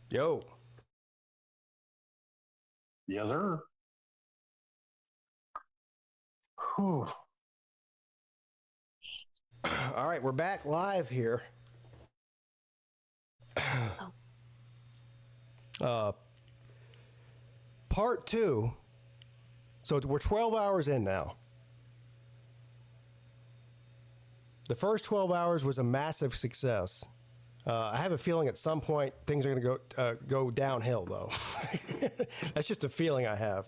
Yo. Yes, sir. Whew. All right, we're back live here. Part 2. So we're 12 hours in now. The first 12 hours was a massive success. I have a feeling at some point things are going to go downhill, though. That's just a feeling I have.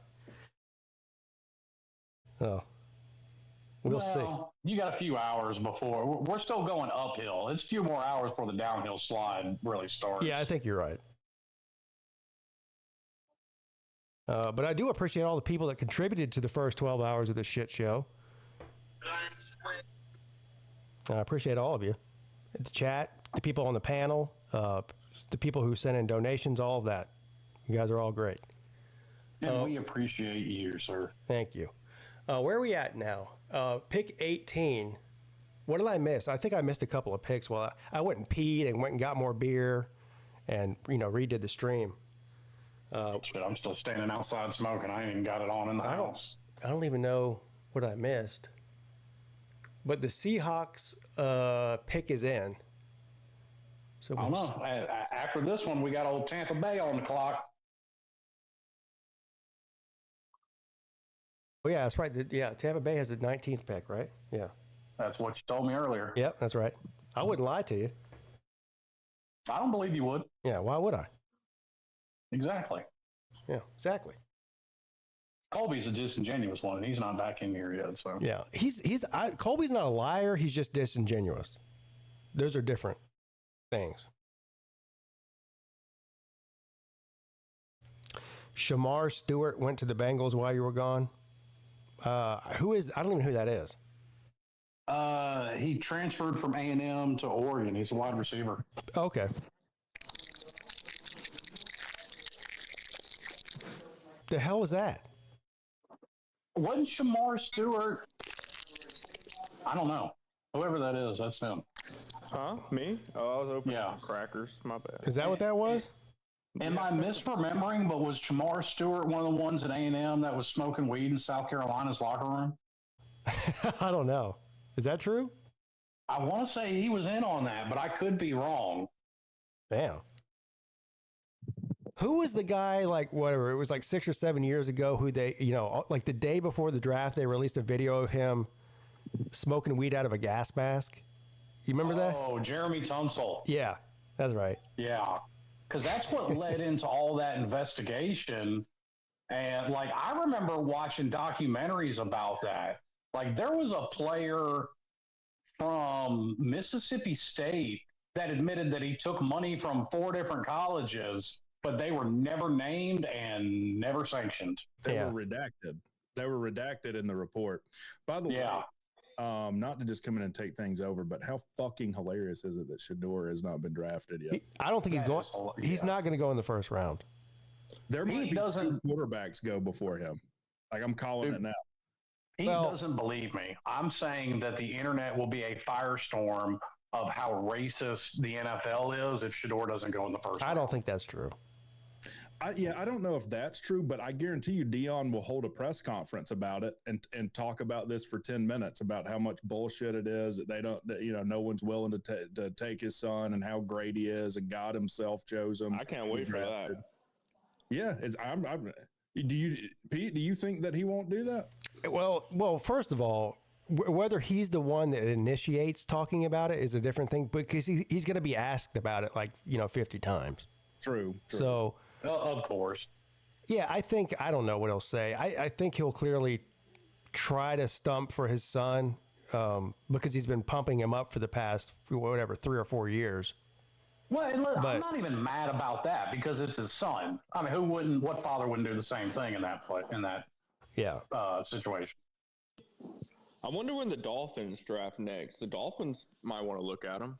Oh, we'll see. You got a few hours before. We're still going uphill. It's a few more hours before the downhill slide really starts. Yeah, I think you're right. But I do appreciate all the people that contributed to the first 12 hours of this shit show. I appreciate all of you. The chat, the people on the panel, the people who sent in donations, all of that. You guys are all great. And we appreciate you, sir. Thank you. Where are we at now? Pick 18. What did I miss? I think I missed a couple of picks. Well, I went and peed and went and got more beer and, redid the stream. Shit, I'm still standing outside smoking. I ain't even got it on in the house. I don't even know what I missed. But the Seahawks pick is in. So I don't know. After this one, we got old Tampa Bay on the clock. Oh, yeah, that's right. Yeah, Tampa Bay has the 19th pick, right? Yeah. That's what you told me earlier. Yep, that's right. I wouldn't lie to you. I don't believe you would. Yeah, why would I? Exactly. Yeah, exactly. Colby's a disingenuous one, and he's not back in here yet. So yeah, Colby's not a liar. He's just disingenuous. Those are different things. Shamar Stewart went to the Bengals while you were gone. Who is? I don't even know who that is. He transferred from A&M to Oregon. He's a wide receiver. Okay. The hell was that? Wasn't Shamar Stewart? I don't know. Whoever that is, that's him. Huh? Me? Oh, I was opening Yeah. crackers. My bad. Is that what that was? Am I misremembering? But was Shamar Stewart one of the ones at A&M that was smoking weed in South Carolina's locker room? I don't know. Is that true? I want to say he was in on that, but I could be wrong. Damn. Who was the guy, like, whatever, it was like 6 or 7 years ago, who they, like the day before the draft, they released a video of him smoking weed out of a gas mask? You remember that? Oh, Jeremy Tunsil. Yeah, that's right. Yeah, because that's what led into all that investigation. And, like, I remember watching documentaries about that. Like, there was a player from Mississippi State that admitted that he took money from 4 different colleges, but they were never named and never sanctioned. They were redacted. They were redacted in the report. By the way, not to just come in and take things over, but how fucking hilarious is it that Shedeur has not been drafted yet? I don't think he's going. He's not going to go in the first round. There might be 2 quarterbacks go before him. Like, I'm calling it now. He doesn't believe me. I'm saying that the internet will be a firestorm of how racist the NFL is if Shedeur doesn't go in the first round. I don't think that's true. I don't know if that's true, but I guarantee you Dion will hold a press conference about it and talk about this for 10 minutes about how much bullshit it is that they don't, that, no one's willing to take his son and how great he is, and God himself chose him. I can't wait for that. Yeah, Pete, do you think that he won't do that? Well, first of all, whether he's the one that initiates talking about it is a different thing, because he's going to be asked about it 50 times. True. So, of course. Yeah, I don't know what he'll say. I think he'll clearly try to stump for his son because he's been pumping him up for the past, 3 or 4 years. Well, I'm not even mad about that because it's his son. I mean, what father wouldn't do the same thing in that situation? I wonder when the Dolphins draft next. The Dolphins might want to look at him.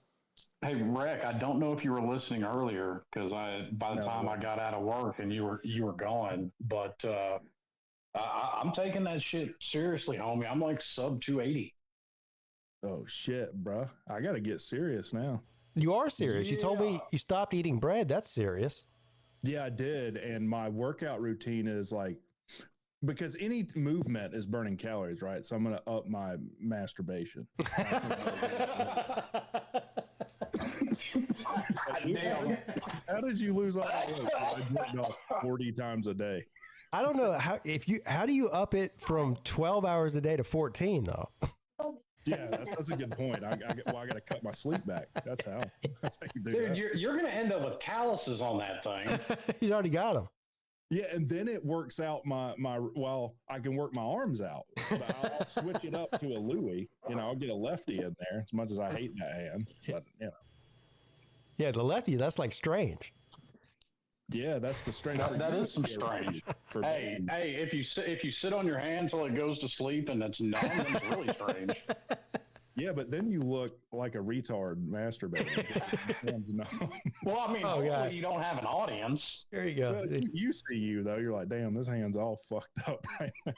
Hey, Rick, I don't know if you were listening earlier because by the time I got out of work and you were gone, but I'm taking that shit seriously, homie. I'm like sub 280. Oh shit, bro! I got to get serious now. You are serious. Yeah. You told me you stopped eating bread. That's serious. Yeah, I did. And my workout routine is like, because any movement is burning calories, right? So I'm going to up my masturbation. How did you lose all that weight? I jerked off 40 times a day. I don't know how do you up it from 12 hours a day to 14 though? Yeah, that's a good point. I got to cut my sleep back. That's how you do Dude, that. you're going to end up with calluses on that thing. He's already got them. Yeah, and then it works out I can work my arms out. But I'll switch it up to a Louis. I'll get a lefty in there as much as I hate that hand. But Yeah, the lefty, that's like strange. Yeah, that's the strange. That is some strange. Hey, if you sit on your hand till it goes to sleep and it's numb, then it's really strange. Yeah, but then you look like a retard masturbating. Hands numb. Well, I mean, hopefully you don't have an audience. There you go. Well, you see you though. You're like, damn, this hand's all fucked up right now.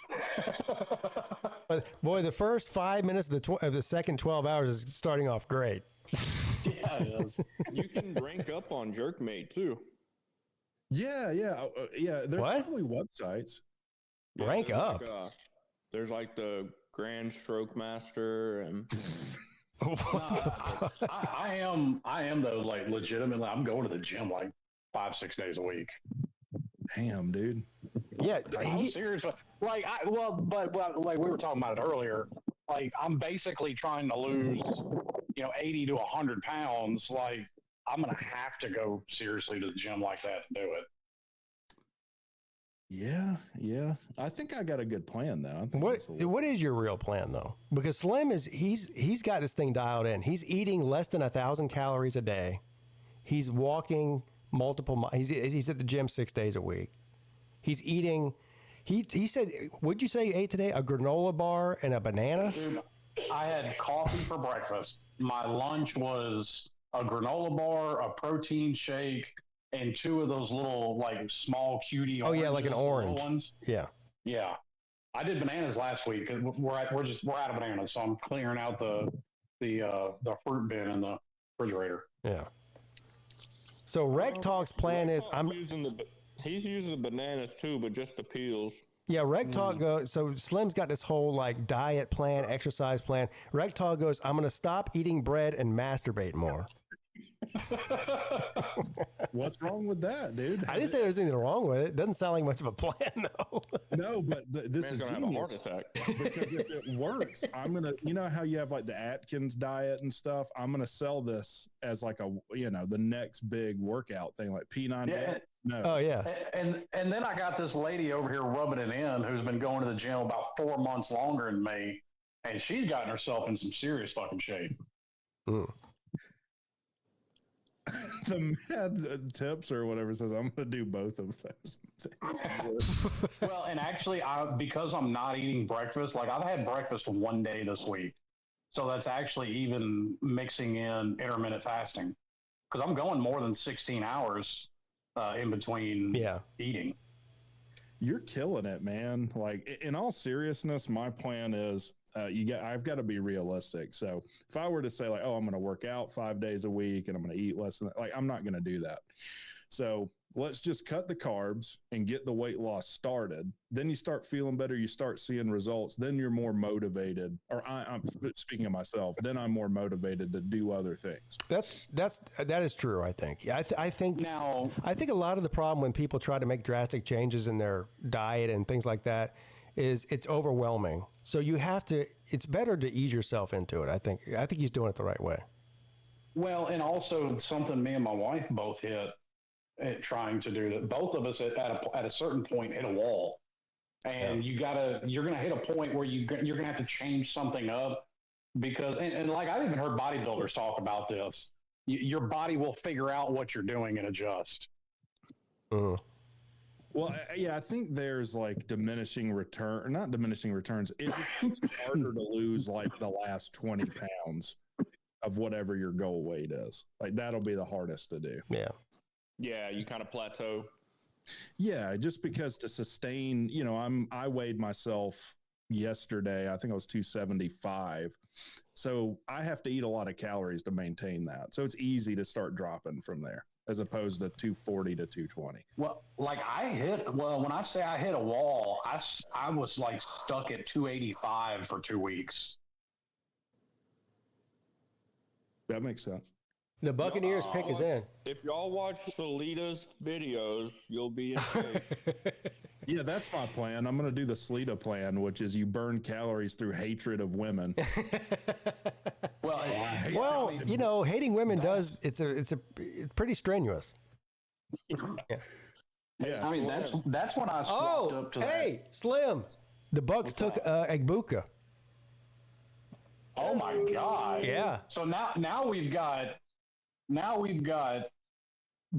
But boy, the first 5 minutes of the second 12 hours is starting off great. Yeah, it is. You can rank up on Jerkmate too. Yeah. There's probably websites. Yeah, Rank up. There's like the Grand Stroke Master and. I am though, like legitimately, I'm going to the gym like 5-6 days a week. Damn, dude. Yeah, I'm serious. But like we were talking about it earlier. Like I'm basically trying to lose, 80 to 100 pounds. Like I'm gonna have to go seriously to the gym like that to do it. Yeah. I think I got a good plan though. What is your real plan though? Because Slim he's got this thing dialed in. He's eating less than 1,000 calories a day. He's walking multiple miles. He's at the gym 6 days a week. He's eating. He said, what'd you say you ate today? A granola bar and a banana? Dude, I had coffee for breakfast. My lunch was a granola bar, a protein shake, and 2 of those little like small cutie. Oh yeah, like an orange ones. Yeah. Yeah, I did bananas last week. We're out of bananas, so I'm clearing out the fruit bin in the refrigerator. Yeah. So Rec Talk's plan is He's using the bananas too, but just the peels. Yeah, Rec Talk goes. So Slim's got this whole like diet plan, exercise plan. Rec Talk goes, I'm going to stop eating bread and masturbate more. What's wrong with that, dude? I didn't say there's anything wrong with it. Doesn't sound like much of a plan, though. No, but this is gonna genius. have a heart attack. Because if it works, I'm gonna. How you have like the Atkins diet and stuff. I'm gonna sell this as like the next big workout thing, like P90. Yeah. No. Oh yeah. And then I got this lady over here rubbing it in who's been going to the gym about 4 months longer than me, and she's gotten herself in some serious fucking shape. The Mad Tips or whatever says I'm going to do both of those. Well, and actually, because I'm not eating breakfast, like I've had breakfast 1 day this week, so that's actually even mixing in intermittent fasting because I'm going more than 16 hours in between eating. You're killing it, man. Like in all seriousness, my plan is I've got to be realistic. So if I were to say like, oh, I'm going to work out 5 days a week and I'm going to eat less than that, like I'm not going to do that. So let's just cut the carbs and get the weight loss started. Then you start feeling better. You start seeing results. Then you're more motivated. Or I'm speaking of myself. Then I'm more motivated to do other things. That is true. I think. I think a lot of the problem when people try to make drastic changes in their diet and things like that is it's overwhelming. So you have to. It's better to ease yourself into it. I think he's doing it the right way. Well, and also something me and my wife both hit. Trying to do that, both of us at a certain point hit a wall, and you're gonna hit a point where you're gonna have to change something up because and like I've even heard bodybuilders talk about this. Your body will figure out what you're doing and adjust. Well, yeah, I think there's like diminishing return, or not diminishing returns. It's harder to lose like the last 20 pounds of whatever your goal weight is. Like that'll be the hardest to do. Yeah. Yeah, you kind of plateau. Yeah, just because to sustain, I weighed myself yesterday. I think I was 275. So I have to eat a lot of calories to maintain that. So it's easy to start dropping from there as opposed to 240 to 220. Well, like when I say I hit a wall, I was like stuck at 285 for 2 weeks. That makes sense. The Buccaneers pick is in. If y'all watch Salita's videos, you'll be in shape. Yeah, that's my plan. I'm going to do the Slita plan, which is you burn calories through hatred of women. Well, you know, hating women it's pretty strenuous. Yeah. I mean, that's when I swapped up to hey, Slim, the Bucks took Agbuka. Oh my God! Yeah. So now we've got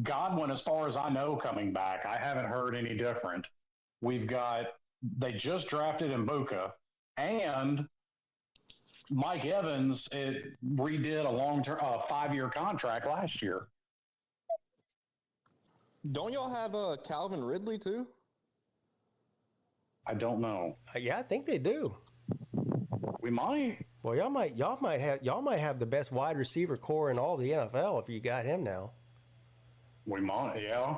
Godwin, as far as I know, coming back. I haven't heard any different. They just drafted Mbuka, and Mike Evans redid a long-term 5-year contract last year. Don't y'all have Calvin Ridley too? I don't know. Yeah, I think they do. We might. Well, y'all might have the best wide receiver core in all the NFL if you got him now. We might, yeah.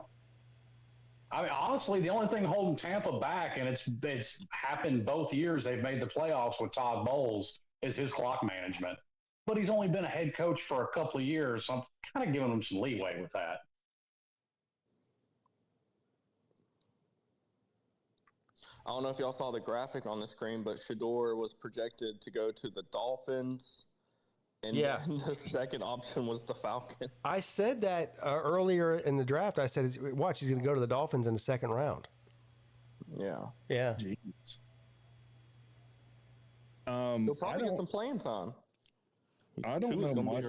I mean, honestly, the only thing holding Tampa back, and it's happened both years they've made the playoffs with Todd Bowles, is his clock management. But he's only been a head coach for a couple of years, so I'm kind of giving him some leeway with that. I don't know if y'all saw the graphic on the screen, but Shador was projected to go to the Dolphins. And then the second option was the Falcons. I said that earlier in the draft. I said, watch, he's going to go to the Dolphins in the second round. Yeah. Yeah. Jeez. He'll probably get some playing time. I don't know much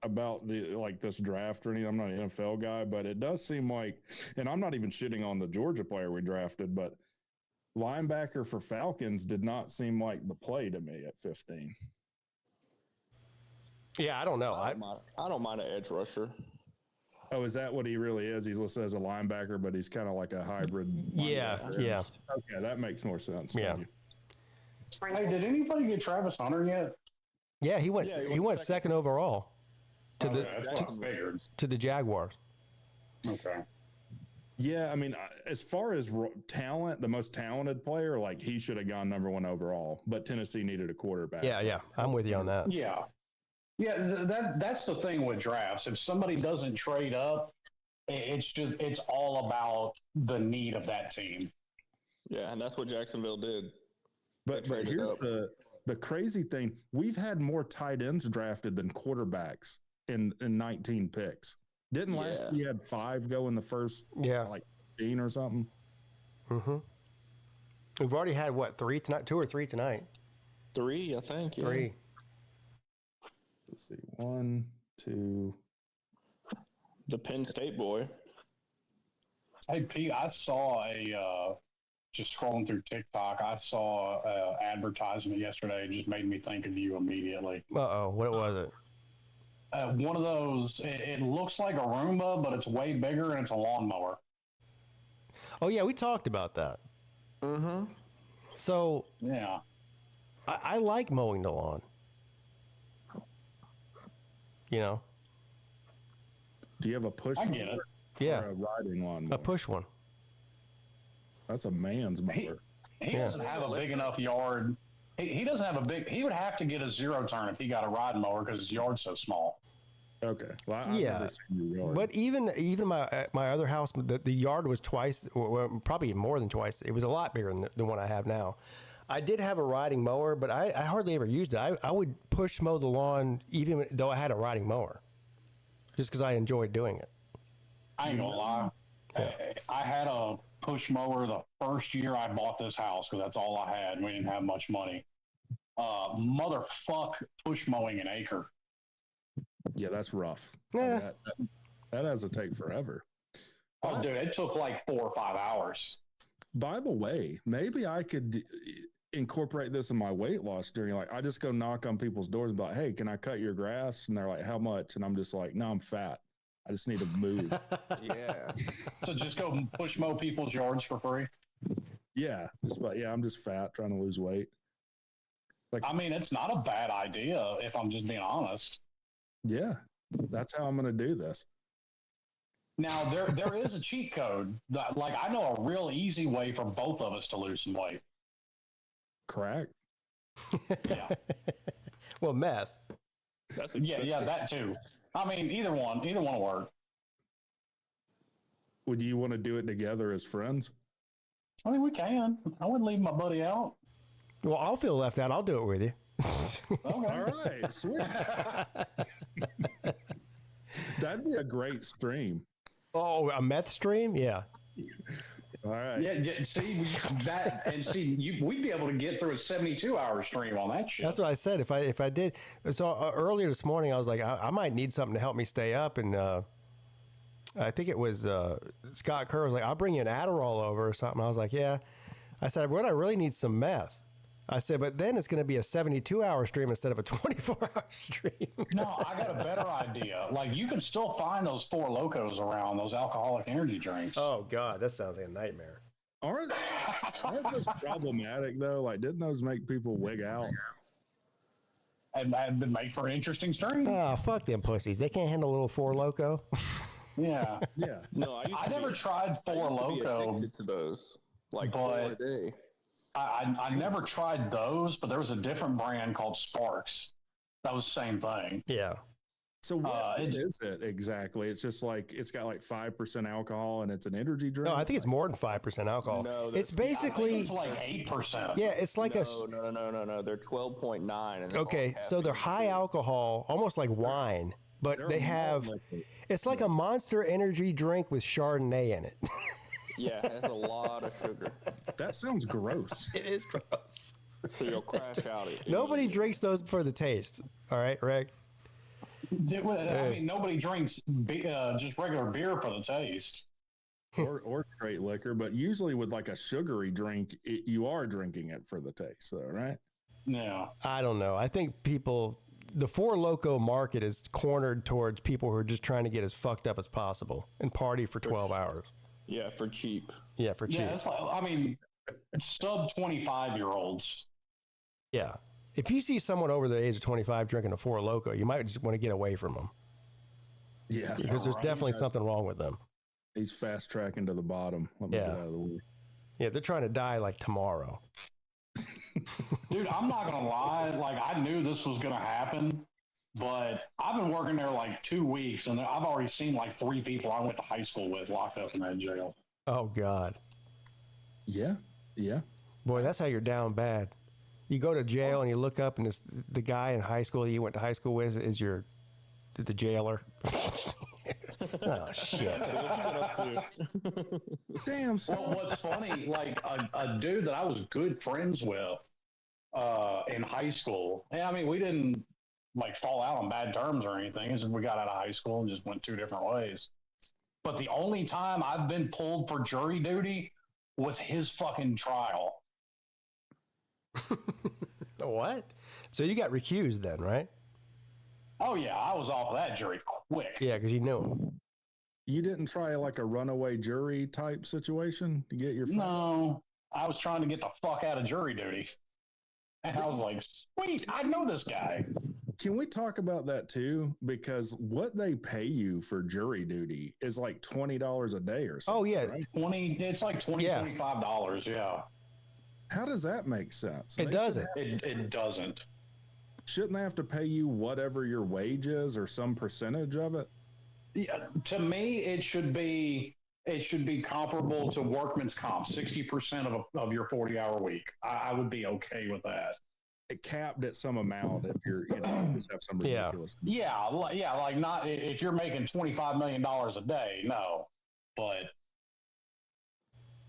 about this draft or anything. I'm not an NFL guy, but it does seem like, and I'm not even shitting on the Georgia player we drafted, but linebacker for Falcons did not seem like the play to me at 15. Yeah, I don't know. I don't mind an edge rusher. Oh, is that what he really is? He's listed as a linebacker, but he's kind of like a hybrid. Yeah. Okay, that makes more sense. Yeah. Hey, did anybody get Travis Hunter yet? Yeah, he went second overall to the Jaguars. Okay. Yeah, I mean, as far as talent, the most talented player, like he should have gone number 1 overall, but Tennessee needed a quarterback. Yeah, I'm with you on that. Yeah. Yeah, that's the thing with drafts. If somebody doesn't trade up, it's all about the need of that team. Yeah, and that's what Jacksonville did. But here's the crazy thing. We've had more tight ends drafted than quarterbacks in 19 picks. Didn't last year you had 5 go in the first like 15 or something? Mm-hmm. We've already had, 3 tonight? 2 or 3 tonight? 3, I think. Yeah. 3. Let's see. 1, 2. The Penn State boy. Hey, Pete, I saw just scrolling through TikTok, I saw an advertisement yesterday. It just made me think of you immediately. Uh-oh, what was it? One of those, it looks like a Roomba, but it's way bigger and it's a lawnmower. Oh, yeah, we talked about that. Mm-hmm. So, yeah, I like mowing the lawn. You know? Do you have a push? I get it. Yeah. Or a riding lawnmower? A push one. That's a man's mower. He doesn't have a big enough yard. He doesn't have he would have to get a 0 turn if he got a ride mower because his yard's so small. Okay. Well, I've never seen your yard. But even my other house, the yard was twice, or probably more than twice. It was a lot bigger than the one I have now. I did have a riding mower, but I hardly ever used it. I would push mow the lawn even though I had a riding mower, just because I enjoyed doing it. I ain't gonna lie. Yeah. I had a push mower the first year I bought this house because that's all I had. We didn't have much money. Motherfuck push mowing an acre. Yeah, that's rough. Yeah. That has to take forever. Oh, dude, it took like 4 or 5 hours. By the way, maybe I could incorporate this in my weight loss journey. Like, I just go knock on people's doors and be like, hey, can I cut your grass? And they're like, how much? And I'm just like, no, I'm fat. I just need to move. Yeah. So just go push mow people's yards for free? Yeah. I'm just fat, trying to lose weight. Like, I mean, it's not a bad idea if I'm just being honest. yeah, that's how I'm going to do this. Now, there is a cheat code that, like, I know a real easy way for both of us to lose some weight. Crack. Yeah. Well, meth. Yeah, that too. I mean, either one will work. Would you want to do it together as friends? I mean, we can. I wouldn't leave my buddy out. Well, I'll feel left out. I'll do it with you. Okay. All right, sweet. That'd be a great stream. Oh, a meth stream? Yeah. All right. Yeah, see that, and see, we'd be able to get through a 72-hour stream on that shit. That's what I said. If I did, so earlier this morning, I was like, I might need something to help me stay up, and I think it was Scott Kerr was like, I'll bring you an Adderall over or something. I was like, yeah. I said, what I really need some meth. I said, but then it's going to be a 72-hour stream instead of a 24-hour stream. No, I got a better idea. Like, you can still find those Four Locos around, those alcoholic energy drinks. Oh God, that sounds like a nightmare. Aren't those problematic though? Like, didn't those make people wig out? And been made for an interesting stream. Ah, fuck them pussies. They can't handle a little Four Loco. Yeah. Yeah. No, I never tried Four Loko, addicted to those. Like but 4 a day. I never tried those, but there was a different brand called Sparks. That was the same thing. Yeah. So what is it exactly? It's just like it's got like 5% alcohol and it's an energy drink. No, I think it's more than 5% alcohol. No, it's I basically think it's like 8%. yeah, it's like No. They're 12.9. And okay, so they're high alcohol, almost like wine, but they have it's like a Monster energy drink with Chardonnay in it. Yeah, it has a lot of sugar. That sounds gross. It is gross. So you'll crash out. Nobody drinks those for the taste. All right, Rick? I mean, nobody drinks just regular beer for the taste. or straight liquor, but usually with like a sugary drink, you are drinking it for the taste, though, right? Yeah. I don't know. I think the Four Loko market is cornered towards people who are just trying to get as fucked up as possible and party for 12 hours. Yeah, for cheap. Yeah, for cheap. Yeah, it's like, I mean, sub 25-year-olds. Yeah. If you see someone over the age of 25 drinking a Four Loko, you might just want to get away from them. Yeah. Because there's definitely something wrong with them. He's fast tracking to the bottom. Let me get out of the way. Yeah, they're trying to die like tomorrow. Dude, I'm not going to lie. Like, I knew this was going to happen, but I've been working there like 2 weeks, and I've already seen like 3 people I went to high school with locked up in that jail. Oh, God. Yeah. Yeah. Boy, that's how you're down bad. You go to jail and you look up, and the guy in high school you went to high school with is the jailer. Oh, shit. Damn. Well, what's funny, like a dude that I was good friends with in high school. And I mean, we didn't like fall out on bad terms or anything. It's just we got out of high school and just went 2 different ways. But the only time I've been pulled for jury duty was his fucking trial. What? So you got recused then, right? Oh, yeah, I was off of that jury quick. Yeah, because you knew him. You didn't try like a runaway jury type situation to get your No, I was trying to get the fuck out of jury duty. And I was like, sweet, I know this guy. Can we talk about that too? Because what they pay you for jury duty is like $20 a day or something. Oh, yeah. Right? It's like $20, Yeah. $25, yeah. How does that make sense? It doesn't. It doesn't. Shouldn't they have to pay you whatever your wage is or some percentage of it? Yeah, to me, it should be comparable to workman's comp, 60% of your 40-hour week. I would be okay with that. It capped at some amount if you're, just have some ridiculous. Yeah, like not if you're making $25 million a day, no, but.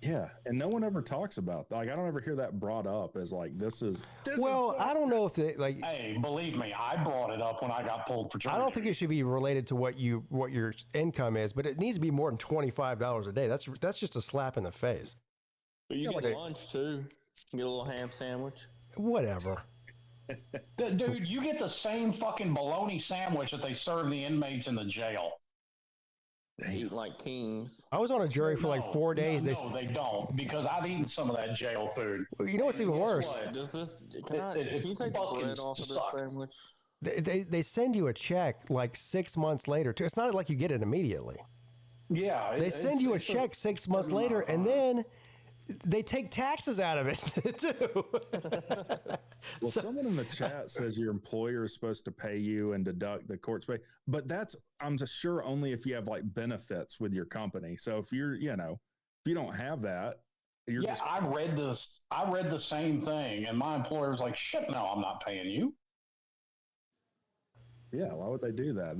Yeah, and no one ever talks about like I don't ever hear that brought up as like this is. Well, I don't know if they like. Hey, believe me, I brought it up when I got pulled for jury I don't think it should be related to what your income is, but it needs to be more than $25 a day. That's just a slap in the face. But you get lunch too. You get a little ham sandwich. Whatever. Dude, you get the same fucking bologna sandwich that they serve the inmates in the jail. eating like kings. I was on a jury for like 4 days. No, they don't, because I've eaten some of that jail food. You know what's even worse? Does this? Can you take the bread off of this sandwich? They send you a check like 6 months later. It's not like you get it immediately. Yeah, they send you a check 6 months later, and then they take taxes out of it too. Well, someone in the chat says your employer is supposed to pay you and deduct the court's pay, but that's, I'm just sure, only if you have like benefits with your company. So if you're, if you don't have that, you're just... I read the same thing, and my employer was like, "Shit, no, I'm not paying you." Yeah, why would they do that?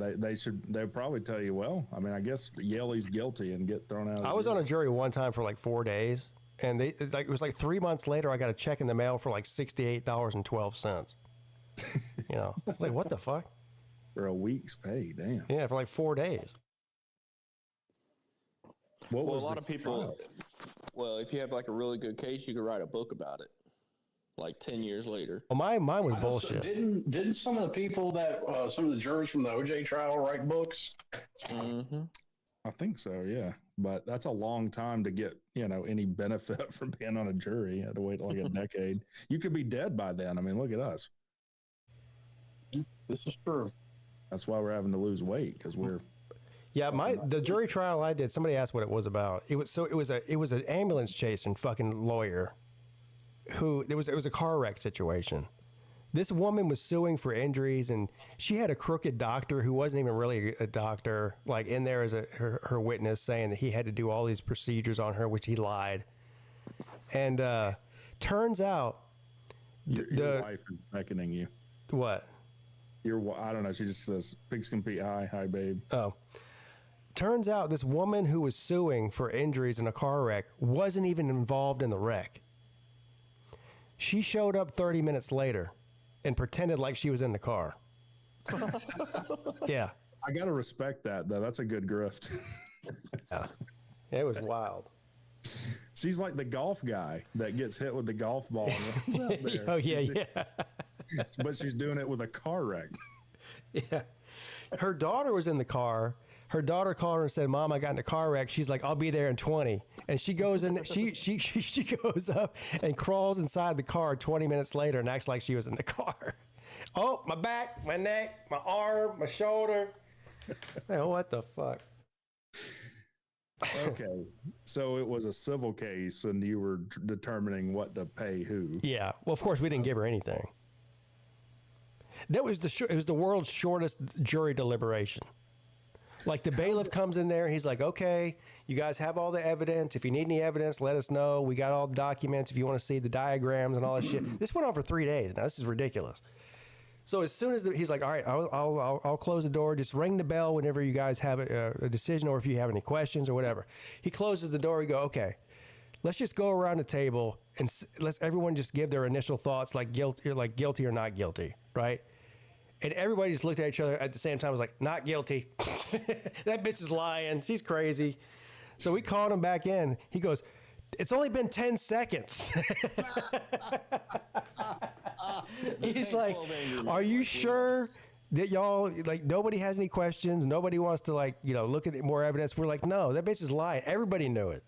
They'd probably tell you, well, I mean, I guess yell he's guilty and get thrown out. I was on a jury one time for like 4 days, and it was like 3 months later, I got a check in the mail for like $68.12. Like, what the fuck? For a week's pay, damn. Yeah, for like 4 days. Well, a lot of people, if you have like a really good case, you could write a book about it. Like 10 years later. Well, mine was bullshit. Didn't some of the people that some of the jurors from the OJ trial write books? Mm-hmm. I think so, yeah. But that's a long time to get any benefit from being on a jury. You had to wait like a decade. You could be dead by then. I mean, look at us. This is true. That's why we're having to lose weight, because we're... Yeah, the jury trial I did, somebody asked what it was about. It was an ambulance chasing fucking lawyer who it was a car wreck situation. This woman was suing for injuries, and she had a crooked doctor who wasn't even really a doctor, like in there as her witness, saying that he had to do all these procedures on her, which he lied. And turns out your wife is beckoning you. What? I don't know. She just says, "Pigskin Peete, hi, babe." Oh. Turns out this woman who was suing for injuries in a car wreck wasn't even involved in the wreck. She showed up 30 minutes later and pretended like she was in the car. Yeah. I got to respect that, though. That's a good grift. Yeah. It was wild. She's like the golf guy that gets hit with the golf ball. And runs out there. Oh, yeah. But she's doing it with a car wreck. Yeah. Her daughter was in the car. Her daughter called her and said, "Mom, I got in a car wreck." She's like, "I'll be there in 20." And she goes in, she goes up and crawls inside the car 20 minutes later and acts like she was in the car. Oh, my back, my neck, my arm, my shoulder. Man, what the fuck? Okay. So it was a civil case and you were determining what to pay who. Yeah. Well, of course, we didn't give her anything. That was it was the world's shortest jury deliberation. Like the bailiff comes in there, he's like, "Okay, you guys have all the evidence. If you need any evidence, let us know. We got all the documents. If you want to see the diagrams and all that shit." This went on for 3 days. Now this is ridiculous. So as soon as he's like, "All right, I'll close the door. Just ring the bell whenever you guys have a decision, or if you have any questions or whatever." He closes the door. We go, "Okay, let's just go around the table and let's everyone just give their initial thoughts, like guilty or not guilty, right?" And everybody just looked at each other at the same time. Was like, "Not guilty." That bitch is lying. She's crazy. So we called him back in. He goes, "It's only been 10 seconds." He's like, "Are you sure that y'all, like, nobody has any questions? Nobody wants to, like, look at more evidence?" We're like, "No, that bitch is lying. Everybody knew it."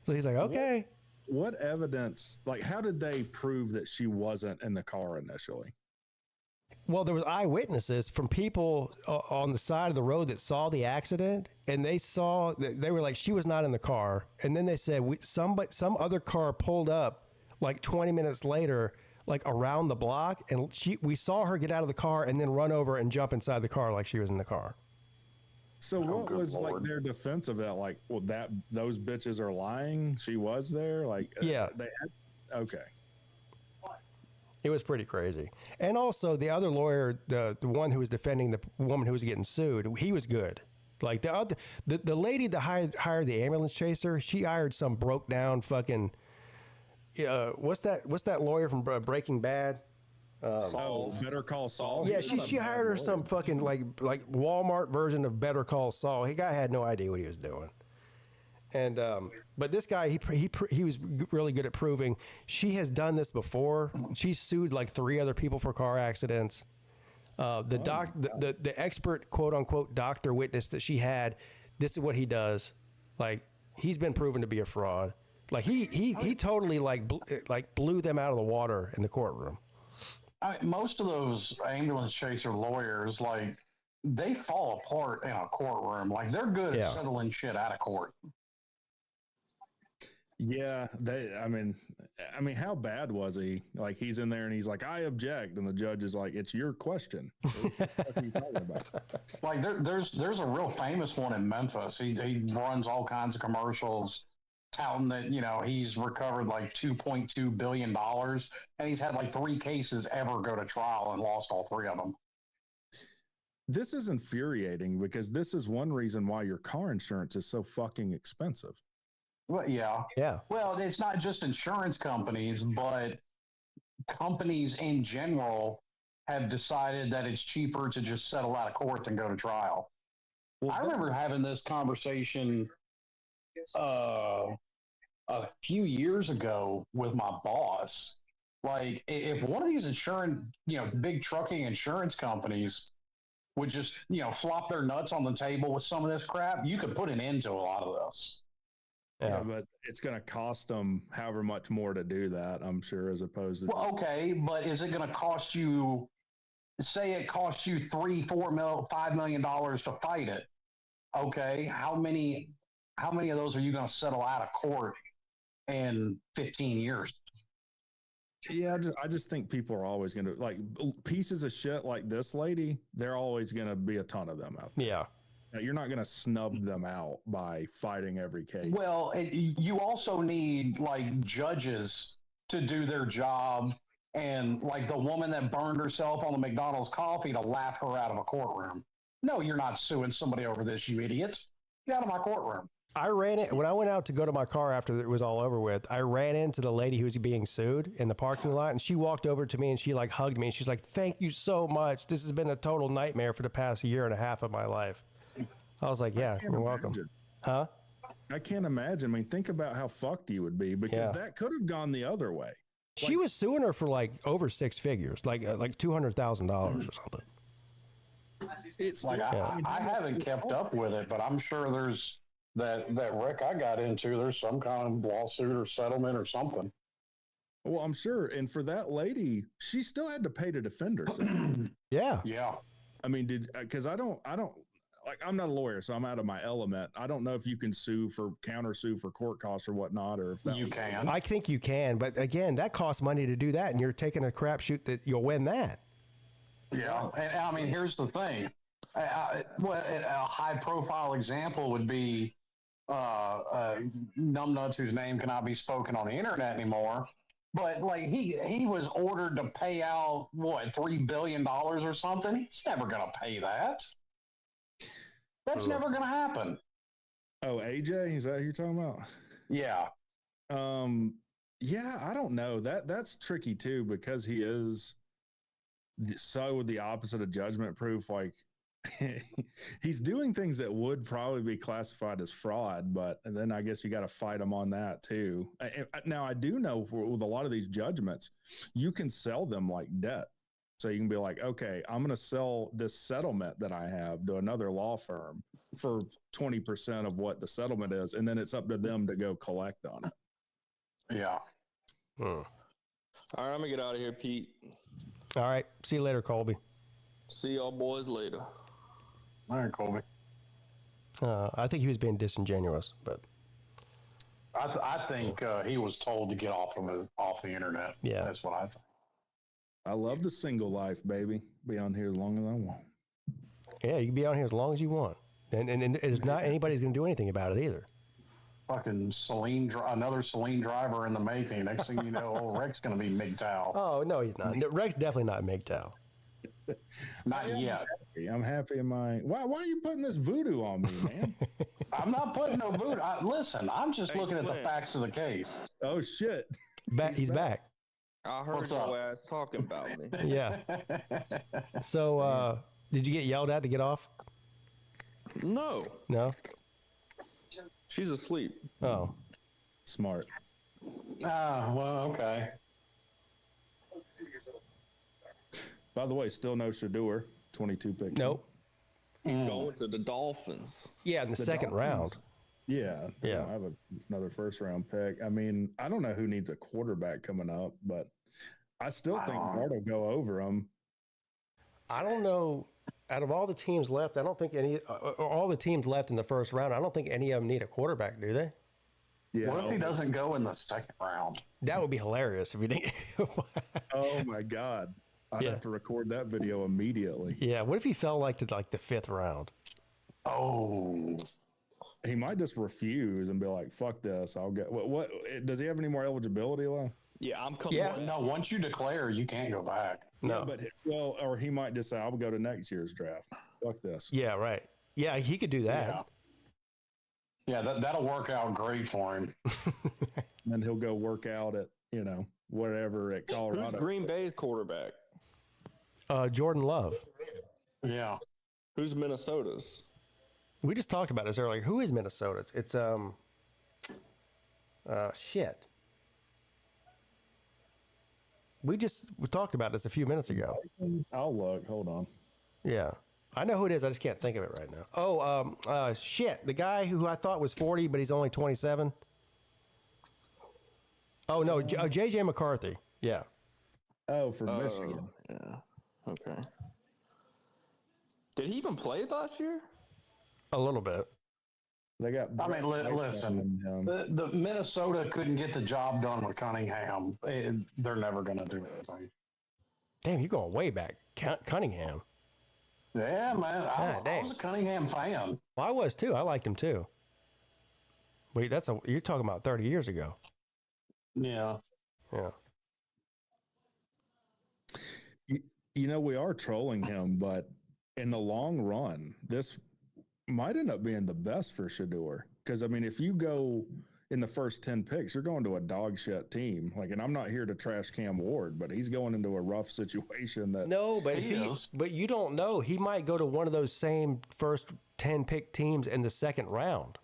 So he's like, "Okay." What evidence, like, how did they prove that she wasn't in the car initially? Well, there was eyewitnesses from people on the side of the road that saw the accident, and they were like, she was not in the car. And then they said some other car pulled up like 20 minutes later, like around the block, and we saw her get out of the car and then run over and jump inside the car like she was in the car. So what was like their defense of that? Like, well, those bitches are lying. She was there. Like, yeah, okay. It was pretty crazy. And also the other lawyer, the one who was defending the woman who was getting sued, he was good. Like the lady that hired the ambulance chaser, she hired some broke down fucking, what's that lawyer from Breaking Bad? Better Call Saul. Yeah, she hired her some fucking like Walmart version of Better Call Saul. He guy had no idea what he was doing. And but this guy, he was really good at proving she has done this before. She's sued like 3 other people for car accidents. The expert quote unquote doctor witness that she had this is what he does. Like, he's been proven to be a fraud. Like, he totally blew them out of the water in the courtroom. Most of those ambulance chaser lawyers, like, they fall apart in a courtroom. Like, they're good at settling shit out of court. Yeah, I mean, how bad was he? Like, he's in there and he's like, I object, and the judge is like, it's your question. What are you talking about? Like, there's a real famous one in Memphis. He runs all kinds of commercials touting that, you know, he's recovered like $2.2 billion, and he's had like 3 cases ever go to trial and lost all 3 of them. This is infuriating because this is one reason why your car insurance is so fucking expensive. Well, yeah. Well, it's not just insurance companies, but companies in general have decided that it's cheaper to just settle out of court than go to trial. Well, I remember having this conversation a few years ago with my boss. Like, if one of these big trucking insurance companies would just, flop their nuts on the table with some of this crap, you could put an end to a lot of this. Yeah, but it's going to cost them however much more to do that, I'm sure, as opposed to. Well, okay, but is it going to cost you? Say it costs you $5 million to fight it. Okay, how many of those are you going to settle out of court in 15 years? Yeah, I just think people are always going to, like, pieces of shit like this lady. There are always going to be a ton of them out there. Yeah. You're not going to snub them out by fighting every case. Well, you also need like judges to do their job, and like the woman that burned herself on the McDonald's coffee to laugh her out of a courtroom. No, you're not suing somebody over this, you idiots. Get out of my courtroom. When I went out to go to my car after it was all over with, I ran into the lady who was being sued in the parking lot, and she walked over to me and she like hugged me and she's like, "Thank you so much. This has been a total nightmare for the past 1.5 years of my life." I was like, yeah, you're welcome. Huh? I can't imagine. I mean, think about how fucked you would be, because that could have gone the other way. She was suing her for like over 6 figures, like $200,000 or something. It's like, I haven't kept up with it, but I'm sure there's that wreck I got into, there's some kind of lawsuit or settlement or something. Well, I'm sure. And for that lady, she still had to pay to defend herself. Yeah. I mean, because I don't, like, I'm not a lawyer, so I'm out of my element. I don't know if you can counter sue for court costs or whatnot, or if that you can. I think you can, but again, that costs money to do that, and you're taking a crapshoot that you'll win that. Yeah, and I mean, here's the thing. A high-profile example would be numbnuts whose name cannot be spoken on the internet anymore. But like he was ordered to pay out $3 billion or something. He's never going to pay that. That's never going to happen. Oh, AJ, is that who you're talking about? Yeah. Yeah, I don't know. That's tricky too, because he is so the opposite of judgment proof. Like, he's doing things that would probably be classified as fraud, and then I guess you got to fight him on that too. Now, I do know with a lot of these judgments, you can sell them like debt. So you can be like, okay, I'm going to sell this settlement that I have to another law firm for 20% of what the settlement is, and then it's up to them to go collect on it. Yeah. All right, I'm going to get out of here, Pete. All right. See you later, Colby. See y'all boys later. All right, Colby. I think he was being disingenuous, but I think he was told to get off the internet. Yeah. That's what I think. I love the single life, baby. Be on here as long as I want. Yeah, you can be on here as long as you want. And it's not anybody's going to do anything about it either. Fucking another Celine driver in the making. Next thing you know, old Rex going to be MGTOW. Oh, no, he's not. Rex definitely not MGTOW. Not yet. I'm happy in my... Why are you putting this voodoo on me, man? I'm not putting no voodoo. Listen, I'm just looking at the facts of the case. Oh, shit. He's back. I heard your ass talking about me. Yeah. So, did you get yelled at to get off? No. No? She's asleep. Oh. Smart. Well, okay. By the way, still no Shador, 22 picks. Nope. He's going to the Dolphins. Yeah, in the second round. Yeah, yeah. I have another first round pick. I mean, I don't know who needs a quarterback coming up, but I still think Dart will go over him. I don't know. Out of all the teams left, I don't think any, or all the teams left in the first round, I don't think any of them need a quarterback, do they? Yeah. What if he doesn't go in the second round? That would be hilarious if he didn't. Oh my God. I'd have to record that video immediately. Yeah. What if he fell to the fifth round? Oh. He might just refuse and be like, fuck this. I'll get what does he have any more eligibility left? Yeah, I'm coming. Yeah. No, once you declare, you can't go back. No. Yeah, but or he might just say, I'll go to next year's draft. Fuck this. Yeah, right. Yeah, he could do that. Yeah, that'll work out great for him. And he'll go work out at, whatever at Colorado. Who's Green Bay's quarterback? Jordan Love. Yeah. Who's Minnesota's? We just talked about this earlier. Who is Minnesota's? It's shit. We talked about this a few minutes ago. I'll look. Hold on. Yeah. I know who it is. I just can't think of it right now. Oh, shit. The guy who I thought was 40, but he's only 27. Oh, no. J.J. McCarthy. Yeah. Oh, from Michigan. Yeah. Okay. Did he even play last year? A little bit. They got. I mean, listen, the Minnesota couldn't get the job done with Cunningham. They're never going to do anything. Damn, you're going way back. Cunningham. Yeah, man. I was a Cunningham fan. Well, I was too. I liked him too. Wait, you're talking about 30 years ago. Yeah. Yeah. We are trolling him, but in the long run, this might end up being the best for Shedeur. Because, I mean, if you go in the first 10 picks, you're going to a dog shit team. And I'm not here to trash Cam Ward, but he's going into a rough situation that. No, but you don't know. He might go to one of those same first 10 pick teams in the second round.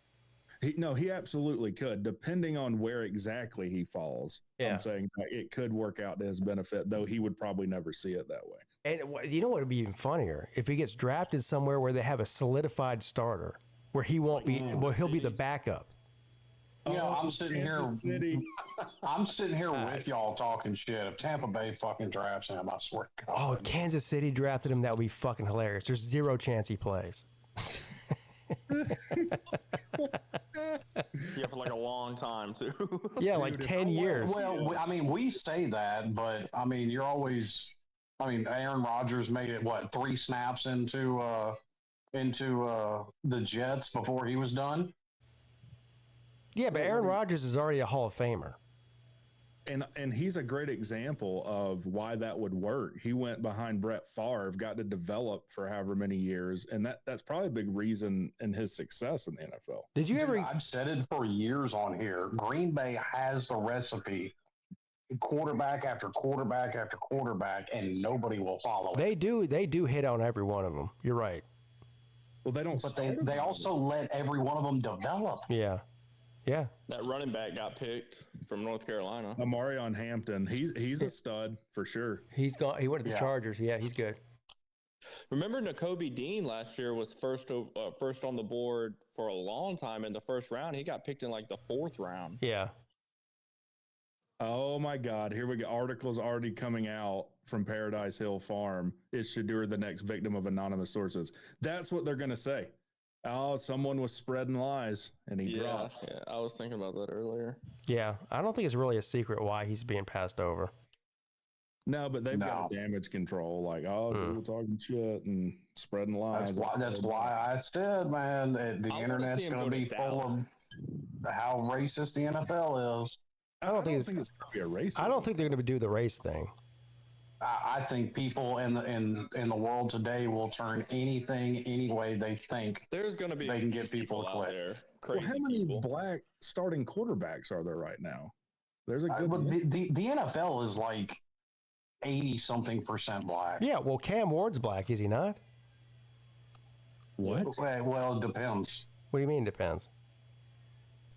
He absolutely could, depending on where exactly he falls. Yeah. I'm saying it could work out to his benefit, though he would probably never see it that way. And you know what would be even funnier? If he gets drafted somewhere where they have a solidified starter, where he won't be, he'll be the backup. I'm sitting here. I'm sitting here with y'all talking shit. If Tampa Bay fucking drafts him, I swear to God. Oh, if Kansas City drafted him, that would be fucking hilarious. There's zero chance he plays. Yeah, for a long time too. Yeah, like 10 years. Well, I mean, we say that, but I mean, you're always. I mean, Aaron Rodgers made it 3 snaps into the Jets before he was done. Yeah, but Aaron Rodgers is already a Hall of Famer. And he's a great example of why that would work. He went behind Brett Favre, got to develop for however many years, and that's probably a big reason in his success in the NFL. Did you ever? I've said it for years on here. Green Bay has the recipe, quarterback after quarterback after quarterback, and nobody will follow it. They do hit on every one of them. You're right. Well, they don't. But they also let every one of them develop. Yeah. Yeah. That running back got picked from North Carolina. Amarion Hampton. He's a stud for sure. He went to the Chargers. Yeah, he's good. Remember Nakobe Dean last year was first on the board for a long time in the first round. He got picked in the 4th round. Yeah. Oh my God. Here we go. Articles already coming out from Paradise Hill Farm. Is Shedeur the next victim of anonymous sources? That's what they're going to say. Oh, someone was spreading lies and he dropped. Yeah, I was thinking about that earlier. Yeah, I don't think it's really a secret why he's being passed over. No, but they've got damage control. People talking shit and spreading lies. That's why I said, man, the internet's going to be full of how racist the NFL is. I don't think it's going to be a race. I don't think they're going to do the race thing. I think people in the world today will turn anything any way they think. There's going to be they can get people to quit. Well, how many black starting quarterbacks are there right now? There's a good. The NFL is 80-something% black. Yeah, well, Cam Ward's black, is he not? What? Well, it depends. What do you mean depends?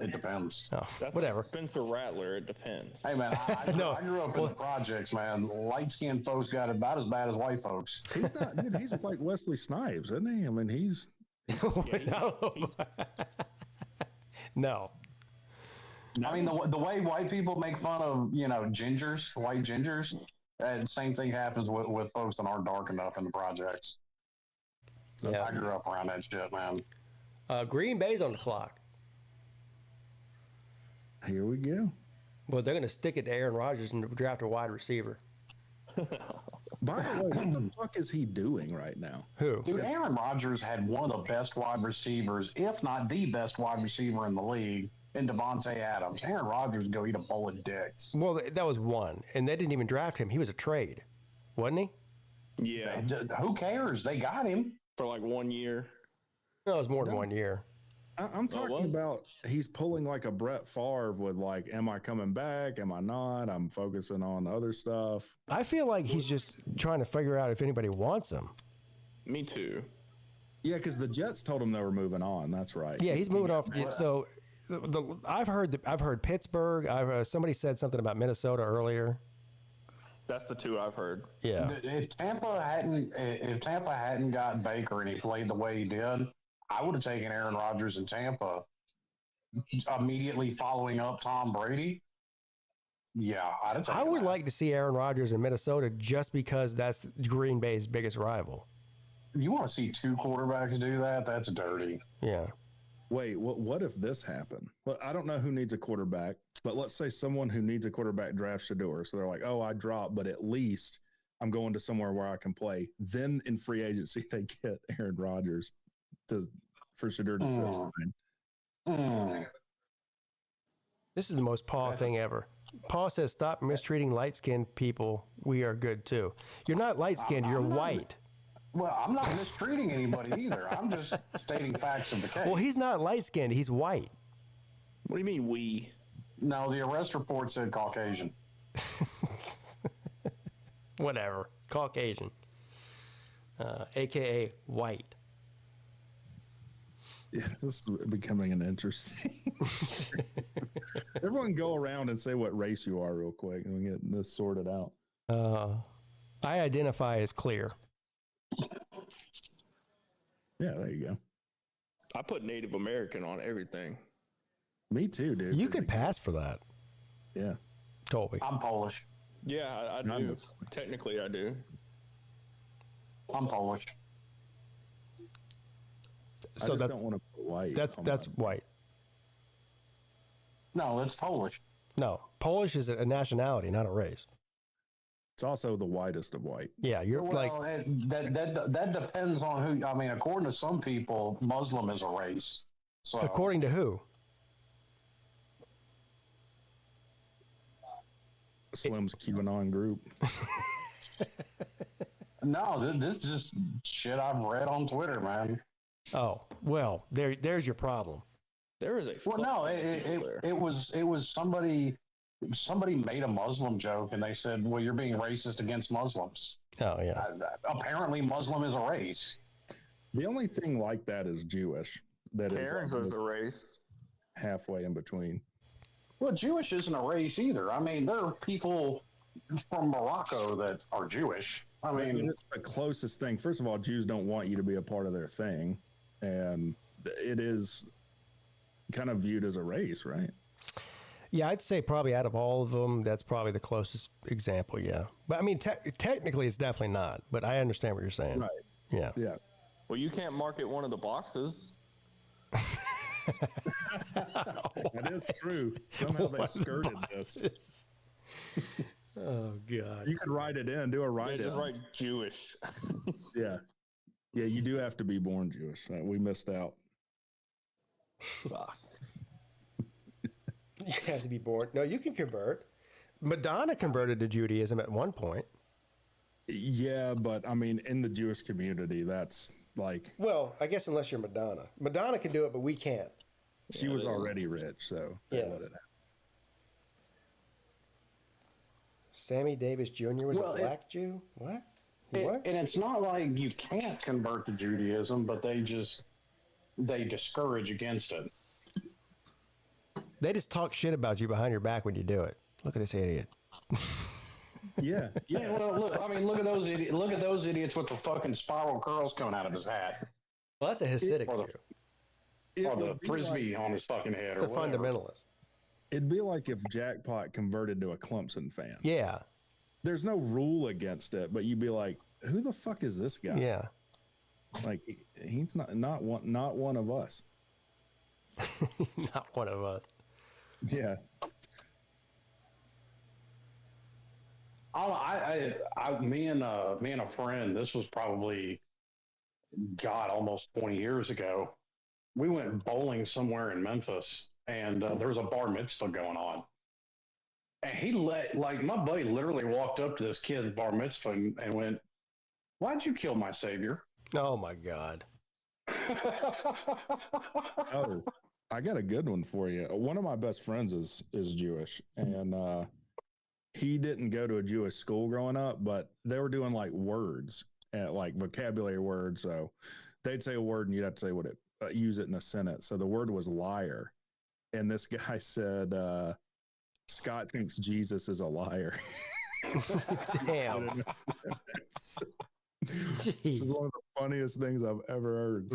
It depends. Oh, That's whatever. Like Spencer Rattler. It depends. Hey man, I grew up in well- the projects, man. Light skinned folks got it about as bad as white folks. He's not, dude, he's like Wesley Snipes, isn't he? I mean, he's No. I mean, the way white people make fun of, gingers, white gingers, and same thing happens with folks that aren't dark enough in the projects. Yeah. I grew up around that shit, man. Green Bay's on the clock. here we go. Well, they're going to stick it to Aaron Rodgers and draft a wide receiver. By the way, what the fuck is he doing right now? Who? Dude, Aaron Rodgers had one of the best wide receivers, if not the best wide receiver in the league, in Devontae Adams. Aaron Rodgers would go eat a bowl of dicks. Well, that was one, and they didn't even draft him. He was a trade, wasn't he? Yeah, Who cares? They got him. for like 1 year. No, it was more than 1 year. I'm talking about he's pulling like a Brett Favre with like, am I coming back? Am I not? I'm focusing on other stuff. I feel like he's just trying to figure out if anybody wants him. Me too. Yeah, because the Jets told him they were moving on. That's right. Yeah, he's moving off. So I've heard Pittsburgh. Somebody said something about Minnesota earlier. That's the two I've heard. Yeah. If Tampa hadn't got Baker and he played the way he did, I would have taken Aaron Rodgers in Tampa immediately following up Tom Brady. Yeah, I'd have taken I would that. like to see Aaron Rodgers in Minnesota just because that's Green Bay's biggest rival. You want to see two quarterbacks do that? That's dirty. Yeah. Wait, what if this happened? Well, I don't know who needs a quarterback, but let's say someone who needs a quarterback drafts Shador. So they're like, oh, I dropped, but at least I'm going to somewhere where I can play. Then in free agency, they get Aaron Rodgers for Shador to sign. This is the most Paul thing ever. Paul says, stop mistreating light-skinned people. We are good too. You're not light-skinned, you're white. Well, I'm not mistreating anybody either. I'm just stating facts of the case. Well, he's not light-skinned, he's white. What do you mean we? No, the arrest report said Caucasian. Whatever. Caucasian. AKA white. Yeah, this is becoming an interesting. Everyone go around and say what race you are real quick and we get this sorted out. I identify as clear. Yeah, there you go. I put Native American on everything. Me too, dude. You could pass for that, Yeah. Colby. I'm Polish. Yeah, I do. Technically, I do. I'm Polish. I just don't want to put white. That's white. No, it's Polish. No, Polish is a nationality, not a race. It's also the whitest of white. Yeah, you're like that depends on who. I mean, according to some people, Muslim is a race. So according to who? Slim's QAnon group. no, this is just shit I've read on Twitter, man. Oh, well, there's your problem. There is a Well, no, it was somebody made a Muslim joke and they said, well, you're being racist against Muslims. Oh, yeah. Apparently Muslim is a race. The only thing like that is Jewish. That Karens is is a race. halfway in between. Well, Jewish isn't a race either. I mean, there are people from Morocco that are Jewish. I mean, it's the closest thing. First of all, Jews don't want you to be a part of their thing. And it is kind of viewed as a race, right? Yeah, I'd say probably out of all of them, that's probably the closest example, yeah. But I mean, technically it's definitely not, but I understand what you're saying. Right. Yeah. Yeah. Well, you can't market one of the boxes. That is true. Somehow they skirted this. Oh, God. You could write it in, do a They write-in. just write Jewish. Yeah. Yeah, you do have to be born Jewish. We missed out. You have to be born. No, you can convert. Madonna converted to Judaism at one point. Yeah, but I mean, in the Jewish community, that's like... Well, I guess unless you're Madonna. Madonna can do it, but we can't. She was already rich, so they Yeah. let it happen. Sammy Davis Jr. was a black Jew? What? What? and it's not like you can't convert to Judaism, but they discourage against it. They just talk shit about you behind your back when you do it. Look at this idiot. Yeah. Well, look at those idiots. Look at those idiots with the fucking spiral curls coming out of his hat. Well, that's a Hasidic Or the frisbee on his fucking head. It's a fundamentalist. It'd be like if Jackpot converted to a Clemson fan. Yeah. There's no rule against it, but you'd be like, who the fuck is this guy? Yeah. Like he's not one of us. Not one of us. Yeah. Me and a friend, this was probably, God, almost 20 years ago. We went bowling somewhere in Memphis, and there was a bar mitzvah going on. And my buddy literally walked up to this kid's bar mitzvah and went, "Why'd you kill my savior?" Oh my God. Oh, I got a good one for you. One of my best friends is Jewish, and he didn't go to a Jewish school growing up, but they were doing like words, like vocabulary words. So they'd say a word and you'd have to say what it, use it in a sentence. So the word was liar. And this guy said, Scott thinks Jesus is a liar. Damn. This is one of the funniest things I've ever heard.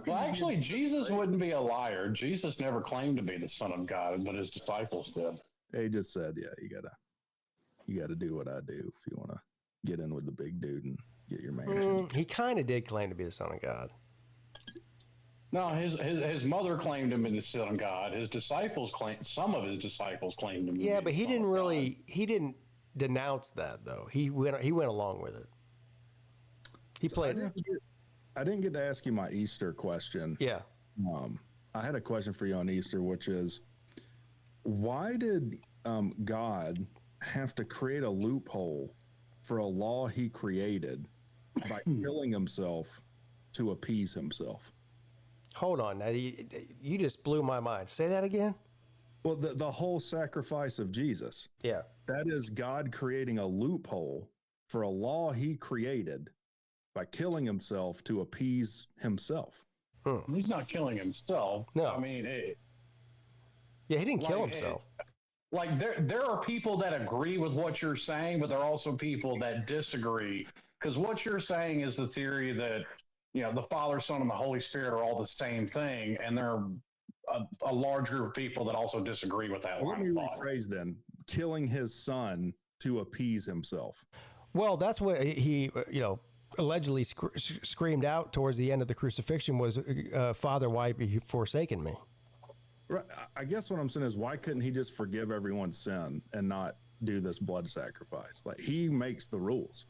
Well, actually, Jesus wouldn't be a liar. Jesus never claimed to be the Son of God, but his disciples did. He just said, "Yeah, you gotta do what I do if you want to get in with the big dude and get your mansion." He kind of did claim to be the Son of God. No, his mother claimed him to be the Son of God. His disciples some of his disciples claimed him. Yeah, but he didn't denounce that though. He went along with it. He played. I didn't get to ask you my Easter question. Yeah. I had a question for you on Easter, which is, why did God have to create a loophole for a law he created by killing himself to appease himself? Hold on. Now, you just blew my mind. Say that again? Well, the whole sacrifice of Jesus. Yeah. That is God creating a loophole for a law he created by killing himself to appease himself. He's not killing himself. No. I mean, yeah, he didn't kill himself. Like there are people that agree with what you're saying, but there are also people that disagree. Because what you're saying is the theory that, the Father, Son, and the Holy Spirit are all the same thing, and there are a large group of people that also disagree with that. Let me rephrase then: killing his son to appease himself. Well, that's what he, allegedly screamed out towards the end of the crucifixion was, "Father, why have you forsaken me?" Right. I guess what I'm saying is, why couldn't he just forgive everyone's sin and not do this blood sacrifice? Like, he makes the rules.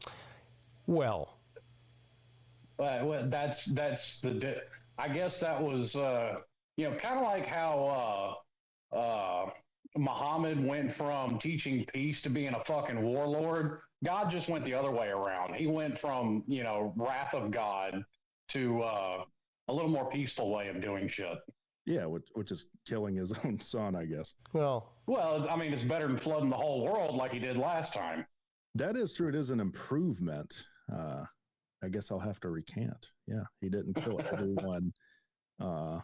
Well, that's the. I guess that was kind of like how Muhammad went from teaching peace to being a fucking warlord. God just went the other way around. He went from wrath of God to a little more peaceful way of doing shit. Yeah, which is killing his own son, I guess. Well, I mean, it's better than flooding the whole world like he did last time. That is true. It is an improvement. I guess I'll have to recant. Yeah, he didn't kill everyone. Or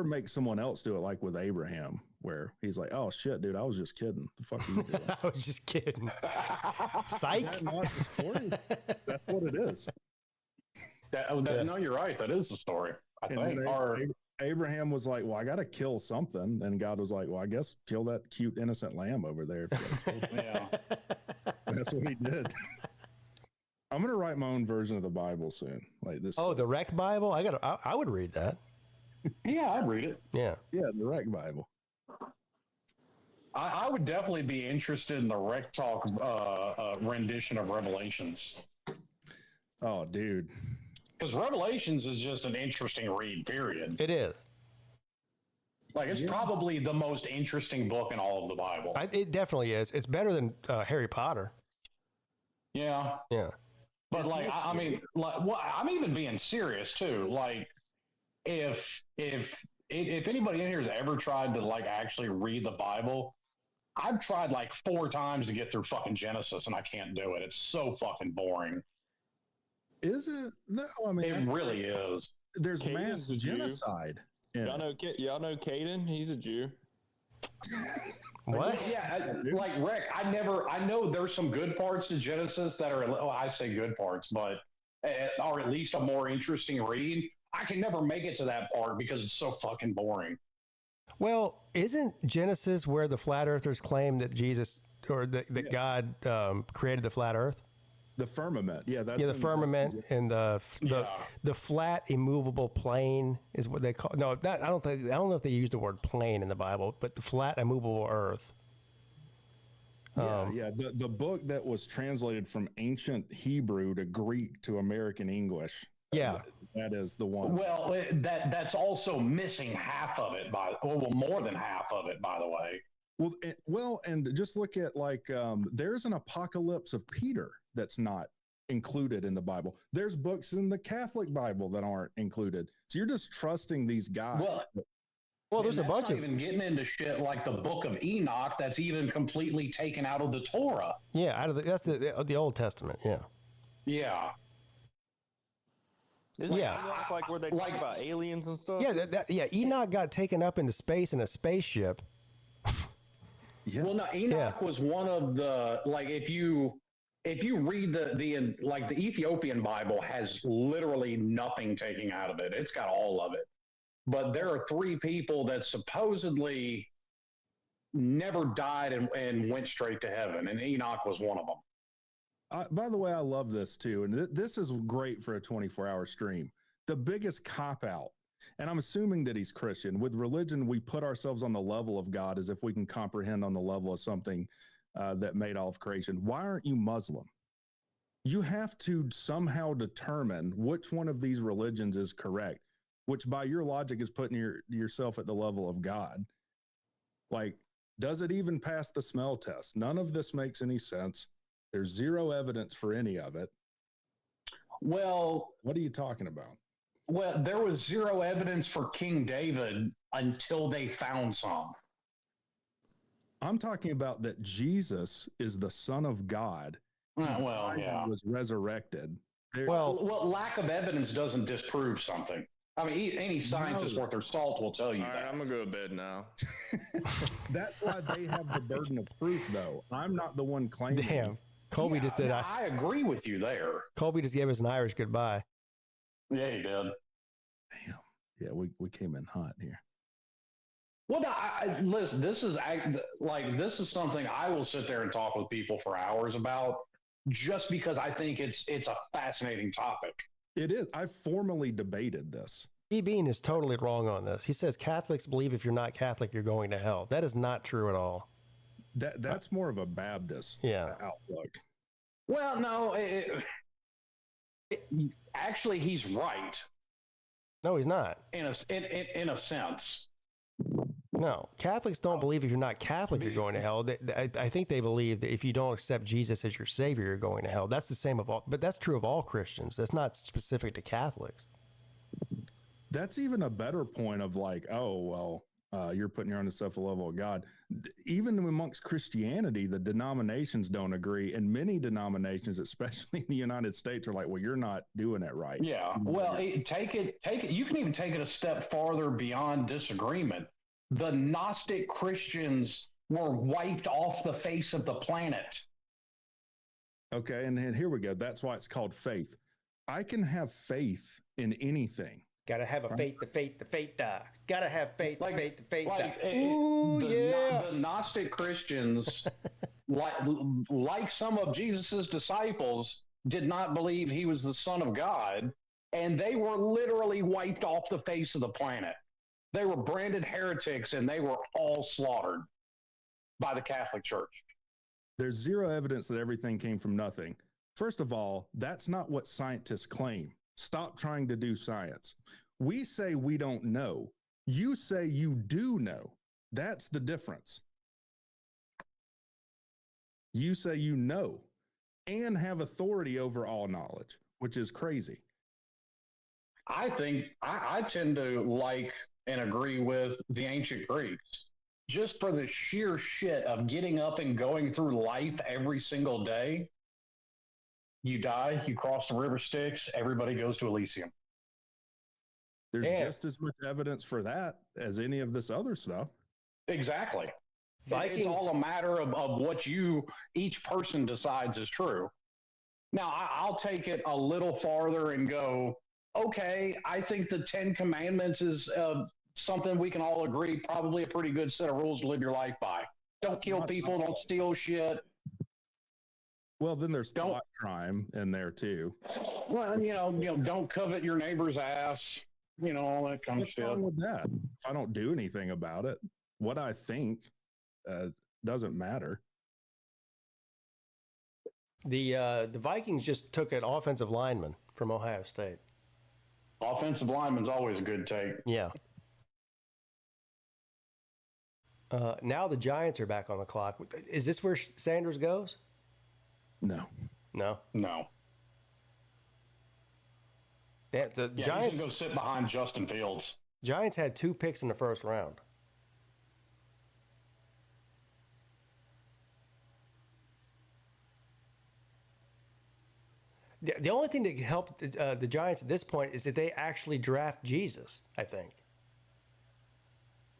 make someone else do it, like with Abraham, where he's like, "Oh shit, dude, I was just kidding. The fuck are you doing?" I was just kidding. Psych. Is that not the story? That's what it is. No, you're right. That is the story. I think. Abraham was like, "Well, I got to kill something," and God was like, "Well, I guess kill that cute innocent lamb over there." Yeah, that's what he did. I'm gonna write my own version of the Bible soon, like this. Oh, the Wreck Bible. I would read that. Yeah, I'd read it. Yeah, the Wreck Bible. I would definitely be interested in the Wreck Talk rendition of Revelations. Oh, dude. Because Revelations is just an interesting read, period. it is. Like, it's probably the most interesting book in all of the Bible. It definitely is. It's better than Harry Potter. Yeah. Yeah. But, I mean, I'm even being serious, too. Like, if anybody in here has ever tried to, actually read the Bible, I've tried, 4 times to get through fucking Genesis, and I can't do it. It's so fucking boring. Is it? No, I mean, it really is. There's mass genocide. Y'all know Caden? He's a Jew. What? Yeah, like Rick, I know there's some good parts to Genesis that are, I say good parts, but are at least a more interesting read. I can never make it to that part because it's so fucking boring. Well, isn't Genesis where the flat earthers claim that Jesus or that God created the flat earth? The firmament, that's the firmament and the flat immovable plane is what they call. No, I don't know if they use the word plane in the Bible, but the flat immovable earth. The book that was translated from ancient Hebrew to Greek to American English. Yeah, that is the one. Well, that's also missing half of it more than half of it, by the way. Well, and just look at there's an Apocalypse of Peter that's not included in the Bible. There's books in the Catholic Bible that aren't included. So you're just trusting these guys. Well, there's a bunch of even getting into shit like the Book of Enoch that's even completely taken out of the Torah. Yeah, that's the Old Testament. Yeah. Yeah. Isn't Enoch like where they talk about aliens and stuff? Yeah, Enoch got taken up into space in a spaceship. Yeah. Well, no, Enoch was one of the if you read the Ethiopian Bible has literally nothing taken out of it. It's got all of it. But there are 3 people that supposedly never died and went straight to heaven, and Enoch was one of them. By the way, I love this too, and this is great for a 24-hour stream. The biggest cop-out, and I'm assuming that he's Christian. With religion, we put ourselves on the level of God as if we can comprehend on the level of something that made all of creation. Why aren't you Muslim? You have to somehow determine which one of these religions is correct, which by your logic is putting yourself at the level of God. Does it even pass the smell test? None of this makes any sense. There's zero evidence for any of it. Well, what are you talking about? Well, there was zero evidence for King David until they found some. I'm talking about that Jesus is the Son of God. Was resurrected. Well, lack of evidence doesn't disprove something. I mean, any scientist worth their salt will tell you that. I'm gonna go to bed now. That's why they have the burden of proof, though. I'm not the one claiming. Damn. Colby just did. I agree with you there. Colby just gave us an Irish goodbye. Yeah, he did. Damn. Yeah, we came in hot here. Well, no, listen. This is something I will sit there and talk with people for hours about, just because I think it's a fascinating topic. It is. I formally debated this. E. Bean is totally wrong on this. He says Catholics believe if you're not Catholic, you're going to hell. That is not true at all. That's more of a Baptist outlook. Well, no, actually, he's right. No, he's not. In a sense. No, Catholics don't believe if you're not Catholic, you're going to hell. I think they believe that if you don't accept Jesus as your savior, you're going to hell. That's the same of all, but that's true of all Christians. That's not specific to Catholics. That's even a better point of you're putting your own stuff a level of God. Even amongst Christianity, the denominations don't agree. And many denominations, especially in the United States, are like, well, you're not doing it right. Yeah. Well, take it. You can even take it a step farther beyond disagreement. The Gnostic Christians were wiped off the face of the planet. Okay. And here we go. That's why it's called faith. I can have faith in anything. Gotta have a faith, the faith, the faith die. Gotta have faith, the faith, the faith die. The Gnostic Christians, like some of Jesus's disciples, did not believe he was the Son of God, and they were literally wiped off the face of the planet. They were branded heretics, and they were all slaughtered by the Catholic Church. There's zero evidence that everything came from nothing. First of all, that's not what scientists claim. Stop trying to do science. We say we don't know. You say you do know. That's the difference. You say you know and have authority over all knowledge, which is crazy. I think I tend to like and agree with the ancient Greeks, just for the sheer shit of getting up and going through life every single day. You die, you cross the river Styx, everybody goes to Elysium. There's just as much evidence for that as any of this other stuff. Exactly. Vikings, it's all a matter of what each person decides is true. Now, I'll take it a little farther and go, okay, I think the 10 Commandments is something we can all agree, probably a pretty good set of rules to live your life by. Don't kill people, don't steal shit. Well, then there's thought crime in there too. Well, don't covet your neighbor's ass, all that kind of shit. What's wrong with that? If I don't do anything about it, what I think doesn't matter. The Vikings just took an offensive lineman from Ohio State. Offensive lineman's always a good take. Yeah. Now the Giants are back on the clock. Is this where Sanders goes? No. The Giants Giants can go sit behind Justin Fields. Giants had 2 picks in the first round. The only thing that can help the Giants at this point is that they actually draft Jesus, I think.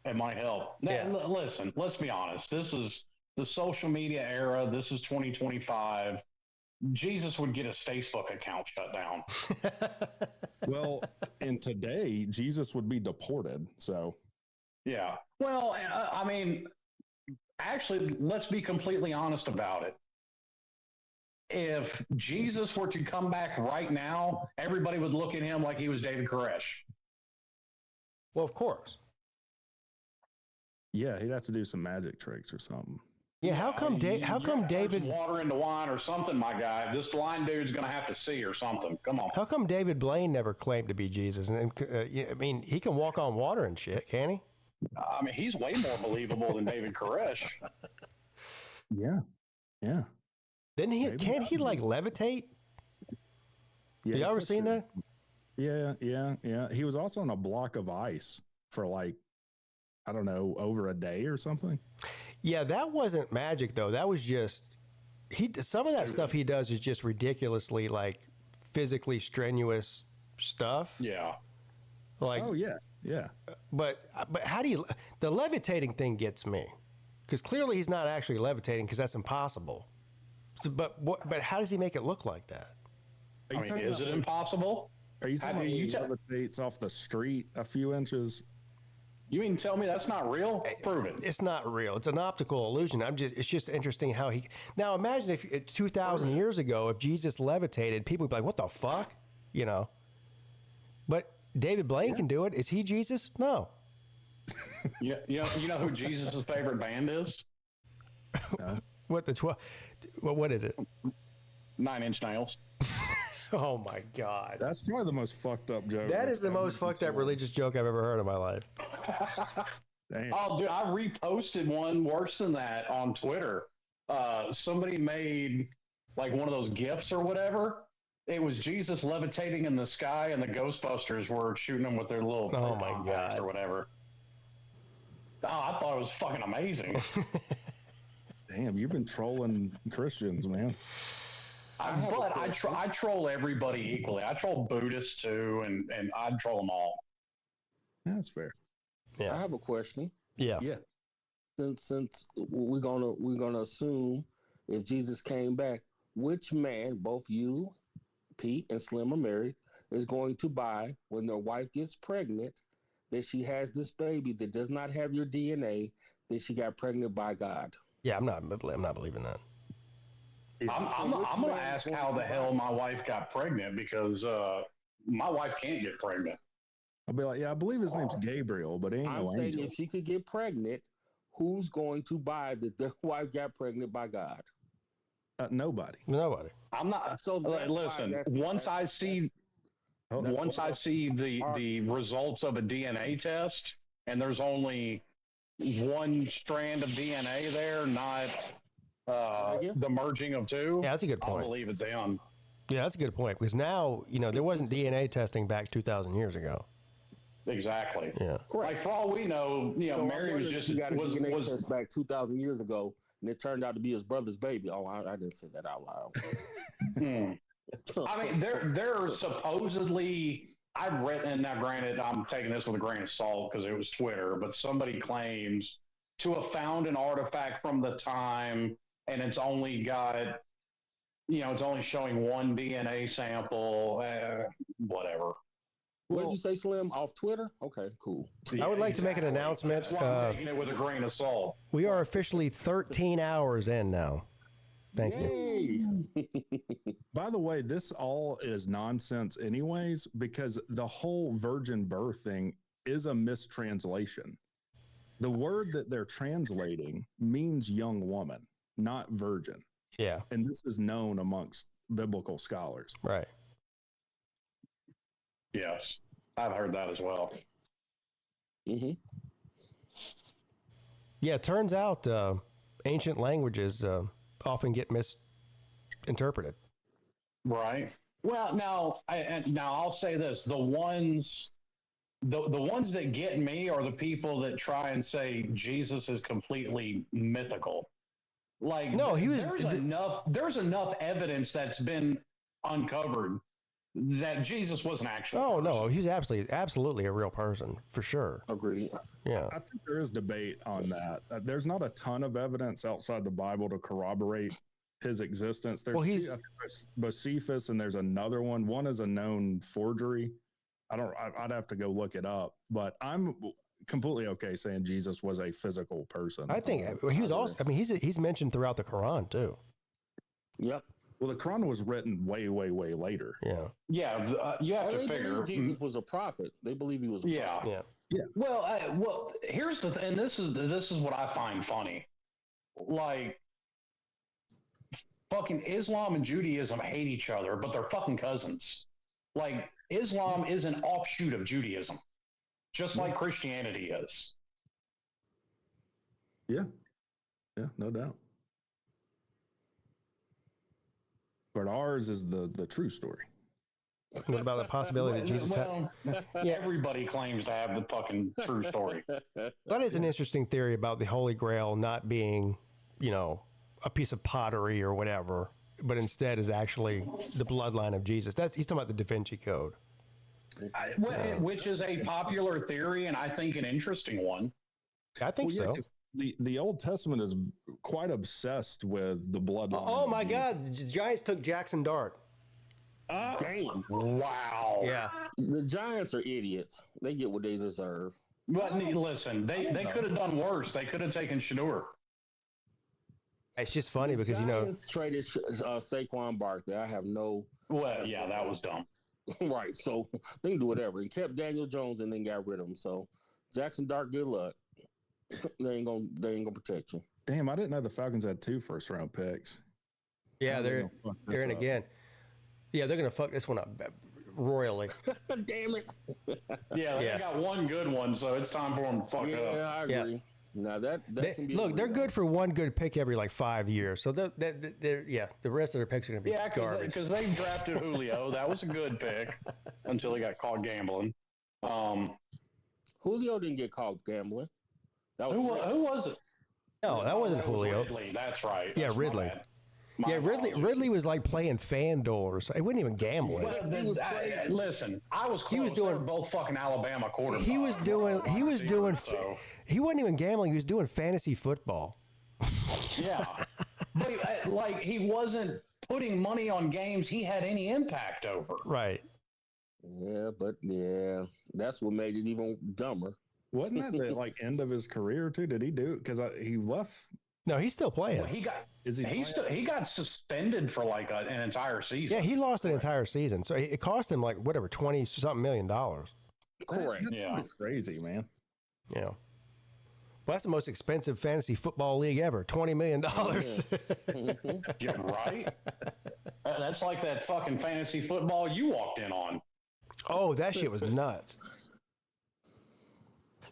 It might help. Yeah. Listen, let's be honest. This is the social media era. This is 2025. Jesus would get his Facebook account shut down. Well, and today, Jesus would be deported. So, yeah. Well, I mean, actually, let's be completely honest about it. If Jesus were to come back right now, everybody would look at him like he was David Koresh. Well, of course. Yeah, he'd have to do some magic tricks or something. Yeah, how come David water into wine or something, my guy? This line dude's going to have to see or something. Come on. How come David Blaine never claimed to be Jesus? And I mean, he can walk on water and shit, can he? I mean, he's way more believable than David Koresh. Yeah. Didn't he? Maybe Can't he like levitate? Yeah, you ever seen that? Yeah. He was also on a block of ice for like, I don't know, over a day or something. Yeah, that wasn't magic though. That was just some of that stuff he does is just ridiculously like physically strenuous stuff. Yeah. Like yeah. But how do you the levitating thing gets me? Because clearly he's not actually levitating because that's impossible. So, but how does he make it look like that? I mean, is it impossible? Are you talking about he levitates off the street a few inches? You mean tell me that's not real? Prove it. It's not real. It's an optical illusion. It's just interesting how he. Now imagine if 2,000 years ago, if Jesus levitated, people would be like, "What the fuck?" But David Blaine can do it. Is he Jesus? No. You know who Jesus' favorite band is? What the 12? What is it? 9 Inch Nails. Oh my God. That's probably the most fucked up joke. That is the most fucked up religious joke I've ever heard in my life. Damn. Oh, dude, I reposted one worse than that on Twitter. Somebody made like one of those GIFs or whatever. It was Jesus levitating in the sky, and the Ghostbusters were shooting him with their little oh my God or whatever. Oh, I thought it was fucking amazing. Damn, you've been trolling Christians, man. I troll everybody equally. I troll Buddhists too, and I troll them all. That's fair. Yeah. I have a question. Yeah. Since we're gonna assume if Jesus came back, which man, both you, Pete, and Slim are married, is going to buy when their wife gets pregnant that she has this baby that does not have your DNA, that she got pregnant by God? Yeah, I'm not believing that. I'm going to ask how the hell my wife got pregnant, because my wife can't get pregnant. I'll be like, yeah, I believe his name's Gabriel, but ain't I'm no saying angel. if she could get pregnant, who's going to buy that their wife got pregnant by God? Nobody. I'm not. So listen, once I see the results of a DNA test, and there's only one strand of DNA there, not the merging of two. Yeah, that's a good point. I'll believe it then. Yeah, that's a good point, because now, there wasn't DNA testing back 2,000 years ago. Exactly. Yeah. Like, for all we know, So Mary was just got a DNA test back 2,000 years ago, and it turned out to be his brother's baby. Oh, I didn't say that out loud. I mean, there are supposedly I've read, and now granted, I'm taking this with a grain of salt because it was Twitter, but somebody claims to have found an artifact from the time, and it's only got, it's only showing one DNA sample, whatever. What did you say, Slim? Off Twitter? Okay, cool. I would like to make an announcement. That's why I'm taking it with a grain of salt. We are officially 13 hours in now. Thank you. By the way, this all is nonsense anyways, because the whole virgin birth thing is a mistranslation. The word that they're translating means young woman, not virgin. Yeah. And this is known amongst biblical scholars. Right. Yes, I've heard that as well. Mm-hmm. Yeah, it turns out ancient languages often get misinterpreted. Right. Well, now I'll say this: the ones that get me are the people that try and say Jesus is completely mythical. Like, no, there's enough evidence that's been uncovered that Jesus was an actual person. No, he's absolutely a real person for sure. Agreed. Yeah, I think there is debate on that. There's not a ton of evidence outside the Bible to corroborate his existence. There's there's Josephus, and there's another one. One is a known forgery. I'd have to go look it up, but I'm completely okay saying Jesus was a physical person. I think he was also. I mean, he's mentioned throughout the Quran too. Yep. Well, the Quran was written way, way, way later. Yeah. Yeah, you have to figure Jesus was a prophet. They believe he was. A prophet. Yeah. Well, here's the and this is what I find funny. Like, fucking Islam and Judaism hate each other, but they're fucking cousins. Like, Islam is an offshoot of Judaism, just like Christianity is. Yeah, no doubt. But ours is the true story. What about the possibility that Jesus had? Everybody claims to have the fucking true story. That is an interesting theory about the Holy Grail not being, a piece of pottery or whatever, but instead is actually the bloodline of Jesus. He's talking about the Da Vinci Code. Which is a popular theory, and I think an interesting one. I think so. The Old Testament is quite obsessed with the bloodline. Oh my God! The Giants took Jackson Dart. Damn. Wow. Yeah. The Giants are idiots. They get what they deserve. But listen, they could have done worse. They could have taken Shador. It's just funny because Giants traded Saquon Barkley. I have no. Well, yeah, that was dumb. Right. So they can do whatever. He kept Daniel Jones and then got rid of him. So Jackson Dart, good luck. They ain't gonna protect you. Damn, I didn't know the Falcons had 2 first-round picks. Yeah, they're in again. Yeah, they're gonna fuck this one up royally. Damn it. Yeah, they got one good one, so it's time for them to fuck up. Yeah, I agree. Yeah. Now that can be they're good for one good pick every 5 years. So they're the rest of their picks are gonna be garbage. Because they drafted Julio. That was a good pick until he got caught gambling. Julio didn't get caught gambling. Who was it? No, that wasn't Julio. Ridley, that's right. Yeah, Ridley. Ridley was playing FanDuel or something. He wasn't even gambling. Listen, I was close. He was doing both fucking Alabama quarterbacks. He wasn't even gambling. He was doing fantasy football. Yeah. But, he wasn't putting money on games he had any impact over. Right. Yeah, but that's what made it even dumber. Wasn't that the end of his career too? Did he do it? Because he left. No, he's still playing. Well, he got suspended for an entire season. Yeah, he lost an entire season. So it cost him $20-something million. Correct. That's crazy, man. Yeah. Well, that's the most expensive fantasy football league ever. $20 million. Yeah, right? That's like that fucking fantasy football you walked in on. Oh, that shit was nuts.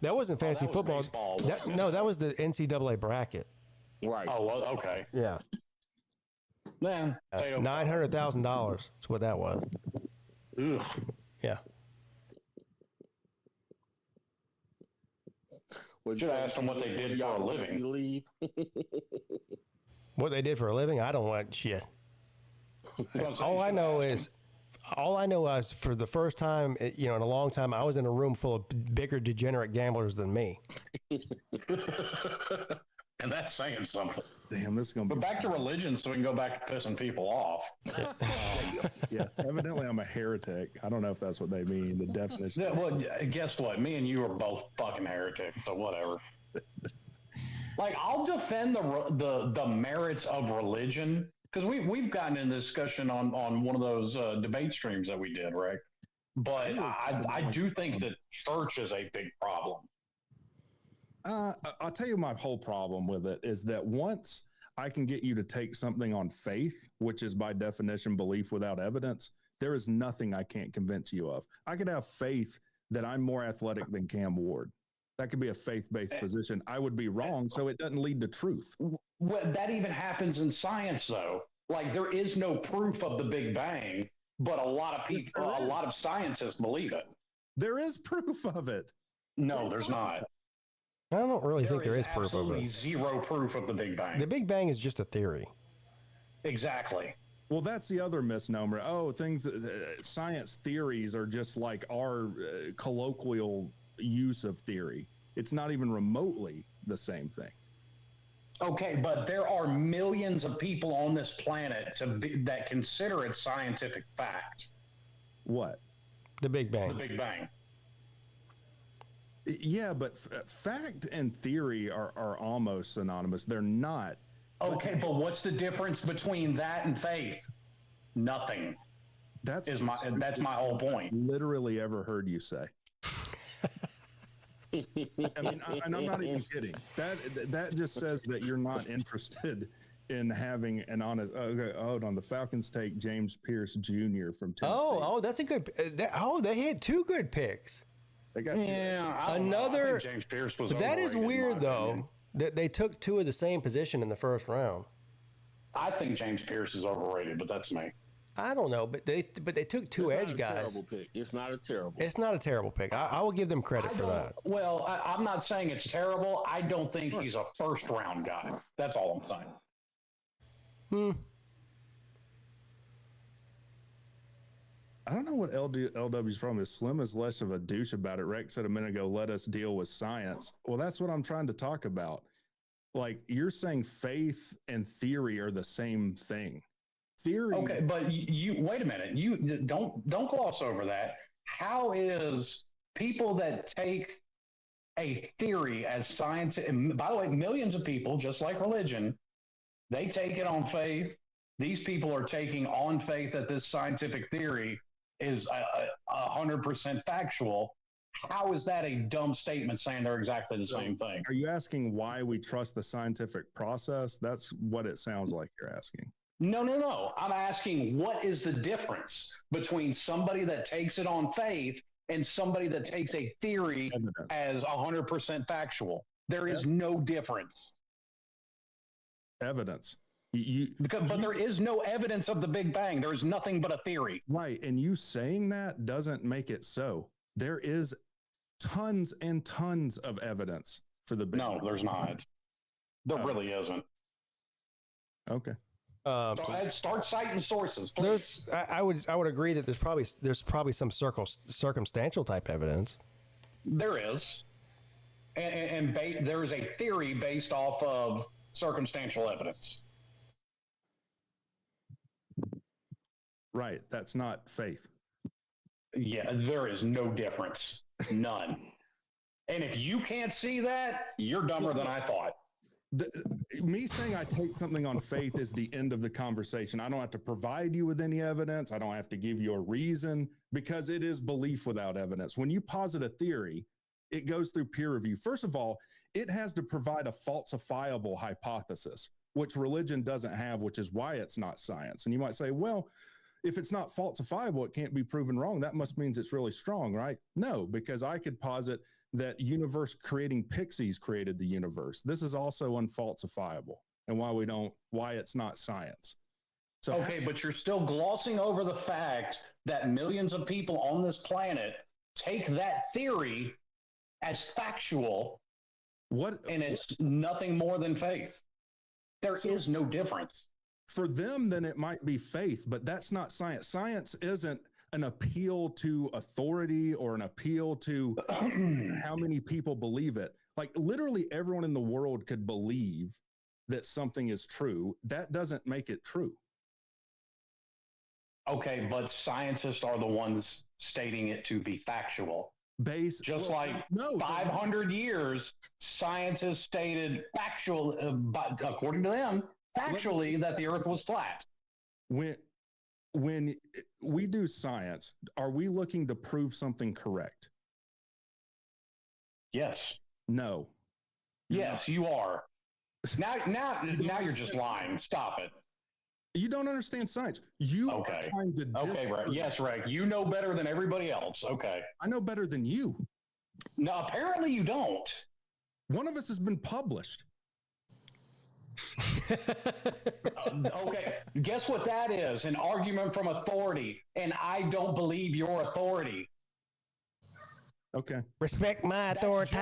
That wasn't fantasy football. That was the NCAA bracket. Right. Oh, well, okay. Yeah. Man, $900,000 is what that was. Ugh. Yeah. Should have asked them what they did for a living. What they did for a living? I don't want shit. All I know is All I know is for the first time, in a long time, I was in a room full of bigger degenerate gamblers than me. And that's saying something. Damn, this is going to be. But back to religion, so we can go back to pissing people off. Yeah, evidently I'm a heretic. I don't know if that's what they mean. The definition. Yeah, well, guess what? Me and you are both fucking heretics, so whatever. Like, I'll defend the merits of religion, because we've gotten in this discussion on one of those debate streams that we did, right? But I do think that church is a big problem. I'll tell you my whole problem with it is that once I can get you to take something on faith, which is by definition belief without evidence, there is nothing I can't convince you of. I could have faith that I'm more athletic than Cam Ward. That could be a faith-based position. I would be wrong, so it doesn't lead to truth. Well, that even happens in science, though. Like, there is no proof of the Big Bang, but a lot of people, a lot of scientists believe it. There is proof of it. No, there's not. I don't really think there is proof of it. Zero proof of the Big Bang. The Big Bang is just a theory. Exactly. Well, that's the other misnomer. Oh, science theories are just like our colloquial use of theory. It's not even remotely the same thing. Okay, but there are millions of people on this planet that consider it scientific fact. What? The Big Bang. The Big Bang. Yeah, but fact and theory are almost synonymous. They're not. Okay, but what's the difference between that and faith? Nothing. That's my whole point. Literally ever heard you say. I mean, and I'm not even kidding. That just says that you're not interested in having an honest. Hold on, the Falcons take James Pierce Jr. from Tennessee. Oh, that's a good. They had two good picks. They got another. James Pierce was. That is weird, though. That they took two of the same position in the first round. I think James Pierce is overrated, but that's me. I don't know, but they took two edge guys. Terrible pick. It's not a terrible. It's not a terrible pick. I will give them credit for that. Well, I'm not saying it's terrible. I don't think he's a first round guy. That's all I'm saying. I don't know what LW's problem is. Slim is less of a douche about it. Rex said a minute ago, let us deal with science. Well, that's what I'm trying to talk about. Like, you're saying faith and theory are the same thing. Theory. Okay, but you wait a minute. You don't gloss over that. How is people that take a theory as science, and by the way, millions of people, just like religion, they take it on faith. These people are taking on faith that this scientific theory is 100% factual. How is that a dumb statement saying they're exactly the same thing? Are you asking why we trust the scientific process? That's what it sounds like you're asking. No. I'm asking, what is the difference between somebody that takes it on faith and somebody that takes a theory as 100% factual? There is no difference. Evidence. But there is no evidence of the Big Bang. There is nothing but a theory. Right. And you saying that doesn't make it so. There is tons and tons of evidence for the Big Bang. No, there's not. There really isn't. Okay. Start citing sources, please. I would agree that there's probably some circumstantial type evidence. There is, and there is a theory based off of circumstantial evidence. Right. That's not faith. Yeah, there is no difference. None. And if you can't see that, you're dumber than I thought. Me saying I take something on faith is the end of the conversation. I don't have to provide you with any evidence. I don't have to give you a reason, because it is belief without evidence. When you posit a theory, it goes through peer review. First of all, it has to provide a falsifiable hypothesis, which religion doesn't have, which is why it's not science. And you might say, well, if it's not falsifiable, it can't be proven wrong. That must mean it's really strong, right? No, because I could posit that universe creating pixies created the universe. This is also unfalsifiable, and why it's not science. So okay, but you're still glossing over the fact that millions of people on this planet take that theory as factual, and it's nothing more than faith. There is no difference. For them, then it might be faith, but that's not science. Science isn't an appeal to authority or an appeal to how many people believe it. Like literally everyone in the world could believe that something is true. That doesn't make it true. Okay, but scientists are the ones stating it to be factual. Just like 500 years, scientists stated factual, according to them, factually that the earth was flat. When we do science, are we looking to prove something correct? Yes. No. Yes, you are. Now you're just lying. Stop it. You don't understand science. You are trying to. Okay, right. Yes, right. You know better than everybody else. Okay. I know better than you. No, apparently you don't. One of us has been published. Okay, guess what that is? An argument from authority, and I don't believe your authority. Okay. Respect my authority.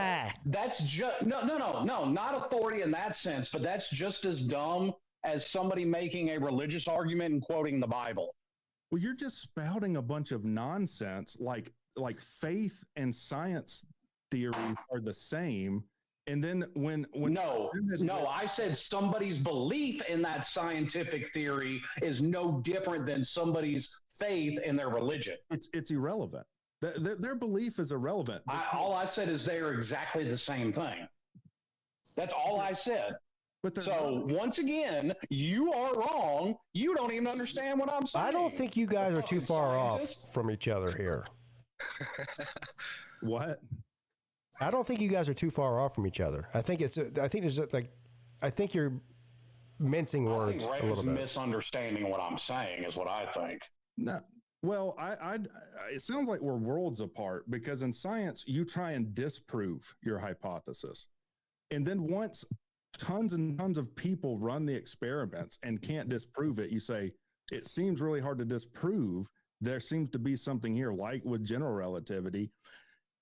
That's just no, not authority in that sense, but that's just as dumb as somebody making a religious argument and quoting the Bible. Well, you're just spouting a bunch of nonsense, like faith and science theory are the same. And then when no, I said somebody's belief in that scientific theory is no different than somebody's faith in their religion. It's irrelevant. Their belief is irrelevant. All I said is they are exactly the same thing. That's all I said. So once again, you are wrong. You don't even understand what I'm saying. I don't think you guys are too far off from each other here. What? I don't think you guys are too far off from each other. I think you're mincing words a little bit. Misunderstanding what I'm saying is what I think. No. Well, it sounds like we're worlds apart because in science, you try and disprove your hypothesis. And then once tons and tons of people run the experiments and can't disprove it, you say, it seems really hard to disprove. There seems to be something here, like with general relativity.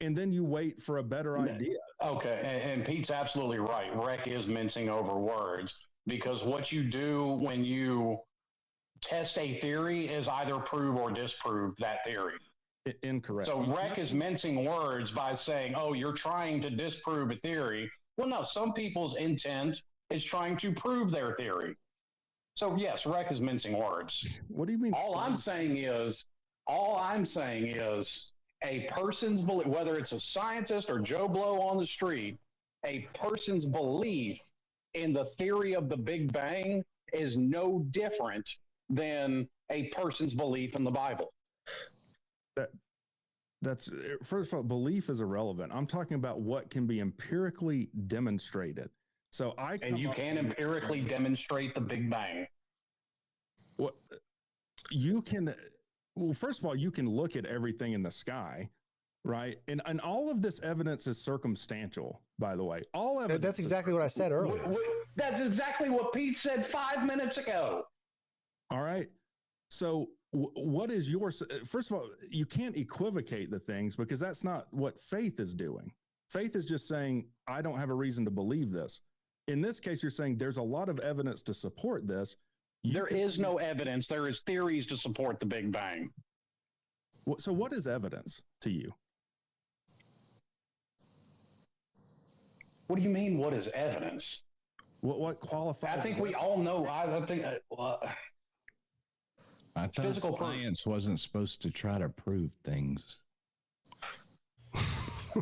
And then you wait for a better idea. Okay, and Pete's absolutely right. Rec is mincing over words because what you do when you test a theory is either prove or disprove that theory. Incorrect. So Rec is mincing words by saying, oh, you're trying to disprove a theory. Well, no, some people's intent is trying to prove their theory. So yes, Rec is mincing words. What do you mean? All I'm saying is a person's belief, whether it's a scientist or Joe Blow on the street, a person's belief in the theory of the Big Bang is no different than a person's belief in the Bible. That's first of all, belief is irrelevant. I'm talking about what can be empirically demonstrated. So you can empirically demonstrate the Big Bang. What you can. Well, first of all, you can look at everything in the sky, right? And all of this evidence is circumstantial, by the way. All evidence. That's exactly what I said earlier. That's exactly what Pete said 5 minutes ago. All right. So what is first of all, you can't equivocate the things because that's not what faith is doing. Faith is just saying, I don't have a reason to believe this. In this case, you're saying there's a lot of evidence to support this. There is no evidence. There is theories to support the Big Bang. So what is evidence to you? What do you mean, what is evidence? What qualifies? I think we all know. I think I thought physical science wasn't supposed to try to prove things.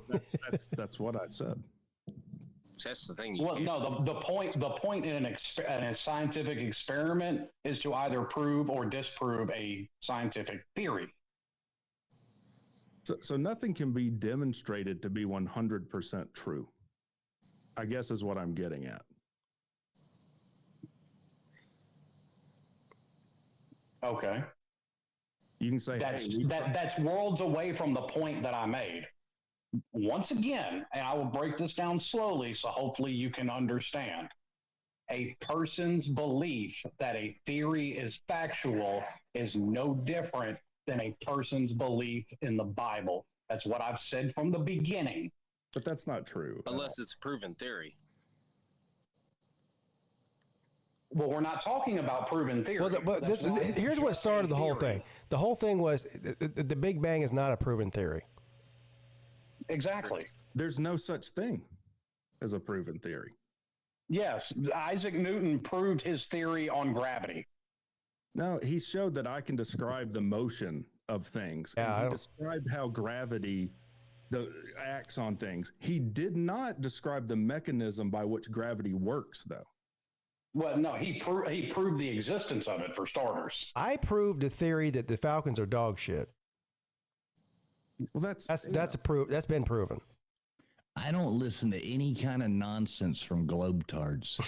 That's what I said. That's the thing. Well, no, the point in a scientific experiment is to either prove or disprove a scientific theory. So nothing can be demonstrated to be 100% true, I guess is what I'm getting at. Okay. You can say that's worlds away from the point that I made. Once again, and I will break this down slowly so hopefully you can understand. A person's belief that a theory is factual is no different than a person's belief in the Bible. That's what I've said from the beginning. But that's not true. Unless it's a proven theory. Well, we're not talking about proven theory. Well, but here's what started the whole thing. The whole thing was the Big Bang is not a proven theory. Exactly. There's no such thing as a proven theory. Yes, Isaac Newton proved his theory on gravity. No, he showed that I can describe the motion of things. Yeah, and he described how gravity acts on things. He did not describe the mechanism by which gravity works, though. Well, no, he proved the existence of it, for starters. I proved the theory that the Falcons are dog shit. Well, that's been proven. I don't listen to any kind of nonsense from globetards.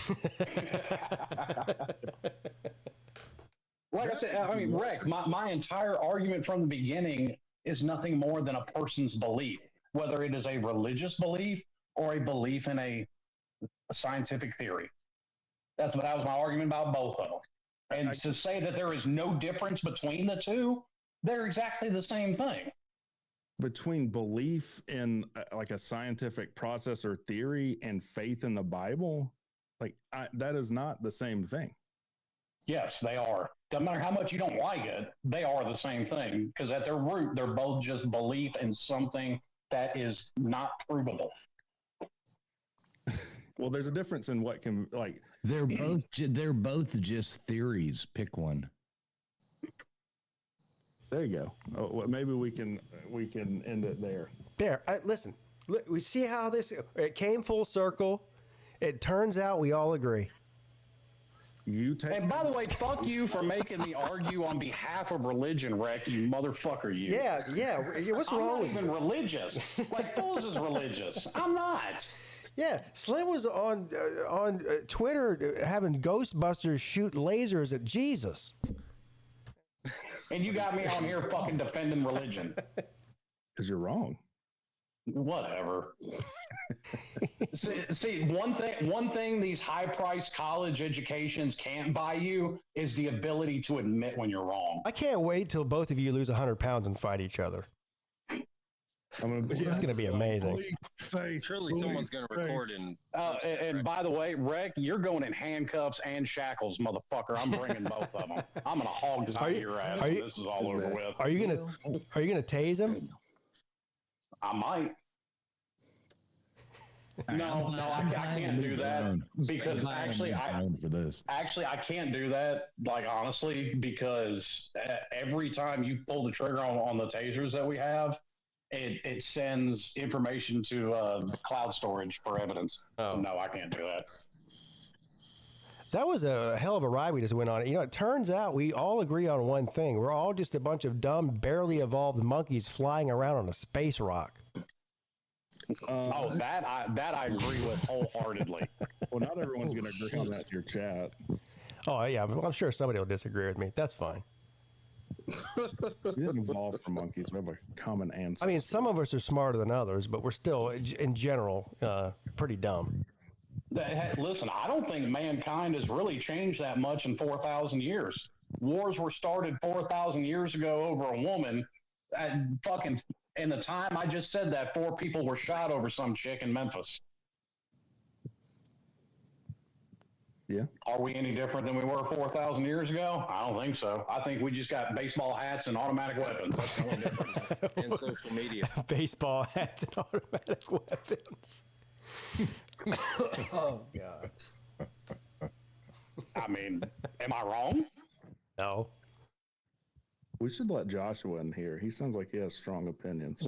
Like I said, I mean, Rick, my entire argument from the beginning is nothing more than a person's belief, whether it is a religious belief or a belief in a scientific theory. That was my argument about both of them. And to say that there is no difference between the two, they're exactly the same thing. Between belief in like a scientific process or theory and faith in the Bible, that is not the same thing. Yes, they are. Doesn't matter how much you don't like it, they are the same thing, because at their root, they're both just belief in something that is not provable. Well, there's a difference in what can They're both just theories. Pick one. There you go. Oh, well, maybe we can end it there. There. Listen. Look, we see how it came full circle. It turns out we all agree. And by the way, fuck you for making me argue on behalf of religion, Rick, you motherfucker, you. Yeah. What's wrong with you? I'm not even religious. Like, Foles is religious. I'm not. Yeah, Slim was on Twitter having Ghostbusters shoot lasers at Jesus. And you got me on here fucking defending religion. Because you're wrong. Whatever. see, one thing these high-priced college educations can't buy you is the ability to admit when you're wrong. I can't wait till both of you lose 100 pounds and fight each other. It's going to be amazing. Surely someone's going to record and by the way, Rick, you're going in handcuffs and shackles, motherfucker. I'm bringing both of them. I'm going to hog your ass when this is all over with. Are you going to tase him? I might. No, I can't do that because actually I can't do that. Like, honestly, because every time you pull the trigger on the tasers that we have, it sends information to cloud storage for evidence. Oh. So no, I can't do that. That was a hell of a ride we just went on. You know, it turns out we all agree on one thing. We're all just a bunch of dumb, barely evolved monkeys flying around on a space rock. That I agree with wholeheartedly. Well, not everyone's going to agree on that in your chat. Oh, yeah. I'm sure somebody will disagree with me. That's fine. We didn't evolve from monkeys. We have a common ancestor. I mean, some of us are smarter than others, but we're still, in general, pretty dumb. Listen, I don't think mankind has really changed that much in 4,000 years. Wars were started 4,000 years ago over a woman. In the time I just said that, 4 people were shot over some chick in Memphis. Yeah. Are we any different than we were 4,000 years ago? I don't think so. I think we just got baseball hats and automatic weapons. That's the only difference. And social media. Baseball hats and automatic weapons. Oh, God. I mean, am I wrong? No. We should let Joshua in here. He sounds like he has strong opinions.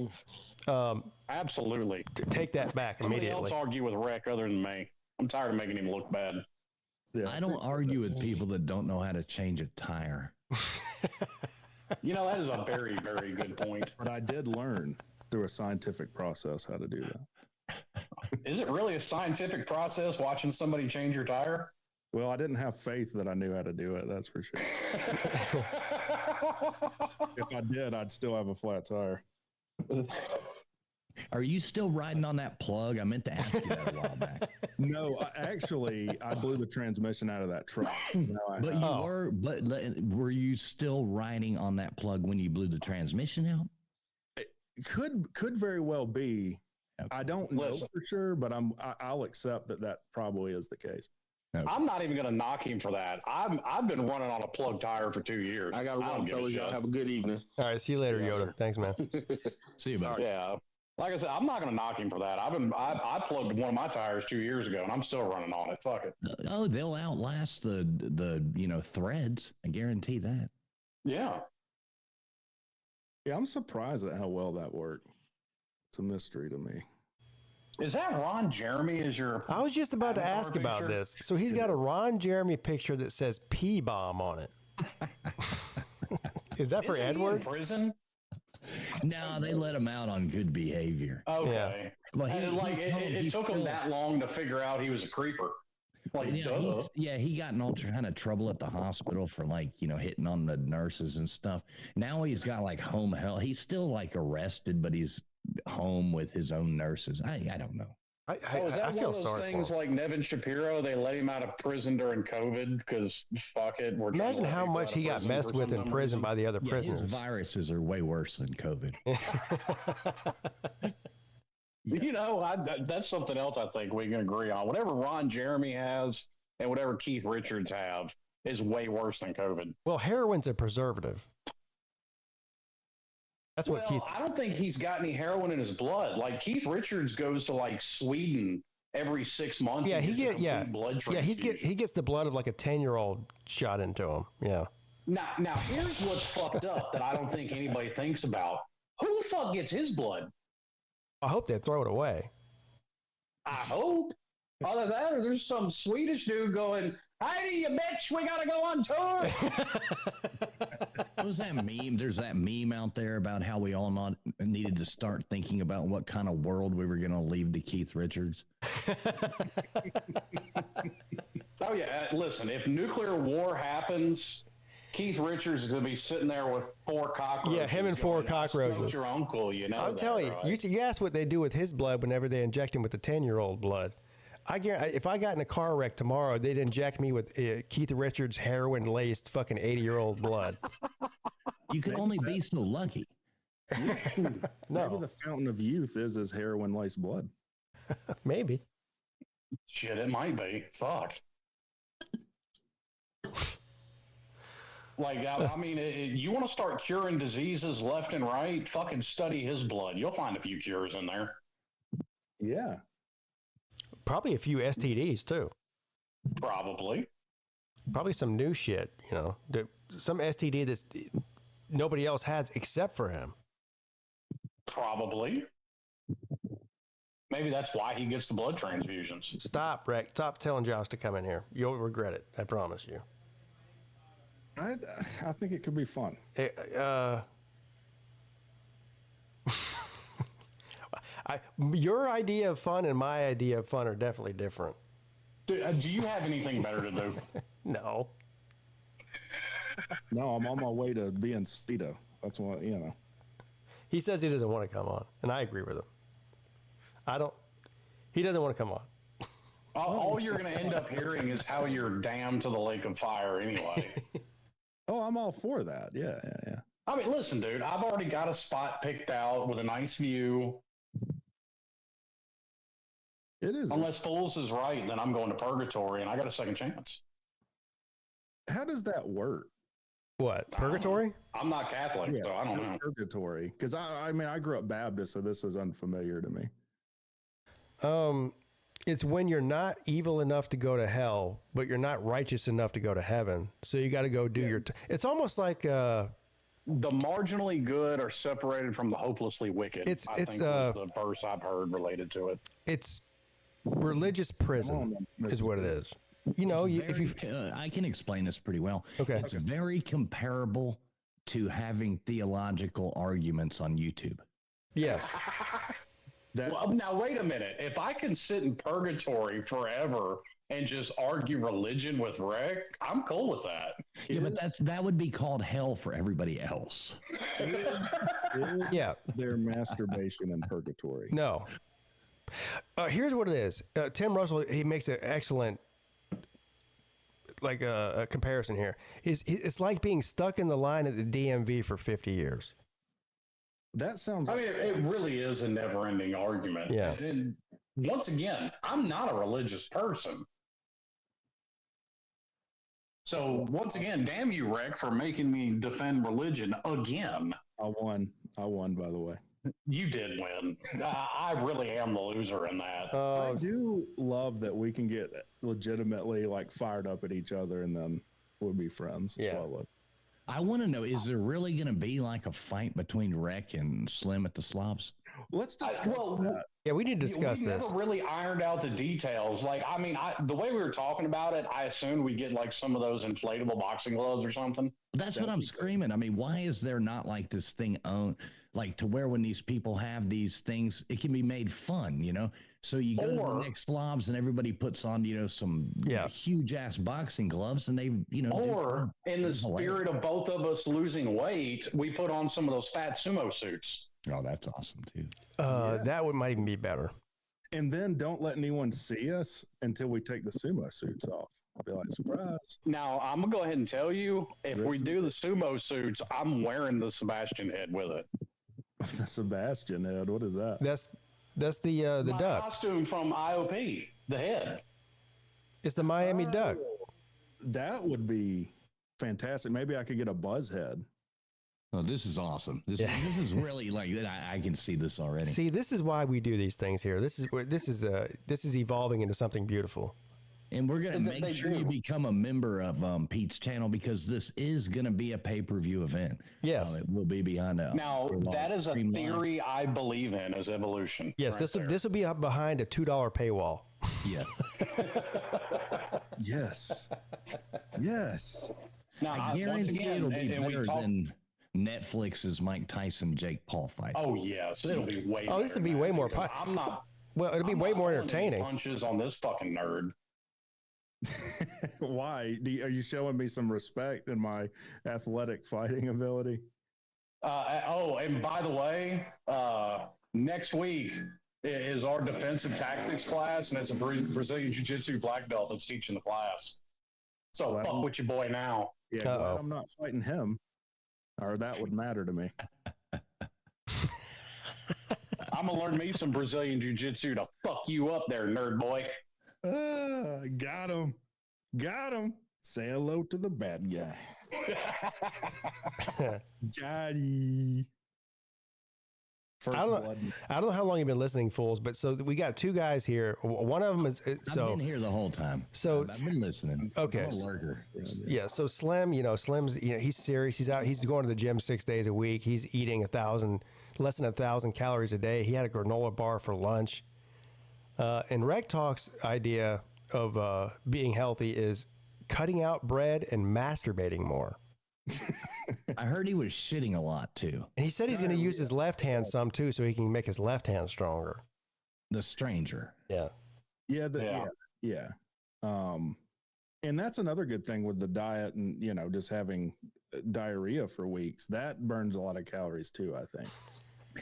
Absolutely. Take that back immediately. Somebody else argue with Rick other than me. I'm tired of making him look bad. Yeah, I don't argue with people that don't know how to change a tire. You know, that is a very, very good point. But I did learn through a scientific process how to do that. Is it really a scientific process watching somebody change your tire? Well, I didn't have faith that I knew how to do it, that's for sure. If I did, I'd still have a flat tire. Are you still riding on that plug? I meant to ask you that a while back. No, I blew the transmission out of that truck. But were you still riding on that plug when you blew the transmission out? It could very well be. Okay. I don't know for sure, but I'll accept that probably is the case. I'm not even going to knock him for that. I've been running on a plug tire for 2 years. I got to run, fellas. Y'all have a good evening. All right, see you later, Yoda. Thanks, man. See you, buddy. Yeah. Like I said, I'm not going to knock him for that. I plugged one of my tires 2 years ago, and I'm still running on it. Fuck it. Oh, they'll outlast the threads. I guarantee that. Yeah. Yeah, I'm surprised at how well that worked. It's a mystery to me. Is that Ron Jeremy as your... I was just about to ask about this. So he's got a Ron Jeremy picture that says P-bomb on it. Is that for Edward? He in prison? No, they let him out on good behavior. Okay. Yeah. Well, it took him that long to figure out he was a creeper. Like, he got in all kind of trouble at the hospital for hitting on the nurses and stuff. Now he's got home health. He's still arrested, but he's home with his own nurses. I don't know. Is that one of those things like Nevin Shapiro? They let him out of prison during COVID because fuck it. Imagine how much he got messed with in prison by the other prisoners. His viruses are way worse than COVID. That's something else I think we can agree on. Whatever Ron Jeremy has and whatever Keith Richards have is way worse than COVID. Well, heroin's a preservative. That's what Keith... I don't think he's got any heroin in his blood. Like Keith Richards goes to Sweden every 6 months. Yeah, blood he gets the blood of a 10-year-old shot into him. Yeah. Now here's what's fucked up that I don't think anybody thinks about. Who the fuck gets his blood? I hope they throw it away. I hope. Other than that, there's some Swedish dude going, "Hey, you bitch, we gotta go on tour." What was that meme? There's that meme out there about how we all needed to start thinking about what kind of world we were going to leave to Keith Richards. Oh, yeah. Listen, if nuclear war happens, Keith Richards is going to be sitting there with 4 cockroaches. Yeah, him and 4 cockroaches. That's your uncle, I'm telling you, right? you asked what they do with his blood whenever they inject him with the 10-year-old blood. I guarantee, if I got in a car wreck tomorrow, they'd inject me with Keith Richards heroin-laced fucking 80-year-old blood. You can only be so lucky. No. Maybe the fountain of youth is his heroin-laced blood. Maybe. Shit, it might be. Fuck. You want to start curing diseases left and right? Fucking study his blood. You'll find a few cures in there. Yeah. Probably a few STDs, too. Probably some new shit, some STD that's nobody else has except for him. Probably. Maybe that's why he gets the blood transfusions. Stop, Rex. Stop telling Josh to come in here. You'll regret it. I promise you. I think it could be fun. Your idea of fun and my idea of fun are definitely different. Do you have anything better to do? No. No, I'm on my way to being Speedo. That's what, He says he doesn't want to come on, and I agree with him. He doesn't want to come on. All you're going to end up hearing is how you're damned to the lake of fire anyway. Oh, I'm all for that. Yeah. I mean, listen, dude, I've already got a spot picked out with a nice view. It is. Unless Fools is right, then I'm going to purgatory, and I got a second chance. How does that work? What, purgatory? I'm not Catholic, so I don't know. Purgatory, because I grew up Baptist, so this is unfamiliar to me. It's when you're not evil enough to go to hell, but you're not righteous enough to go to heaven. So you got to go do your. It's almost like the marginally good are separated from the hopelessly wicked. It's was the verse I've heard related to it. It's religious prison is what it is. I can explain this pretty well. Okay. It's very comparable to having theological arguments on YouTube. Yes. Well, now, wait a minute. If I can sit in purgatory forever and just argue religion with Rick, I'm cool with that. Yeah, but that would be called hell for everybody else. Yeah. Their masturbation in purgatory. No. Here's what it is. Tim Russell, he makes an excellent a comparison here. It's like being stuck in the line at the DMV for 50 years. That sounds. It really is a never-ending argument. Yeah. And once again, I'm not a religious person. So once again, damn you, Rick, for making me defend religion again. I won, by the way. You did win. I really am the loser in that. I do love that we can get legitimately like fired up at each other and then we'll be friends. Yeah. I want to know, is there really going to be like a fight between Rec and Slim at the Slobs? Let's discuss that. Yeah, we need to discuss we this. never really ironed out the details. Like, I mean, the way we were talking about it, I assumed we get like some of those inflatable boxing gloves or something. That's what I'm screaming. I mean, why is there not like this thing owned, like to where when these people have these things, it can be made fun, you know? So you go to the next Slobs and everybody puts on, you know, some huge ass boxing gloves and they, you know. Or in the spirit of both of us losing weight, we put on some of those fat sumo suits. Oh, that's awesome too. That might even be better. And then don't let anyone see us until we take the sumo suits off. I'll be like, surprise. Now, I'm going to go ahead and tell you, if we do the sumo suits, I'm wearing the Sebastian head with it. The Sebastian head, what is that? That's the My duck. costume from IOP, the head. It's the Miami duck. That would be fantastic. Maybe I could get a buzz head. Oh, this is awesome. This is really like I can see this already. See, this is why we do these things here. This is evolving into something beautiful. And we're gonna make sure you become a member of Pete's channel because this is gonna be a pay-per-view event. Yes, it will be behind a. Now that is a theory I believe in as evolution. Yes, right this will be behind a $2 paywall. Yeah. Yes. Yes. Now, I guarantee it'll be better than Netflix's Mike Tyson Jake Paul fight. Oh yes, it'll be way. Oh, this will be way more. I'm not. Well, it'll be way more entertaining. Punches on this fucking nerd. Why? Are you showing me some respect in my athletic fighting ability? And by the way, next week is our defensive tactics class, and it's a Brazilian Jiu-Jitsu black belt that's teaching the class. So fuck with your boy now. Yeah, glad I'm not fighting him, or that would matter to me. I'm gonna learn me some Brazilian Jiu-Jitsu to fuck you up there, nerd boy. Got him. Say hello to the bad guy. Johnny. I don't know how long you've been listening, fools, but so we got two guys here. One of them is I've been here the whole time. So I've been listening. Okay. I'm a lurker. Yeah. So Slim's, he's serious. He's going to the gym 6 days a week. He's eating less than 1,000 calories a day. He had a granola bar for lunch. And Rec Talk's idea of being healthy is cutting out bread and masturbating more. I heard he was shitting a lot too. And he said he's going to use his left hand some too, so he can make his left hand stronger. The stranger. Yeah. Yeah. And that's another good thing with the diet and, just having diarrhea for weeks. That burns a lot of calories too, I think.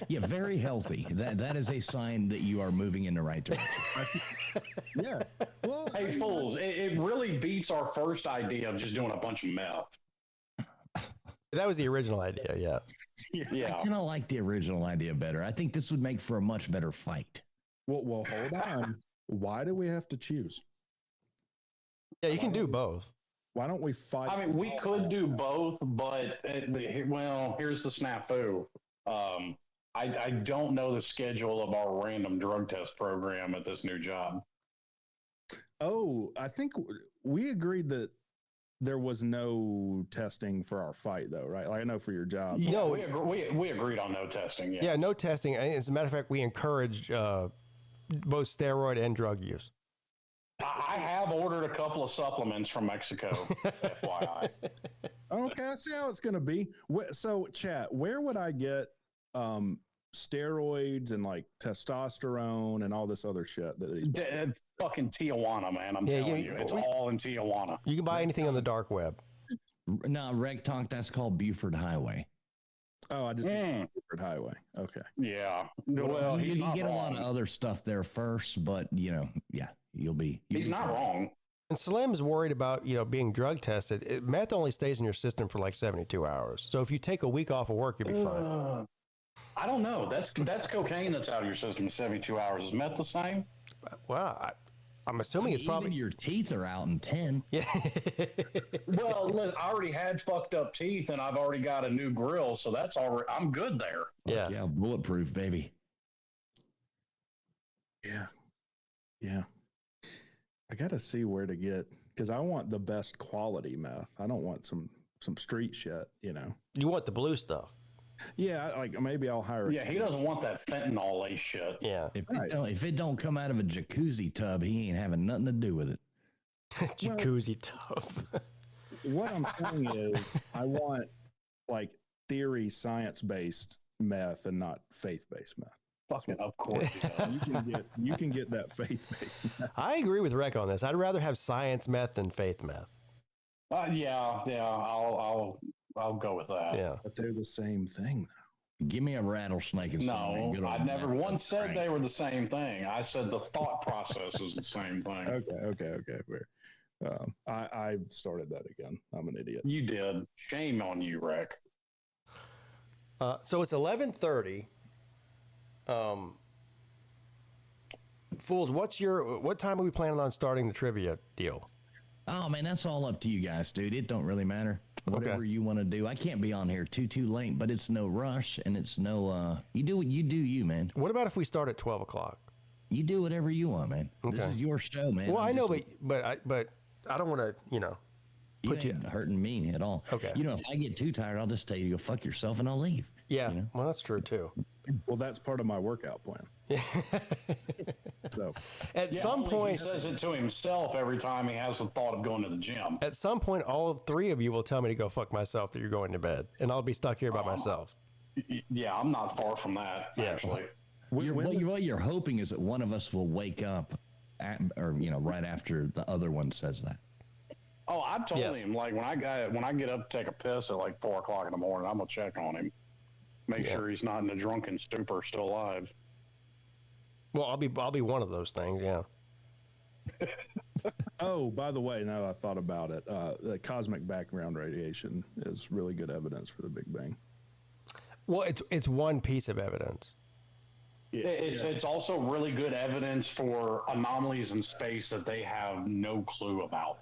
Yeah, very healthy. That is a sign that you are moving in the right direction. Yeah. Well, hey, fools, it really beats our first idea of just doing a bunch of meth. That was the original idea, yeah. Yeah. I kind of like the original idea better. I think this would make for a much better fight. Well, hold on. Why do we have to choose? Yeah, you can do both. Why don't we fight? I mean, we could do both, but here's the snafu. I don't know the schedule of our random drug test program at this new job. Oh, I think we agreed that there was no testing for our fight, though, right? Like I know for your job. Yeah, no, we agreed on no testing. Yes. Yeah, no testing. As a matter of fact, we encourage both steroid and drug use. I have ordered a couple of supplements from Mexico, FYI. Okay, I see how it's going to be. So, chat, where would I get steroids and like testosterone and all this other shit? Fucking Tijuana, man. I'm telling you, it's all in Tijuana. You can buy anything on the dark web. No, Reg Talk, that's called Buford Highway. Oh, I just Buford Highway. Okay. Yeah. Well, you can get a lot of other stuff there first, but you'll be. He's not wrong. And Slim's worried about, being drug tested. Meth only stays in your system for like 72 hours. So if you take a week off of work, you'll be fine. I don't know. That's cocaine that's out of your system in 72 hours. Is meth the same? Well, I'm assuming it's probably even your teeth are out in 10. Yeah. Well, look, I already had fucked up teeth, and I've already got a new grill, so that's already. I'm good there. Yeah. Yeah, bulletproof, baby. Yeah. I got to see where to get, because I want the best quality meth. I don't want some street shit, you know. You want the blue stuff. Yeah, like maybe I'll hire. Yeah, he doesn't want that fentanyl lace shit. Yeah. If it don't come out of a jacuzzi tub, he ain't having nothing to do with it. Jacuzzi tub. What I'm saying is, I want like theory, science-based meth, and not faith-based meth. Fucking, of course. You can get that faith-based meth. I agree with Rec on this. I'd rather have science meth than faith meth. Yeah. I'll go with that. Yeah. But they're the same thing, though. Give me a rattlesnake and No, good old I never meth once said crank. they were the same thing. I said the thought process is the same thing. Okay. Fair. I've started that again. I'm an idiot. You did. Shame on you, Rick. So it's 11:30. Fools, what time are we planning on starting the trivia deal? Oh man, that's all up to you guys, dude. It don't really matter. Whatever you want to do. I can't be on here too late, but it's no rush and it's no. You do what you do, you man. What about if we start at 12 o'clock? You do whatever you want, man. Okay. This is your show, man. Well, I know, but I don't want to, you put you. ain't hurting me at all. Okay. If I get too tired, I'll just tell you to go fuck yourself and I'll leave. Yeah. Well, that's true too. Well, that's part of my workout plan. So At some point, he says it to himself every time he has the thought of going to the gym. at some point, all three of you will tell me to go fuck myself that you're going to bed, and I'll be stuck here by myself. Yeah, I'm not far from that, actually. What you're hoping is that one of us will wake up, right after the other one says that. Oh, I've told him, like, when I get up to take a piss at like 4 o'clock in the morning, I'm gonna check on him, make sure he's not in a drunken stupor, still alive. Well, I'll be one of those things. Yeah. Oh, by the way, now that I thought about it, the cosmic background radiation is really good evidence for the Big Bang. Well, it's one piece of evidence. It's also really good evidence for anomalies in space that they have no clue about.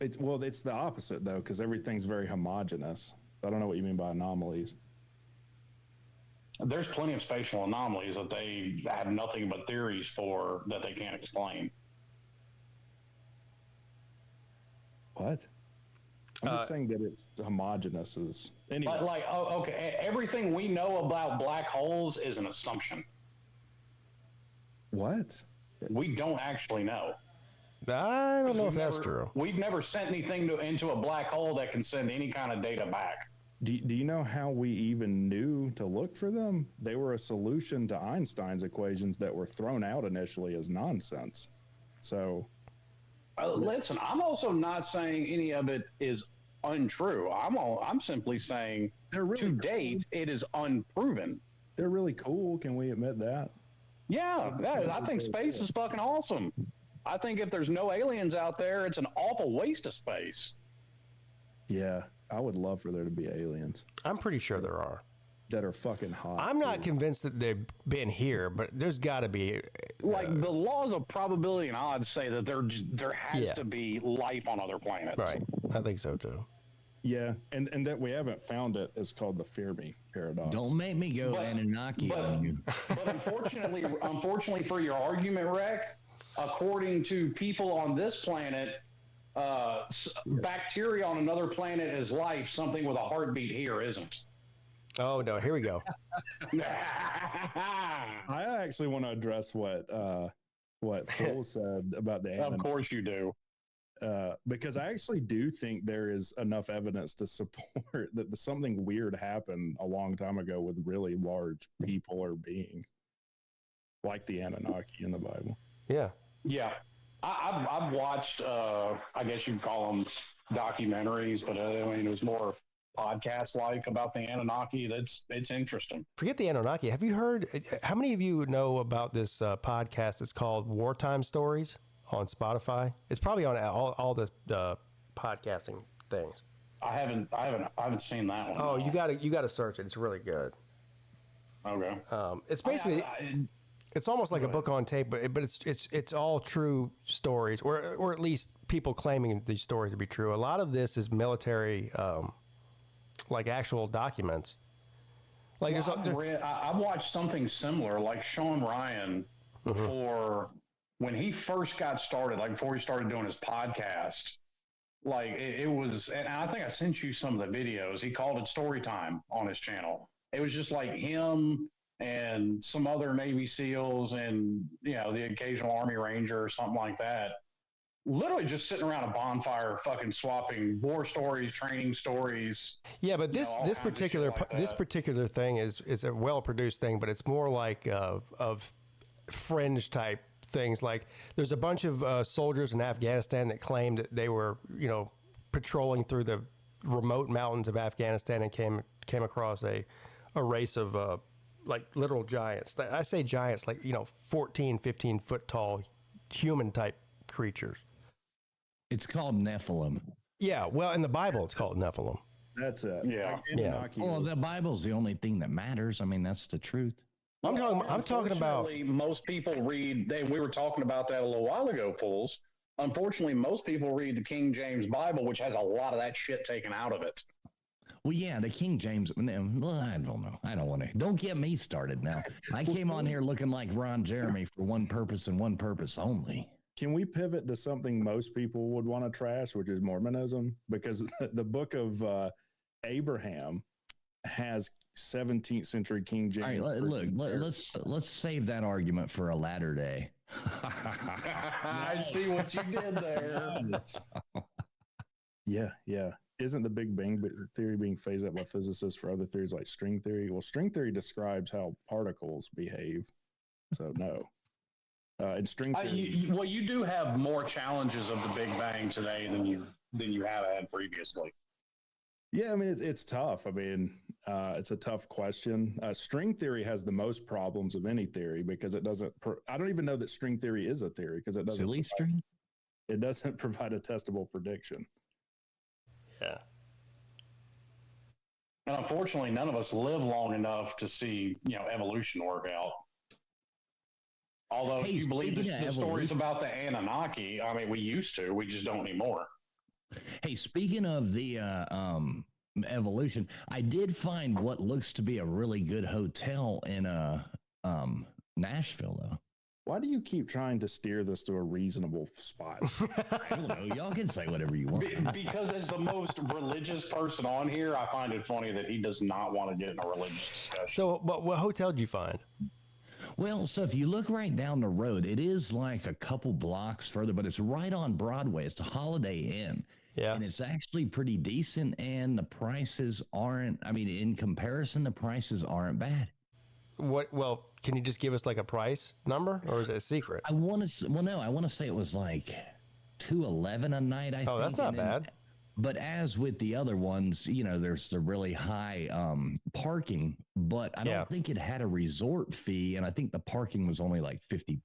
It's the opposite though, because everything's very homogeneous. So I don't know what you mean by anomalies. There's plenty of spatial anomalies that they have nothing but theories for that they can't explain. What? I'm just saying that it's homogeneous. Anyway. But okay, everything we know about black holes is an assumption. What? We don't actually know. I don't know if that's true. We've never sent anything into a black hole that can send any kind of data back. Do you know how we even knew to look for them? They were a solution to Einstein's equations that were thrown out initially as nonsense. So, listen, I'm also not saying any of it is untrue. I'm simply saying they're really to date it is unproven. They're really cool. Can we admit that? Yeah, I think space is fucking awesome. I think if there's no aliens out there, it's an awful waste of space. Yeah, I would love for there to be aliens. I'm pretty sure there are. That are fucking hot. I'm not convinced that they've been here, but there's got to be. Like the laws of probability and odds say that there has to be life on other planets. Right. I think so too. Yeah, and that we haven't found it is called the Fermi paradox. Don't make me go Anunnaki on you. But unfortunately for your argument, Rec, according to people on this planet, bacteria on another planet is life. Something with a heartbeat here isn't. Oh no! Here we go. I actually want to address what Phil said about the Anunnaki. Of course you do. Because I actually do think there is enough evidence to support that something weird happened a long time ago with really large people or beings, like the Anunnaki in the Bible. Yeah. Yeah. I've watched, I guess you'd call them documentaries, but I mean, it was more podcast-like about the Anunnaki. It's interesting. Forget the Anunnaki. Have you heard? How many of you know about this podcast? It's called Wartime Stories on Spotify. It's probably on all the podcasting things. I haven't seen that one. Oh, you got to search it. It's really good. Okay. It's basically It's almost like a book on tape, but it's all true stories, or at least people claiming these stories to be true. A lot of this is military, like actual documents. Like I watched something similar, like Sean Ryan before when he first got started, like before he started doing his podcast. Like it was, and I think I sent you some of the videos. He called it Story Time on his channel. It was just like him and some other Navy SEALs and, you know, the occasional Army Ranger or something like that. Literally just sitting around a bonfire, fucking swapping war stories, training stories. Yeah, but this particular thing is a well produced thing, but it's more like of fringe type things. Like there's a bunch of soldiers in Afghanistan that claimed that they were, you know, patrolling through the remote mountains of Afghanistan and came across a race of like literal giants. I say giants, like, you know, 14, 15 foot tall human type creatures. It's called Nephilim. Yeah, well, in the Bible, it's called Nephilim. That's it. Yeah. Well, the Bible's the only thing that matters. I mean, that's the truth. I'm talking about. Most people read. We were talking about that a little while ago, fools. Unfortunately, most people read the King James Bible, which has a lot of that shit taken out of it. Well, yeah, the King James. Well, I don't know. I don't want to. Don't get me started now. I came on here looking like Ron Jeremy for one purpose and one purpose only. Can we pivot to something most people would want to trash, which is Mormonism? Because the book of Abraham has 17th century King James. All right, look, let's save that argument for a latter day. I see what you did there. Yeah. Isn't the Big Bang theory being phased out by physicists for other theories like string theory? Well, string theory describes how particles behave. So no. And string theory. You do have more challenges of the Big Bang today than you have had previously. Yeah, I mean, it's tough. I mean, it's a tough question. String theory has the most problems of any theory because it doesn't. I don't even know that string theory is a theory because it doesn't. Silly string. It doesn't provide a testable prediction. Yeah. And unfortunately, none of us live long enough to see, you know, evolution work out. Although, if you believe the stories about the Anunnaki, I mean, we used to. We just don't anymore. Hey, speaking of the evolution, I did find what looks to be a really good hotel in Nashville, though. Why do you keep trying to steer this to a reasonable spot? I don't know. Y'all can say whatever you want. Because as the most religious person on here, I find it funny that he does not want to get in a religious discussion. So, what hotel did you find? Well, so if you look right down the road, it is like a couple blocks further, but it's right on Broadway. It's a Holiday Inn. Yeah. And it's actually pretty decent, and the prices aren't, I mean, in comparison, the prices aren't bad. Well, can you just give us like a price number, or is it a secret? I want to say it was like $211 a night, I think. Oh, that's not bad. But as with the other ones, you know, there's the really high parking, but I don't think it had a resort fee, and I think the parking was only like $50.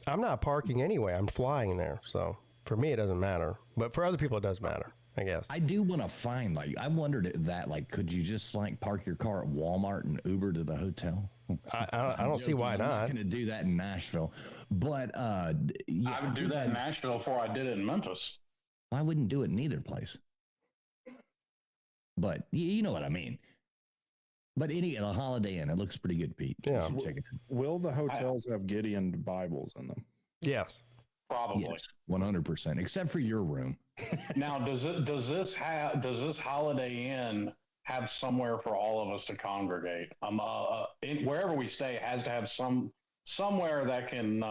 I'm not parking anyway. I'm flying there, so for me it doesn't matter. But for other people it does matter, I guess. I do want to find, like, I wondered that, like, could you just like park your car at Walmart and Uber to the hotel? I don't see why not. I'm not going to do that in Nashville, but I would do that in Nashville before I did it in Memphis. I wouldn't do it in either place. But you know what I mean. But a Holiday Inn, it looks pretty good, Pete. Yeah. Check it out. Will the hotels have Gideon Bibles in them? Yes. Probably. Yes, 100%, except for your room. Now, does this Holiday Inn have somewhere for all of us to congregate? Wherever we stay, it has to have somewhere that can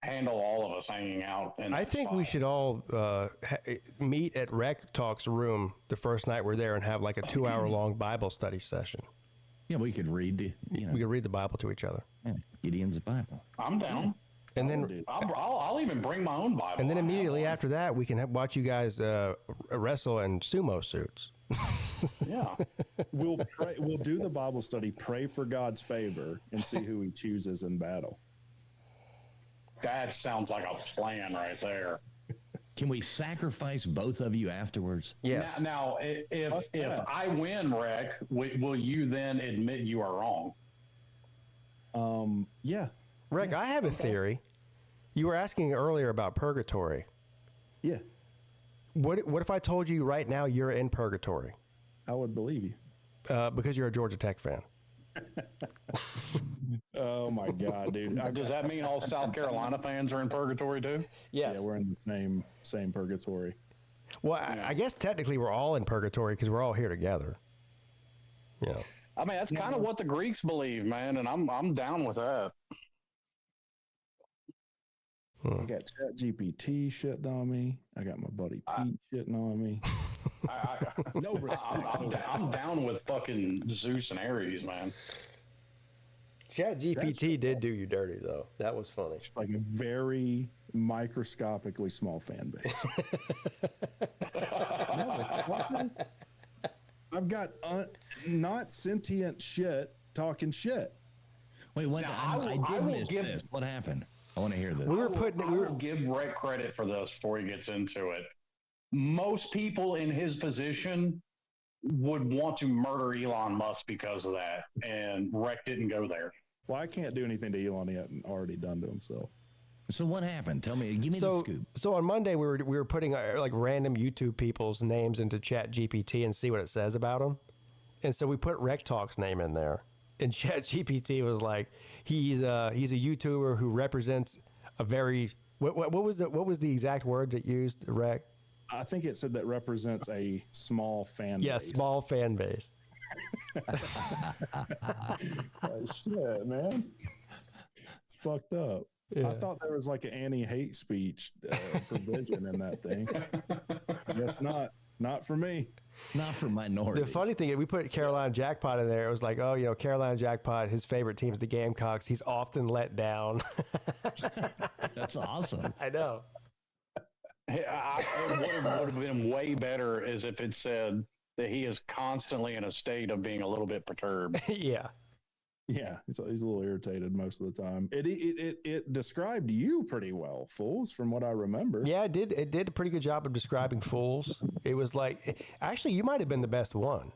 handle all of us hanging out. I think we should all meet at Rec Talk's room the first night we're there and have like a 2-hour long Bible study session. Yeah, we could read. We could read the Bible to each other. Yeah, Gideon's Bible. I'm down. And then I'll even bring my own Bible. And then immediately after that, we can watch you guys wrestle in sumo suits. Yeah. We'll do the Bible study, pray for God's favor, and see who he chooses in battle. That sounds like a plan right there. Can we sacrifice both of you afterwards? Yes. Now if I win, Rick, will you then admit you are wrong? Yeah. Rick, I have a theory. You were asking earlier about purgatory. Yeah. What if I told you right now you're in purgatory? I would believe you. Because you're a Georgia Tech fan. Oh my God, dude. Does that mean all South Carolina fans are in purgatory too? Yes. Yeah, we're in the same purgatory. Well, I guess technically we're all in purgatory because we're all here together. Yeah. I mean, that's kind of what the Greeks believe, man, and I'm down with that. I got ChatGPT shitting on me. I got my buddy Pete shitting on me. No respect. I'm down with fucking Zeus and Ares, man. ChatGPT did do you dirty, though. That was funny. It's like a very microscopically small fan base. I've got not sentient shit talking shit. Wait, what? Now, I did miss this. What happened? I want to hear this. I will give Rick credit for this before he gets into it. Most people in his position would want to murder Elon Musk because of that, and Rick didn't go there. Well, I can't do anything to Elon he hadn't already done to himself. So what happened? Tell me. Give me the scoop. So on Monday we were putting like random YouTube people's names into ChatGPT and see what it says about them, and so we put Rec Talk's name in there, and ChatGPT was like, he's a YouTuber who represents a very what was the exact words it used, Rec? I think it said that represents a small fan base. Yeah, small fan base. Shit, man. It's fucked up. Yeah. I thought there was like an anti-hate speech provision in that thing. Guess not. Not for me. Not for minorities. The funny thing is we put Carolina Jackpot in there. It was like, oh, Carolina Jackpot, his favorite team is the Gamecocks. He's often let down. That's awesome. I know. What would have been way better is if it said that he is constantly in a state of being a little bit perturbed. Yeah. Yeah, he's a little irritated most of the time. It described you pretty well, Fools, from what I remember. Yeah, it did. It did a pretty good job of describing Fools. It was like, actually, you might have been the best one.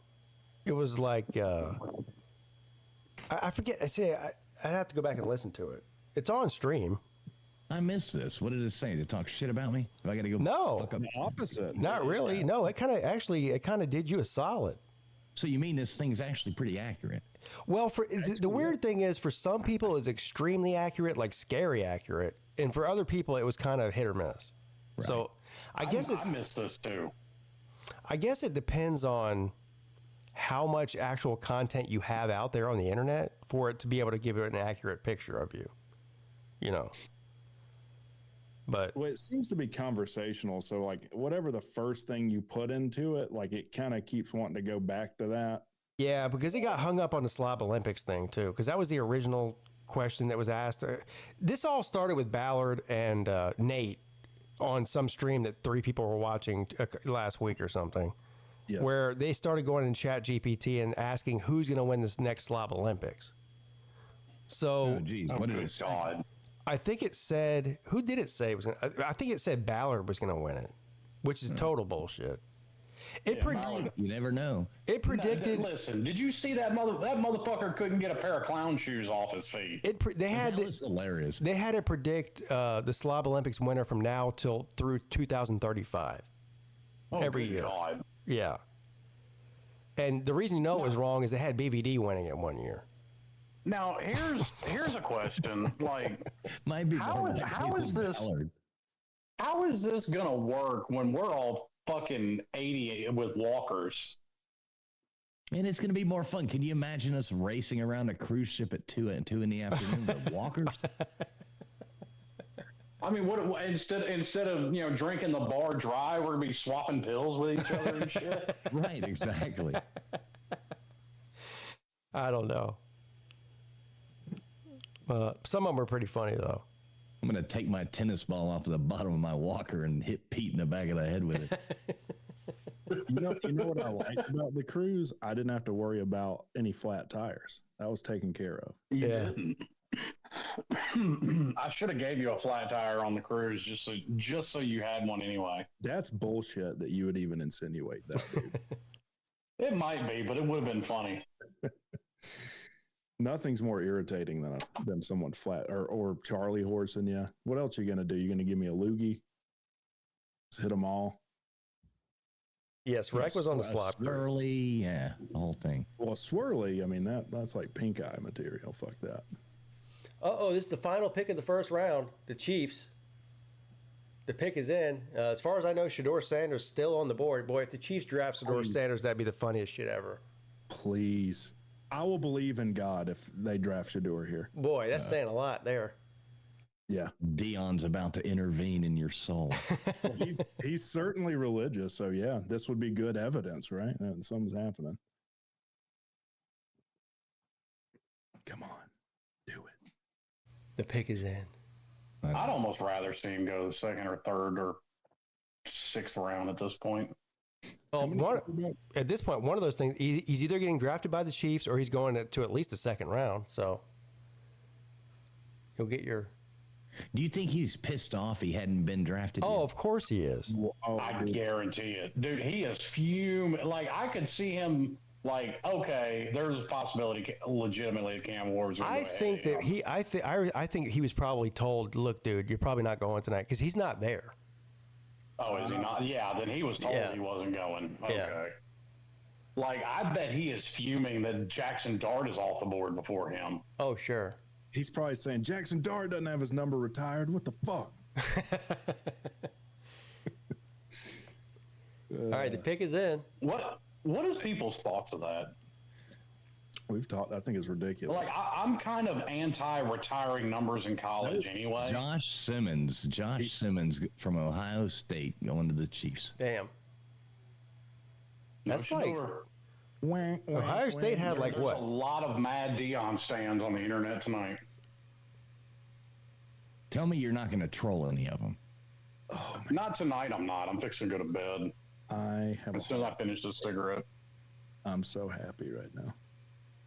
It was like, I forget. I'd have to go back and listen to it. It's on stream. I missed this. What did it say? Did it talk shit about me? Do I got to go? No, fuck up? The opposite. Not really. No, it kind of did you a solid. So you mean this thing's actually pretty accurate? Well, the weird thing is, for some people, it's extremely accurate, like scary accurate, and for other people, it was kind of hit or miss. Right. So, I missed this too. I guess it depends on how much actual content you have out there on the internet for it to be able to give it an accurate picture of you. But it seems to be conversational. So, like, whatever the first thing you put into it, like, it kind of keeps wanting to go back to that. Yeah, because he got hung up on the Slob Olympics thing, too, because that was the original question that was asked. This all started with Ballard and Nate on some stream that 3 people were watching last week or something, yes, where they started going in ChatGPT and asking who's going to win this next Slob Olympics. So, what did it say? I think it said, who did it say was going to? I think it said Ballard was going to win it, which is total bullshit. You never know. It predicted. Listen, did you see that motherfucker couldn't get a pair of clown shoes off his feet? That was hilarious. They had to predict the Slob Olympics winner from now through 2035. Every year. God. Yeah. And the reason it was wrong is they had BVD winning it one year. Now here's a question. Like, how is this gonna work when we're all fucking 80 with walkers? Man, it's going to be more fun. Can you imagine us racing around a cruise ship at 2 in the afternoon with walkers? I mean, what instead of drinking the bar dry, we're gonna be swapping pills with each other and shit. Right, exactly. I don't know. Some of them are pretty funny though. I'm going to take my tennis ball off of the bottom of my walker and hit Pete in the back of the head with it. You know what I like about the cruise? I didn't have to worry about any flat tires. That was taken care of. You didn't. I should have gave you a flat tire on the cruise just so you had one anyway. That's bullshit that you would even insinuate that, dude. It might be, but it would have been funny. Nothing's more irritating than someone flat or Charlie horsing you. What else are you gonna do? You're gonna give me a loogie? Just hit them all. Yes, Rec was on the slop. Swirly, yeah, the whole thing. Well, swirly. I mean that's like pink eye material. Fuck that. This is the final pick of the first round. The Chiefs. The pick is in. As far as I know, Shedeur Sanders still on the board. Boy, if the Chiefs draft Shedeur Sanders, that'd be the funniest shit ever. Please. I will believe in God if they draft Shedeur here. Boy, that's saying a lot there. Yeah. Dion's about to intervene in your soul. He's certainly religious. So, yeah, this would be good evidence, right? That something's happening. Come on. Do it. The pick is in. I'd almost rather see him go the second or third or sixth round at this point. Well, at this point, one of those things, he's either getting drafted by the Chiefs or he's going to at least the second round. So you'll get your. Do you think he's pissed off he hadn't been drafted yet? Of course he is. I guarantee it. Dude, he is fuming. Like, I could see him, like, okay, there's a possibility legitimately that Cam Ward's going to I think he was probably told, look, dude, you're probably not going tonight because he's not there. Oh, is he not? Yeah, then he was told he wasn't going. Okay. Yeah. Like, I bet he is fuming that Jackson Dart is off the board before him. Oh, sure. He's probably saying, Jackson Dart doesn't have his number retired. What the fuck? All right, the pick is in. What is people's thoughts of that? We've talked. I think it's ridiculous. Like, I'm kind of anti-retiring numbers in college anyway. Josh Simmons from Ohio State going to the Chiefs. Damn. That's No, like Ohio State had like There's what? a lot of Mad Dion stands on the internet tonight. Tell me you're not going to troll any of them. Oh, Not tonight. I'm not. I'm fixing to go to bed as soon as I finish this cigarette. I'm so happy right now.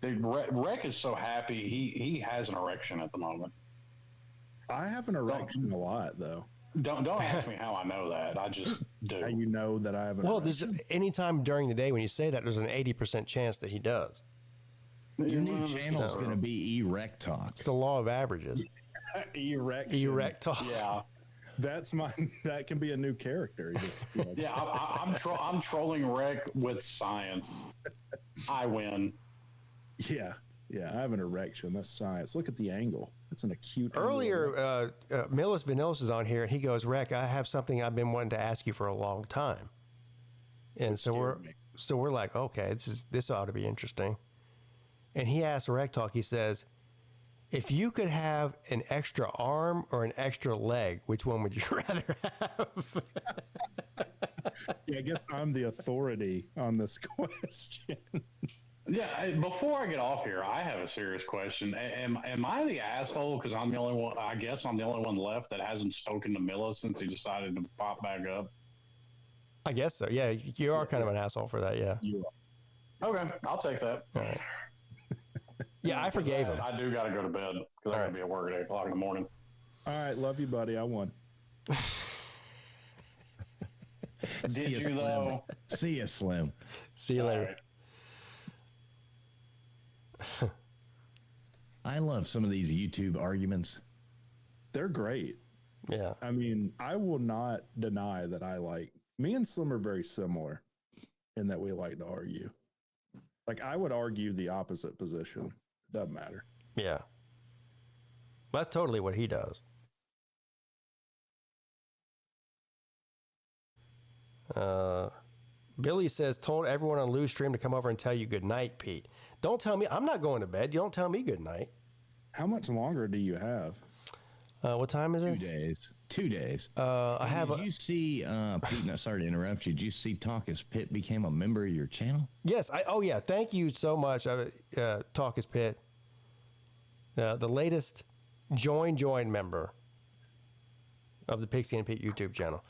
Dude, Rec is so happy. He has an erection at the moment. I have an erection a lot, though. Don't ask me how I know that. I just do. How you know that I have an There's anytime during the day when you say that, there's an 80% chance that he does. Your new channel is going to be Erect Talk. It's the law of averages. Erection. Erect talk. Yeah. That can be a new character. Yeah, I'm trolling Rec with science. I win. Yeah, I have an erection. That's science. Look at the angle. It's an acute. Earlier, Millis Vanillis is on here, and he goes, "Rec, I have something I've been wanting to ask you for a long time." And so we're like, okay, this ought to be interesting. And he asks Rec Talk. He says, "If you could have an extra arm or an extra leg, which one would you rather have?" Yeah, I guess I'm the authority on this question. Yeah, before I get off here, I have a serious question. Am I the asshole because I'm the only one? I guess I'm the only one left that hasn't spoken to Milla since he decided to pop back up. I guess so. Yeah, you are kind of an asshole for that. Yeah. You are. Okay, I'll take that. All right. Yeah, I forgave him. I do got to go to bed because I got to be at work at 8 o'clock in the morning. All right, love you, buddy. I won. Did you though? See you, Slim. See you later. Right. I love some of these YouTube arguments. They're great. Yeah. I mean, I will not deny that me and Slim are very similar in that we like to argue. Like, I would argue the opposite position. Doesn't matter. Yeah. That's totally what he does. Billy says, told everyone on Livestream to come over and tell you good night, Pete. Don't tell me. I'm not going to bed. You don't tell me good night. How much longer do you have? What time is it? 2 days. I have. Did you see, Pete, no, sorry to interrupt you. Did you see Talk is Pit became a member of your channel? Yes. Yeah. Thank you so much. Talk is Pit. The latest join member of the Pigskin Peete YouTube channel.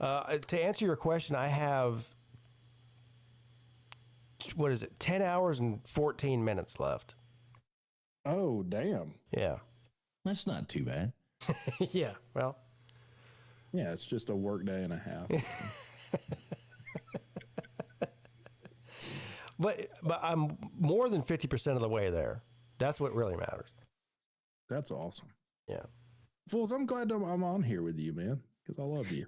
To answer your question, I have, 10 hours and 14 minutes left. Oh, damn. Yeah. That's not too bad. Yeah. Well. Yeah, it's just a work day and a half. But I'm more than 50% of the way there. That's what really matters. That's awesome. Yeah. Fools, I'm glad I'm on here with you, man, because I love you.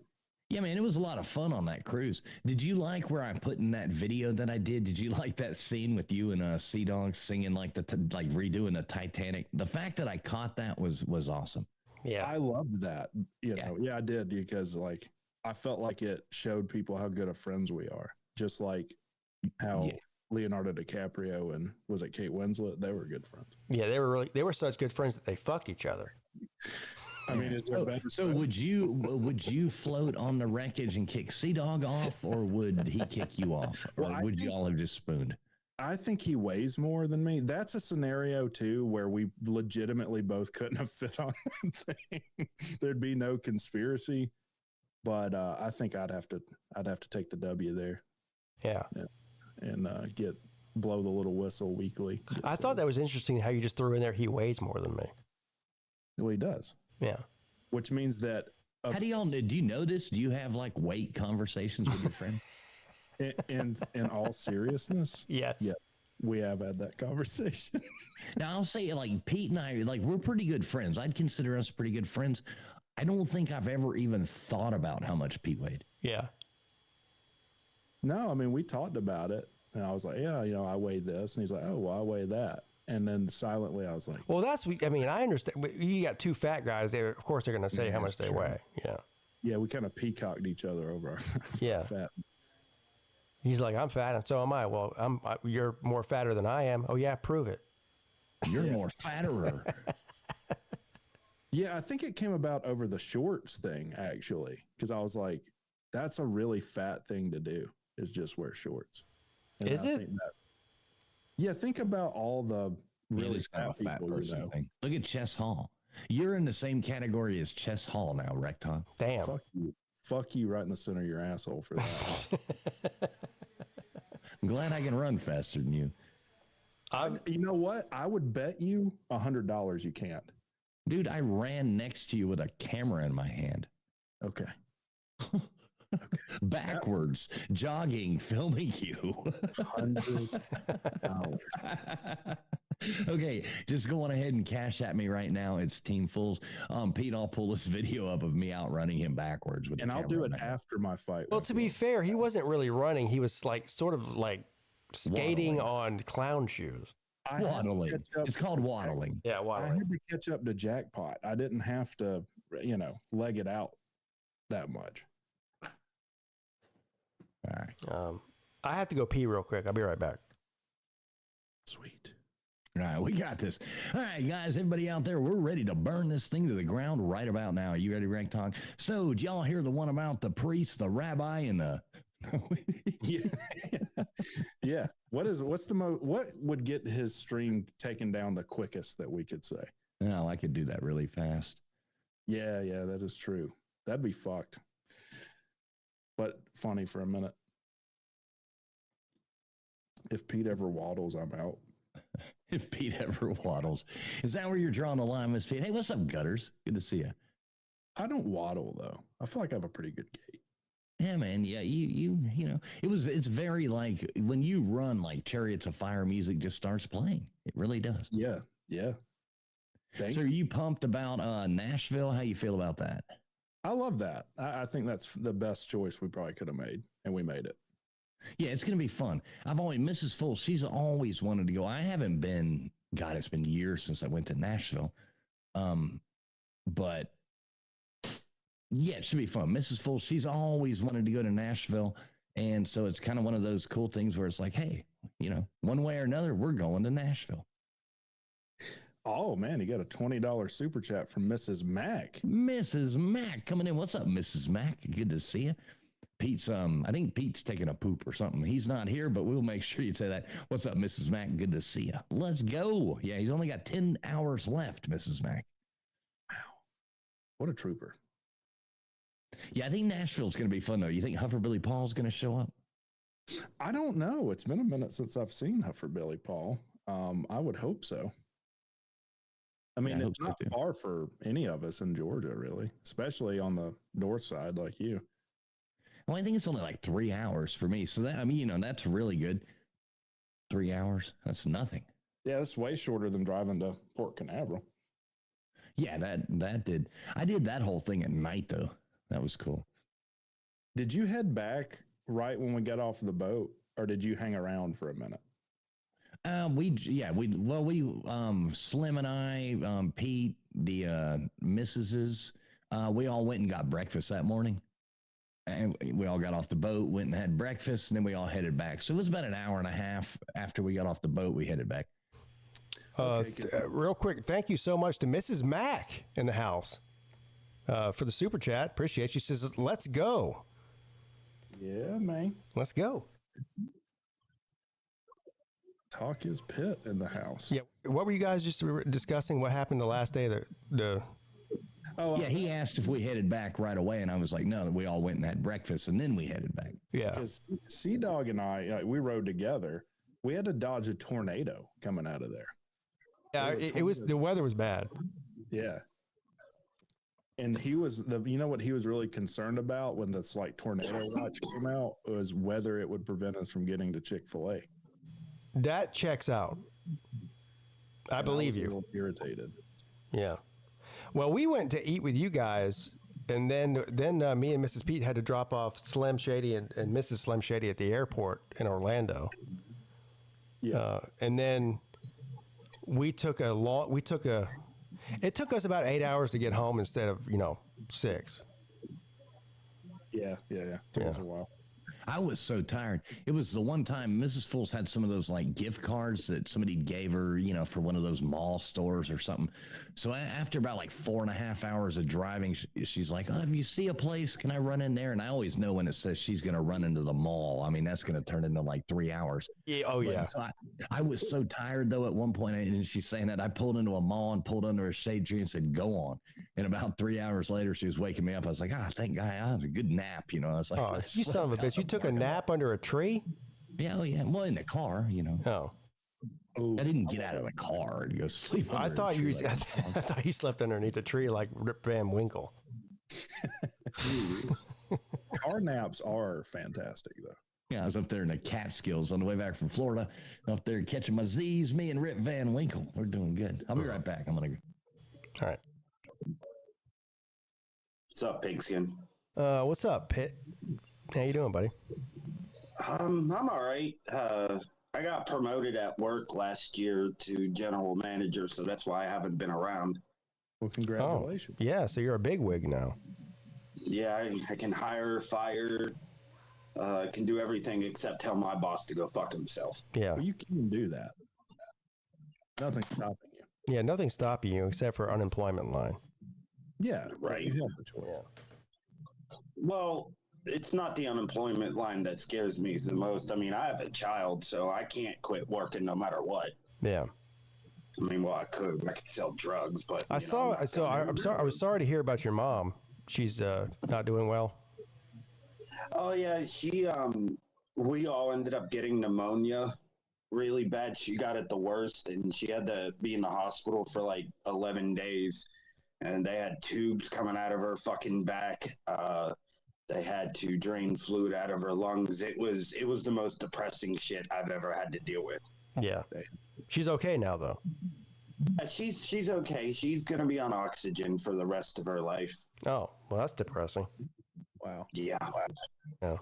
Yeah, man, it was a lot of fun on that cruise. Did you like where I put in that video that I did? Did you like that scene with you and Sea Dog singing like like redoing the Titanic? The fact that I caught that was awesome. Yeah. I loved that. You know, yeah, I did, because like I felt like it showed people how good of friends we are. Just like how Leonardo DiCaprio and was it Kate Winslet? They were good friends. Yeah, they were such good friends that they fucked each other. I mean, is there better? So would you float on the wreckage and kick Sea Dog off, or would he kick you off, or would you all have just spooned? I think he weighs more than me. That's a scenario too where we legitimately both couldn't have fit on that thing. There'd be no conspiracy, but I think I'd have to take the W there. Yeah. And blow the little whistle weekly. I thought that was interesting how you just threw in there he weighs more than me. Well, he does. Yeah. Which means that. How do y'all, do you know this? Do you have like weight conversations with your friend? In all seriousness, yes. Yeah, we have had that conversation. Now I'll say, like, Pete and I, like, we're pretty good friends. I'd consider us pretty good friends. I don't think I've ever even thought about how much Pete weighed. Yeah. No, I mean, we talked about it, and I was like, yeah, I weighed this, and he's like, oh, well, I weigh that. And then silently, I was like, well, I understand. But you got two fat guys. Of course, they're going to say how much they weigh. Yeah. Yeah, we kind of peacocked each other over our fat. He's like, I'm fat, and so am I. Well, you're more fatter than I am. Oh, yeah, prove it. You're more fatterer. Yeah, I think it came about over the shorts thing, actually, because I was like, that's a really fat thing to do, is just wear shorts. And is it? Yeah, think about all the really fat people, person thing. Look at Chess Hall. You're in the same category as Chess Hall now, Recton. Damn. Fuck you right in the center of your asshole for that. I'm glad I can run faster than you. You know what? I would bet you $100 you can't. Dude, I ran next to you with a camera in my hand. Okay. Backwards, jogging, filming you. $100. Okay, just go on ahead and cash at me right now. It's Team Fools. Pete, I'll pull this video up of me outrunning him backwards. And I'll do it after my fight. Well, to be fair, he wasn't really running. He was like sort of like skating on clown shoes. Waddling. It's called waddling. Yeah, waddling. I had to catch up to Jackpot. I didn't have to, leg it out that much. All right. I have to go pee real quick. I'll be right back. Sweet. All right, we got this. All right, guys, everybody out there, we're ready to burn this thing to the ground right about now. Are you ready, Rank Talk? So, did y'all hear the one about the priest, the rabbi, and the... Yeah. What would get his stream taken down the quickest that we could say? No, I could do that really fast. Yeah, that is true. That'd be fucked. But funny for a minute. If Pete ever waddles, I'm out. If Pete ever waddles. Is that where you're drawing the line, Miss Pete? Hey, what's up, Gutters? Good to see you. I don't waddle, though. I feel like I have a pretty good gait. Yeah, man. Yeah, you know, it's very like when you run, like Chariots of Fire music just starts playing. It really does. Yeah. So are you pumped about Nashville? How you feel about that? I love that. I think that's the best choice we probably could have made, and we made it. Yeah, it's going to be fun. Mrs. Full, she's always wanted to go. I haven't been, God, it's been years since I went to Nashville. But yeah, it should be fun. Mrs. Full, she's always wanted to go to Nashville. And so it's kind of one of those cool things where it's like, hey, one way or another, we're going to Nashville. Oh, man, you got a $20 super chat from Mrs. Mack. Mrs. Mack coming in. What's up, Mrs. Mack? Good to see you. Pete's, I think Pete's taking a poop or something. He's not here, but we'll make sure you say that. What's up, Mrs. Mack? Good to see you. Let's go. Yeah, he's only got 10 hours left, Mrs. Mack. Wow. What a trooper. Yeah, I think Nashville's going to be fun, though. You think Huffer-Billy Paul's going to show up? I don't know. It's been a minute since I've seen Huffer-Billy Paul. I would hope so. I mean, it's not far for any of us in Georgia, really, especially on the north side like you. Well, I think it's only like 3 hours for me. So that, that's really good. 3 hours. That's nothing. Yeah, that's way shorter than driving to Port Canaveral. Yeah, that did. I did that whole thing at night though. That was cool. Did you head back right when we got off the boat, or did you hang around for a minute? Slim and I, Pete, the missuses, we all went and got breakfast that morning. And we all got off the boat, went and had breakfast, and then we all headed back. So it was about an hour and a half after we got off the boat, we headed back. Real quick, thank you so much to Mrs. Mack in the house for the super chat. Appreciate it. She says, let's go. Yeah, man. Let's go. Talk is Pitt in the house. Yeah. What were you guys just discussing? What happened the last day? He asked if we headed back right away, and I was like, no, we all went and had breakfast, and then we headed back. Yeah. Because Sea Dog and I, we rode together. We had to dodge a tornado coming out of there. Yeah, it was, the weather was bad. Yeah. And he was you know what he was really concerned about when this like tornado watch came out was whether it would prevent us from getting to Chick-fil-A. That checks out. I believe you. A little irritated. Yeah. Well, we went to eat with you guys, and then me and Mrs. Pete had to drop off Slim Shady and Mrs. Slim Shady at the airport in Orlando. Yeah. And then it took us about 8 hours to get home instead of 6. Yeah. Took us a while. I was so tired. It was the one time Mrs. Fools had some of those like gift cards that somebody gave her, for one of those mall stores or something. So after about like 4.5 hours of driving, she's like, if you see a place, can I run in there? And I always know when it says she's going to run into the mall. I mean, that's going to turn into like 3 hours. Yeah. Oh, yeah. So I was so tired though at one point, and she's saying that I pulled into a mall and pulled under a shade tree and said, go on. And about 3 hours later, she was waking me up. I was like, thank God, I had a good nap. I was like, oh, you son of a bitch. You took a nap under a tree? Yeah. Oh, yeah. Well, in the car, Oh. I didn't get out of the car and go sleep. I thought you slept underneath a tree like Rip Van Winkle. Car naps are fantastic, though. Yeah, I was up there in the Catskills on the way back from Florida, up there catching my Z's. Me and Rip Van Winkle, we're doing good. I'll be right back. I'm gonna go. All right. What's up, Pigskin? What's up, Pitt? How you doing, buddy? I'm all right. I got promoted at work last year to general manager, so that's why I haven't been around. Well, congratulations. Oh, yeah, so you're a bigwig now. Yeah, I can hire, fire, can do everything except tell my boss to go fuck himself. Yeah. Well, you can do that. Nothing's stopping you. Yeah, nothing's stopping you except for unemployment line. Yeah, right. You have the choice. Well, it's not the unemployment line that scares me the most. I mean, I have a child, so I can't quit working no matter what. Yeah. I mean, well, I could sell drugs, but I'm sorry. I was sorry to hear about your mom. She's not doing well. Oh yeah, we all ended up getting pneumonia really bad. She got it the worst, and she had to be in the hospital for like 11 days, and they had tubes coming out of her fucking back. They had to drain fluid out of her lungs. It was the most depressing shit I've ever had to deal with. Yeah. She's okay now, though. She's okay. She's going to be on oxygen for the rest of her life. Oh, well, that's depressing. Wow. Yeah. Yeah.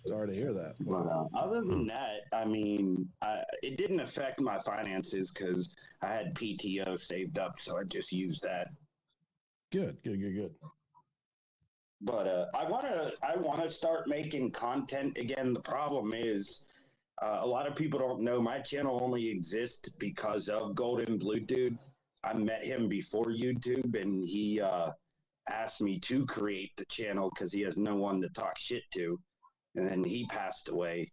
Sorry to hear that. But other than that, I mean, it didn't affect my finances because I had PTO saved up, so I just used that. Good. But I want to start making content again. The problem is a lot of people don't know my channel only exists because of Golden Blue Dude. I met him before YouTube, and he asked me to create the channel because he has no one to talk shit to. And then he passed away.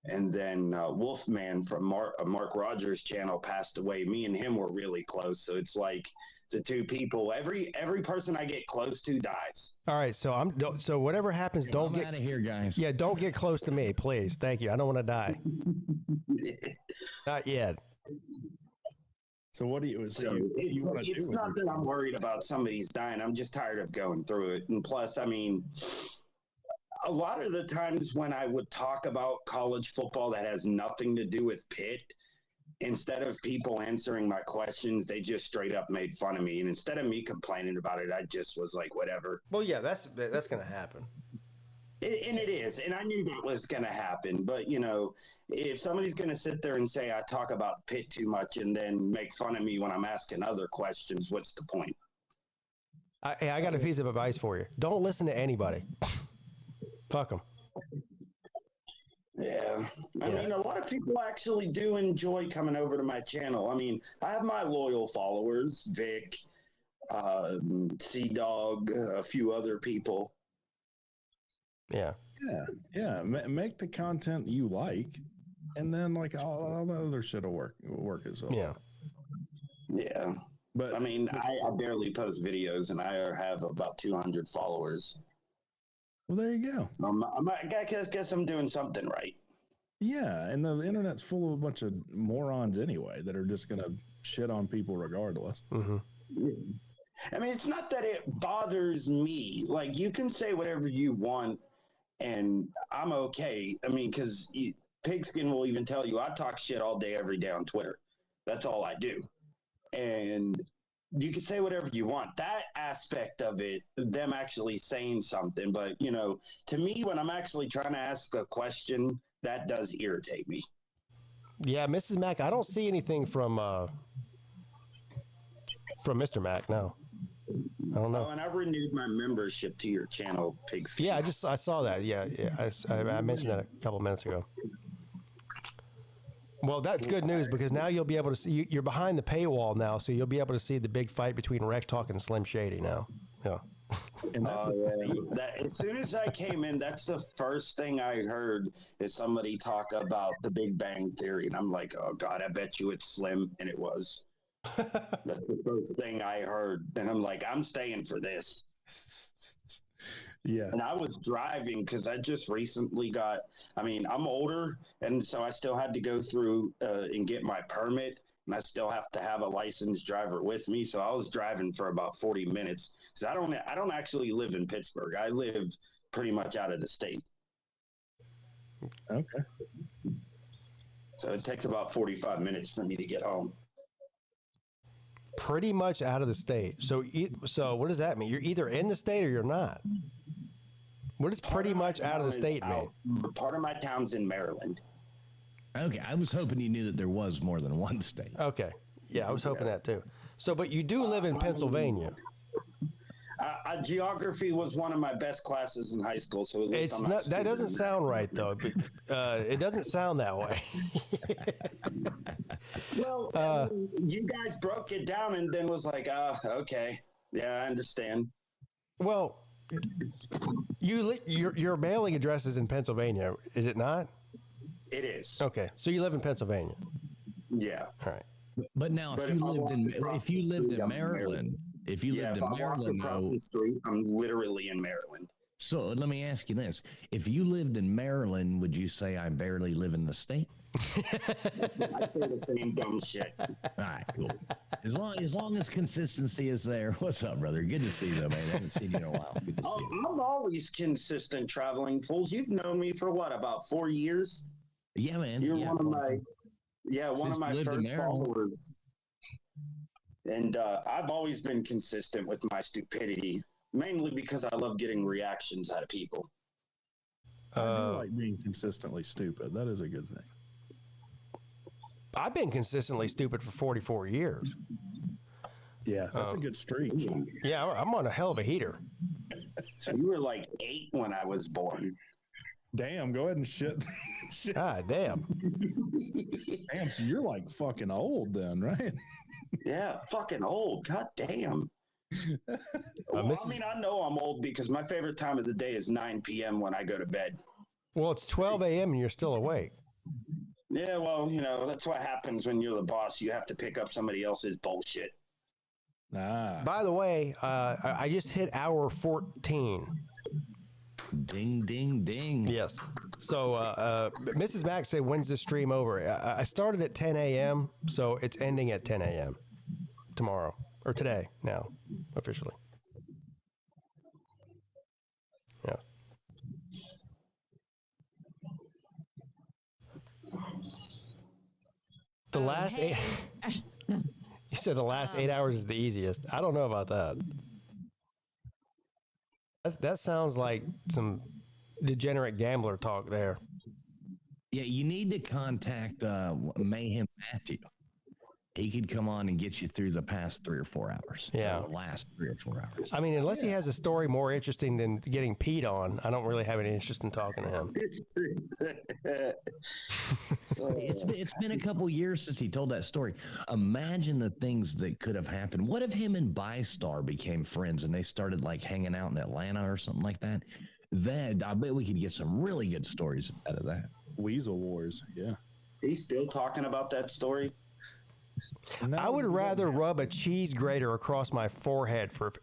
And then Wolfman from Mark Rogers' channel passed away. Me and him were really close. So it's like the two people. Every person I get close to dies. All right, so whatever happens, don't get out of here, guys. Yeah, don't get close to me, please. Thank you. I don't want to die. Not yet. So what do you? So it's not that I'm worried about somebody's dying. I'm just tired of going through it. And plus, I mean, a lot of the times when I would talk about college football that has nothing to do with Pitt, instead of people answering my questions, they just straight up made fun of me. And instead of me complaining about it, I just was like, whatever. Well, yeah, that's going to happen. And it is. And I knew that was going to happen. But, you know, if somebody's going to sit there and say I talk about Pitt too much and then make fun of me when I'm asking other questions, what's the point? I got a piece of advice for you. Don't listen to anybody. Fuck them. Yeah. I mean, a lot of people actually do enjoy coming over to my channel. I mean, I have my loyal followers, Vic, Sea-Dog, a few other people. Yeah. Yeah. Make the content you like, and then like all the other shit will work as well. Yeah. Yeah. But I mean, I barely post videos, and I have about 200 followers. Well, there you go. So I guess I'm doing something right. Yeah, and the internet's full of a bunch of morons anyway that are just gonna shit on people regardless. Mm-hmm. I mean, it's not that it bothers me. Like, you can say whatever you want, and I'm okay. I mean, because Pigskin will even tell you I talk shit all day, every day on Twitter. That's all I do. And you can say whatever you want. That aspect of it, them actually saying something. But, you know, to me, when I'm actually trying to ask a question, that does irritate me. Yeah, Mrs. Mack, I don't see anything from Mr. Mack, no. I don't know. Oh, and I renewed my membership to your channel, Pigskin. Yeah, I saw that. Yeah. I mentioned that a couple minutes ago. Well, that's good news because now you'll be able to see. You're behind the paywall now, so you'll be able to see the big fight between Rec Talk and Slim Shady now. Yeah. As soon as I came in, that's the first thing I heard is somebody talk about the Big Bang Theory, and I'm like, oh God, I bet you it's Slim, and it was. That's the first thing I heard, and I'm like, I'm staying for this. Yeah. And I was driving because I just recently I'm older, and so I still had to go through and get my permit, and I still have to have a licensed driver with me. So I was driving for about 40 minutes. So I don't actually live in Pittsburgh. I live pretty much out of the state. Okay. So it takes about 45 minutes for me to get home. Pretty much out of the state. So what does that mean? You're either in the state or you're not. What does pretty much out of the state mean? Part of my town's in Maryland. Okay, I was hoping you knew that there was more than one state. Okay. Yeah, I was hoping that too. So, but you do live in Pennsylvania. Geography was one of my best classes in high school, so at least it's not. That doesn't sound right, though. It doesn't sound that way. Well, you guys broke it down and then was like, okay, yeah, I understand. Well, your mailing address is in Pennsylvania, is it not? It is. Okay, so you live in Pennsylvania. Yeah. All right. But now, if you lived in Maryland, across the street, I'm literally in Maryland. So let me ask you this: if you lived in Maryland, would you say I barely live in the state? I'd say the same dumb shit. All right, cool. As long as consistency is there. What's up, brother? Good to see you, though, man. I haven't seen you in a while. Good to see you. I'm always consistent, traveling fools. You've known me for what, about 4 years? Yeah, man. You're one of my first followers. And I've always been consistent with my stupidity, mainly because I love getting reactions out of people. I do like being consistently stupid. That is a good thing. I've been consistently stupid for 44 years. Yeah, that's a good streak. Yeah, I'm on a hell of a heater. So you were like 8 when I was born. Damn, go ahead and shit. Ah, damn. Damn, so you're like fucking old then, right? Yeah, fucking old. God damn. Well, I mean, I know I'm old because my favorite time of the day is 9 p.m. when I go to bed. Well, it's 12 a.m. and you're still awake. Yeah, well, that's what happens when you're the boss. You have to pick up somebody else's bullshit. By the way, I just hit hour 14. Ding, ding, ding. Yes. So Mrs. Mack said, when's the stream over? I started at 10 a.m., so it's ending at 10 a.m. tomorrow. Or today, now, officially. Yeah. The last eight. You said the last 8 hours is the easiest. I don't know about that. That sounds like some degenerate gambler talk there. Yeah, you need to contact Mayhem Matthew. He could come on and get you through the past 3 or 4 hours. Yeah. The last 3 or 4 hours. I mean, unless he has a story more interesting than getting Pete on, I don't really have any interest in talking to him. It's been a couple years since he told that story. Imagine the things that could have happened. What if him and Bystar became friends and they started like hanging out in Atlanta or something like that? That I bet we could get some really good stories out of that. Weasel Wars, yeah. He's still talking about that story. No, I would rather rub a cheese grater across my forehead for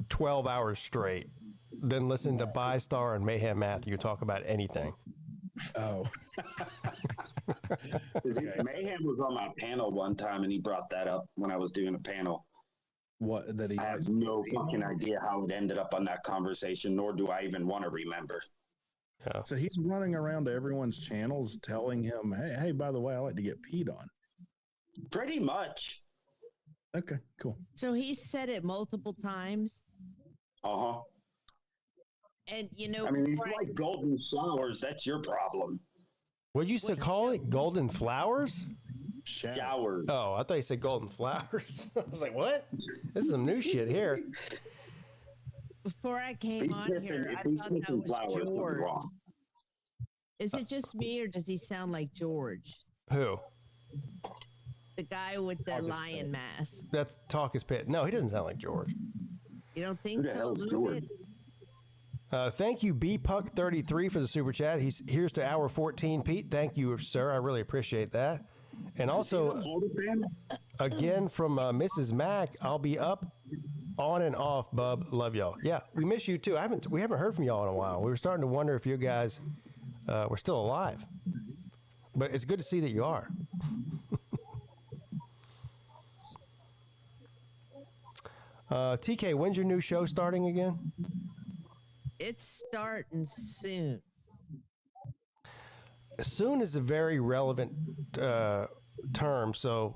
12 hours straight than listen to Bystar and Mayhem Matthew talk about anything. Oh. Mayhem was on my panel one time, and he brought that up when I was doing a panel. What that he? I have no fucking idea how it ended up on that conversation, nor do I even want to remember. Yeah. So he's running around to everyone's channels telling him, hey, by the way, I like to get peed on. Pretty much. Okay, cool. So he said it multiple times. Uh-huh. And, you know, I mean, he's like golden showers. That's your problem. What you call it? Golden flowers? Showers. Oh, I thought you said golden flowers. I was like, what? This is some new shit here. Before I came on here, I thought that was George. Is it just me, or does he sound like George? Who? The guy with the lion mask. That's Talk is Pit. No, he doesn't sound like George. You don't think so? Hell's George? Thank you, BPuck33 for the super chat. Here's to hour 14, Pete. Thank you, sir. I really appreciate that. And also, again from Mrs. Mack, I'll be up on and off, bub. Love y'all. Yeah, we miss you too. We haven't heard from y'all in a while. We were starting to wonder if you guys were still alive. But it's good to see that you are. TK, when's your new show starting again? It's starting soon. Soon is a very relevant term, so...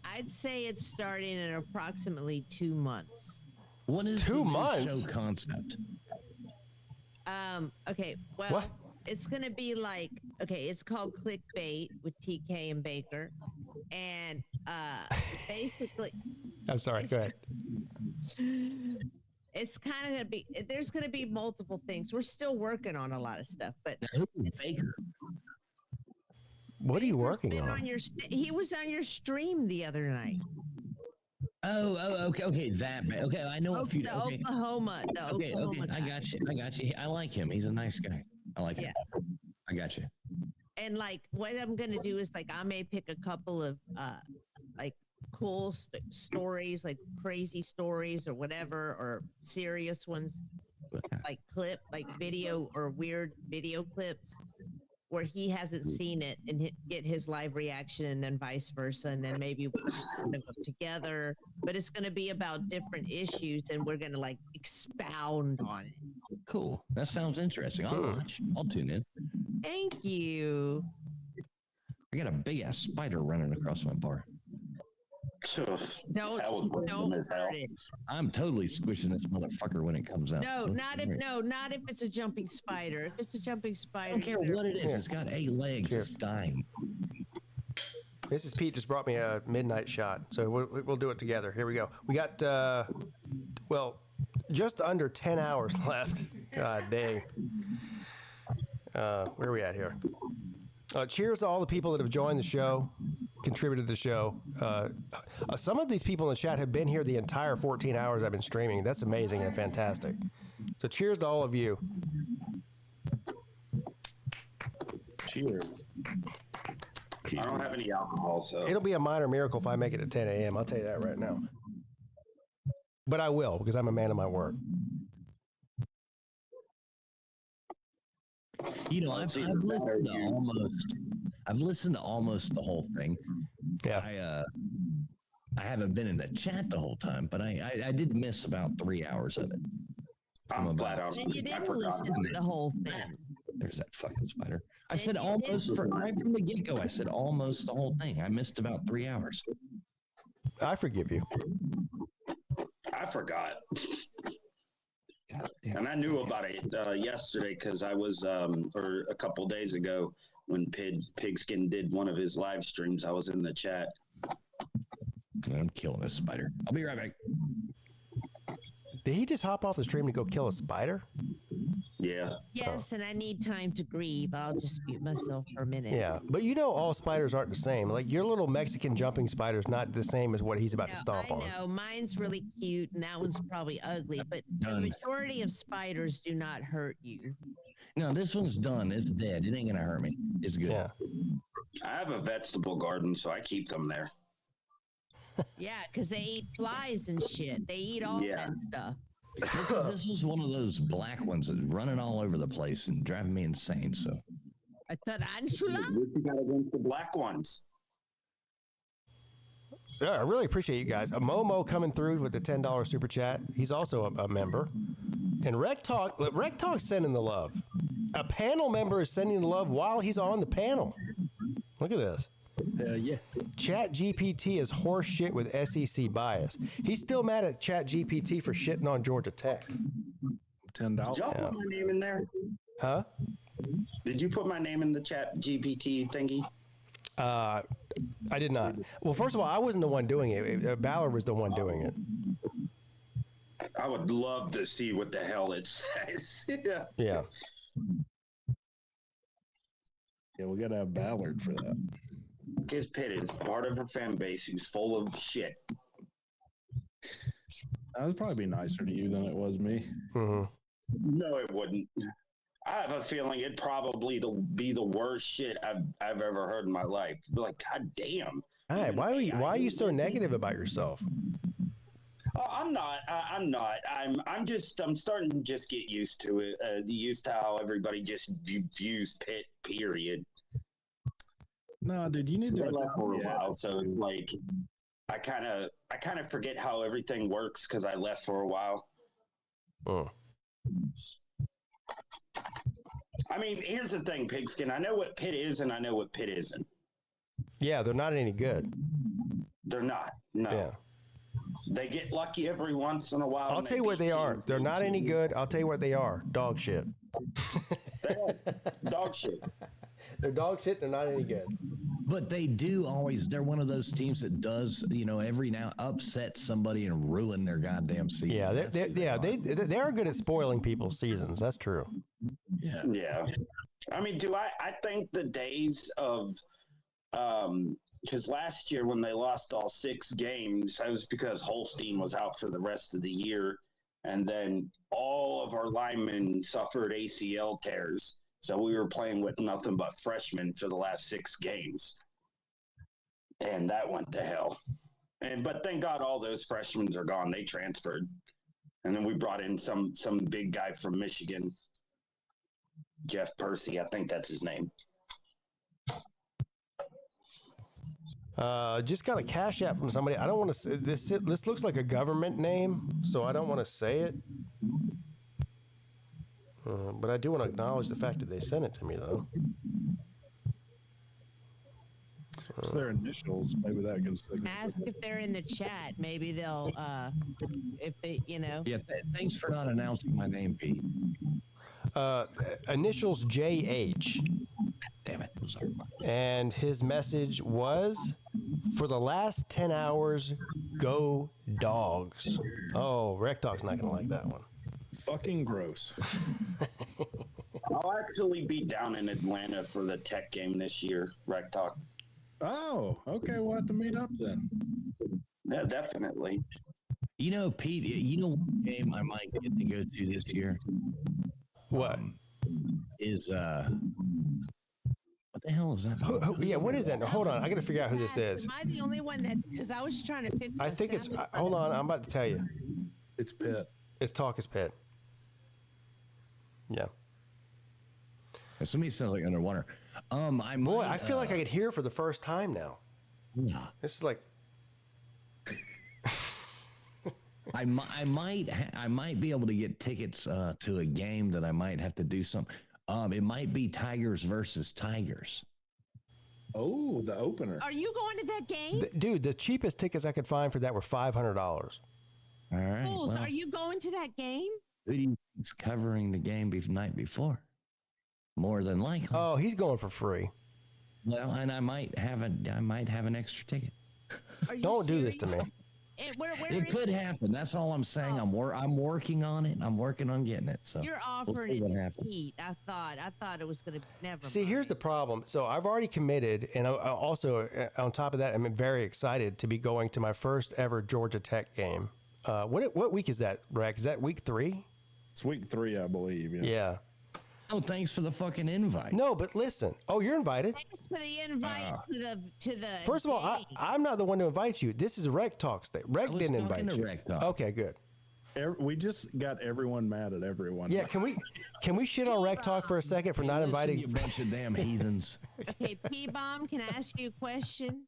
I'd say it's starting in approximately 2 months. What is 2 the months? show concept? Okay, well, What? it's going to be like, okay, it's called Clickbait with TK and Baker. And basically... I'm sorry, go ahead. It's kind of going to be, there's going to be multiple things. We're still working on a lot of stuff, but Baker. What are you working on? He was on your stream the other night. Okay, that bad. Okay, I know a few. Okay. Oklahoma. Okay, I got you. I like him. He's a nice guy. I like him. I got you. And like, what I'm going to do is like, I may pick a couple of like cool stories, like crazy stories or whatever, or serious ones, like video or weird video clips where he hasn't seen it, and get his live reaction, and then vice versa, and then maybe we'll kind of go together. But it's going to be about different issues, and we're going to like expound on it. Cool. That sounds interesting. I'll watch. I'll tune in. Thank you. I got a big ass spider running across my bar. Don't hurt it. I'm totally squishing this motherfucker when it comes out. No, not if it's a jumping spider. If it's a jumping spider, I don't care what it is. It's got 8 legs. It's dying. Mrs. Pete just brought me a midnight shot, so we'll do it together. Here we go. We got just under 10 hours left. God dang. Where are we at here? Cheers to all the people that have joined the show, contributed to the show. Some of these people in the chat have been here the entire 14 hours I've been streaming. That's amazing and fantastic. So cheers to all of you. Cheers. I don't have any alcohol, so... It'll be a minor miracle if I make it at 10 a.m. I'll tell you that right now. But I will, because I'm a man of my word. You know, I've listened to almost the whole thing. Yeah. I haven't been in the chat the whole time, but I did miss about 3 hours of it. I'm glad I was. You didn't listen to the whole thing. There's that fucking spider. I said almost right from the get-go. I said almost the whole thing. I missed about 3 hours. I forgive you. I forgot. And I knew about it yesterday because I was, or a couple days ago when Pigskin did one of his live streams, I was in the chat. I'm killing this spider. I'll be right back. Did he just hop off the stream to go kill a spider? Yeah. Yes, and I need time to grieve. I'll just mute myself for a minute. Yeah, but you know all spiders aren't the same. Like your little Mexican jumping spider is not the same as what he's about to stomp on. I know. Mine's really cute, and that one's probably ugly, but the majority of spiders do not hurt you. No, this one's done. It's dead. It ain't going to hurt me. It's good. Yeah. I have a vegetable garden, so I keep them there. Yeah, because they eat flies and shit. They eat all that stuff. This was one of those black ones that's running all over the place and driving me insane. So, a tarantula? What you got against the black ones? Yeah, I really appreciate you guys. A Momo coming through with the $10 super chat. He's also a member. And Rec Talk's sending the love. A panel member is sending the love while he's on the panel. Look at this. Yeah. Chat GPT is horse shit with SEC bias. He's still mad at Chat GPT for shitting on Georgia Tech. $10. Did y'all put my name in there? Huh? Did you put my name in the Chat GPT thingy? I did not. Well, first of all, I wasn't the one doing it. Ballard was the one doing it. I would love to see what the hell it says. Yeah. Yeah, we got to have Ballard for that. Because Pitt is part of a fan base who's full of shit. That would probably be nicer to you than it was me. Mm-hmm. No, it wouldn't. I have a feeling it'd probably be the worst shit I've ever heard in my life. Be like, God damn. Hey, why are you so negative about yourself? I'm not. I'm starting to just get used to it. Used to how everybody just views Pitt. Period. No, dude, you need to left for a while, so it's like I kind of forget how everything works because I left for a while. Oh. I mean, here's the thing, Pigskin. I know what Pitt is, and I know what Pitt isn't. Yeah, they're not any good. They're not. No. Yeah. They get lucky every once in a while. I'll tell you what they are. They're not any good. I'll tell you what they are. Dog shit. Dog shit. They're dog shit. They're not any good. But they do always. They're one of those teams that does, every now upset somebody and ruin their goddamn season. Yeah, they are good at spoiling people's seasons. That's true. Yeah. Yeah. I mean, I think the days of because last year when they lost all 6 games, that was because Holstein was out for the rest of the year, and then all of our linemen suffered ACL tears. So we were playing with nothing but freshmen for the last 6 games. And that went to hell. But thank God all those freshmen are gone. They transferred. And then we brought in some big guy from Michigan, Jeff Percy. I think that's his name. Just got a cash app from somebody. I don't want to say this. This looks like a government name, so I don't want to say it. But I do want to acknowledge the fact that they sent it to me, though. It's their initials. Maybe that gives. Ask if they're in the chat. Maybe they'll, if they, Yeah. Thanks for not announcing my name, Pete. Initials JH. Damn it. And his message was, for the last 10 hours, go Dogs. Oh, Rec Dog's not going to like that one. Fucking gross. I'll actually be down in Atlanta for the Tech game this year, Rec Talk. Oh, okay. We'll have to meet up then. Yeah, definitely. Pete, one game I might get to go to this year? What? Is, what the hell is that? Yeah, what is that? Hold on. I got to figure out who this is. Am I the only one that, because I was trying to picture. I think it's, hold on. I'm about to tell you. It's Pitt. It's Talk is Pitt. Yeah. Somebody sounds like underwater. I feel like I could hear for the first time now. Yeah. This is like. I might be able to get tickets to a game that I might have to do some. It might be Tigers versus Tigers. Oh, the opener. Are you going to that game? Dude, the cheapest tickets I could find for that were $500. All right. Fools, Well, are you going to that game? who do you think's covering the game night before? More than likely. Oh, he's going for free. Well, and I might have an extra ticket. Are you Don't do this to me. Where It could happen. That's all I'm saying. I'm working on it. I'm working on getting it. So You're we'll offering see it what to happens. Pete. I thought it was going to never. See, here's the problem. So I've already committed, and I also on top of that, I'm very excited to be going to my first ever Georgia Tech game. What week is that, Rex? Is that week 3? It's week 3, I believe. Yeah. Oh, thanks for the fucking invite. No, but listen. Oh, you're invited. Thanks for the invite to the. First of all, game. I'm not the one to invite you. This is Rec Talks. Rec didn't invite you. Rec Talk. Okay, good. We just got everyone mad at everyone. Yeah, can we shit on Rec Talk for a second for not inviting you bunch of damn heathens? Okay, P-Bomb, can I ask you a question?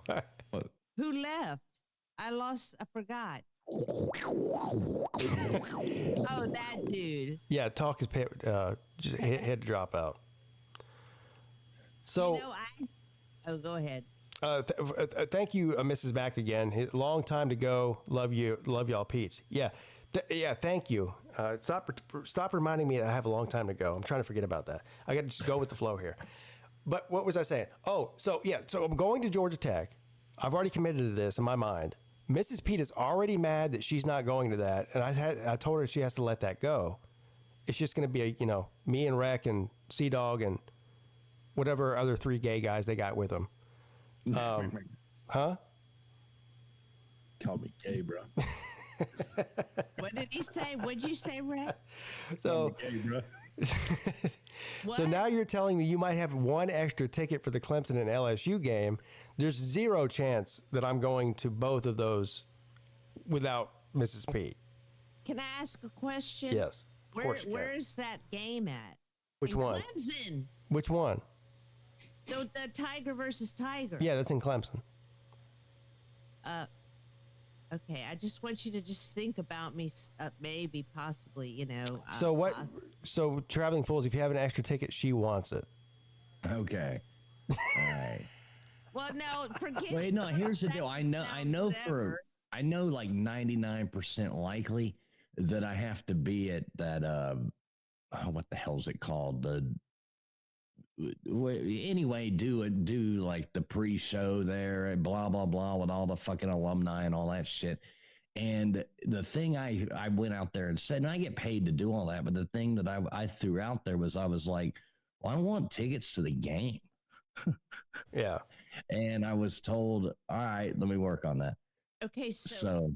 What? Who left? I forgot. Oh, that dude. Yeah, Talk is just had to drop out. So, oh, go ahead. thank you, Mrs. Back again. Long time to go. Love y'all, Pete's. Yeah, thank you. Stop reminding me that I have a long time to go. I'm trying to forget about that. I got to just go with the flow here. But what was I saying? Oh, so I'm going to Georgia Tech. I've already committed to this in my mind. Mrs. Peete is already mad that she's not going to that, and I told her she has to let that go. It's just going to be me and Rec and Sea Dog and whatever other 3 gay guys they got with them. Huh? Call me gay, bro. What did he say? What'd you say, Rec? So, Call me gay, bro. So now you're telling me you might have one extra ticket for the Clemson and LSU game. There's 0 chance that I'm going to both of those without Mrs. Peete. Can I ask a question? Yes. Of course you can. Where is that game at? Which in one? Clemson. Which one? The Tiger versus Tiger. Yeah, that's in Clemson. Okay, I just want you to just think about me, maybe, possibly, So what? So Traveling Fools, if you have an extra ticket, she wants it. Okay. All right. Well, no, forget. Wait, no. Here's the deal. I know like 99% likely that I have to be at that. What the hell's it called? Anyway, do like the pre-show there and blah blah blah with all the fucking alumni and all that shit. And the thing I went out there and said, and I get paid to do all that, but the thing that I threw out there was I was like, well, I want tickets to the game. Yeah. And I was told, all right, let me work on that. Okay, so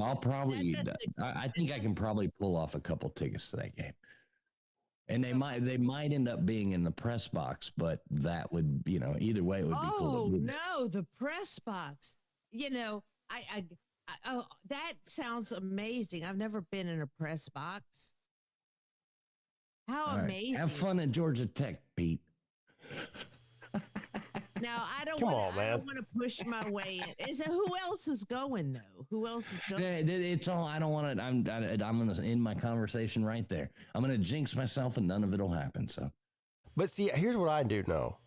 I'll probably, I think I can probably pull off a couple tickets to that game. And they might end up being in the press box, but that would, either way, it would be cool. Oh, no, the press box. That sounds amazing. I've never been in a press box. How amazing. Have fun at Georgia Tech, Pete. Now, I don't Come want on, man. I don't want to push my way in. Who else is going, though? Who else is going? It's all, I don't want to, I'm going to end my conversation right there. I'm going to jinx myself and none of it will happen. So, But see, here's what I do know.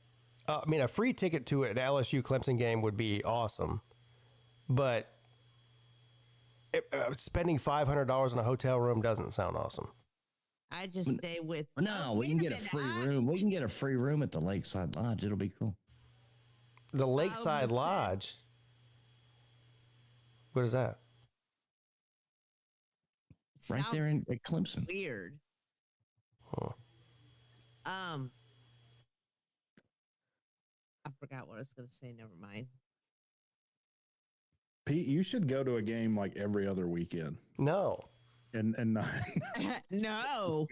A free ticket to an LSU Clemson game would be awesome, but spending $500 on a hotel room doesn't sound awesome. I just stay with. No, we can get a free room. We can get a free room at the Lakeside Lodge. It'll be cool. The Lakeside Lodge? What is that? Right there at Clemson. Weird. Huh. I forgot what I was going to say. Never mind. Pete, you should go to a game like every other weekend. No. And not. No.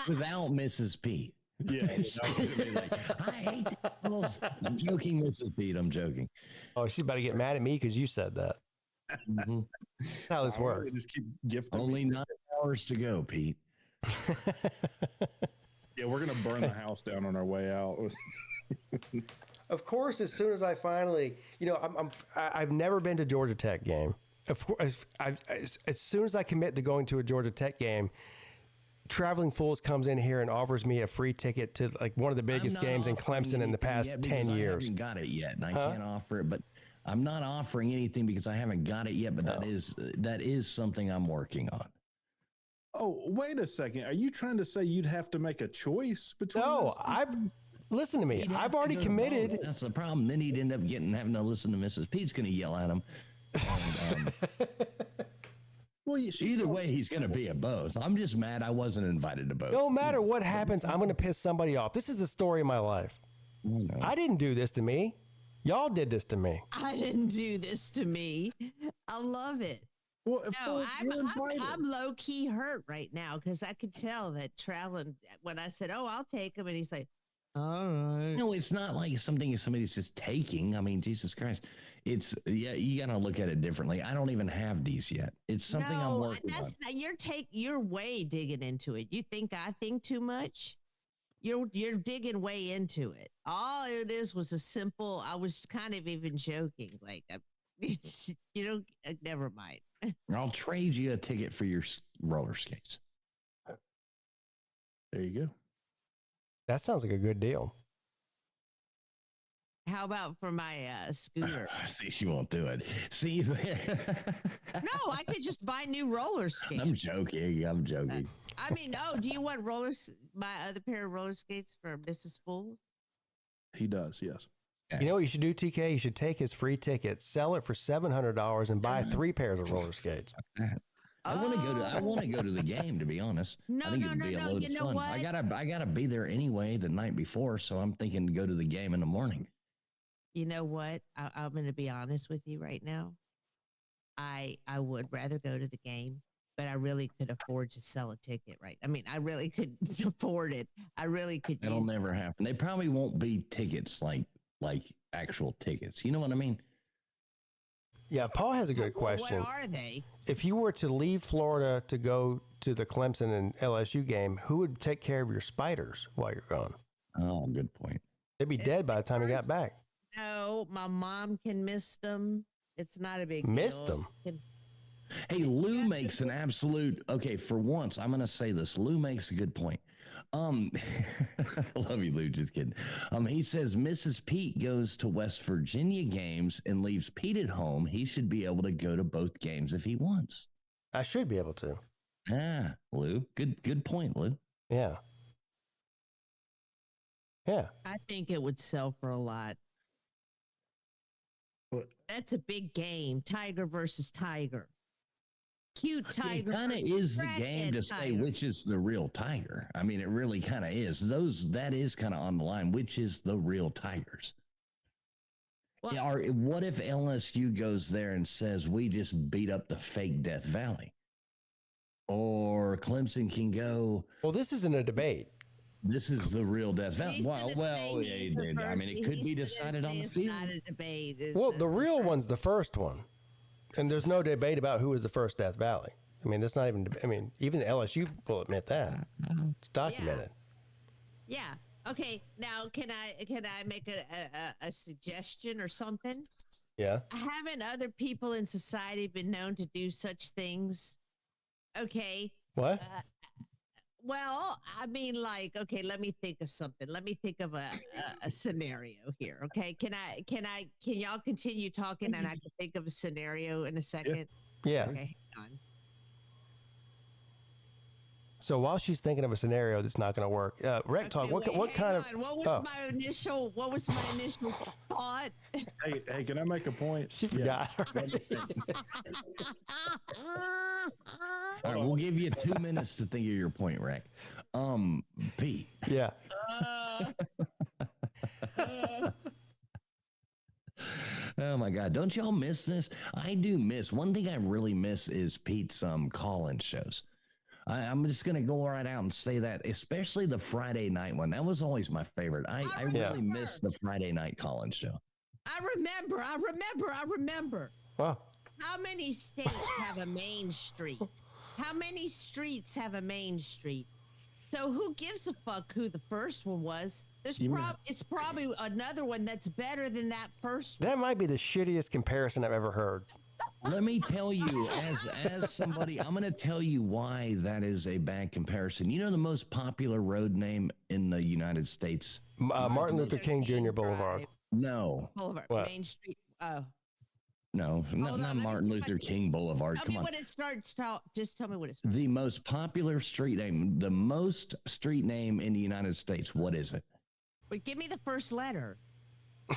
Without Mrs. Pete. Yeah. I hate the Bulls. I'm joking, Mrs. Pete. I'm joking. Oh, she's about to get mad at me because you said that. Mm-hmm. That's how this works. Just keep gifting. Only 9 hours to go, Pete. Yeah, we're gonna burn the house down on our way out. Of course, as soon as I finally, I've never been to Georgia Tech game. of course, as soon as I commit to going to a Georgia Tech game, Traveling Fools comes in here and offers me a free ticket to like one of the biggest games in Clemson in the past 10 years. I haven't got it yet, and I can't offer it, but I'm not offering anything because I haven't got it yet, but that is something I'm working on. Oh, wait a second. Are you trying to say you'd have to make a choice between listen to me. I've already committed. That's the problem. Then he'd end up having to listen to Mrs. Pete's going to yell at him. And, well, either way, he's going to be at both. I'm just mad I wasn't invited to both. No matter what happens, I'm going to piss somebody off. This is the story of my life. I didn't do this to me. Y'all did this to me. I didn't do this to me. I love it. Well, no, I'm low key hurt right now because I could tell that traveling. When I said, "Oh, I'll take him," and he's like, "All right." No, it's not like something somebody's just taking. I mean, Jesus Christ, you got to look at it differently. I don't even have these yet. It's something I'm working on. You're way digging into it. You think I think too much? You're digging way into it. All it is was a simple. I was kind of even joking, like, never mind. I'll trade you a ticket for your roller skates. There you go. That sounds like a good deal. How about for my scooter? See, she won't do it. See there. No, I could just buy new roller skates. I'm joking. I mean, do you want my other pair of roller skates for Mrs. Fools? He does, yes. You know what you should do, TK? You should take his free ticket, sell it for $700, and buy 3 pairs of roller skates. I want to go to the game, to be honest. I think it'd be a load of fun. What? I gotta be there anyway the night before, so I'm thinking to go to the game in the morning. You know what? I'm going to be honest with you right now. I would rather go to the game, but I really could afford to sell a ticket, right? I mean, I really could afford it. I really could. It'll never happen. They probably won't be tickets like actual tickets. You know what I mean? Yeah, Paul has a good question. What are they? If you were to leave Florida to go to the Clemson and LSU game, who would take care of your spiders while you're gone? Oh, good point. They'd be dead by the time you got back. No, my mom can miss them. It's not a big Missed deal. them? Hey, Lou makes an absolute, okay, for once, I'm going to say this. Lou makes a good point. I love you, Lou. Just kidding. He says Mrs. Peete goes to West Virginia games and leaves Pete at home. He should be able to go to both games if he wants. I should be able to. Lou. Good point, Lou. Yeah. Yeah. I think it would sell for a lot. What? That's a big game. Tiger versus tiger. Cute tiger. It kind of is the game to say which is the real tiger. I mean, it really kind of is. That is kind of on the line. Which is the real tigers? Well, what if LSU goes there and says we just beat up the fake Death Valley? Or Clemson can go. Well, this isn't a debate. This is the real Death Valley. I mean, it could be decided on the field. Not a debate. Well, the real one's the first one. And there's no debate about who was the first Death Valley. I mean, that's not even, even LSU will admit that. It's documented. Yeah. Okay. Now, can I make a suggestion or something? Yeah. Haven't other people in society been known to do such things? Okay. What? Well, I mean, okay, let me think of something. Let me think of a scenario here. Okay. Can y'all continue talking and I can think of a scenario in a second? Yeah. Okay. Hang on. So while she's thinking of a scenario that's not going to work, Rec Talk, what kind of? What was my initial thought? Hey, can I make a point? She forgot already. All right, we'll give you 2 minutes to think of your point, Rec. Pete. Yeah. Oh my God! Don't y'all miss this? I do miss. One thing I really miss is Pete's call-in shows. I'm just going to go right out and say that, especially the Friday night one. That was always my favorite. I really miss the Friday night call-in show. I remember. Wow. How many states have a main street? How many streets have a main street? So who gives a fuck who the first one was? It's probably another one that's better than that first one. That might be the shittiest comparison I've ever heard. Let me tell you, as somebody, I'm going to tell you why that is a bad comparison. You know the most popular road name in the United States? Martin Luther King Jr. Boulevard. No. Boulevard. What? Main Street. Oh. No, not Martin Luther King Boulevard. Tell Come me on. what it starts. Just tell me what it starts. The most popular street name, the most street name in the United States. What is it? But give me the first letter.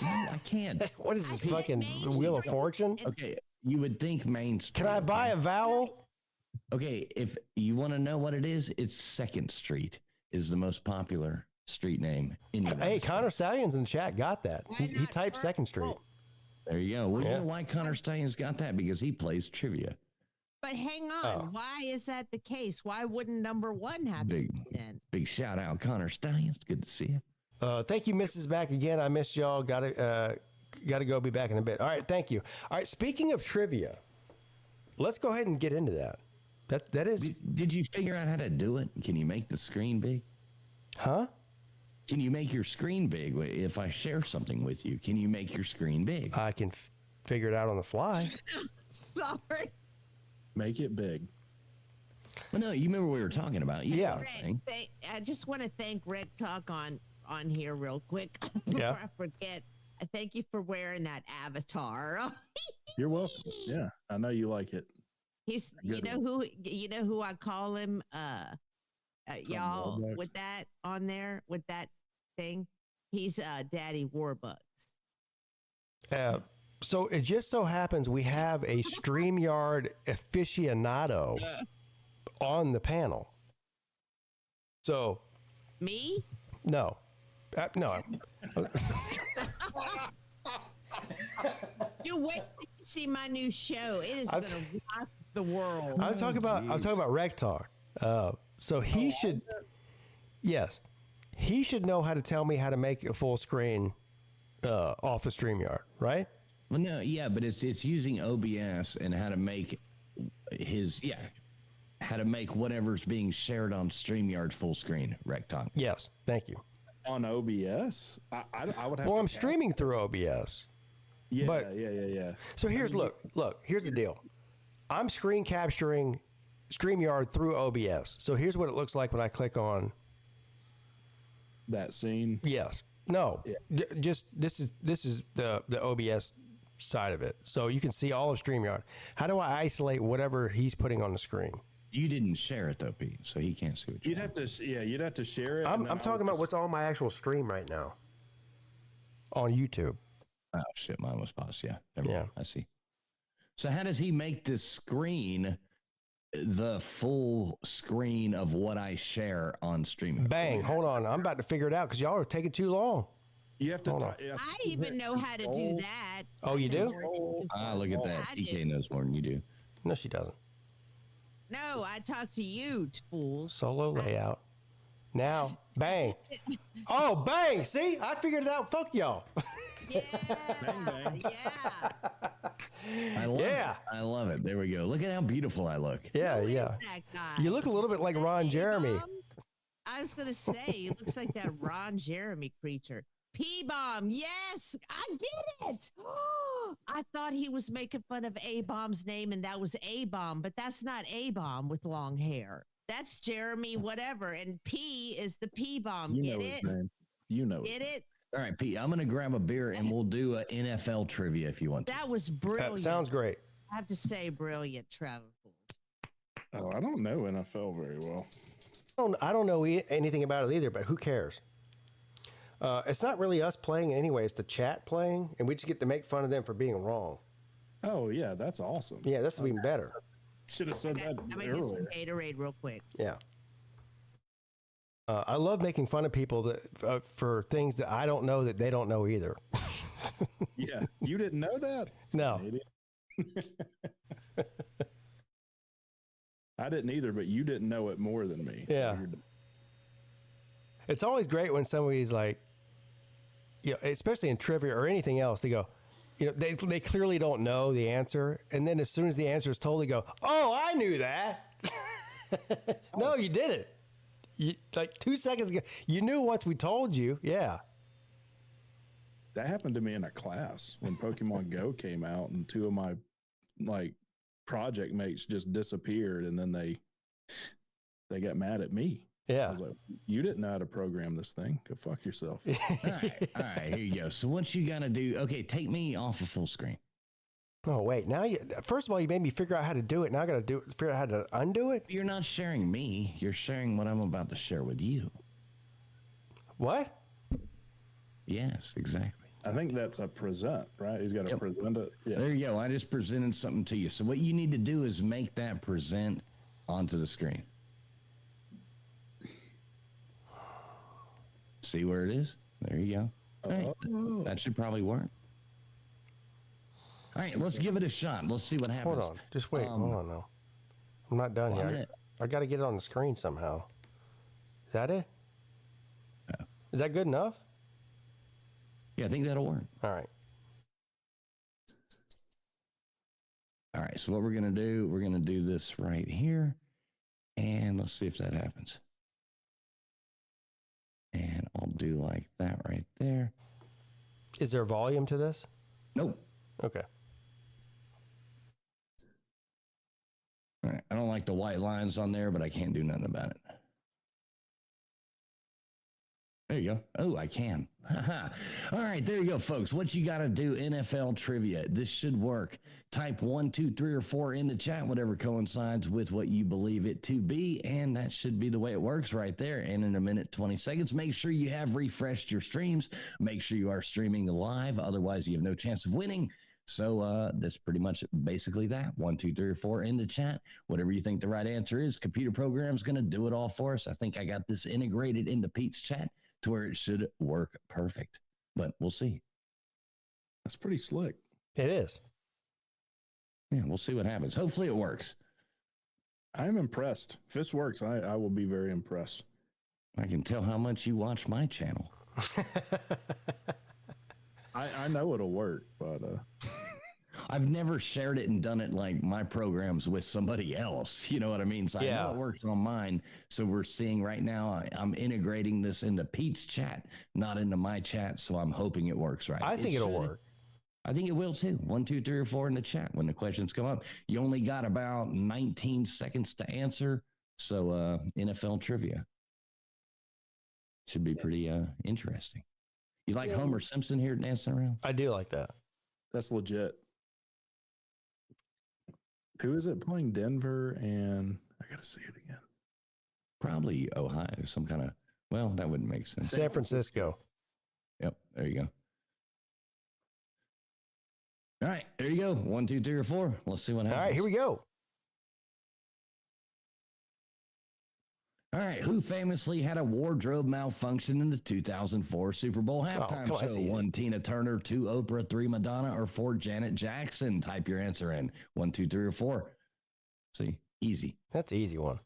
No, I can't. What is this said fucking Main Wheel of Street. Fortune? Okay, you would think Main Street. Can I buy a vowel? Okay, if you want to know what it is, it's 2nd Street is the most popular street name in the United Hey, States. Connor Stallions in the chat got that. He not typed first? 2nd Street. Oh, There you go. Well, Yeah. you know why Connor Stallion's got that? Because he plays trivia. but hang on. Oh. Why is that the case? Why wouldn't number one have Big, it then? big shout out, Connor Stallions. Good to see you. Thank you, Mrs. Back again. I missed y'all. Gotta go. Be back in a bit. All right, thank you. All right, speaking of trivia, let's go ahead and get into that. That is, Did you figure out how to do it? Can you make the screen big? huh? Can you make your screen big if I share something with you? Can you make your screen big? I can figure it out on the fly. Sorry. Make it big. Well, no, you remember what we were talking about. You Yeah. know what I'm saying. I just want to thank Rick Talk on here real quick before Yeah. I forget. I thank you for wearing that avatar. You're welcome. Yeah, I know you like it. He's Good you know who I call him y'all Warbucks. with that on there with that thing. He's Daddy Warbucks. So it just so happens we have a StreamYard aficionado on the panel. So Me? no, no. You wait till you see my new show. It is I've- gonna rock the world. I was talking about Rec Talk. So he should, yes, he should know how to tell me how to make a full screen off of StreamYard, right? Well, no, yeah, but it's using OBS and how to make how to make whatever's being shared on StreamYard full screen. Rec Talk. Yes, thank you. On OBS, I would have. Well, to I'm cap- streaming through OBS. Yeah, but- yeah. So here's look, here's the deal. I'm screen capturing StreamYard through OBS. So here's what it looks like when I click on That scene. yes. No. Yeah. Just this is the OBS side of it. So you can see all of StreamYard. How do I isolate whatever he's putting on the screen? You didn't share it though, Pete, so he can't see what you're You'd have to, you'd have to share it. I'm and then I talking would about just- what's on my actual stream right now on YouTube. Oh shit, mine was paused. Yeah. Never Yeah. mind. I see. So how does he make the screen the full screen of what I share on streaming? Bang! Hold on, I'm about to figure it out because y'all are taking too long. You have to. Hold on. I even know how to do that. Oh, you do? Ah, look at that. I TK do. knows more than you do. No, she doesn't. No, I talk to you, fools. Solo layout. Now, bang! Oh, bang! See, I figured it out. Fuck y'all. Yeah. Bang, bang. Yeah. I love Yeah. it. I love it. There we go. Look at how beautiful I look. Yeah, Who is yeah. that guy? You look a little bit like Ron Jeremy. P-Bomb? I was gonna say he looks like that Ron Jeremy creature. P-Bomb, yes, I get it. I thought he was making fun of A-Bomb's name and that was A-Bomb, but that's not A-Bomb with long hair. That's Jeremy whatever, and P is the P-Bomb. You Get know it? his name. You know Get it? All right, Pete, I'm going to grab a beer and we'll do a NFL trivia if you want to. That was brilliant. That sounds great. I have to say, brilliant, Trevor. Oh, I don't know NFL very well. I don't know anything about it either, but who cares? It's not really us playing anyway. It's the chat playing, and we just get to make fun of them for being wrong. Oh yeah, that's awesome. Yeah, that's even better. Should have said Okay, that I'm gonna get some earlier. Gatorade real quick. Yeah. I love making fun of people that for things that I don't know that they don't know either. Yeah, you didn't know that? No. Idiot. I didn't either, but you didn't know it more than me. so Yeah. you're- It's always great when somebody's like, you know, especially in trivia or anything else, they go, you know, they clearly don't know the answer. And then as soon as the answer is told, they go, oh, I knew that. No, you didn't. You, like 2 seconds ago, you knew once we told you. Yeah. That happened to me in a class when Pokemon Go came out, and two of my like project mates just disappeared, and then they got mad at me. Yeah. I was like, you didn't know how to program this thing. Go fuck yourself. All right, here you go. So what you got to do, okay, take me off of full screen. Oh, wait. Now, first of all, you made me figure out how to do it. Now I got to figure out how to undo it. You're not sharing me. You're sharing what I'm about to share with you. What? Yes, exactly. I think that's a present, right? He's got to present it. Yeah. There you go. I just presented something to you. So what you need to do is make that present onto the screen. See where it is? There you go. All right. That should probably work. All right, let's give it a shot. Let's see what happens. Hold on. Just wait. Hold on now. I'm not done yet. I got to get it on the screen somehow. Is that it? Yeah. Is that good enough? Yeah, I think that'll work. All right. All right, so what we're going to do, we're going to do this right here. And let's see if that happens. And I'll do like that right there. Is there volume to this? Nope. Okay. All right. I don't like the white lines on there, but I can't do nothing about it. There you go. Oh, I can. All right, there you go, folks. What you got to do, NFL trivia. This should work. Type 1, 2, 3, or 4 in the chat, whatever coincides with what you believe it to be, and that should be the way it works right there. And in a minute, 20 seconds, make sure you have refreshed your streams. Make sure you are streaming live. Otherwise, you have no chance of winning. So that's pretty much basically that. 1, 2, 3, or 4 in the chat. Whatever you think the right answer is, computer program's going to do it all for us. I think I got this integrated into Pete's chat to where it should work perfect, but we'll see. That's pretty slick. It is. Yeah, we'll see what happens. Hopefully it works. I'm impressed. If this works, I will be very impressed. I can tell how much you watch my channel. I know it'll work, but I've never shared it and done it like my programs with somebody else. You know what I mean? So I know it works on mine. So we're seeing right now, I'm integrating this into Pete's chat, not into my chat. So I'm hoping it works right. I think it'll work. I think it will too. 1, 2, 3, or 4 in the chat when the questions come up. You only got about 19 seconds to answer. So NFL trivia should be pretty interesting. You like Homer Simpson here dancing around? I do like that. That's legit. Who is it playing Denver? And I got to see it again. Probably Ohio, some kind of, well, that wouldn't make sense. San Francisco. Yep, there you go. All right, there you go. 1, 2, 3, or 4. Let's see what happens. All right, here we go. All right, who famously had a wardrobe malfunction in the 2004 Super Bowl halftime show? 1, Tina Turner, 2, Oprah, 3, Madonna, or 4, Janet Jackson? Type your answer in. 1, 2, 3, or 4. See, easy. That's an easy one.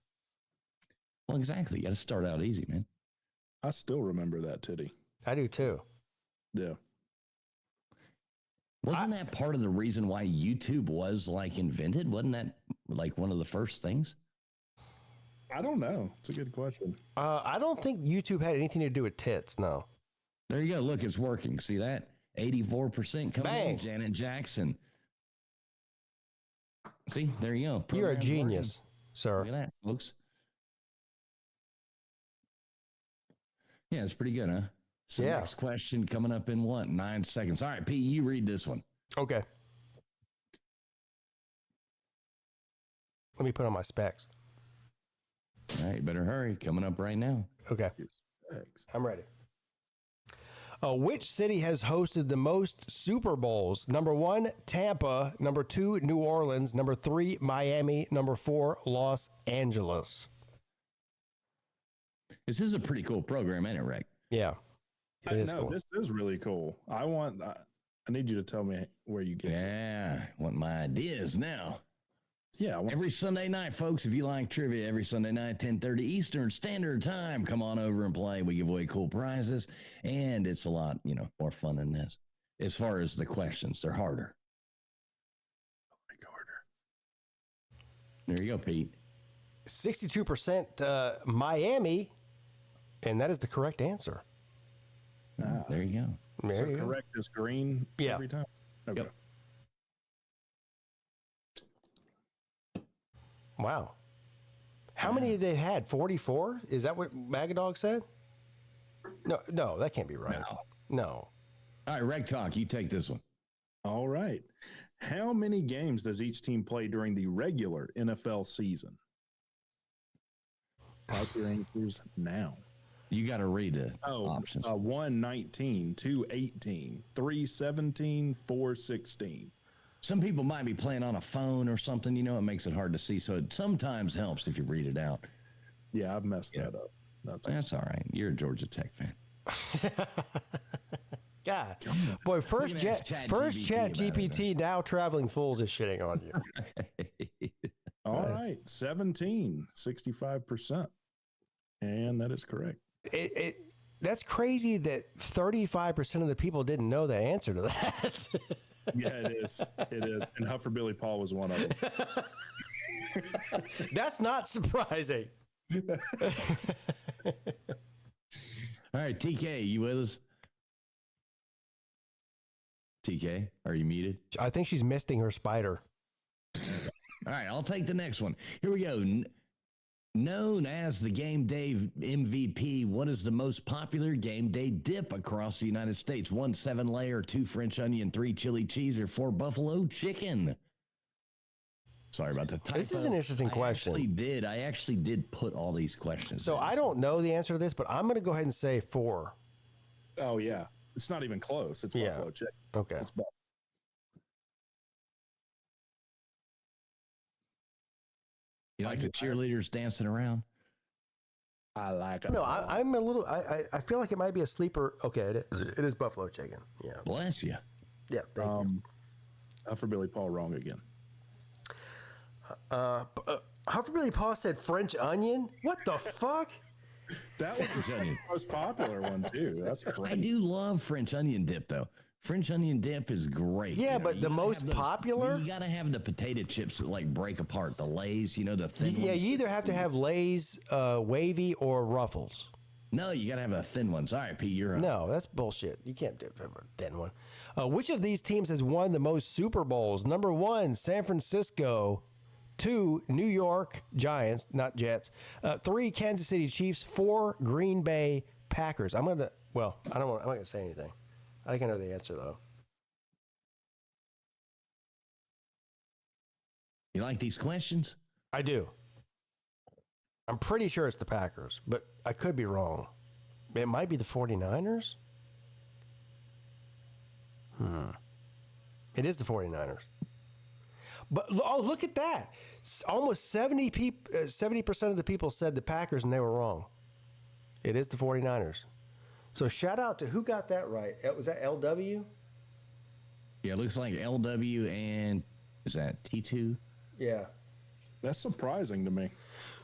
Well, exactly. You got to start out easy, man. I still remember that titty. I do too. Yeah. Wasn't that part of the reason why YouTube was like invented? Wasn't that like one of the first things? I don't know. It's a good question. I don't think YouTube had anything to do with tits. No. There you go. Look, it's working. See that? 84% coming in. Bang. Janet Jackson. See, there you go. You're a Program's genius, sir. Look at that, folks. Yeah, it's pretty good, huh? So next question coming up in what? 9 seconds. All right, Pete, you read this one. Okay. Let me put on my specs. All right, better hurry. Coming up right now. Okay. I'm ready. Which city has hosted the most Super Bowls? Number 1, Tampa. Number 2, New Orleans. Number 3, Miami. Number 4, Los Angeles. This is a pretty cool program, ain't it, Rick? Yeah. I know, this is really cool. I need you to tell me where you get it. Yeah, want my ideas now. Yeah. Every Sunday night, folks, if you like trivia, every Sunday night, 10:30 Eastern Standard Time, come on over and play. We give away cool prizes, and it's a lot, more fun than this. As far as the questions, they're harder. There you go, Pete. 62% Miami, and that is the correct answer. There you go. There So you go. correct is green every time? Okay. Yep. Wow. How many have they had? 44? Is that what Magadog said? No, that can't be right. No. All right, Reg Talk, you take this one. All right. How many games does each team play during the regular NFL season? Type your answers now. You got to read the options. 1 19, 2 18, 3 17, 4 16. Some people might be playing on a phone or something, it makes it hard to see. So it sometimes helps if you read it out. Yeah, I've messed that up. That's all right. You're a Georgia Tech fan. God, boy, first chat GPT, now traveling fools is shitting on you. All right, 17, 65%. And that is correct. That's crazy that 35% of the people didn't know the answer to that. Yeah, it is. It is. And Huffer Billy Paul was one of them. That's not surprising. All right, TK, you with us? TK, are you muted? I think she's misting her spider. All right, I'll take the next one. Here we go. Known as the Game Day MVP, what is the most popular game day dip across the United States? 1 7-layer, 2 French onion, 3 chili cheese, or 4 buffalo chicken? Sorry about the typo. This is an interesting question. I actually did put all these questions. So I don't know the answer to this, but I'm going to go ahead and say 4. Oh, yeah. It's not even close. It's buffalo chicken. Okay. It's You like the cheerleaders dancing around? I like it. No, I'm a little. I feel like it might be a sleeper. Okay, it is buffalo chicken. Yeah. Bless you. Yeah. Thank you. For Billy Paul, wrong again. Huffer Billy Paul said French onion. What the fuck? That was the most popular one too. That's French. I do love French onion dip though. French onion dip is great. Yeah, but the most popular? You got to have the potato chips that like break apart. The Lay's, the thin ones. Yeah, you either have to have Lay's, wavy, or Ruffles. No, you got to have a thin one. All right, Pete, you're up. No, that's bullshit. You can't do a thin one. Which of these teams has won the most Super Bowls? Number 1, San Francisco. 2, New York Giants, not Jets. 3, Kansas City Chiefs. 4, Green Bay Packers. I'm not going to say anything. I think I know the answer, though. You like these questions? I do. I'm pretty sure it's the Packers, but I could be wrong. It might be the 49ers. It is the 49ers. But, look at that. Almost 70% of the people said the Packers, and they were wrong. It is the 49ers. So shout out to who got that right. Was that LW? Yeah, it looks like LW and is that T2? Yeah. That's surprising to me.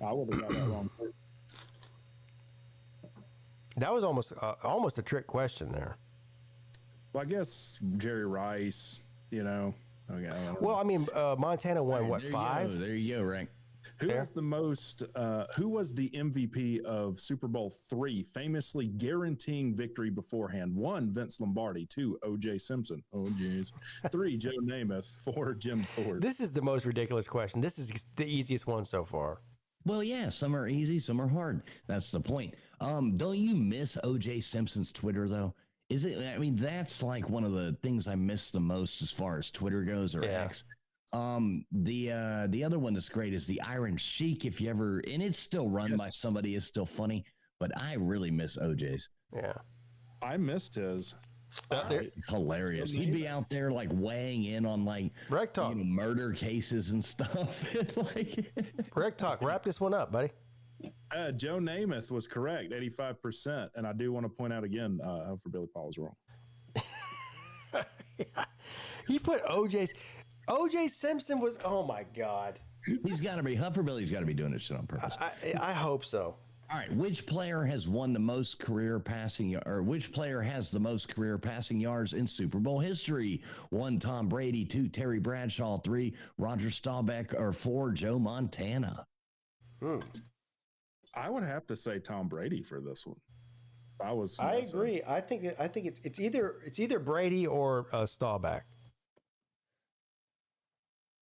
I would have got that wrong. That was almost a trick question there. Well, I guess Jerry Rice, Okay. Well, I mean, Montana won, what, 5? There you go, Rick. Who was the MVP of Super Bowl III, famously guaranteeing victory beforehand? 1, Vince Lombardi. 2, O.J. Simpson. Oh, jeez. 3, Joe Namath. 4, Jim Ford. This is the most ridiculous question. This is the easiest one so far. Well, yeah, some are easy, some are hard. That's the point. Don't you miss O.J. Simpson's Twitter, though? That's like one of the things I miss the most as far as Twitter goes, or X. The other one that's great is the Iron Sheik. If you ever, and it's still run by somebody, is still funny, but I really miss OJ's. Yeah, I missed his. It's hilarious. He'd be out there like weighing in on like murder cases and stuff. Rec Talk, wrap this one up, buddy. Joe Namath was correct, 85%, and I do want to point out again, for Billy Paul was wrong. He put O.J. Simpson was, oh my God. He's got to be, Hufferbilly's got to be doing this shit on purpose. I hope so. All right, which player has won the most career passing, or which player has the most career passing yards in Super Bowl history? 1, Tom Brady. 2, Terry Bradshaw. 3, Roger Staubach. Or 4, Joe Montana. I would have to say Tom Brady for this one. I agree. I think it's either Brady or Staubach.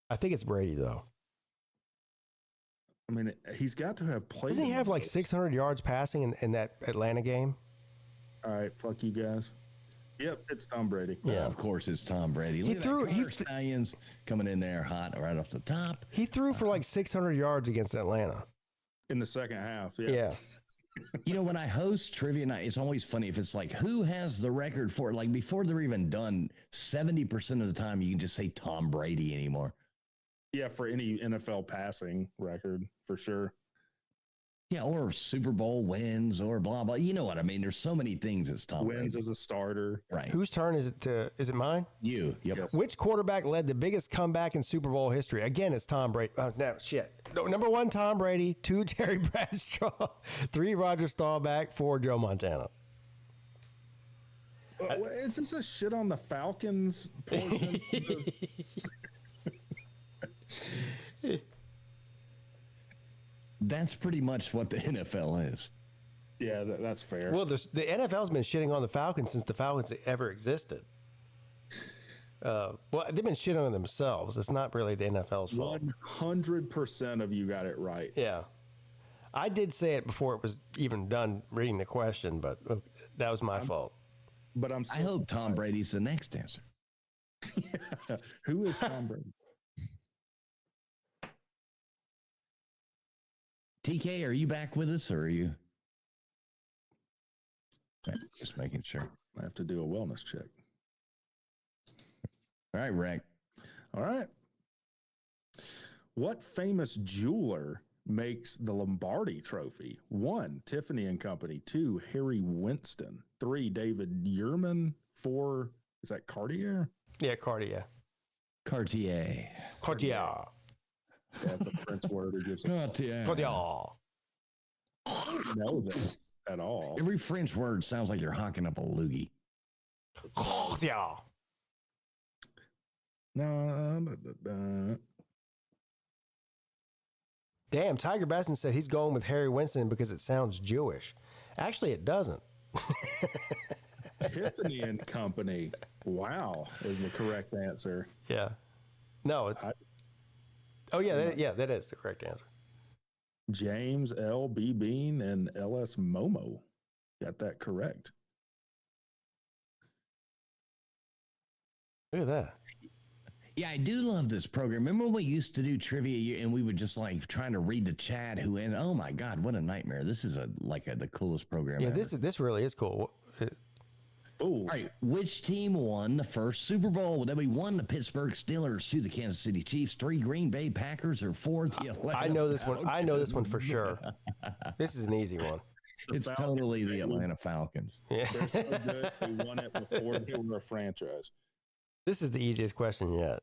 I think it's Brady though. I mean, he's got to have played. Doesn't he have like 600 yards passing in that Atlanta game? All right, fuck you guys. Yep, it's Tom Brady. Yeah, of course it's Tom Brady. Look at that Stallions coming in there hot right off the top. He threw for like 600 yards against Atlanta in the second half. Yeah. You know, when I host trivia night, it's always funny if it's like, who has the record for it? Like before they're even done, 70% of the time you can just say Tom Brady anymore. Yeah, for any NFL passing record, for sure. Yeah, or Super Bowl wins or blah, blah. You know what I mean? There's so many things as Tom wins Brady. As a starter. Right. Whose turn is it is it mine? You. Yep. Yes. Which quarterback led the biggest comeback in Super Bowl history? Again, it's Tom Brady. No, shit. No, number 1, Tom Brady. 2, Terry Bradshaw. 3, Roger Staubach. 4, Joe Montana. Is this a shit on the Falcons portion? That's pretty much what the NFL is. Yeah, that's fair. Well, the NFL's been shitting on the Falcons since the Falcons ever existed. Well, they've been shitting on themselves. It's not really the NFL's fault. 100% of you got it right. Yeah. I did say it before it was even done reading the question, but that was my fault. But I hope Tom Brady's the next answer. Who is Tom Brady? TK, are you back with us or are you? Okay, just making sure. I have to do a wellness check. All right, Rick. All right. What famous jeweler makes the Lombardi Trophy? 1, Tiffany and Company. 2, Harry Winston. 3, David Yurman. 4, is that Cartier? Yeah, Cartier. Cartier. That's a French word. It gives Cartier. Cartier. I don't know this at all. Every French word sounds like you're hawking up a loogie. Cartier. No. Damn, Tiger Basson said he's going with Harry Winston because it sounds Jewish. Actually, it doesn't. Tiffany and Company. Wow, is the correct answer. Yeah. No. That is the correct answer. James L. B. Bean and L.S. Momo got that correct. Look at that. Yeah, I do love this program. Remember when we used to do trivia and we would just like trying to read the chat oh my God, what a nightmare. This is the coolest program Yeah, ever. this really is cool. All right, which team won the first Super Bowl? Would that be 1, the Pittsburgh Steelers, 2, the Kansas City Chiefs, 3, Green Bay Packers, or 4, the Atlanta I know this one. I know this one for Falcons? sure. This is an easy one. It's totally the Atlanta Falcons. Yeah. They're so good. They won it before they were a franchise. This is the easiest question yet.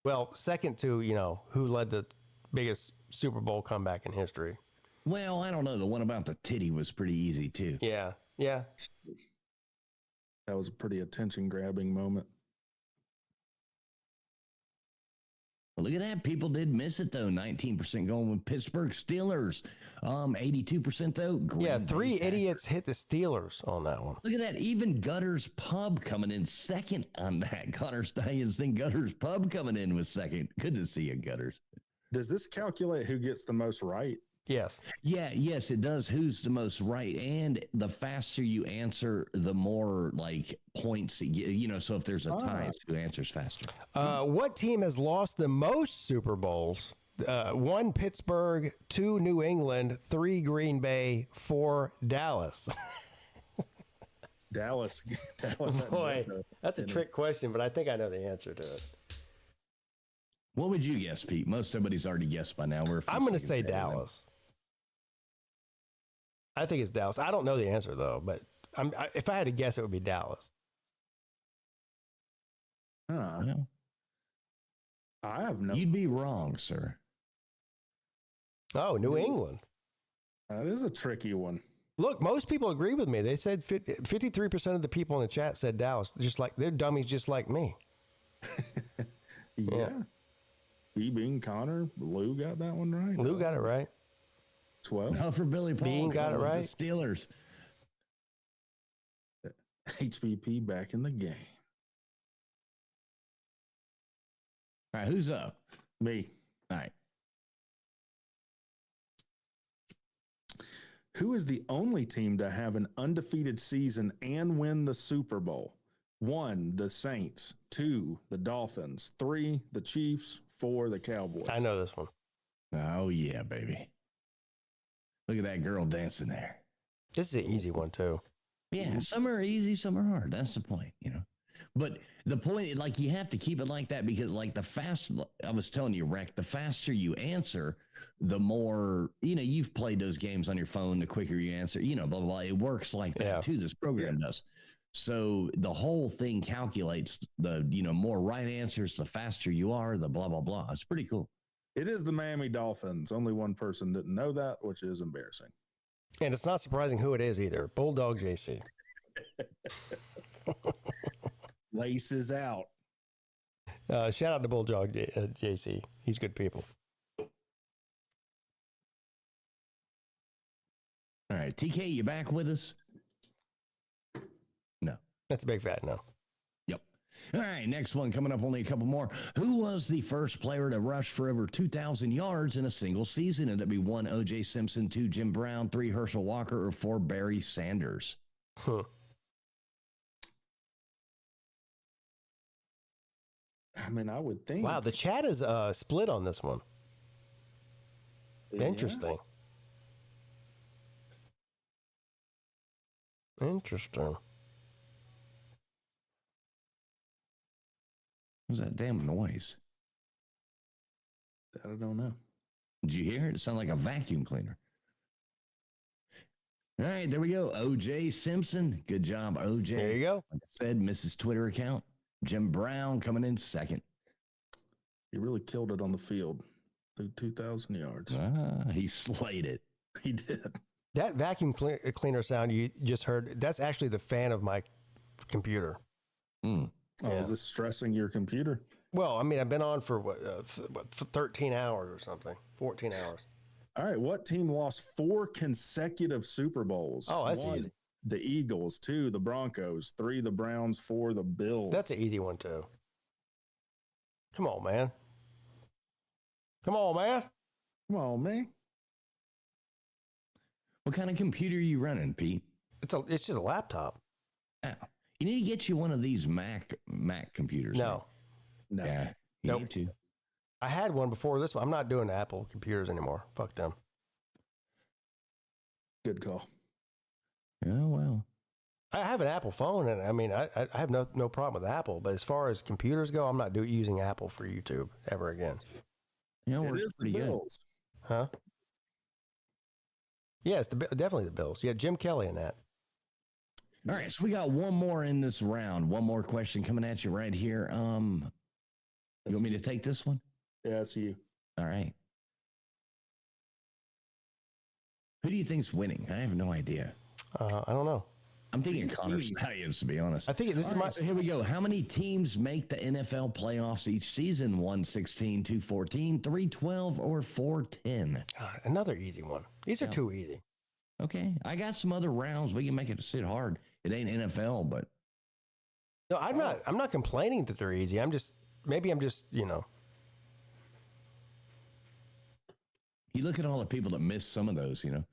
Well, second to, who led the biggest Super Bowl comeback in history. Well, I don't know. The one about the titty was pretty easy, too. Yeah. Yeah. That was a pretty attention-grabbing moment. Well, look at that. People did miss it, though. 19% going with Pittsburgh Steelers. 82%, though. Green 3 Bay idiots hit the Steelers on that one. Look at that. Even Gutters Pub coming in second on that. Connor Stallions think Gutters Pub coming in was second. Good to see you, Gutters. Does this calculate who gets the most right? Yes. Yeah, yes, it does. Who's the most right? And the faster you answer, the more points you get. So if there's a tie, it's who answers faster. What team has lost the most Super Bowls? 1, Pittsburgh. 2, New England. 3, Green Bay. 4, Dallas. Dallas. Boy, that's a trick question, but I think I know the answer to it. What would you guess, Pete? Most everybody's already guessed by now. I'm going to say Dallas. I think it's Dallas. I don't know the answer, though, but if I had to guess, it would be Dallas. Well, I have no. You'd be wrong, sir. Oh, New England. That is a tricky one. Look, most people agree with me. They said 53% of the people in the chat said Dallas. They're dummies just like me. Yeah. Bean, Connor, Lou got that one right. Lou got it right. 12. No, for Billy Paul. Bean got it right. The Steelers. HBP back in the game. All right, who's up? Me. All right. Who is the only team to have an undefeated season and win the Super Bowl? 1, the Saints. 2, the Dolphins. 3, the Chiefs. 4, the Cowboys. I know this one. Oh, yeah, baby. Look at that girl dancing there. This is an easy one, too. Yeah, some are easy, some are hard. That's the point, But the point, like, you have to keep it like that because, like, I was telling you, Rec, the faster you answer, the more, you've played those games on your phone, the quicker you answer, blah, blah, blah. It works like that, too. This program does. So the whole thing calculates the, more right answers, the faster you are, the blah, blah, blah. It's pretty cool. It is the Miami Dolphins. Only one person didn't know that, which is embarrassing. And it's not surprising who it is either. Bulldog JC. Laces out. Shout out to Bulldog JC. He's good people. All right, TK, you back with us? No. That's a big fat no. Yep. All right, next one coming up, only a couple more. Who was the first player to rush for over 2,000 yards in a single season? Would it be 1, O.J. Simpson, 2, Jim Brown, 3, Herschel Walker, or 4, Barry Sanders? Huh. I mean, I would think. Wow, the chat is split on this one. Yeah. Interesting. Interesting. What was that damn noise? I don't know. Did you hear it? It sounded like a vacuum cleaner. All right, there we go. O.J. Simpson. Good job, O.J. There you go. Like I said, Mrs. Twitter account. Jim Brown coming in second. He really killed it on the field through 2,000 yards. He slayed it. He did. That vacuum cleaner sound you just heard, that's actually the fan of my computer. Mm. Oh, is this stressing your computer? Well, I mean, I've been on for what 13 hours or something, 14 hours. All right. What team lost 4 consecutive Super Bowls? Oh, that's 1, easy. The Eagles. 2, the Broncos. 3, the Browns. 4, the Bills. That's an easy one, too. Come on, man. Come on, man. Come on, man. What kind of computer are you running, Pete? It's just a laptop. Oh, you need to get you one of these Mac computers. No. No. Yeah, you need to. I had one before this one. I'm not doing Apple computers anymore. Fuck them. Good call. Oh, well. I have an Apple phone, and I mean, I have no problem with Apple. But as far as computers go, I'm not using Apple for YouTube ever again. It is the pretty good. Bills. Huh? Yeah, it's definitely the Bills. Yeah, Jim Kelly in that. All right, so we got one more in this round. One more question coming at you right here. You want me to take this one? Yeah, it's you. All right. Who do you think's winning? I have no idea. I don't know. I'm thinking Connor Stallions, to be honest. I think this is my. So here we go. How many teams make the NFL playoffs each season? 116, 214, 312, or 410? Another easy one. These are too easy. Okay. I got some other rounds. We can make it sit hard. It ain't NFL, but. No, I'm not complaining that they're easy. I'm just You look at all the people that miss some of those, You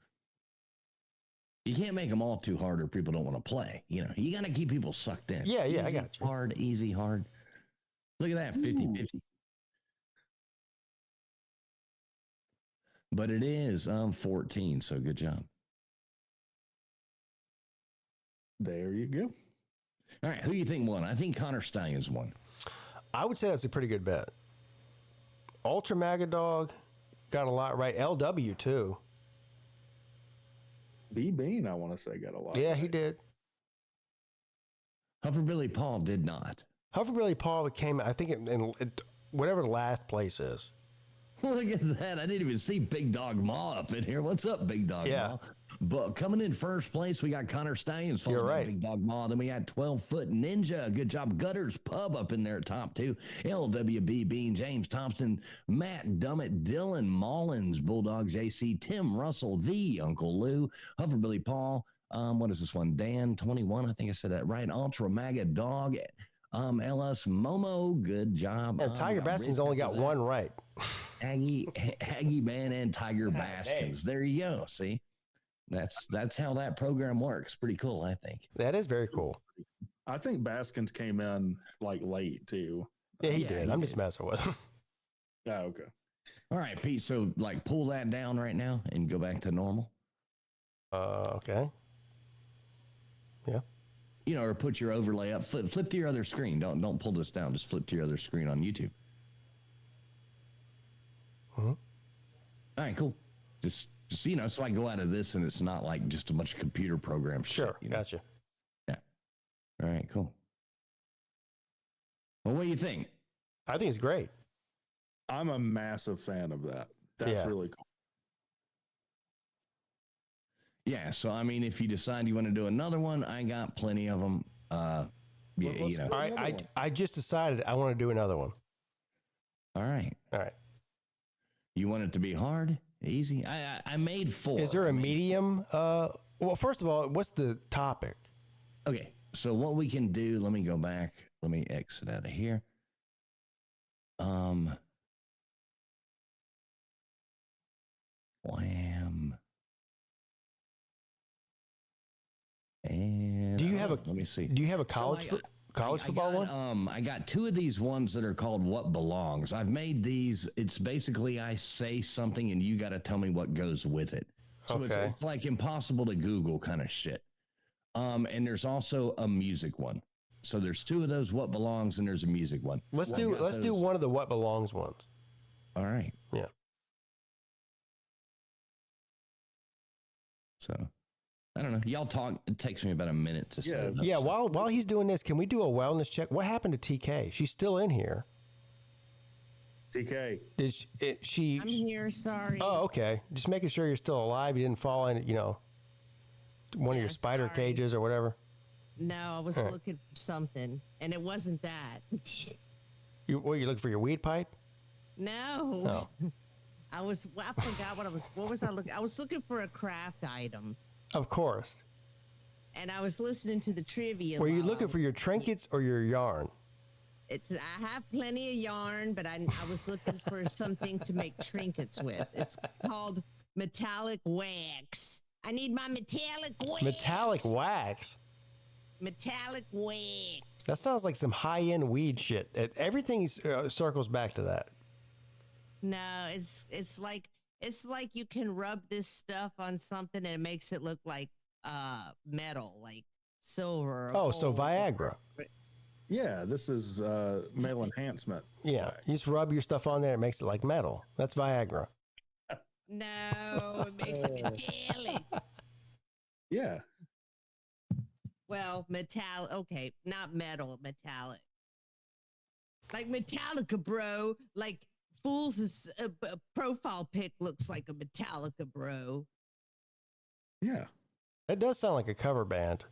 can't make them all too hard or people don't want to play. You got to keep people sucked in. Yeah, easy, I got you. Hard, easy, hard. Look at that, 50-50. But it is 14, so good job. There you go. All right, who do you think won? I think Connor Stallions won. I would say that's a pretty good bet. Ultra Maga Dog got a lot right. LW too. B Bean, I want to say, got a lot. Yeah, right. he did. Hufferbilly Paul did not. Hufferbilly Paul came, I think, in whatever the last place is. Look at that. I didn't even see Big Dog Ma up in here. What's up, Big Dog Ma? But coming in first place, we got Connor Stallions. You're right. Big Dog Ma. Then we got 12-Foot Ninja. Good job. Gutters Pub up in there at top 2. LWB Bean, James Thompson, Matt Dummett, Dylan Mullins, Bulldogs AC, Tim Russell, the Uncle Lou, Hufferbilly Paul. What is this one? Dan 21. I think I said that right. Ultra Maga Dog. LS Momo. Good job. And Tiger Baston's only got one right. Aggie Man and Tiger Baskins. There you go. See? That's how that program works. Pretty cool, I think. That is very cool. I think Baskins came in like late too. Yeah, he did. I'm just messing with him. Oh, okay. All right, Pete. So like pull that down right now and go back to normal. Okay. Yeah. You know, or put your overlay up. Flip to your other screen. Don't pull this down. Just flip to your other screen on YouTube. All right, cool. Just you know, so I go out of this and it's not like just a bunch of computer programs. Sure, shit, you know? gotcha. Yeah. All right, cool. Well, what do you think? I think it's great. I'm a massive fan of that. That's really cool. Yeah, so I mean, if you decide you want to do another one, I got plenty of them. Yeah, you know. All right, I just decided I want to do another one. All right. You want it to be hard, easy? I made 4. Is there a medium? Well, first of all, what's the topic? Okay, so what we can do? Let me go back. Let me exit out of here. Wham. And do you have let me see. Do you have a college football one? I got 2 of these ones that are called What Belongs. I've made these. It's basically I say something and you got to tell me what goes with it. So it's like impossible to Google kind of shit. And there's also a music one. So there's 2 of those What Belongs and there's a music one. Let's do one of the What Belongs ones. All right. Yeah. So I don't know. Y'all talk. It takes me about a minute to set it up. Yeah. While he's doing this, can we do a wellness check? What happened to TK? She's still in here. TK. Did she? I'm here. Sorry. Oh, okay. Just making sure you're still alive. You didn't fall in, one of your spider cages or whatever. No, I was looking for something, and it wasn't that. You looking for your weed pipe? No. Oh. I forgot what was I looking? I was looking for a craft item. Of course. And I was listening to the trivia. Were you looking for your trinkets or your yarn? I have plenty of yarn, but I was looking for something to make trinkets with. It's called metallic wax. I need my metallic wax. Metallic wax? Metallic wax. That sounds like some high-end weed shit. Everything circles back to that. No, it's like you can rub this stuff on something and it makes it look like metal, like silver. Oh, so Viagra. Yeah, this is male enhancement. Yeah, you just rub your stuff on there, it makes it like metal. That's Viagra. No, it makes it metallic. Yeah. Well, metallic. Okay, not metal, metallic. Like Metallica, bro. Like Fool's profile pic looks like a Metallica, bro. Yeah. It does sound like a cover band.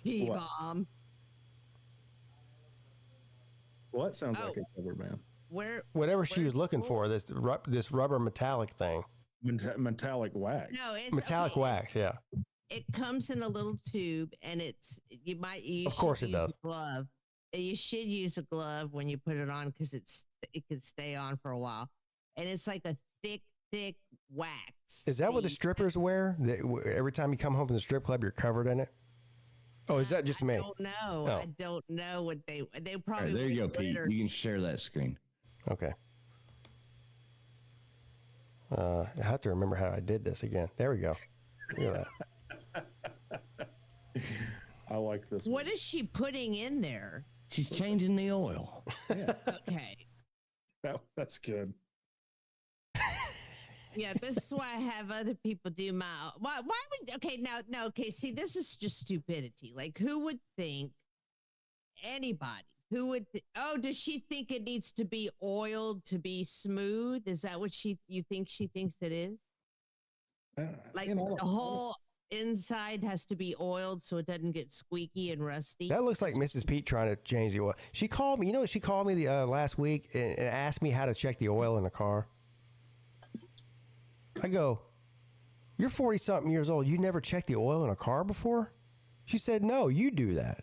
P-bomb. What sounds like a cover band? Whatever she was looking for, this rubber metallic thing. Metallic wax. No, it's metallic wax. Yeah. It comes in a little tube, and you of course it does. A glove. You should use a glove when you put it on because it could stay on for a while, and it's like a thick wax. Is that what the strippers wear? Every time you come home from the strip club, you're covered in it. Oh, is that just me? I don't know. Oh. I don't know what they probably. Right, there you go, Pete. You can share that screen. Okay. I have to remember how I did this again. There we go. Look at that. I like this. What is she putting in there? She's changing the oil. Yeah. Okay. That's good. Yeah, this is why I have other people do my. Why would? Okay, now, okay. See, this is just stupidity. Like, who would think? Anybody who would? Does she think it needs to be oiled to be smooth? Is that what you think she thinks it is? Like the whole inside has to be oiled so it doesn't get squeaky and rusty. That looks like Mrs. Pete trying to change the oil. She called me. You know what? She called me the last week and asked me how to check the oil in the car. I go, you're 40-something years old. You never checked the oil in a car before? She said, no, you do that.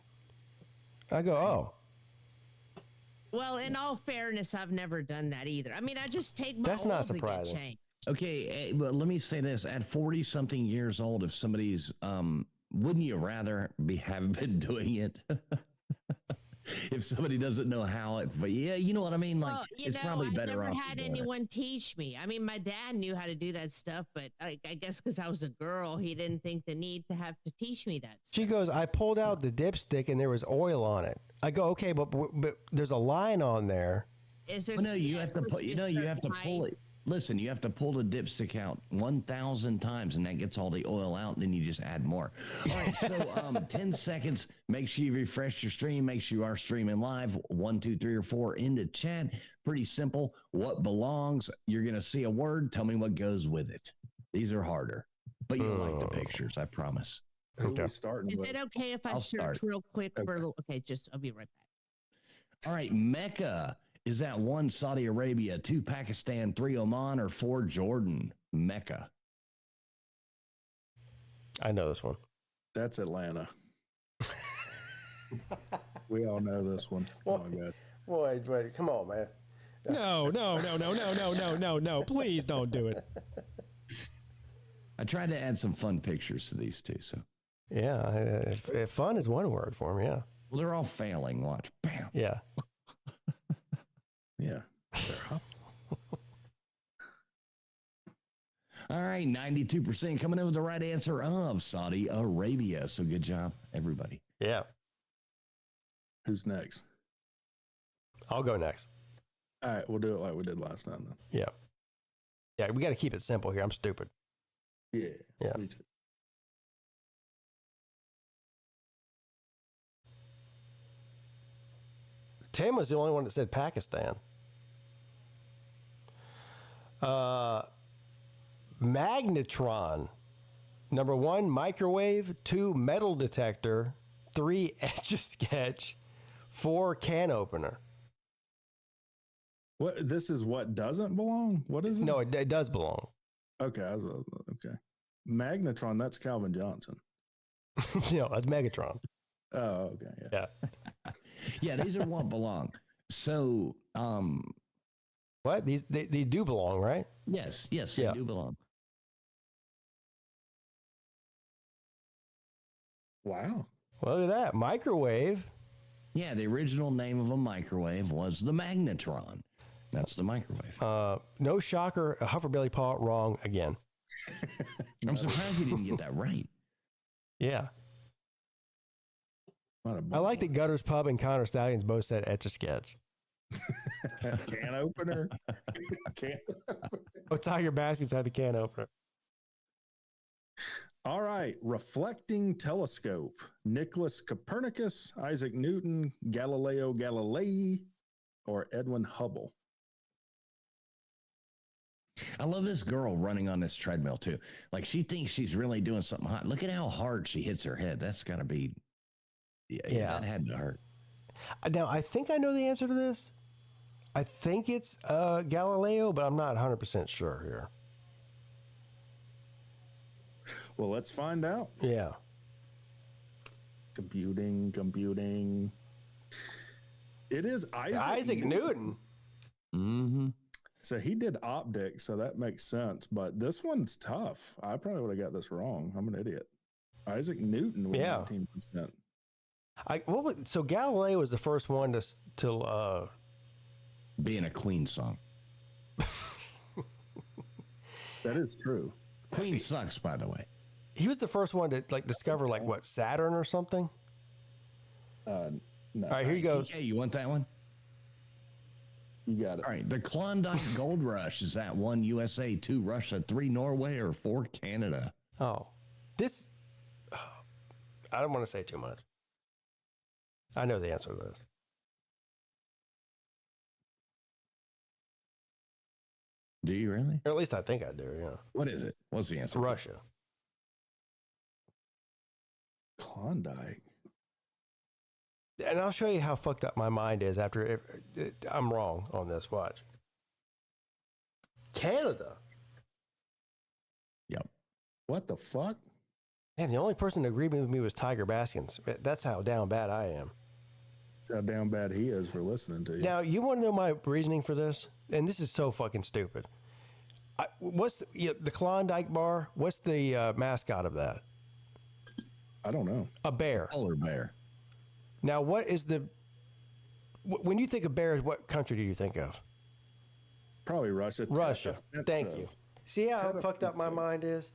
I go, oh. Well, in all fairness, I've never done that either. I mean, I just take my That's oil not to get surprising. changed. Okay, but let me say this: at 40-something years old, if somebody's, wouldn't you rather have been doing it? If somebody doesn't know how it, but yeah, you know what I mean. Like, it's probably better off. I never had anyone teach me. I mean, my dad knew how to do that stuff, but I guess because I was a girl, he didn't think the need to have to teach me that. She goes, I pulled out the dipstick and there was oil on it. I go, okay, but there's a line on there. Is there? Well, no, you have to put. You have to pull it. Listen, you have to pull the dipstick out 1,000 times, and that gets all the oil out, and then you just add more. All right, so 10 seconds. Make sure you refresh your stream. Make sure you are streaming live. 1, 2, 3, or 4 into chat. Pretty simple. What belongs? You're going to see a word. Tell me what goes with it. These are harder, but you'll like the pictures, I promise. Who are we starting Is with? it okay if I I'll search start. real quick for? Okay, just I'll be right back. All right, Mecca. Is that 1, Saudi Arabia, 2, Pakistan, 3, Oman, or 4, Jordan? Mecca. I know this one. That's Atlanta. We all know this one. Oh my God. Wait, come on, man. No. Please don't do it. I tried to add some fun pictures to these two, so. Yeah, if fun is one word for me, yeah. Well, they're all failing. Watch. Bam. Yeah. Yeah. All right, 92% coming in with the right answer of Saudi Arabia. So good job, everybody. Yeah. Who's next? I'll go next. All right, we'll do it like we did last time then. Yeah. Yeah, we got to keep it simple here. I'm stupid. Yeah. Yeah. Me too. Tim was the only one that said Pakistan. Magnetron. Number 1, microwave. 2, metal detector. 3, Etch-a-Sketch. 4, can opener. What? This is what doesn't belong? What is it? No, it does belong. Okay. Okay. Magnetron, that's Calvin Johnson. No, that's Megatron. Oh, okay. Yeah. Yeah. Yeah, these are what belong. So, What? These they do belong, right? yes, Yeah. they do belong. Wow. Well, look at that. Microwave. Yeah, the original name of a microwave was the magnetron. That's the microwave. No shocker. A Hufferbilly paw wrong again. I'm surprised you didn't get that right. Yeah. What a I like that Gutters Pub and Connor Stallions both said Etch-a-Sketch. can opener. Can. Oh, Tiger Baskets had the can opener. All right. Reflecting telescope. Nicholas Copernicus, Isaac Newton, Galileo Galilei, or Edwin Hubble. I love this girl running on this treadmill too. Like she thinks she's really doing something hot. Look at how hard she hits her head. That's got to be. Yeah, that had to hurt. Now, I think I know the answer to this. I think it's Galileo, but I'm not 100% sure here. Well, let's find out. Yeah. Computing. It is Isaac Newton. Mm-hmm. So he did optics, so that makes sense. But this one's tough. I probably would have got this wrong. I'm an idiot. Isaac Newton with 19%. So Galileo was the first one to be in a Queen song. That is true. Queen sucks, by the way. He was the first one to discover Saturn or something. No. All right, here you go. TK, you want that one? You got it. All right. The Klondike Gold Rush is that 1 USA, 2 Russia, 3 Norway, or 4 Canada? Oh, this. I don't want to say too much. I know the answer to this. Do you really? Or at least I think I do, yeah. What is it? What's the answer? Russia. Klondike. And I'll show you how fucked up my mind is after I'm wrong on this. Watch. Canada. Yep. What the fuck? Man, the only person that agreed with me was Tiger Baskins. That's how down bad I am. That's how down bad he is for listening to you. Now, you want to know my reasoning for this? And this is so fucking stupid. What's the Klondike bar? What's the mascot of that? I don't know. A bear. Polar bear. Now, what is when you think of bears, what country do you think of? Probably Russia. Russia. Thank you. See how fucked up my mind is?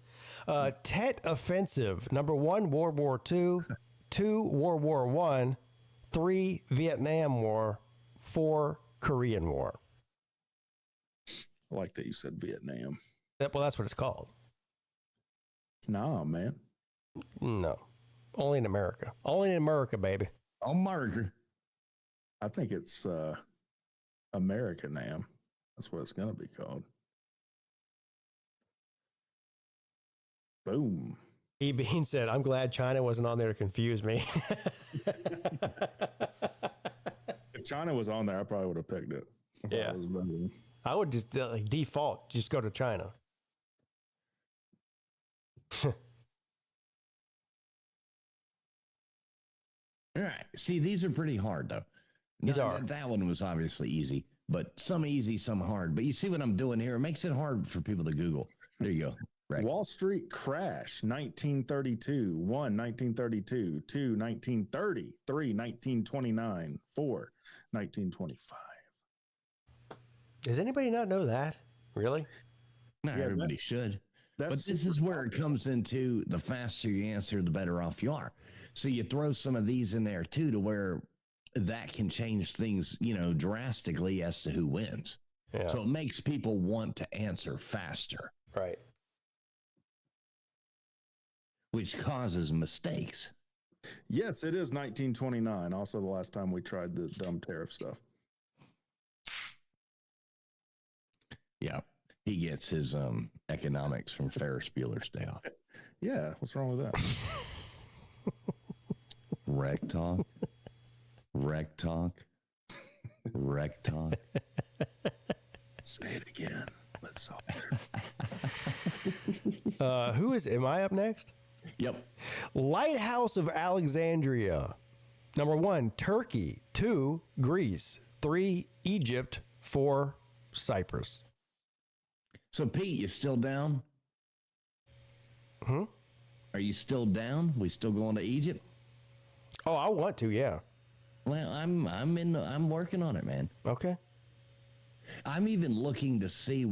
Tet offensive. Number 1, World War II. 2, World War I. 3, Vietnam War. 4, Korean War. I like that you said Vietnam. Well, that's what it's called. Nah, man. No. Only in America. Only in America, baby. America. I think it's American Nam. That's what it's going to be called. Boom. E. Bean said, I'm glad China wasn't on there to confuse me. If China was on there, I probably would have picked it. Yeah. I would just default, just go to China. All right. See, these are pretty hard, though. These are. That one was obviously easy, but some easy, some hard. But you see what I'm doing here? It makes it hard for people to Google. There you go. Right. Wall Street crash, 1932. 1, 1932. 2, 1930. 3, 1929. 4, 1925. Does anybody not know that? Really? Not everybody should. But this is where it comes into the faster you answer, the better off you are. So you throw some of these in there too, to where that can change things, drastically as to who wins. Yeah. So it makes people want to answer faster. Right. Which causes mistakes. Yes, it is 1929. Also, the last time we tried the dumb tariff stuff. Yeah. He gets his economics from Ferris Bueller's Day Off. Yeah. What's wrong with that? Rec talk. Rec talk. Rec talk. Say it again. Let's all am I up next? Yep. Lighthouse of Alexandria. Number 1, Turkey. 2, Greece. 3, Egypt. 4, Cyprus. So, Pete, you still down? Are you still down? We still going to Egypt? Oh, I want to, yeah. Well, I'm working on it, man. Okay. I'm even looking to see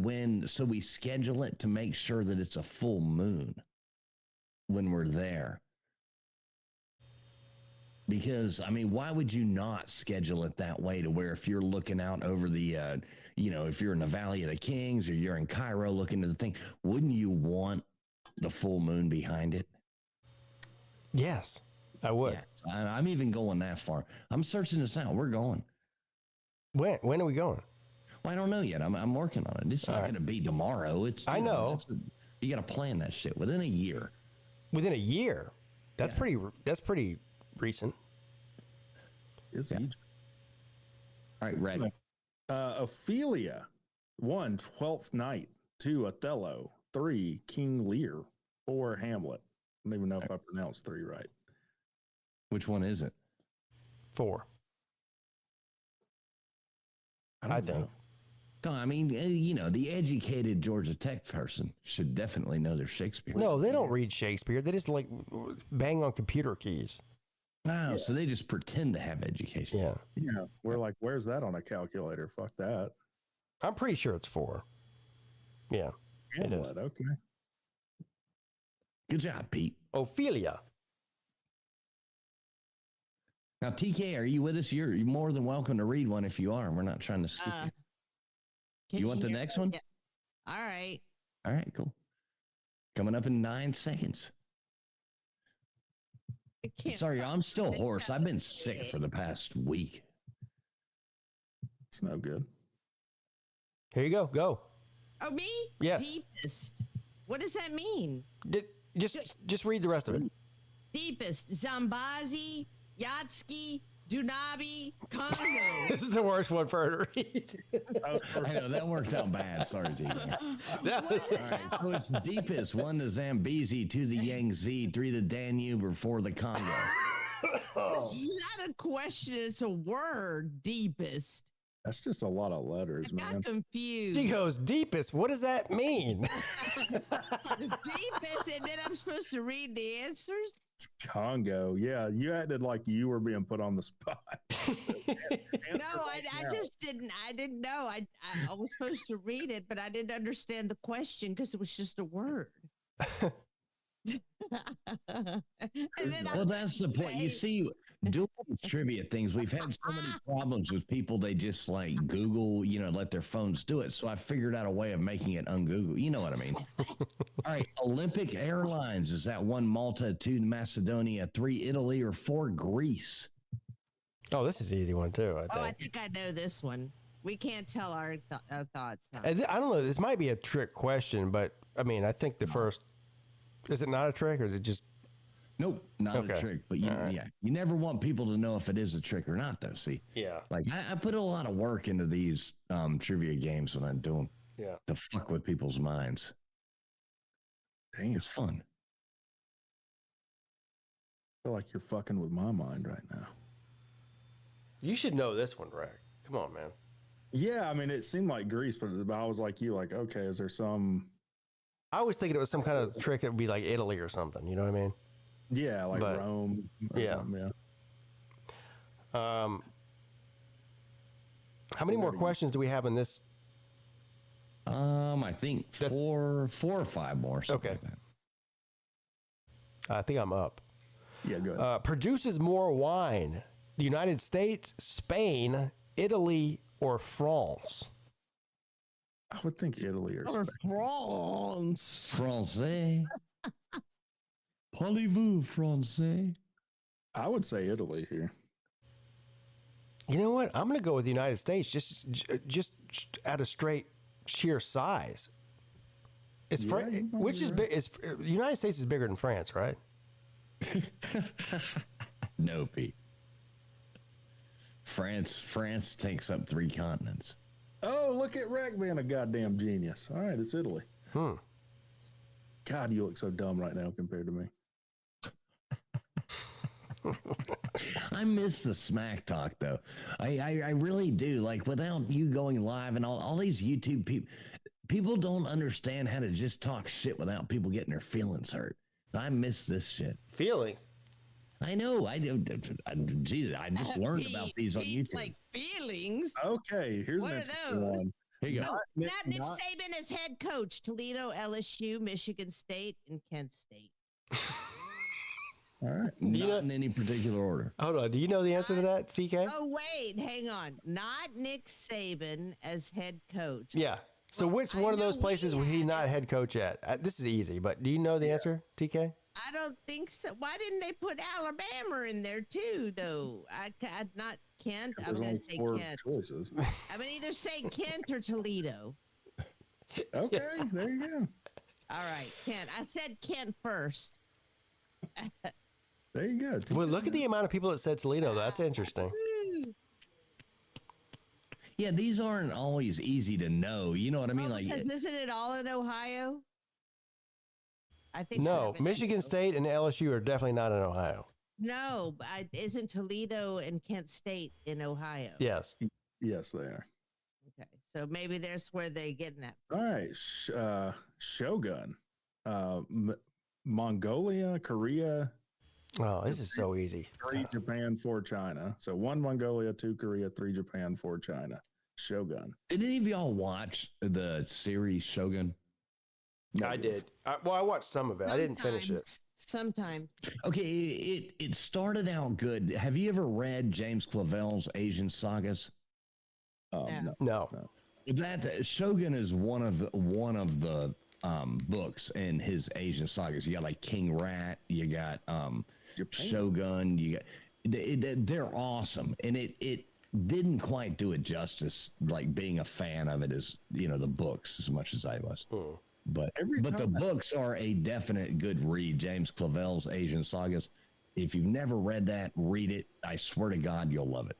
so we schedule it to make sure that it's a full moon when we're there. Because, why would you not schedule it that way to where if you're looking out over the, if you're in the Valley of the Kings or you're in Cairo looking at the thing, wouldn't you want the full moon behind it? Yes, I would. Yeah, I'm even going that far. I'm searching this out. We're going. When are we going? Well, I don't know yet. I'm working on it. It's not going to be tomorrow. I know. You got to plan that shit within a year. Within a year? That's pretty recent. It's All right, Red. Ophelia. 1, 12th Night. 2, Othello. 3, King Lear. 4, Hamlet. I don't even know if I pronounced 3 right. Which one is it? 4. I think. No, the educated Georgia Tech person should definitely know their Shakespeare. No, they don't read Shakespeare. They just bang on computer keys. Oh, so they just pretend to have education. Yeah. Yeah. We're like, where's that on a calculator? Fuck that. I'm pretty sure it's 4. Yeah. Hamlet, okay. Good job, Pete. Ophelia. Now, TK, are you with us? You're more than welcome to read one if you are. We're not trying to skip you. You want the next one? Yeah. All right. All right, cool. Coming up in 9 seconds. Sorry, I'm still hoarse. I've been sick for the past week. It's no good. Here you go. Go. Oh, me? Yes. Deepest. What does that mean? Just read the rest of it. Deepest. Zambazi, Yatski, Dunabi, Congo. This is the worst one for her to read. I know, that worked out bad. Sorry, TK. All right, so it's deepest. 1 to Zambezi, 2 the Yangtze, 3 the Danube, or 4 the Congo. It's not a question, it's a word. Deepest. That's just a lot of letters, I got man. confused. He goes, deepest. What does that mean? Deepest, and then I'm supposed to read the answers? Congo. Yeah, you acted like you were being put on the spot. No, I just didn't. I didn't know. I was supposed to read it, but I didn't understand the question because it was just a word. Well, that's the point. You see, doing these trivia things, we've had so many problems with people. They just like Google, let their phones do it. So I figured out a way of making it ungoogle. You know what I mean? All right. Olympic Airlines, is that 1 Malta, 2 Macedonia, 3 Italy, or 4 Greece? Oh, this is an easy one too, I think. Oh, I think I know this one. We can't tell our thoughts. Huh? I don't know. This might be a trick question, but I mean, I think the first. Is it not a trick, or is it just? Nope, not a trick. But you never want people to know if it is a trick or not, though. See, like I put a lot of work into these trivia games when I do them. Yeah, to fuck with people's minds. Dang, it's fun. I feel like you're fucking with my mind right now. You should know this one, Rick. Come on, man. Yeah, I mean, it seemed like Greece, but I was like you, like, okay, is there some? I was thinking it was some kind of trick that would be like Italy or something. You know what I mean? Yeah, like Rome. Yeah. Yeah. How many more questions do we have in this? I think 4 or 5 more. Okay. Like that. I think I'm up. Yeah, go ahead. Produces more wine: the United States, Spain, Italy, or France? I would think Italy or Spain. France. Français. Parlez-vous français? I would say Italy here. You know what? I'm going to go with the United States, just at a straight sheer size. It's which is big? Is the United States is bigger than France, right? No, Pete. France takes up 3 continents. Oh, look at Rack being a goddamn genius. All right, it's Italy. God, you look so dumb right now compared to me. I miss the smack talk, though. I really do. Like, without you going live and all these YouTube people don't understand how to just talk shit without people getting their feelings hurt. I miss this shit. Feelings? I know. I do. Jesus, I just learned about these on YouTube. Like feelings. Okay, here's what an are interesting those? one. Here you go. Not Nick Saban as head coach. Toledo, LSU, Michigan State, and Kent State. All right. Not in any particular order. Hold on. Do you know the answer to that, TK? Oh, wait. Hang on. Not Nick Saban as head coach. Yeah. So which one of those places was he not head coach at? This is easy, but do you know the answer, TK? I don't think so. Why didn't they put Alabama in there too, though? Not Kent. I'm going to say Kent. Choices. I'm going to either say Kent or Toledo. Okay, there you go. All right, Kent. I said Kent first. There you go. Well, look at the amount of people that said Toledo. That's interesting. Yeah, these aren't always easy to know. You know what I mean? Like, because isn't it all in Ohio? I think no. Michigan State and LSU are definitely not in Ohio. No, but isn't Toledo and Kent State in Ohio? Yes. Yes, they are. Okay, so maybe that's where they're getting that. All right, Shogun, Mongolia, Korea. Oh, this is so easy. 3 Japan, 4 China. So 1 Mongolia, 2 Korea, 3 Japan, 4 China. Shogun. Did any of y'all watch the series Shogun? I did. I watched some of it. I didn't finish it. Sometimes. Okay, it started out good. Have you ever read James Clavell's Asian Sagas? No. That Shogun is one of the books in his Asian sagas. You got like King Rat. You got Shogun. You got they're awesome, and it didn't quite do it justice. Like being a fan of it as the books as much as I was. But the books are a definite good read. James Clavell's Asian Sagas. If you've never read that, read it. I swear to God, you'll love it.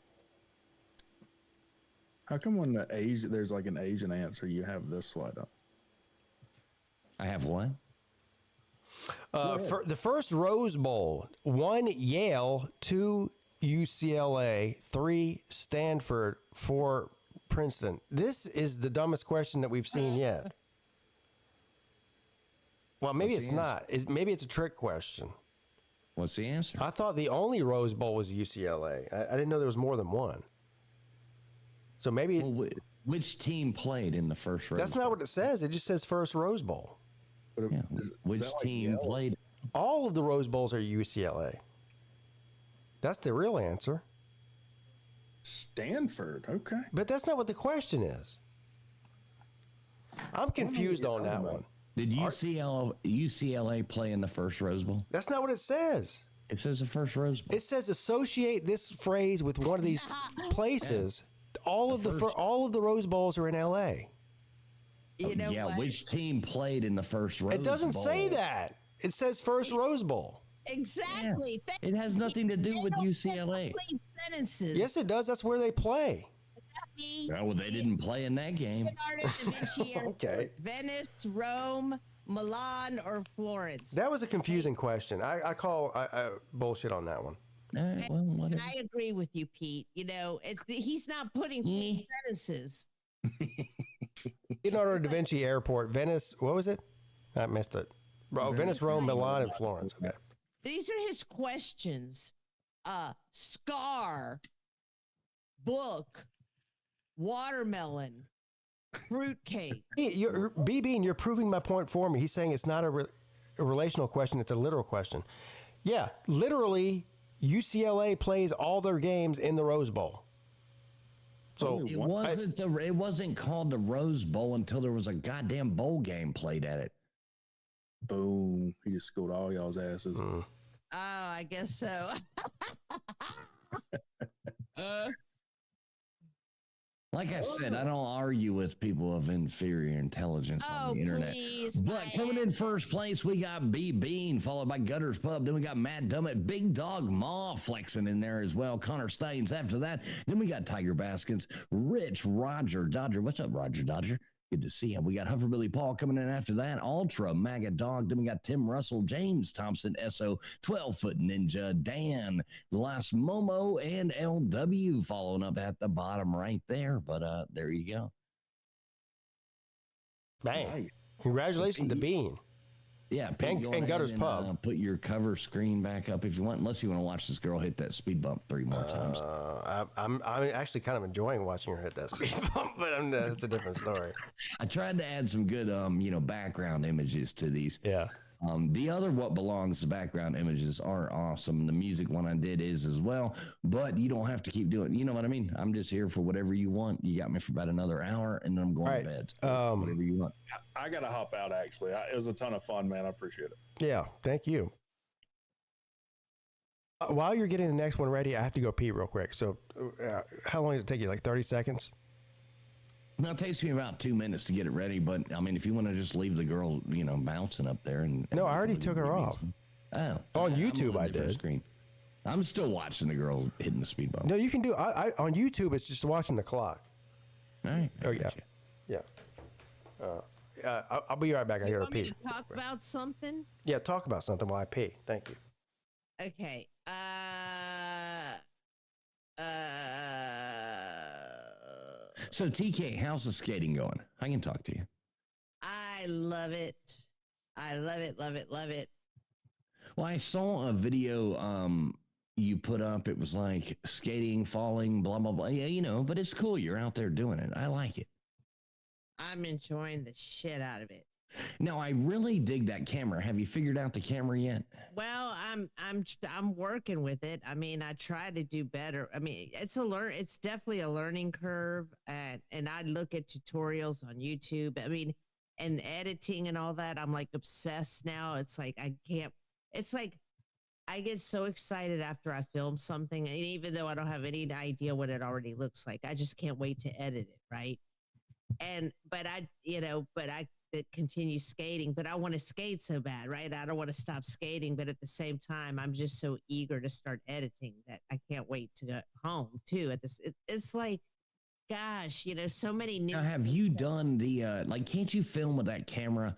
How come when there's like an Asian answer, you have this slide up? I have one. For the first Rose Bowl: 1 Yale, 2 UCLA, 3 Stanford, 4 Princeton. This is the dumbest question that we've seen yet. Well, maybe it's not. Maybe it's a trick question. What's the answer? I thought the only Rose Bowl was UCLA. I didn't know there was more than one. So maybe... Well, which team played in the first Rose Bowl? That's not what it says. It just says first Rose Bowl. Yeah. Which team played? All of the Rose Bowls are UCLA. That's the real answer. Stanford, okay. But that's not what the question is. I'm confused on that one. Did UCLA play in the first Rose Bowl? That's not what it says. It says the first Rose Bowl. It says associate this phrase with one of these places. Yeah. All of the Rose Bowls are in LA. You know what? Which team played in the first Rose Bowl? It doesn't say that. It says first Rose Bowl. Exactly. Yeah. It has nothing to do with UCLA. Sentences. Yes, it does. That's where they play. Well, they didn't play in that game. Okay. Venice, Rome, Milan, or Florence. That was a confusing question. I call bullshit on that one. And I agree with you, Pete. You know, he's not putting sentences. Leonardo da Vinci Airport, Venice. What was it? I missed it. Venice, Rome, Milan, and Florence. Okay. These are his questions. Scar, book, watermelon, fruitcake. You're proving my point for me. He's saying it's not a relational question. It's a literal question. Yeah, literally, UCLA plays all their games in the Rose Bowl. So it wasn't called the Rose Bowl until there was a goddamn bowl game played at it. Boom. He just schooled all y'all's asses. Oh, I guess so. Like I said, I don't argue with people of inferior intelligence on the internet. But coming in first place, we got B Bean, followed by Gutters Pub. Then we got Matt Dummett, Big Dog Ma flexing in there as well. Connor Staines after that. Then we got Tiger Baskins, Rich, Roger Dodger. What's up, Roger Dodger? Good to see him. We got Hufferbilly Paul coming in after that. Ultra Maggot Dog. Then we got Tim Russell, James Thompson, SO, 12-Foot Ninja, Dan, Las Momo, and LW following up at the bottom right there. But there you go. Bang. Nice. Congratulations to Bean. Yeah, and Gutters Pub. Put your cover screen back up if you want, unless you want to watch this girl hit that speed bump 3 more times. I'm actually kind of enjoying watching her hit that speed bump, but it's a different story. I tried to add some good, background images to these. Yeah. The other What Belongs background images are awesome. The music one I did is as well, but you don't have to keep doing it. You know what I mean? I'm just here for whatever you want. You got me for about another hour, and then I'm going to bed. So whatever you want. I got to hop out, actually. It was a ton of fun, man. I appreciate it. Yeah, thank you. While you're getting the next one ready, I have to go pee real quick. So how long does it take you? Like 30 seconds? Now, it takes me about 2 minutes to get it ready, but I mean, if you want to just leave the girl, bouncing up there and no, I already took her off. Oh, on YouTube, I did. Screen. I'm still watching the girl hitting the speed bump. No, you can do. I on YouTube, it's just watching the clock. All right. Oh yeah. I'll be right back. I hear her pee. Talk about something. Yeah, talk about something while I pee. Thank you. Okay. So TK, how's the skating going? I can talk to you. I love it. I love it, love it, love it. Well, I saw a video you put up. It was like skating, falling, blah, blah, blah. Yeah, but it's cool. You're out there doing it. I like it. I'm enjoying the shit out of it. Now, I really dig that camera. Have you figured out the camera yet? Well, I'm working with it. I mean, I try to do better. I mean, it's definitely a learning curve, and I look at tutorials on YouTube. I mean, and editing and all that. I'm like obsessed now. It's like I get so excited after I film something, and even though I don't have any idea what it already looks like, I just can't wait to edit it, right? But I continue skating, but I want to skate so bad, right? I don't want to stop skating, but at the same time, I'm just so eager to start editing that I can't wait to go home too. It's like, gosh, so many new. Now, have you done the can't you film with that camera,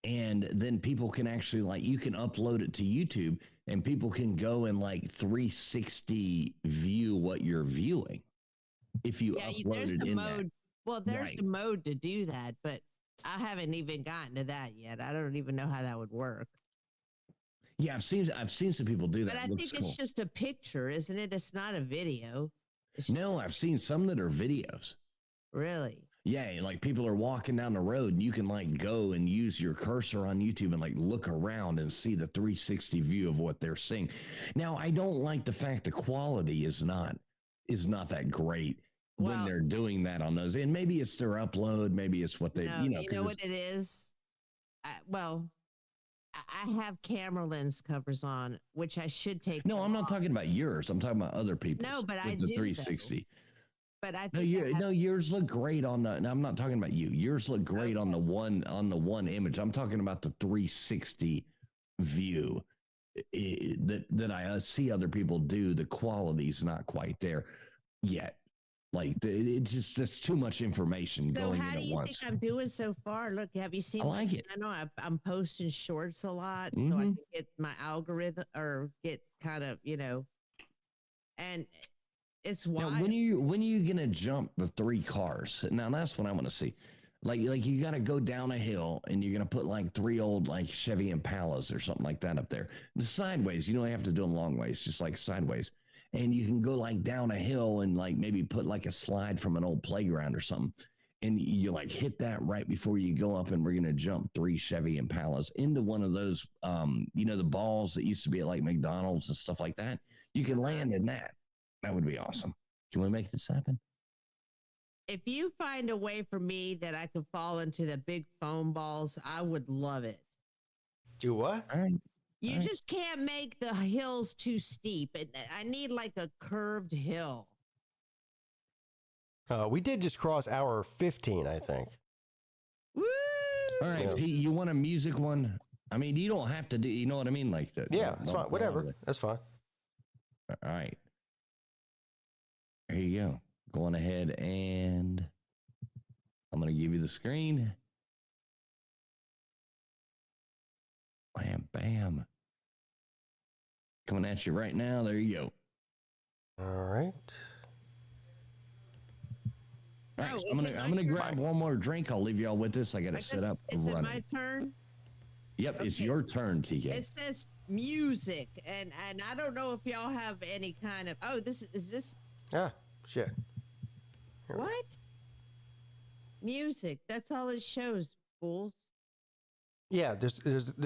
and then people can actually you can upload it to YouTube, and people can go and 360 view what you're viewing if you upload it in that. Well, there's Right. a mode to do that, but I haven't even gotten to that yet. I don't even know how that would work. Yeah, I've seen some people do that. But I It looks think cool. it's just a picture, isn't it? It's not a video. No, I've seen some that are videos. Really? Yeah, like people are walking down the road and you can like go and use your cursor on YouTube and like look around and see the 360 view of what they're seeing. Now, I don't like the fact the quality is not that great when they're doing that on those. And maybe it's their upload, maybe it's what they, No, you know. you know what it is? I have camera lens covers on, which I should take. No, I'm not talking about yours. I'm talking about other people. No, but I the do, 360. But I No, think yours look great on the. No, I'm not talking about you. Yours look great on the one image. I'm talking about the 360 view that I see other people do. The quality's not quite there yet. Like it's just that's too much information so. going How in do at you once. think I'm doing so far? Look, have you seen? I like it. I know I'm posting shorts a lot, so I can get my algorithm or get kind of and it's wild. Now, when are you gonna jump the 3 cars? Now that's what I want to see. Like you got to go down a hill and you're gonna put like 3 old like Chevy Impalas or something like that up there. The sideways, you don't have to do them long ways, just like sideways. And you can go like down a hill and like maybe put like a slide from an old playground or something. And you like hit that right before you go up, and we're gonna jump 3 Chevy Impalas into one of those, the balls that used to be at like McDonald's and stuff like that. You can land in that. That would be awesome. Can we make this happen? If you find a way for me that I could fall into the big foam balls, I would love it. Do what? All right. You just can't make the hills too steep. I need like a curved hill. We did just cross hour 15, I think. Woo! All right, Yeah. Pete, you want a music one? I mean, you don't have to do, you know what I mean? Like that. Yeah, it's fine. Whatever. That's fine. All right. There you go. Going ahead and I'm going to give you the screen. Bam, bam. Coming at you right now. There you go. All right. All right, Oh, so is I'm it gonna my turn? grab one more drink. I'll leave y'all with this. I got to set up Is it running. my turn? Yep, it's Okay. your turn, TK. It says music, and I don't know if y'all have any kind of. Oh, this is this Ah, shit. what? Music. That's all it shows, fools. Yeah, there's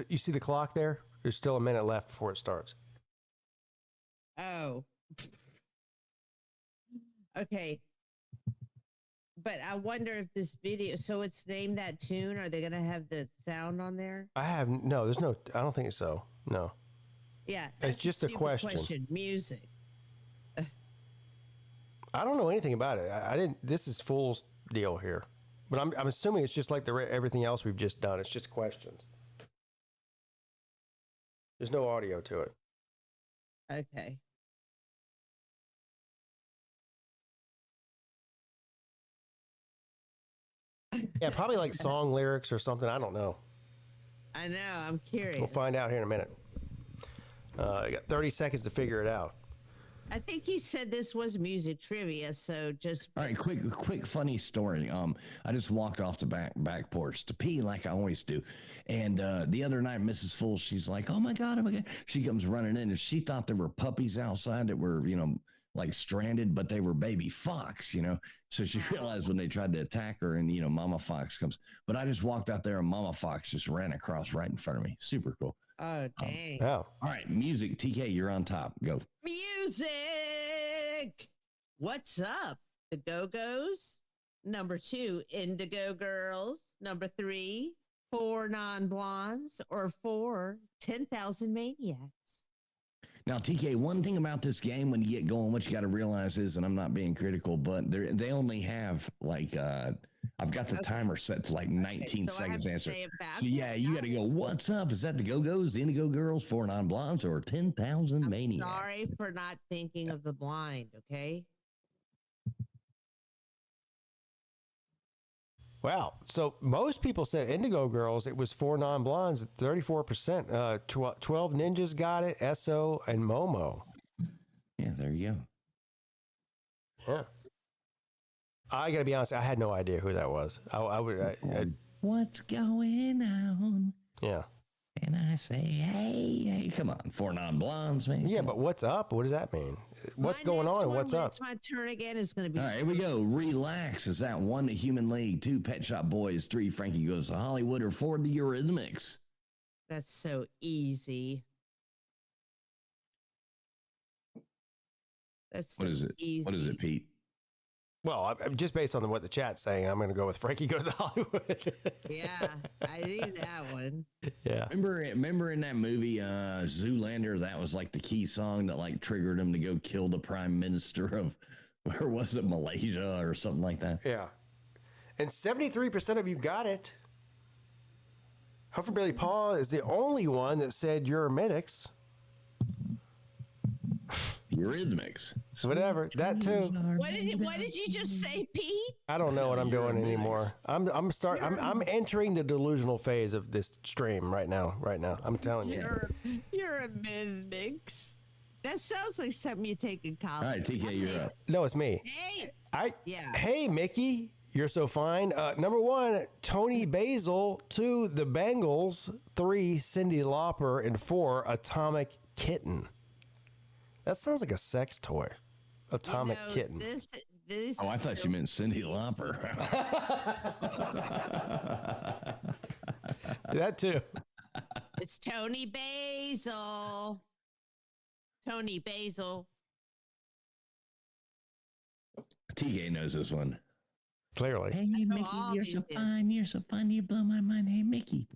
you see the clock there? There's still a minute left before it starts. Oh. Okay. But I wonder if this video, so it's named that tune. Are they going to have the sound on there? I don't think so. No. Yeah. It's that's just a stupid question. Music. I don't know anything about it. I didn't. This is Fool's deal here, but I'm assuming it's just like everything else we've just done. It's just questions. There's no audio to it. Okay. Yeah, probably like song lyrics or something. I don't know. I know. I'm curious. We'll find out here in a minute. You got 30 seconds to figure it out. I think he said this was music trivia, so just All right, quick funny story. I just walked off the back porch to pee like I always do, and the other night, Mrs. Fool, she's like, "Oh my god!" She comes running in, and she thought there were puppies outside that were, like stranded, but they were baby fox, So she realized when they tried to attack her, and Mama Fox comes. But I just walked out there, and Mama Fox just ran across right in front of me. Super cool. oh dang. Oh, All right, music. TK, you're on top. Go. Music. What's up? The Go-Go's. Number 2, Indigo Girls. Number 3, 4 Non-Blondes. Or 4, 10,000 Maniacs. Now, TK, one thing about this game when you get going, what you got to realize is, and I'm not being critical, but they only have like, I've got the timer set to like 19 so I have seconds to answer. say it So yeah, you got to go, what's up? Is that the Go-Go's, the Indigo Girls, 4 Non-Blondes, or 10,000 Maniacs? Sorry for not thinking of the blind, okay? wow. So most people said Indigo Girls. It was 4 Non-Blondes, 34%. 12 Ninjas got it, SO, and Momo. Yeah, there you go. Yeah. I got to be honest. I had no idea who that was. What's going on? Yeah. And I say, hey, come on, 4 non-blondes, man. Yeah, but what's up? What does that mean? What's going on and what's up? It's my turn again. Is going to be. All right, here we go. Relax. Is that 1, the Human League, 2, Pet Shop Boys, 3, Frankie Goes to Hollywood, or 4, the Eurythmics? That's so easy. That's so What is it? easy. What is it, Pete? Well, just based on what the chat's saying, I'm going to go with Frankie Goes to Hollywood. Yeah, I need that one. Yeah. Remember in that movie, Zoolander, that was like the key song that like triggered him to go kill the prime minister of, where was it, Malaysia or something like that? Yeah. And 73% of you got it. Humphrey Paul is the only one that said Eurythmics. Eurythmics. Whatever, that too. What did you just say, Pete? I don't know what I'm doing anymore. I'm entering the delusional phase of this stream right now. I'm telling you. Eurythmics. That sounds like something you take in college. All right, TK, you're up. No, it's me. Hey, Mickey, you're so fine. Number 1, Tony Basil. 2, the Bengals. 3, Cyndi Lauper. And 4, Atomic Kitten. That sounds like a sex toy. Atomic Kitten. Oh, I thought you meant Cyndi Lauper. That too. It's Tony Basil. Tony Basil. TK knows this one. Clearly. Hey, Mickey, you're so fine. You're so fun. You blow my mind. Hey, Mickey.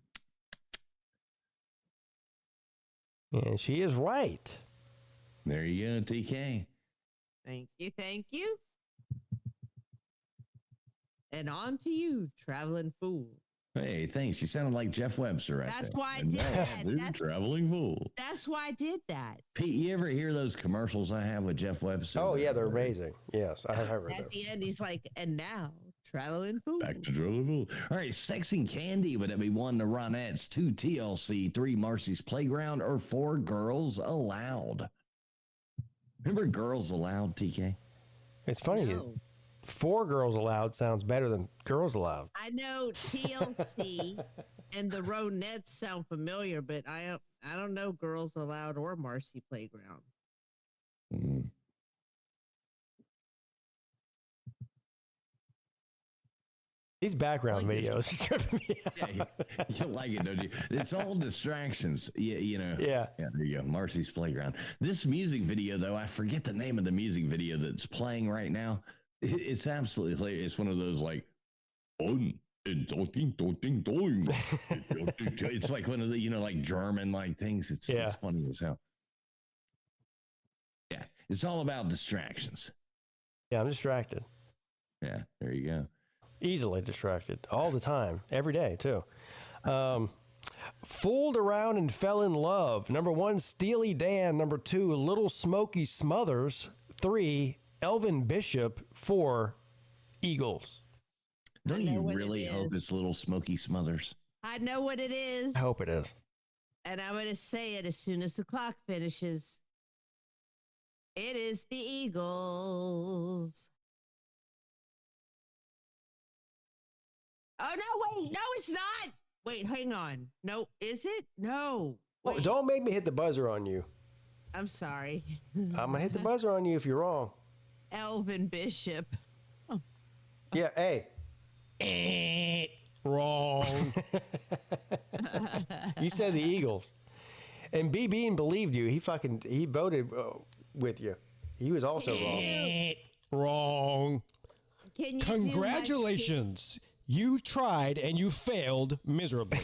And she is right. There you go, TK. Thank you. And on to you, traveling fool. Hey, thanks. You sounded like Jeff Webster right That's there. why I did that. That's traveling fool. That's why I did that. Pete, you ever hear those commercials I have with Jeff Webster? Oh, yeah, they're amazing. Yes, I have heard At them. the end, he's like, and now, traveling fool. Back to traveling fool. All right, Sex and Candy. Would that be 1, the Ronettes, 2, TLC, 3, Marcy's Playground, or 4, Girls Aloud? Remember Girls Aloud, TK? It's funny. No. 4 Girls Aloud sounds better than Girls Aloud. I know TLC and the Ronettes sound familiar, but I don't know Girls Aloud or Marcy Playground. Mm. These background videos are tripping me out. Yeah, you like it, don't you? It's all distractions. You know. Yeah. Yeah, there you go. Marcy's Playground. This music video, though, I forget the name of the music video that's playing right now. It's absolutely hilarious. It's one of those like, it's like one of the, like German like things. It's funny as hell. Yeah, it's all about distractions. Yeah, I'm distracted. Yeah, there you go. Easily distracted all the time, every day too. Fooled around and fell in love. Number 1, Steely Dan. Number 2, Little Smoky Smothers. 3, Elvin Bishop. 4, Eagles. Don't you really hope it's Little Smoky Smothers? I know what it is. I hope it is. And I'm going to say it as soon as the clock finishes. It is the Eagles. Oh, no, wait. No, it's not. Wait, hang on. No, is it? No. Oh, don't make me hit the buzzer on you. I'm sorry. I'm going to hit the buzzer on you if you're wrong. Elvin Bishop. Oh. Yeah, hey. Wrong. You said the Eagles. And B. Bean believed you. He voted with you. He was also wrong. Wrong. Can you Congratulations. You tried and you failed miserably.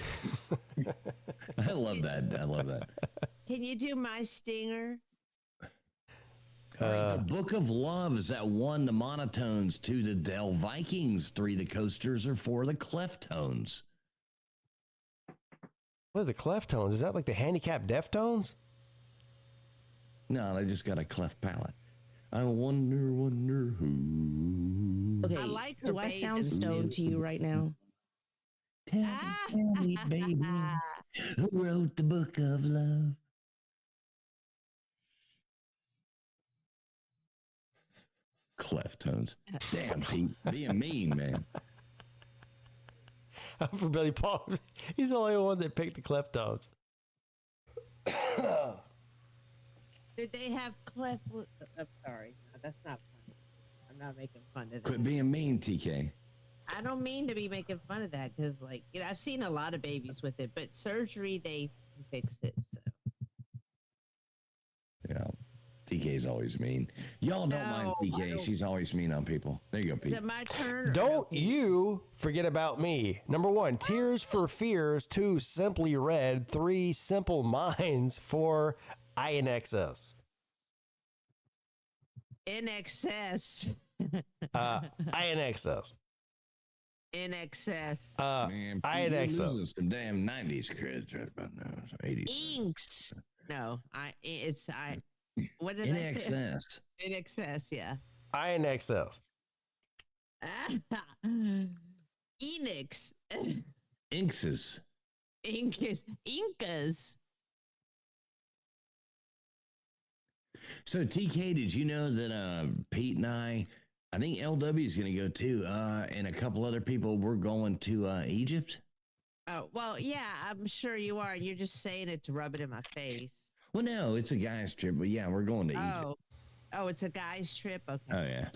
I love that. Can you do my stinger? The Book of Love is that 1, the monotones, 2, the Del Vikings, 3, the coasters, or 4, the cleftones. What are the cleftones? Is that like the handicapped deftones? No, they just got a cleft palate. I wonder who. Okay, I like do I sound stoned to you right now? Tell me, baby, who wrote the Book of Love? Cleft tones. Damn, Pete, being mean, man. For Billy Paul, he's the only one that picked the cleft tones. Did they have cleft? I'm sorry, no, that's not funny. I'm not making fun of that. Quit being mean, TK. I don't mean to be making fun of that because, like, I've seen a lot of babies with it, but surgery they fix it. So. Yeah, TK's always mean. Y'all don't mind TK. She's always mean on people. There you go, Pete. Is it my turn? Don't you forget about me. Number 1, Tears for Fears. 2, Simply Red. 3, Simple Minds. 4, INXS. In excess. INXS. In excess. Man, Pete, you're losing some damn 90s creds right about now. 80s. Inks. No, what did In I say? excess. In excess, yeah. INXS. Enix. Inxes. Incas. So TK, did you know that Pete and I think LW is going to go too, and a couple other people, we're going to Egypt? Oh, well, yeah, I'm sure you are. You're just saying it to rub it in my face. Well, no, it's a guy's trip, but yeah, we're going to Egypt. Oh, it's a guy's trip? Okay. Oh, yeah.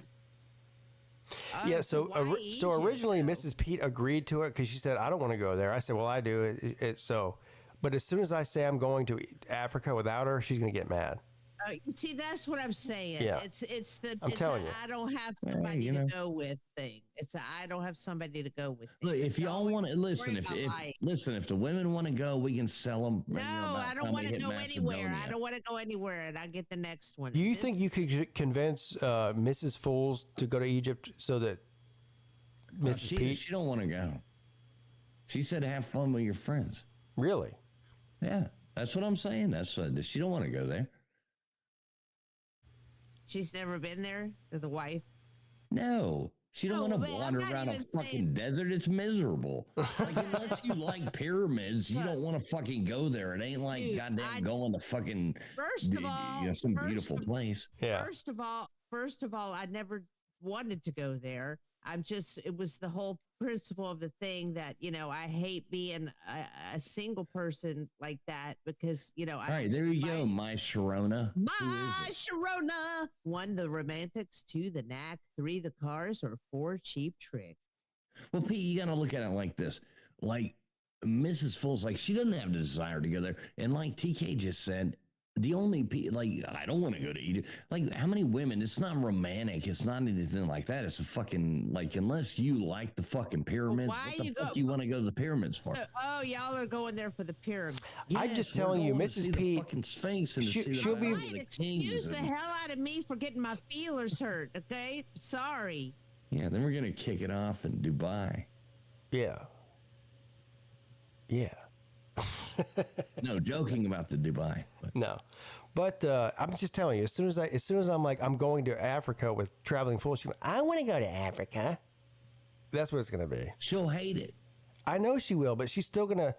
Yeah, so originally Mrs. Pete agreed to it because she said, I don't want to go there. I said, well, I do. But as soon as I say I'm going to Africa without her, she's going to get mad. See, that's what I'm saying. Yeah. It's telling you. I don't have somebody to go with thing. I don't have somebody to go with. Look, if y'all want to listen, if the women want to go, we can sell them. No, I don't want to go anywhere. I don't want to go anywhere, and I get the next one. Do you think you could convince Mrs. Fools to go to Egypt so that Mrs. Pete? She don't want to go. She said have fun with your friends. Really? Yeah, that's what I'm saying. She don't want to go there. She's never been there to the wife? No. She don't want to wander around a fucking desert. It's miserable. Like, unless you like pyramids, you don't want to fucking go there. It ain't like goddamn going to fucking some beautiful place. Yeah. First of all, I never wanted to go there. It was the whole principle of the thing that, I hate being a single person like that because, All right, there you go, my Sharona. My Sharona. 1, the romantics. 2, the knack. 3, the cars. Or 4, cheap trick. Well, Pete, you got to look at it like this. Like, Mrs. Fool's, like, she doesn't have the desire to go there. And like TK just said, the only people, like, I don't want to go to Egypt. Like, how many women? It's not romantic. It's not anything like that. It's a fucking, like, unless you like the fucking pyramids, what the fuck you want to go to the pyramids for? Y'all are going there for the pyramids. Yes, I'm just telling you, Mrs. Pete. Fucking Sphinx and she'll be. Excuse the hell out of me for getting my feelers hurt. Okay, sorry. Yeah, then we're gonna kick it off in Dubai. Yeah. Yeah. No, joking about the Dubai. No, but I'm just telling you. As soon as I'm like I'm going to Africa with Traveling Fool, I want to go to Africa. That's what it's gonna be. She'll hate it. I know she will, but she's still gonna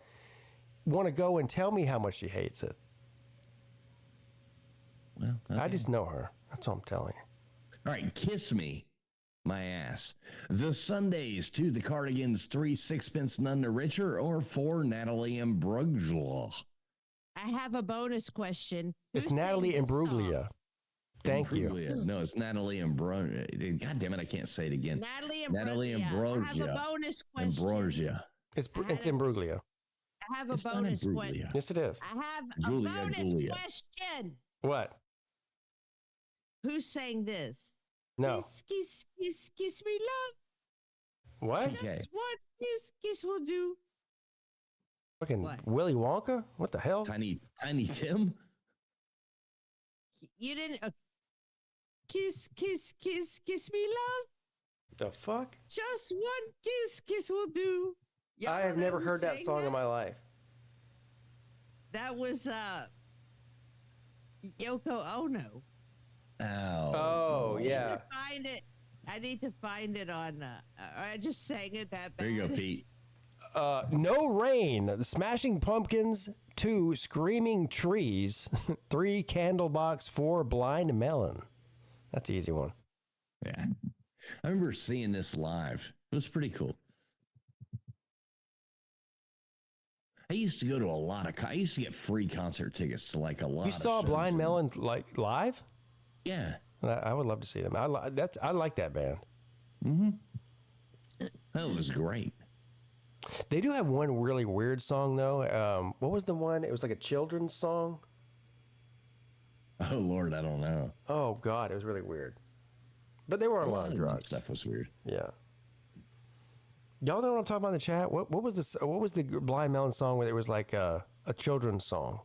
want to go and tell me how much she hates it. Well, okay. I just know her. That's all I'm telling you. All right, kiss me. My ass. The Sundays, 2, the Cardigans, 3, Sixpence None the Richer, or 4, Natalie Imbruglia. I have a bonus question. It's Natalie Imbruglia. Thank you. No, it's Natalie Imbruglia. God damn it, I can't say it again. Natalie Imbruglia. I have a bonus question. Imbruglia. It's Imbruglia. I have a bonus question. Yes, it is. I have a bonus question. What? Who's saying this? No. Kiss me, love. What? That's what kiss will do. Fucking Willy Wonka? What the hell? Tiny Tim? You didn't. Kiss me, love. The fuck? Just one kiss will do. I have never heard that song in my life. That was Yoko Ono. Oh, yeah. I need to find it on. I just sang it that bad. There you go, Pete. No Rain, The Smashing Pumpkins, 2, Screaming Trees, 3, Candlebox, 4, Blind Melon. That's the easy one. Yeah. I remember seeing this live. It was pretty cool. I used to go to a lot of. I used to get free concert tickets to like a lot. You saw Blind Melon like live? Yeah, I would love to see them. I like that band. Mm-hmm. That was great. They do have one really weird song though. What was the one? It was like a children's song. Oh Lord, I don't know. Oh God, it was really weird. But they were on a lot of drugs. Stuff was weird. Yeah. Y'all know what I'm talking about in the chat? What was the Blind Melon song where it was like a children's song?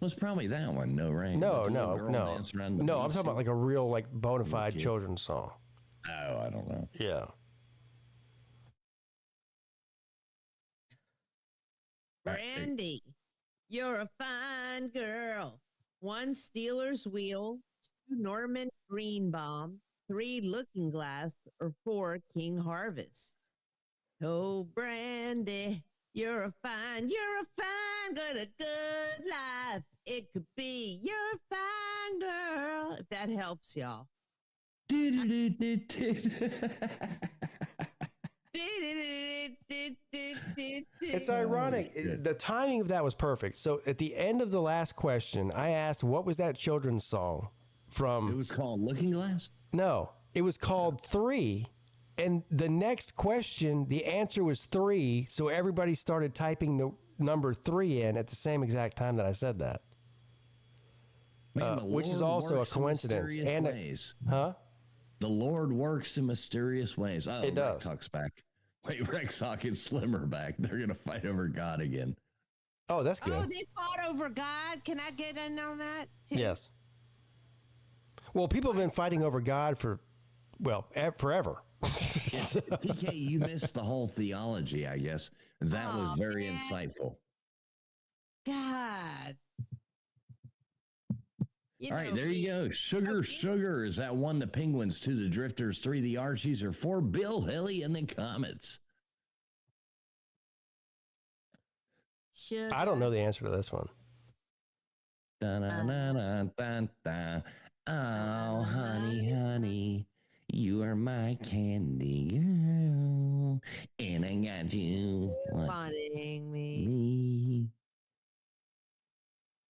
It was probably that one. No Rain. No. I'm talking about like a real like bona fide children's song. Oh, I don't know. Yeah. Brandy, you're a fine girl. 1 Steelers wheel, 2 Norman Greenbaum, 3 Looking Glass, or 4 King Harvest. Oh, Brandy, you're a fine, got a good life. It could be, you're a fine girl. If that helps y'all. It's ironic. The timing of that was perfect. So at the end of the last question, I asked, what was that children's song from? It was called Looking Glass? No, it was called 3. And the next question, the answer was 3. So everybody started typing the number 3 in at the same exact time that I said that. Man, which is also a coincidence. And huh? The Lord works in mysterious ways. Oh, it does. Rex back. Wait, Rex Hawk and Slimmer back. They're going to fight over God again. Oh, that's good. Oh, they fought over God. Can I get in on that? Too? Yes. Well, people have been fighting over God for, forever. Yeah. PK, you missed the whole theology, I guess. That was very insightful. God. All right, there you go. Sugar is that 1 the Penguins, 2 the Drifters, 3 the Archies, or 4 Bill Hilly in the Comets. I don't know the answer to this one. Oh, honey, you are my candy girl, and I got you wanting me.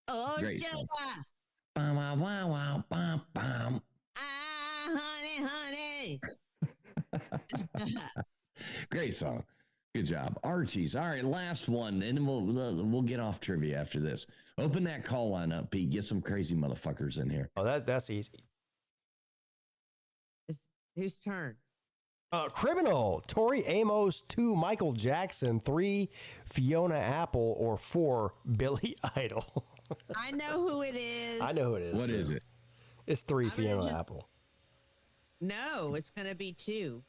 Oh, great sugar. Bum, bum, bum, bum, bum. Honey. Great song. Good job. Archie's. All right, last one, and then we'll get off trivia after this. Open that call line up, Pete. Get some crazy motherfuckers in here. Oh, that's easy. Whose turn? Criminal. Tori Amos, 2 Michael Jackson, 3 Fiona Apple, or 4 Billy Idol. I know who it is. I know who it is. What is it? It's 3 Fiona Apple. No, it's going to be 2.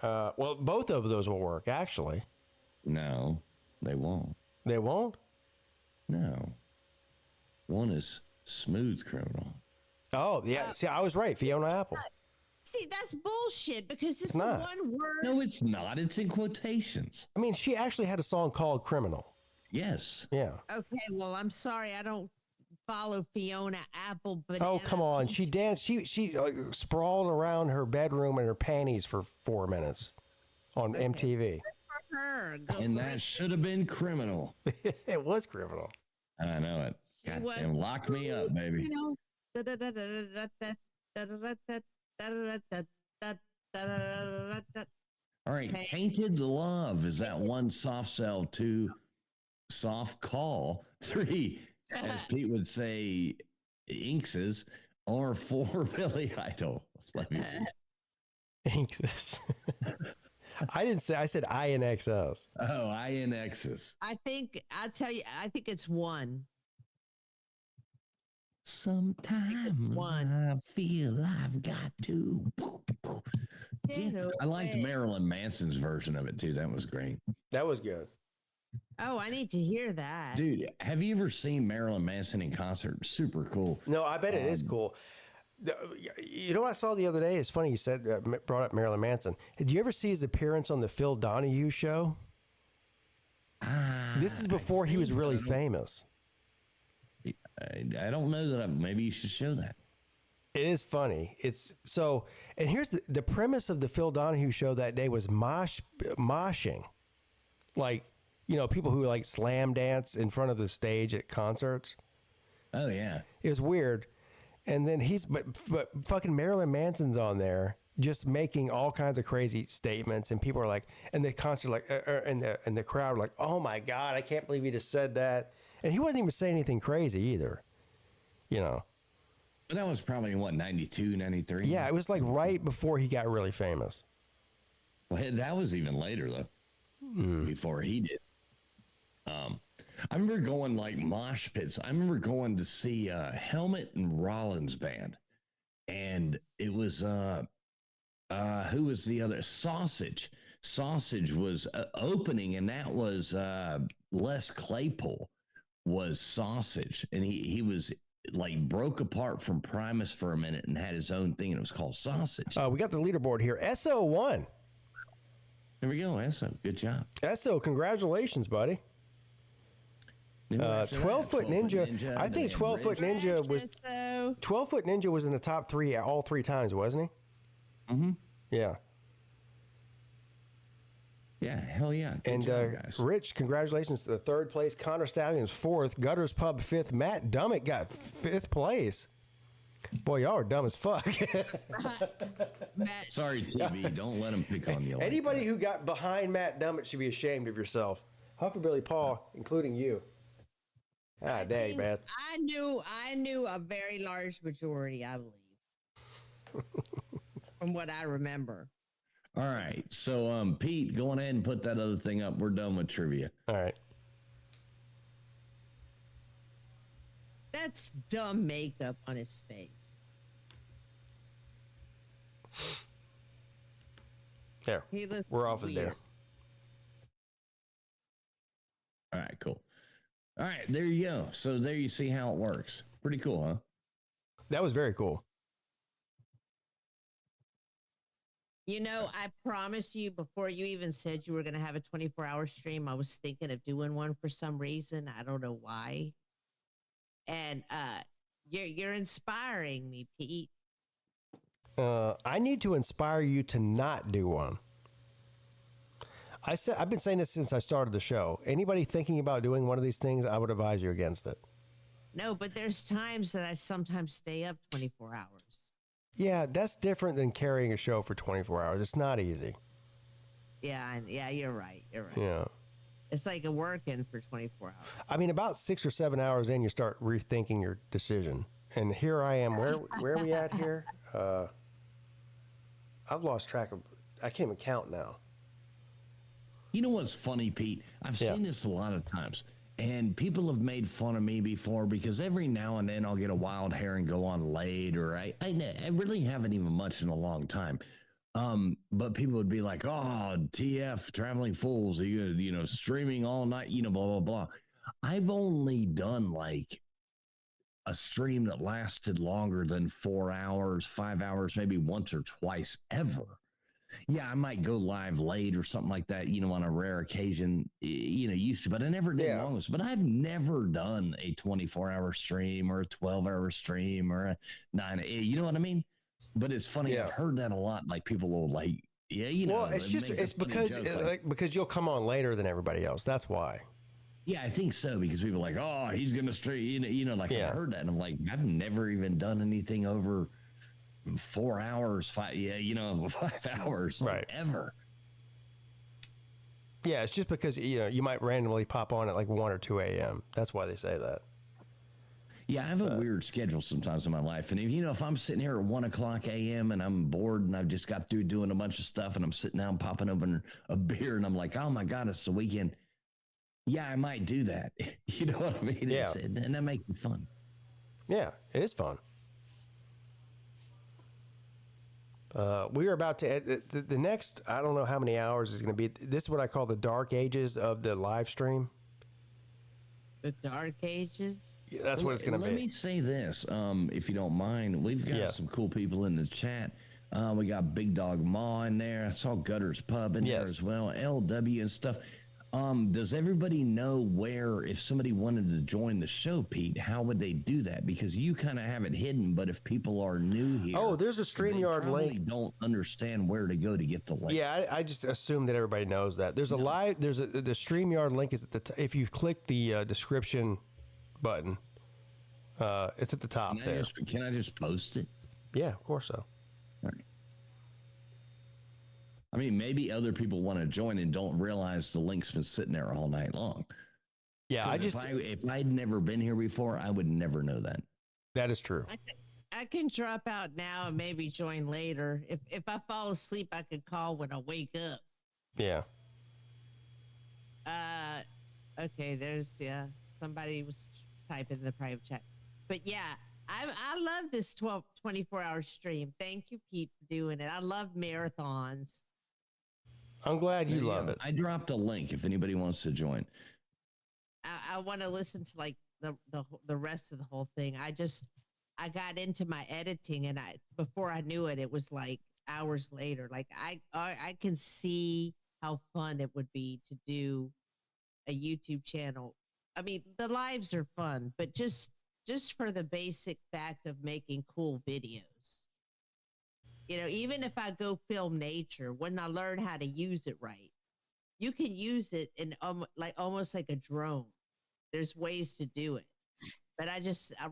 Well, both of those will work, actually. No, they won't. They won't? No. One is Smooth Criminal. Oh, yeah. See, I was right. Fiona Apple. See, that's bullshit because it's not. one word. No, it's not. It's in quotations. I mean, she actually had a song called Criminal. Yes. Yeah. Okay, well, I'm sorry. I don't follow Fiona Apple. Oh, come on. She danced. She sprawled around her bedroom in her panties for 4 minutes on MTV. For her. And that should have been Criminal. It was Criminal. I know it. Goddamn, lock me up, baby. All right, Tainted Love is that 1 soft sell, 2 soft call, 3, as Pete would say, Inkses, or 4 Billy Idol. Inkses. I didn't say, I said INXS. Oh, INXs. I think it's 1. Sometimes I feel I've got to. I liked Marilyn Manson's version of it too. That was great. That was good. Oh, I need to hear that. Dude, have you ever seen Marilyn Manson in concert? Super cool. No, I bet it is cool. You know what I saw the other day? It's funny you said brought up Marilyn Manson. Did you ever see his appearance on the Phil Donahue show? This is before he was really famous. I don't know that. Maybe you should show that. It is funny. It's so, and here's the premise of the Phil Donahue show that day was moshing. Like, people who like slam dance in front of the stage at concerts. Oh, yeah. It was weird. And then but fucking Marilyn Manson's on there just making all kinds of crazy statements. And people are like, and the concert, like, and the crowd were like, oh my God, I can't believe he just said that. And he wasn't even saying anything crazy either, But that was probably, 92, 93? Yeah, it was like right before he got really famous. Well, that was even later, though, before he did. I remember going, like, mosh pits. I remember going to see Helmet and Rollins Band. And it was, who was the other? Sausage. Sausage was opening, and that was Les Claypool was Sausage. And he was... like broke apart from Primus for a minute and had his own thing, and it was called Sausage. We got the leaderboard here. SO won. There we go, SO. Good job. SO, congratulations, buddy. 12-foot ninja. I think 12-foot ninja was 12-foot ninja was in the top 3 all 3 times, wasn't he? Mm-hmm. Yeah. Yeah, hell yeah. Good and job, guys. Rich, congratulations to the 3rd place. Connor Stallions 4th. Gutters Pub 5th. Matt Dummett got 5th place. Boy, y'all are dumb as fuck. Sorry, TV. Don't let him pick on you. Anybody who got behind Matt Dummett should be ashamed of yourself. Hufferbilly Paul, including you. Dang, man. I knew a very large majority, I believe. From what I remember. All right. So, Pete, go on ahead and put that other thing up. We're done with trivia. All right. That's dumb makeup on his face. There. We're off of there. All right, cool. All right, there you go. So there you see how it works. Pretty cool, huh? That was very cool. I promise you, before you even said you were going to have a 24-hour stream, I was thinking of doing one for some reason. I don't know why. And you're inspiring me, Pete. I need to inspire you to not do one. I've been saying this since I started the show. Anybody thinking about doing one of these things, I would advise you against it. No, but there's times that I sometimes stay up 24 hours. Yeah, that's different than carrying a show for 24 hours. It's not easy. Yeah, you're right. Yeah. It's like a working for 24 hours. I mean, about 6 or 7 hours in, you start rethinking your decision. And here I am. Where are we at here? I've lost track of... I can't even count now. You know what's funny, Pete? I've seen this a lot of times. And people have made fun of me before because every now and then I'll get a wild hair and go on late, or I really haven't even much in a long time. But people would be like, oh, TF, traveling fools, streaming all night, blah, blah, blah. I've only done like a stream that lasted longer than 4 hours, 5 hours, maybe once or twice ever. Yeah, I might go live late or something like that, on a rare occasion, used to, but I never did long. But I've never done a 24-hour stream or a 12-hour stream or a 9, you know what I mean? But it's funny. I've heard that a lot. Like people will like, well, it's because you'll come on later than everybody else. That's why. Yeah, I think so, because people are like, oh, he's going to stream, I've heard that. And I'm like, I've never even done anything over 4 hours, 5 hours, right? Ever. Yeah, it's just because you might randomly pop on at like 1 or 2 a.m. That's why they say that. Yeah, I have a weird schedule sometimes in my life, and if I'm sitting here at 1 o'clock a.m. and I'm bored and I've just got through doing a bunch of stuff and I'm sitting down popping open a beer and I'm like, oh my God, it's the weekend. Yeah, I might do that. You know what I mean? Yeah, and that makes it fun. Yeah, it is fun. We are about to the next, I don't know how many hours is going to be. This is what I call the dark ages of the live stream. The dark ages? Yeah, that's what it's going to be. Let me say this, if you don't mind. We've got some cool people in the chat. We got Big Dog Ma in there. I saw Gutters Pub in there as well. LW and stuff. Does everybody know where, if somebody wanted to join the show, Pete, how would they do that? Because you kind of have it hidden, but if people are new here, there's a StreamYard link. Don't understand where to go to get the link. Yeah, I just assume that everybody knows that. There's the StreamYard link is at the if you click the description button, it's at the top there. Can I just post it? Yeah, of course so. All right. I mean, maybe other people want to join and don't realize the link's been sitting there all night long. Yeah, if I'd never been here before, I would never know that. That is true. I can drop out now and maybe join later. If I fall asleep, I could call when I wake up. Yeah. Okay, there's somebody was typing in the private chat. But yeah, I love this 24-hour stream. Thank you, Pete, for doing it. I love marathons. I'm glad you love it. I dropped a link if anybody wants to join. I want to listen to like the rest of the whole thing. I got into my editing, and before I knew it, it was like hours later. Like I can see how fun it would be to do a YouTube channel. I mean, the lives are fun, but just for the basic fact of making cool videos. You know, even if I go film nature, when I learn how to use it right, you can use it in almost like a drone. There's ways to do it. But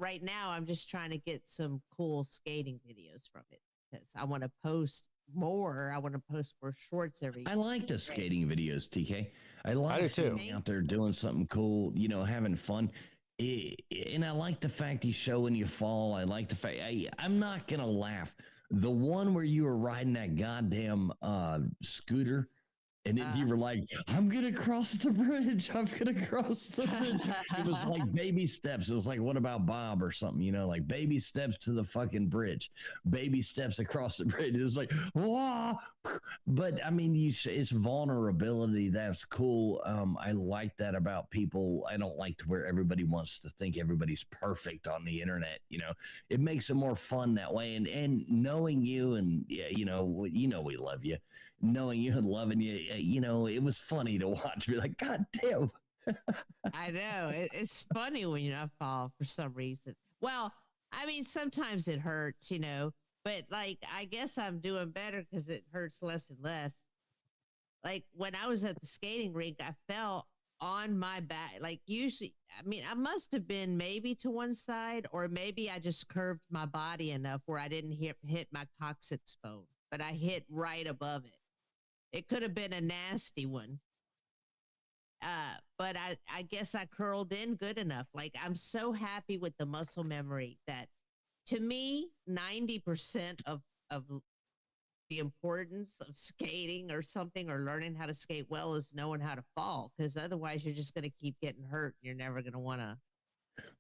right now, I'm just trying to get some cool skating videos from it because I want to post more. I want to post more shorts every. I like the skating videos, TK. I like seeing out there doing something cool, you know, having fun. And I like the fact you show when you fall. I like the fact I'm not going to laugh. The one where you were riding that goddamn scooter and then you were like, I'm going to cross the bridge. I'm going to cross the bridge. It was like baby steps. It was like, what about Bob or something, you know, like baby steps to the fucking bridge, baby steps across the bridge. It was like, wah. But I mean, it's vulnerability. That's cool. I like that about people. I don't like to where everybody wants to think everybody's perfect on the internet. You know, it makes it more fun that way. And knowing you and, you know, we love you. Knowing you and loving you, you know, it was funny to watch. Be like, God damn. I know. It's funny when you fall for some reason. Well, I mean, sometimes it hurts, you know, but like, I guess I'm doing better because it hurts less and less. Like when I was at the skating rink, I fell on my back. Like usually, I mean, I must have been maybe to one side, or maybe I just curved my body enough where I didn't hit my coccyx bone, but I hit right above it. It could have been a nasty one. But I guess I curled in good enough. Like, I'm so happy with the muscle memory that, to me, 90% of the importance of skating or something, or learning how to skate well, is knowing how to fall. Because otherwise, you're just going to keep getting hurt. You're never going to want to.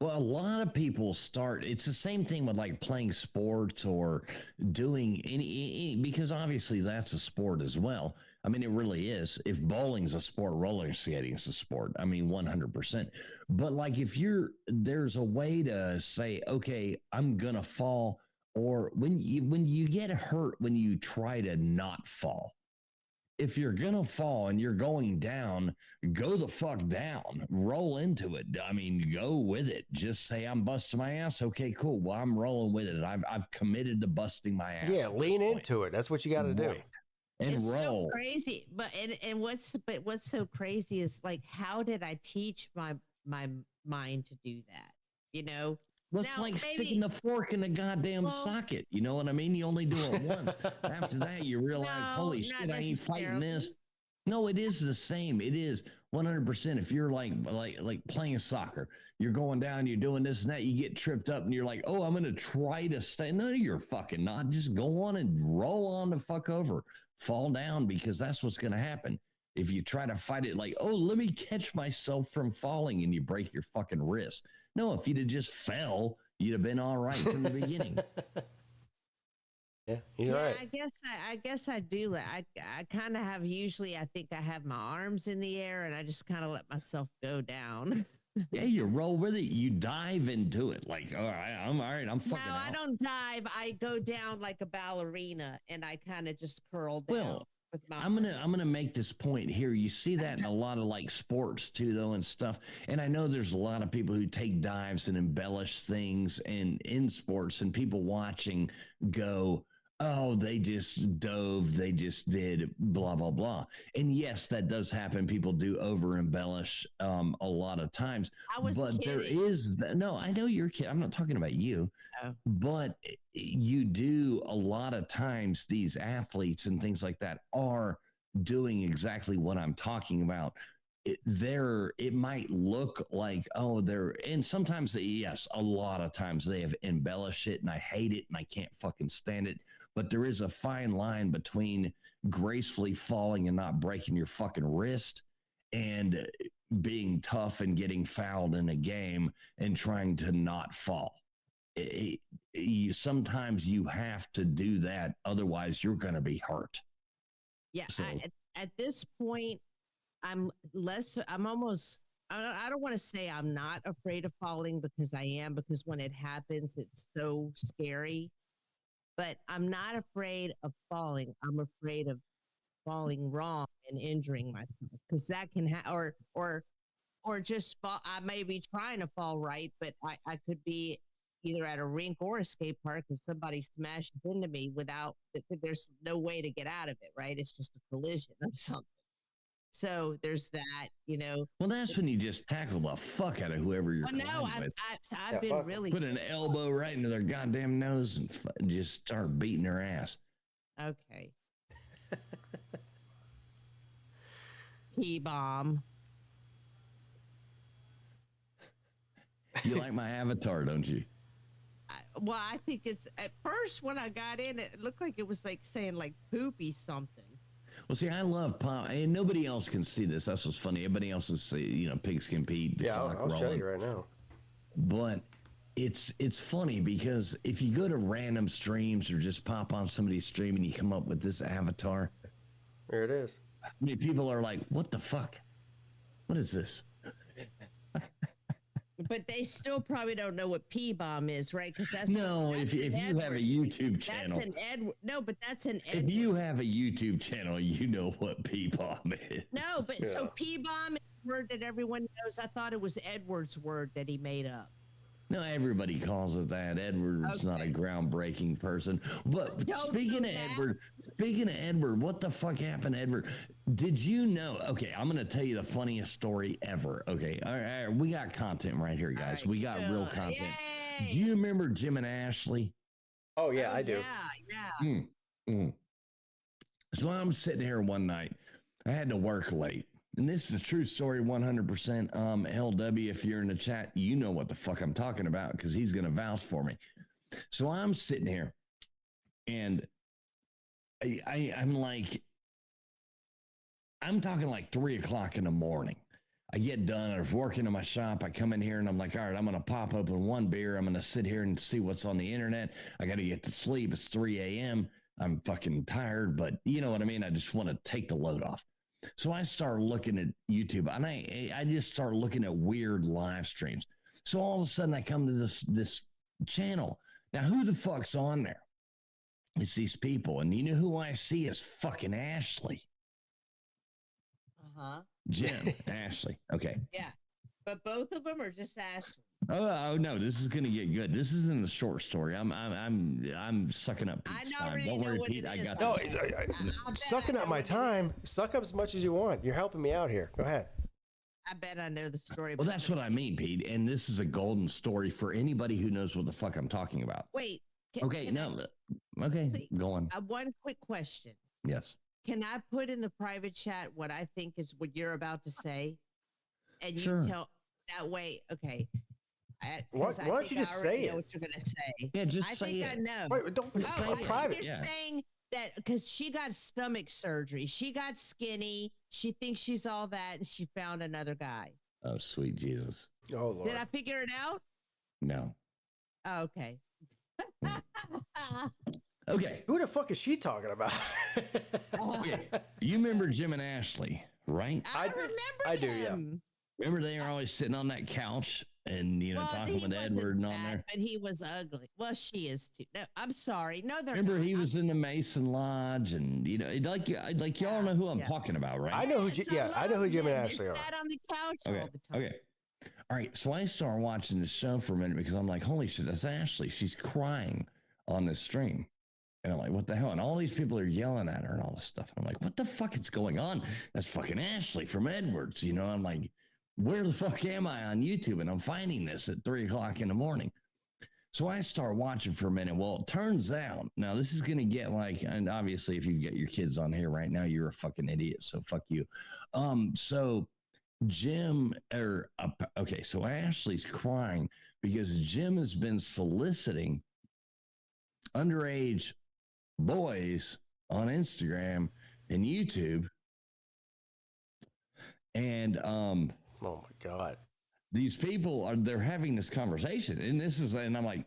Well, a lot of people it's the same thing with like playing sports or doing any, because obviously that's a sport as well. I mean, it really is. If bowling's a sport, roller skating is a sport. I mean, 100%. But like there's a way to say, okay, I'm going to fall. Or when you get hurt, when you try to not fall. If you're going to fall and you're going down, go the fuck down, roll into it. I mean, go with it. Just say, I'm busting my ass. Okay, cool. Well, I'm rolling with it. I've committed to busting my ass. Yeah. Lean into it. That's what you got to do. And it's roll. So crazy. But what's so crazy is like, how did I teach my mind to do that? You know? Well, it's like sticking the fork in the goddamn socket. You know what I mean? You only do it once. After that, you realize, holy shit, I ain't fighting this. No, it is the same. It is 100%. If you're like playing soccer, you're going down, you're doing this and that, you get tripped up and you're like, oh, I'm going to try to stay. No, you're fucking not. Just go on and roll on the fuck over. Fall down, because that's what's going to happen. If you try to fight it like, oh, let me catch myself from falling, and you break your fucking wrist. No, if you'd have just fell, you'd have been all right from the beginning. Yeah, you're right. I guess I do. I kind of have, usually I think I have my arms in the air and I just kind of let myself go down. Yeah, you roll with it. You dive into it. Like, all right, I'm fucking No, I don't dive. I go down like a ballerina and I kind of just curl down. Well, I'm gonna make this point here. You see that in a lot of like sports too, though, and stuff. And I know there's a lot of people who take dives and embellish things and in sports, and people watching go, "Oh, they just dove, they just did blah blah blah." And yes, that does happen. People do over embellish a lot of times. But there is no. I know you're kidding. I'm not talking about you. Oh. But you do a lot of times, these athletes and things like that are doing exactly what I'm talking about. It might look like, oh, and sometimes yes, a lot of times they have embellished it, and I hate it and I can't fucking stand it. But there is a fine line between gracefully falling and not breaking your fucking wrist and being tough and getting fouled in a game and trying to not fall. Sometimes you have to do that, otherwise you're going to be hurt. Yeah, So, at this point, I don't want to say I'm not afraid of falling, because I am, because when it happens, it's so scary. But I'm not afraid of falling. I'm afraid of falling wrong and injuring myself, because that can or just fall. I may be trying to fall right, but I could be either at a rink or a skate park and somebody smashes into me there's no way to get out of it, right? It's just a collision or something. So there's that, Well, that's when you just tackle the fuck out of whoever you're with. I've been really put an elbow right into their goddamn nose and just start beating their ass. Okay. P-bomb. You like my avatar, don't you? I think it's at first when I got in, it looked like it was like saying like poopy something. Well, see, I love pop, and nobody else can see this. That's what's funny. Everybody else is, Pigskin Peete. Yeah, I'll show you right now. But it's funny because if you go to random streams or just pop on somebody's stream and you come up with this avatar, there it is. I mean, people are like, "What the fuck? What is this?" But they still probably don't know what P-bomb is, right? Because if you have a YouTube channel, that's an Edward. No, but that's an Edward. If you have a YouTube channel, you know what P-bomb is. No, but so P-bomb is a word that everyone knows. I thought it was Edward's word that he made up. No, everybody calls it that. Edward's not a groundbreaking person. But speaking of Edward, what the fuck happened to Edward? Did you know? Okay, I'm going to tell you the funniest story ever. Okay, all right, we got content right here, guys. We got real content. Yay! Do you remember Jim and Ashley? Oh, yeah, I do. Yeah. So I'm sitting here one night. I had to work late. And this is a true story, 100%. LW, if you're in the chat, you know what the fuck I'm talking about because he's going to vouch for me. So I'm sitting here, and I'm talking like 3 o'clock in the morning. I get done. I was working in my shop. I come in here, and I'm like, all right, I'm going to pop open one beer. I'm going to sit here and see what's on the internet. I got to get to sleep. It's 3 a.m. I'm fucking tired, but you know what I mean? I just want to take the load off. So I start looking at YouTube, and I just start looking at weird live streams. So all of a sudden I come to this channel. Now, who the fuck's on there? It's these people. And you know who I see is fucking Ashley. Uh-huh. Jim, Ashley. Okay. Yeah. But both of them are just Ashley. Oh no, this is gonna get good. This isn't a short story. I'm sucking up Pete's time. Don't worry, Pete. I got sucking up my time. Suck up as much as you want. You're helping me out here. Go ahead. I bet I know the story. Well, that's what I mean, Pete. And this is a golden story for anybody who knows what the fuck I'm talking about. Wait. Okay, go on. One quick question. Yes. Can I put in the private chat what I think is what you're about to say? And sure. You tell that way. Okay. Why don't you just say it? Know what you're gonna say? Yeah, just say it. I know. Wait, don't say it private. You're saying that because she got stomach surgery, she got skinny. She thinks she's all that, and she found another guy. Oh, sweet Jesus! Oh Lord! Did I figure it out? No. Oh, okay. Okay. Who the fuck is she talking about? Okay. You remember Jim and Ashley, right? I remember. I do. Yeah. Remember they were always sitting on that couch and talking with Edward and on there. But he was ugly. Well, she is too. No, I'm sorry. No, they're Remember, not. he was in the Mason Lodge, and like y'all know who I'm talking about, right? I know who. I know who Jim and They Ashley are. sat on the couch all the time. Okay. All right. So I start watching the show for a minute because I'm like, holy shit, that's Ashley. She's crying on this stream. And I'm like, what the hell? And all these people are yelling at her and all this stuff. And I'm like, what the fuck is going on? That's fucking Ashley from Edwards. I'm like, where the fuck am I on YouTube? And I'm finding this at 3:00 in the morning. So I start watching for a minute. Well, it turns out, now this is going to get and obviously if you've got your kids on here right now, you're a fucking idiot. So fuck you. So so Ashley's crying because Jim has been soliciting underage boys on Instagram and YouTube. And oh my God. These people they're having this conversation, and I'm like,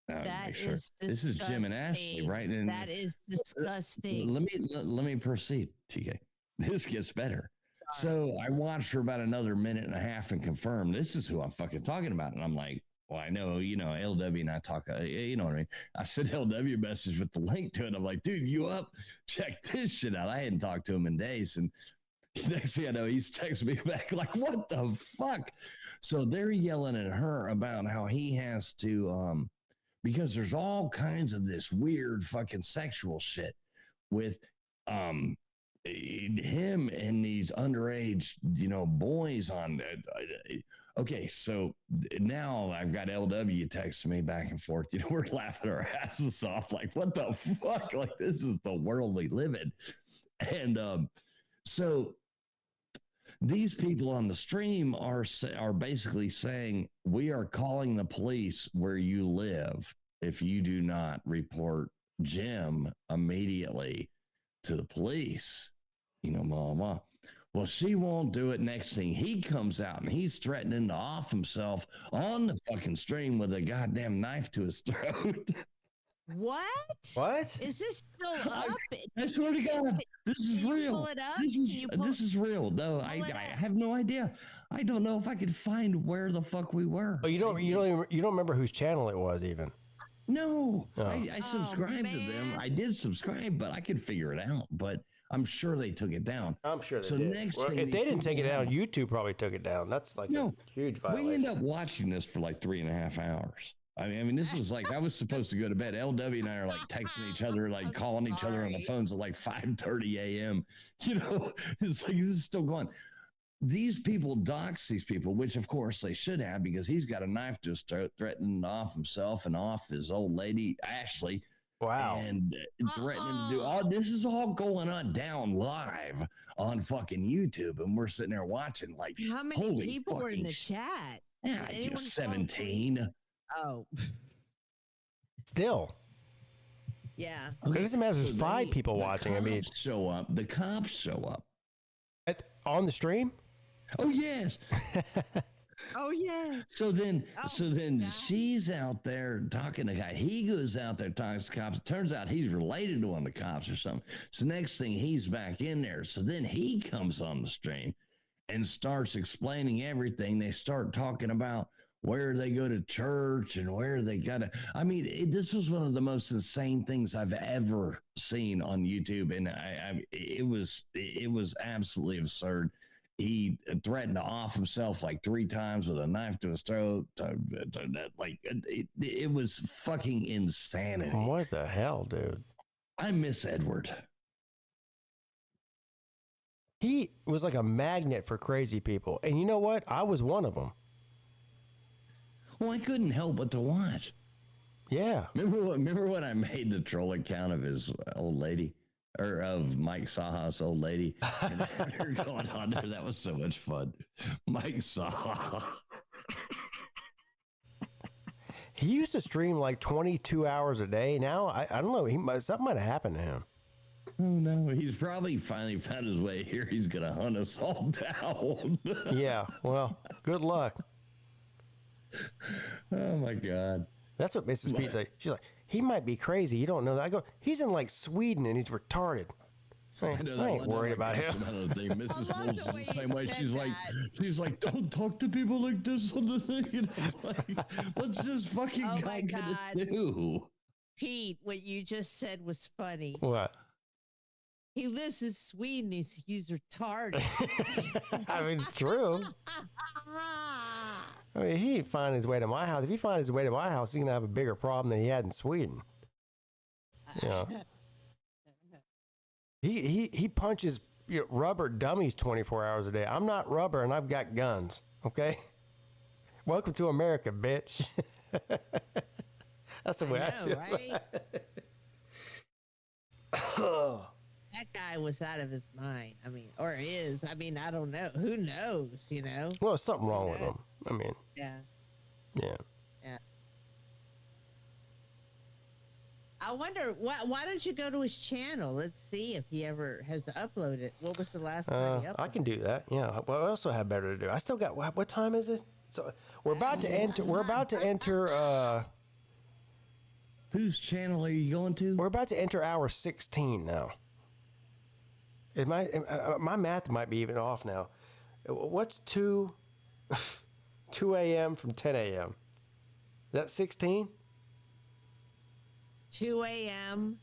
this is Jim and Ashley, right? And that is disgusting. Let me proceed, TK. This gets better. Sorry. So I watched for about another minute and a half and confirmed this is who I'm fucking talking about. And I'm like, well, I know, LW and I talk, you know what I mean? I sent LW a message with the link to it. I'm like, dude, you up? Check this shit out. I hadn't talked to him in days. And next thing I know, he's texting me back like, what the fuck? So they're yelling at her about how he has to, because there's all kinds of this weird fucking sexual shit with him and these underage, boys on. Okay, so now I've got LW texting me back and forth. We're laughing our asses off, like, what the fuck? Like, this is the world we live in. And so these people on the stream are basically saying, we are calling the police where you live if you do not report Jim immediately to the police. Mama. Well, she won't do it. Next thing, he comes out and he's threatening to off himself on the fucking stream with a goddamn knife to his throat. What? Is this still up? I swear to God, this is real. Pull it up? This is real. No, I have no idea. I don't know if I could find where the fuck we were. Oh, you don't remember whose channel it was even? No, I subscribed to them. I did subscribe, but I could figure it out. But I'm sure they took it down. I'm sure they did. If they didn't take it down, YouTube probably took it down. That's like a huge violation. We end up watching this for like 3.5 hours. I mean, this was like, I was supposed to go to bed. LW and I are like texting each other, like calling each other on the phones at like 5:30 a.m. It's like, this is still going. These people dox these people, which of course they should have, because he's got a knife to his throat, threatening to off himself and off his old lady, Ashley. Wow. And threatening to do all this is all going on down live on fucking YouTube. And we're sitting there watching, like, how many people were in the chat? Yeah, 17. Oh. Still. Yeah. Okay. It doesn't matter if there's 5 people watching. I mean, the cops show up. On the stream? Oh, yes. Oh, yeah. So then she's out there talking to the guy. He goes out there talking to the cops. It turns out he's related to one of the cops or something. So next thing, he's back in there. So then he comes on the stream and starts explaining everything. They start talking about where they go to church and where they gotta. I mean, this was one of the most insane things I've ever seen on YouTube, and it was absolutely absurd. He threatened to off himself like 3 times with a knife to his throat. Like it was fucking insanity. What the hell, dude? I miss Edward. He was like a magnet for crazy people, and you know what? I was one of them. Well, I couldn't help but to watch. Yeah. Remember when I made the troll account of his old lady? Or of Mike Saha's old lady, and her going on there. That was so much fun. Mike Saha. He used to stream like 22 hours a day. Now I don't know. Something might have happened to him. Oh no, he's probably finally found his way here. He's gonna hunt us all down. Yeah. Well, good luck. Oh my God. That's what Mrs. Peete said. She's like, he might be crazy. You don't know that. I go, he's in like Sweden and he's retarded. I ain't worried about him. Mrs. Fools is the same way. She's like, don't talk to people like this on the thing. And I'm like, what's this fucking guy gonna do? Pete, what you just said was funny. What? He lives in Sweden. He's retarded. I mean, it's true. I mean, he ain't finding his way to my house. If he finds his way to my house, he's gonna have a bigger problem than he had in Sweden. You know. He punches rubber dummies 24 hours a day. I'm not rubber, and I've got guns. Okay. Welcome to America, bitch. That's the way I feel. Right? That guy was out of his mind. I mean, or is. I mean, I don't know. Who knows, you know? Well, there's something wrong with him. I mean. Yeah. Yeah. Yeah. I wonder, why don't you go to his channel? Let's see if he ever has uploaded. What was the last time he uploaded? I can do that. Yeah. Well, I also have better to do. I still got, what time is it? So we're about to enter, whose channel are you going to? We're about to enter hour 16 now. My math might be even off now. What's 2 a.m. from 10 a.m.? Is that 16? 2 a.m.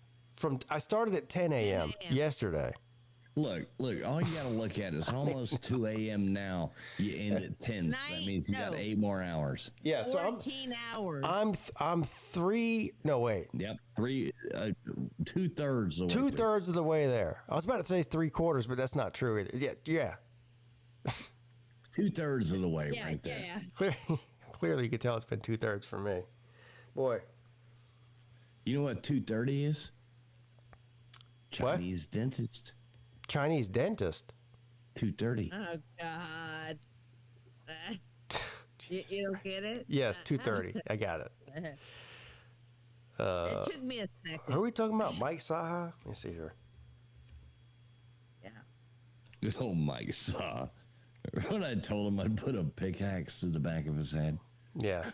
I started at 10 a.m. yesterday. Look, all you got to look at is almost 2 a.m. now. You end at 10. So that means you got 8 more hours. Yeah, so 14 hours. I'm 3. No, wait. Yep, 2/3 of the way. 2/3 of the way there. I was about to say 3/4, but that's not true either. Yeah. 2/3 of the way right there. Yeah. Clearly, you can tell it's been 2/3 for me. Boy. You know what 2:30 is? Chinese dentist. Chinese dentist. 2:30. Oh God. You don't get it? Yes, 2:30. I got it. It took me a second. Who are we talking about? Mike Saha? Let me see here. Yeah. Good old Mike Saha. When I told him I'd put a pickaxe to the back of his head. Yeah.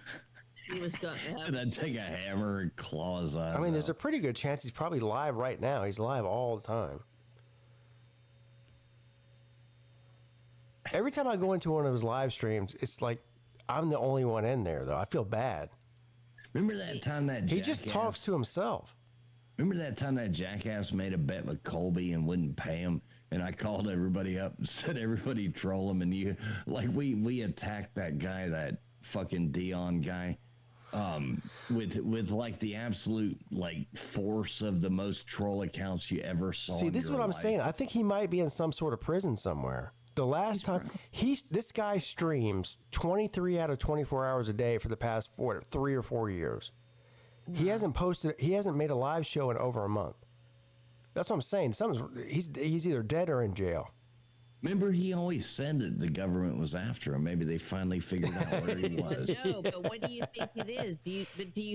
He was going to and I'd take a hammer and claw his eyes. I mean, there's a pretty good chance he's probably live right now. He's live all the time. Every time I go into one of his live streams, it's like I'm the only one in there, though. I feel bad. Remember that time that he just talks to himself. Remember that time that jackass made a bet with Colby and wouldn't pay him? And I called everybody up and said everybody troll him. And we attacked that guy, that fucking Dion guy. With like the absolute like force of the most troll accounts you ever saw. See, this is what I'm saying. I think he might be in some sort of prison somewhere. The last time this guy streams 23 out of 24 hours a day for the past 3 or 4 years. Wow. He hasn't made a live show in over a month. That's what I'm saying. He's either dead or in jail. Remember, he always said that the government was after him. Maybe they finally figured out where he was. No, but what do you think it is? Do you?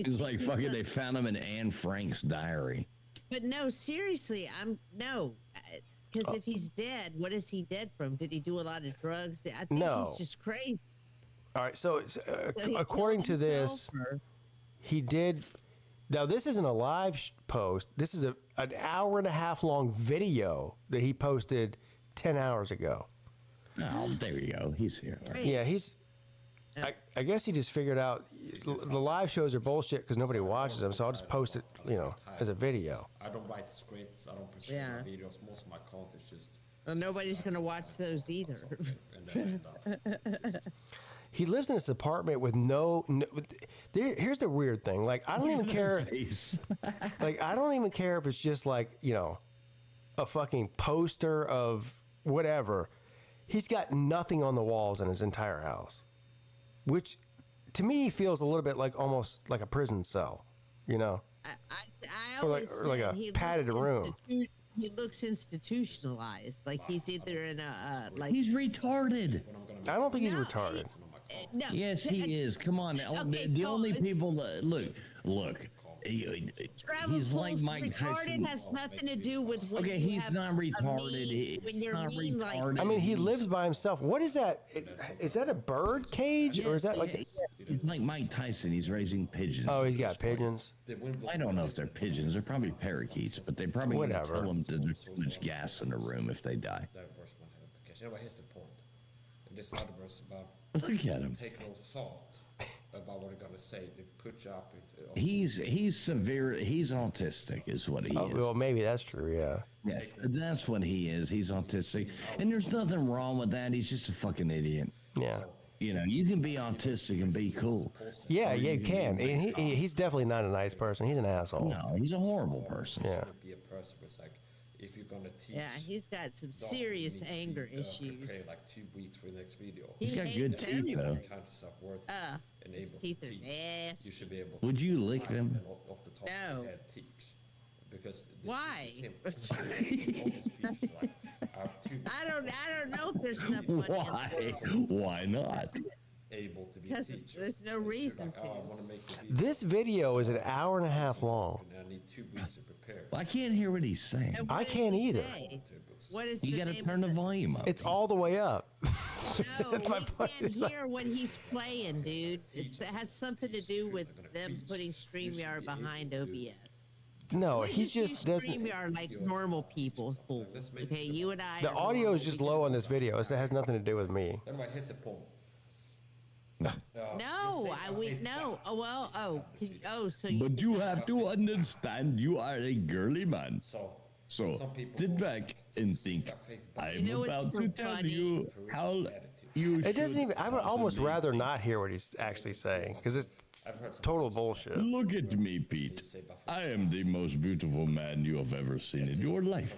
It was like fucking. They found him in Anne Frank's diary. But no, seriously, because if he's dead, what is he dead from? Did he do a lot of drugs? I think he's just crazy. All right, so according to this, he did. Now, this isn't a live post. This is an hour and a half long video that he posted 10 hours ago. Oh, there you go. He's here. Right. Yeah, I guess he just figured out the live shows are bullshit because nobody watches them, so I'll just post it, as a video. I don't write scripts. I don't prepare my videos. Most of my content is just... Well, nobody's going to watch those either. He lives in this apartment with here's the weird thing. Like, I don't even care. Like, I don't even care if it's just like, a fucking poster of whatever. He's got nothing on the walls in his entire house, which to me feels a little bit like almost like a prison cell, I always or like a padded room. He looks institutionalized, like he's either in a like. He's retarded. I don't think he's retarded. No. Yes, he is. Come on now. Okay, the only people that look. He's like Mike Tyson. Has nothing to do with what he's not retarded. When you're mean, retarded. I mean, he lives by himself. What is that? Is that a bird cage or is that like? It's like Mike Tyson. He's raising pigeons. Oh, he's got pigeons. I don't know if they're pigeons. They're probably parakeets, but they probably gonna tell them that there's too much gas in the room if they die. Anyway, here's the point. And this other verse about Look at him. take no thought about what they're gonna say. They put you up. He's severe. He's autistic, is what he is. Well, maybe that's true. Yeah. Yeah, that's what he is. He's autistic, and there's nothing wrong with that. He's just a fucking idiot. Yeah. You know, you can be autistic and be cool. Yeah, you can. And he's definitely not a nice person. He's an asshole. No, he's a horrible person. Yeah. Be a person who's like, if you're gonna teach. Yeah, he's got some serious anger issues. Prepare like 2 weeks for the next video. He's got good teeth, though. Count yourself worth and his able teeth to are teach. nasty. You should be able. Would you lick them? And off the top of your head, teach. Because why? I don't know if there's enough money. Why? Why not? Able to be because there's no reason to. This video is an hour and a half long. I need 2 weeks to prepare. I can't hear what he's saying. I can't either. What is you got to turn the volume up. It's all the way up. No, we can't hear what he's playing, dude. It has something to do with them putting StreamYard behind OBS. No, he just doesn't. StreamYard like normal people fools. Okay, you and I. The audio is just low on this video. It has nothing to do with me. No, no. Oh well. So. But you have to understand, you are a girly man. So sit back and think. I'm about to tell you how you. It doesn't even. I would almost rather not hear what he's actually saying because it's total bullshit. Look at me, Pete. I am the most beautiful man you have ever seen in your life.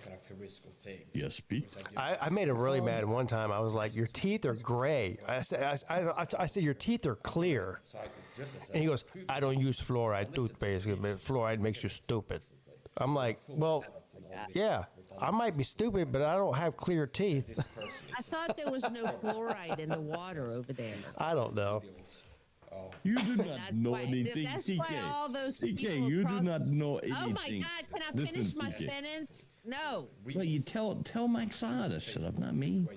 Yes, Pete. I made him really mad one time. I was like, "Your teeth are gray." I said, "Your teeth are clear," and he goes, "I don't use fluoride toothpaste. Fluoride makes you stupid." I'm like, "Well, yeah, I might be stupid, but I don't have clear teeth." I thought there was no fluoride in the water over there. I don't know. You do not know anything, CK. CK, you do not know anything. Oh my God! Can I finish my sentence? No. Well, you tell Mike Sada to shut up, not me.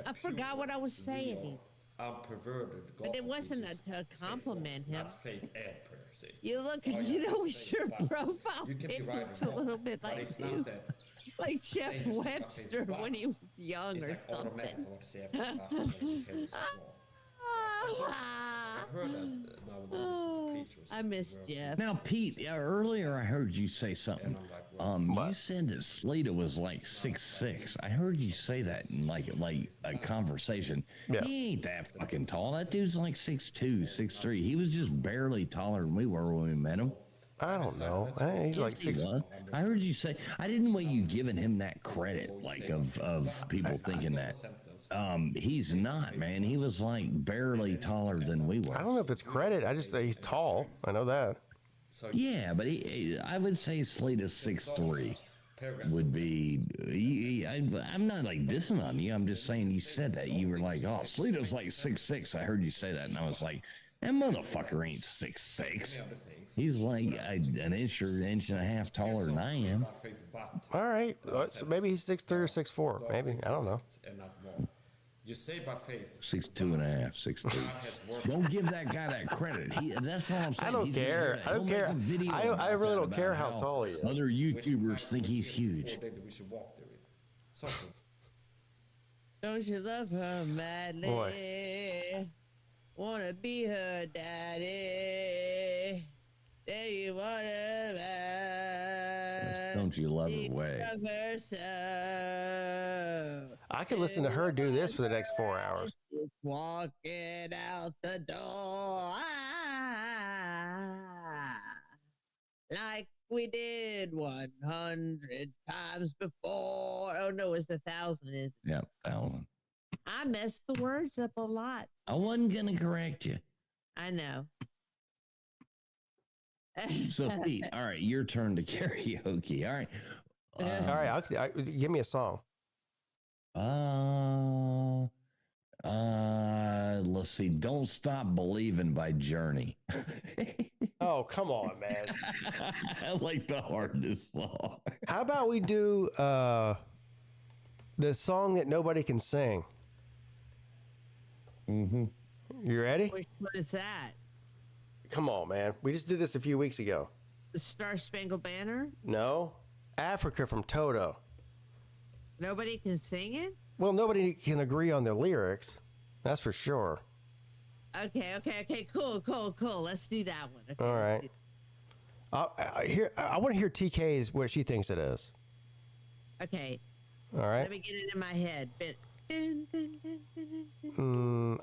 I forgot what I was saying. But it wasn't to compliment him. You look, you know, with your profile pic looks a little bit like you, like Jeff Webster when he was young or something. I miss Jeff. Now, Pete, earlier I heard you say something. You said that Slater was like 6'6". I heard you say that in like a conversation. Yeah. He ain't that fucking tall. That dude's like 6'2", 6'3". He was just barely taller than we were when we met him. I don't know. He's like 6. I heard you say. I didn't want you giving him that credit, like of people thinking that. He's not, man. He was like barely taller than we were. I don't know if it's credit. I just think he's tall. I know that. Yeah, but I would say Slate is 6'3". Would be. I'm not like dissing on you. I'm just saying you said that. You were like, oh, Slate is like 6'6". I heard you say that, and I was like, that motherfucker ain't 6'6". He's like an inch or inch and a half taller than I am. All right. So maybe he's 6'3" or 6'4". Maybe. I don't know. You say by faith. 6'2" and a half, 6'3". Don't give that guy that credit. That's all I'm saying. I don't care. I don't care. I really don't care how tall he is. Other YouTubers think he's huge. Don't you love her madly? Boy. Wanna be her daddy? Do you wanna Yes, don't you love her way? I could listen to her do this for the next 4 hours. Walking out the door like we did 100 times before. Oh no, it's 1,000, isn't it? Yeah, 1,000. I messed the words up a lot. I wasn't gonna correct you. I know. So, Pete, all right, your turn to karaoke. All right. All right, give me a song. Let's see. Don't Stop Believing by Journey. Oh, come on, man. I like the hardest song. How about we do the song that nobody can sing? Mm-hmm. You ready? What is that? Come on, man. We just did this a few weeks ago. The Star Spangled Banner? No. Africa from Toto. Nobody can sing it? Well, nobody can agree on the lyrics. That's for sure. Okay. Cool. Let's do that one. Okay, all right. I want to hear TK's what she thinks it is. Okay. All right. Let me get it in my head.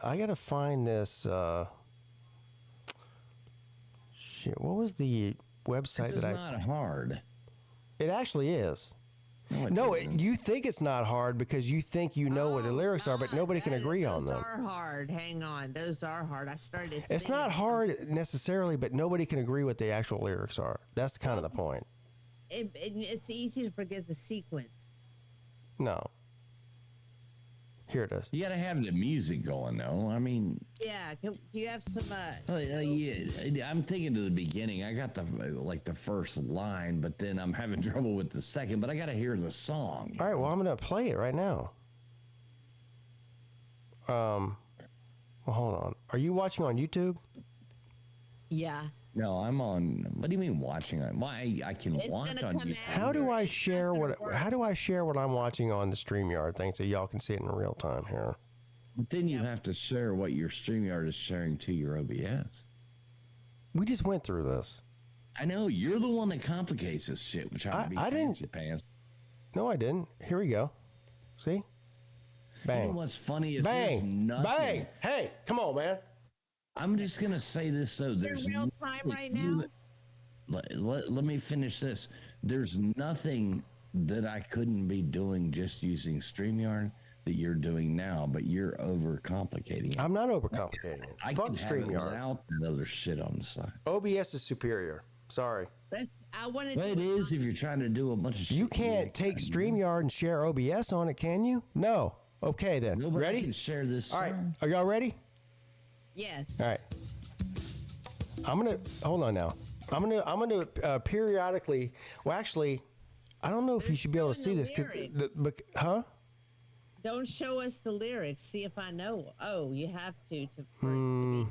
I gotta find this. Shit. What was the website This is not hard. It actually is. No, you think it's not hard because you think you know what the lyrics are, but nobody can agree on them. Those are hard. Hang on. Those are hard. I started. It's not hard necessarily, but nobody can agree what the actual lyrics are. That's kind of the point. It's easy to forget the sequence. No. Here it is. You got to have the music going, though. I mean. Yeah. Do you have some? Yeah, I'm thinking to the beginning. I got the first line, but then I'm having trouble with the second. But I got to hear the song. All right. Well, I'm gonna play it right now. Well, hold on. Are you watching on YouTube? Yeah. No, I'm on. What do you mean watching on? Why I can watch on YouTube? How do I share what I'm watching on the StreamYard thing so y'all can see it in real time here? But then you have to share what your StreamYard is sharing to your OBS. We just went through this. I know you're the one that complicates this shit, which I didn't. Pants. No, I didn't. Here we go. See? Bang. You know what's funny is bang. Bang. Hey, come on, man. I'm just gonna say this so there's real time right now. Let me finish this. There's nothing that I couldn't be doing just using StreamYard that you're doing now, but you're overcomplicating it. I'm not overcomplicating it. I Fuck can have StreamYard. it without that other shit on the side. OBS is superior. Sorry. Well, it is if you're trying to do a bunch of shit. You can't take StreamYard and share OBS on it, can you? No. Okay then. Nobody ready? can share this. All right. Are y'all ready? Yes. All right. Hold on now. I'm gonna periodically. Well, actually, I don't know if you should be able to see this because huh? Don't show us the lyrics. See if I know. Oh, you have to. I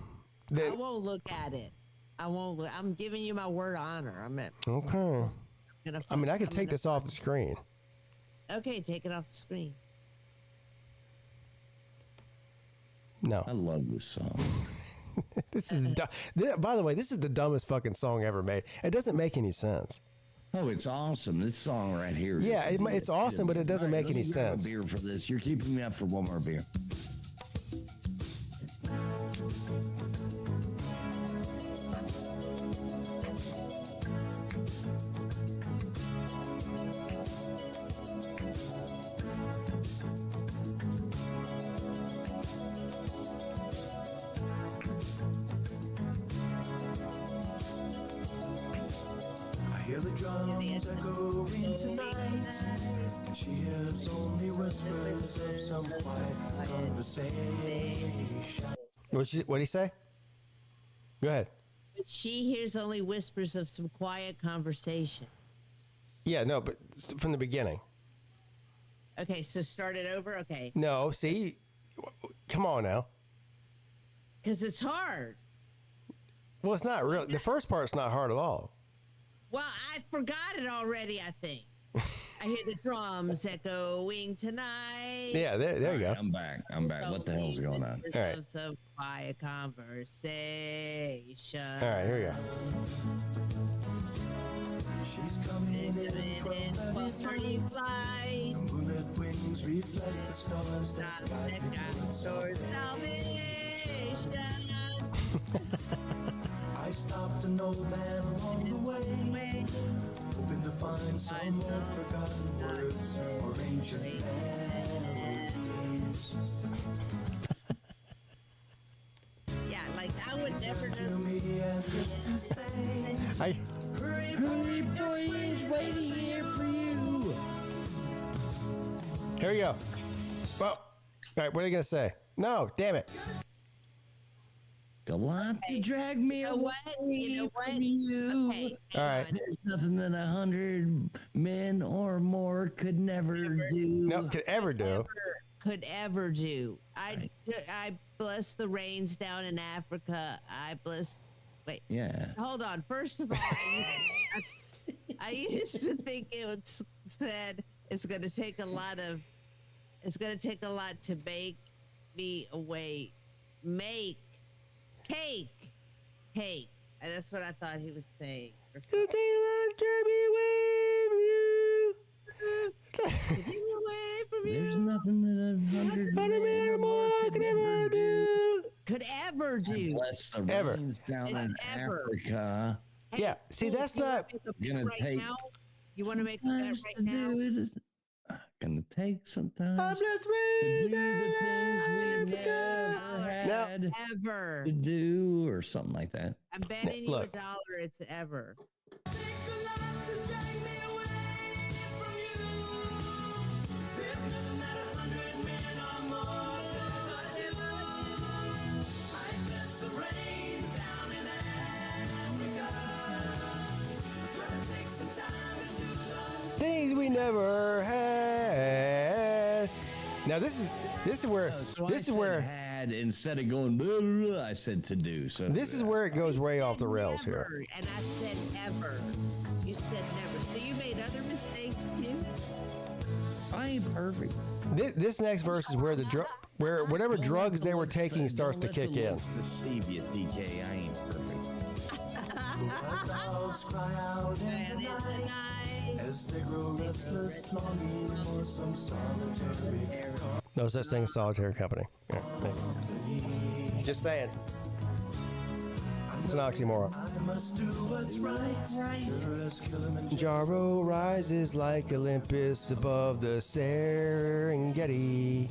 won't look at it. I won't. I'm giving you my word of honor. Okay. I can take this off the screen. Okay, take it off the screen. No. I love this song. This is by the way, this is the dumbest fucking song ever made. It doesn't make any sense. Oh, it's awesome. This song right here. Yeah, it's awesome, but it doesn't make any sense. A beer for this. You're keeping me up for one more beer. The drums echoing tonight. She hears only whispers of some quiet conversation. What did he say? Go ahead. She hears only whispers of some quiet conversation. Yeah, no, but from the beginning. Okay, so start it over. Okay. No, see, come on now. Because it's hard. Well, it's not real. The first part's not hard at all. Well, I forgot it already, I think. I hear the drums echoing tonight. Yeah, there you go. I'm back. What the hell's going on? All right. Some quiet conversation. All right, here we go. She's coming in 12:30 flight. The moonlit wings reflect the stars that guide towards salvation. I stopped an old man along the way, hoping to find some old forgotten words or ancient melodies. Yeah, like I would never To know. me as if to say, Hurry, boy, he's waiting here for you. Here we go. Well, all right, what are you going to say? No, damn it. Go on to drag me away from you. Okay. All right. There's nothing that 100 men or more could never do. No, could ever do. Could ever do. I bless the rains down in Africa. I bless. Wait. Yeah. Hold on. First of all, I used to think it said it's going to take a lot to make me away. Take. And that's what I thought he was saying. It'll take a lot to drive me away from you. There's nothing that 100 men more could ever do. Bless the rains down in Africa. Yeah, see, that's not gonna take. Now? You want to make a bet right now? Gonna take some time. I'm just to do the things we never had ever to do, or something like that. I'm betting you $1 it's ever. Things we never had. Now this is where had instead of going blah, blah, blah, I said to do. So this is where it goes way off the rails here. And I said ever. You said never. So you made other mistakes too. I ain't perfect. This next verse is where where whatever drugs they were taking starts to kick in. Deceive you, DK. I ain't perfect. Dogs cry out in the night as they grow restless, longing for some solitary. No such thing as solitary company. Yeah, just saying. It's an oxymoron. I must do what's right. Sure as Kilimanjaro rises like Olympus above the Serengeti.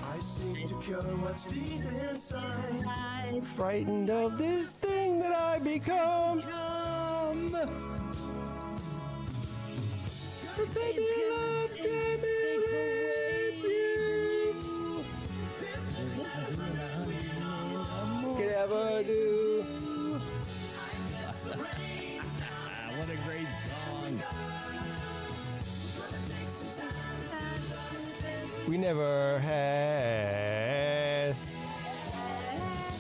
I seek to cure what's deep inside. Frightened of this thing that I become. It's taking a lot to take me away from you. Could ever do. What a great song. We never had.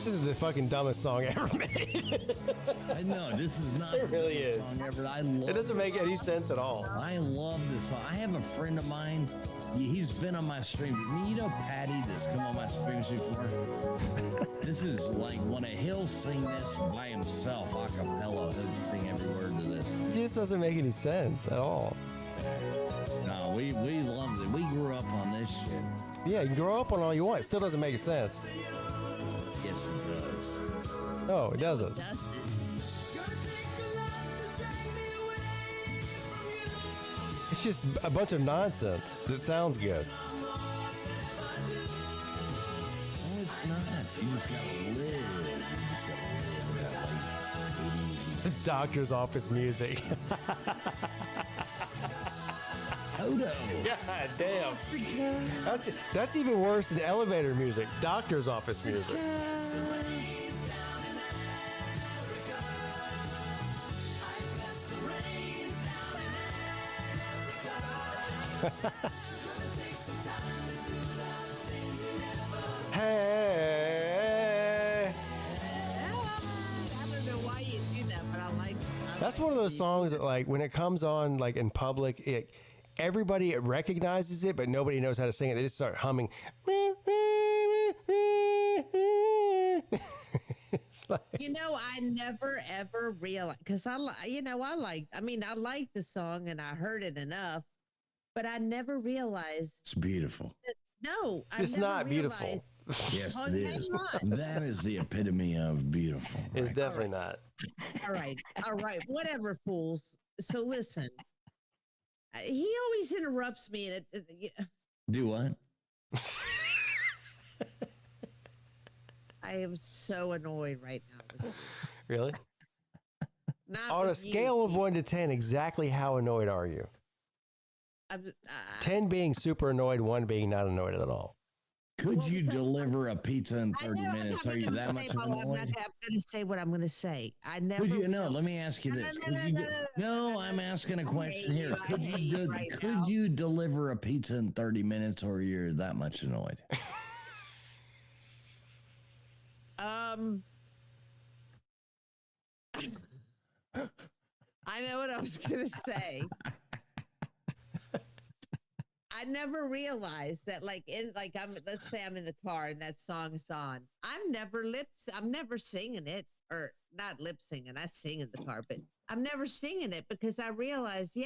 This is the fucking dumbest song ever made. I know, this is not It really the is. song ever. I love It doesn't make any sense at all. I love this song. I have a friend of mine. He's been on my stream. You know Patty that's come on my streams before? This is like when he'll sing this by himself, a cappella. He'll sing every word to this. It just doesn't make any sense at all. No, we loved it. We grew up on this shit. Yeah, you can grow up on all you want. It still doesn't make sense. Yes, it does. No, it doesn't. It's just a bunch of nonsense that sounds good. No, it's not. You just gotta live. You just gotta live that like Doctor's office music. Toto. God damn. That's even worse than elevator music. Doctor's office music. Hey. I don't know why you do that, but I like. That's one of those songs that, like, when it comes on, like in public, everybody recognizes it, but nobody knows how to sing it. They just start humming. Like, You know, I never ever realized because I like the song and I heard it enough, but I never realized. It's beautiful. No, I it's never not beautiful. realized- Yes, Oh, it hang is. on. That is the epitome of beautiful. It's definitely not. All right, whatever, fools. So listen, he always interrupts me, and Do what? I am so annoyed right now. Really? Not On a with you, scale of Pete. 1 to 10, exactly how annoyed are you? I'm, 10 being super annoyed, 1 being not annoyed at all. Could you deliver a pizza in I 30 know, minutes? I'm Are you not that gonna much say my- I'm annoyed? going to say what I'm going to say. I never. Could you? No, will. let me ask you No, this. no, Could no, you no, do- no, No, no, I'm asking a question here. I Could hate you you, do- right could now. you deliver a pizza in 30 minutes, or you're that much annoyed? I know what I was gonna say. I never realized that, let's say I'm in the car and that song is on. I'm never singing it, or not lip singing. I sing in the car, but I'm never singing it because I realize,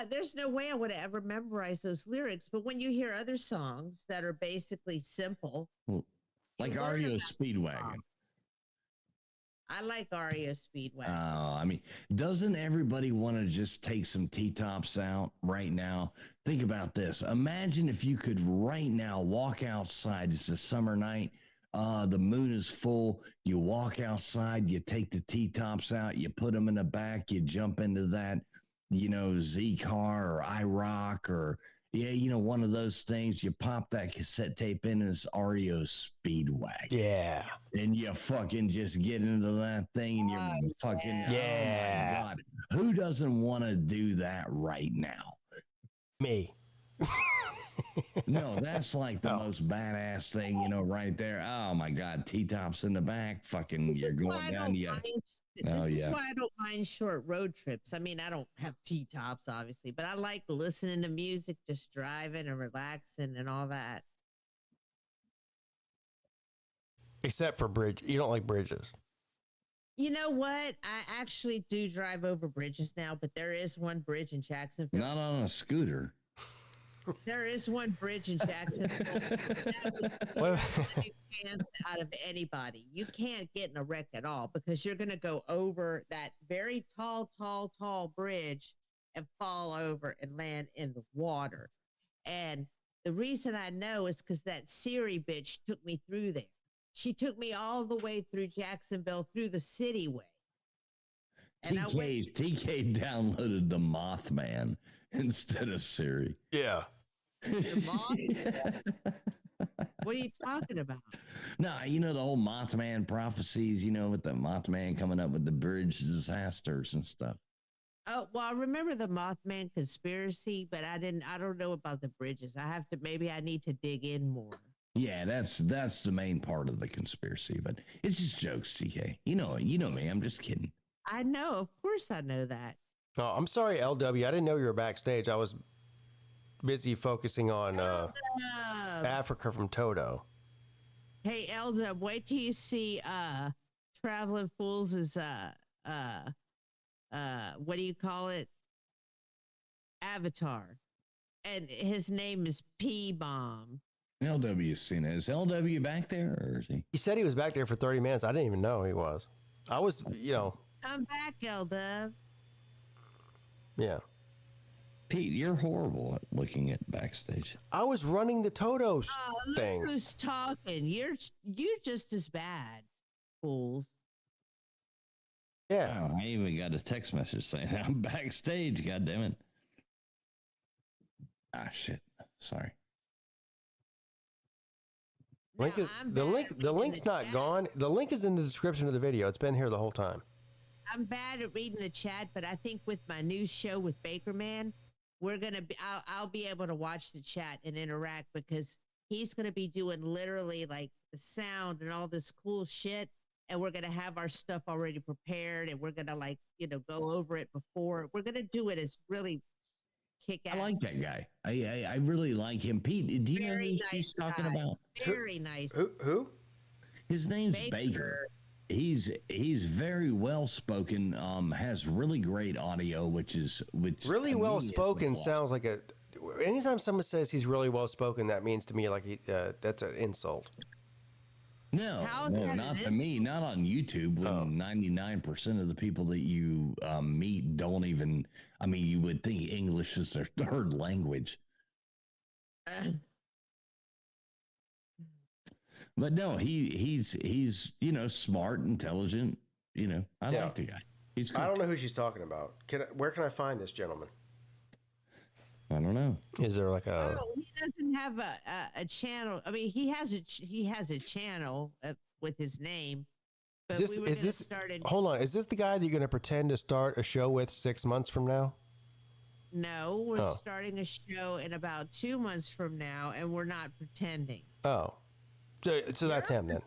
there's no way I would have ever memorized those lyrics. But when you hear other songs that are basically simple, like REO Speedwagon. I like REO Speedwagon. I mean, doesn't everybody want to just take some T-tops out right now? Think about this. Imagine if you could right now walk outside. It's a summer night. The moon is full. You walk outside, you take the T-tops out, you put them in the back, you jump into that, Z car or iRock or, one of those things. You pop that cassette tape in and it's REO Speedwagon. Yeah. And you fucking just get into that thing and you're fucking, oh my God. Who doesn't want to do that right now? Me. No, that's like the most badass thing, right there. Oh my God, T-tops in the back, fucking, you're going down. This is why I don't mind short road trips. I mean, I don't have T-tops, obviously, but I like listening to music, just driving and relaxing and all that. Except for bridge. You don't like bridges. You know what? I actually do drive over bridges now, but there is one bridge in Jacksonville. Not on a scooter. There is one bridge in Jacksonville that was the chance out of anybody. You can't get in a wreck at all because you're going to go over that very tall bridge and fall over and land in the water. And the reason I know is because that Siri bitch took me through there. She took me all the way through Jacksonville, through the city way. And TK downloaded the Mothman instead of Siri. Yeah. The Mothman? What are you talking about? No, the whole Mothman prophecies, with the Mothman coming up with the bridge disasters and stuff. Oh, well, I remember the Mothman conspiracy, but I don't know about the bridges. Maybe I need to dig in more. Yeah, that's the main part of the conspiracy, but it's just jokes, TK. You know me. I'm just kidding. I know. Of course I know that. Oh, I'm sorry, LW. I didn't know you were backstage. I was busy focusing on Africa from Toto. Hey, Eldub, wait till you see Traveling Fools is what do you call it? Avatar. And his name is P-Bomb. LW's seen it. Is LW back there or is he? He said he was back there for 30 minutes. I didn't even know he was. I was, Come back, Eldub. Yeah. Pete, you're horrible at looking at backstage. I was running the Toto thing. Look who's talking. You're just as bad, fools. Yeah. Oh, I even got a text message saying I'm backstage. God damn it. Ah, shit. Sorry. The link's not gone. The link is in the description of the video. It's been here the whole time. I'm bad at reading the chat, but I think with my new show with Bakerman, I'll be able to watch the chat and interact because he's gonna be doing literally like the sound and all this cool shit, and we're gonna have our stuff already prepared, and we're gonna go over it before. We're gonna do it as really kick ass. I like that guy. I really like him. Pete, do you know who he's talking about? Very nice. Who? His name's Baker. He's very well spoken. Has really great audio, which really well spoken sounds like a. Anytime someone says he's really well spoken, that means to me like that's an insult. No, not to me. Not on YouTube. When 99% of the people that you meet don't even. I mean, you would think English is their third language. But no, he's smart, intelligent. I like the guy. He's cool. I don't know who she's talking about. Where can I find this gentleman? I don't know. Is there like a? Oh, he doesn't have a channel. I mean, he has a channel with his name. But hold on. Is this the guy that you're going to pretend to start a show with 6 months from now? No, we're starting a show in about 2 months from now, and we're not pretending. Oh. So that's him then.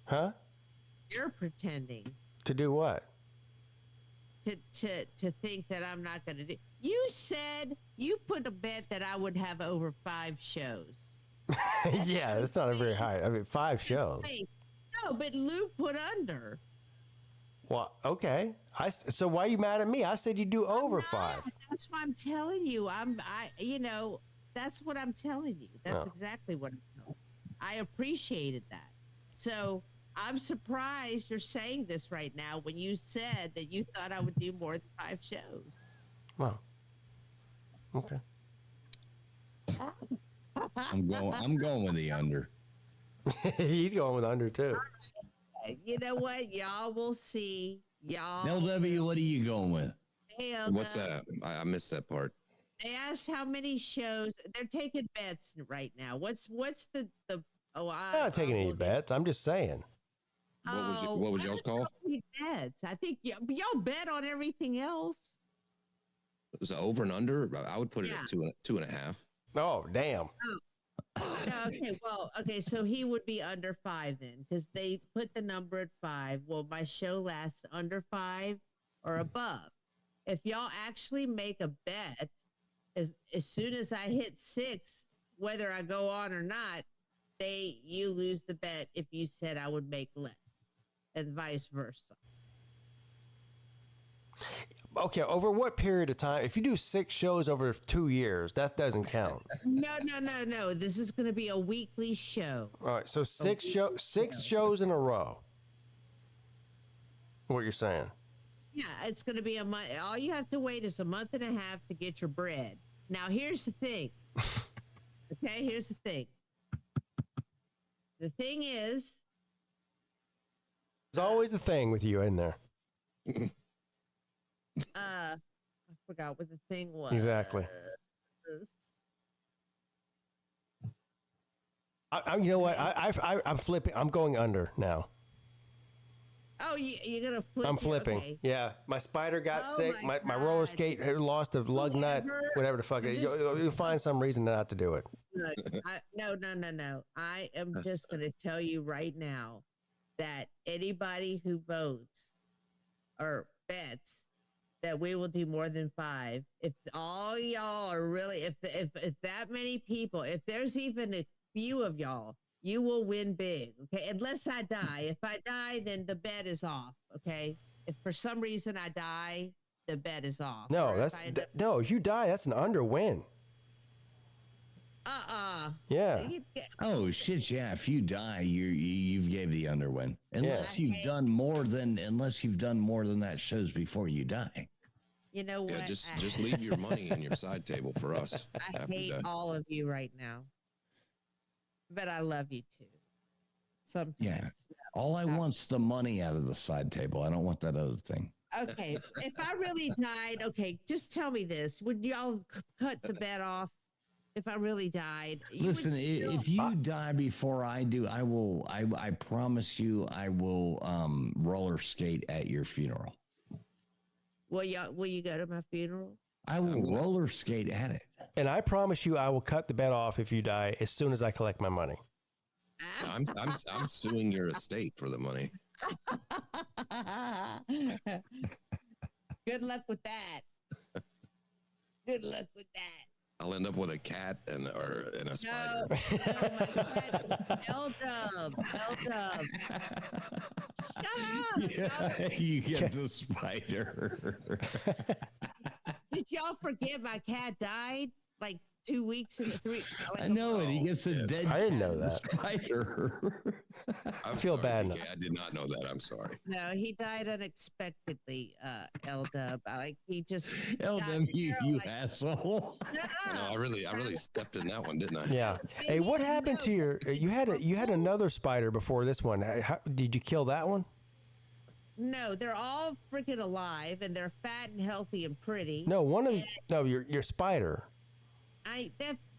Huh? You're pretending. To do what? To think that I'm not going to do. You said you put a bet that I would have over 5 shows. Yeah, it's not a very high. I mean, 5 shows. No, but Lou put under. Well, okay. So why are you mad at me? I said you do over 5. That's what I'm telling you. That's what I'm telling you. That's exactly what I'm telling you. I appreciated that. So I'm surprised you're saying this right now when you said that you thought I would do more than 5 shows. Well, okay. I'm going with the under. He's going with under too. You know what? Y'all will see. Y'all. LW, what are you going with? Hey, What's that? I missed that part. They asked how many shows. They're taking bets right now. What's the I'm not taking any bets. I'm just saying. What was y'all's call? Bets. I think y'all bet on everything else. It was over and under. I would put it at 2.5. Oh, damn. No, okay. So he would be under 5 then, because they put the number at 5. Well, my show lasts under 5 or above. If y'all actually make a bet, as soon as I hit 6, whether I go on or not, you lose the bet if you said I would make less, and vice versa. Okay, over what period of time? If you do 6 shows over 2 years, that doesn't count. No. This is going to be a weekly show. All right, so 6 shows in a row. What you're saying? Yeah, it's going to be a month. All you have to wait is a month and a half to get your bread. Now, here's the thing. Okay, here's the thing. The thing is, there's always a thing with you in there. I forgot what the thing was. Exactly. You know what? I'm flipping. I'm going under now. Oh, you're gonna flip. I'm flipping. Okay. Yeah, my spider got sick. My roller skate lost a lug nut. Whatever the fuck. You'll find some reason not to do it. Look, no. I am just gonna tell you right now that anybody who votes or bets that we will do more than 5, if all y'all are really, if that many people, if there's even a few of y'all, you will win big, okay? Unless I die. If I die, then the bet is off, okay? If for some reason I die, the bet is off. No, no. If you die, that's an under win. Yeah. Oh shit! Yeah, if you die, you've gave the under win. Unless you've done more than that shows before you die. You know what? Yeah, just leave your money in your side table for us. I hate all of you right now. But I love you too. Sometimes. Yeah. All I want's the money out of the side table. I don't want that other thing. Okay. If I really died, okay, just tell me this. Would y'all cut the bet off if I really died? Listen, if you die before I do, I will, I promise you, I will roller skate at your funeral. Will you go to my funeral? I will roller skate at it. And I promise you, I will cut the bet off if you die as soon as I collect my money. I'm suing your estate for the money. Good luck with that. Good luck with that. I'll end up with a cat and a spider. No, my cat. L-Dub. Shut up. Yeah, you get the spider. Did y'all forget my cat died like 2 weeks and 3? I know it. He gets a dead. I didn't know that. Spider. I feel bad now. I did not know that. I'm sorry. No, he died unexpectedly. L-Dub. Like he just. L-Dub, you asshole. No, I really stepped in that one, didn't I? Yeah. Hey, what happened to your? You had another spider before this one. Did you kill that one? No, they're all freaking alive and they're fat and healthy and pretty. No, your spider.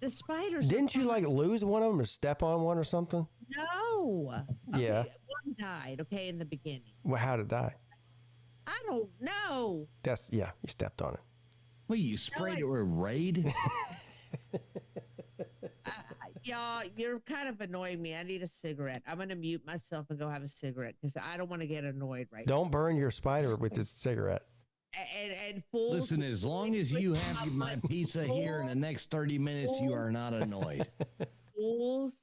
The spiders. Didn't you like lose one of them or step on one or something? No. Yeah. Okay, one died. Okay, in the beginning. Well, how did it die? I don't know. You stepped on it. Well, you sprayed it with Raid? Y'all, you're kind of annoying me. I need a cigarette. I'm gonna mute myself and go have a cigarette because I don't want to get annoyed right Don't burn your spider with this cigarette. now. And fools. Listen, as long as you have my pizza here in the next 30 minutes, you are not annoyed. Fools,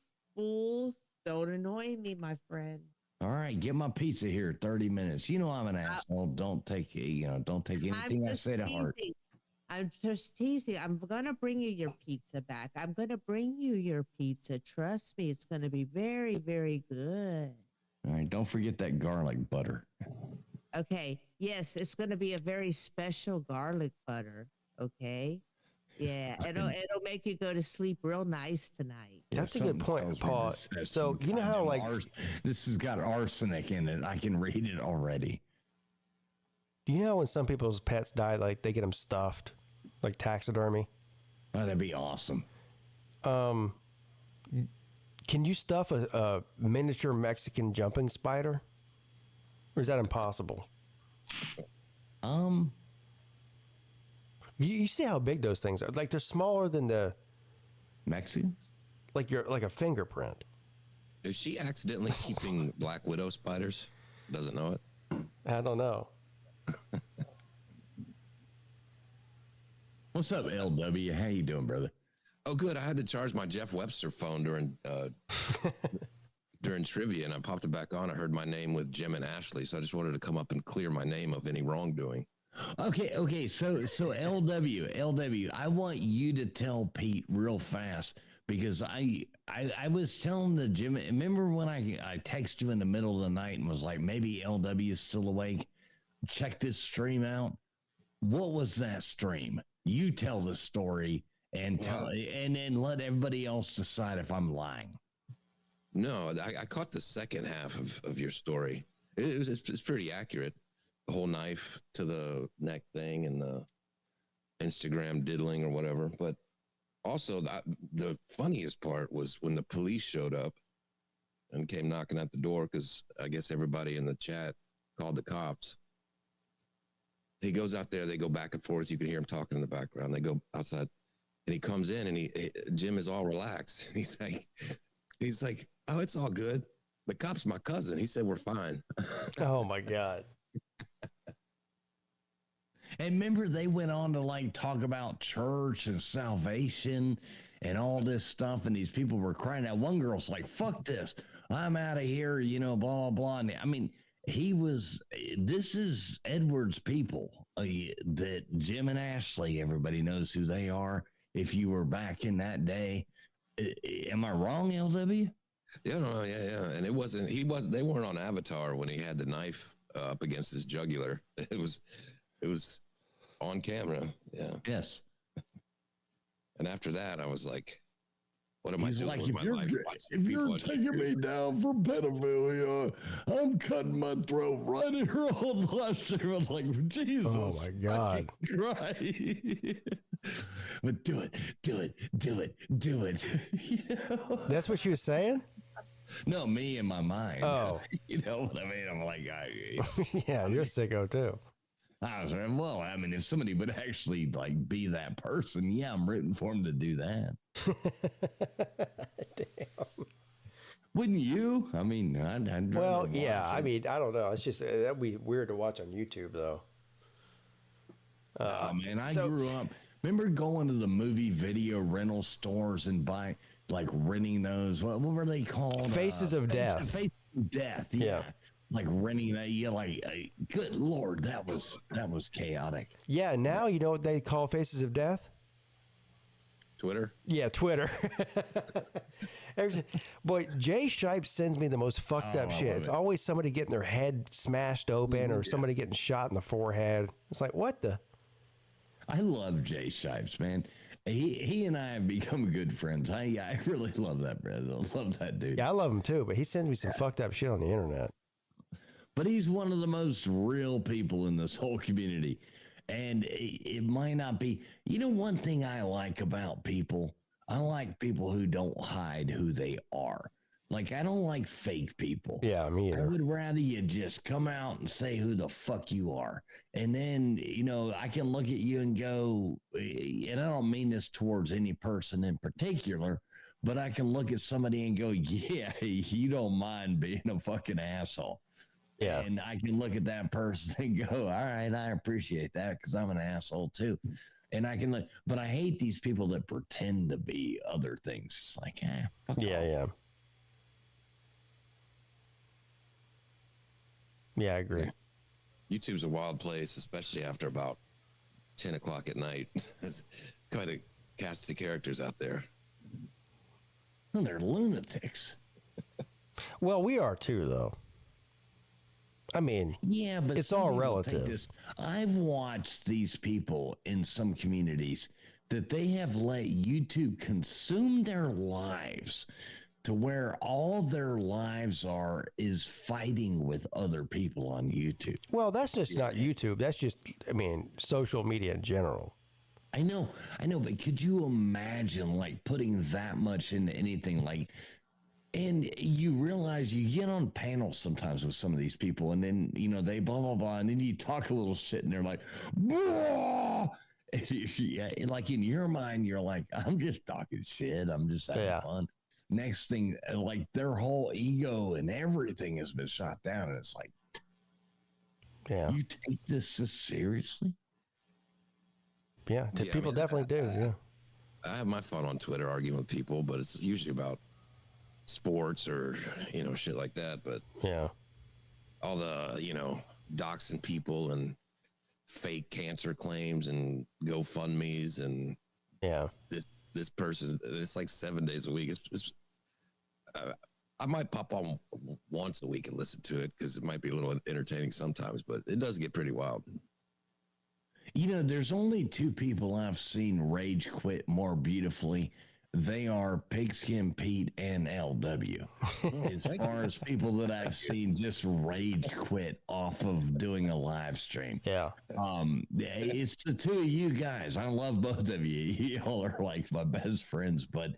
don't annoy me, my friend. All right, get my pizza here 30 minutes. You know I'm an asshole. Don't take anything I say to heart. I'm just teasing. I'm gonna bring you your pizza back. I'm gonna bring you your pizza. Trust me, it's gonna be very, very good. All right, don't forget that garlic butter. Okay. Yes, it's gonna be a very special garlic butter. Okay. Yeah, it'll make you go to sleep real nice tonight. That's a good point, Paul. So you know how like this has got arsenic in it. I can read it already. Do you know when some people's pets die, like they get them stuffed, like taxidermy? Oh, that'd be awesome. Can you stuff a miniature Mexican jumping spider, or is that impossible? You see how big those things are? Like they're smaller than the Mexican, like a fingerprint. Is she accidentally keeping black widow spiders? Doesn't know it. I don't know. What's up, LW? How you doing, brother? Oh, good. I had to charge my Jeff Webster phone during trivia, and I popped it back on. I heard my name with Jim and Ashley, so I just wanted to come up and clear my name of any wrongdoing. Okay. So LW, I want you to tell Pete real fast because I was telling the Jim. Remember when I texted you in the middle of the night and was like, maybe LW is still awake. Check this stream out. What was that stream? You tell the story and then let everybody else decide if I'm lying. No, I caught the second half of your story. It's pretty accurate. The whole knife to the neck thing and the Instagram diddling or whatever. But also the funniest part was when the police showed up and came knocking at the door because I guess everybody in the chat called the cops. He goes out there. They go back and forth. You can hear him talking in the background. They go outside and he comes in and Jim is all relaxed. He's like, oh, it's all good. The cop's my cousin. He said, we're fine. Oh my God. And remember, they went on to like talk about church and salvation and all this stuff. And these people were crying out. One girl's like, fuck this. I'm out of here, blah, blah, blah. And I mean, this is Edward's people that Jim and Ashley, everybody knows who they are. If you were back in that day, am I wrong, LW? Yeah, no, yeah. And they weren't on Avatar when he had the knife up against his jugular. It was on camera. Yeah. Yes. And after that, I was like, what am I doing like, with my life? If you're taking me down for pedophilia, I'm cutting my throat right here on Livestream. I'm like, Jesus. Oh my God. But do it. That's what she was saying? No, me in my mind. Oh. You know what I mean? I'm like, yeah, you're a sicko too. I was like, well, I mean, if somebody would actually like be that person, yeah, I'm rooting for him to do that. Damn. Wouldn't you? I mean, I'd well, yeah. I mean, I don't know. It's just that'd be weird to watch on YouTube, though. Man, I grew up. Remember going to the movie video rental stores and buying, like, renting those? What were they called? Faces of Death. Faces of Death. Yeah. Like renting that, good Lord, that was chaotic. Yeah, now you know what they call Faces of Death? Twitter? Yeah, Twitter. Boy, Jay Shipe sends me the most fucked up shit. It's always somebody getting their head smashed open or somebody getting shot in the forehead. It's like, what the? I love Jay Shipes, man. He and I have become good friends. I really love that brother. I love that dude. Yeah, I love him too, but he sends me some fucked up shit on the internet. But he's one of the most real people in this whole community. And it might not be, one thing I like about people, I like people who don't hide who they are. Like, I don't like fake people. Yeah, me either. I would rather you just come out and say who the fuck you are. And then, I can look at you and go, and I don't mean this towards any person in particular, but I can look at somebody and go, yeah, you don't mind being a fucking asshole. Yeah. And I can look at that person and go, all right, I appreciate that because I'm an asshole too. And I can look, but I hate these people that pretend to be other things. It's like, fuck off. Yeah. Yeah, I agree. YouTube's a wild place, especially after about 10 o'clock at night. There's quite a cast of characters out there. Well, they're lunatics. Well, we are too, though. I mean, yeah, but it's all relative. I've watched these people in some communities that they have let YouTube consume their lives to where all their lives is fighting with other people on YouTube. Well, that's just not YouTube. That's just, I mean, social media in general. I know, but could you imagine like putting that much into anything like, and you realize you get on panels sometimes with some of these people and then, they blah, blah, blah. And then you talk a little shit and they're like, blah! Yeah, like in your mind, you're like, I'm just talking shit. I'm just having fun. Next thing, like their whole ego and everything has been shot down. And it's like, you take this seriously? Yeah, people definitely do. Yeah. I have my fun on Twitter arguing with people, but it's usually about sports or shit like that. But all the doxing people and fake cancer claims and GoFundMe's and this person, it's like 7 days a week. I might pop on once a week and listen to it because it might be a little entertaining sometimes, but it does get pretty wild. There's only two people I've seen rage quit more beautifully. They are Pigskin Peete and LW. As far as people that I've seen just rage quit off of doing a live stream. Yeah. It's the two of you guys. I love both of you. Y'all are like my best friends, but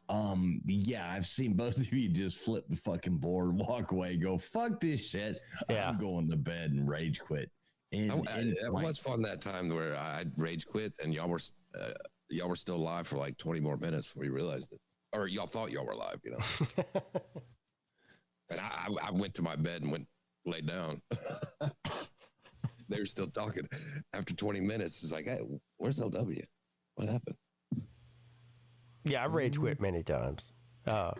I've seen both of you just flip the fucking board, walk away, go, fuck this shit. Yeah. I'm going to bed and rage quit. And it was fun that time where I rage quit and y'all were still live for like 20 more minutes before you realized it, or y'all thought y'all were live, And I went to my bed and laid down. They were still talking after 20 minutes. It's like, hey, where's LW? What happened? Yeah, I've rage quit many times. I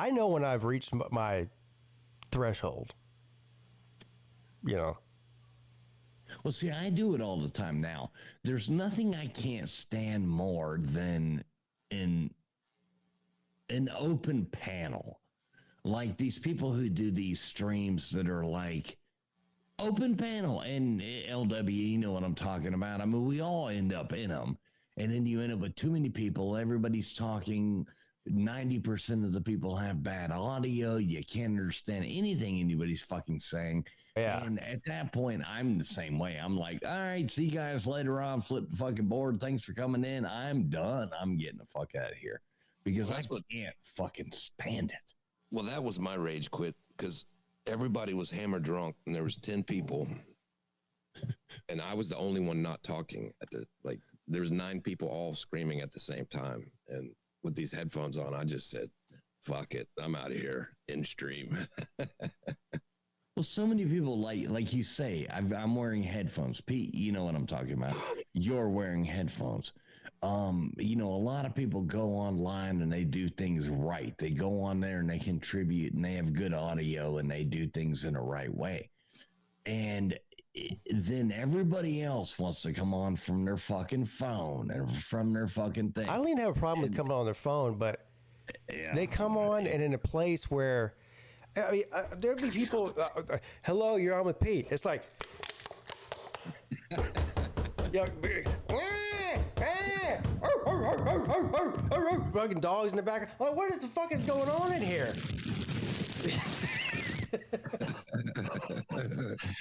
know when I've reached my threshold. Well, see, I do it all the time now. There's nothing I can't stand more than an open panel. Like these people who do these streams that are like open panel. And LW, you know what I'm talking about. I mean, we all end up in them. And then you end up with too many people. Everybody's talking. 90% of the people have bad audio. You can't understand anything anybody's fucking saying. Yeah. And at that point, I'm the same way. I'm like, all right, see you guys later on. Flip the fucking board. Thanks for coming in. I'm done. I'm getting the fuck out of here because I can't fucking stand it. Well, that was my rage quit because everybody was hammered drunk and there was 10 people and I was the only one not talking there was 9 people all screaming at the same time. And with these headphones on, I just said, fuck it. I'm out of here in stream. Well, so many people, like you say, I'm wearing headphones. Pete, you know what I'm talking about. You're wearing headphones. A lot of people go online and they do things right. They go on there and they contribute and they have good audio and they do things in a right way. And then everybody else wants to come on from their fucking phone and from their fucking thing. I don't even have a problem with coming on their phone, but they come on and in a place where, I mean, there'll be people, hello, you're on with Pete. It's like, fucking dogs in the back. Like, what the fuck is going on in here?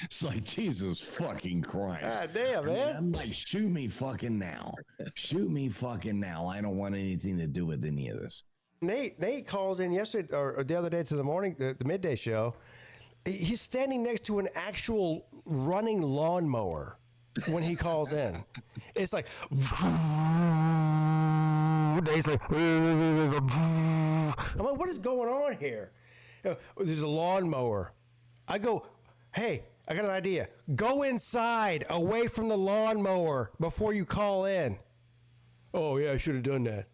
It's like, Jesus fucking Christ. God damn, man. I'm like, shoot me fucking now. Shoot me fucking now. I don't want anything to do with any of this. Nate calls in yesterday or the other day to the midday show. He's standing next to an actual running lawnmower when he calls in. It's like, couple days, like, I'm like, what is going on here? There's a lawnmower. I go, hey, I got an idea. Go inside, away from the lawnmower before you call in. Oh, yeah, I should have done that.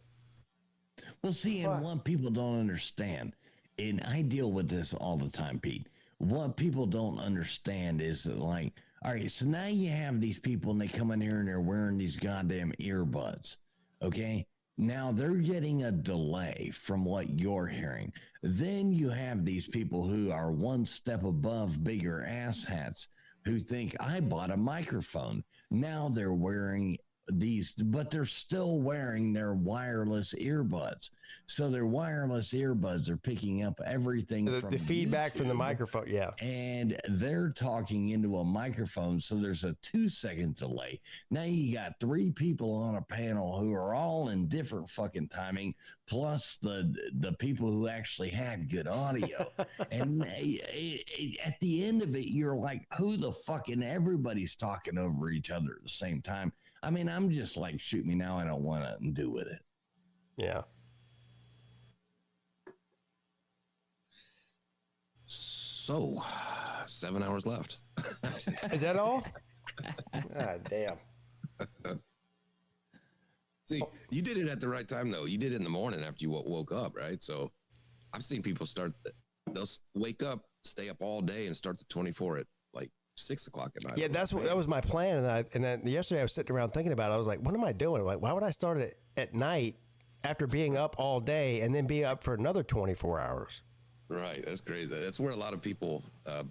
Well, see, and what people don't understand, and I deal with this all the time, Pete. What people don't understand is that, like, all right, so now you have these people and they come in here and they're wearing these goddamn earbuds, okay? Now they're getting a delay from what you're hearing. Then you have these people who are one step above bigger asshats who think, I bought a microphone. Now they're wearing these, but they're still wearing their wireless earbuds. So their wireless earbuds are picking up everything from the feedback YouTube, from the microphone. Yeah. And they're talking into a microphone. So there's a 2-second delay. Now you got 3 people on a panel who are all in different fucking timing, plus the people who actually had good audio. And at the end of it, you're like, who the fuck? And everybody's talking over each other at the same time. I mean, I'm just like, shoot me now. I don't want to do with it. Yeah. So, 7 hours left. Is that all? God damn. See, you did it at the right time, though. You did it in the morning after you woke up, right? So, I've seen people they'll wake up, stay up all day, and start the 24 at like 6 o'clock at night. Yeah, that was my plan. And then yesterday I was sitting around thinking about it. I was like, what am I doing? Like, why would I start it at night after being up all day and then be up for another 24 hours? Right, that's crazy. That's where a lot of people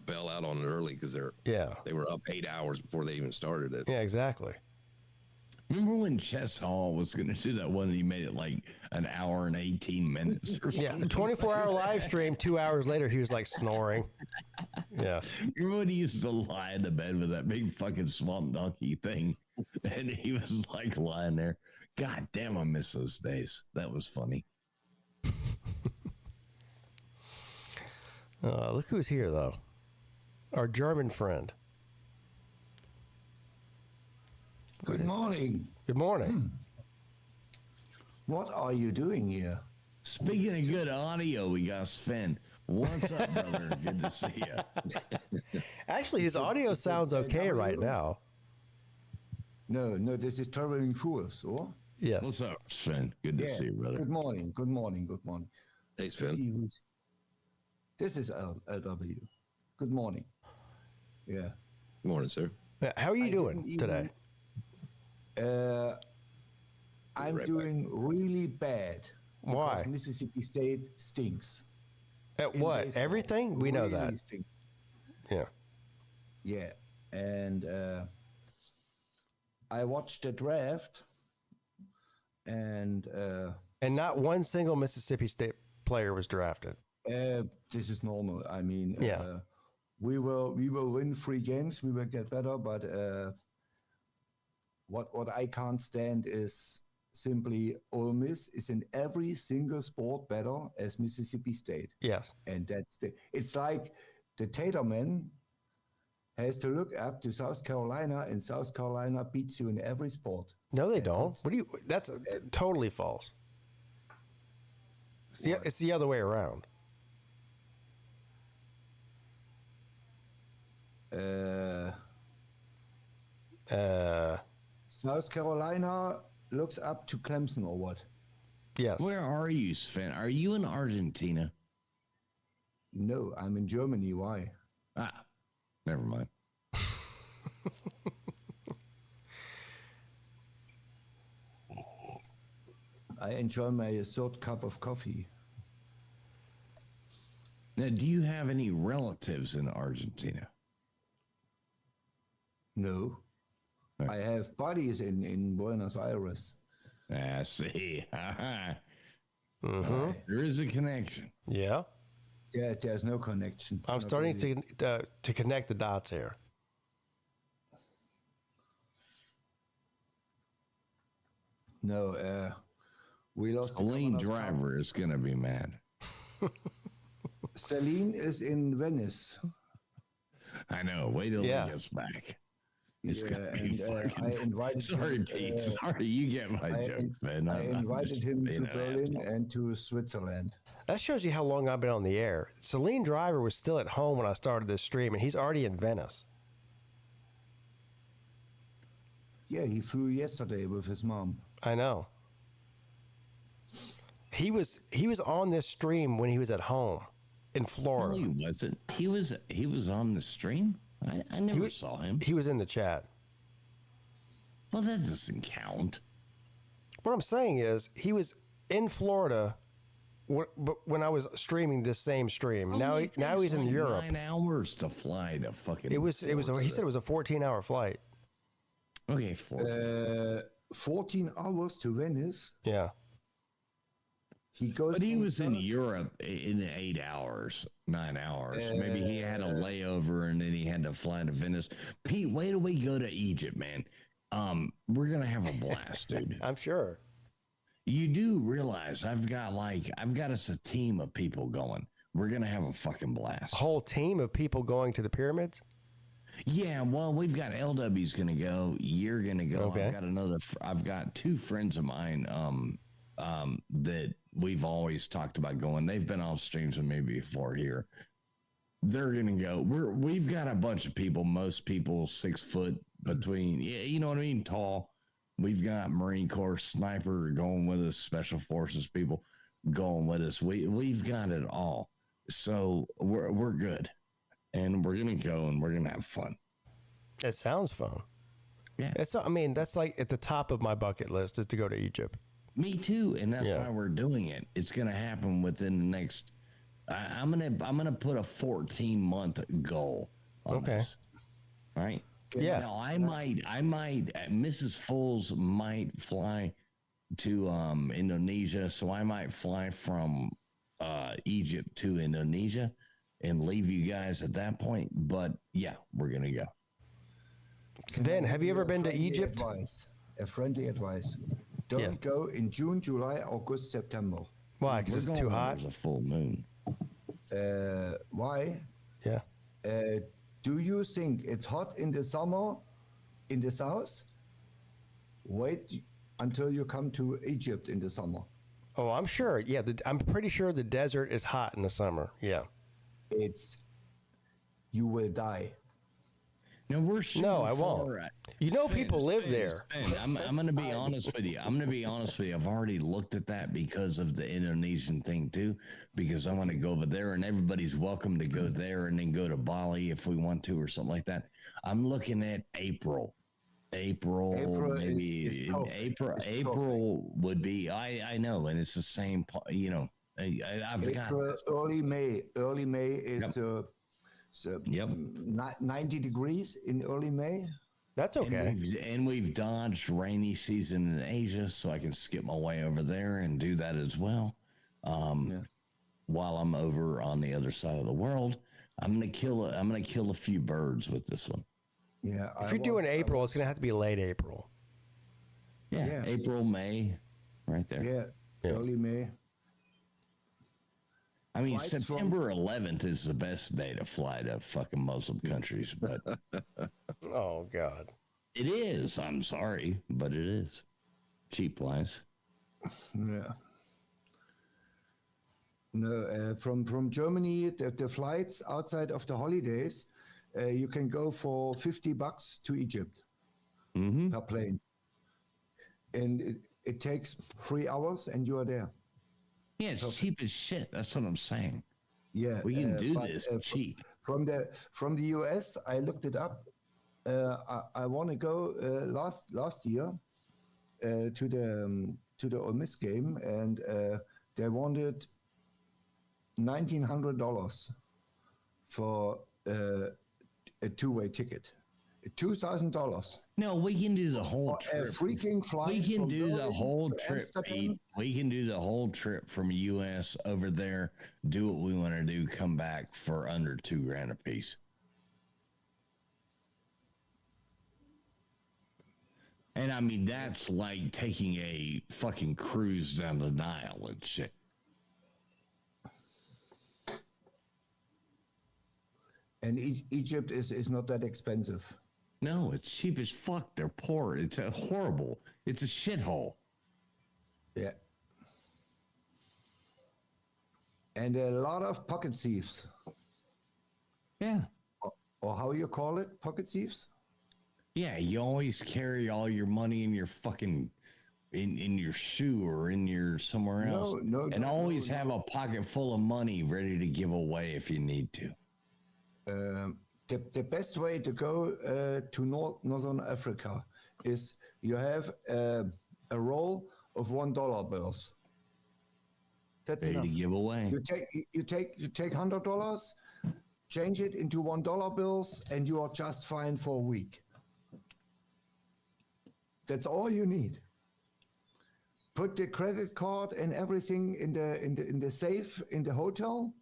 bail out on it early because they were up 8 hours before they even started it. Yeah, exactly. Remember when Chess Hall was going to do that one and he made it like an hour and 18 minutes or something? Yeah, a 24-hour live stream. 2 hours later, he was like snoring. Yeah. Remember when he used to lie in the bed with that big fucking swamp donkey thing? And he was like lying there. God damn, I miss those days. That was funny. Look who's here, though. Our German friend. Good morning. Good morning. What are you doing here? Speaking of good audio, we got Sven. What's up, brother? Good to see you. Actually, his audio sounds okay right now. No, this is Traveling Fools, or? Yeah. What's up, Sven? Good to see you, brother. Good morning. Good morning. Good morning. Hey, Sven. This is LW. Good morning. Yeah. Good morning, sir. How are you doing today? I'm doing really bad. Why? Mississippi State stinks. At what? Baseball. Everything? We know Really that. Stinks. Yeah. Yeah. And I watched the draft and not one single Mississippi State player was drafted. This is normal. I mean, yeah. We will win 3 games. We will get better, but what I can't stand is simply Ole Miss is in every single sport better as Mississippi State. Yes, and it's like the Taterman has to look up to South Carolina, and South Carolina beats you in every sport. No, they don't. What do you? That's totally false. It's the other way around. South Carolina looks up to Clemson or what? Yes. Where are you, Sven? Are you in Argentina? No, I'm in Germany. Why? Never mind. I enjoy my third cup of coffee. Now, do you have any relatives in Argentina? No. I have buddies in Buenos Aires. I see. Mm-hmm. There is a connection. Yeah. Yeah, there's no connection. I'm starting to connect the dots here. No, we lost. Celine Driver is going to be mad. Celine is in Venice. I know. Wait till he gets back. It's gonna be fucking. I invited Sorry, him, Pete. Sorry, you get my joke, man. I invited him to being an Berlin asshole. and to Switzerland. That shows you how long I've been on the air. Celine Driver was still at home when I started this stream, and he's already in Venice. Yeah, he flew yesterday with his mom. I know. He was on this stream when he was at home in Florida. No, he wasn't. He was on the stream. I never saw him. He was in the chat. Well, that doesn't count. What I'm saying is he was in Florida when I was streaming this same stream. Now he's in Europe. 9 hours to fly to fucking. He said it was a 14-hour flight. Okay, 14 hours to Venice. Yeah. He goes. But he was in Europe in 8 hours, 9 hours. Maybe he had a layover and then he had to fly to Venice. Pete, wait till we go to Egypt, man. We're gonna have a blast, dude. I'm sure. You do realize I've got us a team of people going. We're gonna have a fucking blast. A whole team of people going to the pyramids? Yeah, well, we've got LW's gonna go. You're gonna go. Okay. I've got two friends of mine that we've always talked about going. They've been on streams with me before here. They're gonna go. We've got a bunch of people. Most people 6 foot between. Yeah, you know what I mean. Tall. We've got Marine Corps sniper going with us. Special Forces people going with us. We've got it all. So we're good, and we're gonna go and we're gonna have fun. It sounds fun. Yeah. That's like at the top of my bucket list is to go to Egypt. Me too, and that's why we're doing it. It's gonna happen within the next. I'm gonna put a 14-month goal on this. Right? Yeah. Now I might. Mrs. Foles might fly to Indonesia, so I might fly from Egypt to Indonesia and leave you guys at that point. But yeah, we're gonna go. Sven, have you ever been to Egypt? A friendly advice. Don't go in June, July, August, September. Why? Because it's too hot? There's a full moon. Why? Yeah. Do you think it's hot in the summer in the south? Wait until you come to Egypt in the summer. Oh, I'm sure. Yeah, I'm pretty sure the desert is hot in the summer. Yeah. You will die. No, No, I won't. You know, people live there. I'm going to be honest with you. I've already looked at that because of the Indonesian thing too, because I want to go over there and everybody's welcome to go there and then go to Bali if we want to or something like that. I'm looking at April, maybe April would be, I know. And it's the same, you know, I've got early May is, So 90 degrees in early May. That's okay. And we've dodged rainy season in Asia, so I can skip my way over there and do that as well. While I'm over on the other side of the world, I'm gonna kill a few birds with this one. Yeah. If you're doing April, it's gonna have to be late April. Yeah. April, May, right there. Yeah. Early May. I mean, September 11th is the best day to fly to fucking Muslim countries, but oh God, it is. I'm sorry, but it is cheap flies. Yeah. No, from Germany, the flights outside of the holidays, you can go for $50 to Egypt per plane, and it takes 3 hours, and you are there. Yeah, it's cheap as shit. That's what I'm saying. Yeah, we can do this cheap. From the US, I looked it up. I want to go last year to the Ole Miss game, and they wanted $1,900 for a two-way ticket. $2,000. No, we can do the whole trip. A freaking flight. We can do the Berlin whole to trip. Amsterdam. We can do the whole trip from US over there, do what we want to do, come back for under $2,000 a piece. And I mean, that's like taking a fucking cruise down the Nile and shit. And Egypt is not that expensive. No, it's cheap as fuck. They're poor. It's a horrible. It's a shithole. Yeah. And a lot of pocket thieves. Yeah. Or how you call it, pocket thieves? Yeah, you always carry all your money in your fucking in your shoe or in your somewhere else. And always have a pocket full of money ready to give away if you need to. The best way to go to Northern Africa is you have a roll of $1 bills. That's ready enough. to give away. You take $100, change it into $1 bills, and you are just fine for a week. That's all you need. Put the credit card and everything in the safe in the hotel,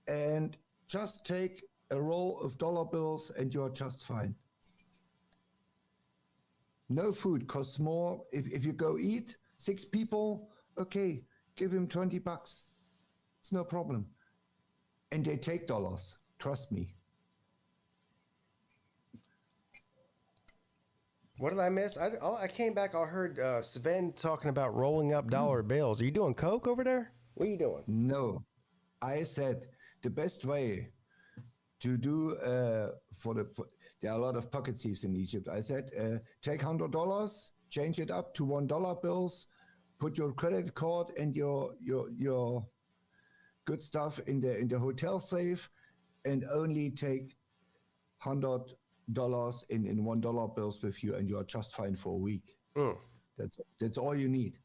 and just take a roll of dollar bills, and you are just fine. No food costs more. If you go eat 6 people, okay, give him $20. It's no problem. And they take dollars. Trust me. What did I miss? I came back. I heard Sven talking about rolling up dollar bills. Are you doing coke over there? What are you doing? No. I said the best way to do there are a lot of pocket thieves in Egypt. I said, take $100, change it up to $1 bills, put your credit card and your good stuff in the hotel safe, and only take $100 in $1 bills with you, and you are just fine for a week. That's all you need.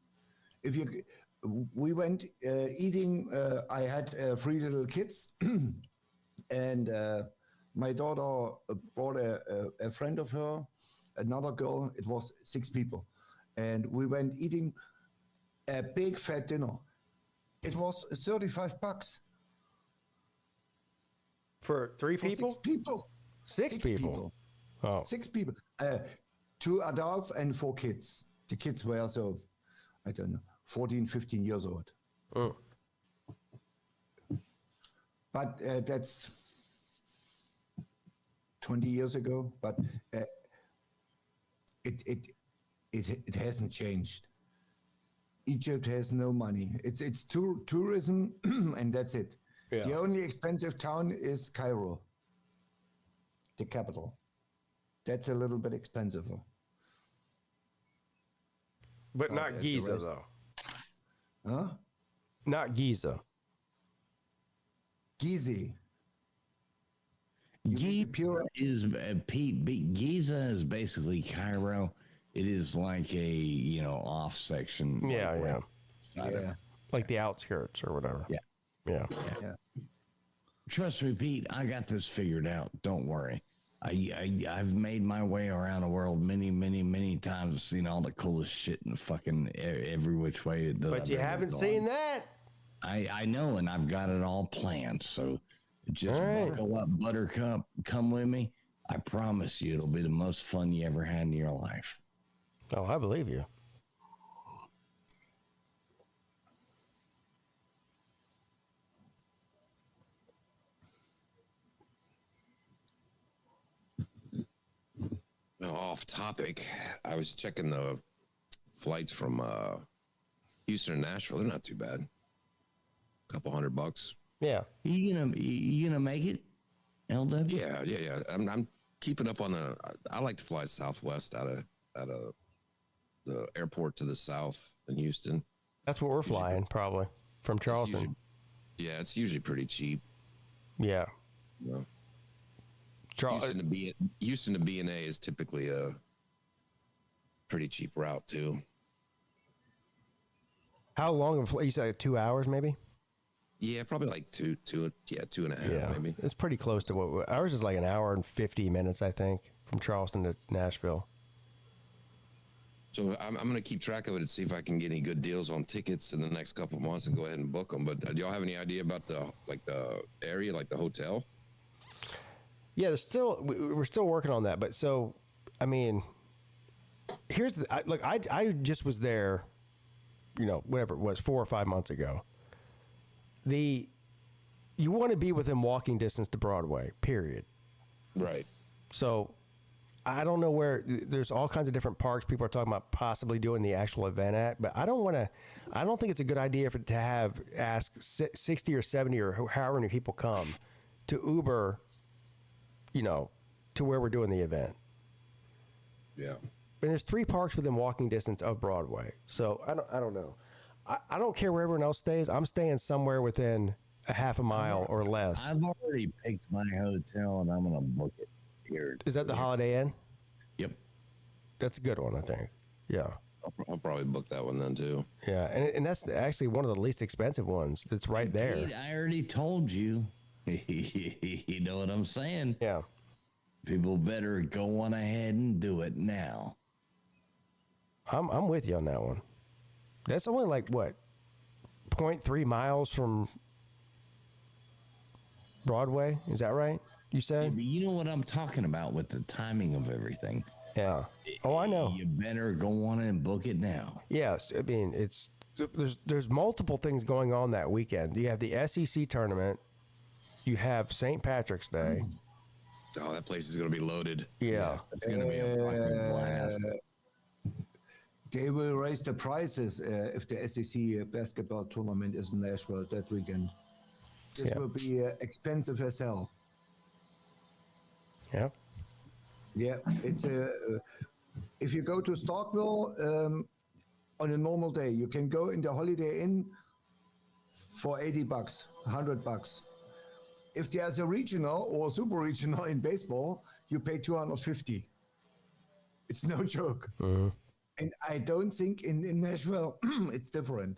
We went eating. I had 3 little kids, and my daughter brought a friend of her, another girl. It was 6 people, and we went eating a big fat dinner. It was $35 for 3 people. 6 people. 6 people. Oh, 6 people. 2 adults and 4 kids. The kids were also, I don't know, 14, 15 years old. Oh. But that's 20 years ago. But it hasn't changed. Egypt has no money. It's tourism, and that's it. Yeah. The only expensive town is Cairo, the capital. That's a little bit expensive. But not Giza, though. Huh? Not Giza. Giza. Giza is Pete. Giza is basically Cairo. It is like a off section. Yeah. Like the outskirts or whatever. Yeah. Trust me, Pete. I got this figured out. Don't worry. I've made my way around the world many times. Seen all the coolest shit in fucking every which way. But you haven't seen that. I know, and I've got it all planned. So just buckle up, Buttercup. Come with me. I promise you, it'll be the most fun you ever had in your life. Oh, I believe you. Off topic, I was checking the flights from Houston to Nashville. They're not too bad. A couple $100. Yeah. You gonna make it, LW? Yeah. I'm keeping up on I like to fly Southwest out of the airport to the south in Houston. That's what we're flying, probably from Charleston. It's usually pretty cheap. Yeah. Houston to B&A is typically a pretty cheap route too. How long of a flight? You said 2 hours, maybe? Yeah, probably like 2.5 maybe. It's pretty close to what ours is, like an hour and 50 minutes, I think, from Charleston to Nashville. So I'm going to keep track of it and see if I can get any good deals on tickets in the next couple of months and go ahead and book them. But do y'all have any idea about the area, like the hotel? Yeah, we're still working on that. But so, I mean, here's I just was there, whatever it was, 4 or 5 months ago. You want to be within walking distance to Broadway, period. Right. So I don't know where. There's all kinds of different parks people are talking about possibly doing the actual event at, but I don't think it's a good idea to ask 60 or 70 or however many people come to Uber, to where we're doing the event. Yeah. And there's 3 parks within walking distance of Broadway. So I don't know. I don't care where everyone else stays. I'm staying somewhere within a half a mile or less. I've already picked my hotel and I'm going to book it here. Is that the Holiday Inn? Yep. That's a good one, I think. Yeah. I'll probably book that one then too. Yeah, and that's actually one of the least expensive ones. That's right there. Pete, I already told you. You know what I'm saying? Yeah. People better go on ahead and do it now. I'm with you on that one. That's only like what, 0.3 miles from Broadway? Is that right? You said? Yeah, but you know what I'm talking about with the timing of everything. Yeah. Oh, I know. You better go on and book it now. Yes. I mean, there's multiple things going on that weekend. You have the SEC tournament. You have St. Patrick's Day. Oh, that place is going to be loaded. Yeah. It's going to be a fucking blast. They will raise the prices if the SEC basketball tournament is in Nashville that weekend. This will be expensive as hell. Yeah. Yeah, it's if you go to Starkville on a normal day, you can go in the Holiday Inn for $80, $100. If there's a regional or super regional in baseball, you pay $250. It's no joke. Mm-hmm. And I don't think in Nashville it's different.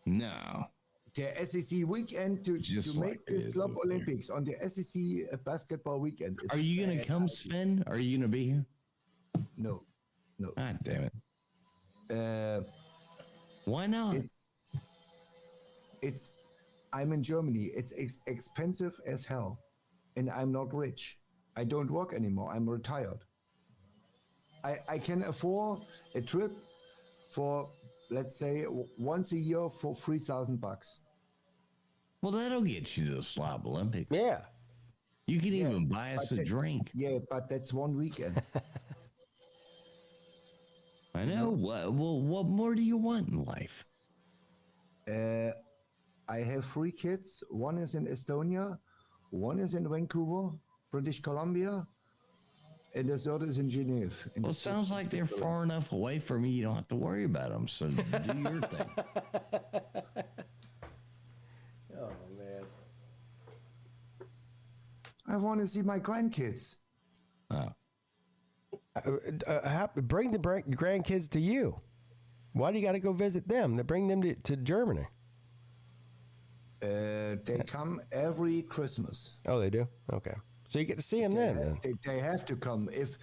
No. The SEC weekend to make the Slop Olympics on the SEC basketball weekend. Are you going to come, Sven? Are you going to be here? No. God damn it. Why not? I'm in Germany. It's expensive as hell. And I'm not rich. I don't work anymore. I'm retired. I can afford a trip for, let's say, once a year for $3,000. Well, that'll get you to the Slop Olympics. Yeah. You can even buy us a drink. Yeah, but that's one weekend. I know. What more do you want in life? I have 3 kids. One is in Estonia, one is in Vancouver, British Columbia, and the third is in Geneva. Well, it sounds like they're far enough away from you, you don't have to worry about them. So do your thing. Oh, man. I want to see my grandkids. Oh. Bring the grandkids to you. Why do you got to go visit them? To bring them to Germany. They come every Christmas. Oh, they do? Okay. So you get to see them then. They have to come. If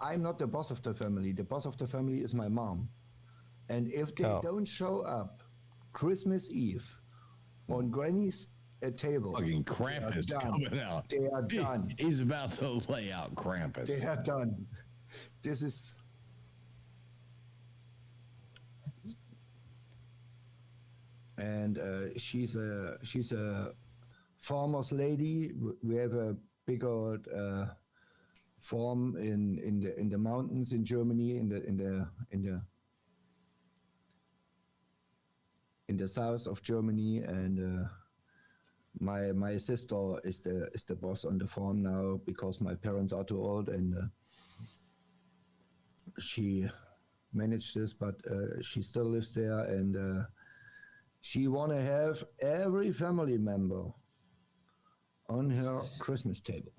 I'm not the boss of the family. The boss of the family is my mom. And if they don't show up Christmas Eve on Granny's table, fucking Krampus coming out. They are done. He's about to lay out Krampus. They are done. This is. And she's a farmer's lady. We have a big old farm in the mountains in Germany, in the south of Germany, and my sister is the boss on the farm now because my parents are too old, and she managed this, but she still lives there, and she want to have every family member on her Christmas table.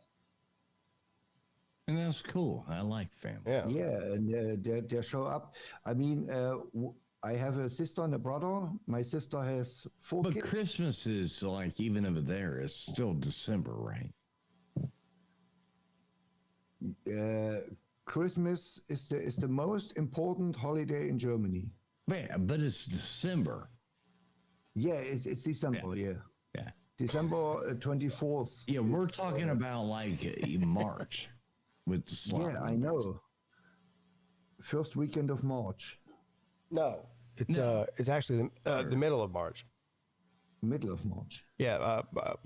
And that's cool. I like family. Yeah, and they show up. I mean, I have a sister and a brother. My sister has 4 kids. But Christmas is like, even over there, it's still December, right? Christmas is the most important holiday in Germany. Yeah, but it's December. Yeah, it's December. Yeah. December 24th. Yeah, we're talking about like March with the slot. Yeah, I know. First weekend of March. No, it's actually the middle of March. Middle of March. Yeah.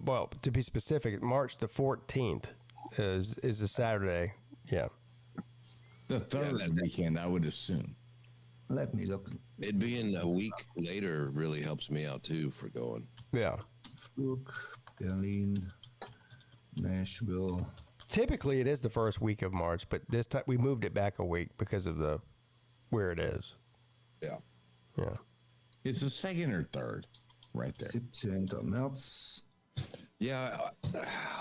Well, to be specific, March the 14th. is a Saturday. Yeah. The third weekend, I would assume. Let me look. It being a week later really helps me out too for going. Yeah. Flug, Berlin, Nashville. Typically, it is the first week of March, but this time we moved it back a week because of where it is. Yeah. Yeah. It's the second or third, right there. 17. März. Yeah,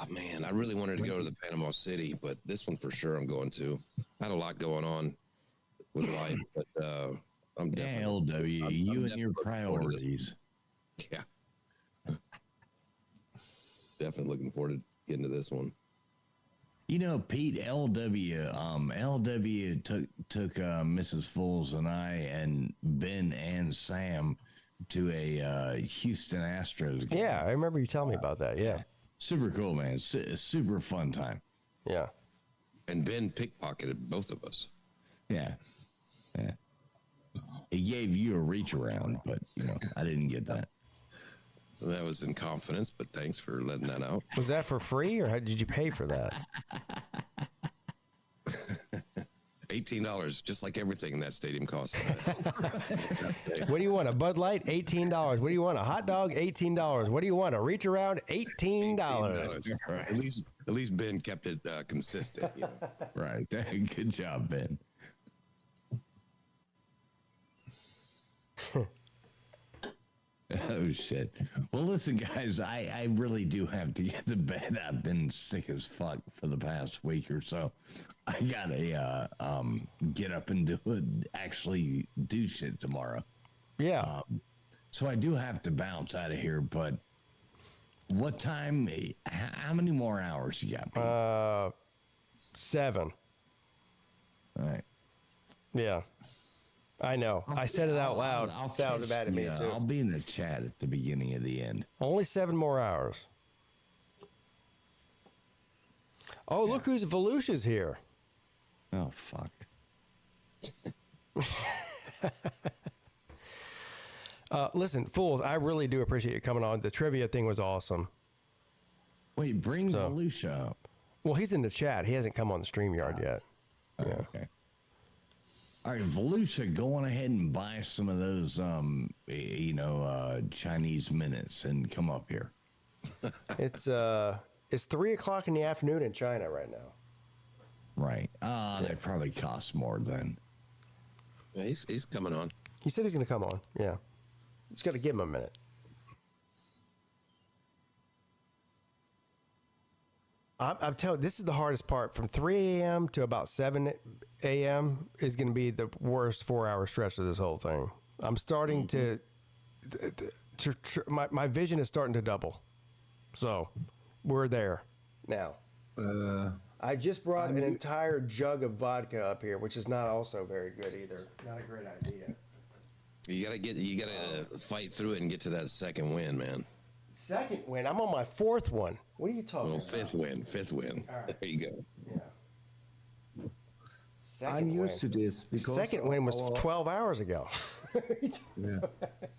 man, I really wanted to go to the Panama City, but this one for sure I'm going to. I had a lot going on with life, but I'm definitely. LW, you and your priorities. Yeah. Definitely looking forward to getting to this one. You know, Pete, LW took Mrs. Fools and I and Ben and Sam to a Houston Astros game. Yeah, I remember you telling me about that. Yeah. Super cool, man. Super fun time. Yeah. And Ben pickpocketed both of us. Yeah. Yeah. He gave you a reach around, but, I didn't get that. That was in confidence, but thanks for letting that out. Was that for free, or did you pay for that? $18, just like everything in that stadium costs. What do you want? A Bud Light? $18. What do you want? A hot dog? $18. What do you want? A reach around? $18. At least Ben kept it consistent. Right. Good job, Ben. Oh, shit. Well, listen, guys, I really do have to get to bed. I've been sick as fuck for the past week or so. I got to get up and actually do shit tomorrow. Yeah. So I do have to bounce out of here, but what time, how many more hours you got? 7. All right. Yeah. I know. I said it out loud. I'll sounded bad at me, too. I'll be in the chat at the beginning of the end. Only 7 more hours. Oh, look who's Volusia's here. Oh, fuck. Listen, fools, I really do appreciate you coming on. The trivia thing was awesome. Wait, bring Volusia up. Well, he's in the chat. He hasn't come on the StreamYard yet. Yeah. Okay. All right, Volusia, go on ahead and buy some of those, Chinese minutes and come up here. It's 3:00 in the afternoon in China right now. Right. They probably cost more then. Yeah, he's coming on. He said he's going to come on. Yeah. Just got to give him a minute. I'm telling you, this is the hardest part. From 3 a.m. to about 7 a.m. is going to be the worst 4-hour stretch of this whole thing. I'm starting to my vision is starting to double. So we're there now. I just brought an entire jug of vodka up here, which is not also very good either. Not a great idea. You gotta fight through it and get to that second win, man. Second win? I'm on my 4th one. What are you talking about? Fifth win. Right. There you go. Yeah. I'm used to this because second win was 12 hours ago. Yeah.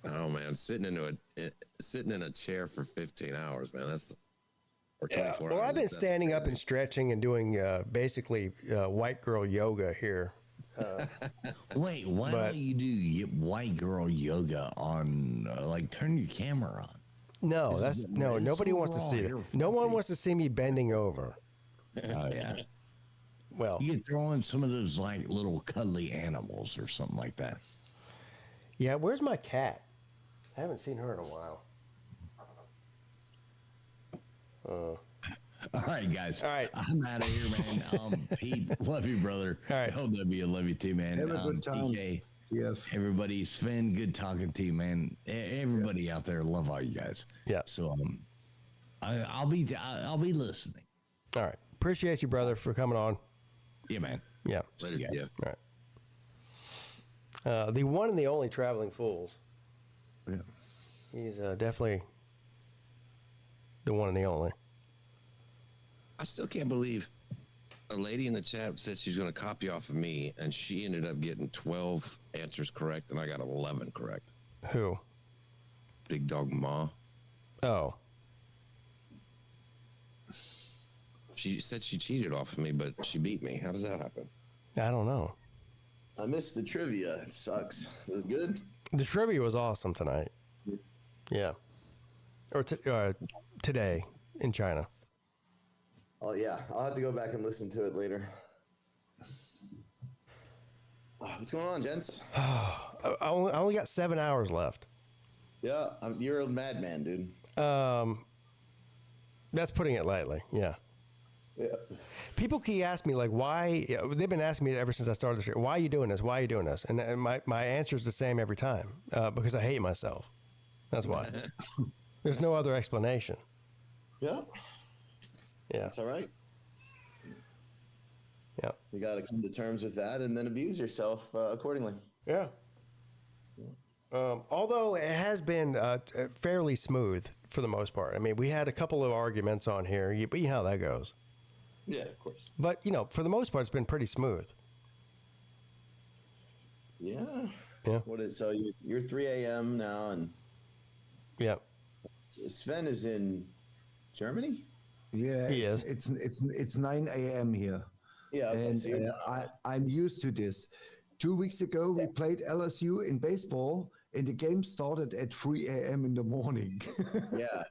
Oh man, sitting in a chair for 15 hours, man. That's or 24 Well, hours. I've been standing up and stretching and doing basically white girl yoga here. Wait, why don't you do white girl yoga on? Turn your camera on. No, nobody wants to see it. No one wants to see me bending over. Oh yeah. Well, you could throw in some of those little cuddly animals or something like that. Yeah, where's my cat? I haven't seen her in a while. All right, guys. All right. I'm out of here, man. Pete, love you, brother. All right. LW, love you too, man. Have a good time. TK, Yes. everybody, Sven, good talking to you, man. Everybody out there, love all you guys. Yeah. So I'll be listening. All right. Appreciate you, brother, for coming on. Yeah, man. Yeah. Later, yeah. All right. The one and the only Traveling Fools. Yeah. He's definitely the one and the only. I still can't believe a lady in the chat said she's going to copy off of me, and she ended up getting 12 answers correct, and I got 11 correct. Who? Big Dog Ma. Oh. She said she cheated off of me, but she beat me. How does that happen? I don't know. I missed the trivia. It sucks. It was good. The trivia was awesome tonight. Yeah. Or today in China. Oh yeah, I'll have to go back and listen to it later. What's going on, gents? I only got 7 hours left. Yeah, you're a madman, dude. That's putting it lightly. Yeah. Yeah. People keep asking me, like, why? They've been asking me ever since I started this. Why are you doing this? Why are you doing this? And my answer is the same every time. Because I hate myself. That's why. There's no other explanation. Yeah. Yeah. It's all right. Yeah. You got to come to terms with that and then abuse yourself accordingly. Yeah. Although it has been fairly smooth for the most part. I mean, we had a couple of arguments on here, but you know how that goes. Yeah, of course. But, for the most part, it's been pretty smooth. Yeah. Yeah. So you're 3 a.m. now, and yeah. Sven is in Germany. Yeah, he is. It's 9 a.m. here. Yeah, okay, and so I'm used to this. 2 weeks ago, we played LSU in baseball, and the game started at 3 a.m. in the morning. Yeah.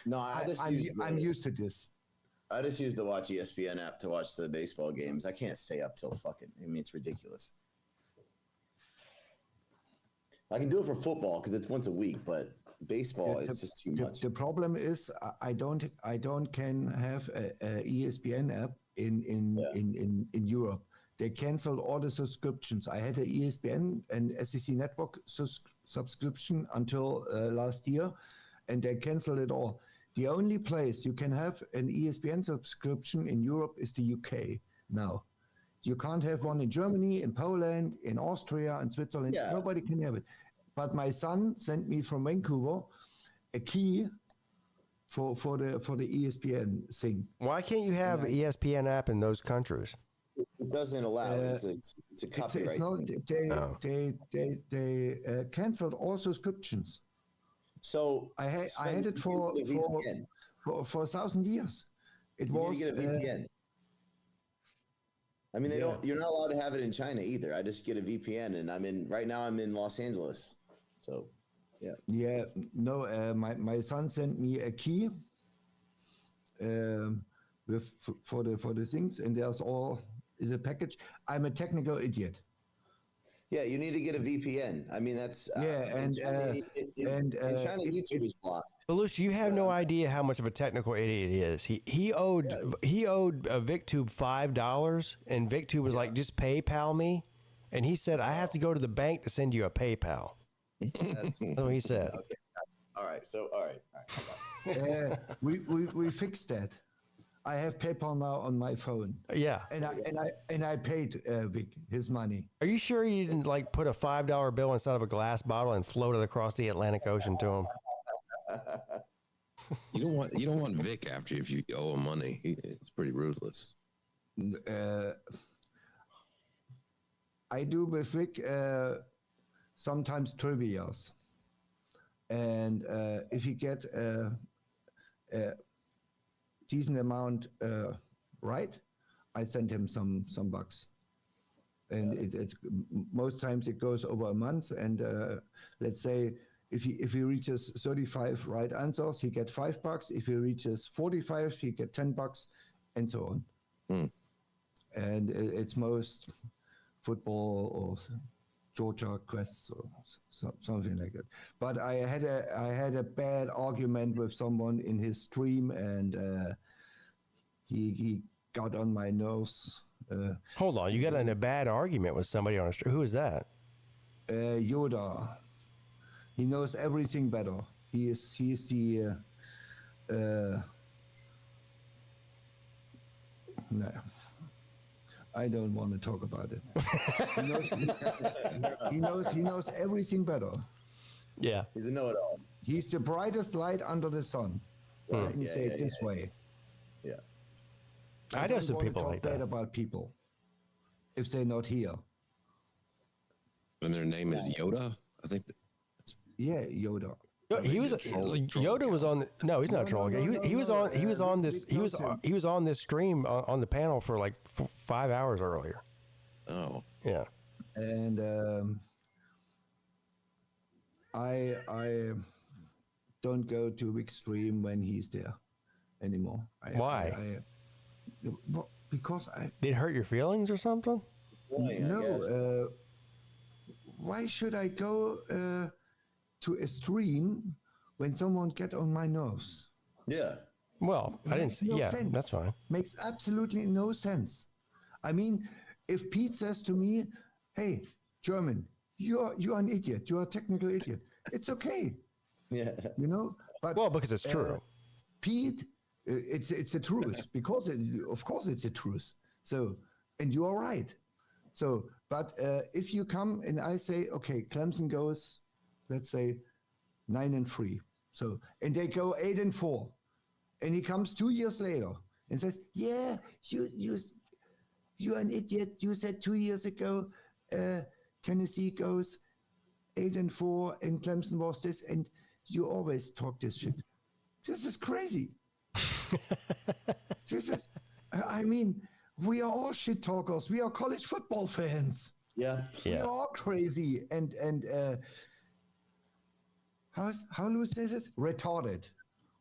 No, I'm used to this. I just use the Watch ESPN app to watch the baseball games. I can't stay up till it's ridiculous. I can do it for football because it's once a week, but baseball, it's just too much. The problem is I don't can have a ESPN app in Europe. They canceled all the subscriptions. I had an ESPN and SEC Network subscription until last year, and they canceled it all. The only place you can have an ESPN subscription in Europe is the UK now. You can't have one in Germany, in Poland, in Austria, in Switzerland. Yeah. Nobody can have it. But my son sent me from Vancouver a key for the ESPN thing. Why can't you have an ESPN app in those countries? It doesn't allow it. It's a copyright. They canceled all subscriptions. So I had it for 1,000 years. It you was need to get a VPN. I mean, you're not allowed to have it in China either. I just get a VPN, and right now I'm in Los Angeles. So, yeah. Yeah, no, my son sent me a key for the things, and there's is a package. I'm a technical idiot. Yeah, you need to get a VPN. I mean, that's in China, YouTube is blocked. Belushi, you have no idea how much of a technical idiot he is. He owed VicTube $5, and VicTube was like, just PayPal me, and he said, I have to go to the bank to send you a PayPal. That's what he said. Okay. All right. We fixed that. I have PayPal now on my phone. Yeah, and I paid Vic his money. Are you sure you didn't put a $5 bill inside of a glass bottle and float it across the Atlantic Ocean to him? You don't want Vic after you if you owe him money. It's pretty ruthless. I do with Vic sometimes trivias, and if you get decent amount right, I send him some bucks, and it's most times it goes over a month. And let's say if he reaches 35 right answers, he get $5. If he reaches 45, he get $10, and so on. And it's most football or Georgia quests or something like that. But I had a bad argument with someone in his stream, and he got on my nerves. Hold on, you got in a bad argument with somebody on a stream. Who is that? Yoda. He knows everything better. He's the no. I don't want to talk about it. He knows everything better. Yeah. He's a know-it-all. He's the brightest light under the sun. Let me say it this way. Yeah. I know some people like that. About people if they're not here. And their name is Yoda? I think. Yeah, Yoda. No, he was Yoda was on. No, he's not trolling. He was on this stream on the panel for like 5 hours earlier. Oh, yeah. And I don't go to Big Stream when he's there anymore. Why? Because did it hurt your feelings or something? No. Why should I go to a stream when someone get on my nerves? Yeah. Well, I didn't see. Yeah, sense. That's fine. Makes absolutely no sense. I mean, if Pete says to me, "Hey, German, you're an idiot. You're a technical idiot," it's okay. Yeah. You know. But because it's true. Pete, it's the truth because of course it's the truth. So, and you are right. So, but if you come and I say, okay, Clemson goes, let's say 9-3. So, and they go 8-4, and he comes 2 years later and says, "Yeah, you're an idiot. You said 2 years ago, Tennessee goes 8-4, and Clemson was this, and you always talk this shit." This is crazy. This is, I mean, we are all shit talkers. We are college football fans. Yeah. We are all crazy and how Lou says it? Retarded.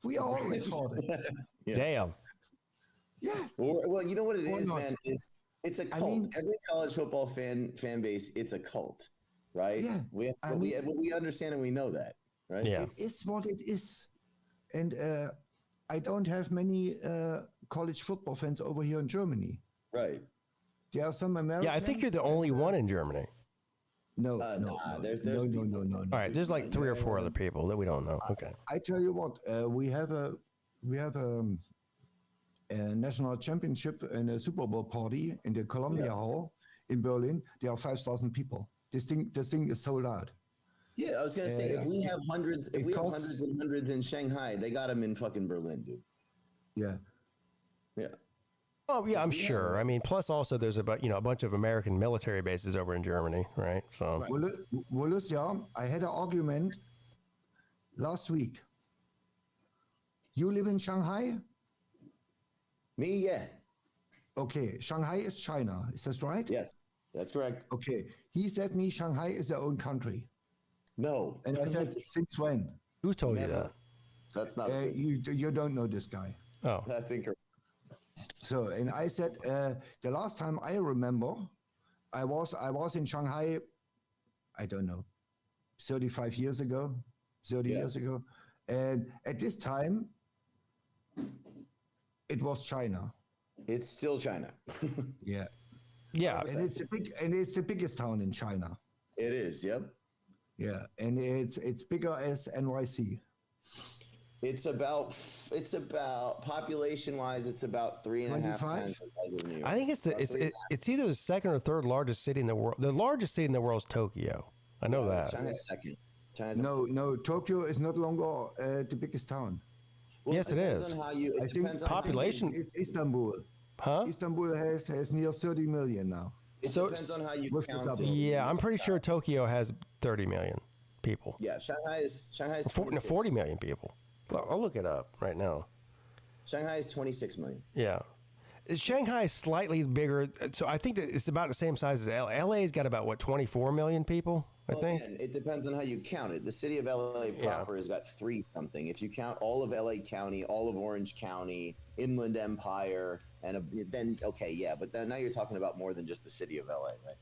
We are all retarded. Yeah. Damn. Yeah. Well, you know what it is, man? It's a cult. I mean, every college football fan base, it's a cult, right? Yeah. We understand and we know that, right? Yeah. It is what it is. And I don't have many college football fans over here in Germany. Right. There are some Americans. Yeah, I think you're the only one in Germany. No, there's no. All right, there's like 3 or 4 other people that we don't know. Okay. I tell you what, we have a national championship and a Super Bowl party in the Columbia Hall in Berlin. There are 5,000 people. This thing is sold out. Yeah, I was gonna say if we have hundreds, and hundreds in Shanghai, they got them in fucking Berlin, dude. Yeah. Yeah. Oh yeah, I'm sure. I mean, plus also there's a bunch of American military bases over in Germany, right? So. Well, I had an argument last week. You live in Shanghai? Me, yeah. Okay, Shanghai is China. Is that right? Yes, that's correct. Okay, he said me Shanghai is their own country. No. And I said, since when? Who told you that? That's not. You don't know this guy. Oh, that's incorrect. So, and I said, the last time I remember, I was in Shanghai, I don't know, 35 years ago, 30 years ago. And at this time, it was China. It's still China. Yeah. Yeah. And it's the biggest town in China. It is, yep. Yeah, and it's bigger as NYC. It's about population wise, it's about 3.5 times the size of New York. I think it's either the second or third largest city in the world. The largest city in the world is Tokyo. I know that. China's second. No, Tokyo is not longer the biggest town. Well, yes, it is. I think population. It's Istanbul. Huh? Istanbul has near 30 million now. It depends on how you count it. Yeah, I'm pretty sure Tokyo has 30 million people. Yeah, Shanghai's 40 million people. I'll look it up right now. Shanghai is 26 million. Yeah. Shanghai is slightly bigger. So I think that it's about the same size as LA. LA's got about, 24 million people, I think? Again, it depends on how you count it. The city of LA proper has got 3 something. If you count all of LA County, all of Orange County, Inland Empire, and then, but then now you're talking about more than just the city of LA, right?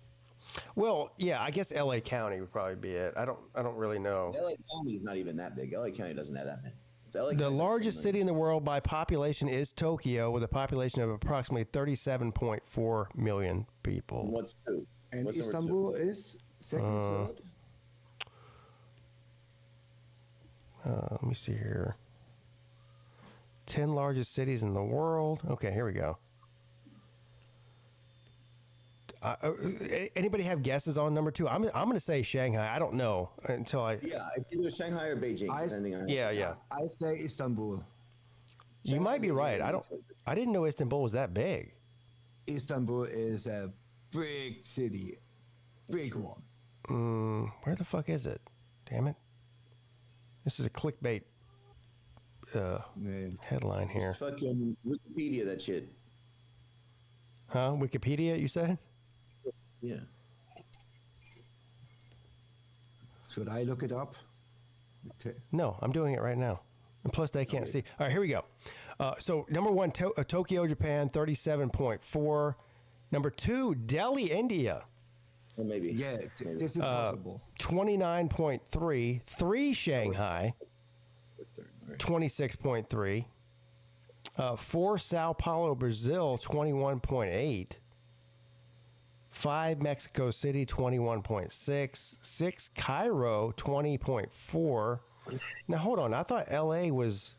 Well, yeah, I guess LA County would probably be it. I don't really know. LA County is not even that big. LA County doesn't have that many. The largest city in the world by population is Tokyo, with a population of approximately 37.4 million people. What's 2? And Istanbul is second, third? Let me see here. 10 largest cities in the world. Okay, here we go. Anybody have guesses on number 2? I'm going to say Shanghai. I don't know until I. Yeah, it's either Shanghai or Beijing, depending on. Yeah. I say Istanbul. You might be right. I didn't know Istanbul was that big. Istanbul is a big city, big one. Where the fuck is it? Damn it. This is a clickbait headline here. Just fucking Wikipedia that shit. Huh? Wikipedia, you said? Yeah. Should I look it up? No, I'm doing it right now. And plus, they can't see. All right, here we go. So, number one, Tokyo, Japan, 37.4. Number two, Delhi, India. Well, maybe. Yeah, this is possible. 29.3. 3, Shanghai. 26.3. 4, Sao Paulo, Brazil, 21.8. 5, Mexico City, 21.6. 6, Cairo, 20.4. Now, hold on. I thought L.A. was...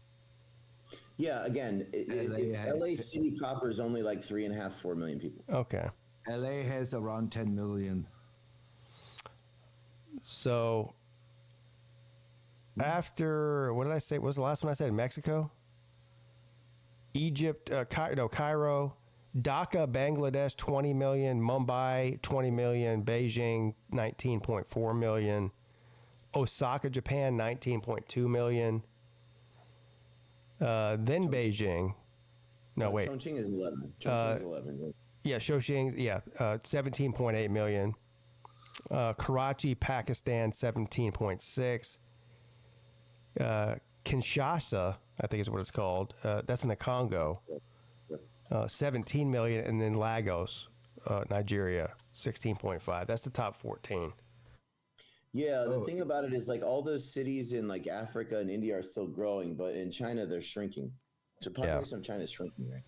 Yeah, again, LA city proper is only like 3.5, 4 million people. Okay. LA has around 10 million. So, after... What did I say? What was the last one I said? Mexico? Egypt, Cairo... Dhaka, Bangladesh, 20 million. Mumbai, 20 million. Beijing, 19.4 million. Osaka, Japan, 19.2 million. Then Beijing. No, wait. Chongqing is 11. Chongqing is 11. Yeah, Chongqing, 17.8 million. Karachi, Pakistan, 17.6. Kinshasa, I think is what it's called. That's in the Congo. 17 million, and then Lagos, Nigeria, 16.5. That's the top 14. Yeah, the thing about it is like all those cities in like Africa and India are still growing, but in China they're shrinking. The population of China is shrinking, right?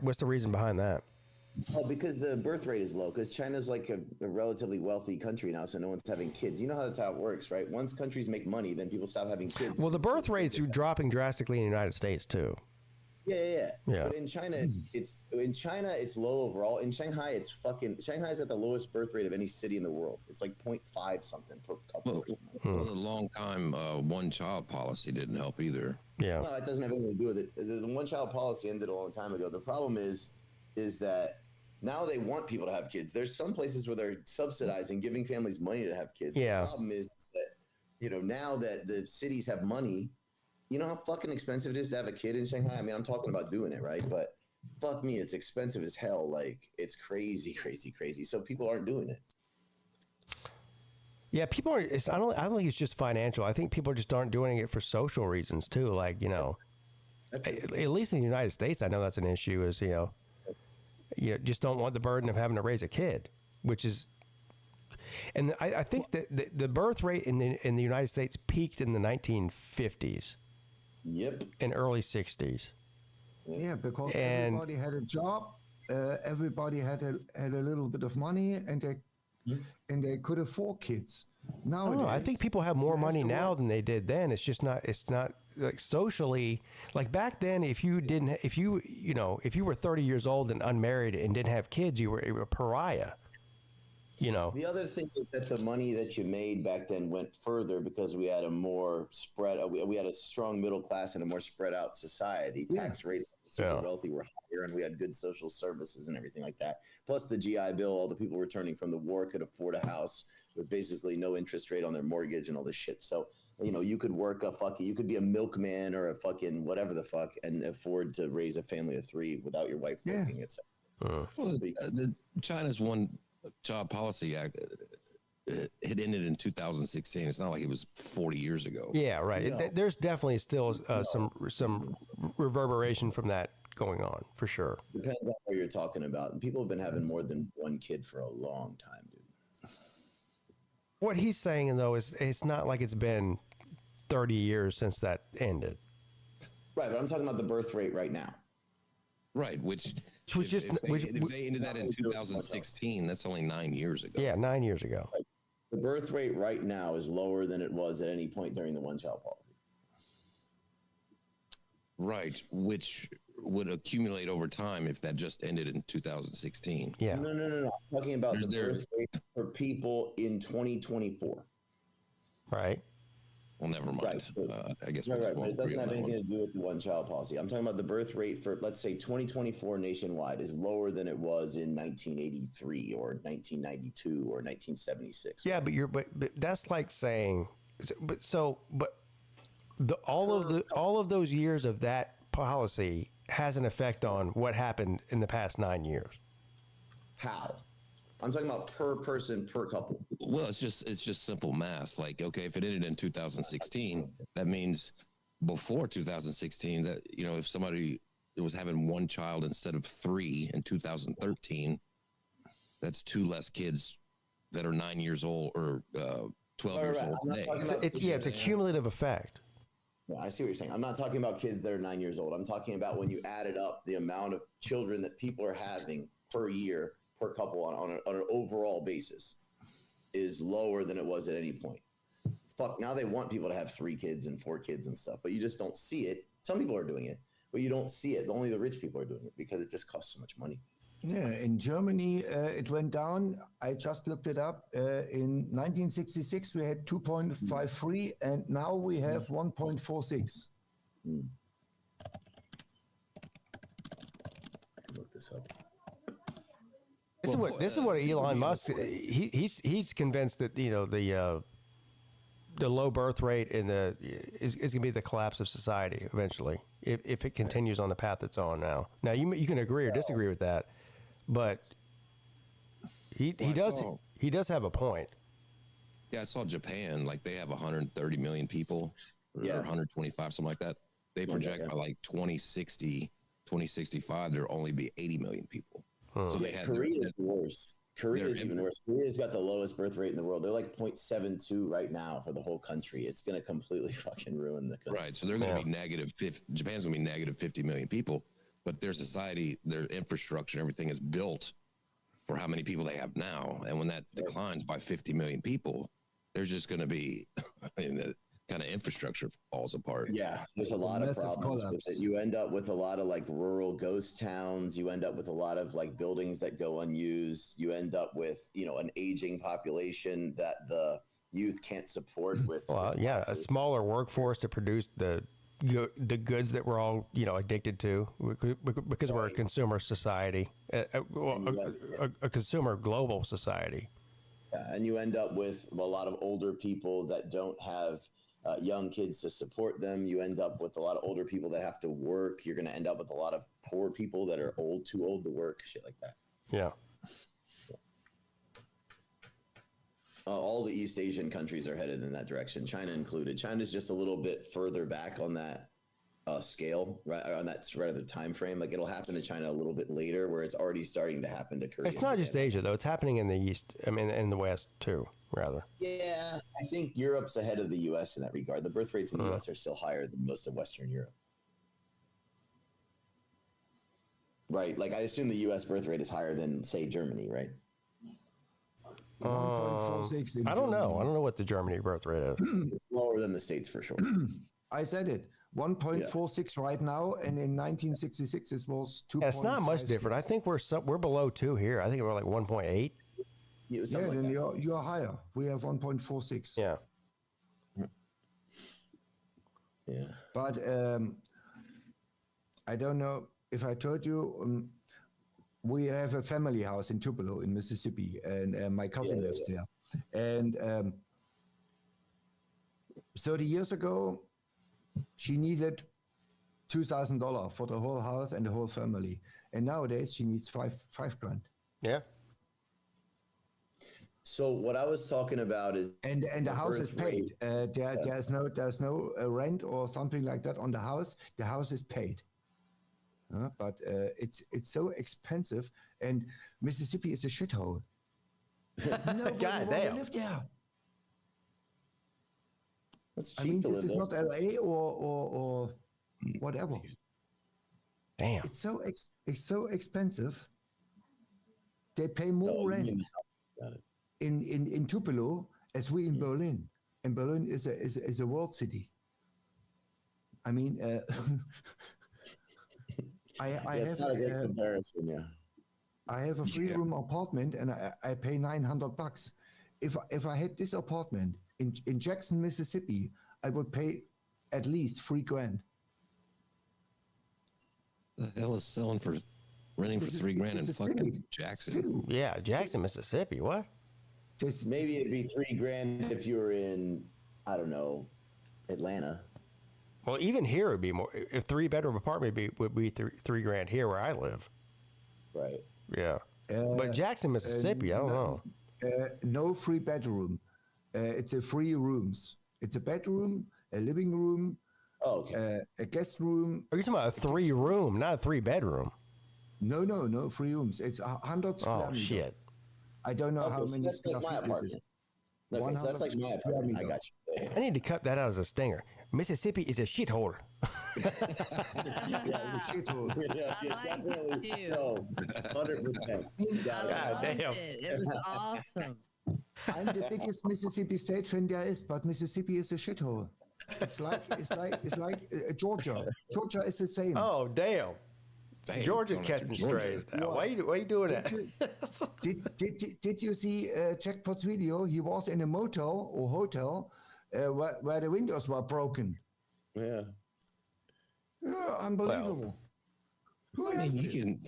What's the reason behind that? Oh, because the birth rate is low. Because China's like a relatively wealthy country now, so no one's having kids. You know that's how it works, right? Once countries make money, then people stop having kids. Well, the birth rates are dropping drastically in the United States too. Yeah. But in China, it's low overall. In Shanghai, Shanghai's at the lowest birth rate of any city in the world. It's like 0.5 something per couple. Well, a long time one-child policy didn't help either. Yeah. No, that doesn't have anything to do with it. The one-child policy ended a long time ago. The problem is that now they want people to have kids. There's some places where they're subsidizing, giving families money to have kids. Yeah. The problem is that, now that the cities have money, you know how fucking expensive it is to have a kid in Shanghai? I mean, I'm talking about doing it, right? But fuck me, it's expensive as hell. Like, it's crazy, crazy, crazy. So people aren't doing it. Yeah, people are. I don't think it's just financial. I think people just aren't doing it for social reasons too. Like, at least in the United States, I know that's an issue. Is you just don't want the burden of having to raise a kid, which is. And I think that the birth rate in the United States peaked in the 1950s. Yep. And early 60s. Yeah, because everybody had a job, everybody had a little bit of money, and they could afford kids. Nowadays, I think people have more money now than they did then. It's just not. It's not like socially. Like back then, if you were 30 years old and unmarried and didn't have kids, you were a pariah. The other thing is that the money that you made back then went further because we had a more spread. We had a strong middle class and a more spread out society. Tax rates for super wealthy were higher, and we had good social services and everything like that. Plus the GI Bill, all the people returning from the war could afford a house with basically no interest rate on their mortgage and all this shit. So you could work you could be a milkman or a fucking whatever the fuck and afford to raise a family of 3 without your wife working. The China's One-Child Policy Act it ended in 2016. It's not like it was 40 years ago. Yeah, right. There's definitely still some reverberation from that going on for sure. Depends on what you're talking about. And people have been having more than one kid for a long time, dude. What he's saying though is it's not like it's been 30 years since that ended. Right, but I'm talking about the birth rate right now. Right, which was just if they ended that in 2016, that's only 9 years ago. Yeah, 9 years ago. Right. The birth rate right now is lower than it was at any point during the one-child policy. Right, which would accumulate over time if that just ended in 2016. Yeah. No. I'm talking about the birth rate for people in 2024. Right. Well, never mind. Right, so, I guess right, but it doesn't have anything to do with the one-child policy. I'm talking about the birth rate for, let's say, 2024 nationwide is lower than it was in 1983 or 1992 or 1976. Yeah, but that's like saying, all of those years of that policy has an effect on what happened in the past 9 years. How? I'm talking about per person, per couple. Well, it's just simple math. Like, okay, if it ended in 2016, that means before 2016 that, if somebody was having one child instead of 3 in 2013, that's 2 less kids that are 9 years old or 12 years old today. It's a cumulative effect. Yeah, I see what you're saying. I'm not talking about kids that are 9 years old. I'm talking about when you added up the amount of children that people are having per year, per couple on an overall basis is lower than it was at any point. Fuck, now they want people to have 3 kids and 4 kids and stuff, but you just don't see it. Some people are doing it, but you don't see it. Only the rich people are doing it because it just costs so much money. Yeah, in Germany, it went down. I just looked it up. In 1966, we had 2.53, and now we have 1.46. Look this up. This is what Elon Musk he's convinced that the low birth rate and is going to be the collapse of society eventually if it continues on the path it's on now. Now you can agree or disagree with that, but he does have a point. Yeah, I saw Japan, like they have 130 million people or 125, something like that. They project by like 2060, 2065 there'll only be 80 million people. So Korea is the worst. Korea is even worse. Korea's got the lowest birth rate in the world. They're like 0.72 right now for the whole country. It's going to completely fucking ruin the country. Right. So they're going to be negative. Japan's going to be negative 50 million people, but their society, their infrastructure, everything is built for how many people they have now. And when that declines by 50 million people, there's just going to be, the kind of infrastructure falls apart. Yeah, there's a lot of problems with it. You end up with a lot of like rural ghost towns. You end up with a lot of like buildings that go unused. You end up with, an aging population that the youth can't support with. Well, a smaller workforce to produce the goods that we're all, addicted to because we're a consumer society, a consumer global society. Yeah, and you end up with a lot of older people that don't have young kids to support them. You end up with a lot of older people that have to work. You're going to end up with a lot of poor people that are too old to work, shit like that. Yeah. All the East Asian countries are headed in that direction, China included. China's just a little bit further back on that scale, right? On that rather time frame. Like it'll happen to China a little bit later, where it's already starting to happen to Korea. It's not just Asia, though. It's happening in the East. I mean, in the West too, rather. Yeah, I think Europe's ahead of the U.S. in that regard. The birth rates in the U.S. are still higher than most of Western Europe. Right. Like I assume the U.S. birth rate is higher than, say, Germany, right? 1.46. I don't know. I don't know what the Germany birth rate is. It's lower than the States for sure. I said it. 1.46 right now, and in 1966 it was 2. It's not much different. I think we're below 2 here. I think we're like 1.8. Yeah, then you're higher. We have 1.46. Yeah. Yeah. But I don't know if I told you, we have a family house in Tupelo in Mississippi, and my cousin lives there. And 30 years ago, she needed $2,000 for the whole house and the whole family. And nowadays she needs $5,000. Yeah. So what I was talking about is, and the house is paid. There's no rent or something like that on the house. The house is paid. But it's so expensive, and Mississippi is a shithole. God damn. Live there. It's cheap to this live is there. not LA or whatever. Damn. It's so expensive. They pay more rent in Tupelo as we in Berlin. And Berlin is a world city. I mean, I have not a good comparison. Yeah. I have a 3-room apartment, and I pay $900. If I had this apartment in Jackson, Mississippi, I would pay at least $3,000. The hell is selling for renting for $3,000 in fucking Jackson? Yeah, Jackson, Mississippi. What? Maybe it'd be $3,000 if you were in, I don't know, Atlanta. Well, even here would be more. A 3-bedroom apartment would be $3,000 here where I live. Right. Yeah. But Jackson, Mississippi, I don't know. No 3-bedroom. It's a 3 rooms. It's a bedroom, a living room, a guest room. Are you talking about a 3-room, not a 3-bedroom? No, 3 rooms. It's 100 square meters. Oh, shit. I don't know how many that's square like my feet this apartment. is. Okay, so that's like my apartment. I got you. I need to cut that out as a stinger. Mississippi is a shithole. Yeah, it's a shithole. Yeah, definitely. No, 100%. God damn. It was awesome. I'm the biggest Mississippi State fan there is, but Mississippi is a shithole. It's like Georgia. Georgia is the same. Oh, damn. Georgia's catching strays now. Why are you doing that? Did you see Jackpot's video? He was in a motel or hotel where the windows were broken. Yeah. Unbelievable. Well, I mean, you can.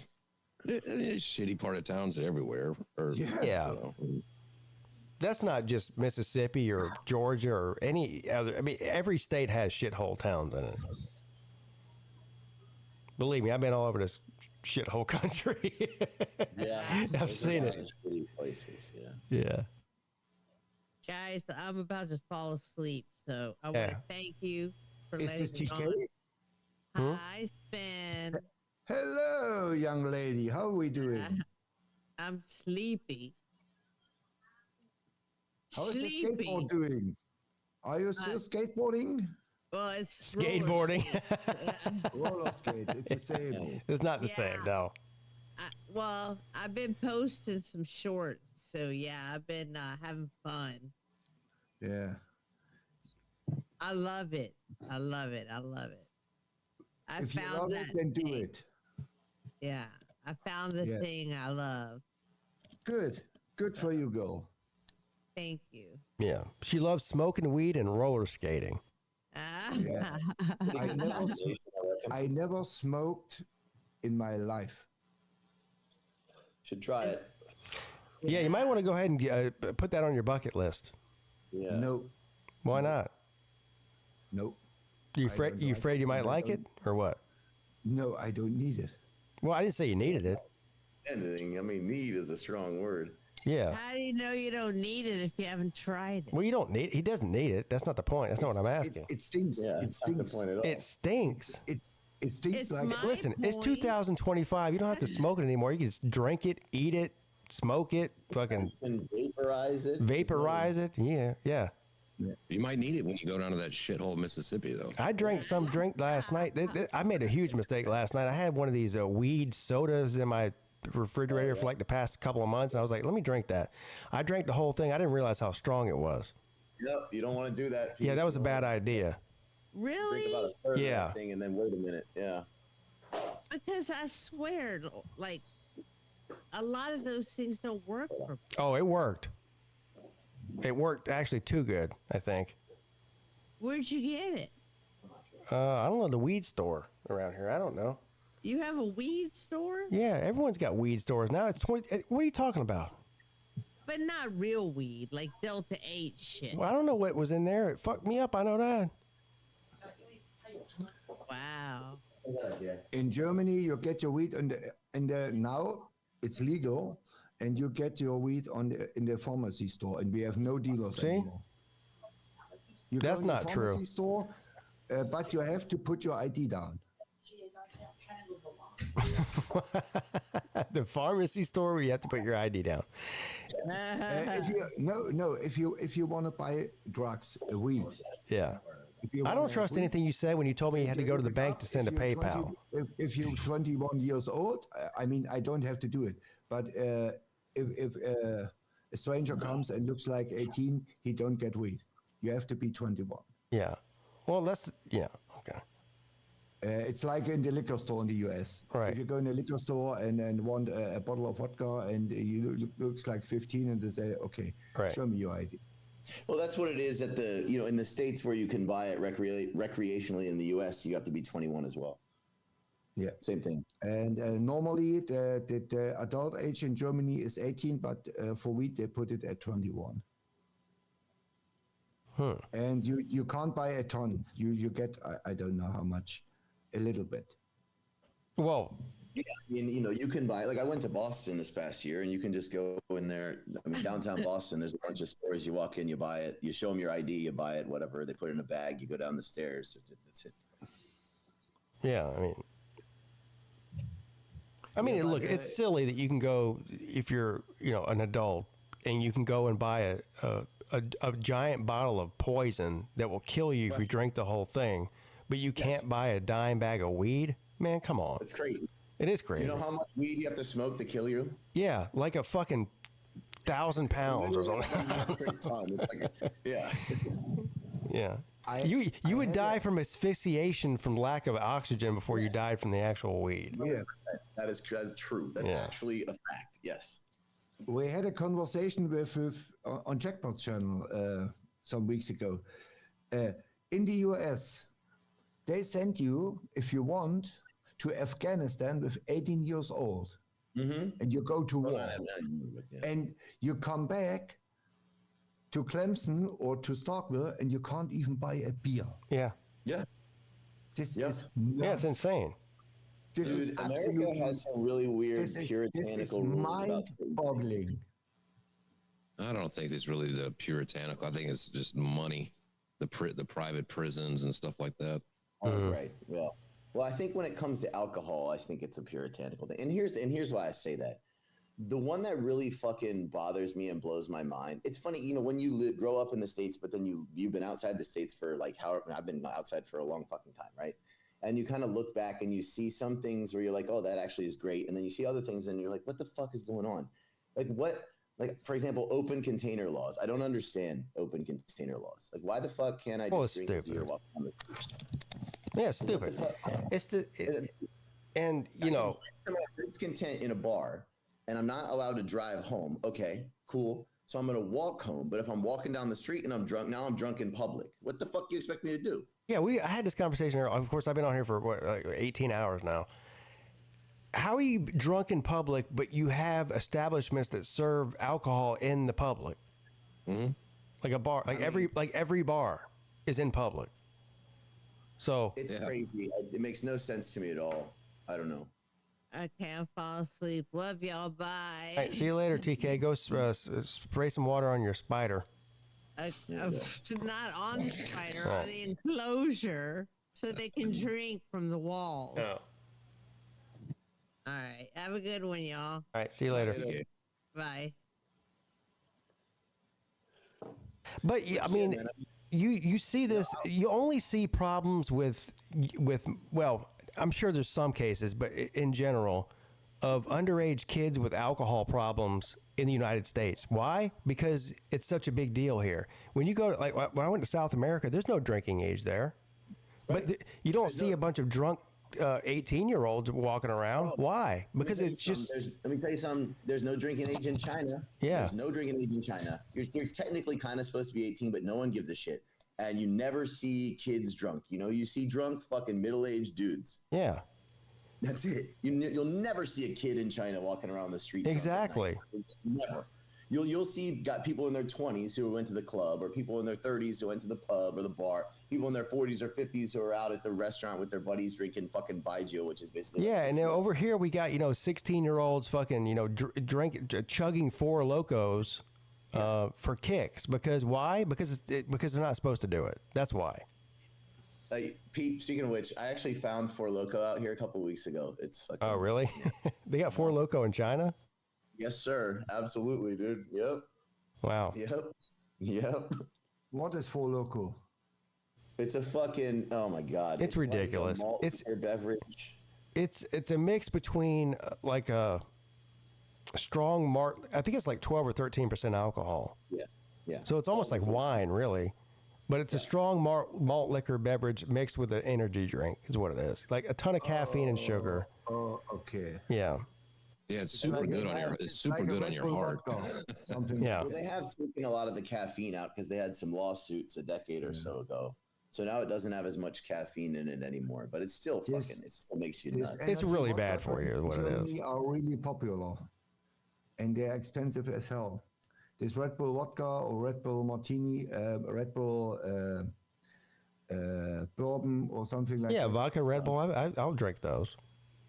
There's shitty part of towns everywhere. Yeah. That's not just Mississippi or Georgia or any other. I mean, every state has shithole towns in it. Believe me, I've been all over this shithole country. Yeah. I've seen it. Places, yeah. Guys, I'm about to fall asleep, so I want to thank you for letting me on. Hi, Sven. Hello, young lady. How are we doing? I'm sleepy. How is the skateboard doing? Are you still skateboarding? Well, it's skateboarding. Roller skates. It's the same. It's not the same, no. Well, I've been posting some shorts, so yeah, I've been having fun. Yeah. I love it. I love it. If you love it, then do it. Yeah, I found the thing I love. Good for you, girl. Thank you. Yeah, she loves smoking weed and roller skating. Yeah. I never smoked in my life. Should try it. Yeah, you might want to go ahead and put that on your bucket list. Yeah. Nope. Why not? Nope. You afraid you might like it or what? No, I don't need it. Well, I didn't say you needed it. Anything. I mean, need is a strong word. Yeah. How do you know you don't need it if you haven't tried it? Well, you don't need. He doesn't need it. That's not the point. That's not what I'm asking. It stinks. Yeah, it stinks. It stinks. It stinks like. Listen, it's 2025. You don't have to smoke it anymore. You can just drink it, eat it, smoke it, fucking and vaporize it. Vaporize it. Yeah. You might need it when you go down to that shithole Mississippi, though. I drank some drink last night. I made a huge mistake last night. I had one of these weed sodas in my refrigerator for like the past couple of months, and I was like, let me drink that. I drank the whole thing. I didn't realize how strong it was. Yep, you don't want to do that. Yeah, that was a bad idea. Really? Drink about a third of that thing and then wait a minute. Yeah. Because I swear, like, a lot of those things don't work for me. Oh, it worked. It worked actually too good, I think. Where'd you get it? I don't know, the weed store around here. I don't know. You have a weed store? Yeah, everyone's got weed stores now. It's 20. What are you talking about? But not real weed, like Delta 8 shit. Well, I don't know what was in there. It fucked me up. I know that. Wow. In Germany, you get your weed now it's legal, and you get your weed in the pharmacy store, and we have no dealers anymore. You That's go in not the true. pharmacy store, but you have to put your ID down. The pharmacy store where you have to put your ID down. If you want to buy drugs, weed. Yeah. I don't trust anything you said when you told me you had to go to the bank to send a PayPal. If you're 21 years old, I mean, I don't have to do it. But if a stranger comes and looks like 18, he don't get weed. You have to be 21. Yeah. Well, okay. It's like in the liquor store in the U.S. Right. If you go in a liquor store and want a bottle of vodka and you looks like 15 and they say, okay, show me your ID. Well, that's what it is at the, in the states where you can buy it recreationally. In the U.S., you have to be 21 as well. Yeah. Same thing. And normally the adult age in Germany is 18, but for weed they put it at 21. And you can't buy a ton. You get, I don't know how much, a little bit. Well, yeah, I mean, you can buy, like I went to Boston this past year and you can just go in there. I mean, downtown Boston, there's a bunch of stores. You walk in, you buy it, you show them your ID, you buy it, whatever. They put it in a bag, you go down the stairs. That's it. Yeah, I mean, look, it's silly that you can go, if you're, an adult, and you can go and buy a giant bottle of poison that will kill you if you drink the whole thing, but you can't buy a dime bag of weed. Man, come on. It's crazy. It is crazy. Do you know how much weed you have to smoke to kill you? Yeah, like a fucking 1,000 pounds or something. Yeah. Yeah. You would die from asphyxiation from lack of oxygen before you died from the actual weed. Yeah. That's true. That's actually a fact. Yes. We had a conversation with on Jackpot channel some weeks ago. In the US, they send you, if you want, to Afghanistan with 18 years old. And you go to war. And you come back to Clemson or to Starkville and you can't even buy a beer. Yeah. Yeah. This is nuts. Yeah, it's insane. Dude, America has some really weird puritanical rules. Mind-boggling. I don't think it's really the puritanical. I think it's just money, the private prisons and stuff like that. Oh, right. Well, I think when it comes to alcohol, I think it's a puritanical thing. And here's why I say that. The one that really fucking bothers me and blows my mind. It's funny, when you grow up in the States, but then you've been outside the States for I've been outside for a long fucking time, right? And you kind of look back and you see some things where you're like, oh, that actually is great. And then you see other things and you're like, what the fuck is going on? For example, open container laws. I don't understand open container laws. Like, why the fuck can't I just drink beer while I'm on the Yeah, it's stupid. It's content in a bar and I'm not allowed to drive home. Okay, cool. So I'm going to walk home. But if I'm walking down the street and I'm drunk, now I'm drunk in public. What the fuck do you expect me to do? Yeah, I had this conversation. Of course, I've been on here for 18 hours now. How are you drunk in public, but you have establishments that serve alcohol in the public? Mm-hmm. Like a bar, every bar is in public. So it's crazy. It makes no sense to me at all. I don't know. I can't fall asleep. Love y'all. Bye. All right, see you later, TK. Go spray some water on your spider. Not on the spider, on the enclosure, so they can drink from the walls. Oh. All right. Have a good one, y'all. All right. See you later. Bye. But I mean, you see this. You only see problems with. Well, I'm sure there's some cases, but in general, of underage kids with alcohol problems in the United States. Why? Because it's such a big deal here. When you go to, when I went to South America, there's no drinking age there, but you don't see a bunch of drunk 18-year-olds walking around. Why? Because it's just. Let me tell you something. There's no drinking age in China. Yeah. There's no drinking age in China. You're technically kind of supposed to be 18, but no one gives a shit. And you never see kids drunk. You see drunk fucking middle-aged dudes. Yeah. That's it. You'll never see a kid in China walking around the street. Exactly. Never. You'll see people in their 20s who went to the club, or people in their 30s who went to the pub or the bar. People in their 40s or 50s who are out at the restaurant with their buddies drinking fucking baijiu, which is basically. Yeah, and over here we got 16-year-olds fucking chugging Four Locos for kicks. Because why? Because they're not supposed to do it. That's why. Pete, speaking of which, I actually found Four Loco out here a couple of weeks ago. It's fucking, oh, really? Yeah. They got Four Loco in China? Yes, sir. Absolutely, dude. Yep. Wow. Yep. What is Four Loco? It's a fucking, oh my God. It's ridiculous. It's a beverage. It's a mix between like a strong malt. I think it's like 12 or 13% alcohol. Yeah. So it's almost like wine, really. But it's a strong malt liquor beverage mixed with an energy drink is what it is. Like a ton of caffeine and sugar. Oh, okay. Yeah. Yeah, it's super good on your. It's super good on your heart. Something. Yeah. Well, they have taken a lot of the caffeine out because they had some lawsuits a decade or so ago. So now it doesn't have as much caffeine in it anymore, but it's still fucking. It still makes you nuts. It's really bad for you. Is what it is. Are really popular, and they're expensive as hell. This Red Bull vodka or Red Bull martini, Red Bull bourbon or something like that. Yeah, vodka, Red Bull. I'll drink those.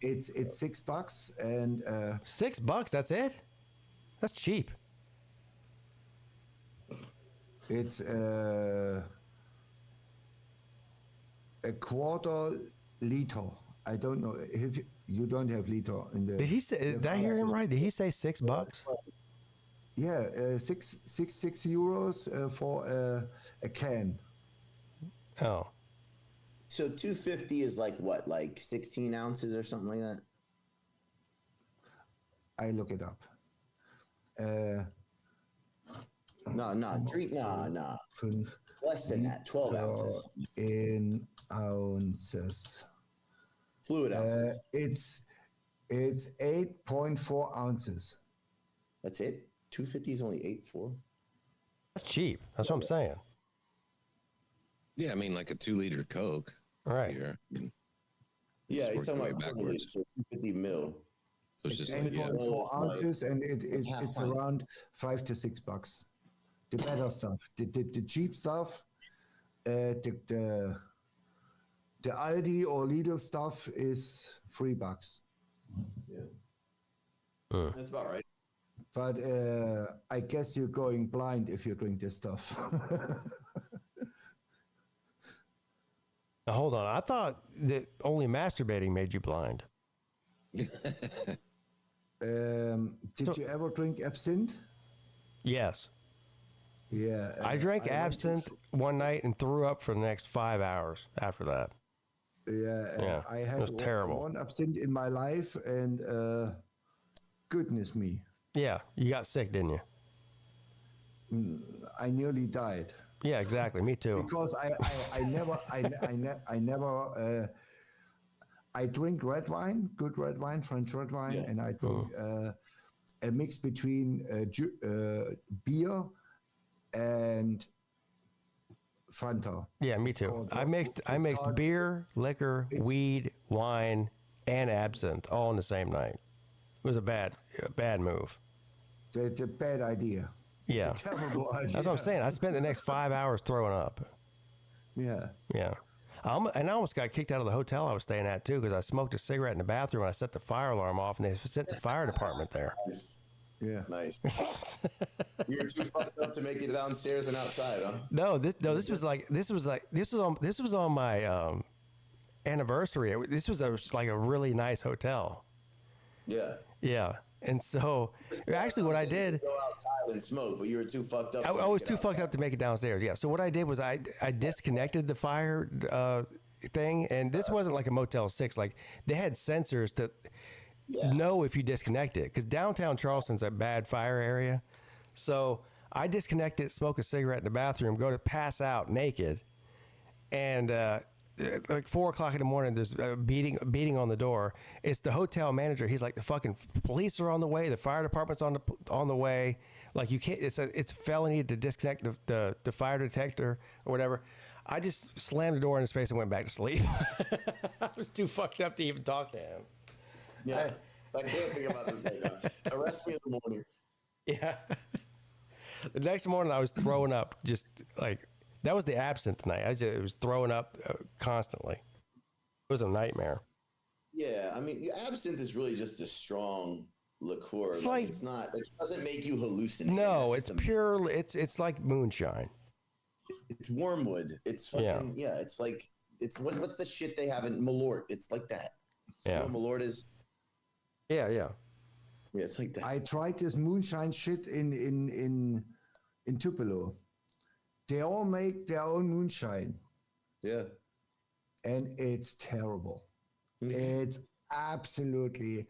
It's $6 and $6. That's it. That's cheap. It's a quarter liter. I don't know if you don't have liter in the. Did he say? Did I hear him right? Did he say $6? Yeah, six euros for a can. Oh. So 250 is like what, like 16 ounces or something like that? I look it up. No. Less than that, 12 ounces. In ounces. Fluid ounces. It's 8.4 ounces. That's it? 250 is only 8.4? That's cheap. That's what I'm saying. Yeah, I mean, like a 2-liter Coke. Right. Yeah, he's talking about backwards. So 250 mil. So it's just 8.4 ounces, and it's around $5 to $6. The better stuff, the cheap stuff, the Aldi or Lidl stuff is $3. Yeah, that's about right. But I guess you're going blind if you drink this stuff. Now, hold on. I thought that only masturbating made you blind. Did you ever drink absinthe? Yes. Yeah. I drank absinthe one night and threw up for the next 5 hours after that. Yeah. I had it was terrible. one absinthe in my life, and goodness me. Yeah, you got sick, didn't you? I nearly died. Yeah, exactly. Me too. Because I drink red wine, good red wine, French red wine, and I drink a mix between beer and Fanta. Yeah, me too. I mixed beer, liquor, weed, wine, and absinthe all in the same night. It was a bad move. It's a bad idea. Yeah. It's a terrible idea. That's what I'm saying. I spent the next 5 hours throwing up. Yeah. Yeah. And I almost got kicked out of the hotel I was staying at, too, because I smoked a cigarette in the bathroom and I set the fire alarm off, and they sent the fire department there. Yeah. Nice. You're too fucked up to make it downstairs and outside, huh? No, this was on my anniversary. This was like a really nice hotel. Yeah. Yeah. And so, actually, what I did, go outside and smoke, but you were too fucked up. I was too fucked up to make it downstairs. Yeah. So what I did was I disconnected the fire thing, and this wasn't like a Motel 6. Like they had sensors to know if you disconnect it, because downtown Charleston's a bad fire area. So I disconnect it, smoke a cigarette in the bathroom, go to pass out naked, and like 4 o'clock in the morning, there's beating on the door. It's the hotel manager. He's like, the fucking police are on the way. The fire department's on the way. Like you can't. It's felony to disconnect the fire detector or whatever. I just slammed the door in his face and went back to sleep. I was too fucked up to even talk to him. Yeah, I can't think about this right now. Arrest me in the morning. Yeah. The next morning, I was throwing up. Just like. That was the absinthe night. It was throwing up constantly. It was a nightmare. Yeah, I mean, absinthe is really just a strong liqueur. It's it's not. It doesn't make you hallucinate. No, it's pure. It's like moonshine. It's wormwood. It's fucking It's like what's the shit they have in Malort? It's like that. Yeah, you know Malort is. Yeah. Yeah, it's like that. I tried this moonshine shit in Tupelo. They all make their own moonshine. Yeah. And it's terrible. It's absolutely.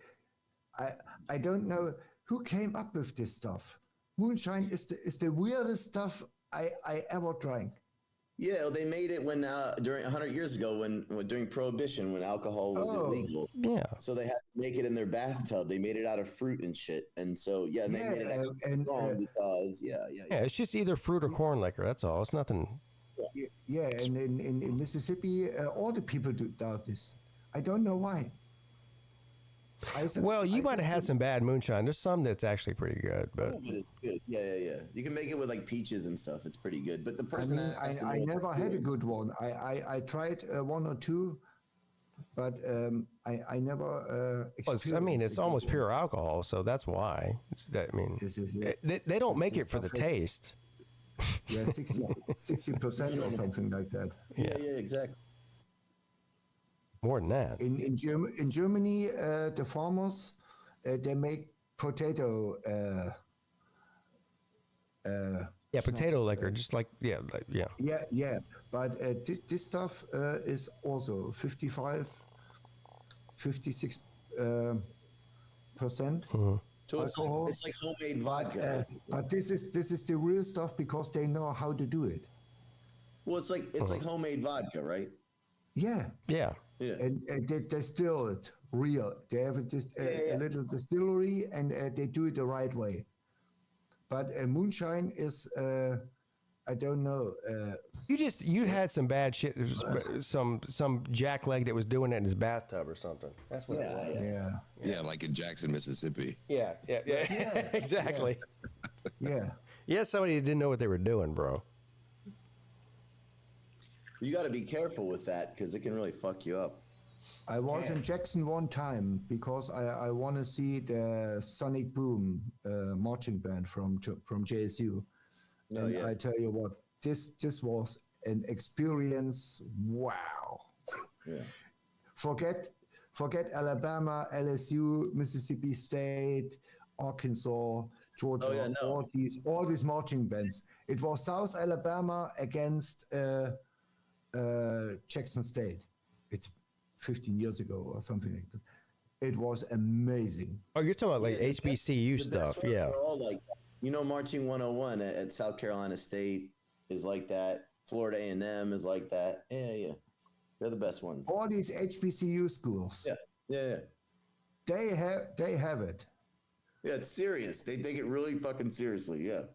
I don't know who came up with this stuff. Moonshine is the weirdest stuff I ever drank. Yeah, they made it when during 100 years ago when during Prohibition when alcohol was illegal. Yeah. So they had to make it in their bathtub. They made it out of fruit and shit. And so they made it extra strong because yeah, it's just either fruit or corn liquor. That's all. It's nothing. Yeah, and in Mississippi, all the people do this. I don't know why. Well, you might have had some bad moonshine. There's some that's actually pretty good, but it's good. Yeah. You can make it with like peaches and stuff. It's pretty good. But the person, I never had a good one. I tried one or two, but I never. It's almost pure alcohol, so that's why. They don't make it for the taste. Yeah, 60% or something like that. Yeah, exactly. More than that. In Germany, the farmers they make potato. Potato liquor, just like yeah. But this stuff is also 56 percent. So it's like homemade vodka. But this is the real stuff because they know how to do it. Well, it's like homemade vodka, right? Yeah. And they distill it real. They have a little distillery and they do it the right way. But moonshine is, I don't know. You had some bad shit. Some jackleg that was doing it in his bathtub or something. That's what it was. Yeah, like in Jackson, Mississippi. Yeah. Exactly. Yeah. Somebody that didn't know what they were doing, bro. You got to be careful with that because it can really fuck you up. I was in Jackson one time because I want to see the Sonic Boom marching band from JSU. I tell you what, this was an experience. Wow. Yeah. Forget Alabama, LSU, Mississippi State, Arkansas, Georgia. All these marching bands. It was South Alabama against Jackson State. It's 15 years ago or something like that. It was amazing. Oh, you're talking about like HBCU stuff, yeah. All like, Marching 101 at South Carolina State is like that. Florida A&M is like that. Yeah. They're the best ones. All these HBCU schools. Yeah. They have it. Yeah, it's serious. They take it really fucking seriously. Yeah.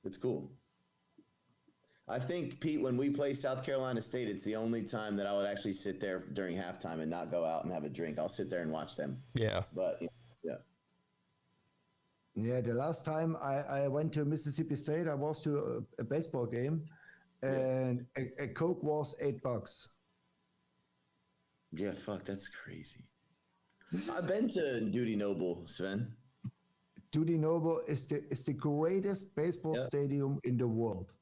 It's cool. I think, Pete, when we play South Carolina State, it's the only time that I would actually sit there during halftime and not go out and have a drink. I'll sit there and watch them. Yeah. But, Yeah, the last time I went to Mississippi State, I was to a baseball game, and a Coke was $8. Yeah, fuck, that's crazy. I've been to Dudy Noble, Sven. Dudy Noble is the greatest baseball stadium in the world.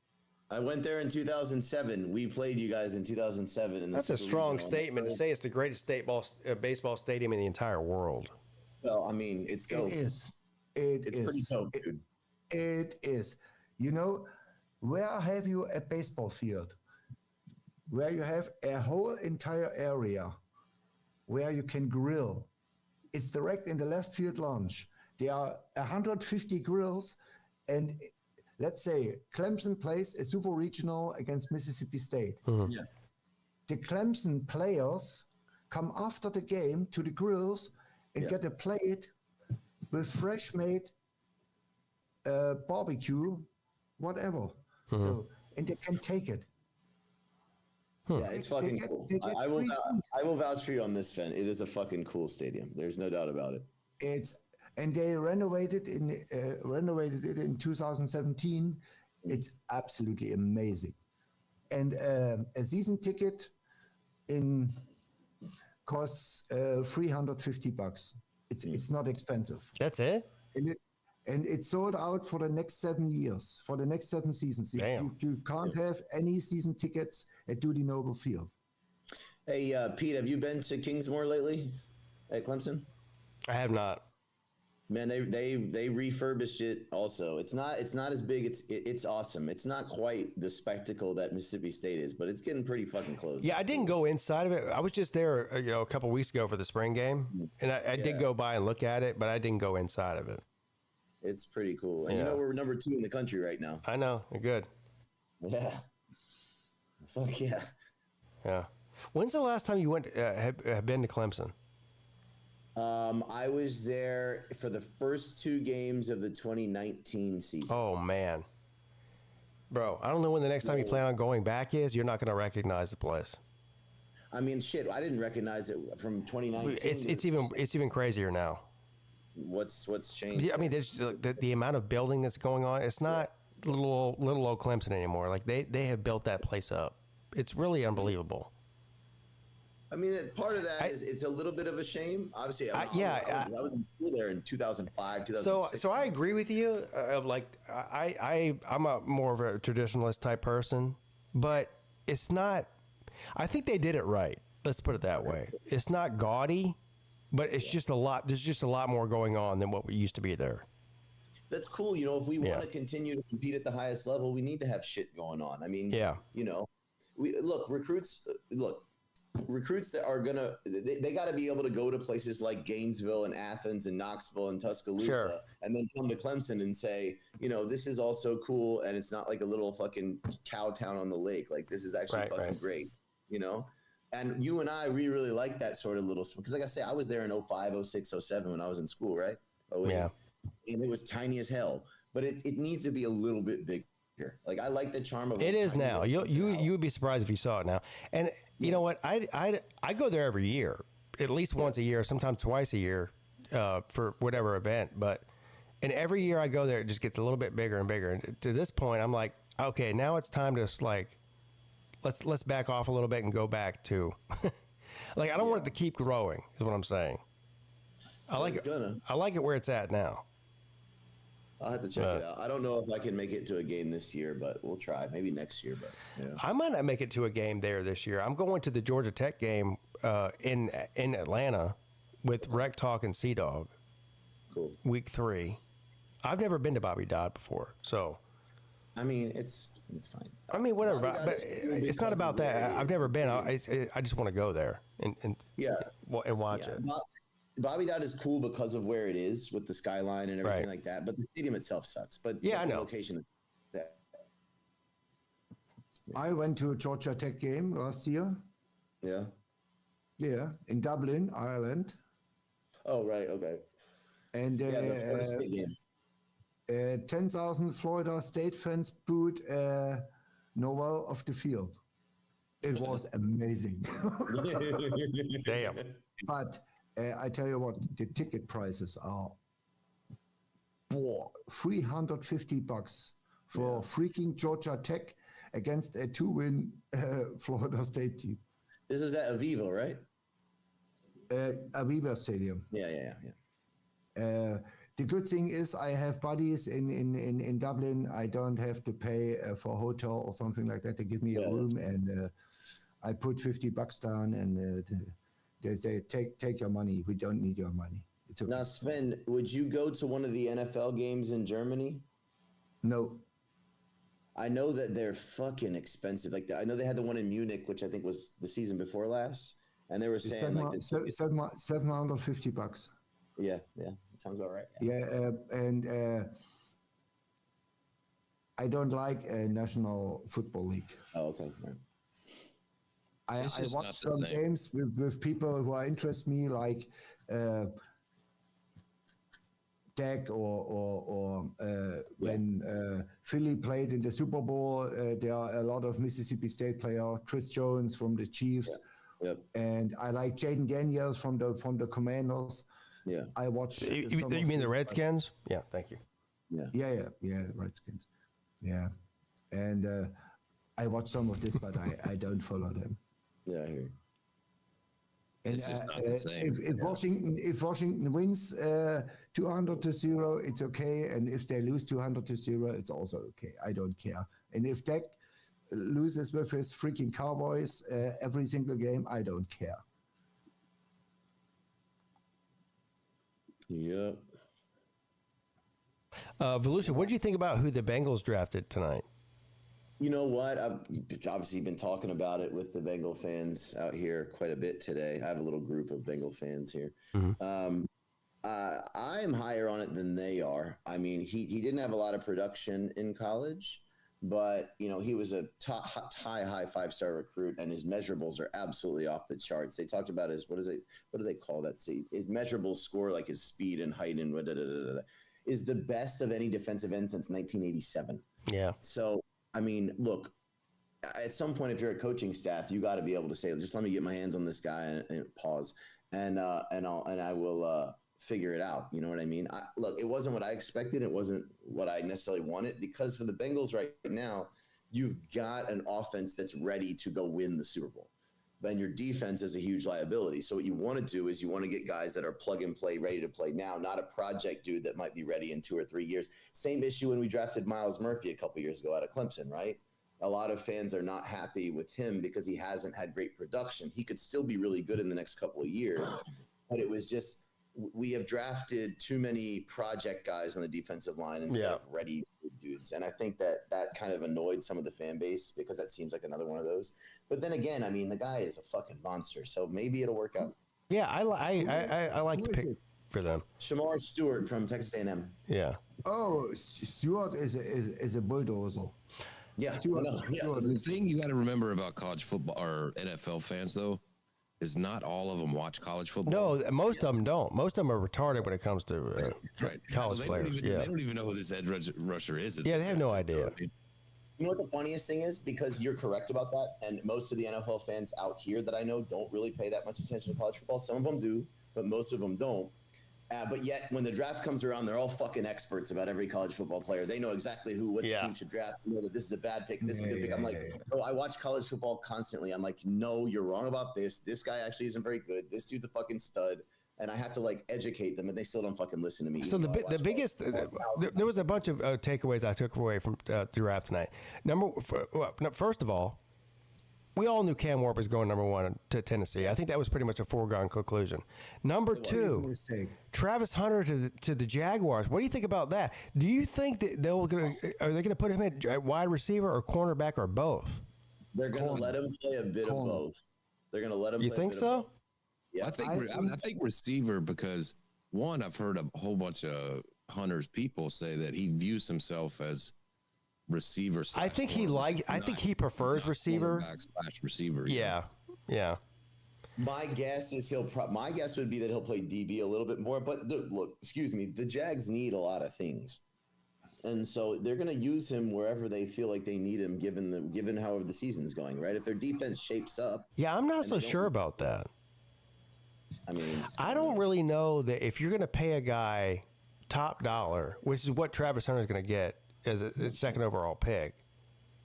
I went there in 2007. We played you guys in 2007. That's a strong statement to say it's the greatest baseball stadium in the entire world. Well, I mean, it's dope. It's pretty dope, dude. It is. Where have you a baseball field? Where you have a whole entire area where you can grill. It's direct in the left field lounge. There are 150 grills, and let's say Clemson plays a super regional against Mississippi State. Yeah. The Clemson players come after the game to the grills and get a plate with fresh made barbecue, whatever. So, and they can take it. Yeah, it's fucking cool. I will vouch for you on this, Sven. It is a fucking cool stadium. There's no doubt about it. And they renovated it in 2017. It's absolutely amazing. And a season ticket costs $350. It's not expensive. That's it. And it's sold out for the next 7 years, for the next 7 seasons. You can't have any season tickets at Dudy Noble Field. Hey, Pete, have you been to Kingsmore lately at Clemson? I have not. Man, they refurbished it. Also, it's not as big. It's awesome. It's not quite the spectacle that Mississippi State is, but it's getting pretty fucking close. Yeah, I didn't go inside of it. I was just there, a couple weeks ago for the spring game, and I did go by and look at it, but I didn't go inside of it. It's pretty cool. And we're number 2 in the country right now. I know. You're good. Yeah. Fuck yeah. Yeah. When's the last time you went? Have been to Clemson? I was there for the first 2 games of the 2019 season. Oh man, bro! I don't know when the next time you plan on going back is. You're not going to recognize the place. I mean, shit! I didn't recognize it from 2019. It's even crazier now. What's changed? I mean, there's the amount of building that's going on. It's not little old Clemson anymore. Like they have built that place up. It's really unbelievable. I mean, part of that is it's a little bit of a shame. Obviously, I was in school there in 2005, 2006. So I agree with you. I'm a more of a traditionalist type person, but it's not. I think they did it right. Let's put it that way. It's not gaudy, but it's just a lot. There's just a lot more going on than what used to be there. That's cool. You know, if we want to continue to compete at the highest level, we need to have shit going on. I mean, you know, recruits that are gonna they got to be able to go to places like Gainesville and Athens and Knoxville and Tuscaloosa, and then come to Clemson and say, you know, this is also cool, and it's not like a little fucking cow town on the lake. Like, this is actually great, you know. And you and we really like that sort of little, because like I say, I was there in 05, 06, 07 when I was in school, right? And it was tiny as hell, but it needs to be a little bit bigger. Like, I like the charm of it. Is now. You would be surprised if you saw it now. And you know what? I go there every year, at least once a year, sometimes twice a year, for whatever event. And every year I go there, it just gets a little bit bigger and bigger. And to this point, I'm like, okay, now it's time to let's back off a little bit and go back to, like, I don't want it to keep growing, is what I'm saying. I like it where it's at now. I'll have to check it out. I don't know if I can make it to a game this year, but we'll try. Maybe next year, but I might not make it to a game there this year. I'm going to the Georgia Tech game in Atlanta with Rec Talk and Sea Dog. Cool. Week 3. I've never been to Bobby Dodd before, so. I mean, it's fine. I mean, whatever, but it's not about that. I've never been. I just want to go there and watch it. Bobby Dodd is cool because of where it is with the skyline and everything like that. But the stadium itself sucks. But I know. Location is there. I went to a Georgia Tech game last year. Yeah. Yeah, in Dublin, Ireland. Oh, right. Okay. And the Florida State game. 10,000 Florida State fans booed Noel off the field. It was amazing. Damn. But I tell you what, the ticket prices are $350 for freaking Georgia Tech against a 2-win Florida State team. This is at Aviva, right? Aviva Stadium. Yeah. The good thing is I have buddies in Dublin. I don't have to pay for a hotel or something like that. They give me a room, and I put $50 down, and they say, take your money. We don't need your money. It's okay. Now, Sven, would you go to one of the NFL games in Germany? No. I know that they're fucking expensive. Like, I know they had the one in Munich, which I think was the season before last, and they were saying $750. Yeah, that sounds about right. And I don't like a National Football League. Oh, okay. Right. I watch some games with people who interest me, like Dak or when Philly played in the Super Bowl. There are a lot of Mississippi State players. Chris Jones from the Chiefs, and I like Jaden Daniels from the Commanders. Yeah, I watch. You mean the Redskins? Yeah, thank you. Yeah, Redskins. Yeah, and I watch some of this, but I don't follow them. Yeah, I hear you. And if Washington wins 200-0, it's okay, and if they lose 200-0, it's also okay. I don't care. And if Dak loses with his freaking Cowboys every single game, I don't care. Yep. Volusia, what did you think about who the Bengals drafted tonight? You know what? I've obviously been talking about it with the Bengal fans out here quite a bit today. I have a little group of Bengal fans here. Mm-hmm. I'm higher on it than they are. I mean, he didn't have a lot of production in college, but he was a high 5-star recruit, and his measurables are absolutely off the charts. They talked about his what do they call that? See, his measurable score, like his speed and height and is the best of any defensive end since 1987. Yeah. So I mean, look, at some point, if you're a coaching staff, you got to be able to say, just let me get my hands on this guy and pause, and I will figure it out. You know what I mean? Look, it wasn't what I expected. It wasn't what I necessarily wanted, because for the Bengals right now, you've got an offense that's ready to go win the Super Bowl. Then your defense is a huge liability. So what you want to do is you want to get guys that are plug and play, ready to play now, not a project dude that might be ready in 2 or 3 years. Same issue when we drafted Myles Murphy a couple years ago out of Clemson, right? A lot of fans are not happy with him because he hasn't had great production. He could still be really good in the next couple of years, but it was just, we have drafted too many project guys on the defensive line instead of ready dudes. And I think that kind of annoyed some of the fan base, because that seems like another one of those. But then again, I mean, the guy is a fucking monster, so maybe it'll work out. Yeah, I like to pick for them. Shamar Stewart from Texas A&M. Yeah. Oh, Stewart is a bulldozer. Yeah. The thing you got to remember about college football or NFL fans, though, is not all of them watch college football. No, most of them don't. Most of them are retarded when it comes to right. college players. They don't even know who this edge rusher is. Yeah, they have no idea. You know what the funniest thing is? Because you're correct about that, and most of the NFL fans out here that I know don't really pay that much attention to college football. Some of them do, but most of them don't. But yet, when the draft comes around, they're all fucking experts about every college football player. They know exactly which team should draft. You know that this is a bad pick, this is a good pick. I'm like, oh, I watch college football constantly. I'm like, no, you're wrong about this. This guy actually isn't very good. This dude's a fucking stud. And I have to educate them, and they still don't fucking listen to me. So the biggest, there was a bunch of takeaways I took away from the draft tonight. First of all, we all knew Cam Ward was going number 1 to Tennessee. I think that was pretty much a foregone conclusion. Number 2, Travis Hunter to the Jaguars. What do you think about that? Do you think that are they going to put him at wide receiver or cornerback or both? They're going to let him play a bit of both. They're going to let him. You think so? Yeah, I think receiver, because one, I've heard a whole bunch of Hunter's people say that he views himself as receiver. I think he prefers receiver. Receiver. Yeah. My guess is my guess would be that he'll play DB a little bit more. But look, excuse me, the Jags need a lot of things, and so they're going to use him wherever they feel like they need him, given however the season's going. Right? If their defense shapes up. Yeah, I'm not so sure about that. I mean, I don't really know that if you're going to pay a guy top dollar, which is what Travis Hunter is going to get as a second overall pick,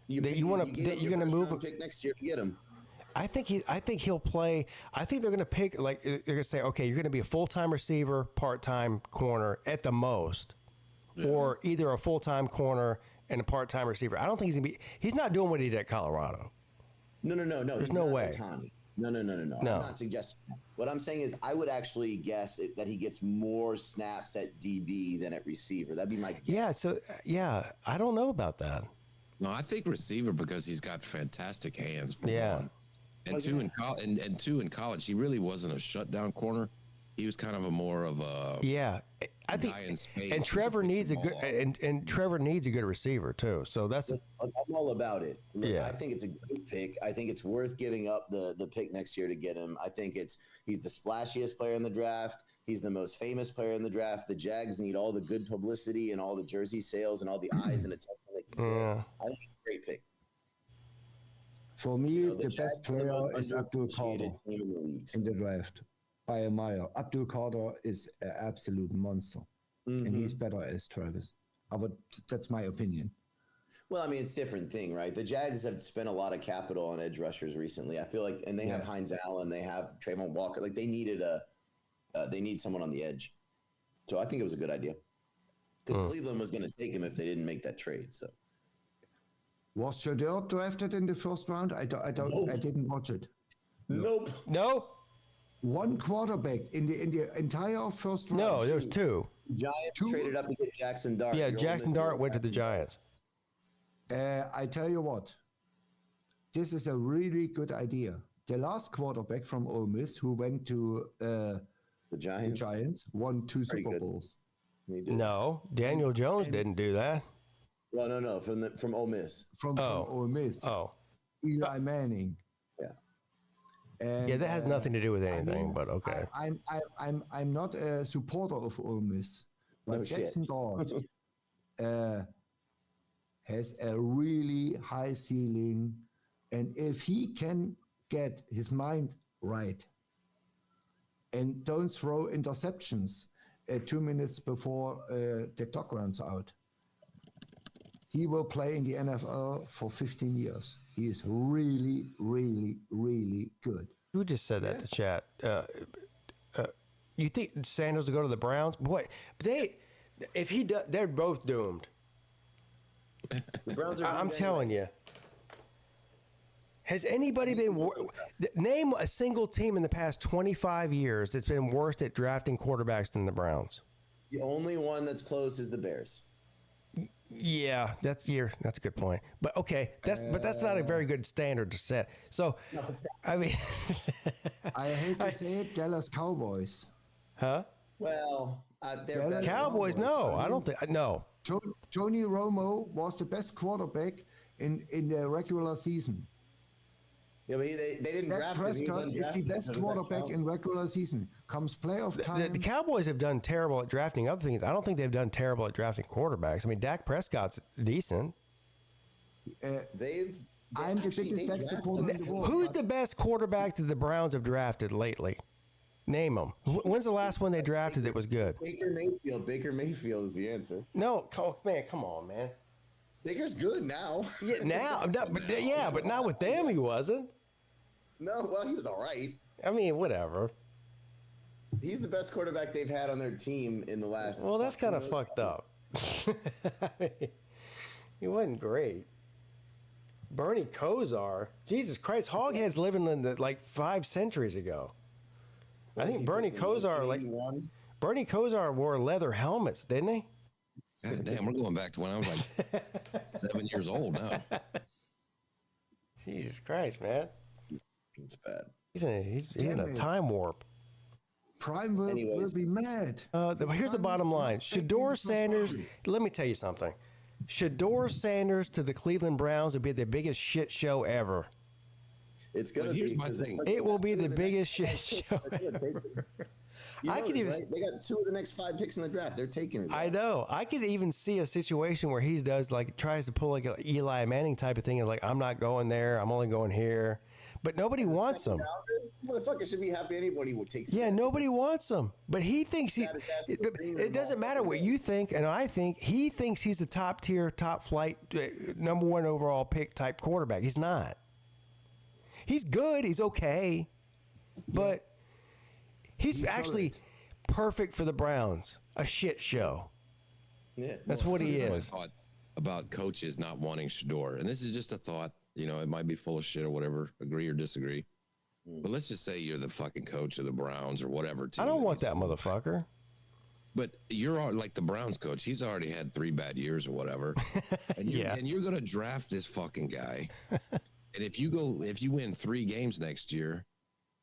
you're going to move pick next year to get him. I think he'll play. I think they're going to pick, they're going to say, okay, you're going to be a full-time receiver, part-time corner at the most, or either a full-time corner and a part-time receiver. I don't think he's not doing what he did at Colorado. No. There's no way. No. I'm not suggesting that. What I'm saying is I would actually guess that he gets more snaps at DB than at receiver. That'd be my guess. I don't know about that. No, I think receiver, because he's got fantastic hands. Yeah. And two in college, he really wasn't a shutdown corner. He was kind of more of a I think, and Trevor needs a good receiver too. So that's I'm all about it. Look, I think it's a good pick. I think it's worth giving up the pick next year to get him. I think he's the splashiest player in the draft. He's the most famous player in the draft. The Jags need all the good publicity and all the jersey sales and all the eyes and attention they can get. I think it's a great pick. For me, the best player is Abdul Carter in the draft. By a mile. Abdul Carter is an absolute monster, and he's better as Travis. That's my opinion. Well, I mean, it's a different thing, right? The Jags have spent a lot of capital on edge rushers recently. I feel like, and they have Hines Allen, they have Trayvon Walker. Like they needed they need someone on the edge. So I think it was a good idea, because Cleveland was going to take him if they didn't make that trade. So was Shador drafted in the first round? I didn't watch it. Nope. One quarterback in the entire first round. No, there was 2. Giants traded up to get Jackson Dart. Yeah, Jackson Dart went to the Giants. I tell you what, this is a really good idea. The last quarterback from Ole Miss who went to The Giants. The Giants won 2 Super Bowls. No, Daniel Jones didn't do that. Well, no, from Ole Miss. From Ole Miss. Oh, Eli Manning. Yeah. And, yeah, that has nothing to do with anything. But okay. I'm not a supporter of Ole Miss, but Jackson Dart has a really high ceiling, and if he can get his mind right and don't throw interceptions 2 minutes before the clock runs out, he will play in the NFL for 15 years. He is really, really, really good. Who just said that to chat? You think Sanders will go to the Browns? Boy, if he does, they're both doomed. The Browns are I'm telling you. Has anybody name a single team in the past 25 years that's been worse at drafting quarterbacks than the Browns? The only one that's close is the Bears. Yeah, that's a good point. But okay, that's not a very good standard to set. So, I mean, I hate to say it, Dallas Cowboys. Huh? Well, Dallas Cowboys. No, I don't think. No. Tony Romo was the best quarterback in the regular season. Yeah, but they didn't draft him. Prescott is the best quarterback in regular season. Comes playoff time. The Cowboys have done terrible at drafting other things. I don't think they've done terrible at drafting quarterbacks. I mean, Dak Prescott's decent. I'm the biggest Dak supporter in the world. Who's the best quarterback that the Browns have drafted lately? Name them. When's the last one they drafted that was good? Baker Mayfield. Baker Mayfield is the answer. No, man, come on, man. Baker's good now. Yeah, now, but not with them. He wasn't. No, well, he was all right. I mean, whatever. He's the best quarterback they've had on their team in the last. Well, that's kind of fucked up. He wasn't great. Bernie Kosar, Jesus Christ, Hoghead's living in like 5 centuries ago. I think Bernie Kosar wore leather helmets, didn't he? God damn, we're going back to when I was like 7 years old now. Jesus Christ, man. It's bad. He's in a time warp. Prime will be mad. Here's the bottom line. Shedeur Sanders, let me tell you something. Shedeur Sanders to the Cleveland Browns would be the biggest shit show ever. It's going to be. Here's my thing. It will be the biggest shit show ever. Right? They got 2 of the next 5 picks in the draft. They're taking it. I know. I could even see a situation where he tries to pull like an Eli Manning type of thing, and like, I'm not going there. I'm only going here. But nobody wants him. Motherfucker should be happy anybody would take. Yeah, nobody wants him. But he thinks it doesn't matter what you think and I think. He thinks he's a top tier, top flight, number 1 overall pick type quarterback. He's not. He's good. He's okay. But he's actually perfect for the Browns. A shit show. Yeah, that's what he is. I thought about coaches not wanting Shedeur, and this is just a thought. You know, it might be full of shit or whatever, agree or disagree. But let's just say you're the fucking coach of the Browns or whatever team. I don't want that motherfucker. But you're like the Browns coach. He's already had 3 bad years or whatever. And you're going to draft this fucking guy. And if you win 3 games next year,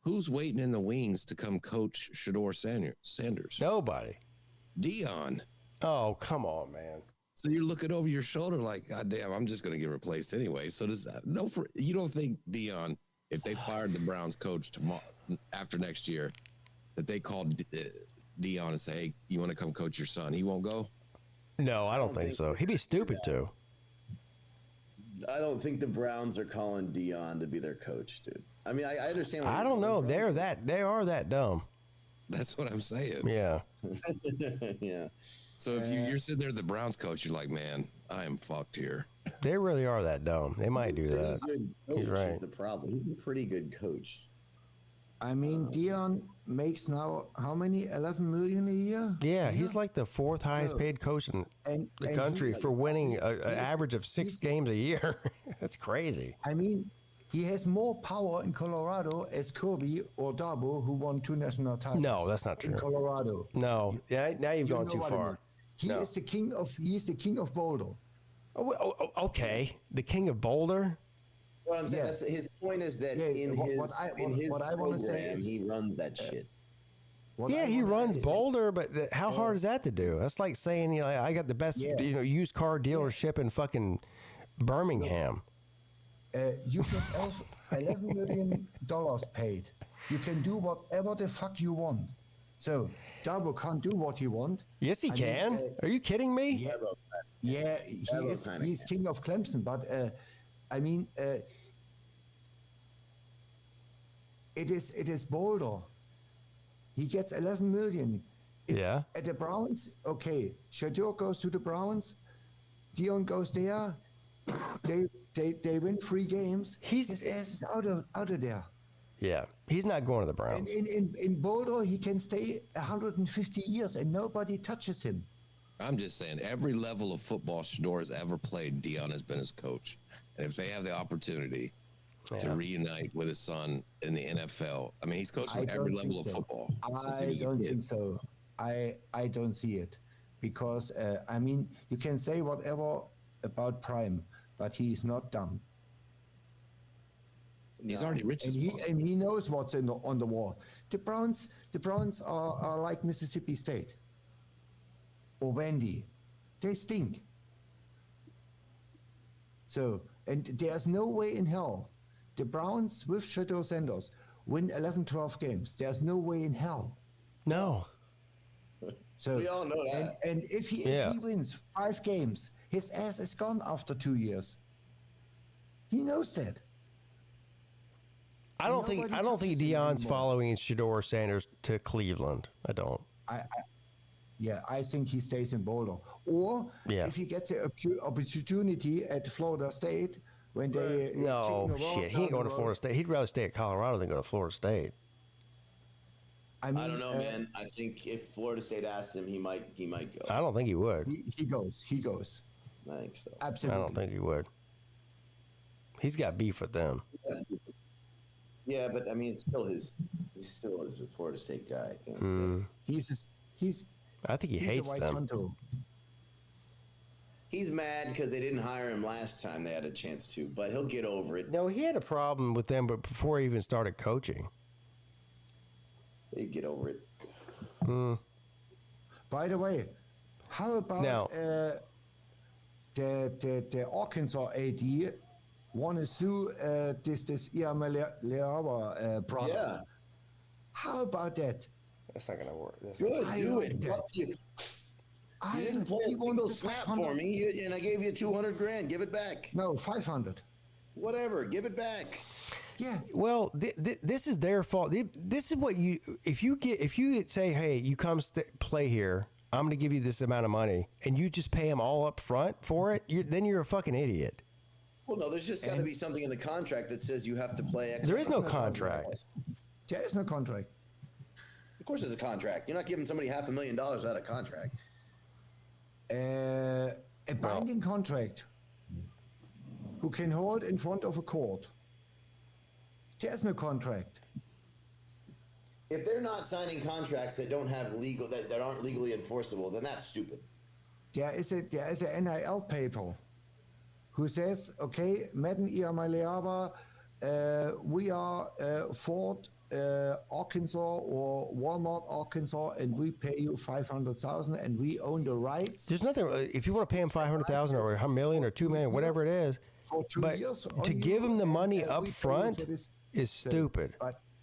who's waiting in the wings to come coach Shedeur Sanders? Nobody. Dion. Oh, come on, man. So you're looking over your shoulder like, God damn, I'm just going to get replaced anyway. So you don't think Dion, if they fired the Browns coach tomorrow after next year, that they called Dion and say, hey, you want to come coach your son? He won't go? No, I don't think so. He'd be stupid to. I don't think the Browns are calling Dion to be their coach, dude. I mean, I understand. I don't know. They are that dumb. That's what I'm saying. Yeah. Yeah. So if you're sitting there, the Browns coach, you're like, man, I am fucked here. They really are that dumb. They might do that. He's right. Is the problem. He's a pretty good coach. I mean, Dion makes now how many? 11 million a year? Yeah, he's like the 4th highest paid coach in the country for winning an average of 6 games a year. That's crazy. I mean, he has more power in Colorado as Kirby or Dabo, who won 2 national titles. No, that's not true. In Colorado. No, yeah, now you've gone too far. He is the king of Boulder. Oh, okay, the king of Boulder. What I'm saying, his point is that in his program, he runs that shit. He runs Boulder, but how hard is that to do? That's like saying, I got the best, used car dealership in fucking Birmingham. You get $11 million paid. You can do whatever the fuck you want. So Dabo can't do what he wants. Yes, he can. Are you kidding me? He's king of Clemson, but it is Boulder. He gets 11 million. At the Browns, okay. Shador goes to the Browns. Dion goes there. They win 3 games. His ass is out of there. Yeah, he's not going to the Browns. In Boulder, he can stay 150 years and nobody touches him. I'm just saying, every level of football Shador has ever played, Dion has been his coach. And if they have the opportunity to reunite with his son in the NFL, I mean, he's coached at every level of football. I don't think so. I don't see it. Because, you can say whatever about Prime, but he is not dumb. He's already rich as fuck. And he knows what's on the wall. The Browns are like Mississippi State or Wendy. They stink. So, and there's no way in hell the Browns with Shador Sanders win 11-12 games. There's no way in hell. No. So we all know that. And if he wins 5 games, his ass is gone after 2 years. He knows that. I don't think Dion's following Shador Sanders to Cleveland. I don't. I think he stays in Boulder. Or if he gets an opportunity at Florida State when they he ain't going to Florida State. He'd rather stay at Colorado than go to Florida State. I don't know, man. I think if Florida State asked him, he might go. I don't think he would. He goes. I think so. Absolutely. I don't think he would. He's got beef with them. Yeah, but I mean, he still is a Florida State guy. I think. I think he hates them. He's mad because they didn't hire him last time they had a chance to, but he'll get over it. No, he had a problem with them, but before he even started coaching. He'd get over it. By the way, how about the Arkansas AD want to sue this Leaba brother? Yeah. How about that? That's not going to work. Good, do it. You didn't play a single snap for me, and I gave you $200,000. Give it back. No, 500. Whatever. Give it back. Yeah. Well, this is their fault. This is what if you say, hey, you come play here, I'm going to give you this amount of money, and you just pay them all up front for it, then you're a fucking idiot. Well, no, there's just got to be something in the contract that says you have to play X. There is no contract. There is no contract. Of course there's a contract. You're not giving somebody $500,000 out of contract. A binding contract who can hold in front of a court. There's no contract. If they're not signing contracts that don't have that aren't legally enforceable, then that's stupid. There is a NIL paper who says, okay, Madden Iamaleava, we are Ford Arkansas or Walmart Arkansas, and we pay you $500,000, and we own the rights. There's nothing. If you want to pay him $500,000 or $1 million or $2 million, whatever it is, but to give him the money up front is stupid.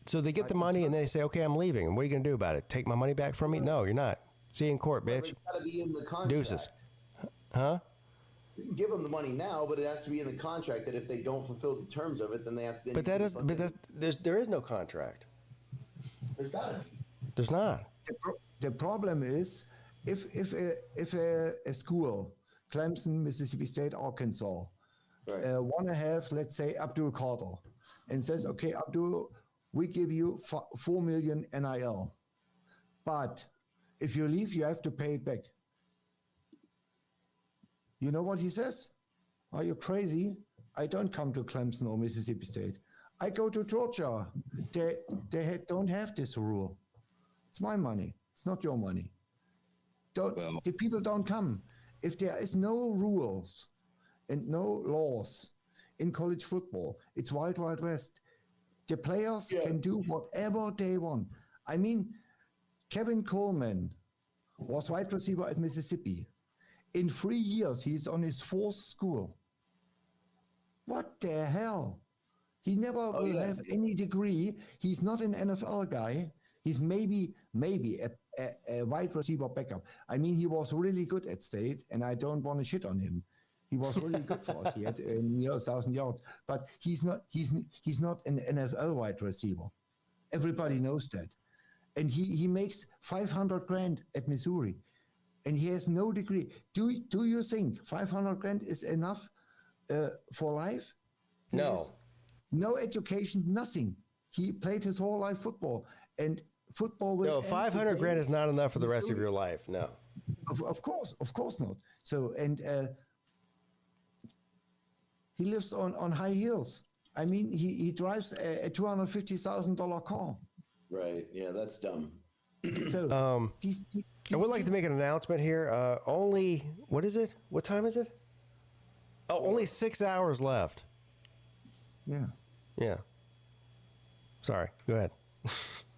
So they get the money and they say, okay, I'm leaving. And what are you going to do about it? Take my money back from me? No, you're not. See you in court, bitch. It's got to be in the contract. Deuces. Huh? You can give them the money now, but it has to be in the contract that if they don't fulfill the terms of it, then they have to. But there is no contract. There's got to be. There's not. The problem is if a school, Clemson, Mississippi State, Arkansas, want to have, let's say, Abdul Carter, and says, okay, Abdul, we give you $4 million NIL, but if you leave, you have to pay it back. You know what he says? Are you crazy? I don't come to Clemson or Mississippi State. I go to Georgia. They don't have this rule. It's my money. It's not your money. The people don't come. If there is no rules and no laws in college football, it's Wild Wild West. The players can do whatever they want. I mean, Kevin Coleman was wide receiver at Mississippi. In 3 years, he's on his 4th school. What the hell? He never will have any degree. He's not an NFL guy. He's maybe a wide receiver backup. I mean, he was really good at State, and I don't want to shit on him. He was really good for us. He had near 1,000 yards, but he's not an NFL wide receiver. Everybody knows that, and he makes $500,000 at Missouri, and he has no degree. Do you think $500,000 is enough for life? No. No education, nothing. He played his whole life football, and football will. No, $500,000 is not enough for the rest of your life. No. Of course not. So, and he lives on high heels. I mean, he drives a $250,000 car. Right. Yeah, that's dumb. So, I would like to make an announcement here. Only, what is it? What time is it? Oh, only 6 hours left. Yeah. Yeah. Sorry. Go ahead.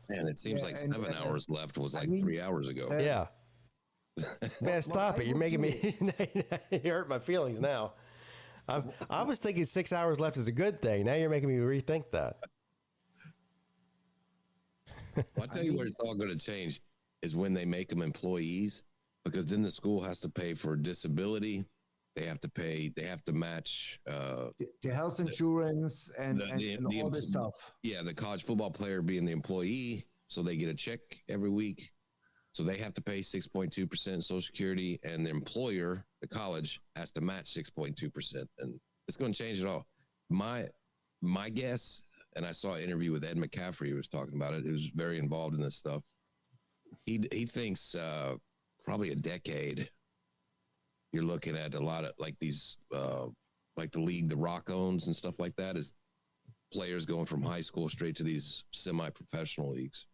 Man, it seems like 7 hours left was like 3 hours ago. Yeah. Man, stop it. You're making me you hurt my feelings now. I was thinking 6 hours left is a good thing. Now you're making me rethink that. I'll tell you where it's all going to change is when they make them employees, because then the school has to pay for disability. They have to match the health insurance and all this stuff. Yeah, the college football player being the employee, so they get a check every week. So they have to pay 6.2% Social Security, and the employer, the college, has to match 6.2%. And it's going to change it all. My guess, and I saw an interview with Ed McCaffrey who was talking about it. He was very involved in this stuff. He thinks probably a decade. You're looking at a lot of like these, like the league The Rock owns and stuff like that, is players going from high school straight to these semi-professional leagues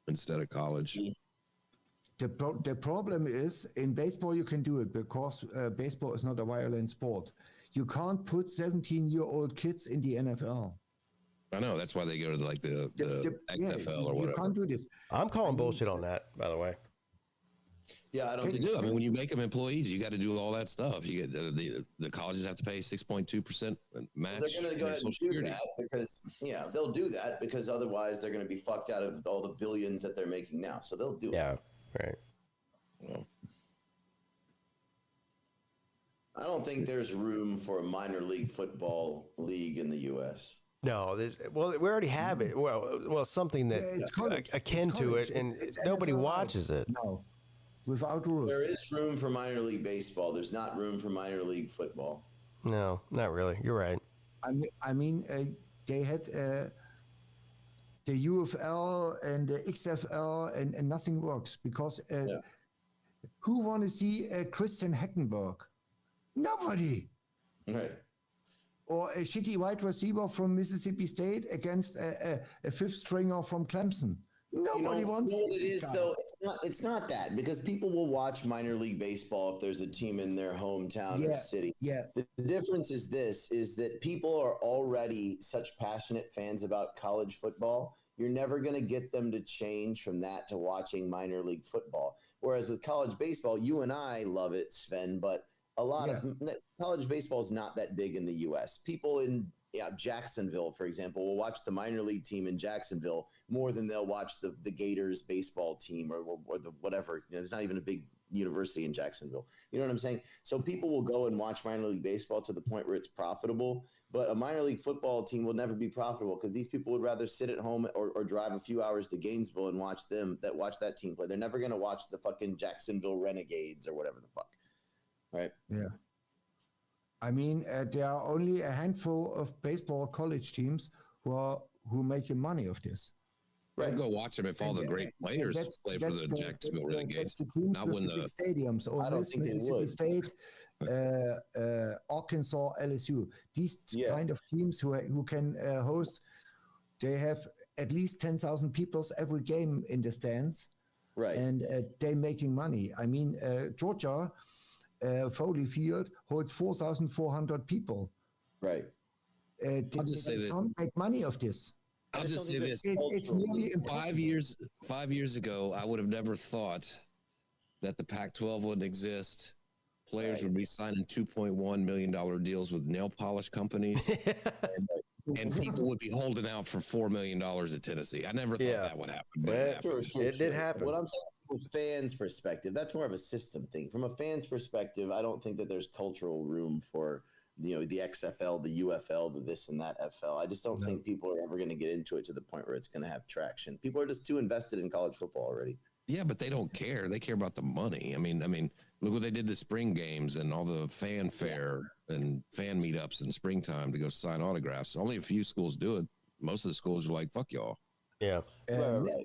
instead of college. The problem is in baseball you can do it because baseball is not a violent sport. You can't put 17-year-old kids in the NFL. I know, that's why they go to like the XFL or whatever. You can't do this. I'm calling bullshit on that, by the way. Yeah, I don't do. I mean, when you make them employees, you got to do all that stuff. You get the colleges have to pay 6.2% match. They're going to go ahead and do that because they'll do that because otherwise they're going to be fucked out of all the billions that they're making now. So they'll do it. Yeah, right. Well, I don't think there's room for a minor league football league in the U.S. No, we already have it. Well, something that akin to it, and nobody watches it. No. Without rules. There is room for minor league baseball. There's not room for minor league football. No, not really. You're right. I mean, they had the UFL and the XFL, and nothing works because who want to see Christian Hackenberg? Nobody. Right. Or a shitty wide receiver from Mississippi State against a fifth stringer from Clemson. Nobody wants what it is, though. It's not that, because people will watch minor league baseball if there's a team in their hometown or city. Yeah. The difference is that people are already such passionate fans about college football. You're never going to get them to change from that to watching minor league football. Whereas with college baseball, you and I love it, Sven, but a lot of college baseball is not that big in the U.S. People in Jacksonville, for example, will watch the minor league team in Jacksonville more than they'll watch the Gators baseball team or the whatever. There's not even a big university in Jacksonville. You know what I'm saying? So people will go and watch minor league baseball to the point where it's profitable, but a minor league football team will never be profitable because these people would rather sit at home or drive a few hours to Gainesville and watch that team play. They're never going to watch the fucking Jacksonville Renegades or whatever the fuck. Right? Yeah. I mean, there are only a handful of baseball college teams who making money of this. Right. Go watch them if all the great players play for the Jacksonville Renegades. Not when the stadiums. Or I don't think Mississippi State, Arkansas, LSU. These kind of teams who can host, they have at least 10,000 people every game in the stands. Right. And they're making money. I mean, Georgia. Foley Field holds 4,400 people. Right. They can't make money of this. I'll just say this: it's nearly impossible. 5 years ago, I would have never thought that the Pac-12 wouldn't exist. Players would be signing $2.1 million deals with nail polish companies, and people would be holding out for $4 million at Tennessee. I never thought that would happen, but it did happen. What I'm saying from a fan's perspective, that's more of a system thing. From a fan's perspective, I don't think that there's cultural room for the XFL, the UFL, the this and that FL. I just don't think people are ever going to get into it to the point where it's going to have traction. People are just too invested in college football already. Yeah, but they don't care. They care about the money. I mean, look what they did to spring games and all the fanfare and fan meetups in springtime to go sign autographs. Only a few schools do it. Most of the schools are like, fuck y'all. Yeah.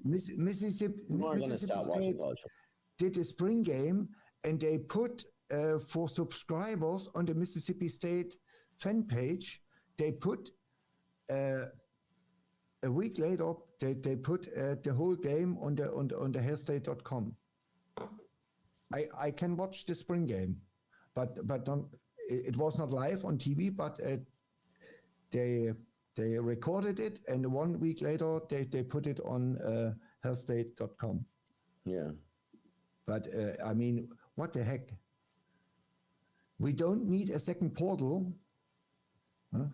Mississippi State did a spring game, and they put for subscribers on the Mississippi State fan page, they put a week later, they put the whole game on the hairstate.com. I can watch the spring game, but it was not live on TV, but they recorded it, and 1 week later they put it on hairstate.com. Yeah. But I mean, what the heck? We don't need a second portal.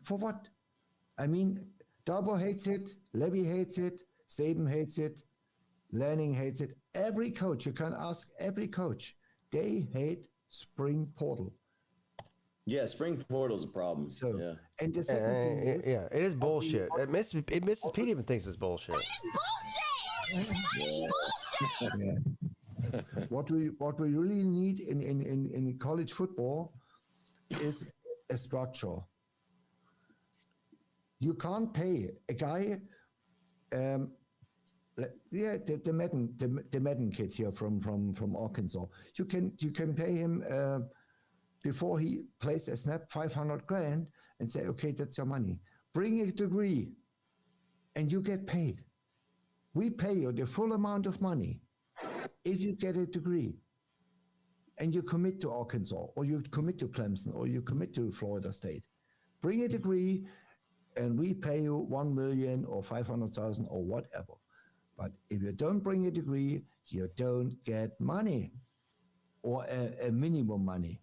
For what? I mean, Darbo hates it, Levy hates it, Saban hates it, Lanning hates it. Every coach, you can ask every coach, they hate spring portal. Yeah, spring portal's a problem. So, yeah. And the second thing is... Yeah, it is bullshit. Mrs. Peete even thinks it's bullshit. Yeah. What we really need in college football is a structure. You can't pay a guy, the Madden kid here from Arkansas. You can pay him before he plays a snap $500,000 and say, okay, that's your money. Bring a degree, and you get paid. We pay you the full amount of money if you get a degree, and you commit to Arkansas, or you commit to Clemson, or you commit to Florida State. Bring a degree, and we pay you $1 million or $500,000 or whatever. But if you don't bring a degree, you don't get money, or a minimum money,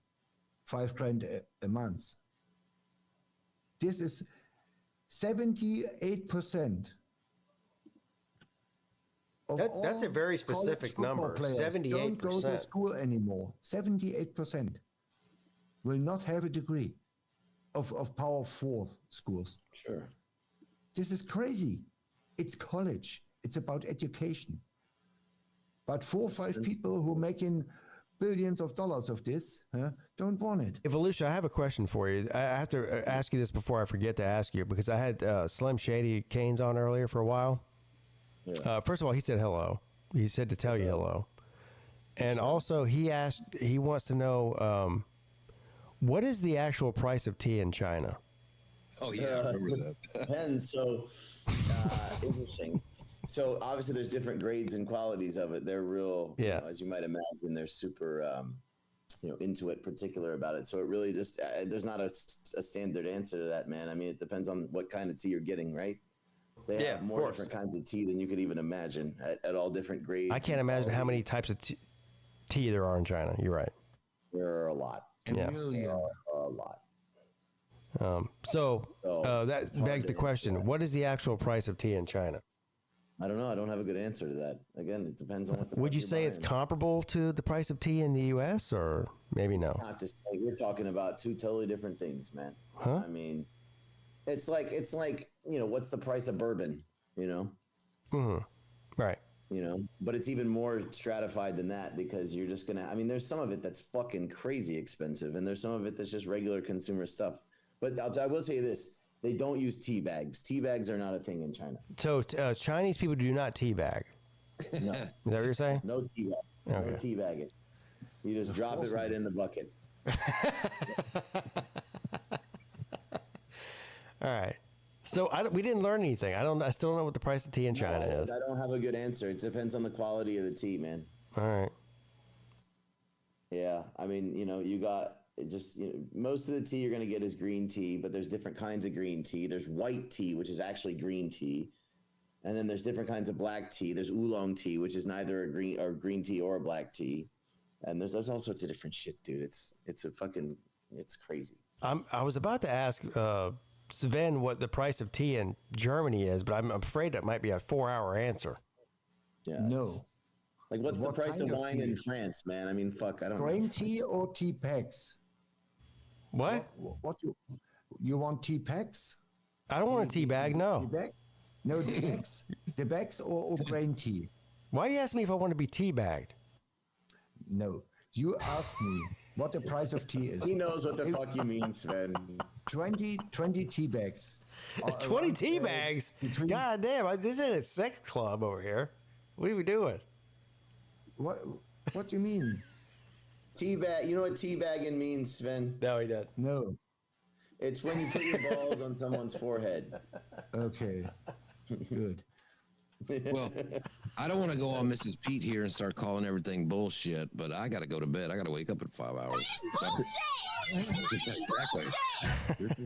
$5,000 a month. This is 78%. That's a very specific number. 78% don't go to school anymore. 78% will not have a degree of Power 4 schools. Sure. This is crazy. It's college. It's about education. But 4 or 5 people who are making billions of dollars of this don't want it. Evolution, I have a question for you. I have to ask you this before I forget to ask you, because I had Slim Shady Canes on earlier for a while. Yeah. First of all, he said hello. He said to tell you hello. And also, he wants to know, what is the actual price of tea in China? Oh, yeah, I remember that. Depends. So, interesting. So, obviously, there's different grades and qualities of it. They're real, as you might imagine, they're super, into it, particular about it. So, it really just, there's not a standard answer to that, man. I mean, it depends on what kind of tea you're getting, right? They have more different kinds of tea than you could even imagine at all different grades. I can't imagine how many types of tea there are in China. You're right. There are a lot. Yeah. There are a lot. So that begs the question, what is the actual price of tea in China? I don't know. I don't have a good answer to that. Again, it depends on what Would you say it's comparable to the price of tea in the U.S. or maybe no? I have to say, we're talking about 2 totally different things, man. Huh? I mean, it's like, what's the price of bourbon, Mm-hmm. Right. But it's even more stratified than that, because you're just there's some of it that's fucking crazy expensive, and there's some of it that's just regular consumer stuff. But I will tell you this, they don't use tea bags. Tea bags are not a thing in China. So Chinese people do not tea bag. No. Is that what you're saying? No tea bag. Okay. No tea bagging. You just drop it right in the bucket. All right. So we didn't learn anything. I still don't know what the price of tea in China is. I don't have a good answer. It depends on the quality of the tea, man. All right. Yeah. I mean, you got most of the tea you're going to get is green tea, but there's different kinds of green tea. There's white tea, which is actually green tea. And then there's different kinds of black tea. There's oolong tea, which is neither a green tea or a black tea. And there's all sorts of different shit, dude. It's crazy. I was about to ask Sven what the price of tea in Germany is, but I'm afraid it might be a 4-hour answer. Yeah. No. Like, what's the price of wine in France, man? I mean, fuck, I don't know. Grain tea or tea packs? What? What you want tea packs? I don't want a tea bag, no. Tea bag? No, the bags. The bags or grain tea? Why you ask me if I want to be tea bagged? No. You asked me what the price of tea is. He knows what the fuck you mean, Sven. 20 tea bags. 20 tea bags? God damn, this ain't a sex club over here. What are we doing? What do you mean? Teabag. You know what teabagging means, Sven? No, he doesn't. No. It's when you put your balls on someone's forehead. Okay. Good. Well, I don't want to go on Mrs. Peete here and start calling everything bullshit, but I got to go to bed. I got to wake up in 5 hours. Exactly. This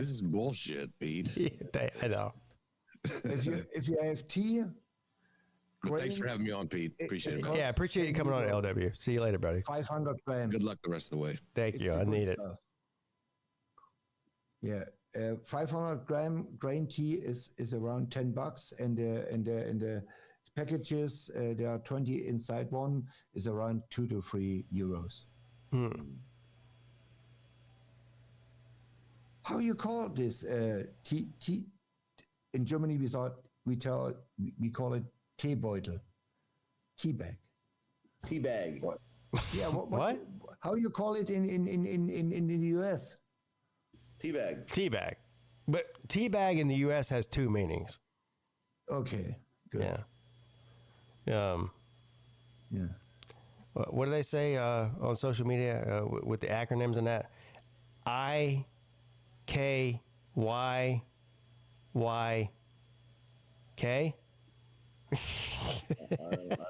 is bullshit, Pete. Yeah, I know. If you have tea. Thanks for having me on, Pete. Appreciate it. Yeah, appreciate you coming on, LW. See you later, buddy. 500 grams. Good luck the rest of the way. Thank you. I need it. Yeah, 500 gram grain tea is around $10, and the packages there are 20 inside one is around 2 to 3 euros. How you call this tea? In Germany we call it Teebeutel, tea bag. Tea bag. What? Yeah. What? How you call it in the US? Teabag. Teabag. But teabag in the U.S. has two meanings. Okay. Good. Yeah. Yeah. What do they say on social media with the acronyms and that? I-K-Y-Y-K? I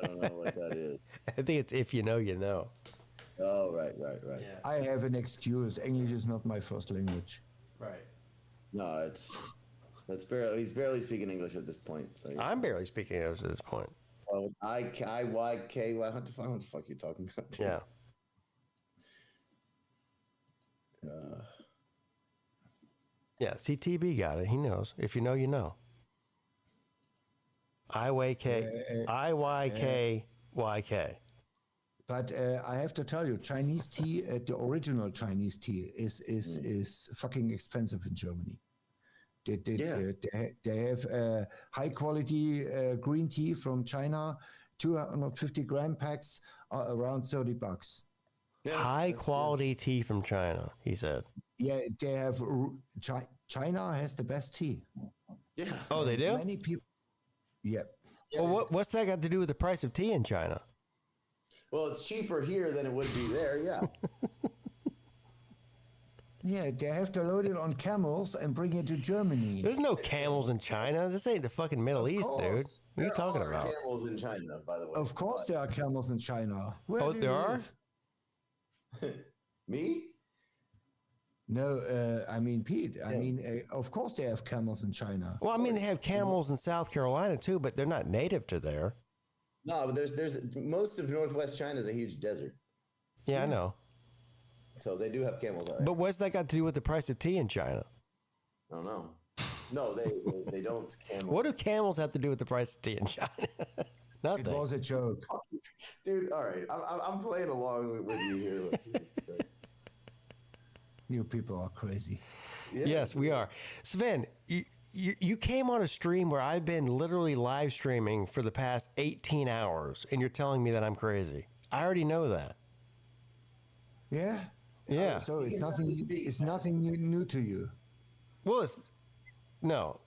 don't know what that is. I think it's if you know, you know. Oh, right. Yeah. I have an excuse. English is not my first language. Right. No, he's barely speaking English at this point. So I'm barely speaking English at this point. Oh, I-K-Y-K-Y. What the fuck are you talking about? Yeah. Yeah, CTB got it. He knows. If you know, you know. I-Y-K-Y-K. But I have to tell you, Chinese tea, the original Chinese tea is fucking expensive in Germany. They have high quality green tea from China, 250 gram packs are around $30. Yeah, high quality tea from China, he said. Yeah, they have. China has the best tea. Yeah. Oh, they do? Many people. Yeah. Well, what's that got to do with the price of tea in China? Well, it's cheaper here than it would be there, yeah. Yeah, they have to load it on camels and bring it to Germany. There's no camels in China. This ain't the fucking Middle East, dude. What are you talking about? Camels in China, by the way. Of course there are camels in China. Oh, there are? Me? No, I mean, Pete. I mean, of course they have camels in China. Well, I mean, they have camels in South Carolina, too, but they're not native to there. No, but there's most of Northwest China is a huge desert. Yeah, I know. So they do have camels out there. But what's that got to do with the price of tea in China? I don't know. No, they don't. What do camels have to do with the price of tea in China? Nothing. It was a joke. Dude, all right. I'm playing along with you here. You people are crazy. Yeah. Yes, we are. Sven, you came on a stream where I've been literally live streaming for the past 18 hours, and you're telling me that I'm crazy. I already know that. Yeah? Yeah. So it's nothing new to you. Well, no.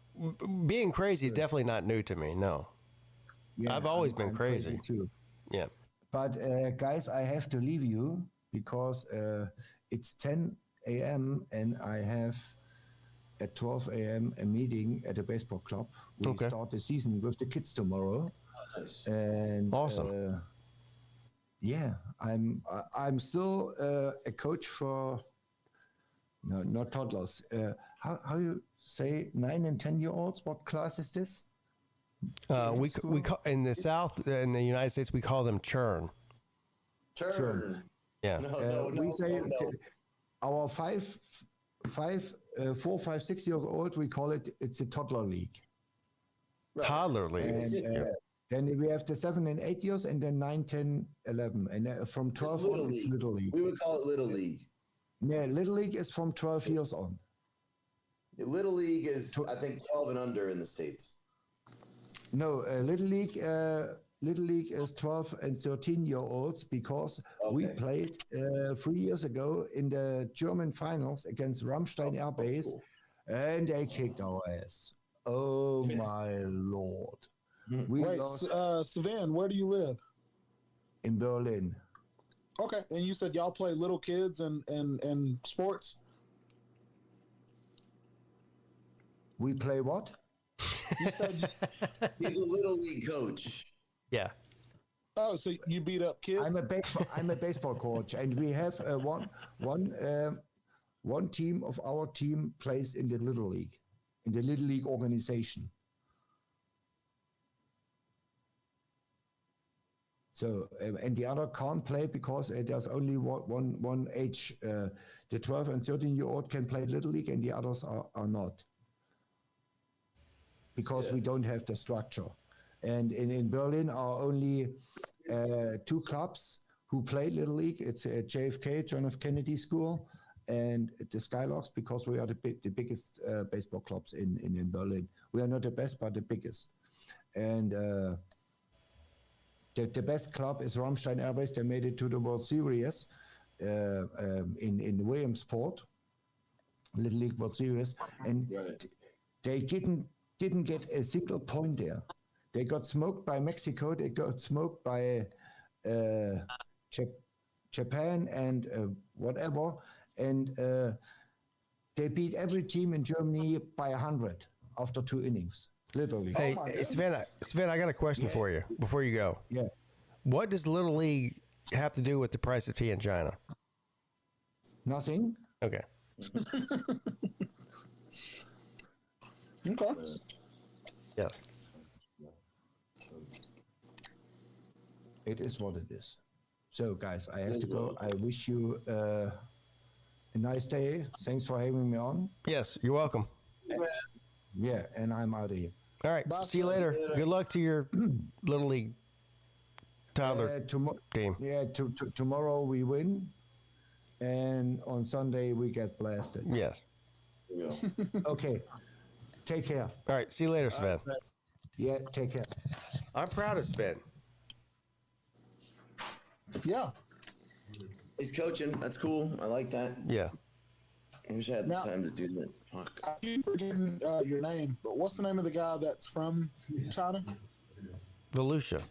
Being crazy is definitely not new to me, no. Yeah, I've always been crazy. Too. Yeah. But guys, I have to leave you because it's 10 a.m. and I have at 12 a.m. a meeting at a baseball club. We start the season with the kids tomorrow. Oh, nice. And awesome. Yeah, I'm still a coach for not toddlers. How you say 9 and 10-year-olds? What class is this? We call, in the South, in the United States, we call them churn. Churn. Yeah. We say our 4, 5, 6 years old, we call it, it's a toddler league. Right. Toddler league. And, then we have the 7 and 8 years, and then 9, 10, 11. And from 12 on, it's Little League. We would call it Little League. Yeah, Little League is from 12 years on. Little League is, I think, 12 and under in the States. No, Little League is 12 and 13-year-olds because we played 3 years ago in the German finals against Rammstein Air Base, and they kicked our ass. Oh, my Lord. Wait, Sven, where do you live? In Berlin. Okay, and you said y'all play little kids and sports? We play what? You said he's a Little League coach. Yeah. Oh, so you beat up kids? I'm a baseball coach, and we have one team of our team plays in the Little League, in the Little League organization. So, and the other can't play because there's only one age. The 12 and 13-year-old can play Little League, and the others are not. Because we don't have the structure. And in Berlin are only 2 clubs who play Little League. It's JFK, John F. Kennedy School, and the Skylarks, because we are the biggest baseball clubs in Berlin. We are not the best, but the biggest. And the best club is Rammstein Air Base. They made it to the World Series in Williamsport, Little League World Series, and they didn't get a single point there. They got smoked by Mexico. They got smoked by Japan and whatever. And they beat every team in Germany by 100 after 2 innings. Literally. Hey, Sven, I got a question for you before you go. Yeah. What does Little League have to do with the price of tea in China? Nothing. Okay. Okay. Yes. It is what it is. So, guys, I have to go. I wish you a nice day. Thanks for having me on. Yes, you're welcome. Yeah, and I'm out of here. All right. See you later. Good luck to your Little League toddler team. Yeah, tomorrow we win, and on Sunday we get blasted. Yes. Okay. Take care. All right. See you later, Sven. Yeah, take care. I'm proud of Sven. Yeah. He's coaching. That's cool. I like that. Yeah. I wish I had the time to do that. Fuck. I keep forgetting your name, but what's the name of the guy that's from China? Volusia.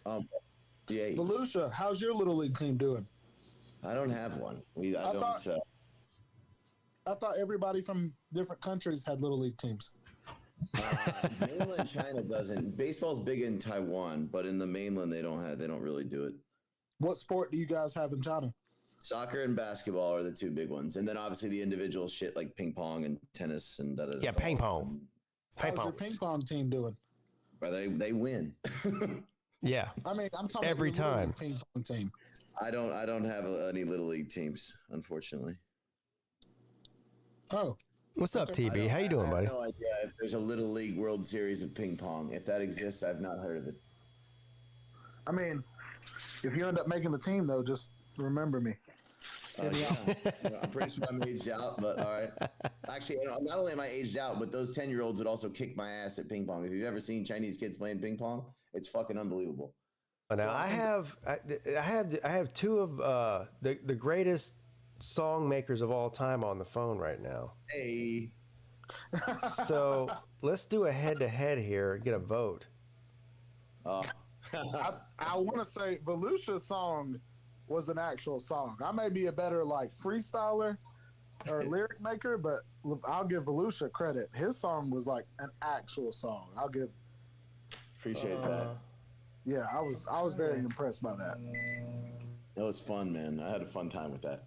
Yeah. Volusia, how's your Little League team doing? I don't have one. I thought everybody from different countries had Little League teams. Mainland China doesn't. Baseball's big in Taiwan, but in the mainland they don't really do it. What sport do you guys have in China? Soccer and basketball are the 2 big ones, and then obviously the individual shit like ping pong and tennis and yeah, ping pong. How's your ping pong team doing? Well, they win. Yeah. I mean, I'm talking every about your time. Little League ping pong team. I don't have any Little League teams, unfortunately. Oh. What's up, TB? How you doing, buddy? I have no idea if there's a Little League World Series of ping pong. If that exists, I've not heard of it. I mean, if you end up making the team, though, just remember me. Yeah. I'm pretty sure I'm aged out, but all right. Actually, not only am I aged out, but those 10-year-olds would also kick my ass at ping pong. If you've ever seen Chinese kids playing ping pong, it's fucking unbelievable. Now I have 2 of the greatest song makers of all time on the phone right now. Hey. So let's do a head-to-head here and get a vote. I want to say Volusia's song was an actual song. I may be a better like freestyler or lyric maker, but I'll give Volusia credit. His song was like an actual song. Appreciate that. Yeah, I was very impressed by that. It was fun, man. I had a fun time with that.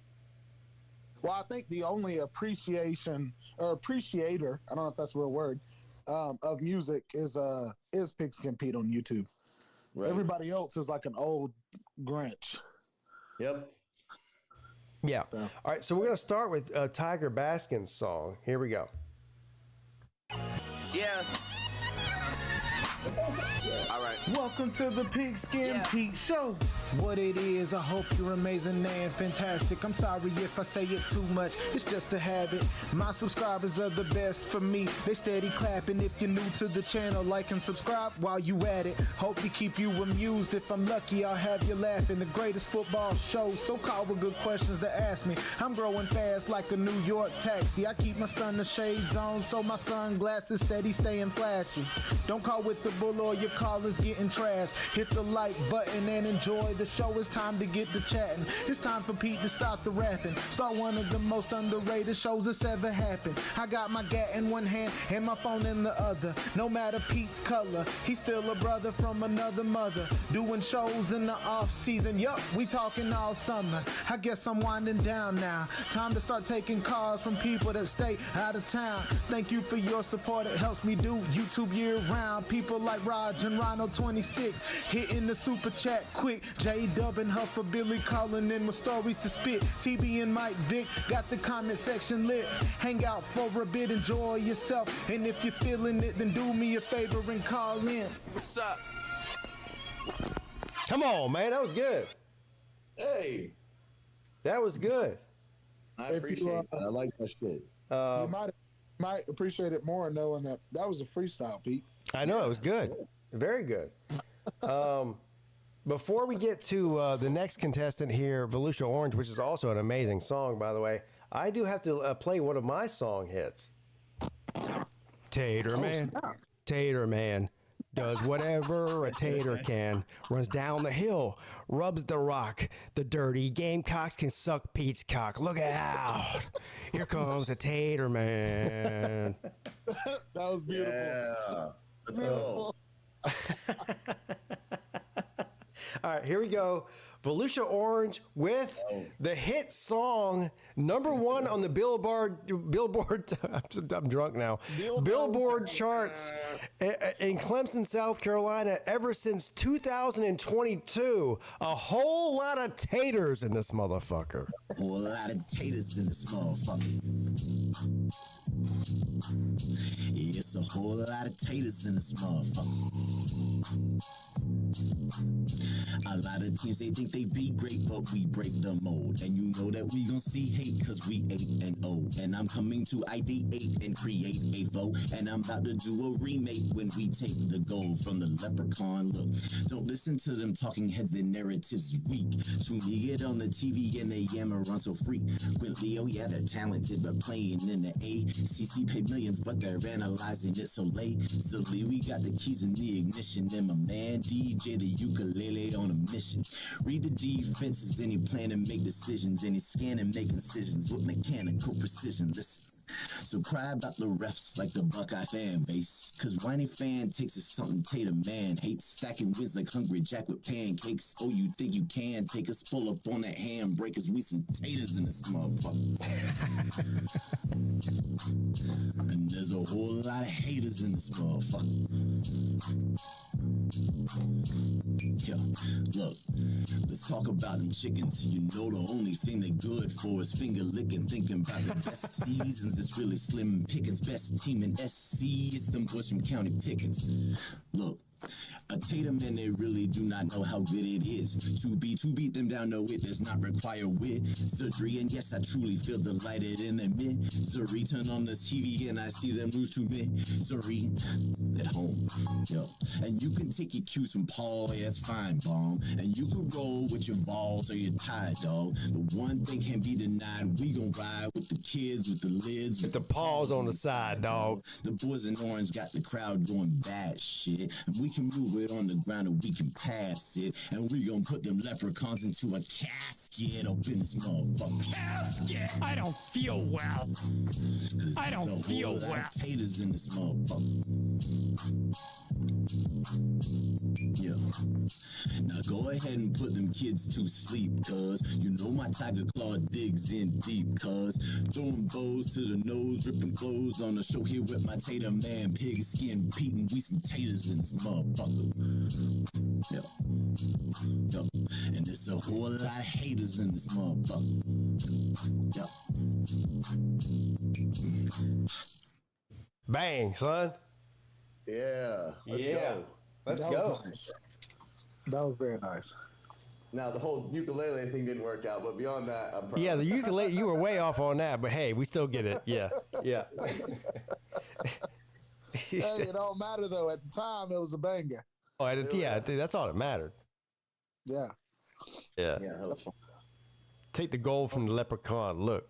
Well, I think the only appreciation or appreciator, I don't know if that's a real word, of music is Pigskin Peete on YouTube. Right. Everybody else is like an old Grinch. Yep. Yeah. All right. So we're gonna start with Tiger Baskin's song. Here we go. Yeah. All right. Welcome to the Pigskin Peete Show. What it is, I hope you're amazing and fantastic. I'm sorry if I say it too much, it's just a habit. My subscribers are the best for me. They steady clapping. If you're new to the channel, like and subscribe while you at it. Hope to keep you amused. If I'm lucky, I'll have you laughing. The greatest football show, so call with good questions to ask me. I'm growing fast like a New York taxi. I keep my stunner shades on, so my sunglasses steady staying flashy. Don't call with the bull or your call is getting trashed. Hit the like button and enjoy the show. It's time to get to chatting. It's time for Pete to stop the rapping. Start one of the most underrated shows that's ever happened. I got my gat in one hand and my phone in the other. No matter Pete's color, he's still a brother from another mother. Doing shows in the off season. Yup, we talking all summer. I guess I'm winding down now. Time to start taking calls from people that stay out of town. Thank you for your support. It helps me do YouTube year round. People like Raj and Rhino 26 hitting the super chat quick. J-Dub and Huffer Billy calling in with stories to spit. TB and Mike Vick got the comment section lit. Hang out for a bit, enjoy yourself. And if you're feeling it, then do me a favor and call in. What's up? Come on, man. That was good. Hey. That was good. I appreciate that. I like that shit. You might appreciate it more knowing that was a freestyle, Pete. I know. It was good. Very good. Before we get to the next contestant here, Volusia Orange, which is also an amazing song, by the way, I do have to play one of my song hits. Tater Man. Tater Man does whatever a tater can. Runs down the hill, rubs the rock. The dirty Gamecocks can suck Pete's cock. Look out. Here comes a Tater Man. That was beautiful. Yeah. Let's beautiful. go. All right, here we go. Volusia Orange with the hit song #1 on the Billboard. I'm drunk now. Billboard charts in Clemson, South Carolina, ever since 2022. A whole lot of taters in this motherfucker. A whole lot of taters in this motherfucker. It's a whole lot of taters in this motherfucker. A lot of teams, they think they be great, but we break the mold. And you know that we gon' see hate, cause we 8-0. And I'm coming to ideate and create a vote. And I'm about to do a remake when we take the gold from the leprechaun look. Don't listen to them talking heads, their narratives weak. To me, get on the TV and they yammer on so frequently. Oh yeah, they're talented, but playing in the ACC pay millions, but they're analyzing it so lazily. We got the keys in the ignition, and my man DJ the ukulele on a mission. Read the defenses and he plan to make decisions, and he scan and make incisions with mechanical precision. Listen. So cry about the refs like the Buckeye fan base, cause whiny fan takes is something Tater Man hates. Stacking wins like Hungry Jack with pancakes. Oh, you think you can take us pull up on that handbreakers? We some taters in this motherfucker. And there's a whole lot of haters in this motherfucker. Yeah, look, let's talk about them chickens. You know the only thing they're good for is finger licking. Thinking about the best seasons, it's really slim pickings. Best team in SC, it's them Busham County Pickens. Look, a Tatum man, they really do not know how good it is to beat them down. No, it does not require wizardry. And yes, I truly feel delighted in the misery. Turn on the TV and I see them lose to misery at home. Yo, and you can take your cues from Paul, yeah, it's fine, bomb. And you can roll with your Vols or your tie, dog. But one thing can't be denied, we gon' ride with the kids, with the lids, with the paws on the side, dog. The boys in orange got the crowd going bad shit. And we can move it on the ground and we can pass it. And we gon' put them leprechauns into a casket up in this motherfucker. Casket! I don't feel well. I don't feel well. Taters in this motherfucker. Yeah. Now go ahead and put them kids to sleep, cuz you know my tiger claw digs in deep, cuz throwing bows to the nose, ripping flows on the show here with my tater man, Pigskin Peete, and we some taters in this motherfucker. Yeah. Yeah. And there's a whole lot of haters in this motherfucker. Yeah. Bang, son. Yeah. Let's Yeah. go. Let's That go. was nice. That was very nice. Now the whole ukulele thing didn't work out, but beyond that, I'm proud. Yeah, the ukulele, you were way off on that, but hey, we still get it. Yeah. Yeah. Hey, it don't matter though. At the time, it was a banger. Oh, yeah, that's all that mattered. Yeah. Yeah. Yeah, that was fun. Take the gold from the leprechaun. Look.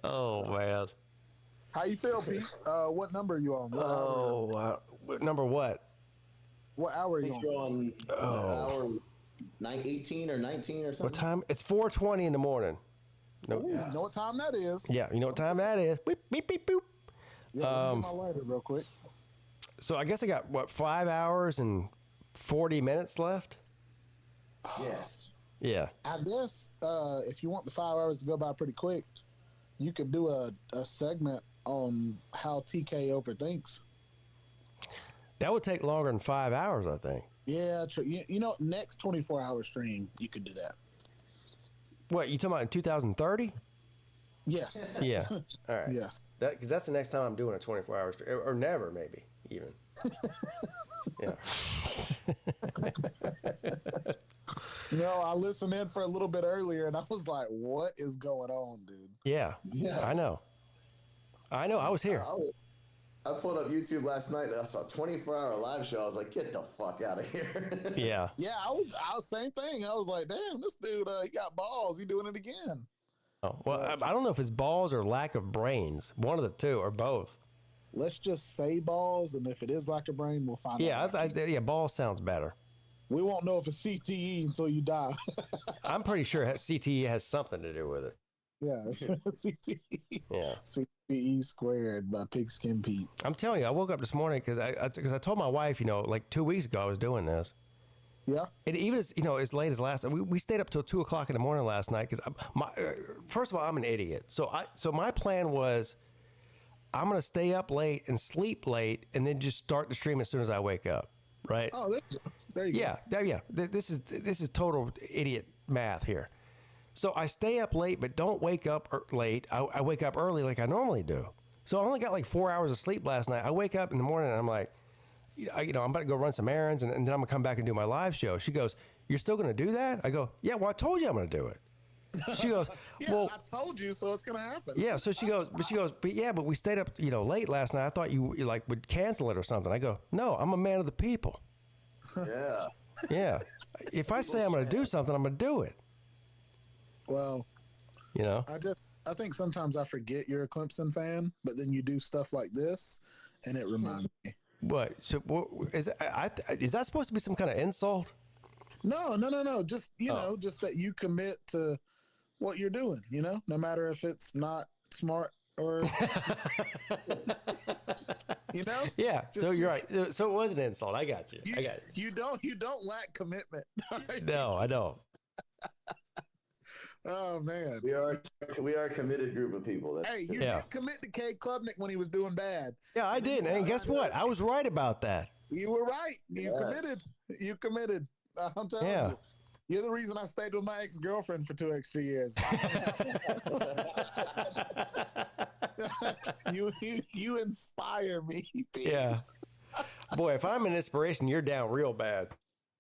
Oh, man. How you feel, Pete? What number are you on? Number what? What hour are I you think you're on hour 18 or 19 or something. What time? It's 4:20 in the morning. No. Ooh, you know what time that is? Yeah, you know what time that is. Beep, beep, beep, boop. Yeah, let me get my lighter real quick. So I guess I got, 5 hours and 40 minutes left? Yes. Yeah. I guess if you want the 5 hours to go by pretty quick, you could do a segment on how TK overthinks. That would take longer than 5 hours, I think. Yeah, true. You know, next 24-hour stream, you could do that. What, you talking about in 2030? Yes. Yeah. All right. Yes. Because that's the next time I'm doing a 24-hour stream, or never, maybe, even. Yeah. You know, I listened in for a little bit earlier, and I was like, what is going on, dude? Yeah. I know. I was here. I pulled up YouTube last night and I saw a 24-hour live show. I was like, get the fuck out of here. Yeah. Yeah, I was same thing. I was like, damn, this dude, he got balls. He doing it again. Oh, well, I don't know if it's balls or lack of brains. One of the two, or both. Let's just say balls, and if it is lack of brain, we'll find out. Yeah, balls sounds better. We won't know if it's CTE until you die. I'm pretty sure CTE has something to do with it. Yeah, CTE. Yeah. CTE squared by Pigskin Peete. I'm telling you, I woke up this morning because I told my wife, like 2 weeks ago I was doing this. Yeah. And even as, as late as last night, we stayed up till 2 o'clock in the morning last night because first of all, I'm an idiot. So my plan was I'm going to stay up late and sleep late and then just start the stream as soon as I wake up. Right. Oh, there you go. Yeah. This is total idiot math here. So I stay up late, but don't wake up late. I wake up early like I normally do. So I only got like 4 hours of sleep last night. I wake up in the morning and I'm like, I'm about to go run some errands and then I'm going to come back and do my live show. She goes, you're still going to do that? I go, yeah, well, I told you I'm going to do it. She goes, yeah, well, I told you, so it's going to happen. Yeah. So she goes, but we stayed up, late last night. I thought you like would cancel it or something. I go, no, I'm a man of the people. Yeah. Yeah. If I say I'm going to do something, I'm going to do it. Well, I think sometimes I forget you're a Clemson fan, but then you do stuff like this, and it reminds me. What? So is that supposed to be some kind of insult? No. Just just that you commit to what you're doing. No matter if it's not smart or Yeah. So you're right. So it was an insult. I got you. I got you. You don't lack commitment. No, I don't. Oh man, we are a committed group of people. Hey, you did commit to K. Klubnik when he was doing bad. Yeah, I did. And guess what? I was right about that. You were right. You committed. You committed. I'm telling you. You're the reason I stayed with my ex-girlfriend for 2 extra years. You inspire me, Pete. Yeah. Boy, if I'm an inspiration, you're down real bad.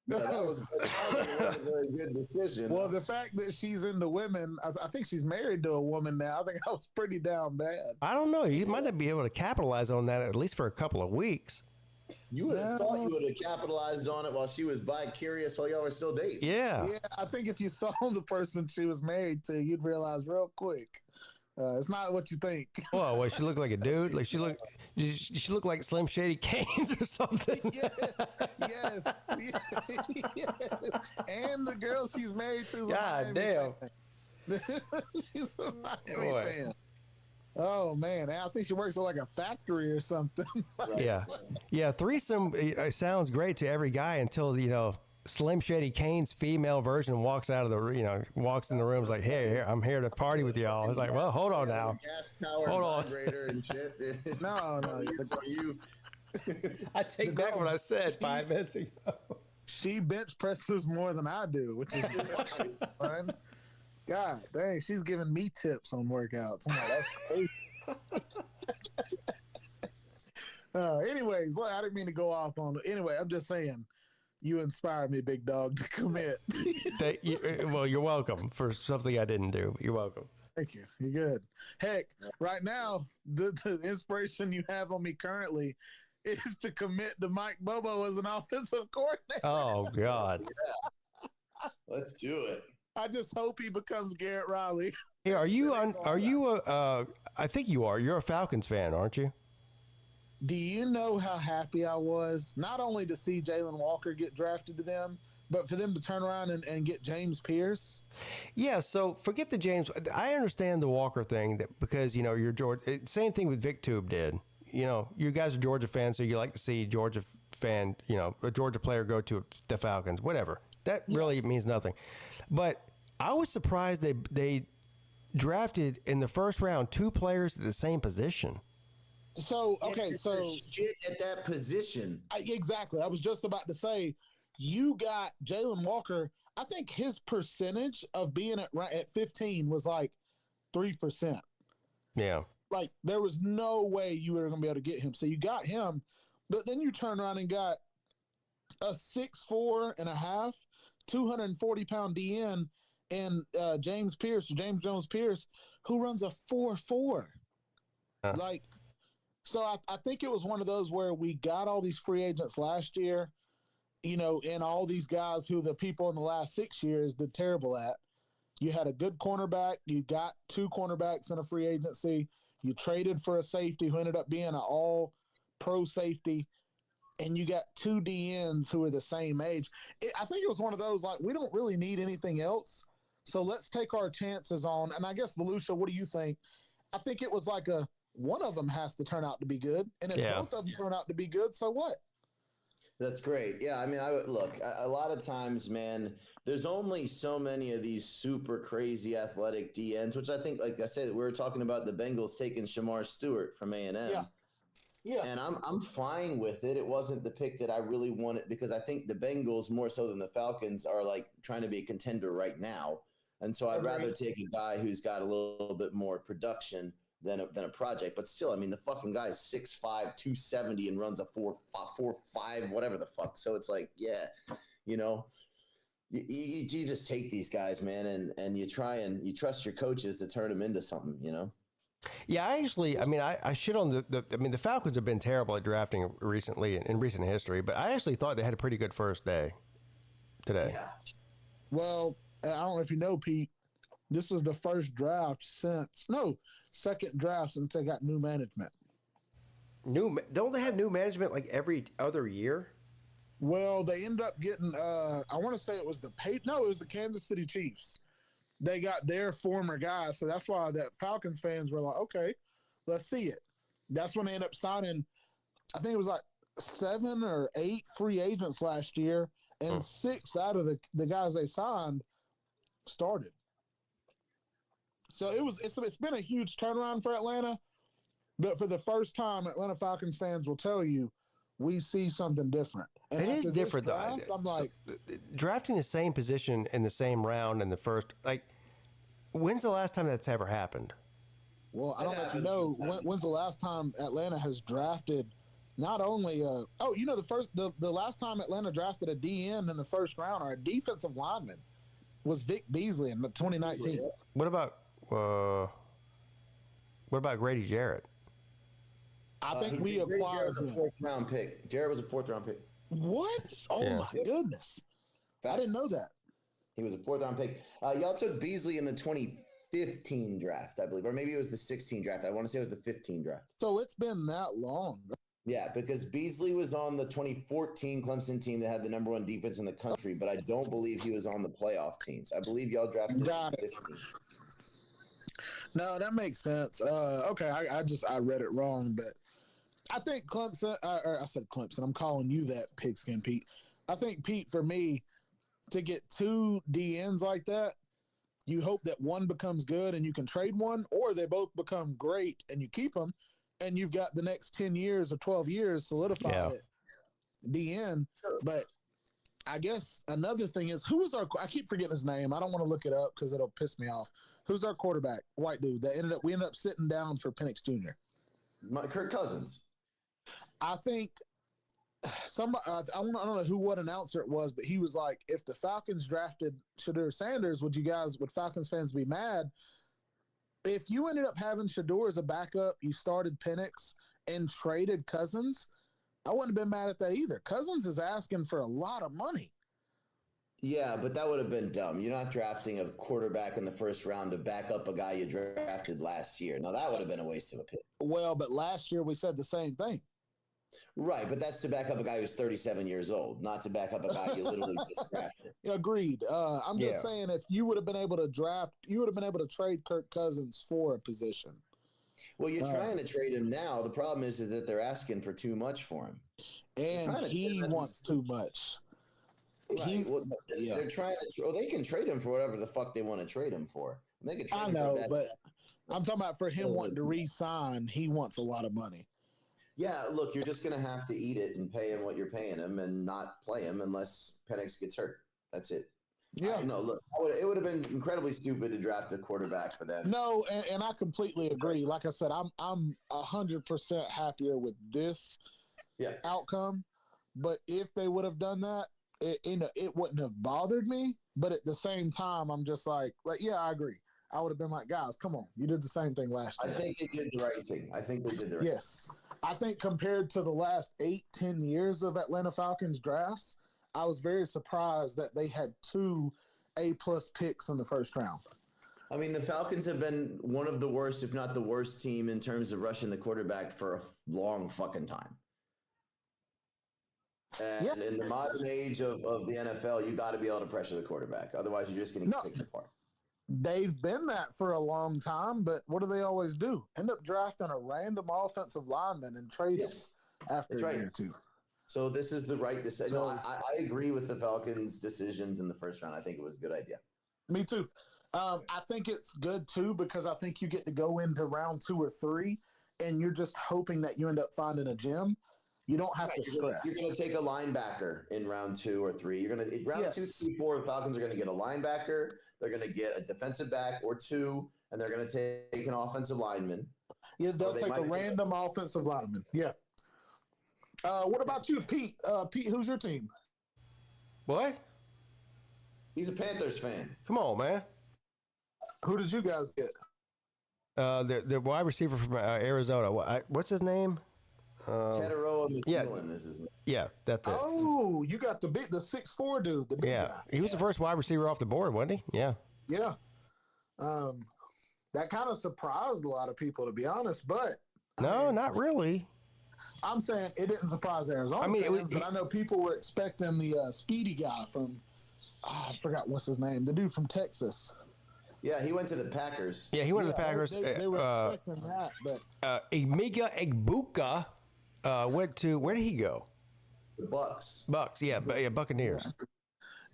No, that was a very good decision. Well, the fact that she's into women, I think she's married to a woman now. I think I was pretty down bad. I don't know. You might not be able to capitalize on that at least for a couple of weeks. You would have thought you would have capitalized on it while she was bi-curious while y'all were still dating. Yeah. Yeah, I think if you saw the person she was married to, you'd realize real quick. It's not what you think. Well, she looked like a dude. Like she looked like Slim Shady Canes or something. Yes. And the girl she's married to is God damn. She's a Miami fan. Oh man, I think she works at like a factory or something. Yeah. Threesome sounds great to every guy until Slim Shady Kane's female version walks out of the walks in the room. Is like, hey, I'm here to party with y'all. It's like, well, hold on now. Gas powered Hold on. vibrator and shit. No. You. I take back what I said 5 minutes ago. She bench presses more than I do, which is fun. God dang, she's giving me tips on workouts. I'm like, that's crazy. Anyways, look, I didn't mean to go off on it. Anyway, I'm just saying, you inspired me, big dog, to commit. Well, you're welcome for something I didn't do. You're welcome. Thank you. You're good. Heck, right now, the inspiration you have on me currently is to commit to Mike Bobo as an offensive coordinator. Oh, God. Let's do it. I just hope he becomes Garrett Riley. Hey, are you a I think you are. You're a Falcons fan, aren't you? Do you know how happy I was not only to see Jalen Walker get drafted to them, but for them to turn around and get James Pierce? Yeah, so forget the James. I understand the Walker thing because, you're Georgia. Same thing with Vic Tube did. You guys are Georgia fans, so you like to see Georgia fan, a Georgia player go to the Falcons, whatever. That really means nothing. But I was surprised they drafted in the first round 2 players at the same position. So, okay, so shit at that position. Exactly. I was just about to say, you got Jalen Walker. I think his percentage of being at 15 was like 3%. Yeah. Like, there was no way you were going to be able to get him. So you got him, but then you turn around and got a 6'4.5", 240-pound DN and James Jones Pierce, who runs a 4.4. Like, so I think it was one of those where we got all these free agents last year, and all these guys who the people in the last 6 years did terrible at. You had a good cornerback. You got 2 cornerbacks in a free agency. You traded for a safety who ended up being an all-pro safety. And you got 2 DNs who are the same age. I think it was one of those, like, we don't really need anything else. So let's take our chances on. And I guess, Volusia, what do you think? I think it was like one of them has to turn out to be good. And if both of them turn out to be good, so what? That's great. Yeah, I mean, look, a lot of times, man, there's only so many of these super crazy athletic DNs, which I think, like I said, we were talking about the Bengals taking Shamar Stewart from A&M. Yeah. And I'm fine with it. It wasn't the pick that I really wanted because I think the Bengals, more so than the Falcons, are like trying to be a contender right now. And so I'd rather take a guy who's got a little bit more production than a project. But still, I mean, the fucking guy's 6'5", 270 and runs a 4.5, whatever the fuck. So it's like, yeah, you just take these guys, man, and you try and you trust your coaches to turn them into something, Yeah, I shit on the Falcons have been terrible at drafting recently in recent history, but I actually thought they had a pretty good first day today. Yeah. Well, I don't know if you know, Pete, this is the second draft since they got new management. Don't they have new management like every other year? Well, they ended up getting, I want to say it was the Kansas City Chiefs. They got their former guy, so that's why that Falcons fans were like, okay, let's see it. That's when they ended up signing, I think it was like 7 or 8 free agents last year, and 6 out of the guys they signed started. So it's been a huge turnaround for Atlanta, but for the first time, Atlanta Falcons fans will tell you, we see something different. And it is different, draft, though. I'm like, drafting the same position in the same round in the first, like, when's the last time that's ever happened? Well, I don't know if you know, when's the last time Atlanta has drafted not only, the last time Atlanta drafted a DN in the first round or a defensive lineman was Vic Beasley in 2019. What about Grady Jarrett? I think we acquired a 4th round pick. Jarrett was a 4th round pick. What? Oh my goodness! I didn't know that. He was a 4th round pick. Y'all took Beasley in the 2015 draft, I believe, or maybe it was the 16 draft. I want to say it was the 15 draft. So it's been that long. Yeah, because Beasley was on the 2014 Clemson team that had the #1 defense in the country, but I don't believe he was on the playoff teams. I believe y'all drafted him. No, that makes sense. Okay, I read it wrong, but I think Clemson. Or I said Clemson. I'm calling you that, Pigskin Pete. I think Pete, for me, to get 2 DNs like that, you hope that one becomes good and you can trade one, or they both become great and you keep them, and you've got the next 10 years or 12 years solidified at DN. But I guess another thing is, who was our? I keep forgetting his name. I don't want to look it up because it'll piss me off. Who's our quarterback? White dude that we ended up sitting down for Penix Jr. Kirk Cousins. I think somebody. I don't know what announcer it was, but he was like, "If the Falcons drafted Shedeur Sanders, would Falcons fans be mad? If you ended up having Shedeur as a backup, you started Penix and traded Cousins, I wouldn't have been mad at that either. Cousins is asking for a lot of money." Yeah, but that would have been dumb. You're not drafting a quarterback in the first round to back up a guy you drafted last year. Now, that would have been a waste of a pick. Well, but last year we said the same thing. Right, but that's to back up a guy who's 37 years old, not to back up a guy you literally just drafted. Agreed. I'm just saying, if you would have been able to draft, you would have been able to trade Kirk Cousins for a position. Well, you're trying to trade him now. The problem is that they're asking for too much for him. And he wants too much. Right. They're trying to. Well, they can trade him for whatever the fuck they want to trade him for. They can trade I him know, for that. but I'm talking about for him wanting to re-sign. He wants a lot of money. Yeah, look, you're just going to have to eat it and pay him what you're paying him, and not play him unless Penix gets hurt. That's it. Yeah. No, look, it would have been incredibly stupid to draft a quarterback for them. No, and I completely agree. Like I said, I'm 100% happier with this outcome. But if they would have done that, it wouldn't have bothered me. But at the same time, I'm just like, yeah, I agree. I would have been like, guys, come on. You did the same thing last year. I think they did the right thing. I think they did the right Yes. I think compared to the last 8-10 years of Atlanta Falcons drafts, I was very surprised that they had 2 A-plus picks in the first round. I mean, the Falcons have been one of the worst, if not the worst team in terms of rushing the quarterback for a long fucking time. And in the modern age of the NFL, you got to be able to pressure the quarterback. Otherwise, you're just going to get picked apart. They've been that for a long time, but what do they always do? End up drafting a random offensive lineman and trade him after a year or two. So this is the right decision. No, I agree with the Falcons' decisions in the first round. I think it was a good idea. Me too. I think it's good too because I think you get to go into round 2 or 3, and you're just hoping that you end up finding a gem. You don't have to stress. You're going to take a linebacker in round 2 or 3. You're going to round 2, 3, 4. The Falcons are going to get a linebacker. They're going to get a defensive back or 2, and they're going to take an offensive lineman. Yeah, they'll take a random offensive lineman. Yeah. What about you, Pete? Pete, who's your team? What? He's a Panthers fan. Come on, man. Who did you guys get? The wide receiver from Arizona. What's his name? Teteroa McMillan is his name. Yeah, that's it. Oh, you got the 6'4" dude, the big guy. He was the first wide receiver off the board, wasn't he? Yeah. Yeah. That kind of surprised a lot of people, to be honest, but no, not really. I'm saying it didn't surprise Arizona fans, but I know people were expecting the speedy guy from I forgot what's his name, the dude from Texas. Yeah, he went to the Packers. Yeah, he went to the Packers. They were expecting that, but Emeka Egbuka went to, where did he go? The Bucks. Buccaneers.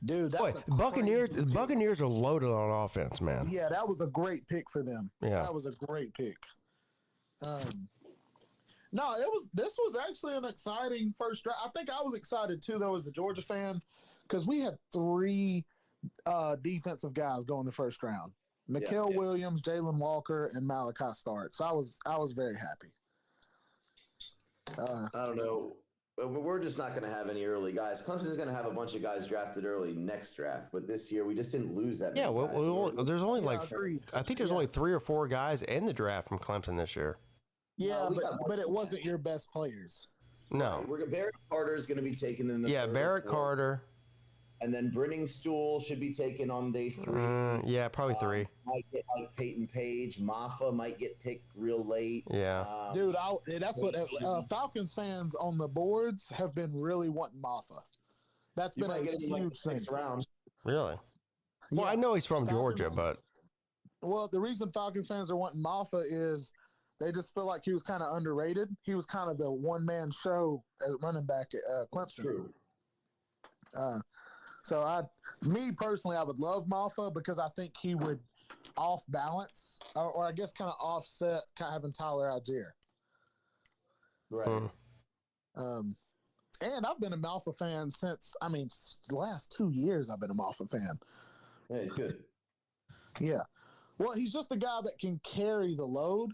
Dude, that's Buccaneers are loaded on offense, man. Yeah, that was a great pick for them. Yeah, that was a great pick. No, this was actually an exciting first draft. I think I was excited too, though, as a Georgia fan, because we had 3 defensive guys go in the first round: Mikael Williams, Jalen Walker, and Malachi Starks. I was very happy. I don't know. We're just not going to have any early guys. Clemson's going to have a bunch of guys drafted early next draft, but this year we just didn't lose that many guys. There's only I think there's only 3 or 4 guys in the draft from Clemson this year. Yeah, but it wasn't your best players. No. Barrett Carter is going to be taken in the third Barrett Carter. And then Brenning Stool should be taken on day 3. Probably 3. Might get like Peyton Page. Maffa might get picked real late. Yeah. Dude, that's what Falcons fans on the boards have been really wanting Maffa. That's been a huge thing. Round. Really? Well, I know he's from Georgia, but Well, the reason Falcons fans are wanting Maffa is they just feel like he was kind of underrated. He was kind of the one-man show as running back at Clemson. True. Me personally, I would love Maffa because I think he would off balance, or I guess kind of offset having Tyler Algier. Right. And I've been a Maffa fan since, the last 2 years I've been a Maffa fan. Yeah, he's good. Yeah. Well, he's just a guy that can carry the load,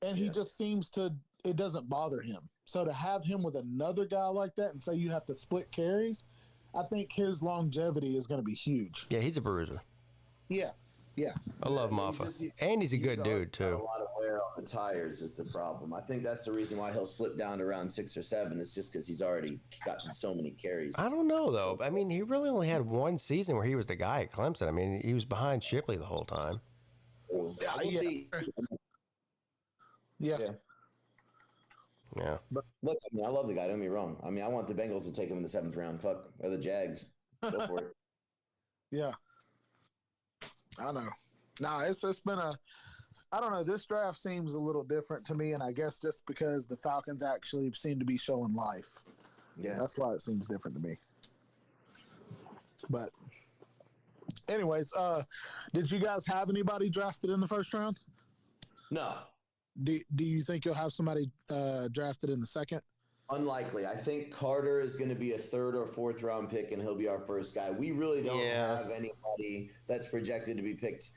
and he just seems to, it doesn't bother him. So to have him with another guy like that and say you have to split carries, I think his longevity is going to be huge. Yeah, he's a bruiser. Yeah. I love Maffa. And he's a good dude, too. A lot of wear on the tires is the problem. I think that's the reason why he'll slip down to around 6 or 7. It's just because he's already gotten so many carries. I don't know, though. He really only had one season where he was the guy at Clemson. He was behind Shipley the whole time. Yeah. But look, I love the guy. Don't get me wrong. I want the Bengals to take him in the 7th round. Fuck, or the Jags. Go for it. Yeah. I know. No, it's been I don't know. This draft seems a little different to me, and I guess just because the Falcons actually seem to be showing life. Yeah. That's why it seems different to me. But anyways, did you guys have anybody drafted in the first round? No. Do you think you'll have somebody drafted in the second? Unlikely. I think Carter is going to be a 3rd or 4th round pick, and he'll be our first guy. We really don't have anybody that's projected to be picked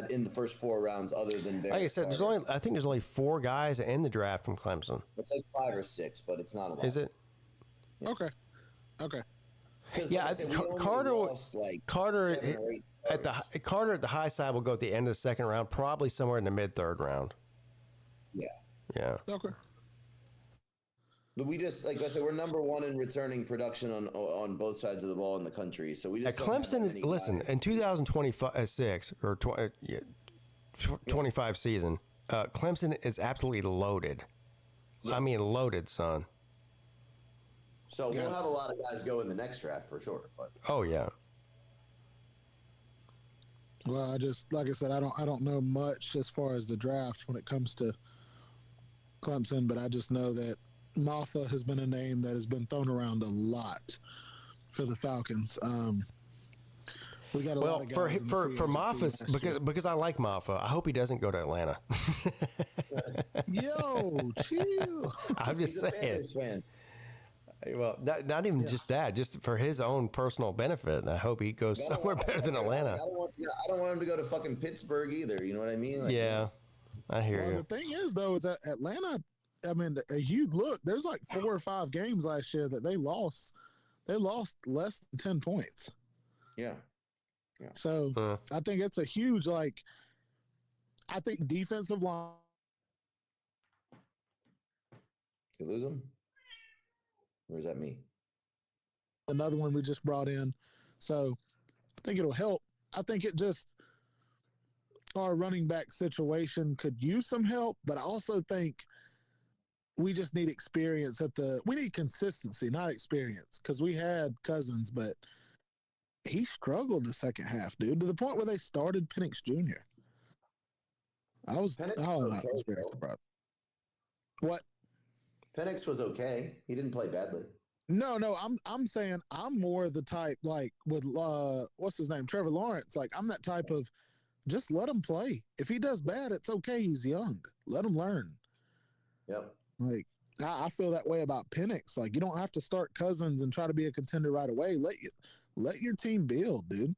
in the first 4 rounds other than Barry. Like I said, I think there's only 4 guys in the draft from Clemson. It's like 5 or 6, but it's not a lot. Is it? Yeah. Okay. Yeah, like I said, Carter at the high side will go at the end of the 2nd round, probably somewhere in the mid 3rd round. Yeah. Okay. But we just, like I said, we're number 1 in returning production on both sides of the ball in the country. So we just at Clemson. Listen, in 2026 or 25 season, Clemson is absolutely loaded. Yeah. Loaded, son. So we'll have a lot of guys go in the next draft for sure. But oh yeah. Well, like I said, I don't know much as far as the draft when it comes to Clemson, but I just know that Maffa has been a name that has been thrown around a lot for the Falcons. We got a lot of guys for Maffa because I like Maffa. I hope he doesn't go to Atlanta. Yo, chill. I'm just saying. Well, not even just that, just for his own personal benefit. I hope he goes somewhere better than Atlanta. I don't want him to go to fucking Pittsburgh either. You know what I mean? Like, yeah, I hear you. The thing is, though, is that Atlanta, you look, there's like 4 or 5 games last year that they lost. They lost less than 10 points. Yeah. So I think it's a huge, I think defensive line. You lose them? Or is that me? Another one we just brought in. So I think it'll help. I think it just, our running back situation could use some help, but I also think we just need experience we need consistency, not experience, because we had Cousins, but he struggled the second half, dude, to the point where they started Penix Jr. What? Penix was okay. He didn't play badly. No, I'm saying I'm more the type with what's his name, Trevor Lawrence. I'm that type of just let him play. If he does bad, it's okay. He's young. Let him learn. Yep. I feel that way about Penix. You don't have to start Cousins and try to be a contender right away. Let your team build, dude.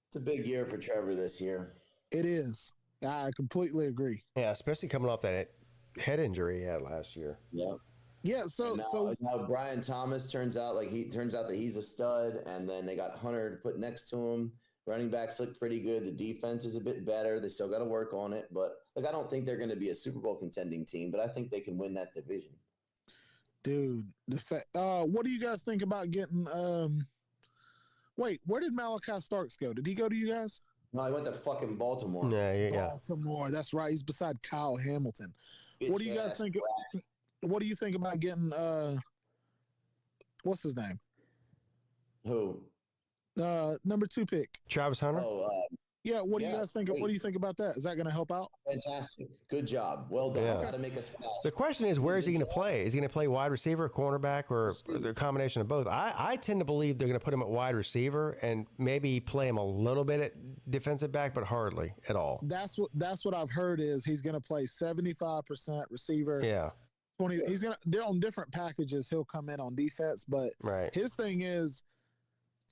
It's a big year for Trevor this year. It is. I completely agree. Yeah, especially coming off that head injury he had last year. Yeah. Yeah, so now Brian Thomas turns out that he's a stud, and then they got Hunter to put next to him. Running backs look pretty good. The defense is a bit better. They still got to work on it, but I don't think they're going to be a Super Bowl contending team, but I think they can win that division. Dude, what do you guys think about getting? Wait, where did Malachi Starks go? Did he go to you guys? No, he went to fucking Baltimore. Yeah. Baltimore, that's right. He's beside Kyle Hamilton. What do you guys think? What do you think about getting? What's his name? Who? Number 2 pick. Travis Hunter. Yeah, what do you guys think? What do you think about that? Is that going to help out? Fantastic. Good job. Well done. Yeah. Got to make us fast. The question is, where is he going to play? Is he going to play wide receiver, cornerback, or the combination of both? I tend to believe they're going to put him at wide receiver and maybe play him a little bit at defensive back, but hardly at all. That's what I've heard is he's going to play 75% receiver. Yeah. 20. They're on different packages. He'll come in on defense, but his thing is,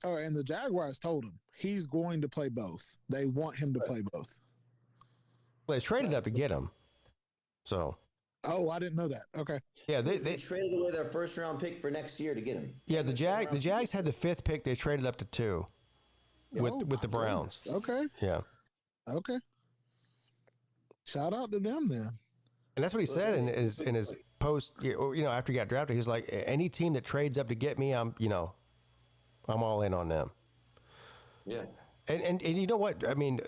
and the Jaguars told him he's going to play both. They want him to play both. Well, they traded up to get him. So. Oh, I didn't know that. Okay. Yeah, they traded away their first round pick for next year to get him. Yeah, the Jags had the 5th pick. They traded up to 2 with the Browns. Goodness. Okay. Yeah. Okay. Shout out to them then. And that's what he said in his post. After he got drafted, he was like, any team that trades up to get me, I'm all in on them. Yeah. And you know what? I mean,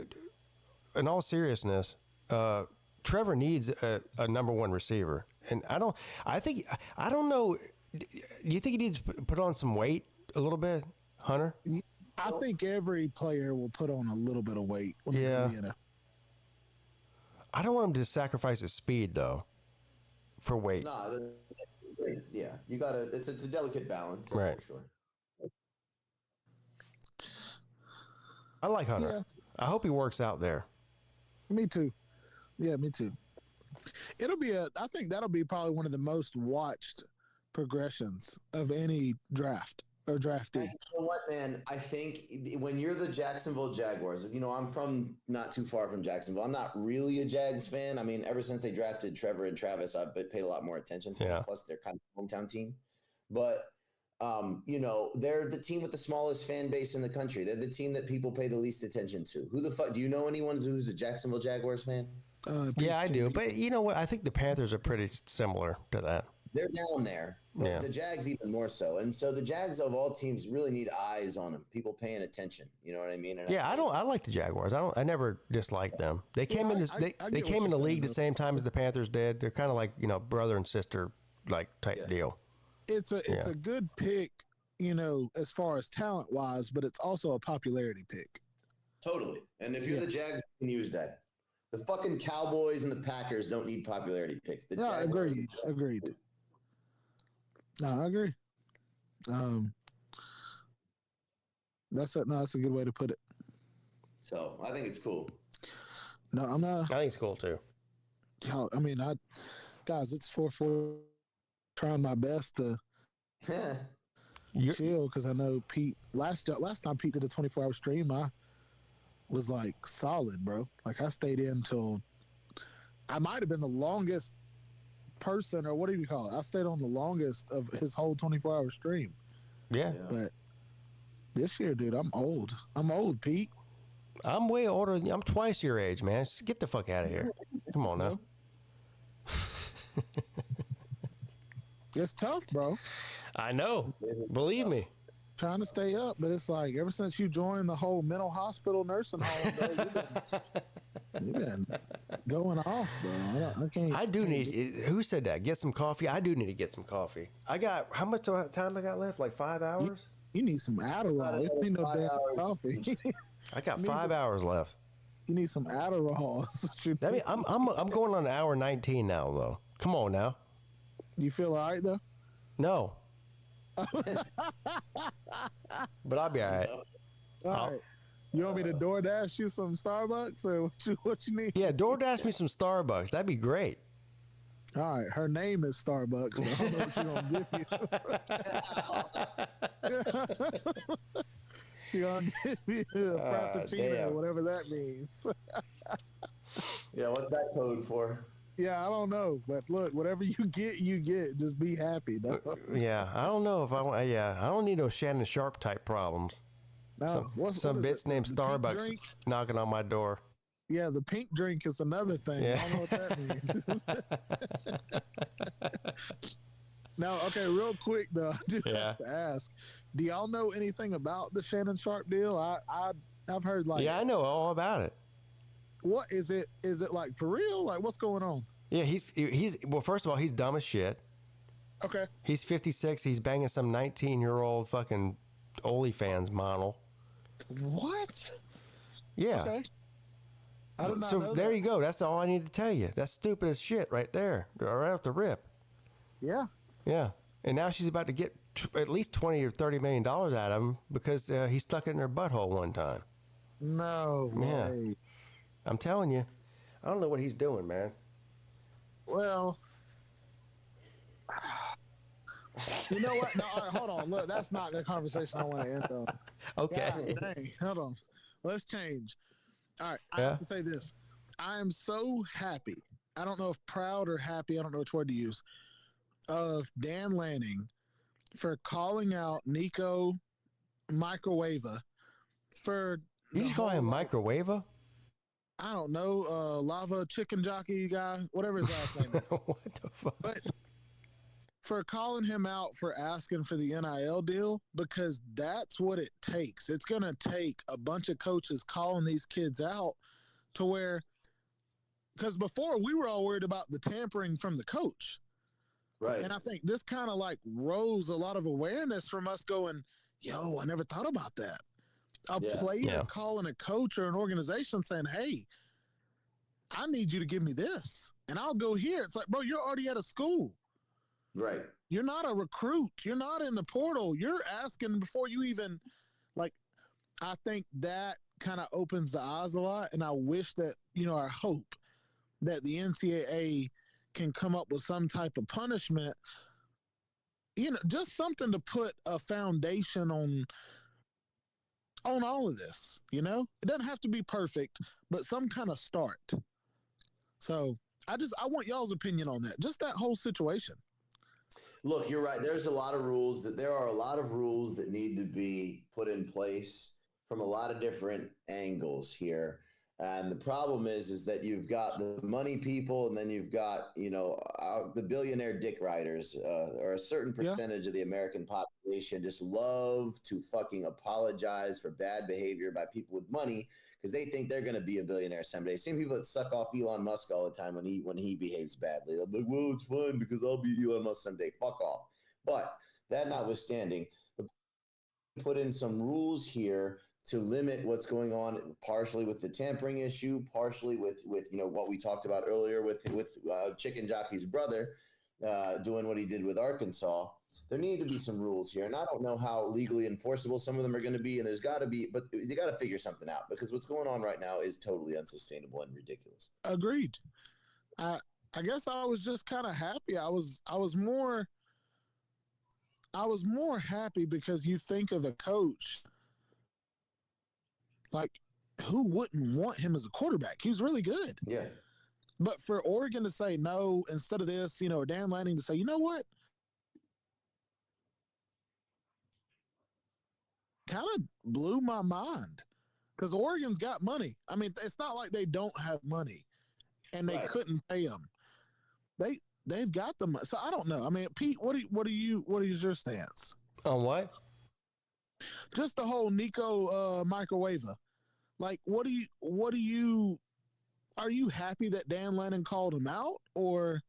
in all seriousness, Trevor needs a number 1 receiver. And I don't know. Do you think he needs to put on some weight a little bit, Hunter? I think every player will put on a little bit of weight. Yeah. I don't want him to sacrifice his speed, though, for weight. No, yeah. You got to, it's a delicate balance. That's right. For sure. I like Hunter. Yeah. I hope he works out there. Me too. Yeah, me too. I think that'll be probably one of the most watched progressions of any draft or draftee. You know what, man? I think when you're the Jacksonville Jaguars, I'm from not too far from Jacksonville. I'm not really a Jags fan. I mean, ever since they drafted Trevor and Travis, I've paid a lot more attention to them. Plus, they're kind of hometown team. But they're the team with the smallest fan base in the country. They're the team that people pay the least attention to. Who the fuck? Do you know anyone who's a Jacksonville Jaguars fan? Yeah, I do. But you know what? I think the Panthers are pretty similar to that. They're down there. But the Jags even more so. And so the Jags of all teams really need eyes on them. People paying attention. You know what I mean? And I like the Jaguars. I never disliked them. They came they came in the league the same time as the Panthers did. They're kind of like, brother and sister type deal. It's a good pick, as far as talent wise, but it's also a popularity pick. Totally. And if you're the Jags, you can use that. The fucking Cowboys and the Packers don't need popularity picks. Agreed. No, I agree. That's a good way to put it. So I think it's cool. No, I'm not. I think it's cool too. I mean, guys, it's 4-4. Trying my best to chill because I know Pete. Last time Pete did a 24-hour stream, I was like solid, bro. Like I stayed in till I might have been the longest person, or what do you call it? I stayed on the longest of his whole 24-hour stream. Yeah. But this year, dude, I'm old. I'm old, Pete. I'm way older. I'm twice your age, man. Just get the fuck out of here. Come on now. It's tough, bro. I know. Believe me. Trying to stay up, but it's like ever since you joined the whole mental hospital nursing home, bro, you've been going off, bro. I can't. I do need. Who said that? Get some coffee. I do need to get some coffee. I got how much time I got left? Like 5 hours. You need some Adderall. You need no damn coffee. I got 5 hours left. You need some Adderall. I mean, I'm going on hour 19 now, though. Come on now. You feel all right though? No. But I'll be all right. All right. You want me to DoorDash you some Starbucks or what you need? Yeah, DoorDash me some Starbucks. That'd be great. All right. Her name is Starbucks. So I don't know what she's going to give you. She's going to give you a Frappuccino, whatever that means. Yeah, what's that code for? Yeah, I don't know, but look, whatever you get. Just be happy. No? Yeah, I don't know if I want. Yeah, I don't need no Shannon Sharp type problems. No, some bitch named Starbucks knocking on my door. Yeah, the pink drink is another thing. Yeah. I don't know what that means. Now, okay, real quick though, I do have to ask: do y'all know anything about the Shannon Sharp deal? I've heard like. Yeah, I know all about it. What is it? Is it like for real? Like what's going on? Yeah, he's well. First of all, he's dumb as shit. Okay. He's 56. He's banging some 19-year-old fucking OnlyFans model. What? Yeah. Okay. I did not So know there that. you go. That's all I need to tell you. That's stupid as shit right there, right off the rip. Yeah. Yeah. And now she's about to get at least $20 or $30 million out of him because he stuck it in her butthole one time. No Yeah. way. I'm telling you. I don't know what he's doing, man. Well, you know what? No, all right, hold on. Look, that's not the conversation I want to end on. Okay. God dang. Hold on. Let's change. All right. I Yeah. have to say this. I am so happy. I don't know if proud or happy. I don't know which word to use. Of Dan Lanning for calling out Nico Microwava for. You just call him Microwava? I don't know, lava chicken jockey guy, whatever his last name is. What the fuck? But for calling him out for asking for the NIL deal, because that's what it takes. It's going to take a bunch of coaches calling these kids out to where, because before we were all worried about the tampering from the coach. Right. And I think this kind of like rose a lot of awareness from us going, yo, I never thought about that. A player calling a coach or an organization saying, hey, I need you to give me this and I'll go here. It's like, bro, you're already at a school. Right. You're not a recruit. You're not in the portal. You're asking before you even, like, I think that kind of opens the eyes a lot. And I wish that, I hope that the NCAA can come up with some type of punishment, just something to put a foundation on all of this, it doesn't have to be perfect, but some kind of start. So I want y'all's opinion on that, just that whole situation. Look, you're right. There are a lot of rules that need to be put in place from a lot of different angles here. And the problem is that you've got the money people, and then you've got, the billionaire dick riders, or a certain percentage of the American population just love to fucking apologize for bad behavior by people with money because they think they're going to be a billionaire someday. Same people that suck off Elon Musk all the time when he behaves badly. They'll be like, well, it's fun because I'll be Elon Musk someday. Fuck off. But that notwithstanding, put in some rules here to limit what's going on, partially with the tampering issue, partially with what we talked about earlier with Chicken Jockey's brother doing what he did with Arkansas. There need to be some rules here, and I don't know how legally enforceable some of them are going to be. And there's got to be, but you got to figure something out because what's going on right now is totally unsustainable and ridiculous. Agreed. I guess I was just kind of happy. I was more happy because you think of a coach. Like, who wouldn't want him as a quarterback? He's really good. Yeah. But for Oregon to say no instead of this, or Dan Lanning to say, you know what? Kind of blew my mind because Oregon's got money. I mean, it's not like they don't have money and they couldn't pay them. They've got the money. So I don't know. I mean, Pete, what is your stance on what? Just the whole Nico Microwava. Like, are you happy that Dan Lanning called him out, or?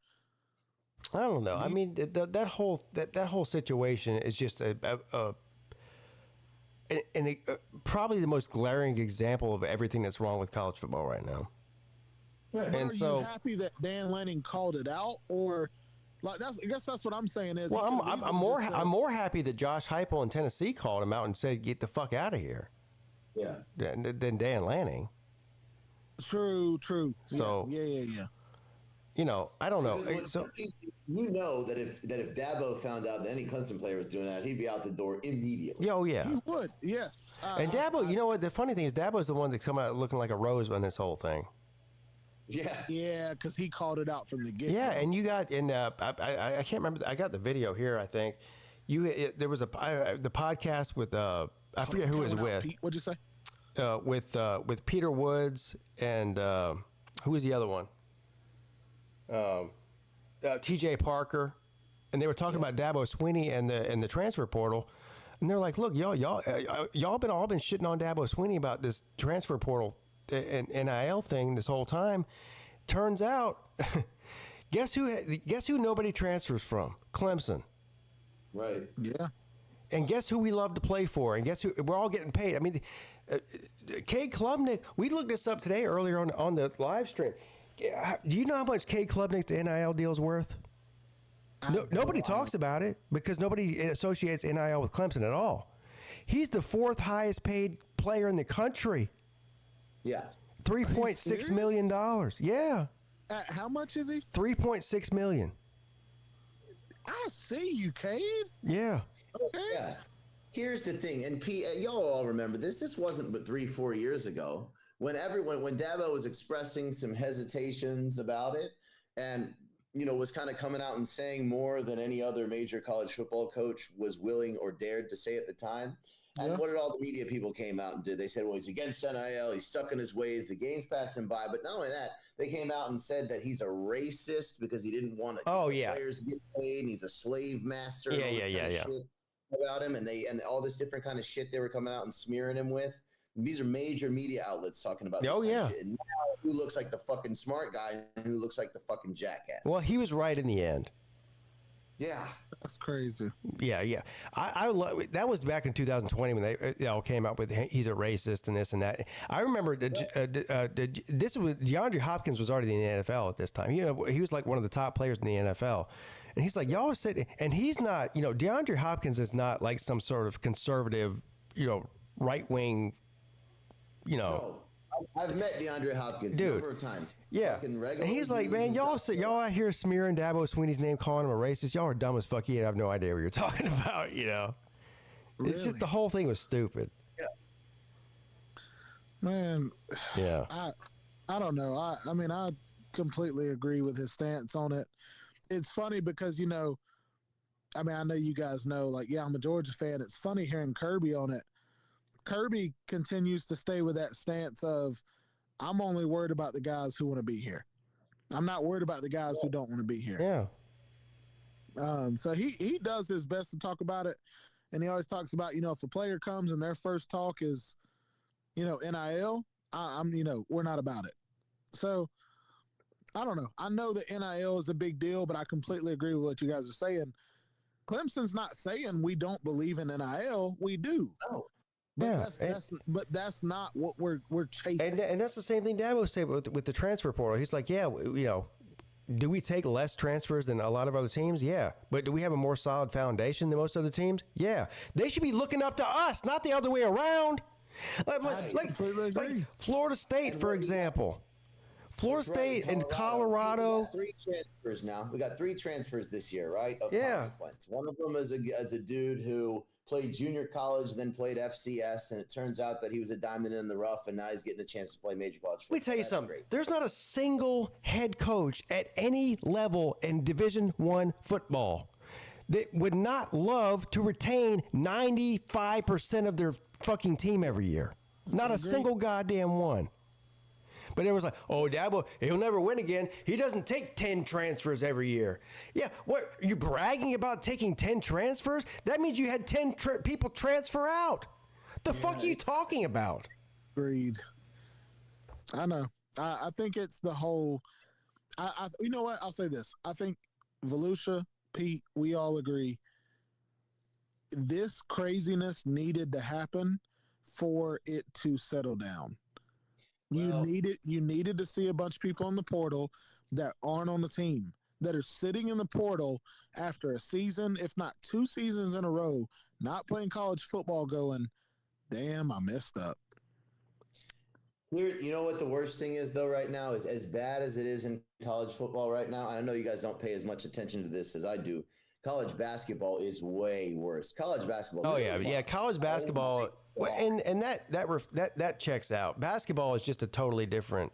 I don't know. I mean, that whole situation is just probably the most glaring example of everything that's wrong with college football right now. Right. And are you happy that Dan Lanning called it out, or? Like I guess that's what I'm saying is. Well, I'm more happy that Josh Heupel in Tennessee called him out and said, "Get the fuck out of here." Yeah. Than Dan Lanning. True. So yeah. I don't know. So that if Dabo found out that any Clemson player was doing that, he'd be out the door immediately. Oh yeah. He would. Yes. And Dabo, you know what? The funny thing is, Dabo's the one that's come out looking like a rose on this whole thing. Yeah, because he called it out from the get. Yeah, and you got I can't remember. I got the video here. I think there was the podcast with I forget who it was with. Pete, what'd you say? With Peter Woods and who was the other one? T.J. Parker, and they were talking about Dabo Swinney and the transfer portal, and they're like, look, y'all been shitting on Dabo Swinney about this transfer portal and NIL thing this whole time. Turns out, guess who nobody transfers from? Clemson. Right. Yeah. And guess who we love to play for? And guess who? We're all getting paid. I mean, Cade Klubnik, we looked this up today earlier on the live stream. Do you know how much Cade Klubnik's NIL deal is worth? Nobody talks about it because nobody associates NIL with Clemson at all. He's the 4th highest paid player in the country. Yeah. $3.6 million. Yeah. How much is he? $3.6 million. I see you, Cade. Yeah. Okay. Yeah. Here's the thing, and y'all all remember this. This wasn't but 3-4 years ago when Dabo was expressing some hesitations about it, and was kind of coming out and saying more than any other major college football coach was willing or dared to say at the time. And what did all the media people came out and did? They said, well, he's against NIL. He's stuck in his ways. The game's passing by. But not only that, they came out and said that he's a racist because he didn't want players to get paid. And he's a slave master. Yeah. Shit about him. And all this different kind of shit they were coming out and smearing him with. These are major media outlets talking about this kind of shit. And now who looks like the fucking smart guy and who looks like the fucking jackass? Well, he was right in the end. Yeah, that's crazy. Yeah. I love that was back in 2020 when they all came out with he's a racist and this and that. I remember this was DeAndre Hopkins was already in the NFL at this time. He was like one of the top players in the NFL, and he's like y'all said, and he's not. DeAndre Hopkins is not like some sort of conservative, right wing, No. I've met DeAndre Hopkins a number of times. And he's like, man, y'all out here smearing Dabo Swinney's name, calling him a racist. Y'all are dumb as fuck. You have no idea what you're talking about. It's just the whole thing was stupid. Yeah. Man. Yeah. I don't know. I mean, I completely agree with his stance on it. It's funny because I know you guys know. Like, I'm a Georgia fan. It's funny hearing Kirby on it. Kirby continues to stay with that stance of, I'm only worried about the guys who want to be here. I'm not worried about the guys who don't want to be here. Yeah. So he does his best to talk about it. And he always talks about, if a player comes and their first talk is, NIL, we're not about it. So I don't know. I know that NIL is a big deal, but I completely agree with what you guys are saying. Clemson's not saying we don't believe in NIL. We do. No. But that's not what we're chasing. And that's the same thing Dabo said with the transfer portal. He's like, do we take less transfers than a lot of other teams? Yeah. But do we have a more solid foundation than most other teams? Yeah. They should be looking up to us, not the other way around. Like Florida State, for example. Florida State and Colorado. We got 3 transfers now. We got 3 transfers this year, right? Of consequence. One of them is a dude who played junior college, then played FCS, and it turns out that he was a diamond in the rough, and now he's getting a chance to play major college football. Let me tell you something. Great. There's not a single head coach at any level in Division I football that would not love to retain 95% of their fucking team every year. Not a single goddamn one. But it was like, oh, Dabo, he'll never win again. He doesn't take 10 transfers every year. Yeah, what? Are you bragging about taking 10 transfers? That means you had 10 people transfer out. The fuck are you talking about? Agreed. I know. I think it's the whole. You know what? I'll say this. I think Volusia, Pete, we all agree. This craziness needed to happen for it to settle down. You needed to see a bunch of people in the portal that aren't on the team, that are sitting in the portal after a season, if not 2 seasons in a row, not playing college football, going, damn, I messed up. You know what the worst thing is, though, right now, is as bad as it is in college football right now, and I know you guys don't pay as much attention to this as I do, college basketball is way worse. College basketball. Oh, yeah. College basketball. Well, and that checks out. Basketball is just a totally different.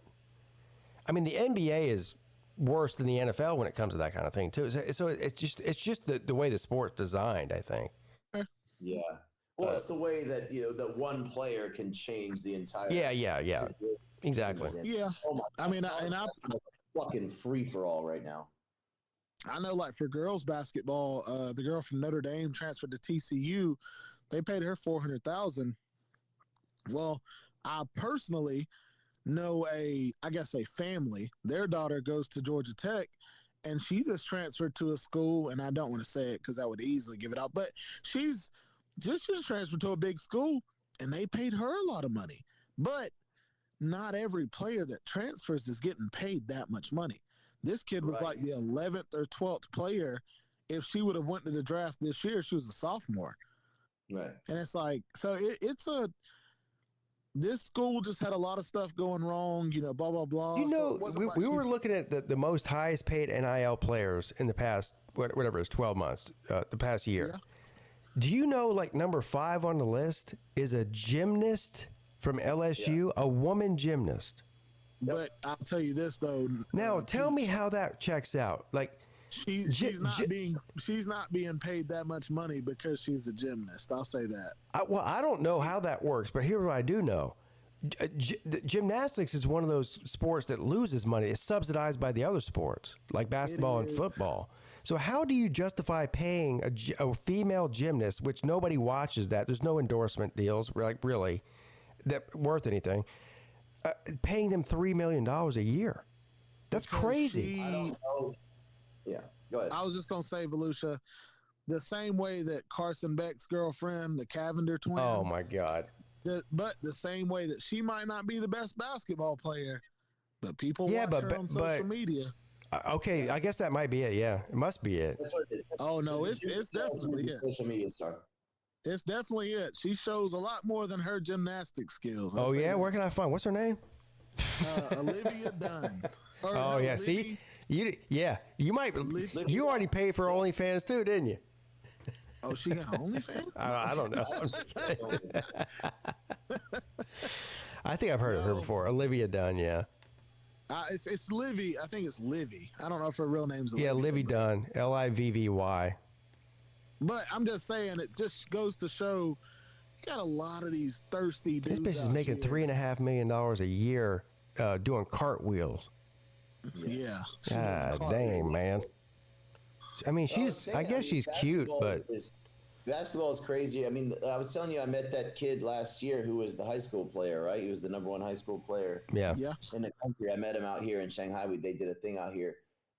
I mean, the NBA is worse than the NFL when it comes to that kind of thing too. So it's just the way the sport's designed, I think. Yeah. Well, it's the way that that one player can change the entire. Yeah. Exactly. Yeah. Oh my God. I'm fucking free for all right now. I know, like for girls basketball, the girl from Notre Dame transferred to TCU. They paid her $400,000. Well, I personally know a family. Their daughter goes to Georgia Tech, and she just transferred to a school. And I don't want to say it because I would easily give it out, but she's just transferred to a big school, and they paid her a lot of money. But not every player that transfers is getting paid that much money. This kid was like the 11th or 12th player. If she would have went to the draft this year, she was a sophomore. Right. And it's like, so this school just had a lot of stuff going wrong, blah, blah, blah. You know, we were looking at the most highest paid NIL players in the past, whatever it is, 12 months, the past year. Yeah. Do you know, like, number 5 on the list is a gymnast from LSU, a woman gymnast? But I'll tell you this, though. Now, tell me how that checks out. Like, she's not being paid that much money because she's a gymnast. I'll say that. I don't know how that works, but here's what I do know. Gymnastics is one of those sports that loses money. It's subsidized by the other sports, like basketball and football. So how do you justify paying a female gymnast, which nobody watches that? There's no endorsement deals, like really, that worth anything. Paying them $3 million a year. That's crazy. I don't know. Yeah, go ahead. I was just going to say, Volusia, the same way that Carson Beck's girlfriend, the Cavender twin. Oh, my God. But the same way that she might not be the best basketball player, but people watch her on social media. Okay, I guess that might be it. Yeah, it must be it. That's what it is. Oh, no, it's definitely it. Social media star. It's definitely it. She shows a lot more than her gymnastic skills. Oh, yeah? Where can I find? What's her name? Olivia Dunn. Oh, yeah. See? You already paid for OnlyFans too, didn't you? Oh, she got OnlyFans? I don't know. I'm just kidding. I think I've heard of her before. Olivia Dunn, yeah. It's Livy. I think it's Livy. I don't know if her real name's Olivia. Yeah, Livy Dunn. Livvy. But I'm just saying, it just goes to show you got a lot of these thirsty dudes. This bitch is making $3.5 million a year doing cartwheels. Yeah. God dang, man. I mean, I guess she's cute, but basketball is crazy. I mean, I was telling you, I met that kid last year who was the high school player, right? He was the #1 high school player. Yeah. In the country. I met him out here in Shanghai. They did a thing out here.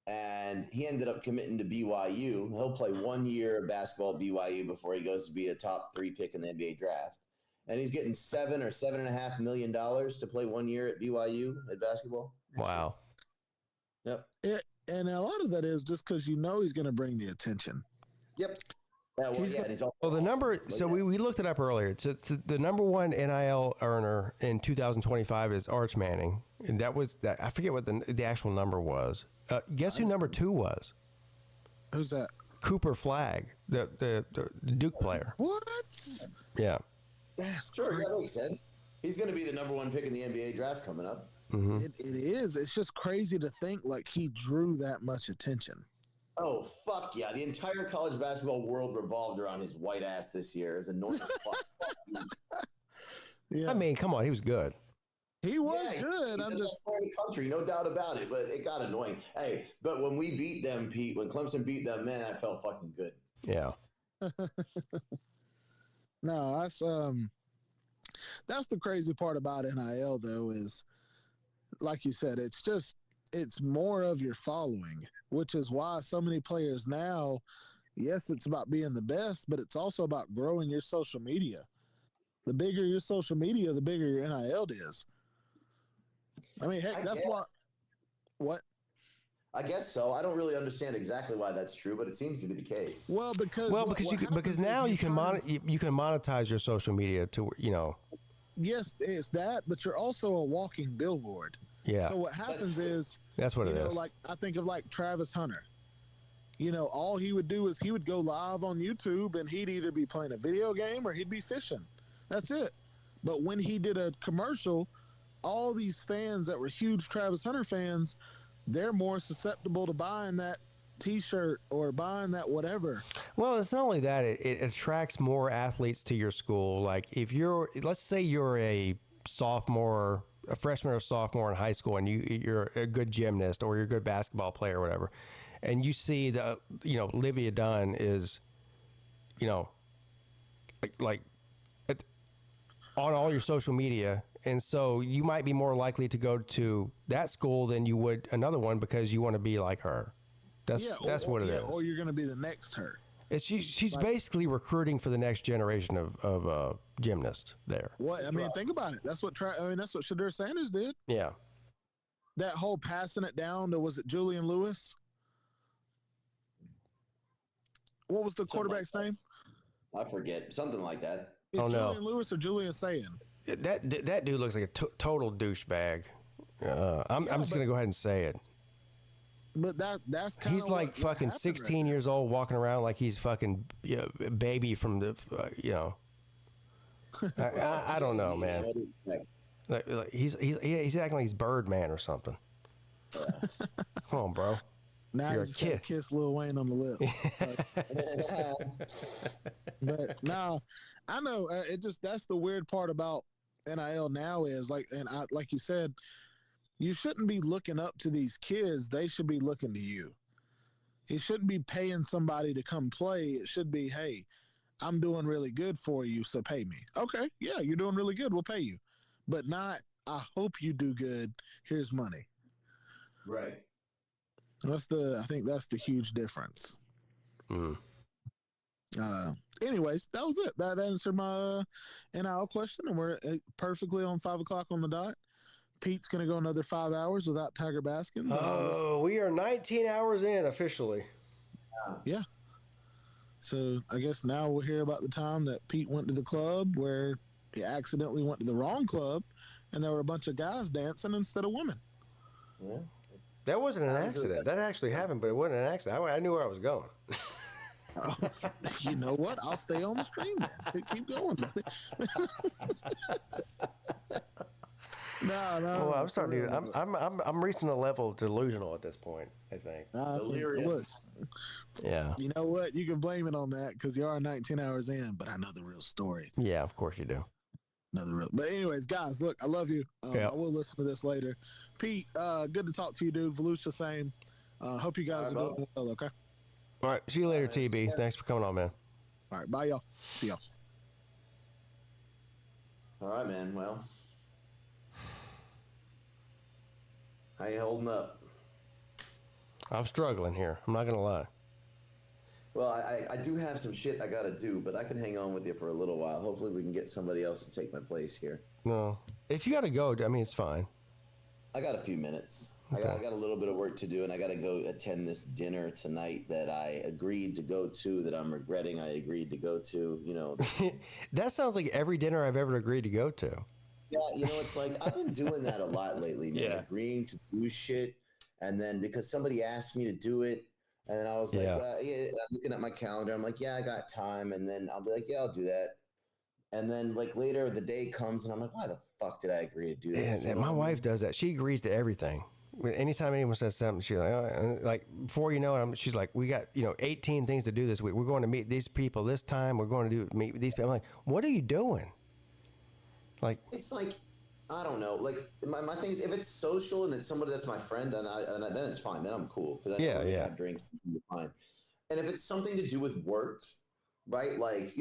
And he ended up committing to BYU. He'll play 1 year of basketball at BYU before he goes to be a top 3 pick in the NBA draft. And he's getting $7 or $7.5 million to play 1 year at BYU at basketball. Wow. Yep. And a lot of that is just because he's going to bring the attention. Yep. The number. So we looked it up earlier. It's the #1 NIL earner in 2025 is Arch Manning, and that was that. I forget what the actual number was. Guess who #2 was? Who's that? Cooper Flagg, the Duke player. What? Yeah. That's sure. That makes sense. He's going to be the #1 pick in the NBA draft coming up. Mm-hmm. It is. It's just crazy to think like he drew that much attention. Oh, fuck yeah. The entire college basketball world revolved around his white ass this year. It's annoying as fuck. Yeah. I mean, come on. He was good. He was good. I'm just for the country, no doubt about it. But it got annoying. Hey, but when we beat them, Pete, when Clemson beat them, man, I felt fucking good. Yeah. No, that's the crazy part about NIL though, is like you said, it's more of your following, which is why so many players now, yes, it's about being the best, but it's also about growing your social media. The bigger your social media, the bigger your NIL is. I mean, heck, that's why. What? I guess so. I don't really understand exactly why that's true, but it seems to be the case. Well, because now you can monetize your social media to Yes, it's that, but you're also a walking billboard. Yeah. So what happens is that's what it is. Like I think of like Travis Hunter. All he would do is he would go live on YouTube and he'd either be playing a video game or he'd be fishing. That's it. But when he did a commercial, all these fans that were huge Travis Hunter fans, they're more susceptible to buying that T-shirt or buying that whatever. Well, it's not only that, it attracts more athletes to your school. Like if let's say you're a freshman or sophomore in high school, and you're a good gymnast or you're a good basketball player or whatever, and you see Livia Dunn is, like on all your social media, and so you might be more likely to go to that school than you would another one because you want to be like her. That's what it is. Or you're going to be the next her. She's basically recruiting for the next generation of gymnasts there. What I mean, think about it. That's what Shadur Sanders did. Yeah. That whole passing it down to, was it Julian Lewis? What was the quarterback's name? I forget. Something like that. Is Julian Lewis or Julian Sayin? That dude looks like a total douchebag. I'm just gonna go ahead and say it. But that's kind of he's like fucking 16 years old, walking aroround like he's fucking baby from the I don't know, man. Like he's acting like he's Birdman or something. Come on, bro. Now you're he's just gonna kiss Lil Wayne on the lips. But no, I know that's the weird part about NIL now is like you said, you shouldn't be looking up to these kids. They should be looking to you. It shouldn't be paying somebody to come play. It should be, hey, I'm doing really good for you, so pay me. Okay, yeah, you're doing really good. We'll pay you. But not, I hope you do good. Here's money. Right. I think that's the huge difference. Anyways, that was it. That answered my NIL question, and we're perfectly on 5 o'clock on the dot. Pete's going to go another 5 hours without Tiger Baskins. Oh, we are 19 hours in officially. Yeah. So I guess now we'll hear about the time that Pete went to the club where he accidentally went to the wrong club, and there were a bunch of guys dancing instead of women. Yeah. That wasn't an accident. That actually happened, but it wasn't an accident. I knew where I was going. You know what? I'll stay on the stream, man. Keep going, buddy. No. Well, I'm starting to. I'm reaching a level of delusional at this point. I think. Look, yeah. You know what? You can blame it on that because you are 19 hours in, but I know the real story. Yeah, of course you do. But anyways, guys, look, I love you. I will listen to this later. Pete, good to talk to you, dude. Volusia, same. Hope you guys are doing well. Okay. All right. See you later, TB. Thanks for coming on, man. All right. Bye, y'all. See y'all. All right, man. Well, how you holding up? I'm struggling here. I'm not gonna lie. Well, I do have some shit I gotta do, but I can hang on with you for a little while. Hopefully, we can get somebody else to take my place here. No, if you gotta go, I mean, it's fine. I got a few minutes. Okay. I got a little bit of work to do, and I got to go attend this dinner tonight that I agreed to go to, that I'm regretting I agreed to go to. You know, that sounds like every dinner I've ever agreed to go to. Yeah, you know, it's like I've been doing that a lot lately, man. Yeah. Agreeing to do shit, and then because somebody asked me to do it, and then I was like, I'm looking at my calendar. I'm like, yeah, I got time, and then I'll be like, yeah, I'll do that. And then like later the day comes, and I'm like, why the fuck did I agree to do this? And my wife does that. She agrees to everything. Anytime anyone says something, she's like, oh, like before you know it, she's like, we got 18 things to do this week. We're going to meet these people this time. We're going to meet these people. I'm like, what are you doing? Like, it's like, I don't know. Like my thing is, if it's social and it's somebody that's my friend, then it's fine. Then I'm cool because I have drinks and it's fine. And if it's something to do with work, right? Like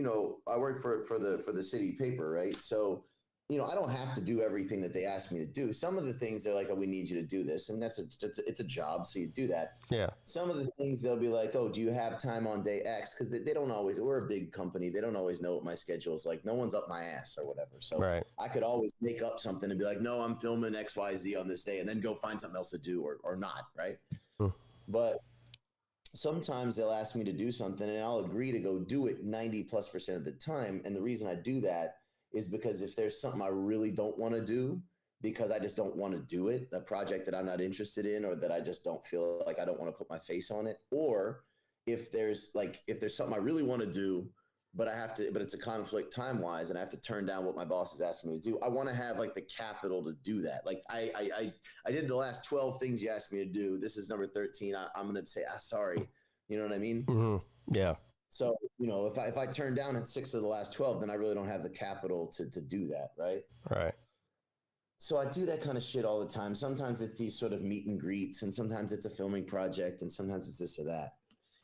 I work for the city paper, right? So. I don't have to do everything that they ask me to do. Some of the things they're like, oh, we need you to do this. And it's a job. So you do that. Yeah. Some of the things they'll be like, oh, do you have time on day X? Because they don't always, we're a big company. They don't always know what my schedule is like. No one's up my ass or whatever. So I could always make up something and be like, no, I'm filming XYZ on this day and then go find something else to do or not. Right. But sometimes they'll ask me to do something and I'll agree to go do it 90+% of the time. And the reason I do that is because if there's something I really don't want to do because I just don't want to do it, a project that I'm not interested in or that I just don't feel like I don't want to put my face on it, or if there's something I really want to do, but it's a conflict time-wise and I have to turn down what my boss is asking me to do, I want to have like the capital to do that. Like I did the last 12 things you asked me to do. This is number 13. I'm going to say, sorry. You know what I mean? Mm-hmm. Yeah. So, if I turn down at 6 of the last 12, then I really don't have the capital to do that, right? Right. So I do that kind of shit all the time. Sometimes it's these sort of meet and greets, and sometimes it's a filming project, and sometimes it's this or that.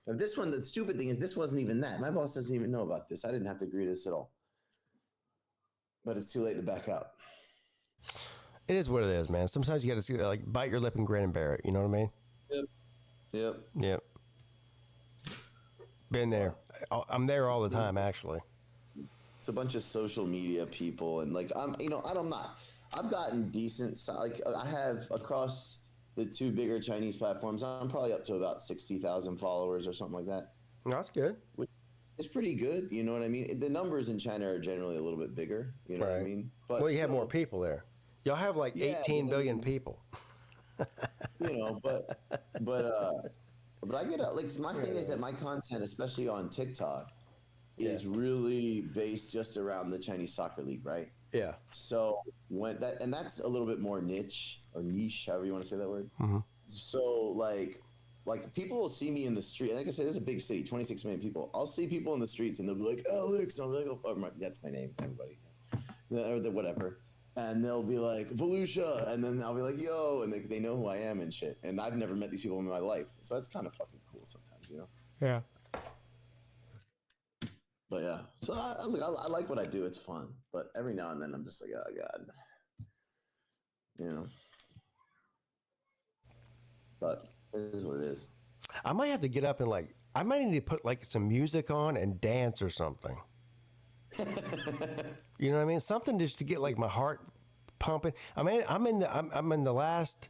Now, this one, the stupid thing is this wasn't even that. My boss doesn't even know about this. I didn't have to agree to this at all. But it's too late to back out. It is what it is, man. Sometimes you got to bite your lip and grin and bear it. You know what I mean? Yep. Been there. I'm there all the time, actually. It's a bunch of social media people, and like I've gotten decent. Like I have across the two bigger Chinese platforms, I'm probably up to about 60,000 followers or something like that. That's good. It's pretty good. You know what I mean? The numbers in China are generally a little bit bigger. You know what I mean? But well, you have more people there. Y'all have like 18 billion people. You know, but I get like my thing is that my content, especially on TikTok, is really based just around the Chinese soccer league, right? Yeah. So that's a little bit more niche or niche, however you want to say that word. Mm-hmm. So like people will see me in the street. Like I said, it's a big city, 26 million people. I'll see people in the streets and they'll be like, Alex. I'm like, that's my name, everybody. Or whatever. And they'll be like, Volusia. And then I'll be like, yo. And they know who I am and shit. And I've never met these people in my life. So that's kind of fucking cool sometimes, you know? Yeah. But yeah. So I like what I do. It's fun. But every now and then I'm just like, oh, God. You know? But it is what it is. I might have to get up and I might need to put some music on and dance or something. You know what I mean? Something just to get my heart pumping. I mean, I'm in the last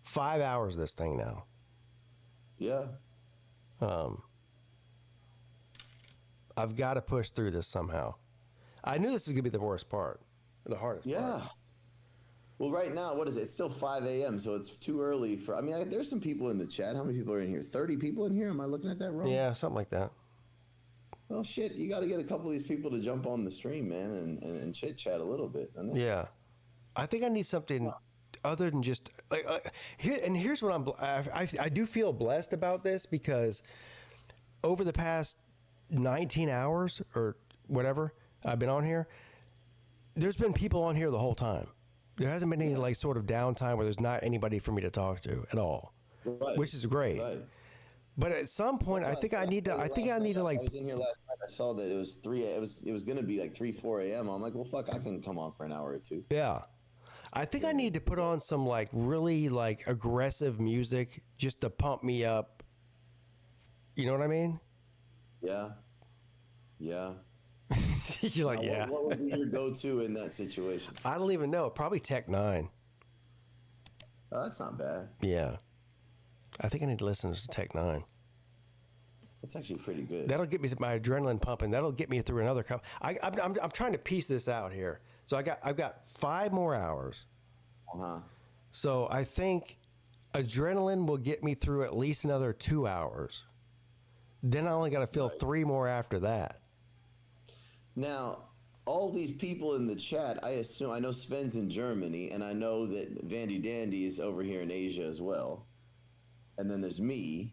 5 hours of this thing now. Yeah. I've got to push through this somehow. I knew this is gonna be the worst part, the hardest part. Yeah. Well, right now, what is it? It's still 5 a.m., so it's too early for... I mean, there's some people in the chat. How many people are in here? 30 people in here? Am I looking at that wrong? Yeah, something like that. Well, shit, you got to get a couple of these people to jump on the stream, man, and chit-chat a little bit. Doesn't it? Yeah. I think I need something other than just... here's what I do feel blessed about this, because over the past 19 hours or whatever I've been on here, there's been people on here the whole time. There hasn't been any sort of downtime where there's not anybody for me to talk to at all, which is great. Right. But at some point, I think I need to. I was in here last night. I saw that it was 3. It was going to be 3, 4 a.m. I'm like, well, fuck, I can come on for an hour or two. Yeah, I think I need to put on some really aggressive music just to pump me up. You know what I mean? Yeah. Yeah. You're like, yeah. What would be your go-to in that situation? I don't even know. Probably Tech 9. Oh, that's not bad. Yeah. I think I need to listen to Tech 9. That's actually pretty good. That'll get me my adrenaline pumping. That'll get me through another couple. I'm trying to piece this out here. So I've got 5 more hours. Uh-huh. So I think adrenaline will get me through at least another 2 hours. Then I only got to fill 3 more after that. Now, all these people in the chat, I know Sven's in Germany, and I know that Vandy Dandy is over here in Asia as well. And then there's me.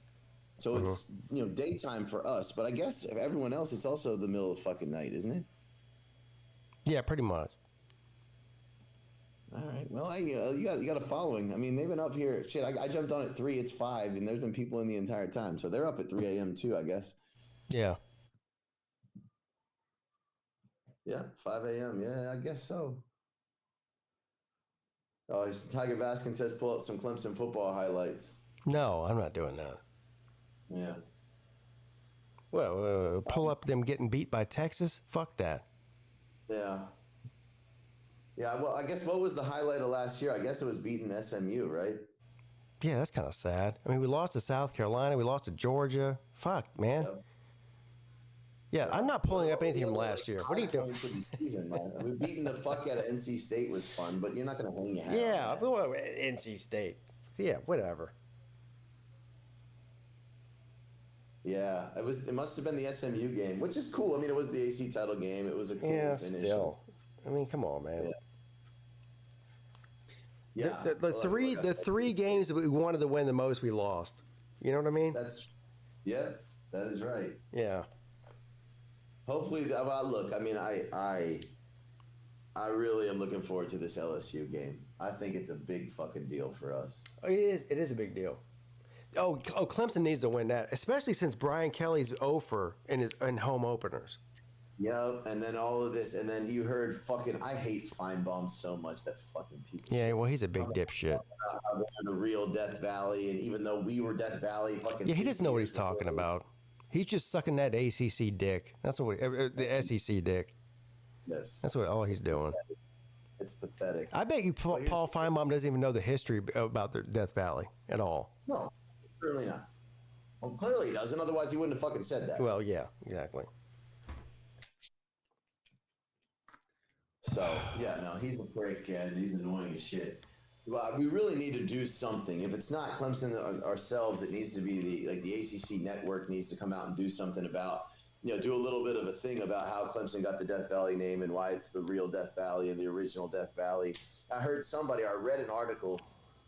So it's, daytime for us. But I guess everyone else, it's also the middle of fucking night, isn't it? Yeah, pretty much. All right. Well, you got a following. I mean, they've been up here. Shit, I jumped on at 3. It's 5, and there's been people in the entire time. So they're up at 3 a.m. too, I guess. Yeah. Yeah, 5 a.m. Yeah, I guess so. Oh, Tiger Baskin says pull up some Clemson football highlights. No, I'm not doing that. Yeah. Well, pull up them getting beat by Texas? Fuck that. Yeah. Yeah, well, I guess what was the highlight of last year? I guess it was beating SMU, right? Yeah, that's kind of sad. I mean, we lost to South Carolina. We lost to Georgia. Fuck, man. Yep. Yeah, I'm not pulling up anything from last year. What are you doing? Season, man. I mean, beating the fuck out of NC State was fun, but you're not going to hang your hat. Yeah, NC State. Yeah, whatever. Yeah, it must have been the SMU game, which is cool. I mean, it was the AC title game. It was a cool finish. Still. I mean, come on, man. Yeah. The three games that we wanted to win the most, we lost. You know what I mean? That is right. Yeah. Hopefully, look, I mean, I really am looking forward to this LSU game. I think it's a big fucking deal for us. Oh, it is a big deal. Oh, Clemson needs to win that, especially since Brian Kelly's over in home openers. Yep, and then all of this, and then you heard fucking. I hate Feinbaum so much. That fucking piece of shit. Yeah, well, he's a big dipshit. The real Death Valley, and even though we were Death Valley, fucking. Yeah, he doesn't know what he's talking about. He's just sucking that ACC dick. That's what the SEC dick. Yes. That's what all he's doing. It's pathetic. I bet you Paul Feinbaum doesn't even know the history about the Death Valley at all. No, certainly not. Well, clearly he doesn't. Otherwise, he wouldn't have fucking said that. Well, yeah, exactly. So, yeah, no, he's a prick and he's annoying as shit. Well, we really need to do something. If it's not Clemson ourselves, it needs to be the ACC network needs to come out and do something about, do a little bit of a thing about how Clemson got the Death Valley name and why it's the real Death Valley and the original Death Valley. I read an article.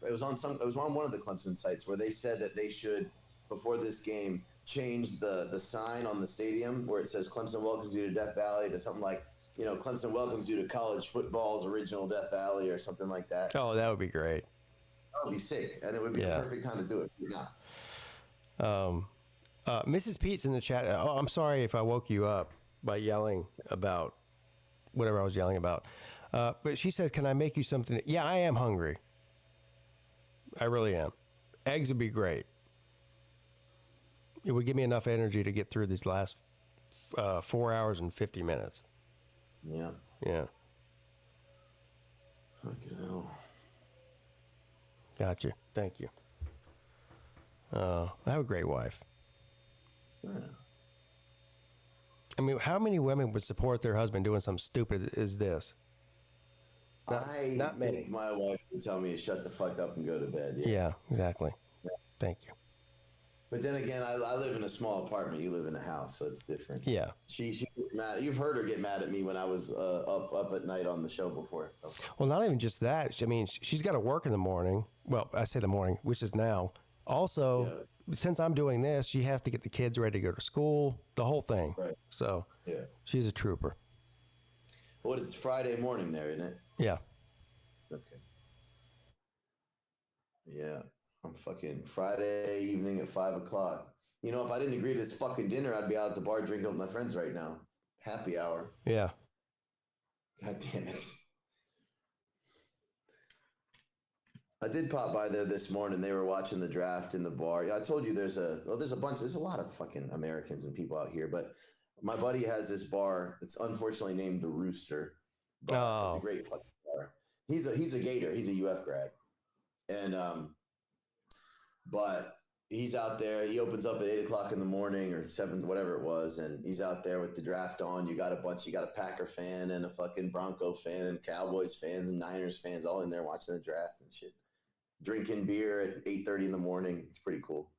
It was on one of the Clemson sites where they said that they should, before this game, change the sign on the stadium where it says Clemson welcomes you to Death Valley to something like, Clemson welcomes you to college football's original Death Valley or something like that. Oh, that would be great. That would be sick, and it would be the perfect time to do it right now. Mrs. Pete's in the chat. Oh, I'm sorry if I woke you up by yelling about whatever I was yelling about. But she says, can I make you something? Yeah, I am hungry. I really am. Eggs would be great. It would give me enough energy to get through these last 4 hours and 50 minutes. Yeah. Yeah. Fucking hell. Gotcha. Thank you. I have a great wife. Yeah. I mean, how many women would support their husband doing something stupid as this? Not many. Think my wife would tell me to shut the fuck up and go to bed. Yeah, exactly. Yeah. Thank you. But then again, I live in a small apartment. You live in a house, so it's different. Yeah. She gets mad. You've heard her get mad at me when I was up at night on the show before. So. Well, not even just that. I mean, she's got to work in the morning. Well, I say the morning, which is now. Also, since I'm doing this, she has to get the kids ready to go to school, the whole thing. Right. So she's a trooper. What is it? Friday morning there, isn't it? Yeah. Okay. Yeah. I'm fucking Friday evening at 5 o'clock. If I didn't agree to this fucking dinner, I'd be out at the bar drinking with my friends right now. Happy hour. Yeah. God damn it. I did pop by there this morning. They were watching the draft in the bar. I told you there's a lot of fucking Americans and people out here, but my buddy has this bar. It's unfortunately named the Rooster. But it's a great fucking bar. He's a Gator. He's a UF grad. And but he's out there. He opens up at 8 o'clock in the morning or 7, whatever it was, and he's out there with the draft on. You got a Packer fan and a fucking Bronco fan and Cowboys fans and Niners fans all in there watching the draft and shit. Drinking beer at 8:30 in the morning. It's pretty cool.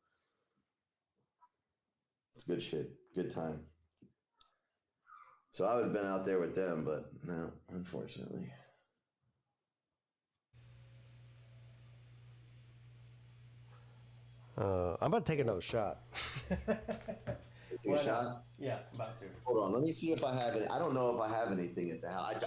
It's good shit. Good time. So I would have been out there with them, but no, unfortunately. I'm about to take another shot. Take a shot? Yeah, about to. Hold on, let me see if I have any. I don't know if I have anything at the house.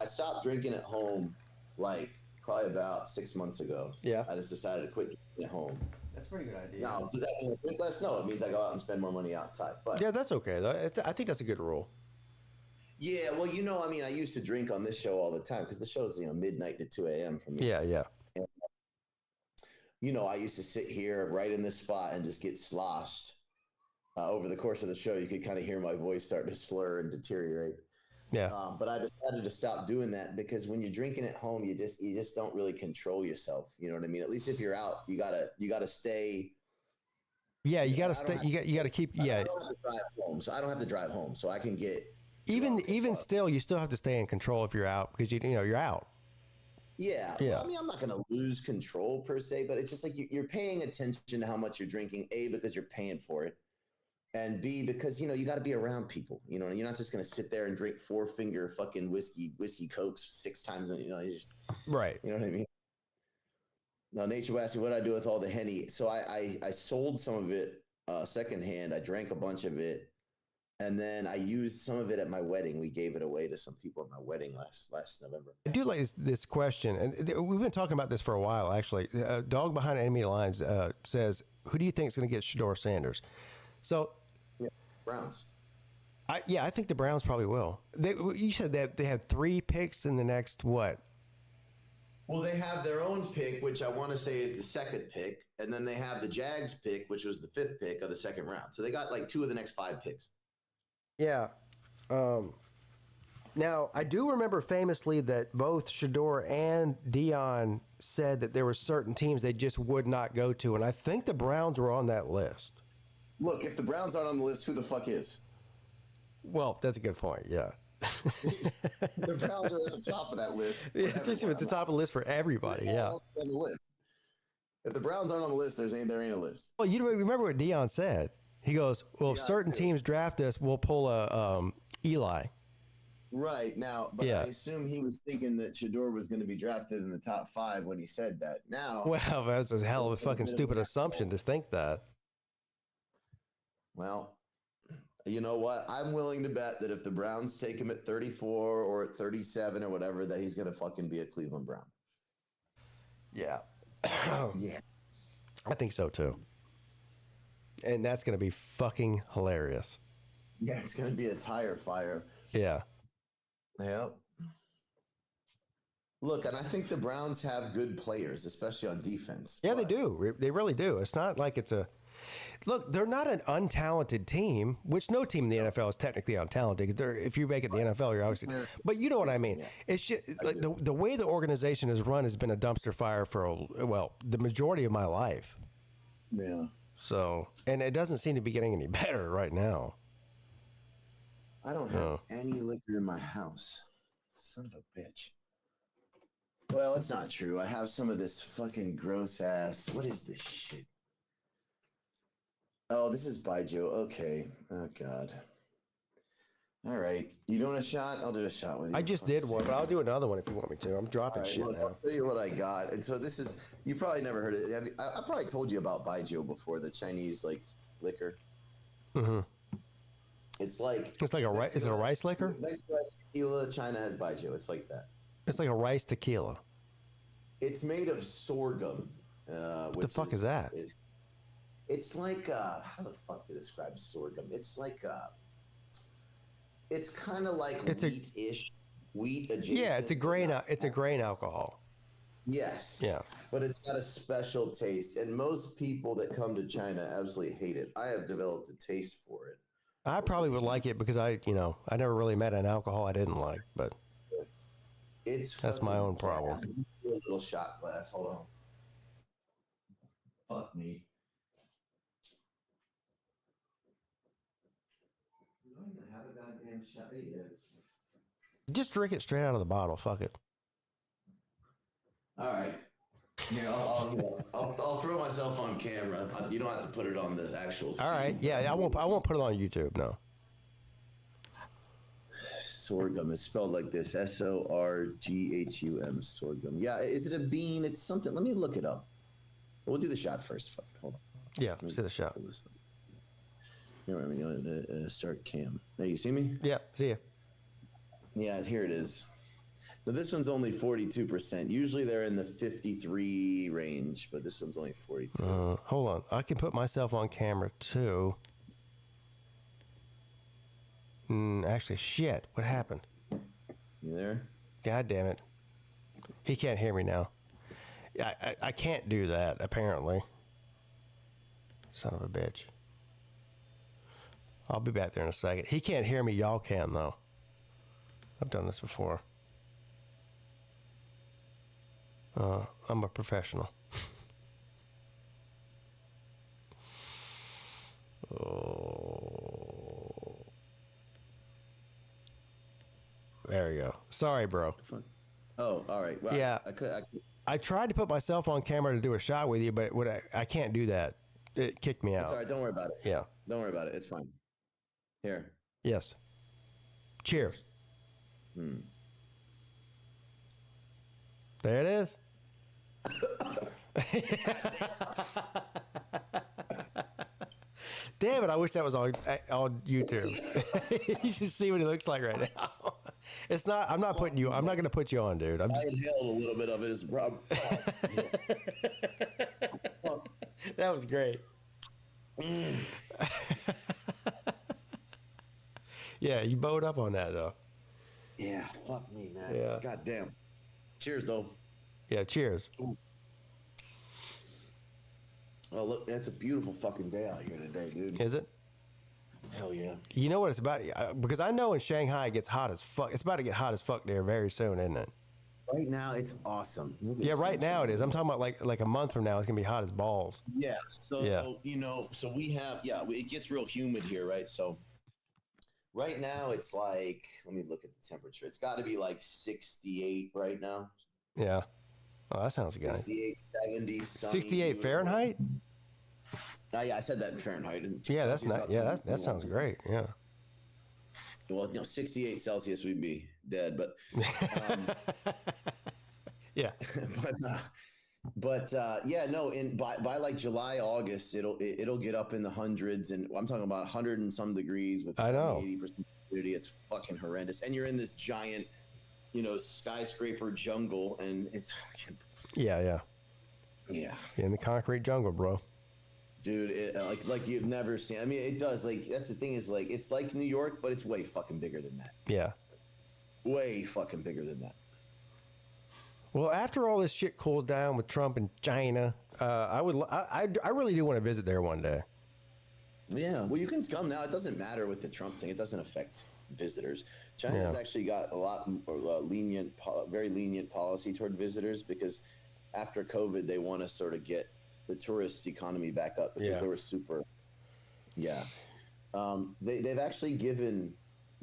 I stopped drinking at home like probably about 6 months ago. Yeah. I just decided to quit drinking at home. That's a pretty good idea. Now, does that mean I drink less? No, it means I go out and spend more money outside. But yeah, that's okay. I think that's a good rule. Yeah, well, I used to drink on this show all the time because the show's midnight to 2 a.m. for me. Yeah, yeah. And, I used to sit here right in this spot and just get sloshed. Over the course of the show, you could kind of hear my voice start to slur and deteriorate. Yeah. But I decided to stop doing that because when you're drinking at home, you just don't really control yourself. You know what I mean? At least if you're out, you gotta stay. Yeah, you gotta stay. You gotta keep. Yeah. I don't have to drive home, so I don't have to drive home, so I can get. Even still, you still have to stay in control if you're out because you're out. Yeah. Yeah. Well, I'm not going to lose control per se, but it's just like you're paying attention to how much you're drinking, A, because you're paying for it, and B, because, you got to be around people. You're not just going to sit there and drink 4-finger fucking whiskey Cokes 6 times. You just, right. You know what I mean? Now, Nature asked me what I do with all the Henny. So I sold some of it secondhand. I drank a bunch of it. And then I used some of it at my wedding. We gave it away to some people at my wedding last November. I do like this question, and we've been talking about this for a while, actually. Dog Behind Enemy Lines says, who do you think is going to get Shedeur Sanders? So, Browns. I think the Browns probably will. You said that they have 3 picks in the next, what? Well, they have their own pick, which I want to say is the second pick, and then they have the Jags pick, which was the 5th pick of the second round. So they got like 2 of the next 5 picks. Yeah. Now, I do remember famously that both Shedeur and Dion said that there were certain teams they just would not go to, and I think the Browns were on that list. Look, if the Browns aren't on the list, who the fuck is? Well, that's a good point, yeah. The Browns are at the top of that list. Yeah, it's at the top of the list for everybody, yeah. On the list. If the Browns aren't on the list, there ain't a list. Well, you remember what Dion said. He goes, well, if certain teams draft us, we'll pull a Eli. Right now, but I assume he was thinking that Shedeur was going to be drafted in the top 5 when he said that. Now, well, that's a hell of a fucking stupid assumption to think that. Well, you know what? I'm willing to bet that if the Browns take him at 34 or at 37 or whatever, that he's going to fucking be a Cleveland Brown. Yeah. Yeah. I think so too. And that's going to be fucking hilarious. Yeah, it's going to be a tire fire. Yeah. Yep. Look, and I think the Browns have good players, especially on defense. Yeah, they do. They really do. It's not like it's a... Look, they're not an untalented team, which no team in the NFL is technically untalented. If you make it the NFL, you're obviously... But you know what I mean. Yeah. It's just, like the way the organization is run has been a dumpster fire for, the majority of my life. Yeah. So, and it doesn't seem to be getting any better right now. I don't have any liquor in my house. Son of a bitch. Well, it's not true. I have some of this fucking gross ass. What is this shit? Oh, this is Baijiu. Okay. Oh, God. All right. You doing a shot? I'll do a shot with you. I just did one, but I'll do another one if you want me to. I'm dropping shit look, now. I'll tell you what I got. And so this is, you probably never heard it. I probably told you about Baijiu before, the Chinese, liquor. Mm-hmm. It's like a rice. Is it a rice liquor? Mexico has tequila. China has baijiu. It's like that. It's like a rice tequila. It's made of sorghum. What the fuck is that? It's like how the fuck to describe sorghum? It's like it's kind of like wheat-ish, wheat adjacent. Yeah, it's a grain. It's a grain alcohol. Yes. Yeah. But it's got a special taste, and most people that come to China absolutely hate it. I have developed a taste for it. I probably would like it because I never really met an alcohol I didn't like, but that's my own problem. A little shot glass. Hold on. Fuck me. You don't even have a goddamn shot. Just drink it straight out of the bottle. Fuck it. All right. Here, I'll throw myself on camera. You don't have to put it on the actual. All right. Yeah, I won't put it on YouTube. No. Sorghum is spelled like this: SORGHUM. Sorghum. Yeah. Is it a bean? It's something. Let me look it up. We'll do the shot first. Fuck it. Hold on. Yeah. Let's do the shot. Here, I'm going to start cam. Now you see me? Yeah. See ya. Yeah. Here it is. Now, this one's only 42%. Usually they're in the 53 range, but this one's only 42. Hold on. I can put myself on camera, too. Actually, shit. What happened? You there? God damn it. He can't hear me now. I can't do that, apparently. Son of a bitch. I'll be back there in a second. He can't hear me. Y'all can, though. I've done this before. I'm a professional. Oh. There you go. Sorry, bro. Oh, all right. Well, yeah. I tried to put myself on camera to do a shot with you, but I can't do that. It kicked me out. It's all right. Don't worry about it. Yeah. Don't worry about it. It's fine. Here. Yes. Cheers. There it is. Damn it! I wish that was on YouTube. You should see what he looks like right now. It's not. I'm not putting you. I'm not going to put you on, dude. I inhaled a little bit of it. As that was great. Yeah, you bowed up on that though. Yeah, fuck me, man. Yeah. God damn. Cheers, though. Yeah, cheers. Ooh. Oh, look, it's a beautiful fucking day out here today, dude. Is it? Hell yeah. You know what it's about? Because I know in Shanghai it gets hot as fuck. It's about to get hot as fuck there very soon, isn't it? Right now, it's awesome. Yeah, right now it is. I'm talking about like a month from now, it's going to be hot as balls. Yeah. So, so we have, it gets real humid here, right? So right now it's like, let me look at the temperature. It's got to be like 68 right now. Yeah. Oh, that sounds good. 68, 70, 68 Fahrenheit? Yeah, I said that in Fahrenheit. Yeah, that's not. Yeah, that sounds great. Yeah. Well, 68 Celsius, we'd be dead, but yeah. but by like July, August, it'll get up in the hundreds, and I'm talking about 100 and some degrees with 80% humidity. It's fucking horrendous, and you're in this giant, skyscraper jungle, and it's fucking yeah. In the concrete jungle, bro. Dude, like you've never seen. I mean, it does. Like, that's the thing is, like, it's like New York, but it's way fucking bigger than that. Yeah. Way fucking bigger than that. Well, after all this shit cools down with Trump and China, I really do want to visit there one day. Yeah. Well, you can come now. It doesn't matter with the Trump thing. It doesn't affect visitors. China's actually got a lot more very lenient policy toward visitors, because after COVID, they want to sort of get the tourist economy back up, because they were super. Yeah. They've actually given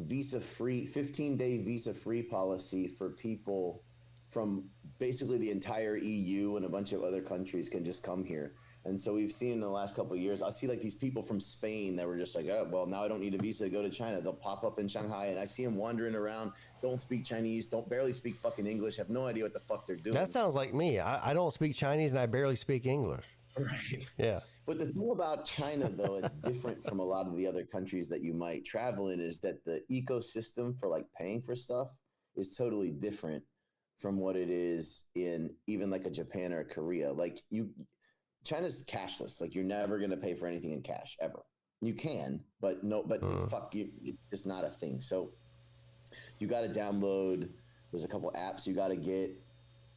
visa-free, 15-day visa-free policy for people from basically the entire EU, and a bunch of other countries can just come here. And so we've seen in the last couple of years, I see like these people from Spain that were just like, oh, well, now I don't need a visa to go to China. They'll pop up in Shanghai, and I see them wandering around, don't speak Chinese, barely speak fucking English, have no idea what the fuck they're doing. That sounds like me. I don't speak Chinese, and I barely speak English. Right. Yeah. But the thing about China, though, it's different from a lot of the other countries that you might travel in, is that the ecosystem for like paying for stuff is totally different from what it is in even like a Japan or a Korea. Like China's cashless. Like, you're never going to pay for anything in cash ever. You can, but fuck you. It's just not a thing. So you got to download. There's a couple apps you got to get,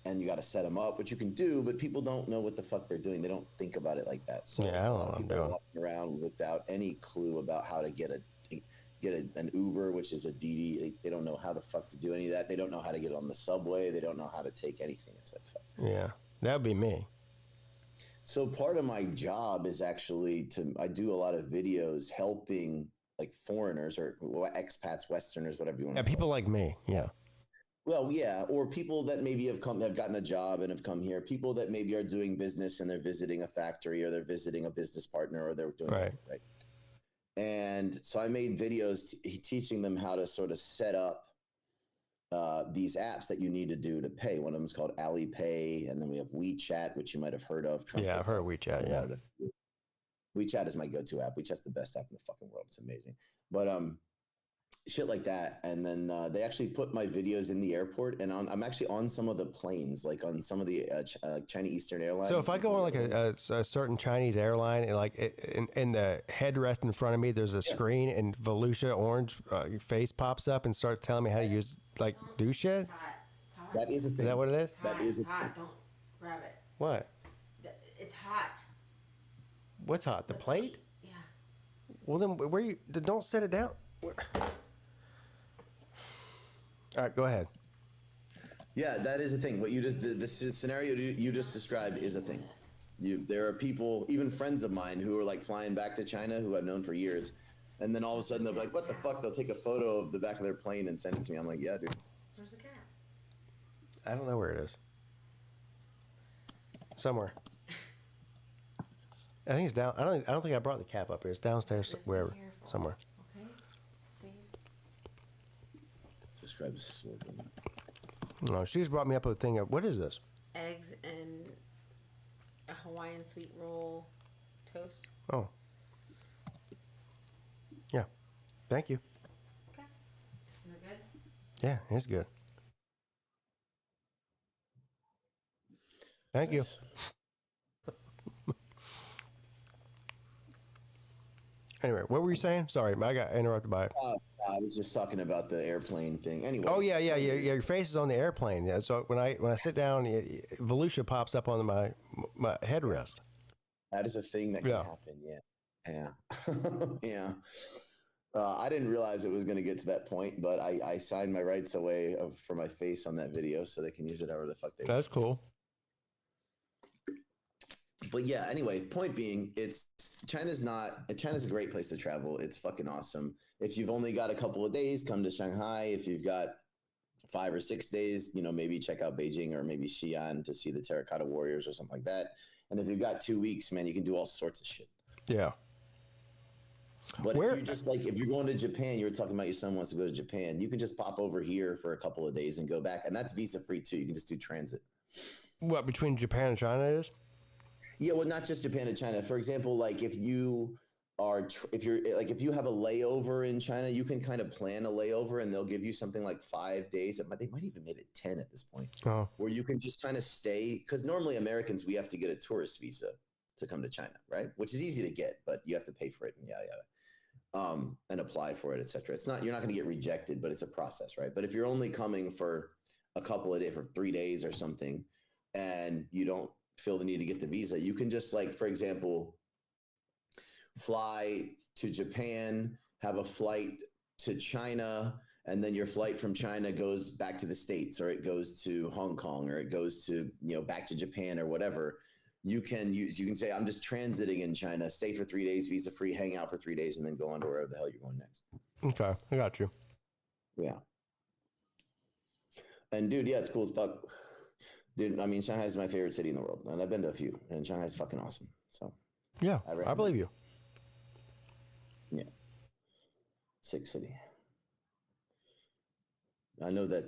and you got to set them up, which you can do, but people don't know what the fuck they're doing. They don't think about it like that. So I don't know what I'm people doing. are walking around without any clue about how to get an Uber, which is a DD. They don't know how the fuck to do any of that. They don't know how to get on the subway. They don't know how to take anything. It's like, fuck. Yeah, that would be me. So part of my job is actually I do a lot of videos helping like foreigners or expats, Westerners, whatever you want to call people like me. Yeah. Well, yeah, or people that maybe have gotten a job and have come here. People that maybe are doing business and they're visiting a factory, or they're visiting a business partner, or they're doing right. And so I made videos teaching them how to sort of set up these apps that you need to do to pay. One of them is called Alipay, and then we have WeChat, which you might have heard of. Yeah, I've heard of WeChat. Yeah, WeChat is my go-to app. WeChat's the best app in the fucking world. It's amazing. But shit like that. And then they actually put my videos in the airport, and I'm actually on some of the planes, like on some of the China Eastern Airlines. So if I go on like a certain Chinese airline, and like in the headrest in front of me, there's a screen, and Volusia orange face pops up and starts telling me how to use, like, do shit. That is a thing. Is that what it is? That is it's hot. Don't grab it. What? It's hot. What's hot? The plate? Yeah. Well, then don't set it down. All right, go ahead. Yeah, that is a thing. What you just the scenario you just described is a thing. There are people, even friends of mine, who are like flying back to China, who I've known for years, and then all of a sudden they'll be like, "What the fuck?" They'll take a photo of the back of their plane and send it to me. I'm like, "Yeah, dude." Where's the cat? I don't know where it is. Somewhere. I think it's down. I don't think I brought the cap up here. It's downstairs, wherever, somewhere. Okay. Please. Describe slurping. No, she just brought me up a thing of, what is this? Eggs and a Hawaiian sweet roll toast. Oh. Yeah. Thank you. Okay. Is it good? Yeah, it's good. Thank you. Anyway, what were you saying? Sorry, I got interrupted by it. I was just talking about the airplane thing. Anyway. Oh yeah. Your face is on the airplane. Yeah. So when I sit down, Volusia pops up on my headrest. That is a thing that can happen. Yeah. Yeah. I didn't realize it was going to get to that point, but I signed my rights away for my face on that video, so they can use it however the fuck they want. That's cool. But yeah, anyway, point being, China's a great place to travel. It's fucking awesome. If you've only got a couple of days, come to Shanghai. If you've got 5 or 6 days, maybe check out Beijing or maybe Xi'an to see the Terracotta Warriors or something like that. And if you've got 2 weeks, man, you can do all sorts of shit. Yeah. But if you just if you're going to Japan, you were talking about your son wants to go to Japan, you can just pop over here for a couple of days and go back. And that's visa free too. You can just do transit. What, between Japan and China is? Yeah, well, not just Japan and China. For example, like if you have a layover in China, you can kind of plan a layover and they'll give you something like 5 days. They might even made it 10 at this point, where you can just kind of stay. Because normally Americans, we have to get a tourist visa to come to China, right? Which is easy to get, but you have to pay for it and yada yada, and apply for it, etc. You're not going to get rejected, but it's a process, right? But if you're only coming for a couple of days, for 3 days or something, and you don't feel the need to get the visa, you can just, like, for example, fly to Japan, have a flight to China, and then your flight from China goes back to the States, or it goes to Hong Kong, or it goes to, back to Japan or whatever. You can say, I'm just transiting in China, stay for 3 days, visa free, hang out for 3 days, and then go on to wherever the hell you're going next. Okay, I got you. Yeah. And dude, yeah, it's cool as fuck. Dude, I mean, Shanghai is my favorite city in the world, and I've been to a few, and Shanghai's fucking awesome. So yeah, I believe you. Yeah, sick city. I know that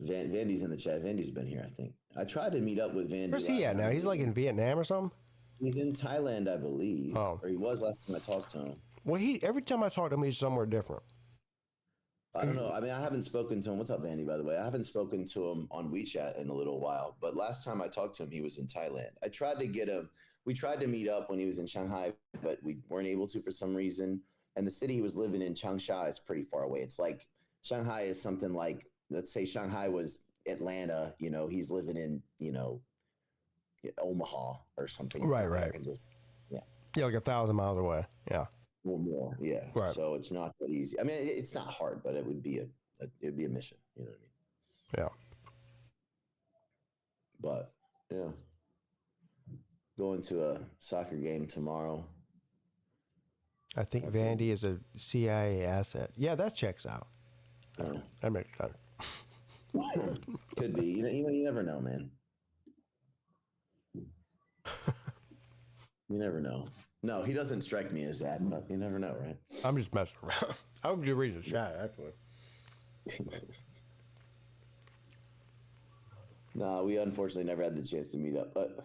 Vandy's in the chat. Vandy's been here, I think. I tried to meet up with Vandy. Where's he at now? He's like in Vietnam or something? He's in Thailand, I believe. Oh. Or he was last time I talked to him. Well, every time I talk to him, he's somewhere different. I don't know. I mean, I haven't spoken to him. What's up, Vandy, by the way? I haven't spoken to him on WeChat in a little while. But last time I talked to him, he was in Thailand. I tried to get him. We tried to meet up when he was in Shanghai, but we weren't able to for some reason. And the city he was living in, Changsha, is pretty far away. It's like Shanghai is something like, let's say Shanghai was Atlanta. He's living in, Omaha or something. It's right. Yeah, like 1,000 miles away. Yeah. Or more, yeah. Right. So it's not that easy. I mean, it's not hard, but it would be it'd be a mission. You know what I mean? Yeah. But yeah, going to a soccer game tomorrow. I think Vandy is a CIA asset. Yeah, that checks out. That makes sense. Could be. You never know, man. You never know. No, he doesn't strike me as that, but you never know, right? I'm just messing around. I hope you read the chat, actually. No, we unfortunately never had the chance to meet up, but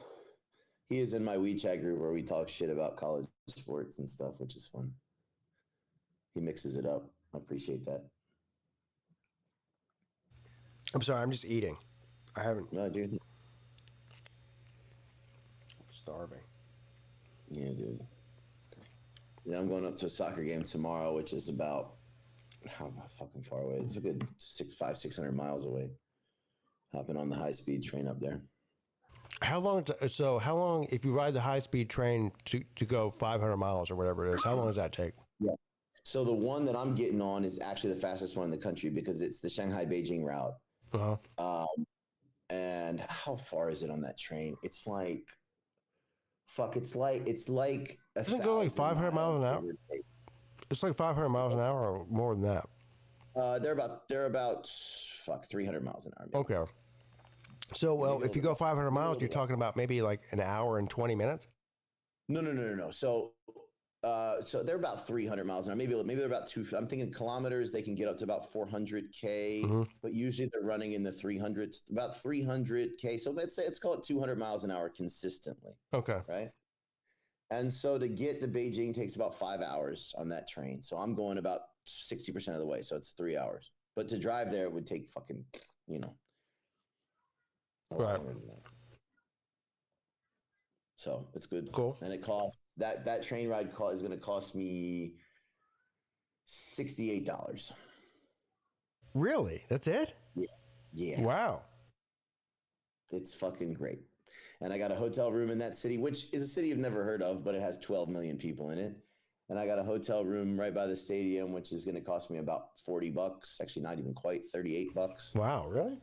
he is in my WeChat group where we talk shit about college sports and stuff, which is fun. He mixes it up. I appreciate that. I'm sorry, I'm just eating. I haven't. No, dude. Starving. Yeah, dude. Yeah, I'm going up to a soccer game tomorrow, which is about how fucking far away? It's a good 600 miles away. Hopping on the high-speed train up there. How long, if you ride the high-speed train to go 500 miles or whatever it is, how long does that take? Yeah. So the one that I'm getting on is actually the fastest one in the country because it's the Shanghai-Beijing route. Uh-huh. And how far is it on that train? It's like, it's like Doesn't it go like 500 miles an hour? It's like 500 miles an hour or more than that. They're about 300 miles an hour. Maybe. Okay. So, well, if you go 500 miles, you're talking about maybe like an hour and 20 minutes? No. So they're about 300 miles an hour. Maybe they're about I'm thinking kilometers. They can get up to about 400K, but usually they're running in the 300s, about 300K. So let's call it 200 miles an hour consistently. Okay. Right. And so to get to Beijing takes about 5 hours on that train. So I'm going about 60% of the way. So it's 3 hours. But to drive there, it would take fucking, Right. So it's good. Cool. And it costs that train ride is going to cost me $68. Really? That's it? Yeah. Yeah. Wow. It's fucking great. And I got a hotel room in that city, which is a city you've never heard of, but it has 12 million people in it. And I got a hotel room right by the stadium, which is going to cost me about $40. Actually, not even quite, $38. Wow, really?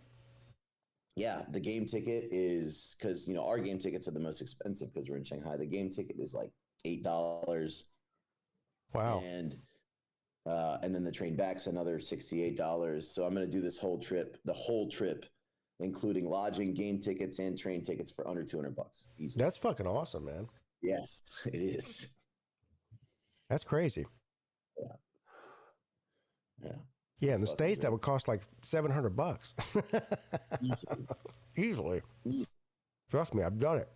Yeah, the game ticket is, because, you know, our game tickets are the most expensive because we're in Shanghai. The game ticket is like $8. Wow. And then the train back's another $68. So I'm going to do this whole trip, the whole trip, including lodging, game tickets, and train tickets for under $200. Easy. That's fucking awesome, man. Yes, it is. That's crazy. Yeah. Yeah. Yeah, in the States, that would cost like $700. Easily. Trust me, I've done it.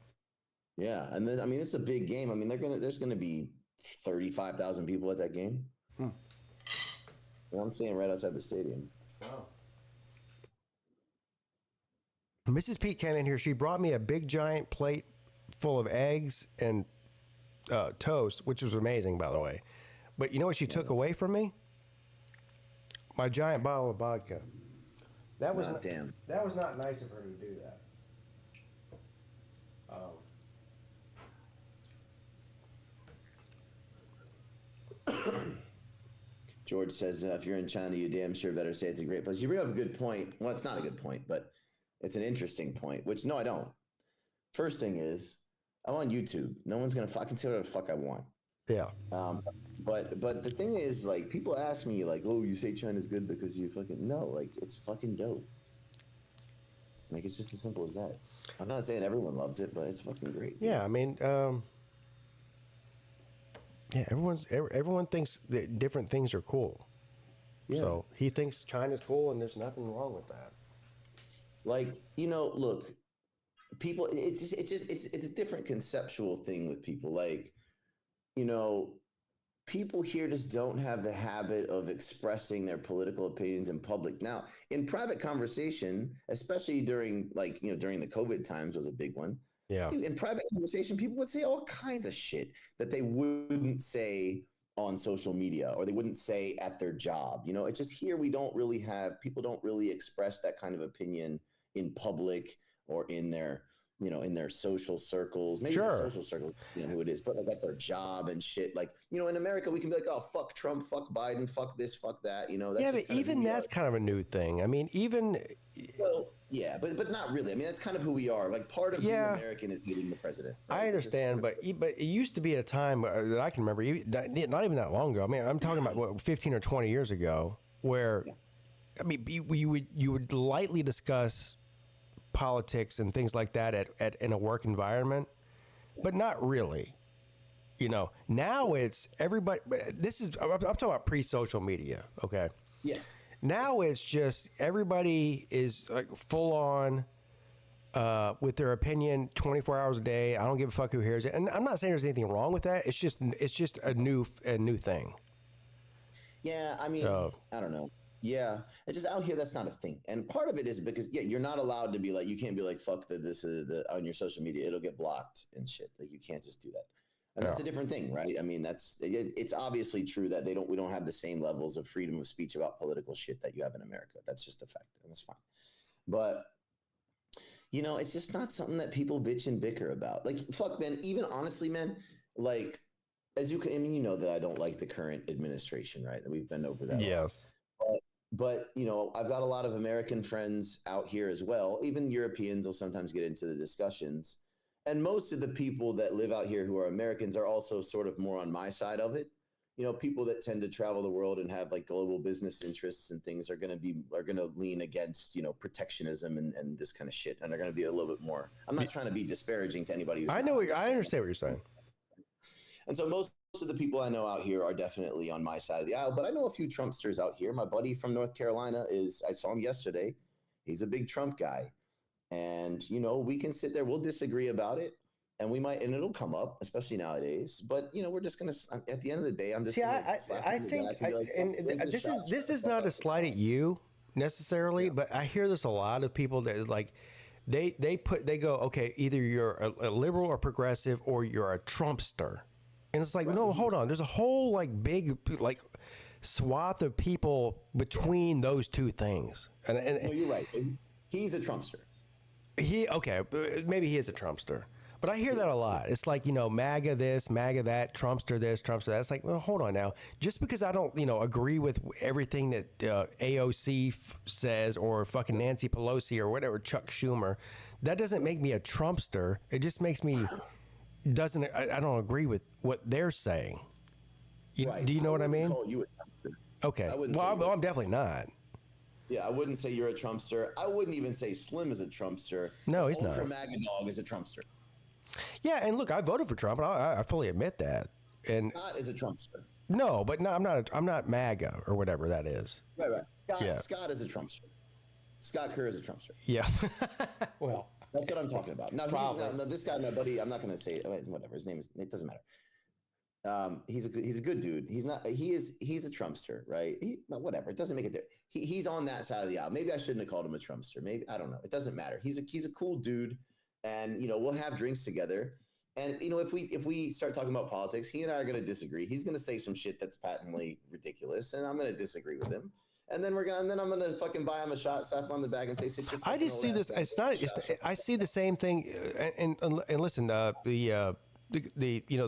Yeah, and then, I mean, it's a big game. I mean, there's gonna be 35,000 people at that game. You know, I'm saying right outside the stadium. Wow. Mrs. Peete came in here. She brought me a big giant plate full of eggs and toast, which was amazing, by the way. But you know what she took away from me? My giant bottle of vodka. That was damn. That was not nice of her to do that. George says, if you're in China, you damn sure better say it's a great place. You bring up a good point. Well, it's not a good point, but it's an interesting point, which, no, I don't. First thing is, I'm on YouTube. No one's going to fucking say whatever the fuck I want. Yeah. But the thing is, like, people ask me, like, oh, you say China's good because you fucking... No, like, it's fucking dope. Like, it's just as simple as that. I'm not saying everyone loves it, but it's fucking great. Yeah, I mean, yeah, everyone thinks that different things are cool. Yeah. So he thinks China's cool, and there's nothing wrong with that. Like, you know, look, people, it's a different conceptual thing with people. Like, you know, people here just don't have the habit of expressing their political opinions in public. Now, in private conversation, especially during, like, you know, during the COVID times was a big one. Yeah. In private conversation, people would say all kinds of shit that they wouldn't say on social media or they wouldn't say at their job. You know, it's just here we don't really have, people don't really express that kind of opinion in public or in their, you know, in their social circles, maybe sure. the social circles, you know, who it is, but like at their job and shit. Like, you know, in America, we can be like, oh, fuck Trump, fuck Biden, fuck this, fuck that, you know. That's yeah, but even that's kind of a new thing. I mean, even... Well, yeah, but not really. I mean, that's kind of who we are. Like, part of being American is hating the president. Right? I understand, but it used to be at a time that I can remember, not even that long ago. I mean, I'm talking about, what, 15 or 20 years ago, where, I mean, you would lightly discuss politics and things like that in a work environment, but not really. You know, now it's everybody. I'm talking about pre-social media. Okay. Yes. Now it's just everybody is like full on with their opinion 24 hours a day. I don't give a fuck who hears it. And I'm not saying there's anything wrong with that. It's just a new thing. Yeah, I mean, I don't know. Yeah, it's just out here that's not a thing, and part of it is because you're not allowed to be like, you can't be like, fuck this on your social media, it'll get blocked and shit. Like, you can't just do that, and that's a different thing, right? I mean, it's obviously true that we don't have the same levels of freedom of speech about political shit that you have in America. That's just a fact, and that's fine. But you know, it's just not something that people bitch and bicker about. Like, fuck, man. Even honestly, man, like, I mean, you know that I don't like the current administration, right? We've been over that. Yes. But, you know, I've got a lot of American friends out here as well. Even Europeans will sometimes get into the discussions. And most of the people that live out here who are Americans are also sort of more on my side of it. You know, people that tend to travel the world and have like global business interests and things are going to lean against, you know, protectionism and this kind of shit. And they're going to be a little bit more. I'm not trying to be disparaging to anybody. I understand what you're saying. And so most of the people I know out here are definitely on my side of the aisle, but I know a few Trumpsters out here. My buddy from North Carolina I saw him yesterday. He's a big Trump guy. And, you know, we can sit there, we'll disagree about it, and it'll come up, especially nowadays. But, you know, we're just going to, at the end of the day, I'm just I think, this is not a slight at you necessarily, but I hear this a lot of people that is like, they go, okay, either you're a liberal or progressive or you're a Trumpster. And it's like, no, hold on. There's a whole like big like swath of people between those two things. And no, you're right. He's a Trumpster. Maybe he is a Trumpster. But I hear that a lot. It's like, MAGA this, MAGA that, Trumpster this, Trumpster that. It's like, well, hold on now. Just because I don't, agree with everything that AOC says or fucking Nancy Pelosi or whatever, Chuck Schumer, that doesn't make me a Trumpster. It just makes me, I don't agree with what they're saying. Right. Do you know what I mean? Call you a Trumpster. Okay. Well, I'm definitely not. Yeah, I wouldn't say you're a Trumpster. I wouldn't even say Slim is a Trumpster. No, he's not. Ultra MAGA Dog is a Trumpster. Yeah, and look, I voted for Trump, and I fully admit that. And Scott is a Trumpster. No, but no, I'm not MAGA or whatever that is. Right. Scott is a Trumpster. Scott Kerr is a Trumpster. Yeah. Well, that's what I'm talking about. Now, this guy, my buddy, I'm not going to say whatever his name is. It doesn't matter. He's a good dude. He's a Trumpster, right? Whatever. It doesn't make it there. He's on that side of the aisle. Maybe I shouldn't have called him a Trumpster. Maybe I don't know. It doesn't matter. He's a cool dude. And, we'll have drinks together. And, if we start talking about politics, he and I are going to disagree. He's going to say some shit that's patently ridiculous, and I'm going to disagree with him. And then I'm going to fucking buy him a shot, slap him on the back, and say, "Sit your." I just see this. I see the same thing. And listen, the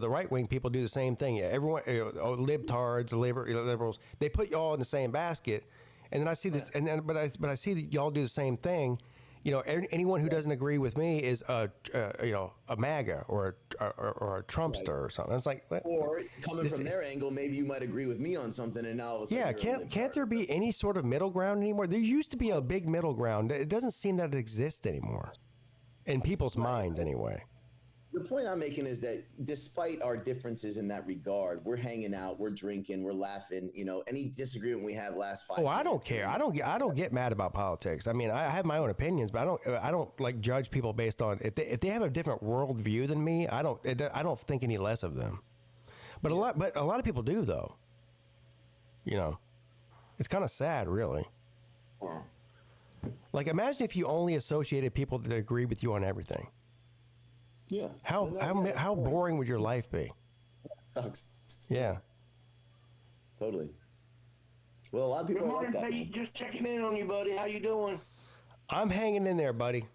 right wing people do the same thing. Everyone, libtards, liberals, they put you all in the same basket. And then I see this, but I see that y'all do the same thing. Anyone who doesn't agree with me is a MAGA or a Trumpster or something. It's like, or coming from their angle, maybe you might agree with me on something, and now all of a sudden can't there be any sort of middle ground anymore? There used to be a big middle ground. It doesn't seem that it exists anymore, in people's minds anyway. The point I'm making is that despite our differences in that regard, we're hanging out, we're drinking, we're laughing. Any disagreement we have lasts 5 minutes. I don't care. I don't get mad about politics. I mean, I have my own opinions, but I don't like judge people based on if they have a different worldview than me. I don't think any less of them. But a lot of people do though. It's kind of sad, really. Yeah. Like, imagine if you only associated people that agree with you on everything. Yeah. How boring would your life be? Sucks. Yeah. Totally. Well, a lot of people Good morning, like that. Pete. Just checking in on you, buddy. How you doing? I'm hanging in there, buddy.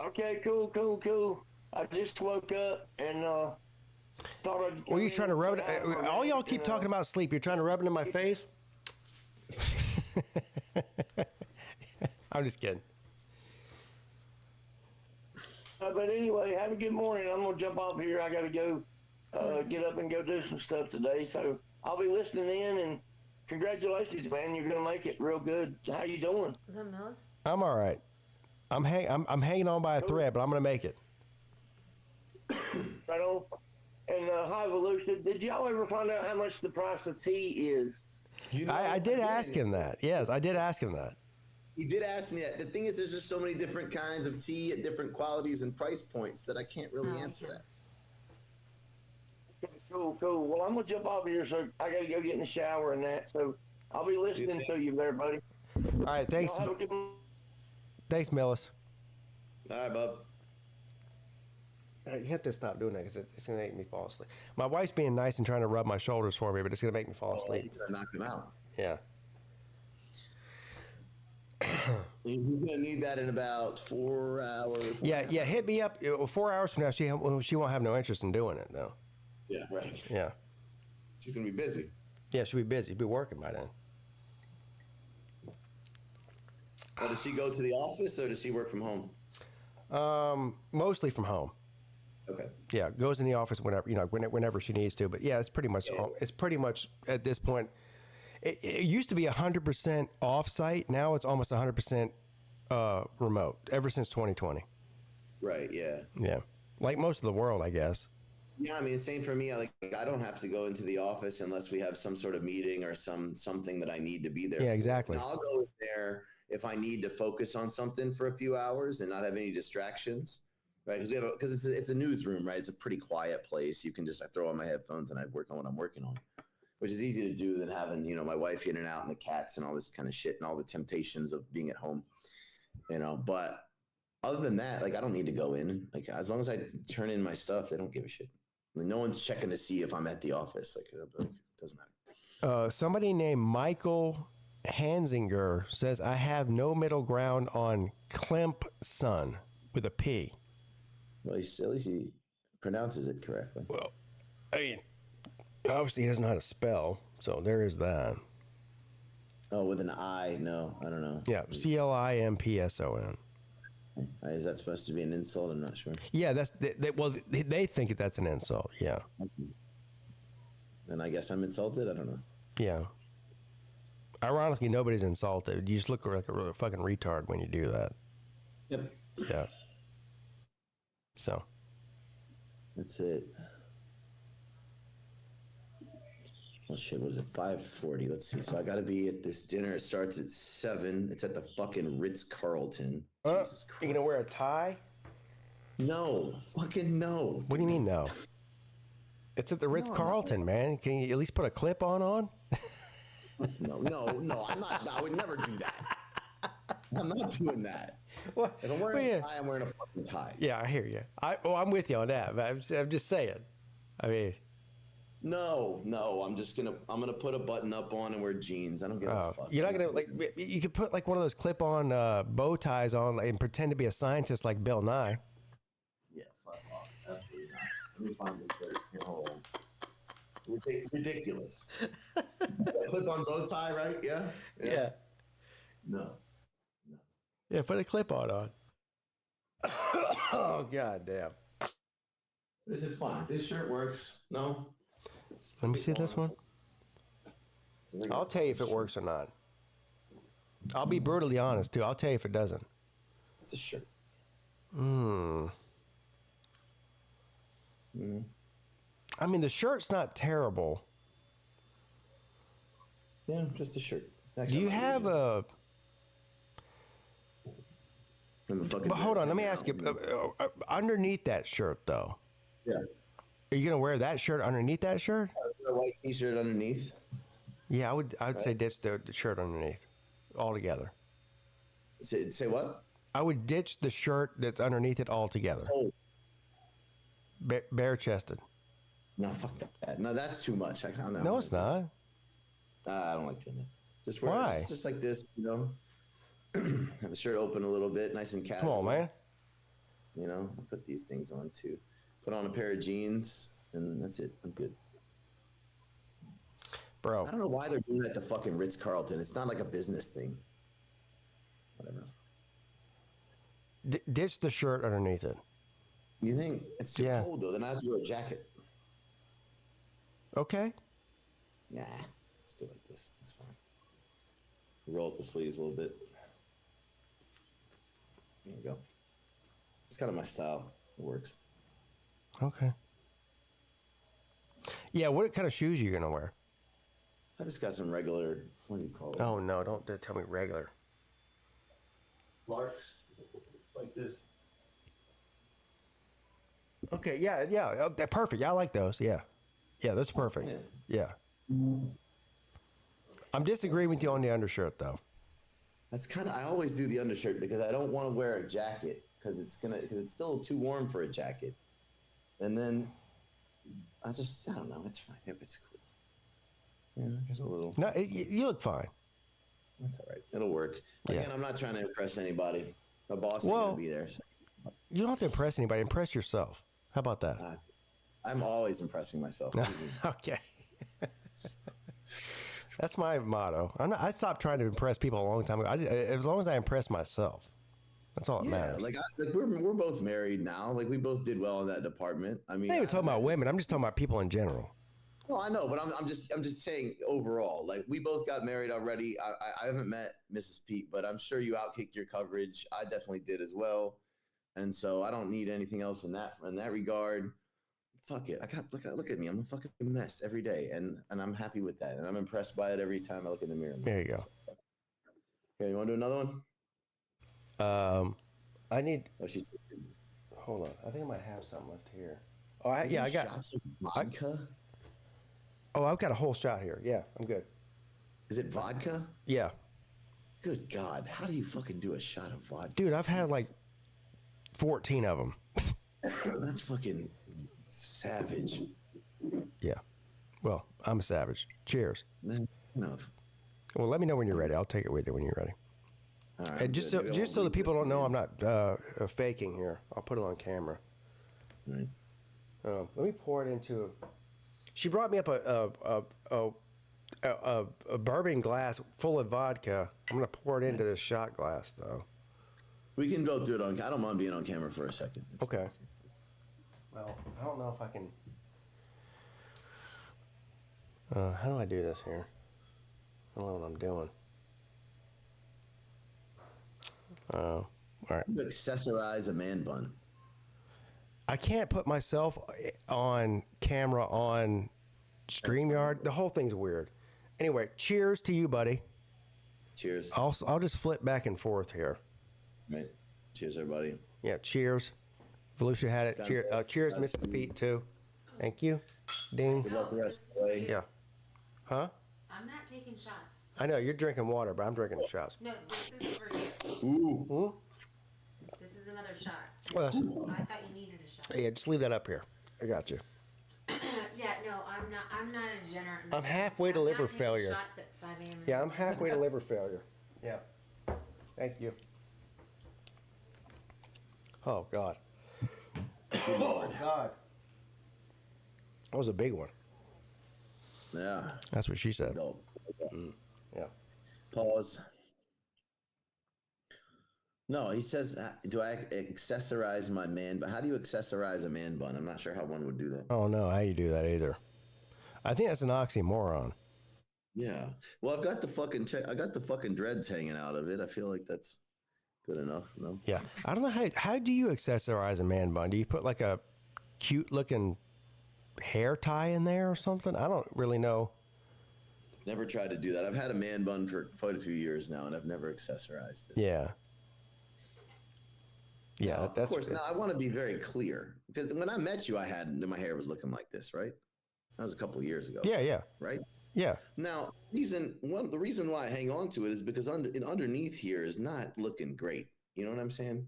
Okay, cool. I just woke up and thought I'd. Were you trying to rub it? All y'all keep talking about sleep. You're trying to rub it in my face? I'm just kidding. But anyway, have a good morning. I'm gonna jump off here. I gotta go get up and go do some stuff today. So I'll be listening in. And congratulations, man. You're gonna make it real good. How you doing? Is that Millis? I'm all right. I'm hanging on by a thread, but I'm gonna make it. Right on. And hi, Volusia. Did y'all ever find out how much the price of tea is? I did ask him that. Yes, I did ask him that. He did ask me that. The thing is, there's just so many different kinds of tea at different qualities and price points that I can't really answer that. Okay, cool. Well, I'm gonna jump off here, so I gotta go get in the shower and that. So I'll be listening to you there, buddy. All right, thanks. Y'all have a good Thanks, Millis. All right, bub. All right, you have to stop doing that because it's gonna make me fall asleep. My wife's being nice and trying to rub my shoulders for me, but it's gonna make me fall asleep. You're gonna knock him out. Yeah. He's gonna need that in about 4 hours. Yeah. Hit me up 4 hours from now. She won't have no interest in doing it though. Yeah, right. Yeah. She's gonna be busy. Yeah, she'll be busy. Be working by then. Well, does she go to the office or does she work from home? Mostly from home. Okay. Yeah, goes in the office whenever she needs to. But yeah, it's pretty much at this point. It used to be 100% off-site. Now it's almost 100% remote. Ever since 2020. Right. Yeah. Yeah, like most of the world, I guess. Yeah, I mean, same for me. I don't have to go into the office unless we have some sort of meeting or something that I need to be there. Yeah, exactly. And I'll go there if I need to focus on something for a few hours and not have any distractions. Right, because it's a newsroom, right? It's a pretty quiet place. You can just throw on my headphones and I work on what I'm working on, which is easy to do than having my wife in and out and the cats and all this kind of shit and all the temptations of being at home, But other than that, I don't need to go in. As long as I turn in my stuff, they don't give a shit. No one's checking to see if I'm at the office. It doesn't matter. Somebody named Michael Hansinger says, I have no middle ground on Clemson with a P. Well, at least he pronounces it correctly. Well, I mean, obviously he doesn't know how to spell, so there is that. Oh, with an I? No, I don't know. Yeah, Climpson. Is that supposed to be an insult? I'm not sure. Yeah, they think that's an insult. Yeah. Then I guess I'm insulted. I don't know. Yeah. Ironically, nobody's insulted. You just look like a real fucking retard when you do that. Yep. Yeah. So. That's it. Well, shit, what is it? 5:40. Let's see. So I got to be at this dinner. It starts at 7. It's at the fucking Ritz-Carlton. Jesus Christ. You gonna wear a tie? No. Fucking no. What do you mean no? It's at the Ritz-Carlton, man. Can you at least put a clip on? No, I'm not. I would never do that. I'm not doing that. Well, if I'm wearing a tie, I'm wearing a fucking tie. Yeah, I hear you. I'm with you on that. But I'm just saying. I mean. No. I'm gonna put a button up on and wear jeans. I don't give a fuck. You're not gonna you could put like one of those clip-on bow ties on and pretend to be a scientist like Bill Nye. Yeah, fuck off. Absolutely not. Let me find this shirt. Hold on. Ridiculous. Clip-on bow tie, right? Yeah. No. Yeah, put a clip-on. Oh, god damn. This is fine. This shirt works. No. Let me see this one. I'll tell you if it works or not. I'll be brutally honest, too. I'll tell you if it doesn't. It's a shirt. I mean, the shirt's not terrible. Yeah, just a shirt. Do you have a... But hold on, let me ask you. Underneath that shirt, though. Yeah. Are you gonna wear that shirt underneath that shirt? A white T-shirt underneath. Yeah, I would say ditch the shirt underneath altogether. Say what? I would ditch the shirt that's underneath it altogether. Oh. Bare chested. No, fuck that. No, that's too much. I don't know. No, it's not. I don't like doing that. Just wear Why? Just like this, Have the shirt open a little bit, nice and casual. Come on, man. I'll put these things on too. Put on a pair of jeans, and that's it. I'm good. Bro. I don't know why they're doing it at the fucking Ritz-Carlton. It's not like a business thing. Whatever. Ditch the shirt underneath it. You think? It's too cold, though. Then I have to wear a jacket. Okay. Nah. Let's do it like this. It's fine. Roll up the sleeves a little bit. There we go. It's kind of my style. It works. Okay. Yeah, what kind of shoes are you going to wear? I just got some regular, what do you call it? Oh, no, don't tell me regular. Larks. Like this. Okay, yeah. They're perfect. Yeah, I like those. Yeah, that's perfect. Yeah. I'm disagreeing with you on the undershirt, though. That's kind of, I always do the undershirt because I don't want to wear a jacket because it's still too warm for a jacket. And then I don't know. It's fine. It's cool. Yeah, there's a little. No, you look fine. That's all right. It'll work. Again, I'm not trying to impress anybody. My boss ain't going to be there. So. You don't have to impress anybody. Impress yourself. How about that? I'm always impressing myself. Okay. That's my motto. I stopped trying to impress people a long time ago. As long as I impress myself, that's all that matters. Like we're both married now. Like we both did well in that department. I mean, I'm not even talking about women. I'm just talking about people in general. No, I know, but I'm just saying overall. Like we both got married already. I haven't met Mrs. Peete, but I'm sure you outkicked your coverage. I definitely did as well, and so I don't need anything else in that regard. Fuck it. Look at me. I'm a fucking mess every day, and I'm happy with that, and I'm impressed by it every time I look in the mirror. There you go. Okay, you want to do another one? I need. Oh, she's. Hold on. I think I might have something left here. Oh, I got. Shots of vodka. I've got a whole shot here. Yeah, I'm good. Is it vodka? Yeah. Good God, how do you fucking do a shot of vodka? Dude, I've had like 14 of them. That's fucking savage. Yeah. Well, I'm a savage. Cheers. Enough. Well, let me know when you're ready. I'll take it with you when you're ready. All right, And just so the people don't know, I'm not faking here. I'll put it on camera. Right. Let me pour it into. She brought me up a bourbon glass full of vodka. I'm gonna pour it into this shot glass, though. We can go through it on. I don't mind being on camera for a second. Okay. Well, I don't know if I can. How do I do this here? I don't know what I'm doing. All right. You accessorize a man bun. I can't put myself on camera on StreamYard. The whole thing's weird. Anyway, cheers to you, buddy. Cheers. I'll just flip back and forth here. Right. Cheers, everybody. Yeah, cheers. Volusia had it. Cheers, Mrs. Peete, too. Thank you. Ding. Good luck the rest of the way. Yeah. Huh? I'm not taking shots. I know, you're drinking water, but I'm drinking the shots. No, this is for you. Ooh. This is another shot. Well, that's- I thought you needed a shot. Yeah, just leave that up here. I got you. Yeah, no, I'm not a degenerate. I'm halfway to I'm liver not taking failure. Shots at 5 a.m. Yeah, I'm halfway to liver failure. Yeah. Thank you. Oh, God. Oh, God. That was a big one. Yeah. That's what she said. Yeah. Pause. No, he says, do I accessorize my man? But how do you accessorize a man bun? I'm not sure how one would do that. Oh, no, how you do that either. I think that's an oxymoron. Yeah. Well, I've got the fucking dreads hanging out of it. I feel like that's good enough. No. Yeah. I don't know how do you accessorize a man bun? Do you put like a cute looking hair tie in there or something? I don't really know. Never tried to do that. I've had a man bun for quite a few years now, and I've never accessorized it. Yeah. Yeah, that's of course. Now I want to be very clear because when I met you, my hair was looking like this, right? That was a couple of years ago. Yeah. Right. Yeah. Now, the reason why I hang on to it is because underneath here is not looking great. You know what I'm saying?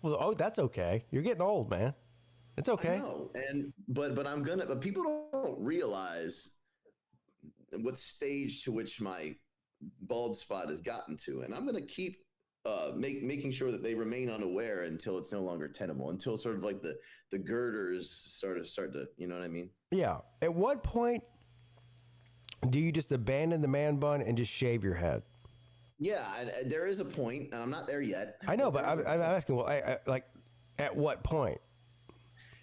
Well, that's okay. You're getting old, man. It's okay. I know. But people don't realize what stage to which my bald spot has gotten to, and I'm gonna keep making sure that they remain unaware until it's no longer tenable, until sort of like the girders sort of start to, you know what I mean? Yeah. At what point do you just abandon the man bun and just shave your head? Yeah, there is a point, and I'm not there yet. I know, but I'm asking, well, I like, at what point?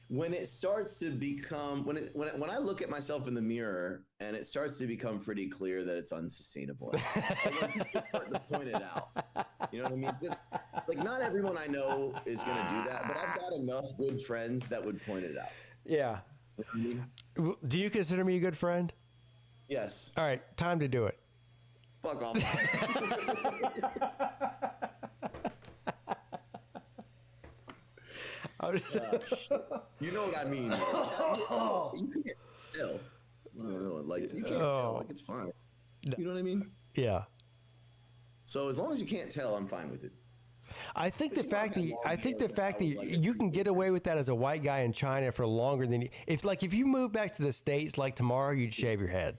When it starts to become, when I look at myself in the mirror and it starts to become pretty clear that it's unsustainable, like when people start to point it out. You know what I mean? Because like not everyone I know is going to do that, but I've got enough good friends that would point it out. Yeah. You know what I mean? Do you consider me a good friend? Yes. All right, time to do it. Fuck off. You know what I mean? You can't tell. Like you can't tell. Like it's fine. You know what I mean? Yeah. So as long as you can't tell, I'm fine with it. I think the fact that you can get away with that as a white guy in China for longer than if you move back to the States like tomorrow, you'd shave your head.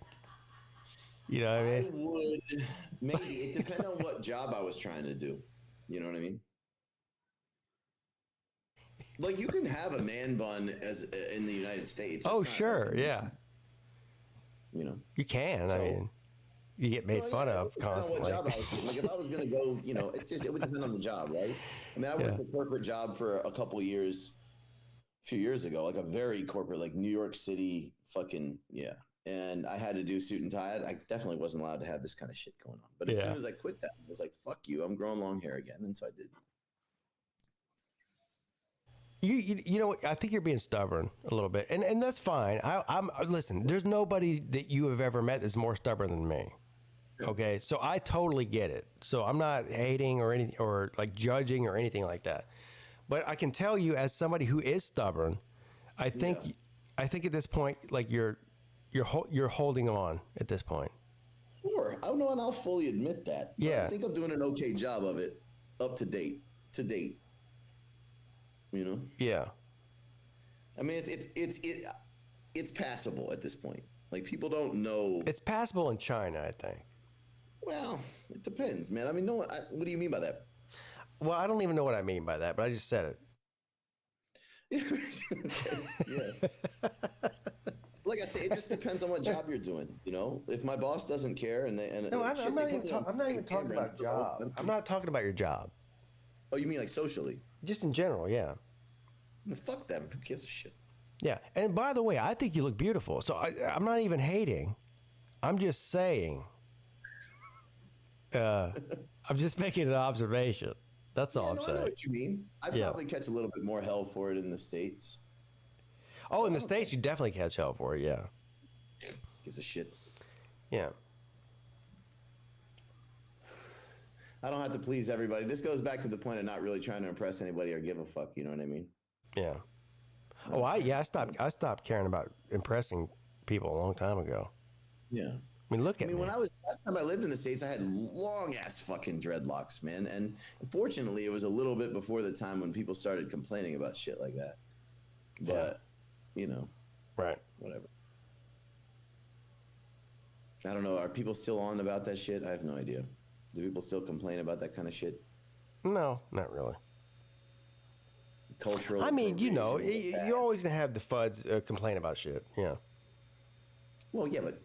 You know what I mean? I would maybe. It depends on what job I was trying to do. You know what I mean? Like you can have a man bun as in the United States. Oh sure, yeah. You know, you can. I mean, you get made fun of constantly. What job I was, like if I was going to go, you know, it would depend on the job, right? I mean, I worked a corporate job for a couple of years, a few years ago, like a very corporate, like New York City, fucking and I had to do suit and tie. I definitely wasn't allowed to have this kind of shit going on. But as soon as I quit that, I was like, "Fuck you! I'm growing long hair again," and so I did. You know, I think you're being stubborn a little bit, and that's fine. I'm listen. There's nobody that you have ever met that's more stubborn than me. Okay, so I totally get it. So I'm not hating or anything or like judging or anything like that. But I can tell you, as somebody who is stubborn, I think at this point, like you're holding on at this point. Sure, I don't know, and I'll fully admit that. Yeah, I think I'm doing an okay job of it, up to date. You know? Yeah. I mean, it's passable at this point. Like people don't know. It's passable in China, I think. Well, it depends, man. I mean, no. What do you mean by that? Well, I don't even know what I mean by that, but I just said it. Yeah. Like I say, it just depends on what job you're doing. You know, if my boss doesn't care and no, I'm not even talking about job. I'm not talking about your job. Oh, you mean like socially? Just in general, yeah. Well, fuck them. Who gives a shit? Yeah, and by the way, I think you look beautiful. So I'm not even hating. I'm just saying. I'm just making an observation. That's all I'm saying. I know what you mean. I'd probably catch a little bit more hell for it in the States. Oh, in the States, you definitely catch hell for it, yeah. Gives a shit. Yeah. I don't have to please everybody. This goes back to the point of not really trying to impress anybody or give a fuck. You know what I mean? Yeah. Oh, I stopped caring about impressing people a long time ago. Yeah. I mean, look at me. When last time I lived in the States, I had long ass fucking dreadlocks, man. And fortunately, it was a little bit before the time when people started complaining about shit like that. But, you know. Right. Whatever. I don't know. Are people still on about that shit? I have no idea. Do people still complain about that kind of shit? No, not really. Cultural. I mean, you know, you're always gonna have the fuds complain about shit. Yeah. Well, yeah, but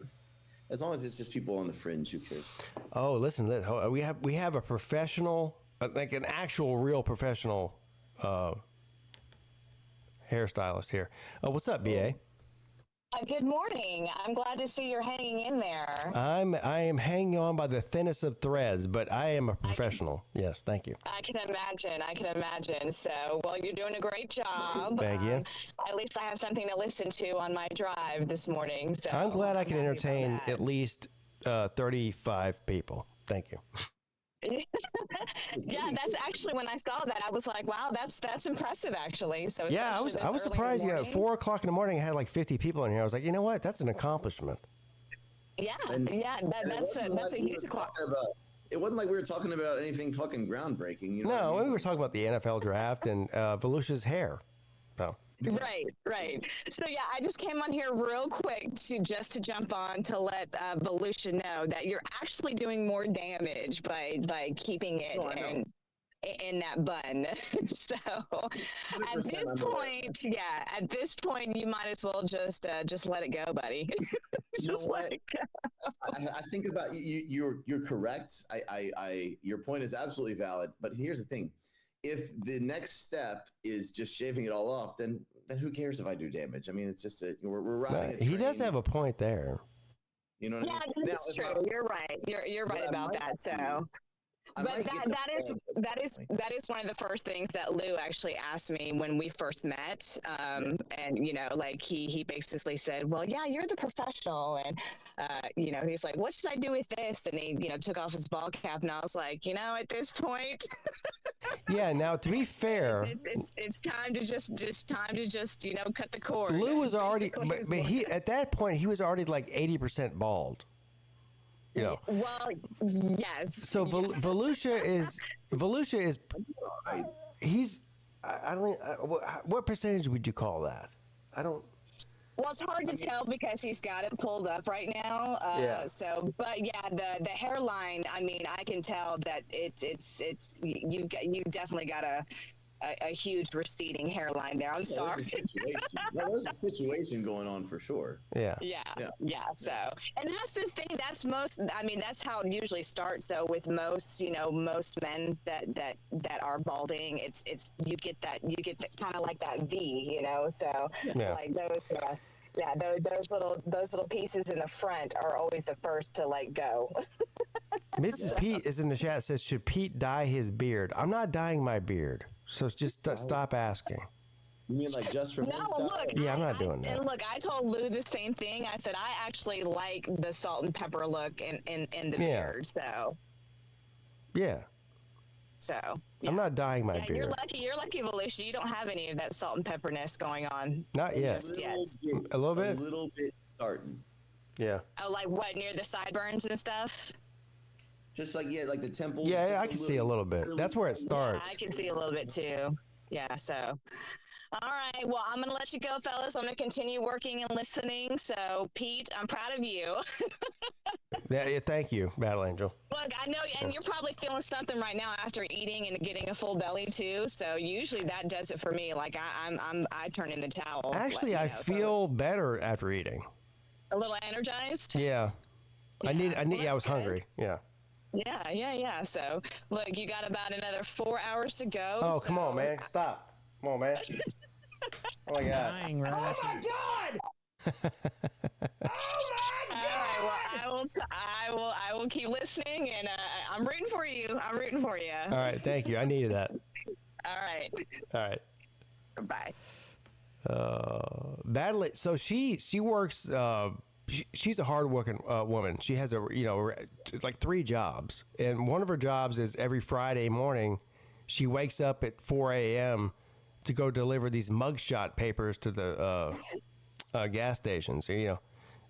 as long as it's just people on the fringe, who cares? Oh, listen, we have a professional, like an actual, real professional hairstylist here. Oh, what's up, BA? Good morning. I'm glad to see you're hanging in there. I am hanging on by the thinnest of threads, but I am a professional. Yes, thank you. I can imagine. So, well, you're doing a great job. Thank you. At least I have something to listen to on my drive this morning. So I'm glad I can entertain at least 35 people. Thank you. Yeah, that's actually when I saw that, I was like, wow, that's impressive, actually. So yeah, I was surprised. Yeah, at 4 o'clock in the morning, I had like 50 people in here. I was like, you know what? That's an accomplishment. Yeah, that's a huge accomplishment. It wasn't like we were talking about anything fucking groundbreaking. You know no, we were talking about the NFL draft and Volusia's hair. So. Right. So yeah, I just came on here real quick to jump on to let Volusia know that you're actually doing more damage by keeping it in that bun. So at this point, you might as well just let it go, buddy. You know what? I think about you. You're correct. Your point is absolutely valid. But here's the thing. If the next step is just shaving it all off, then who cares if I do damage? I mean, it's just we're riding. He does have a point there. You know what I mean? That's true. You're right. You're right about that. So. But that is one of the first things that Lou actually asked me when we first met, and you know, like he basically said, "Well, yeah, you're the professional," and you know, he's like, "What should I do with this?" And he, you know, took off his ball cap, and I was like, you know, at this point, yeah. Now, to be fair, it's time to just you know cut the cord. Lou was already, but he at that point he was already like 80% bald. You know. Well, yes. So Volusia is he's I don't what percentage would you call that? I don't. Well, it's hard to tell because he's got it pulled up right now. So, but yeah, the hairline. I mean, I can tell that it's you definitely got a huge receding hairline there. I'm sorry. There's a situation going on for sure. Yeah. So, and that's the thing. That's how it usually starts, though, with most men that are balding. It's you get that kind of like that V, you know. So like those. Those little pieces in the front are always the first to let go. Mrs. Pete is in the chat. Says, should Pete dye his beard? I'm not dyeing my beard. So just stop asking. You mean like just from inside? Look, yeah, I'm not doing that. And look, I told Lou the same thing. I said I actually like the salt and pepper look in the beard. So. Yeah. So. Yeah. I'm not dyeing my beard. You're lucky, Volusia. You don't have any of that salt and pepperness going on. Not yet. Just yet. A little bit. A little bit starting. Yeah. Oh, like what, near the sideburns and stuff? Just like the temples. Yeah, I can see a little bit. That's where it starts. Yeah, I can see a little bit too. Yeah. So, all right. Well, I'm going to let you go, fellas. I'm going to continue working and listening. So, Pete, I'm proud of you. Yeah, thank you, Battle Angel. Look, I know, and you're probably feeling something right now after eating and getting a full belly too. So usually that does it for me. Like I turn in the towel. Actually, I feel better after eating. A little energized. Yeah. I need. Well, I was good. hungry. Yeah. Yeah. So look, you got about another 4 hours to go. Oh, come on, man! Stop! Come on, man! Oh my God! Dying right Oh my God! All right. Well, I will keep listening, and I'm rooting for you. I'm rooting for you. All right, thank you. I needed that. All right. All right. Bye. Battle. So she works. She's a hardworking woman. She has like 3 jobs, and one of her jobs is every Friday morning, she wakes up at 4 a.m. to go deliver these mugshot papers to the gas stations.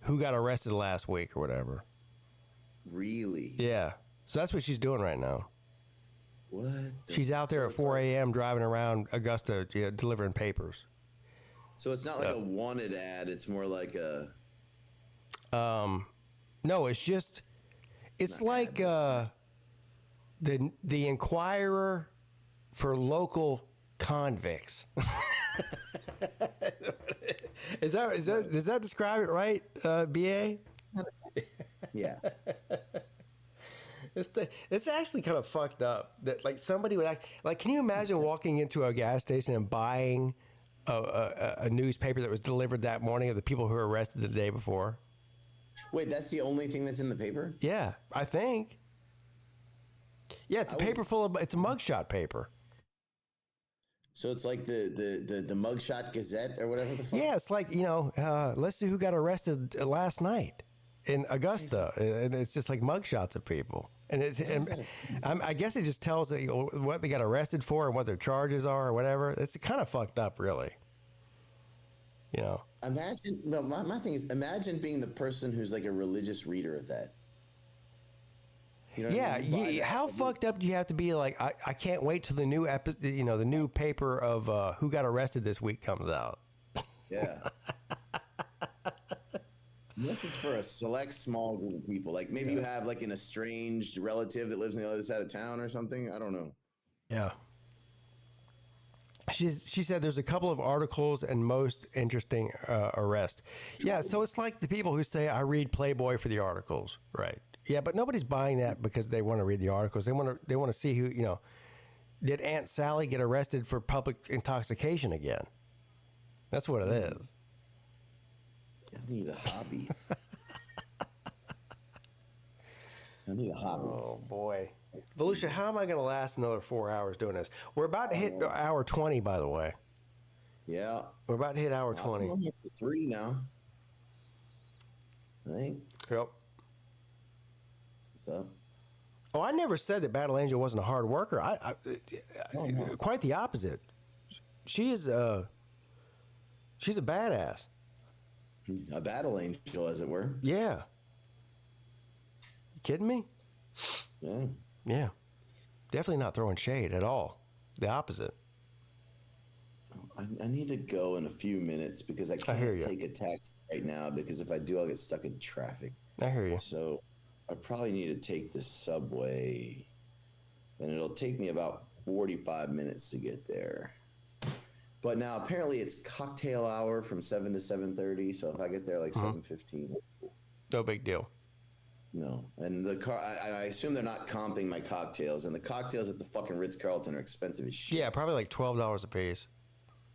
Who got arrested last week or whatever. Really? Yeah. So that's what she's doing right now. What? She's out there at 4 a.m. driving around Augusta, delivering papers. So it's not like a wanted ad. It's more like a. No, it's like the Inquirer for local convicts. Does that describe it right, BA? Yeah. It's actually kind of fucked up that like somebody would can you imagine walking into a gas station and buying a newspaper that was delivered that morning of the people who were arrested the day before? Wait, that's the only thing that's in the paper? Yeah, I think. Yeah, it's a paper full of, it's a mugshot paper. So it's like the Mugshot Gazette or whatever the fuck? Yeah, it's like, let's see who got arrested last night in Augusta. And it's just like mugshots of people. And I guess it just tells what they got arrested for and what their charges are or whatever. It's kind of fucked up, really. Imagine, no, my thing is, imagine being the person who's like a religious reader of that. You know what I mean? How fucked up do you have to be? Like, I can't wait till the new the new paper of who got arrested this week comes out. Yeah. This is for a select small group of people. Like maybe you have like an estranged relative that lives on the other side of town or something. I don't know. Yeah. She said there's a couple of articles and most interesting arrest. Yeah, so it's like the people who say I read Playboy for the articles, right? Yeah, but nobody's buying that because they want to read the articles. They want to see who, did Aunt Sally get arrested for public intoxication again? That's what it is. I need a hobby. I need a hobby. Oh boy. Volusia, how am I going to last another 4 hours doing this? We're about to hit hour 20, by the way. Yeah. We're about to hit hour 20. I'm at 3 now. I think. Yep. So. Oh, I never said that Battle Angel wasn't a hard worker. Quite the opposite. She's a badass. A battle angel, as it were. Yeah. You kidding me? Yeah. Yeah. Definitely not throwing shade at all. The opposite. I need to go in a few minutes because I can't take a taxi right now because if I do, I'll get stuck in traffic. I hear you. So I probably need to take the subway, and it'll take me about 45 minutes to get there. But now apparently it's cocktail hour from 7 to 7:30. So if I get there like 7:15, no big deal. No, and the car. I assume they're not comping my cocktails, and the cocktails at the fucking Ritz-Carlton are expensive as shit. Yeah, probably like $12 a piece.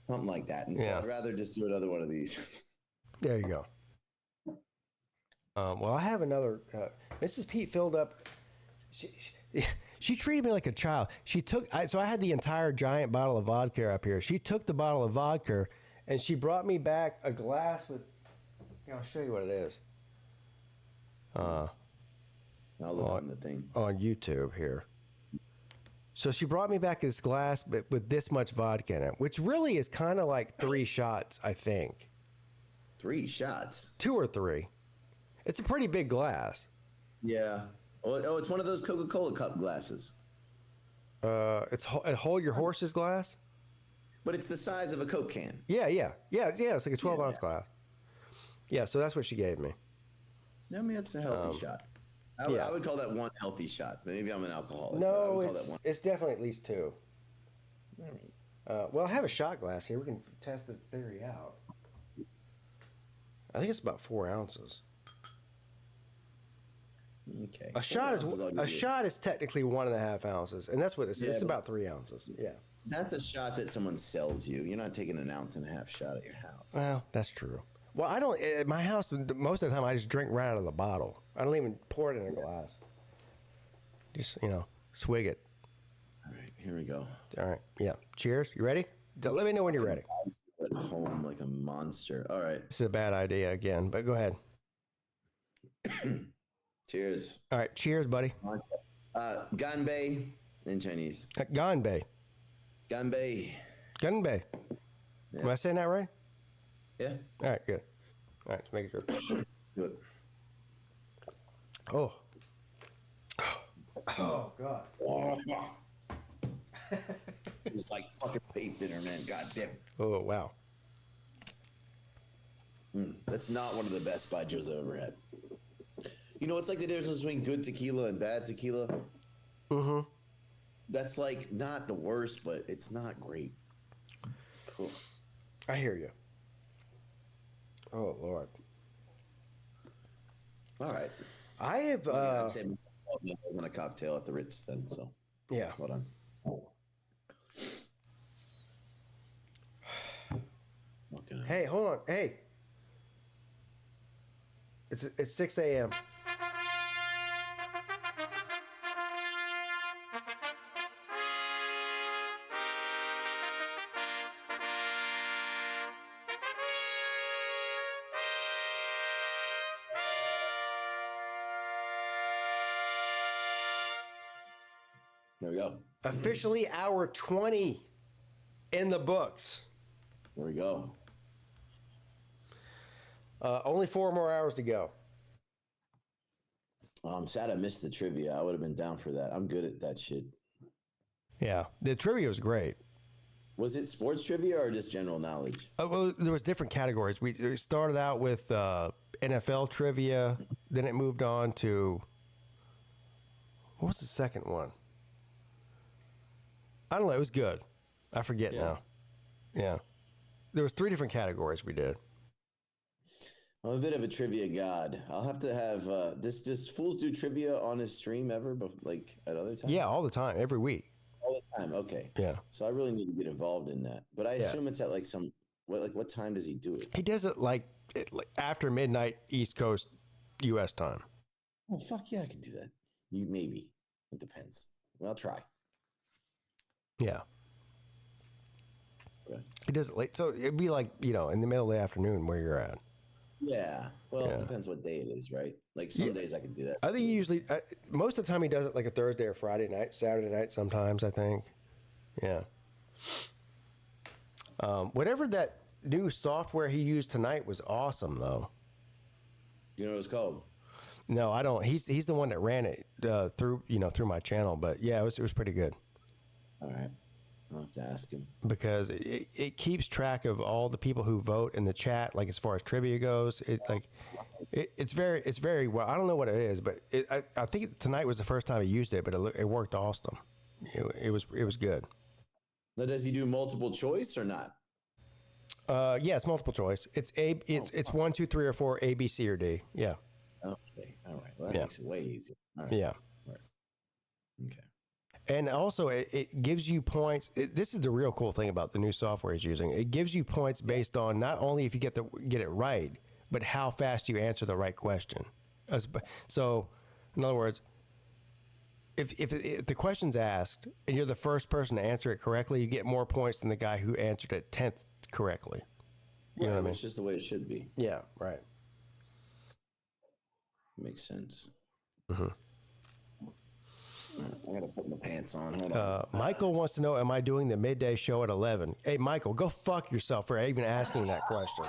Something like that. And so I'd rather just do another one of these. There you go. Well, I have another. Mrs. Pete filled up. She treated me like a child. She took. So I had the entire giant bottle of vodka up here. She took the bottle of vodka, and she brought me back a glass with. I'll show you what it is. I'll look on the thing on YouTube here. So she brought me back this glass, but with this much vodka in it, which really is kind of like 3 shots, I think. 3 shots? 2 or 3. It's a pretty big glass. Yeah. Oh, it's one of those Coca-Cola cup glasses. It's Hold Your Horse's glass? But it's the size of a Coke can. Yeah. It's like a 12-ounce glass. Yeah, so that's what she gave me. I mean, it's a healthy shot. I would call that one healthy shot. Maybe I'm an alcoholic. No, it's definitely at least two. Well, I have a shot glass here. We can test this theory out. I think it's about 4 ounces. Okay. A shot is technically 1.5 ounces, and that's what it's. It's about 3 ounces. Yeah. That's a shot that someone sells you. You're not taking an 1.5 ounce shot at your house. Well, that's true. Well, I don't. At my house, most of the time, I just drink right out of the bottle. I don't even pour it in a glass. Just swig it. All right, here we go. All right, yeah. Cheers. You ready? Let me know when you're ready. At home like a monster. All right. This is a bad idea again, but go ahead. Cheers. All right, cheers, buddy. Ganbei in Chinese. Ganbei. Ganbei. Ganbei. Am I saying that right? Yeah. All right, good. All right, make sure. Good. Oh. Oh, God. It's like fucking paint dinner, man. God damn. Oh, wow. That's not one of the best bajos I've ever had. You know, it's like the difference between good tequila and bad tequila. Mm-hmm. That's like not the worst, but it's not great. Cool. I hear you. Oh, Lord. All right. I have on a cocktail at the Ritz then, so yeah. Hold on. Hey, hold on. Hey. It's 6 a.m. There we go. Officially hour 20 in the books. There we go. Only 4 more hours to go. I'm sad I missed the trivia. I would have been down for that. I'm good at that shit. Yeah, the trivia was great. Was it sports trivia or just general knowledge? Well, there was different categories. We started out with NFL trivia. Then it moved on to, what was the second one? I don't know. It was good. I forget now. Yeah. There was 3 different categories we did. I'm a bit of a trivia god. I'll have to have does Fools do trivia on his stream ever, like at other times? Yeah, all the time, every week. All the time. Okay. Yeah. So I really need to get involved in that. But I assume it's at like what time does he do it? He does it like after midnight East Coast U.S. time. Oh fuck yeah, I can do that. Maybe it depends. Well, I'll try. Yeah. Okay. He does it late, so it'd be like in the middle of the afternoon where you're at. Yeah. Well, it depends what day it is, right? Like some days I can do that. I think he usually, most of the time he does it like a Thursday or Friday night, Saturday night sometimes, I think. Yeah. Whatever that new software he used tonight was awesome, though. You know what it's called? No, I don't. He's the one that ran it through my channel, but yeah, it was pretty good. All right. I'll have to ask him. Because it keeps track of all the people who vote in the chat, like as far as trivia goes. It's like it's very well. I don't know what it is, but I think tonight was the first time he used it, but it worked awesome. It was good. Now, does he do multiple choice or not? Yeah, it's multiple choice. It's 1, 2, 3, or 4, A, B, C, or D. Yeah. Okay. All right. Well, that makes it way easier. All right. Yeah. All right. Okay. And also, it gives you points. This is the real cool thing about the new software he's using. It gives you points based on not only if you get it right, but how fast you answer the right question. So, in other words, if the question's asked and you're the first person to answer it correctly, you get more points than the guy who answered it 10th correctly. You know what I mean? It's just the way it should be. Yeah, right. Makes sense. Mm-hmm. I gotta put my pants on. Hold on. Michael wants to know, am I doing the midday show at 11? Hey, Michael, go fuck yourself for even asking that question.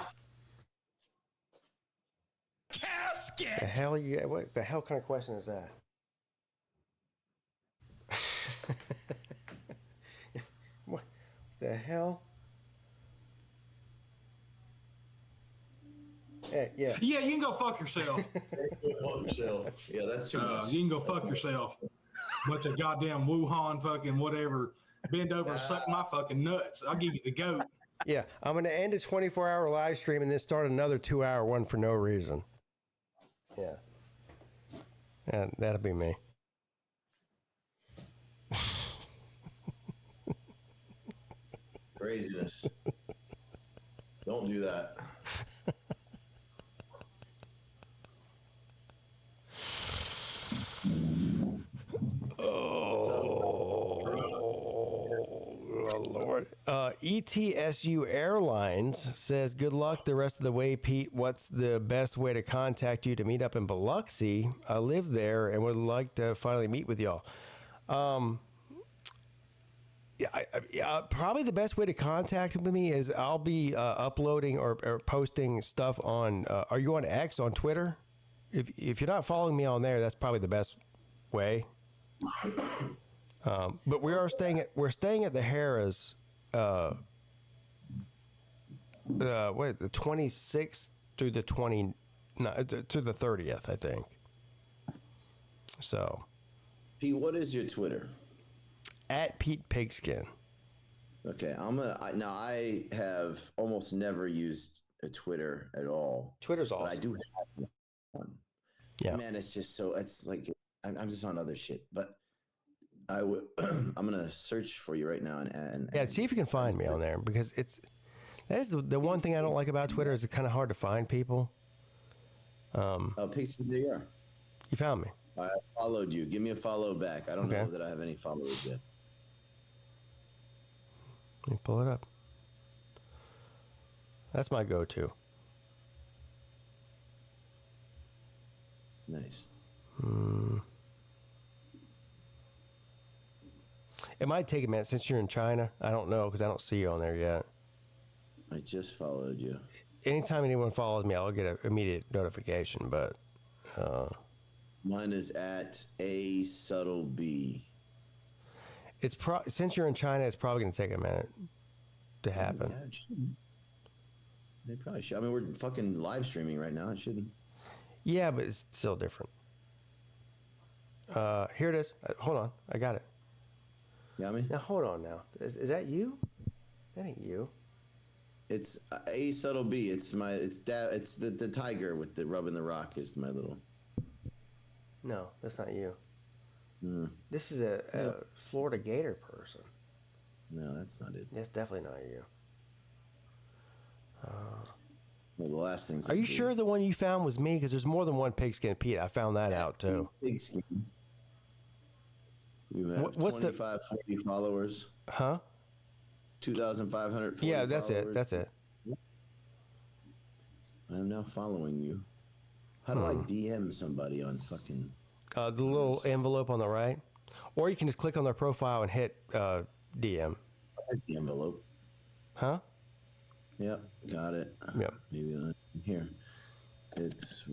Casket! What the hell kind of question is that? What the hell? Yeah. Yeah, you can go fuck yourself. Yeah, that's too much. You can go fuck yourself. Bunch of goddamn Wuhan fucking whatever. Bend over and suck my fucking nuts. I'll give you the goat. Yeah, I'm going to end a 24-hour live stream and then start another 2-hour one for no reason. Yeah. And that'll be me. Craziness. Don't do that. Oh, Lord. ETSU Airlines says, good luck the rest of the way, Pete. What's the best way to contact you to meet up in Biloxi? I live there and would like to finally meet with y'all. Probably the best way to contact with me is I'll be uploading or posting stuff on, are you on X, on Twitter? If you're not following me on there, that's probably the best way. But we're staying at the Harrah's, the 26th through the 30th, I think. So, Pete, what is your Twitter? At Pete Pigskin. Okay, I have almost never used a Twitter at all. Twitter's awesome. But I do have one. Yeah. Man, it's just so, it's like, I'm just on other shit. But I'm gonna search for you right now and see if you can find me on there, because that is the one thing I don't like about Twitter is it's kind of hard to find people. Pigskin, there you are. You found me. I followed you. Give me a follow back. I don't know that I have any followers yet. Let me pull it up. That's my go-to. Nice. It might take a minute since you're in China. I don't know because I don't see you on there yet. I just followed you. Anytime anyone follows me, I'll get an immediate notification. But mine is at A Subtle B. It's since you're in China, it's probably going to take a minute to happen. Yeah, it shouldn't. They probably should. I mean, we're fucking live streaming right now. It shouldn't. Yeah, but it's still different. Here it is. Hold on, I got it. Got me? Now hold on. Now is that you? That ain't you. It's A Subtle B. It's the tiger with the rubbing the rock is my little. No, that's not you. This is a Florida Gator person. No, that's not it. That's definitely not you. Well, the last things. Are you sure the one you found was me? Because there's more than one Pigskin Pete. I found that out too. Pigskin. You have 40 followers. Huh? 2,500. Yeah, that's it. That's it. I am now following you. How do I DM somebody on fucking? The little envelope on the right, or you can just click on their profile and hit DM. That's the envelope. Huh? Yep, got it. Yep. Maybe here. It's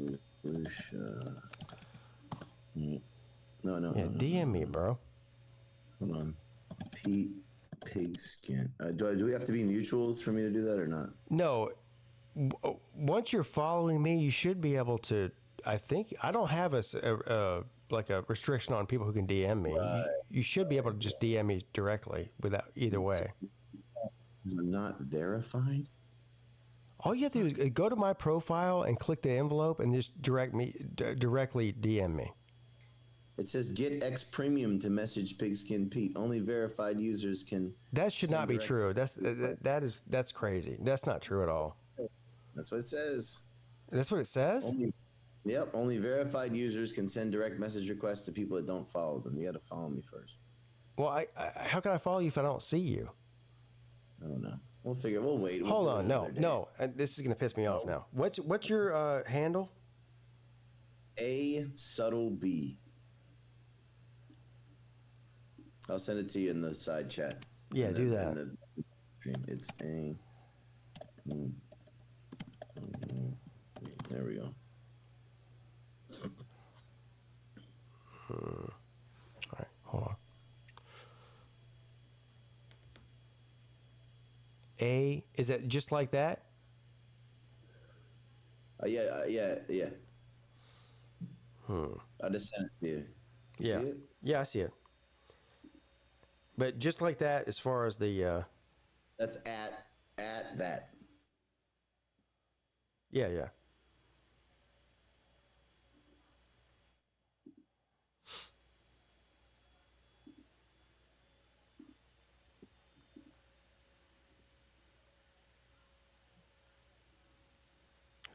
whoosh. No. Yeah, DM me, bro. Hold on. Pete Pigskin. Do we have to be mutuals for me to do that or not? No. Once you're following me, you should be able to. I think I don't have a restriction on people who can DM me. Right. You should be able to just DM me directly without either way. Is it not verified? All you have to do is go to my profile and click the envelope and just directly DM me. It says get X Premium to message Pigskin Pete. Only verified users can. That should not be true. That's crazy. That's not true at all. That's what it says. That's what it says? Only verified users can send direct message requests to people that don't follow them. You got to follow me first. Well, how can I follow you if I don't see you? I don't know. We'll wait. Hold on. No. This is going to piss me off now. What's your handle? A Subtle B. I'll send it to you in the side chat. Yeah, do that. It's A. There we go. All right, hold on. A, is that just like that? Yeah. Hmm. I just sent it to you. Yeah. See it? Yeah, I see it. But just like that, as far as the that's at that. Yeah. I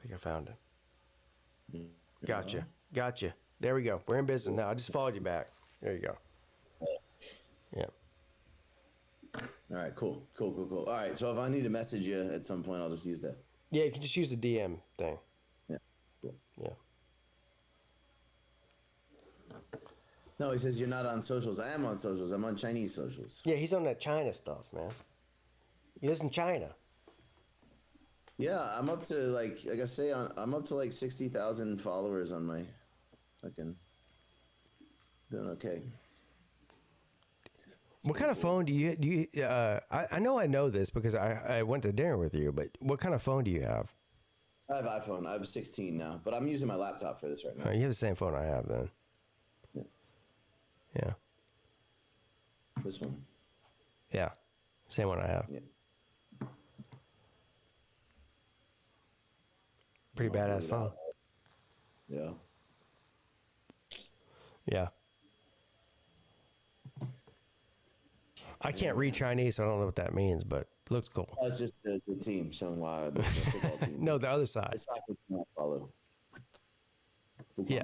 think I found it. Gotcha. There we go. We're in business now. I just followed you back. There you go. Yeah. All right, cool. All right, so if I need to message you at some point, I'll just use that. Yeah, you can just use the DM thing. Yeah. Cool. Yeah. No, he says you're not on socials. I am on socials. I'm on Chinese socials. Yeah, he's on that China stuff, man. He lives in China. Yeah, I'm up to like I say, I'm up to like 60,000 followers on my fucking. Doing okay. What kind of phone do you I know this because I went to dinner with you, but what kind of phone do you have? I have iPhone. I have 16 now, but I'm using my laptop for this right now. You have the same phone I have then. Yeah. This one. Yeah. Same one I have. Yeah. Pretty badass phone. Yeah. Yeah. I can't read Chinese, so I don't know what that means, but it looks cool. It's just the team, Shenhua, the football team. No, the other side. The soccer team I follow. Yeah.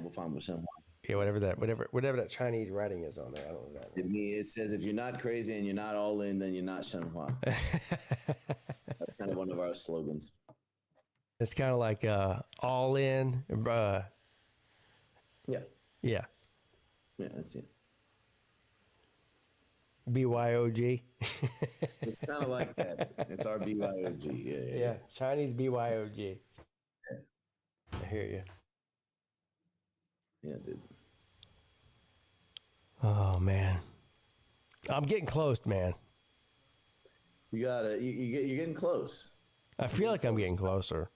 Yeah, whatever that Chinese writing is on there. I don't know that. It says if you're not crazy and you're not all in, then you're not Shenhua. That's kind of one of our slogans. It's kind of like all in. Yeah. Yeah. Yeah, that's it. BYOG. It's kind of like that. It's our BYOG. Yeah. Chinese BYOG. I hear you. Yeah, dude. Oh man, I'm getting close, man. You gotta. You're getting close. I feel like I'm getting closer,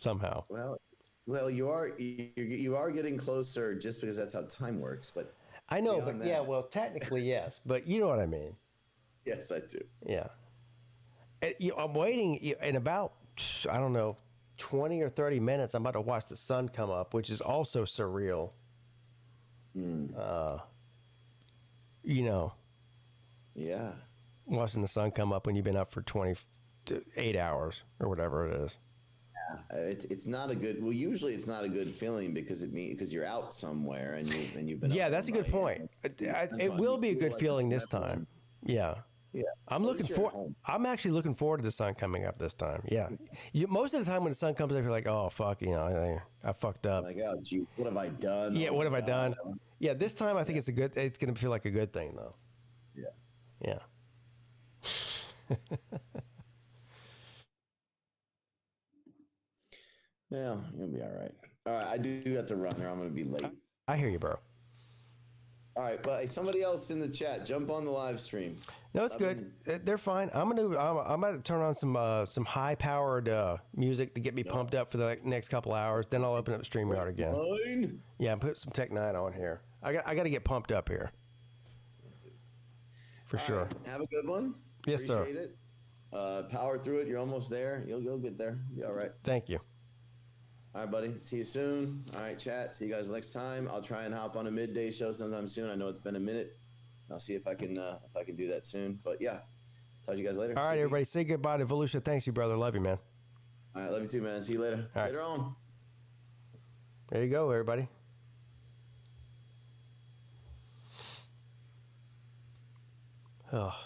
somehow. Well, you are getting closer just because that's how time works. But I know, but yeah, well, technically yes, but you know what I mean. Yes, I do. Yeah. I'm waiting in about, I don't know, 20 or 30 minutes. I'm about to watch the sun come up, which is also surreal. You know. Yeah. Watching the sun come up when you've been up for 28 hours or whatever it is. It's not a good. Well, usually it's not a good feeling because you're out somewhere and you've been. Yeah, that's a good point. It will be a good feeling this time. Yeah. Yeah. I'm actually looking forward to the sun coming up this time. Yeah. Most of the time when the sun comes up, you're like, oh fuck, I fucked up. Like, oh geez, what have I done? Yeah, what have I done? Yeah, this time I think it's gonna feel like a good thing though. Yeah. Yeah, you'll be all right. All right, I do have to run or I'm going to be late. I hear you, bro. All right, but hey, somebody else in the chat, jump on the live stream. No, it's good. They're fine. I'm gonna turn on some high powered music to get me pumped up for the next couple hours. Then I'll open up StreamYard again. Fine. Yeah, put some Tech 9 on here. I got to get pumped up here. For All sure. right, have a good one. Yes, Appreciate sir. it. Power through it. You're almost there. You'll get there. Be all right. Thank you. All right, buddy. See you soon. All right, chat. See you guys next time. I'll try and hop on a midday show sometime soon. I know it's been a minute. I'll see if I can do that soon. But yeah, talk to you guys later. All right, everybody. Say goodbye to Volusia. Thanks you, brother. Love you, man. All right, love you too, man. See you later. All right. Later on. There you go, everybody. Oh.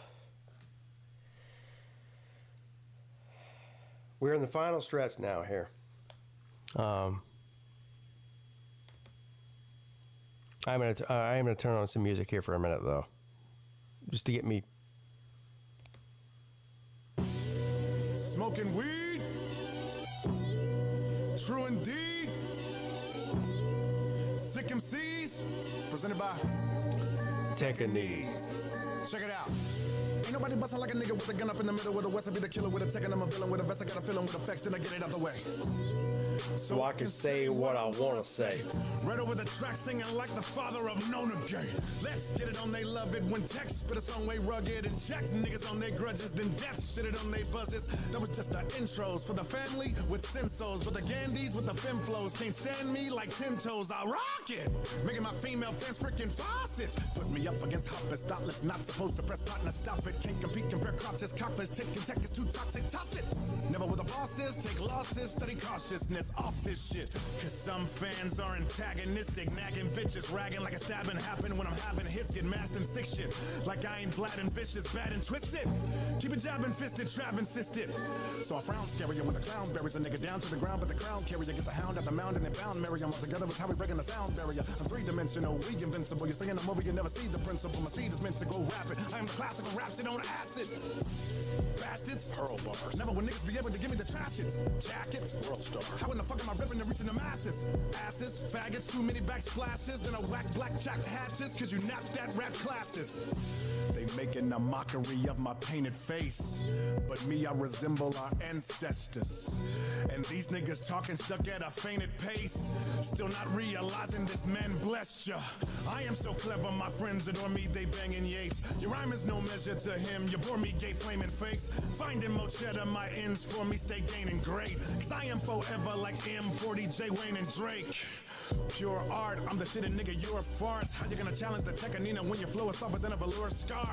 We're in the final stretch now here. I'm gonna turn on some music here for a minute though, just to get me. Smoking weed, true indeed. Sick MCs, presented by Take a knee. Check it out. Ain't nobody bustin' like a nigga with a gun up in the middle with a West. I be the killer with a tech and I'm a villain with a vest. I got a feeling with effects, then I get it out the way. so I can say what I want to say. Right over the track singing like the father of Nona Gay. Let's get it on, they love it when text spit a song way rugged and jack niggas on their grudges, then death shit it on their buzzes. That was just the intros for the family with sensos, but the Gandhis with the fem flows can't stand me like 10 toes. I rock it, making my female fans freaking faucets. Put me up against hoppers, thoughtless, not supposed to press button to stop it. Can't compete, compare crotches, cockless, tick and tech is too toxic, toss it. Never with the bosses, take losses, study cautiousness off this shit. Cause some fans are antagonistic, nagging bitches, ragging like a stabbing happened when I'm having hits, get masked and sick shit. Like I ain't flat and vicious, bad and twisted. Keep it jabbing, fisted, trap insisted. So I frown scarier when the clown buries a nigga down to the ground, but the crown carrier get the hound at the mound and they bound marry them all together. It's how we breaking the sound barrier. I'm three-dimensional, we invincible. You're singing a movie, you never see the principle. My seed is meant to go rapid. I am the classical rap shit on acid. Bastards, hurl bars. Never will niggas be able to give me the trash shit. Jacket, world star. How in the fuck am I ripping and reaching the masses? Asses, faggots, too many back splashes. Then I whack blackjack hatches, cause you napped that rap classes. They making a mockery of my painted face, but me, I resemble our ancestors. And these niggas talking stuck at a fainted pace, still not realizing this man blessed ya. I am so clever, my friends adore me, they banging Yates. Your rhyme is no measure to him, you bore me gay flaming fakes. Finding more cheddar, my ends for me stay gaining great. Cause I am forever like M40, J. Wayne and Drake. Pure art, I'm the shit and nigga, you're farts. How you gonna challenge the Tekanina when your flow is softer than a velour scarf?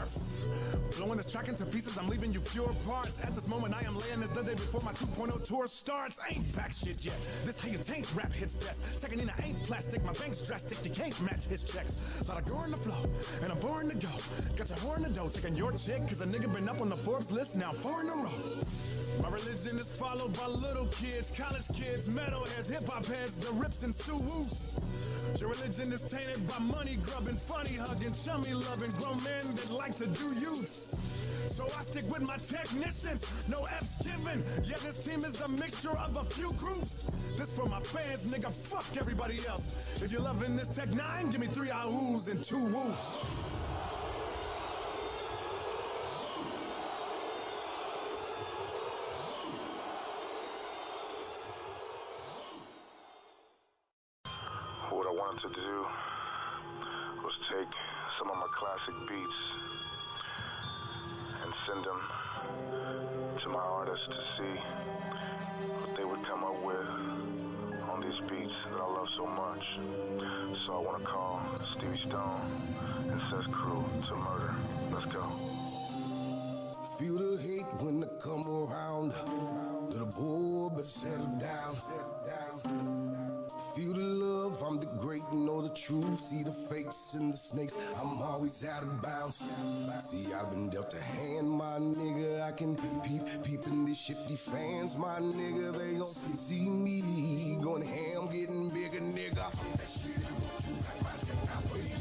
Blowing this track into pieces, I'm leaving you pure parts. At this moment, I am laying this the day before my 2.0 tour starts. Ain't back shit yet, this how you taint rap hits best. Tekanina ain't plastic, my bank's drastic, you can't match his checks. Lot of gore in the flow, and I'm boring to go. Got your whore in the dough, taking your chick, cause a nigga been up on the Forbes list now 4 in a row. My religion is followed by little kids, college kids, metalheads, hip-hop heads, the rips and Suwoos. Your religion is tainted by money grubbing, funny hugging, chummy loving, grown men that like to do youths. So I stick with my technicians, no F's given. Yeah, this team is a mixture of a few groups. This for my fans, nigga, fuck everybody else. If you're loving this Tech 9, give me 3 ahoo's and 2 woos. What I wanted to do was take some of my classic beats and send them to my artists to see what they would come up with on these beats that I love so much. So I want to call Stevie Stone and Seth's crew to murder. Let's go. Feel the hate when I come around. Little boy, but settle down. Feel the love, I'm the great, know the truth. See the fakes and the snakes, I'm always out of bounds. See, I've been dealt a hand, my nigga. I can peeping these shifty fans, my nigga. They gon' see me going ham, getting bigger, nigga. That shit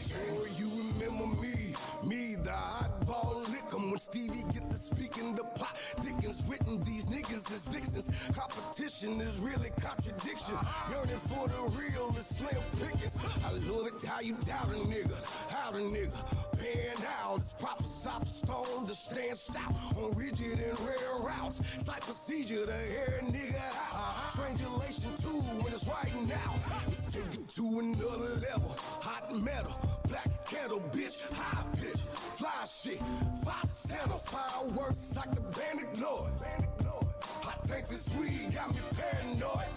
sure you remember me, the oddball lick'em. When Stevie get the speaking, the plot thickens. Written, these niggas is vixens. Competition is really contradiction. Yearning for the real is slim pickings. I love it how you doubt a nigga, pan out. It's prophesied for stone to stand stout on rigid and rare routes. It's like procedure to hear a nigga out. Strangulation too when it's right now. Let's take it to another level. Hot metal, black kettle, bitch, high pitch, fly shit, 5 center, fireworks like the bandit lord. I think this weed got me paranoid.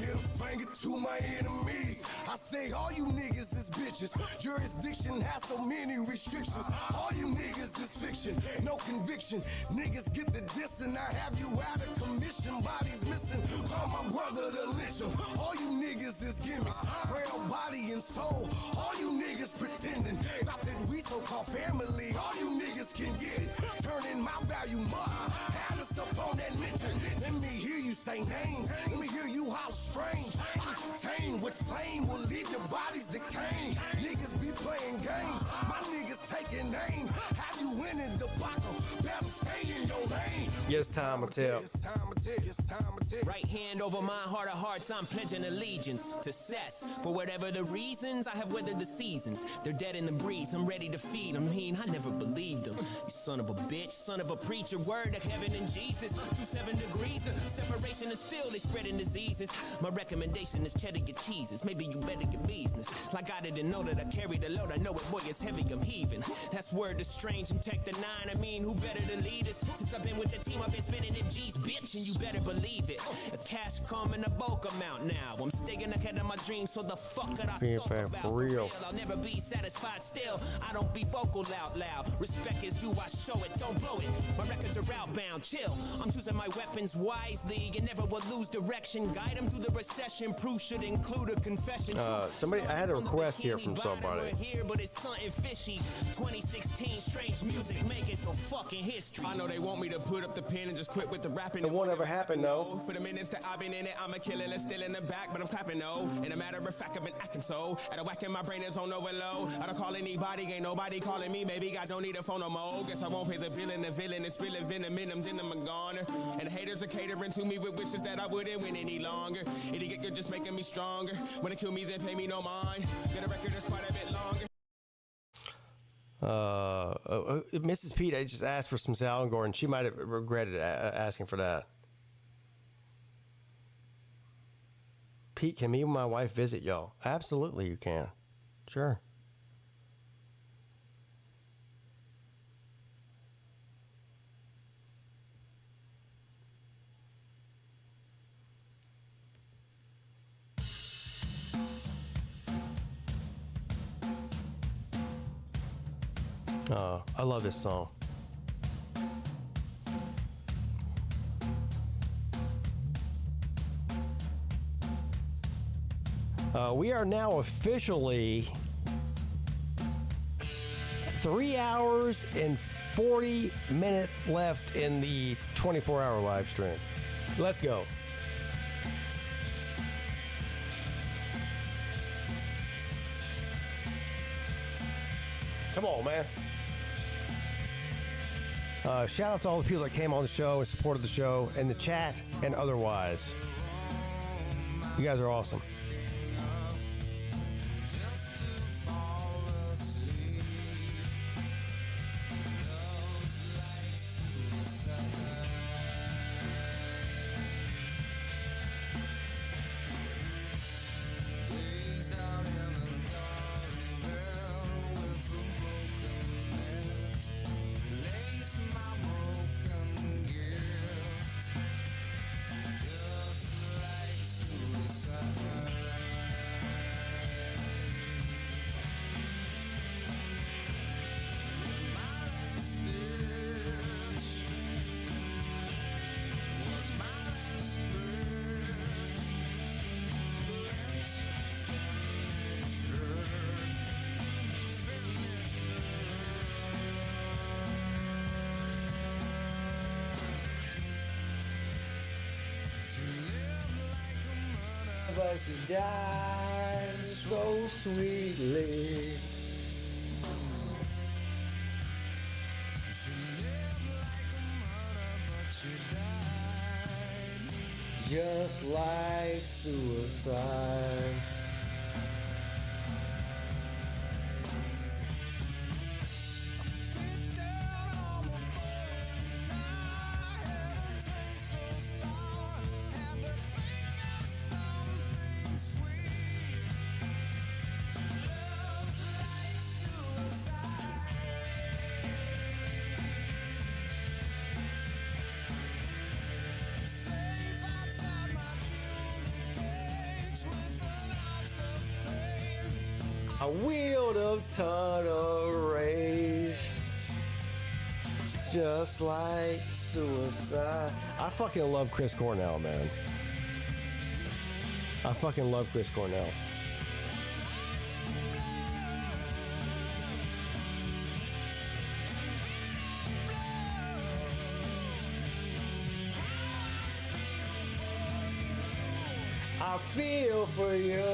Middle finger to my enemies. I say all you niggas is bitches. Jurisdiction has so many restrictions. All you niggas is fiction, no conviction. Niggas get the diss and I have you out of commission. Bodies missing, call my brother to lynch him. All you niggas is gimmicks, frail body and soul. All you niggas pretending. Thought that we so-called family. All you niggas can get it. Turning my value mine. Had us up on that mention. Let me hear you say names. Let me hear you holler strange. Octane with flame will leave your bodies decaying. Niggas be playing games. My niggas taking names. Have you winning debacle. Better stay in your lane. Yes, time will tell. Right hand over my heart of hearts, I'm pledging allegiance to cess. For whatever the reasons, I have weathered the seasons. They're dead in the breeze, I'm ready to feed them. I never believed them. You son of a bitch, son of a preacher. Word of heaven and Jesus. Through 7 degrees of separation and still they spreading diseases. My recommendation is cheddar your cheeses. Maybe you better get business. Like I didn't know that I carry the load. I know it, boy, it's heavy, I'm heaving. That's word to strange and tech the 9. I mean, who better to lead us? Since I've been with the team, I've been spending in G's, bitch, and you better believe it. The cash come in a bulk amount now. I'm staying ahead of my dreams, so the fuck could I sulk about? For real. I'll never be satisfied still. I don't be vocal out loud. Respect is due, I show it, don't blow it. My records are outbound, chill. I'm choosing my weapons wisely and never will lose direction. Guide them through the recession. Proof should include a confession. Somebody, I had a request here from somebody. Here, but it's something fishy. 2016, strange music making so fucking history. I know they want me to put up the pen and just quit with the rapping. It won't ever happen, though. For the minutes that I've been in it, I'm a killer and still in the back, but I'm clapping no. In a matter of fact, I've been acting so. At a whack in my brain is on overload. I don't call anybody, ain't nobody calling me. Maybe I don't need a phone no more. Guess I won't pay the bill and the villain is spilling venom in them, then I'm gone. And the haters are catering to me with wishes that I wouldn't win any longer. Idiot, you're just making me stronger. When they kill me, then pay me no mind. Get a record that's quite a bit longer. Mrs. Pete, I just asked for some Salad Gordon. She might have regretted asking for that. Pete, can me and my wife visit y'all? Absolutely, you can. Sure. I love this song. We are now officially 3 hours and 40 minutes left in the 24-hour live stream. Let's go. Come on, man. Shout out to all the people that came on the show and supported the show in the chat and otherwise. You guys are awesome. She died so sweetly. She lived like a mother, but she died just like suicide. I wield a ton of rage, just like suicide. I fucking love Chris Cornell, man. I fucking love Chris Cornell. I feel for you.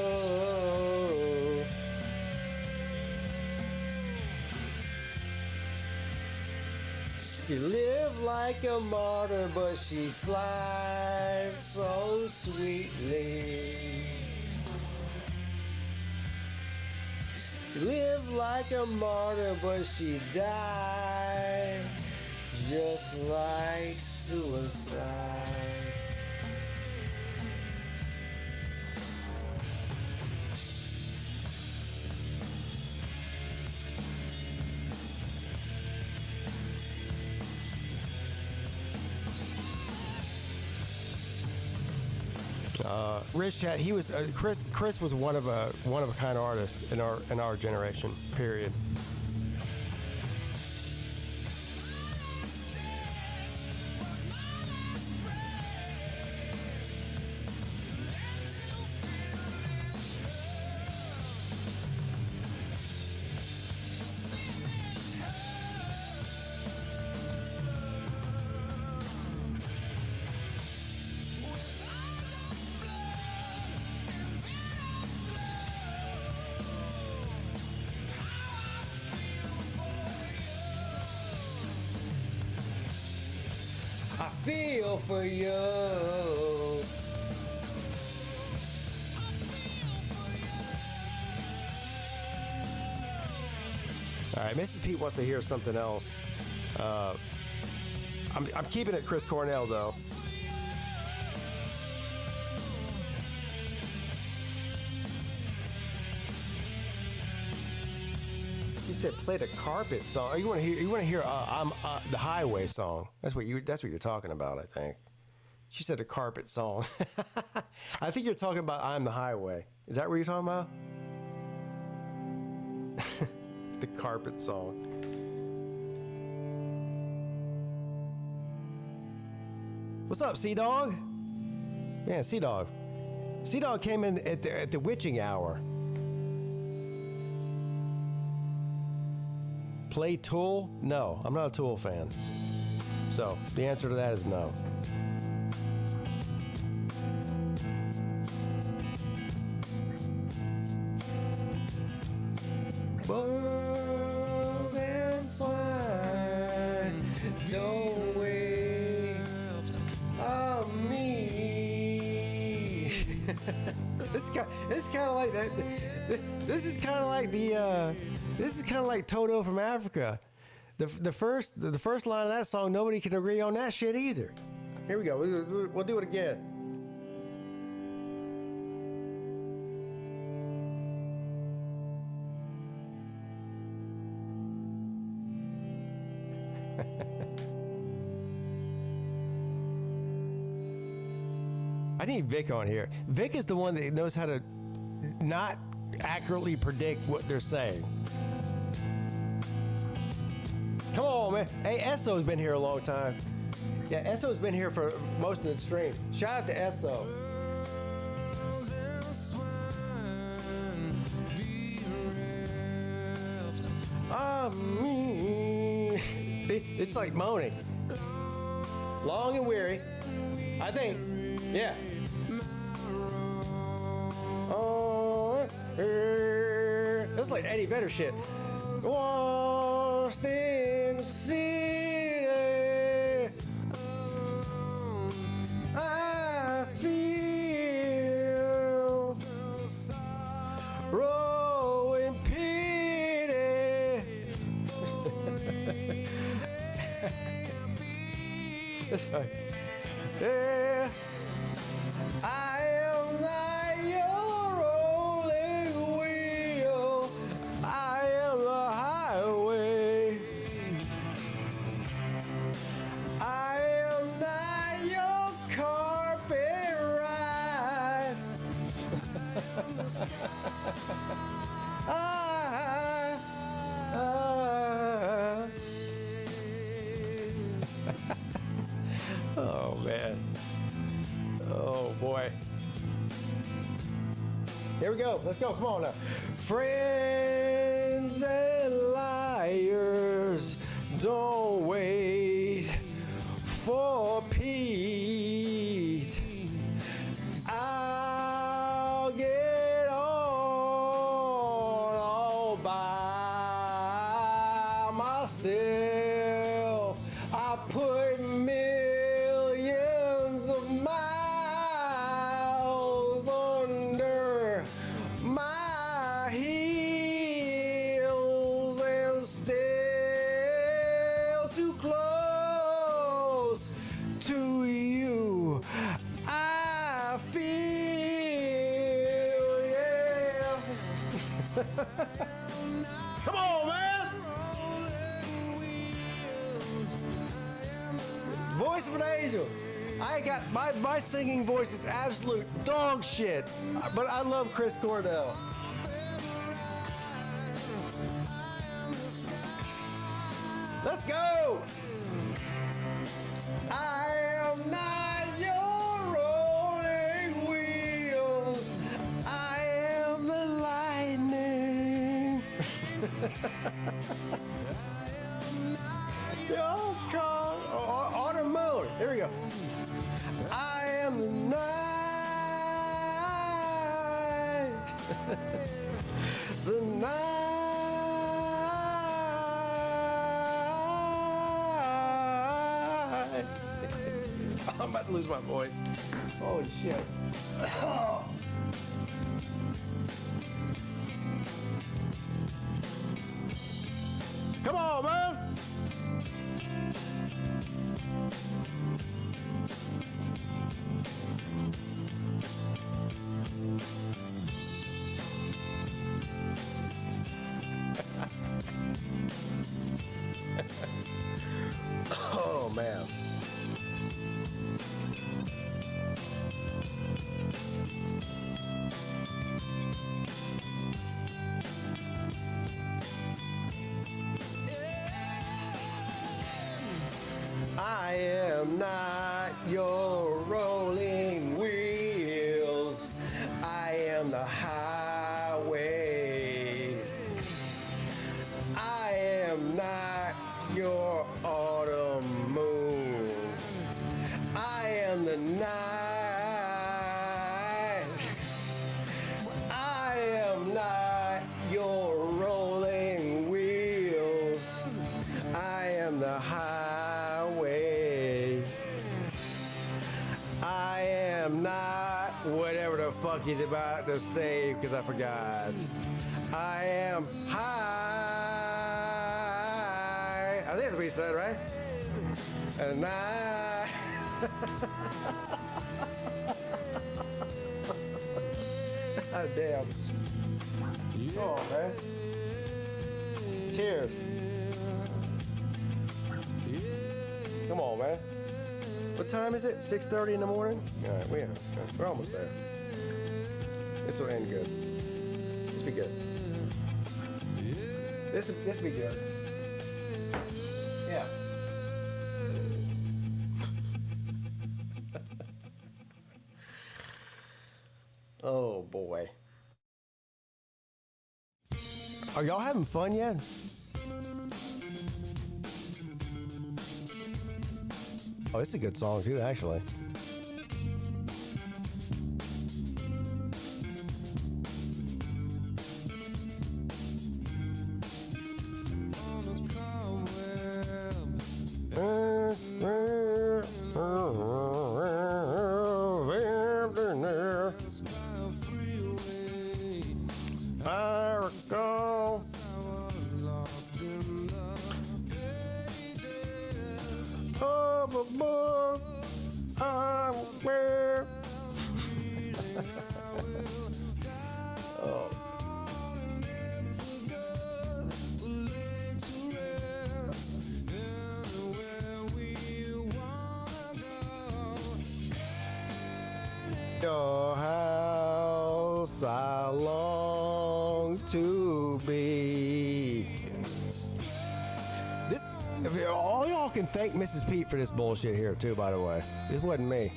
She lived like a martyr, but she flies so sweetly. She lived like a martyr, but she died just like suicide. Rich Chat, he was Chris was one of a kind artist in our generation. Period. I feel for you. All right, Mrs. Pete wants to hear something else. I'm keeping it Chris Cornell though. You said play the carpet song. You want to hear the highway song. That's what you're talking about, I think. She said the carpet song. I think you're talking about I'm the Highway. Is that what you're talking about? The carpet song. What's up, Sea Dog? Man, Sea Dog. Sea Dog came in at the witching hour. Play Tool? No, I'm not a Tool fan. So the answer to that is no. Bulls and swine don't wait on me. This is kind of like that. This is kind of like the. This is kind of like Toto from Africa. The first line of that song, nobody can agree on that shit either. Here we go. We'll do it again. I need Vic on here. Vic is the one that knows how to not accurately predict what they're saying. Come on, man. Hey, Esso's been here a long time. Yeah, Esso's been here for most of the stream. Shout out to Esso. See, it's like moaning. Long and weary. I think. Yeah. That's like Eddie Vedder shit. Lost in the city, I feel rowing pity. Yeah, I am not your rolling wheel. I am the highway. I am not your carpet ride. Oh man. Oh boy. Here we go. Let's go. Come on now. Friends and liars don't wait for Pete. I'll get on all by myself. I voice of an angel. I ain't got my singing voice is absolute dog shit, but I love Chris Cornell. Let's go. I am not your rolling wheels. I am the lightning. On a moon. Here we go. I am the night. The night. I'm about to lose my voice. Holy shit. Oh. Come on, man. Oh, man. I am not your rolling wheels. I am the highway. I am not your autumn moon. I am the night. I am not your rolling wheels. I am the highway. I am not whatever the fuck he's about to say because I forgot. I am high. I think that's what he said, right? And I. God damn. Oh, man. Cheers. Come on, man. What time is it? 6:30 in the morning? All right, we're almost there. This will end good. This will be good. This will be good. Yeah. Oh, boy. Are y'all having fun yet? Oh, it's a good song too, actually. I recall. Of a book I will wear. Oh. Your house I long to be. All y'all can thank Mrs. Peete for this bullshit here too, by the way. This wasn't me.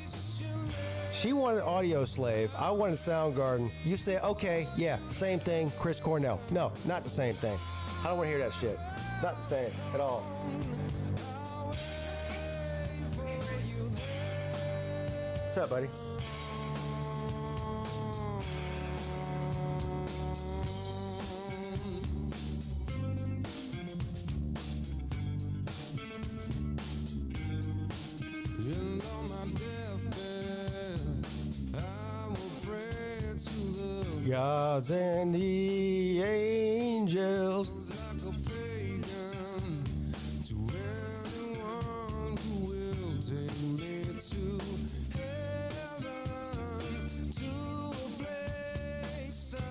She wanted Audio Slave. I wanted Soundgarden. You say, okay, yeah, same thing, Chris Cornell. No, not the same thing. I don't want to hear that shit. Not the same at all. What's up, buddy? Gods and the angels.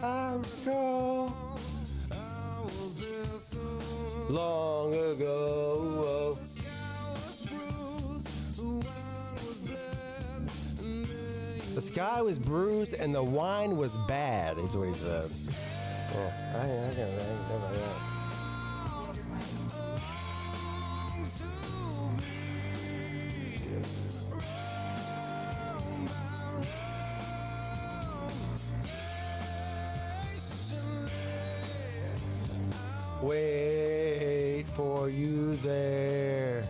I recall long ago. sky was bruised and the wine was bad, is what he said. Yeah, I never that. Wait for you there,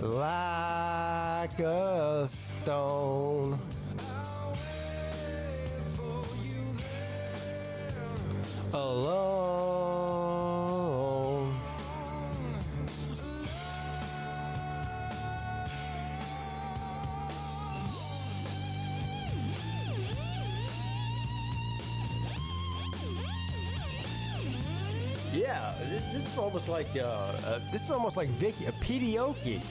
like a stone. Alone. Yeah, this is almost like Vicky, a Pedioki.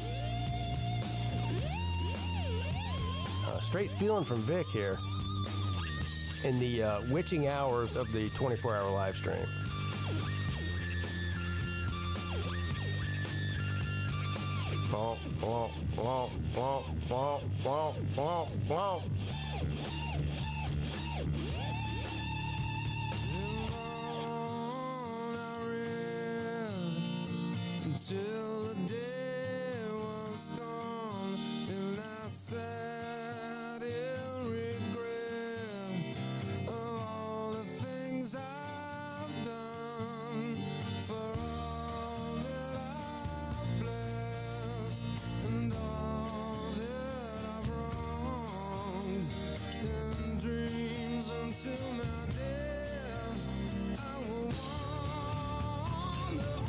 Straight stealing from Vic here in the witching hours of the 24-hour live stream. Womp, womp, womp, womp, womp, womp, womp, womp. Until the day was gone, and I sat in regret of all the things I've done, for all that I've blessed and all that I've wronged, in dreams until my death I will wander on.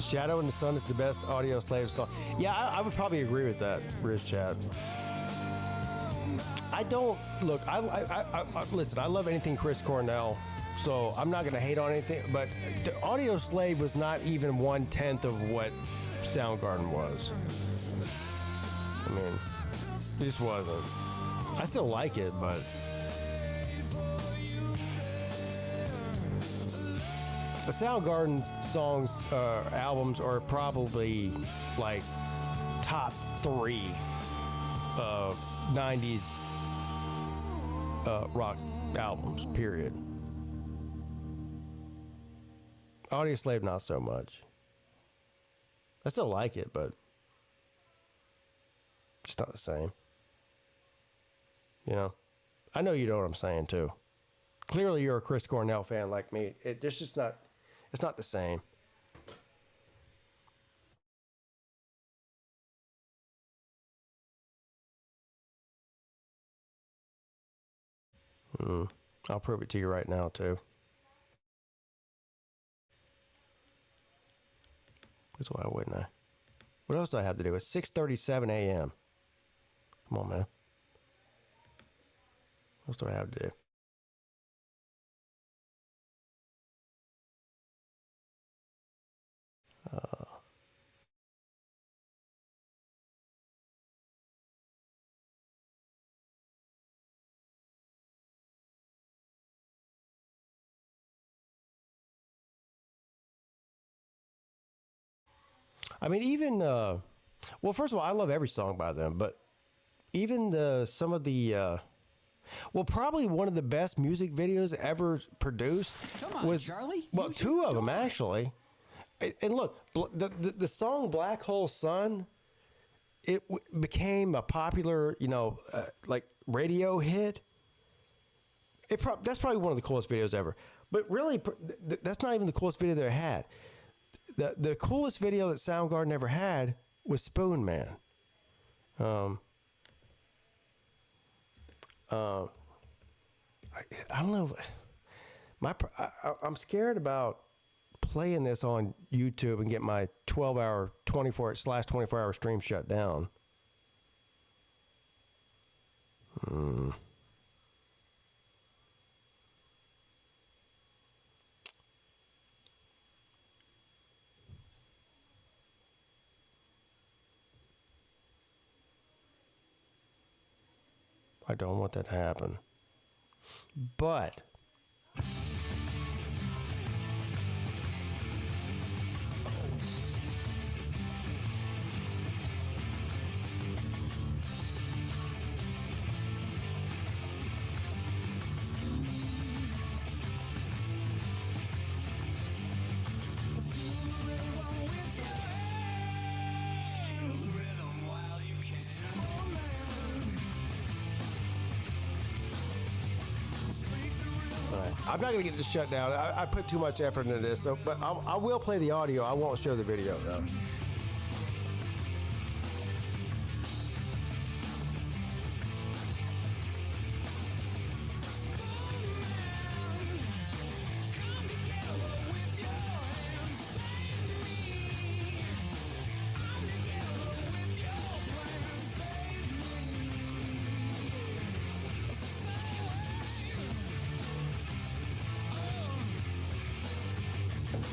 Shadow in the Sun is the best Audio Slave song. Yeah, I would probably agree with that, Riz Chad. I don't look. Listen. I love anything Chris Cornell, so I'm not gonna hate on anything. But the Audio Slave was not even 1/10 of what Soundgarden was. I mean, it just wasn't. I still like it, but. The Soundgarden songs, albums are probably like top 3 '90s rock albums, period. Audio Slave, not so much. I still like it, but it's not the same. You know? I know you know what I'm saying, too. Clearly, you're a Chris Cornell fan like me. It's just not... It's not the same. I'll prove it to you right now, too. That's why wouldn't I? What else do I have to do? It's 6:37 a.m. Come on, man. What else do I have to do? I mean, even well, first of all, I love every song by them, but even some of the well, probably one of the best music videos ever produced was Charlie. Well, 2 of them actually. And look, the song "Black Hole Sun," it became a popular, like radio hit. That's probably one of the coolest videos ever. But really, that's not even the coolest video they had. The coolest video that Soundgarden ever had was Spoon Man. I don't know. I'm scared about playing this on YouTube and get my 24-hour stream shut down. I don't want that to happen. But I'm not gonna get this shut down. I put too much effort into this, so but I will play the audio. I won't show the video though.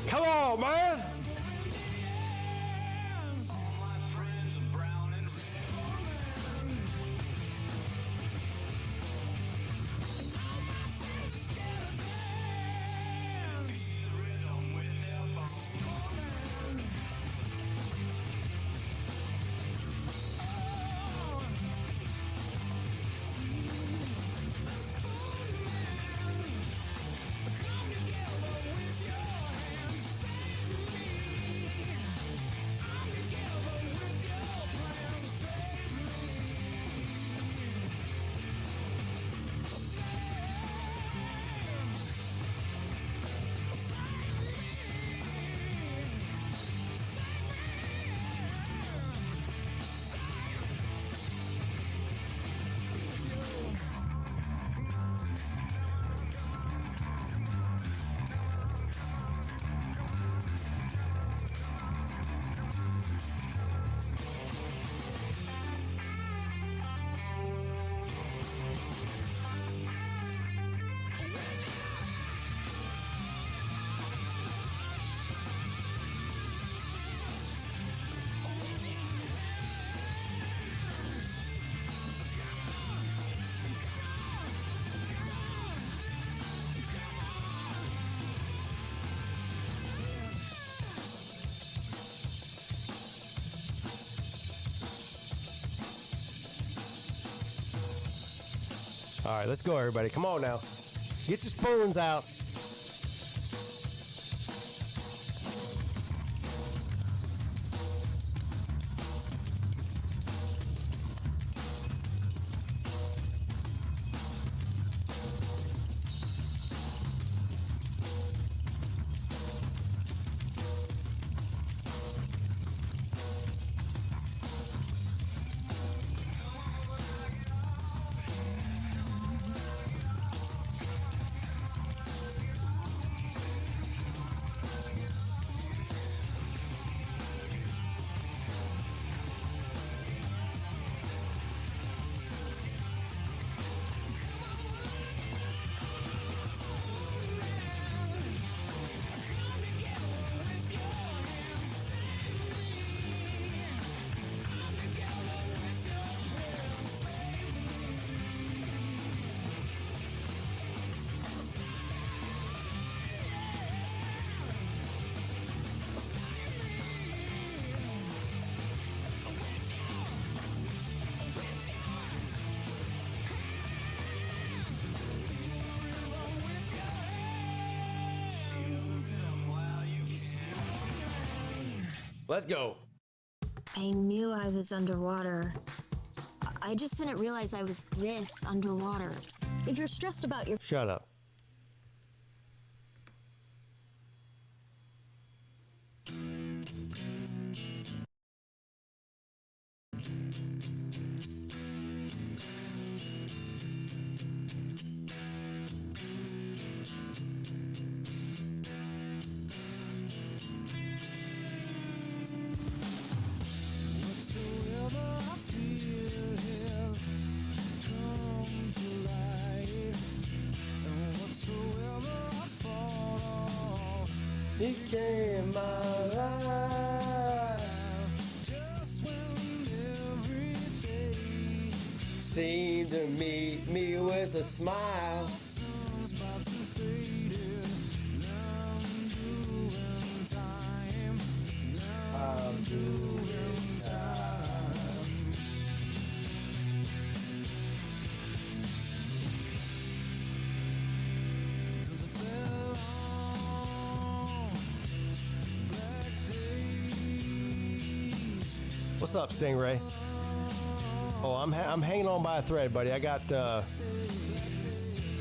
Come on, man! All right, let's go, everybody. Come on now. Get your spoons out. Let's go. I knew I was underwater. I just didn't realize I was this underwater. If you're stressed about your... Shut up. He came my life just when every day seemed to meet me with a smile. I'm doing time. What's up, Stingray? Oh, I'm hanging on by a thread, buddy. I got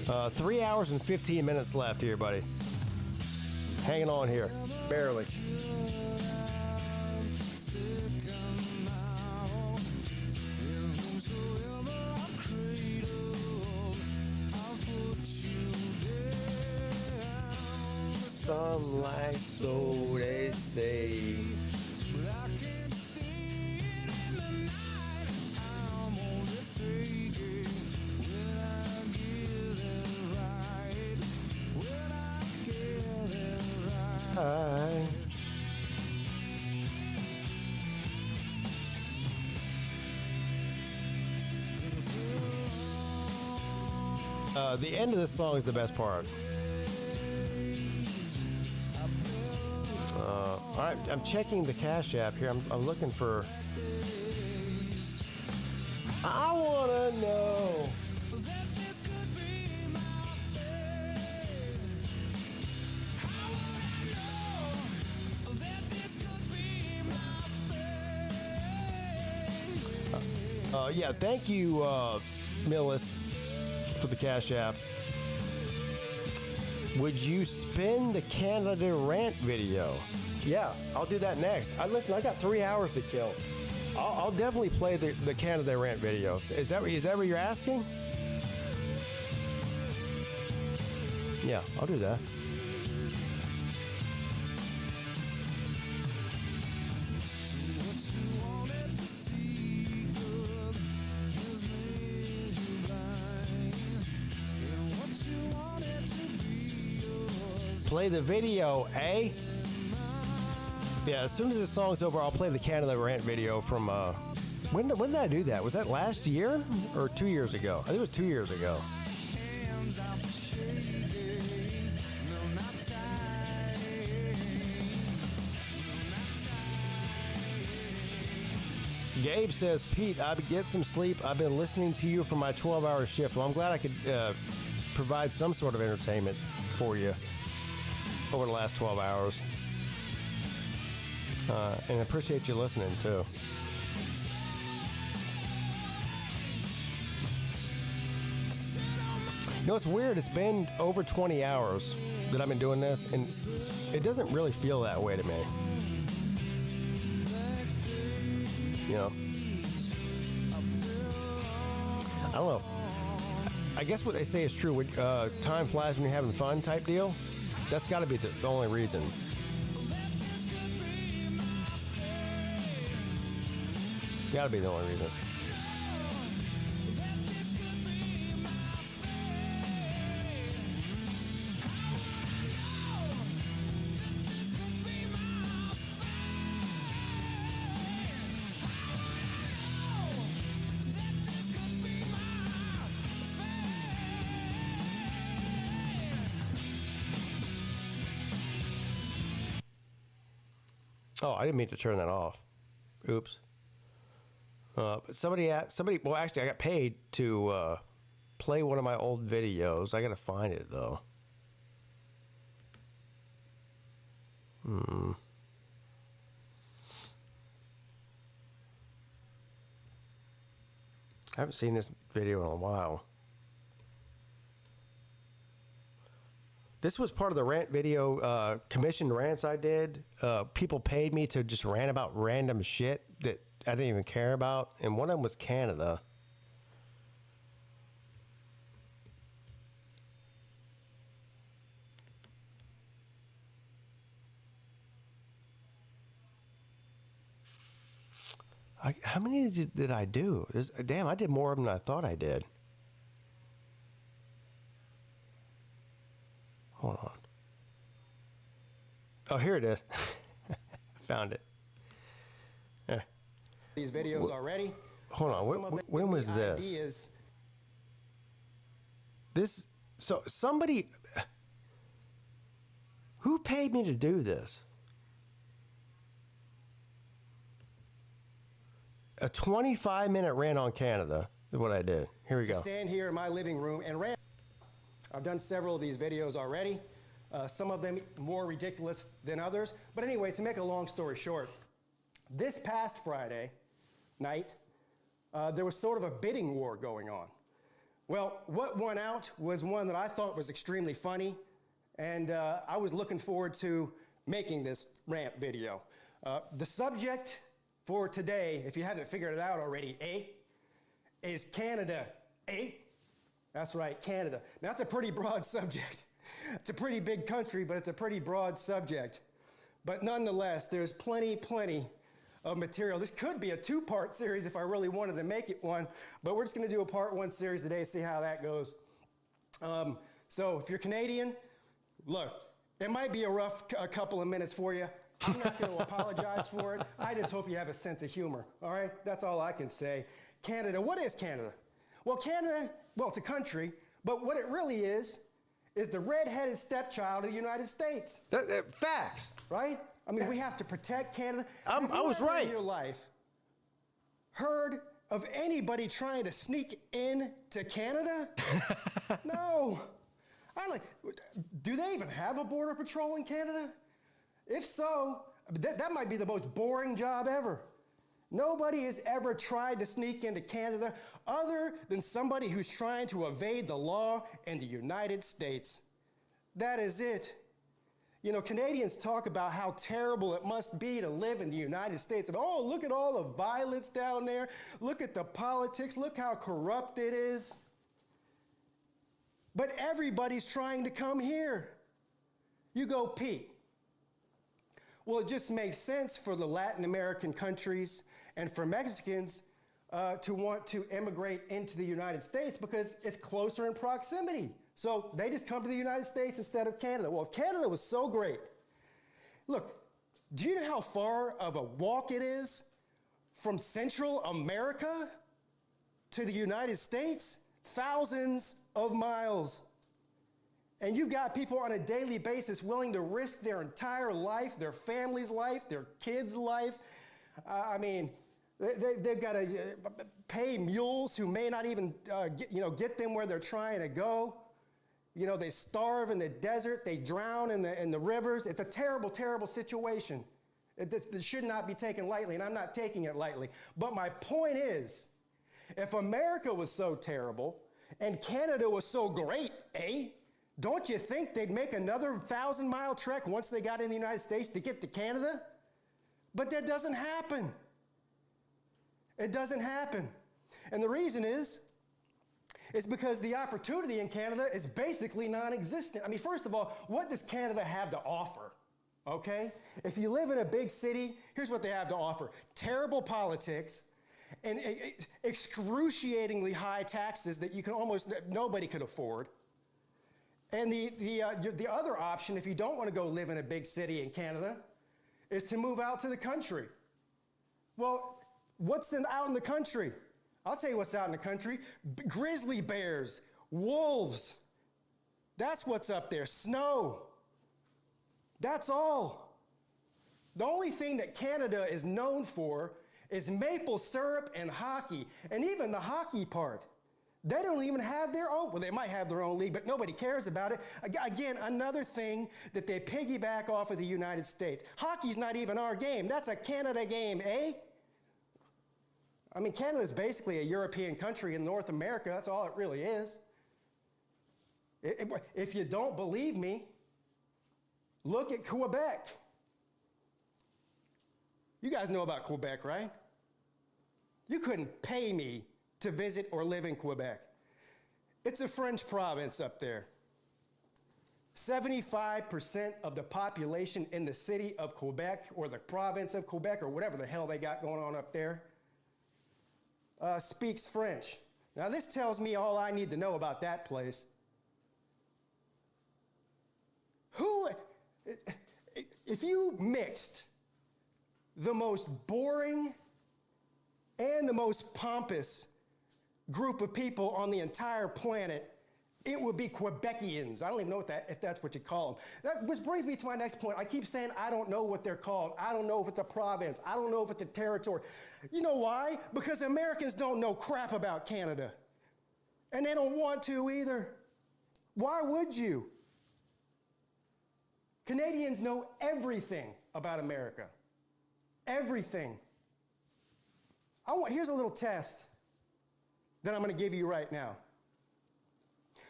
3 hours and 15 minutes left here, buddy. Hanging on here. Barely. Some light, so they say. The end of this song is the best part. All right, I'm checking the Cash App here. I'm looking for. I wanna know. Yeah, thank you, Millis, for the Cash App. Would you spin the Canada rant video? Yeah, I'll do that next. Listen, I got 3 hours to kill. I'll definitely play the Canada rant video. Is that what you're asking? Yeah, I'll do that. Play the video, eh? Yeah, as soon as this song's over, I'll play the Canada rant video from, when did I do that? Was that last year or 2 years ago? I think it was 2 years ago. Gabe says, Pete, I get some sleep. I've been listening to you for my 12-hour shift. Well, I'm glad I could provide some sort of entertainment for you over the last 12 hours. And I appreciate you listening, too. You know, it's weird. It's been over 20 hours that I've been doing this, and it doesn't really feel that way to me. You know? I don't know. I guess what they say is true. Time flies when you're having fun type deal. That's got to be the only reason. Got to be the only reason. Oh, I didn't mean to turn that off. Oops. But somebody, well, actually, I got paid to play one of my old videos. I got to find it, though. I haven't seen this video in a while. This was part of the rant video, commissioned rants I did. People paid me to just rant about random shit that I didn't even care about. And one of them was Canada. How many did I do? Damn, I did more of them than I thought I did. Hold on. Oh, here it is. I found it. These videos already. Hold on. When was this? So somebody. Who paid me to do this? A 25-minute rant on Canada is what I did. Here we go. Stand here in my living room and rant. I've done several of these videos already. Some of them more ridiculous than others. But anyway, to make a long story short, this past Friday night, there was sort of a bidding war going on. Well, what won out was one that I thought was extremely funny, and I was looking forward to making this rant video. The subject for today, if you haven't figured it out already, is Canada. That's right, Canada. Now, that's a pretty broad subject. It's a pretty big country, but it's a pretty broad subject. But nonetheless, there's plenty of material. This could be a two-part series if I really wanted to make it one, but we're just going to do a part one series today, see how that goes. So if you're Canadian, look, it might be a rough couple of minutes for you. I'm not going to apologize for it. I just hope you have a sense of humor, all right? That's all I can say. Canada, what is Canada? Well, Canada, it's a country, but what it really is the red-headed stepchild of the United States. Facts. Right? I mean, we have to protect Canada. I was right. In your life, heard of anybody trying to sneak into Canada? No. Do they even have a border patrol in Canada? If so, that might be the most boring job ever. Nobody has ever tried to sneak into Canada other than somebody who's trying to evade the law in the United States. That is it. You know, Canadians talk about how terrible it must be to live in the United States. And, oh, look at all the violence down there. Look at the politics. Look how corrupt it is. But everybody's trying to come here. You go, Pete. Well, it just makes sense for the Latin American countries and for Mexicans to want to immigrate into the United States because it's closer in proximity. So they just come to the United States instead of Canada. Well, if Canada was so great, look, do you know how far of a walk it is from Central America to the United States? Thousands of miles. And you've got people on a daily basis willing to risk their entire life, their family's life, their kids' life. I mean, they've got to pay mules who may not even get them where they're trying to go. You know, they starve in the desert, they drown in the rivers. It's a terrible, terrible situation. It should not be taken lightly, and I'm not taking it lightly. But my point is, if America was so terrible and Canada was so great, don't you think they'd make another 1,000-mile trek once they got in the United States to get to Canada? But that doesn't happen. It doesn't happen. And the reason is because the opportunity in Canada is basically non-existent. I mean, first of all, what does Canada have to offer? Okay? If you live in a big city, here's what they have to offer. Terrible politics and excruciatingly high taxes that nobody could afford. And the other option, if you don't want to go live in a big city in Canada, is to move out to the country. Well, what's out in the country? I'll tell you what's out in the country. Grizzly bears, wolves. That's what's up there. Snow. That's all. The only thing that Canada is known for is maple syrup and hockey. And even the hockey part. They don't even have their own. Well, they might have their own league, but nobody cares about it. Again, another thing that they piggyback off of the United States. Hockey's not even our game. That's a Canada game, I mean, Canada's basically a European country in North America. That's all it really is. If you don't believe me, look at Quebec. You guys know about Quebec, right? You couldn't pay me to visit or live in Quebec. It's a French province up there. 75% of the population in the city of Quebec or the province of Quebec or whatever the hell they got going on up there speaks French. Now this tells me all I need to know about that place. If you mixed the most boring and the most pompous group of people on the entire planet, it would be Quebecians. I don't even know if that's what you call them. Which brings me to my next point. I keep saying I don't know what they're called. I don't know if it's a province. I don't know if it's a territory. You know why? Because Americans don't know crap about Canada. And they don't want to either. Why would you? Canadians know everything about America. Everything. Here's a little test that I'm going to give you right now.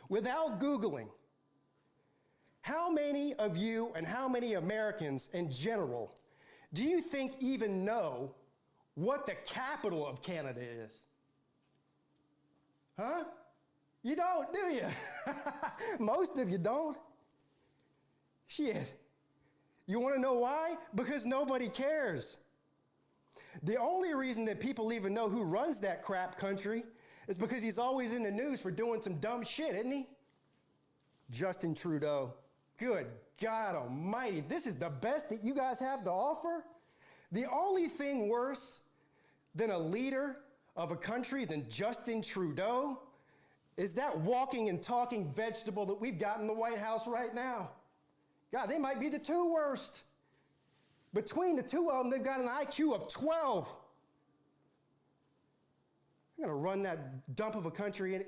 without Googling, how many of you and how many Americans in general do you think even know what the capital of Canada is? Huh? You don't, do you? Most of you don't. Shit. You want to know why? Because nobody cares. The only reason that people even know who runs that crap country is because he's always in the news for doing some dumb shit, isn't he? Justin Trudeau. Good God almighty, this is the best that you guys have to offer? The only thing worse than a leader of a country than Justin Trudeau is that walking and talking vegetable that we've got in the White House right now. God, they might be the two worst. Between the two of them, they've got an IQ of 12. I'm going to run that dump of a country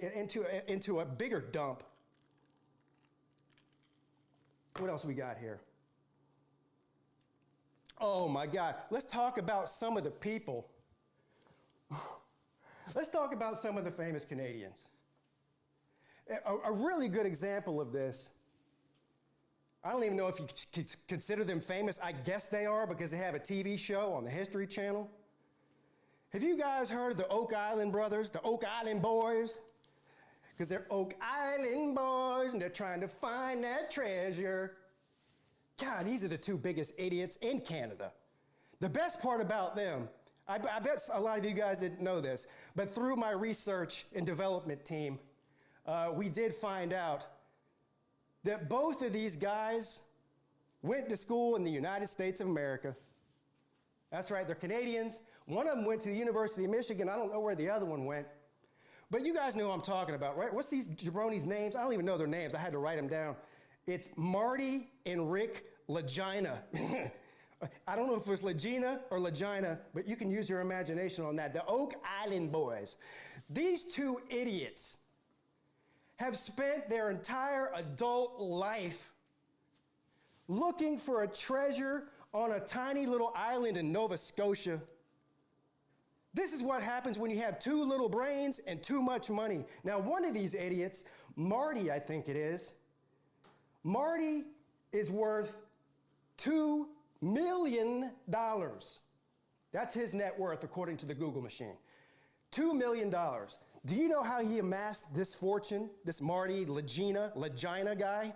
into a bigger dump. What else we got here? Oh my God. Let's talk about some of the people. Let's talk about some of the famous Canadians. A really good example of this. I don't even know if you consider them famous. I guess they are because they have a TV show on the History Channel. Have you guys heard of the Oak Island brothers, the Oak Island boys? Because they're Oak Island boys and they're trying to find that treasure. God, these are the two biggest idiots in Canada. The best part about them, I bet a lot of you guys didn't know this, but through my research and development team, we did find out that both of these guys went to school in the United States of America. That's right, they're Canadians. One of them went to the University of Michigan. I don't know where the other one went. But you guys know who I'm talking about, right? What's these jabronis' names? I don't even know their names. I had to write them down. It's Marty and Rick Legina. I don't know if it's Legina or Legina, but you can use your imagination on that. The Oak Island boys. These two idiots have spent their entire adult life looking for a treasure on a tiny little island in Nova Scotia. This is what happens when you have too little brains and too much money. Now, one of these idiots, Marty, I think it is, Marty is worth $2 million. That's his net worth, according to the Google machine. $2 million. Do you know how he amassed this fortune, this Marty Legina guy?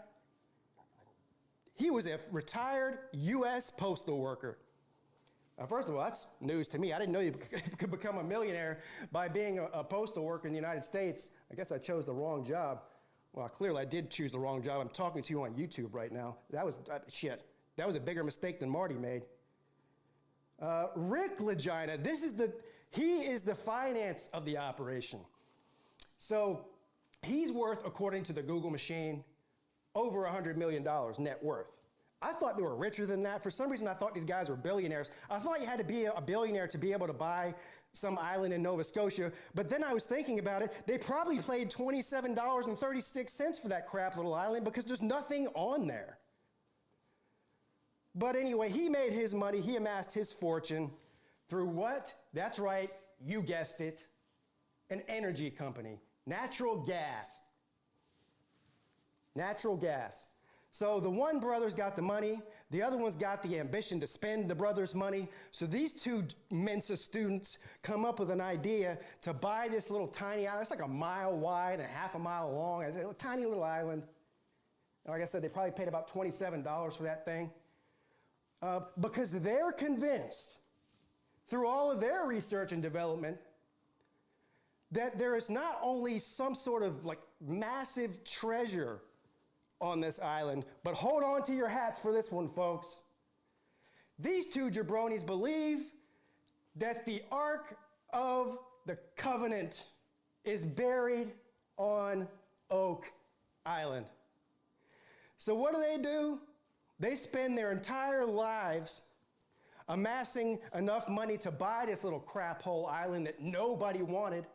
He was a retired U.S. postal worker. First of all, that's news to me. I didn't know you could become a millionaire by being a postal worker in the United States. I guess I chose the wrong job. Well, clearly I did choose the wrong job. I'm talking to you on YouTube right now. That was, shit. That was a bigger mistake than Marty made. Rick Legina, he is the finance of the operation. So he's worth, according to the Google machine, over $100 million net worth. I thought they were richer than that. For some reason, I thought these guys were billionaires. I thought you had to be a billionaire to be able to buy some island in Nova Scotia. But then I was thinking about it. They probably paid $27.36 for that crap little island because there's nothing on there. But anyway, he made his money. He amassed his fortune through what? That's right. You guessed it. An energy company. Natural gas. Natural gas. So the one brother's got the money, the other one's got the ambition to spend the brother's money. So these two Mensa students come up with an idea to buy this little tiny island. It's like a mile wide and half a mile long. It's a tiny little island. Like I said, they probably paid about $27 for that thing. Because they're convinced, through all of their research and development, that there is not only some sort of like massive treasure on this island, but hold on to your hats for this one, folks. These two jabronis believe that the Ark of the Covenant is buried on Oak Island. So what do? They spend their entire lives amassing enough money to buy this little crap hole island that nobody wanted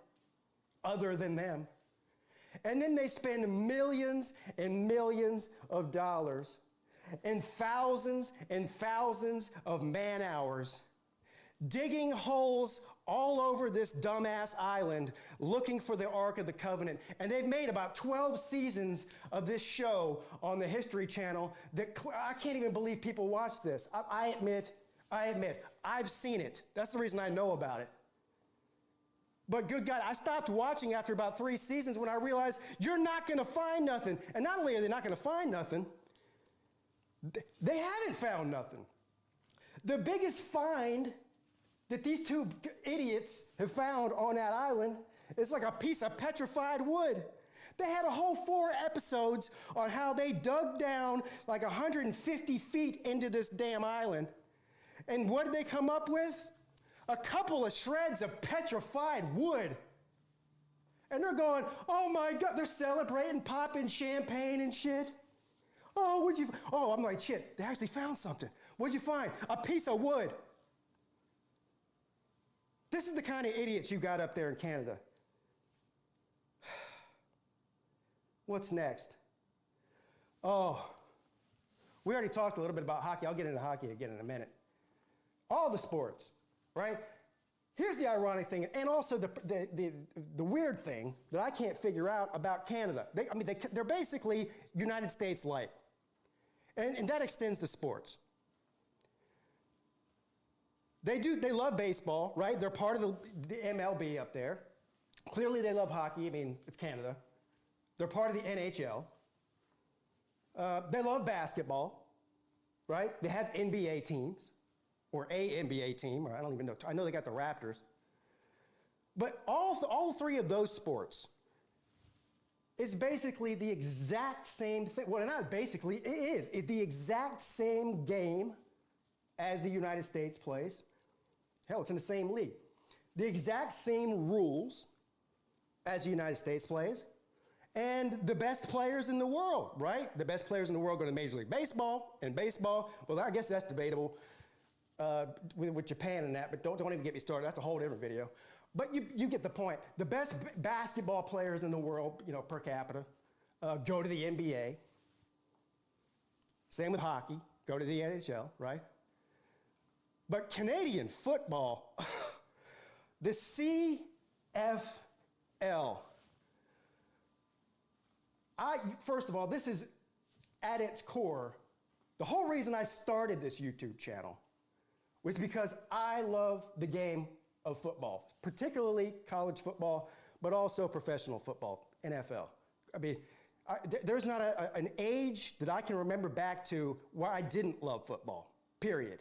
other than them. And then they spend millions and millions of dollars and thousands of man hours digging holes all over this dumbass island looking for the Ark of the Covenant. And they've made about 12 seasons of this show on the History Channel that I can't even believe people watch this. I admit, I've seen it. That's the reason I know about it. But good God, I stopped watching after about 3 seasons when I realized you're not going to find nothing. And not only are they not going to find nothing, they haven't found nothing. The biggest find that these two idiots have found on that island is like a piece of petrified wood. They had a whole 4 episodes on how they dug down like 150 feet into this damn island. And what did they come up with? A couple of shreds of petrified wood. And they're going, oh my God, they're celebrating, popping champagne and shit. I'm like, shit, they actually found something. What'd you find? A piece of wood. This is the kind of idiots you got up there in Canada. What's next? Oh, we already talked a little bit about hockey. I'll get into hockey again in a minute. All the sports, right? Here's the ironic thing, and also the weird thing that I can't figure out about Canada. They're basically United States light, and that extends to sports. They love baseball, right? They're part of the MLB up there. Clearly they love hockey. I mean, it's Canada. They're part of the NHL. They love basketball, right? They have NBA teams, or a NBA team, or I don't even know. I know they got the Raptors. But all 3 of those sports is basically the exact same thing. Well, not basically, it is. It's the exact same game as the United States plays. Hell, it's in the same league. The exact same rules as the United States plays. And the best players in the world, right? The best players in the world go to Major League Baseball. And baseball, well, I guess that's debatable with Japan and that, but don't even get me started. That's a whole different video. But you get the point. The best basketball players in the world, per capita, go to the NBA. Same with hockey, go to the NHL, right? But Canadian football, the CFL. First of all, this is at its core. The whole reason I started this YouTube channel was because I love the game of football, particularly college football, but also professional football, NFL. I mean, there's not an age that I can remember back to where I didn't love football, period.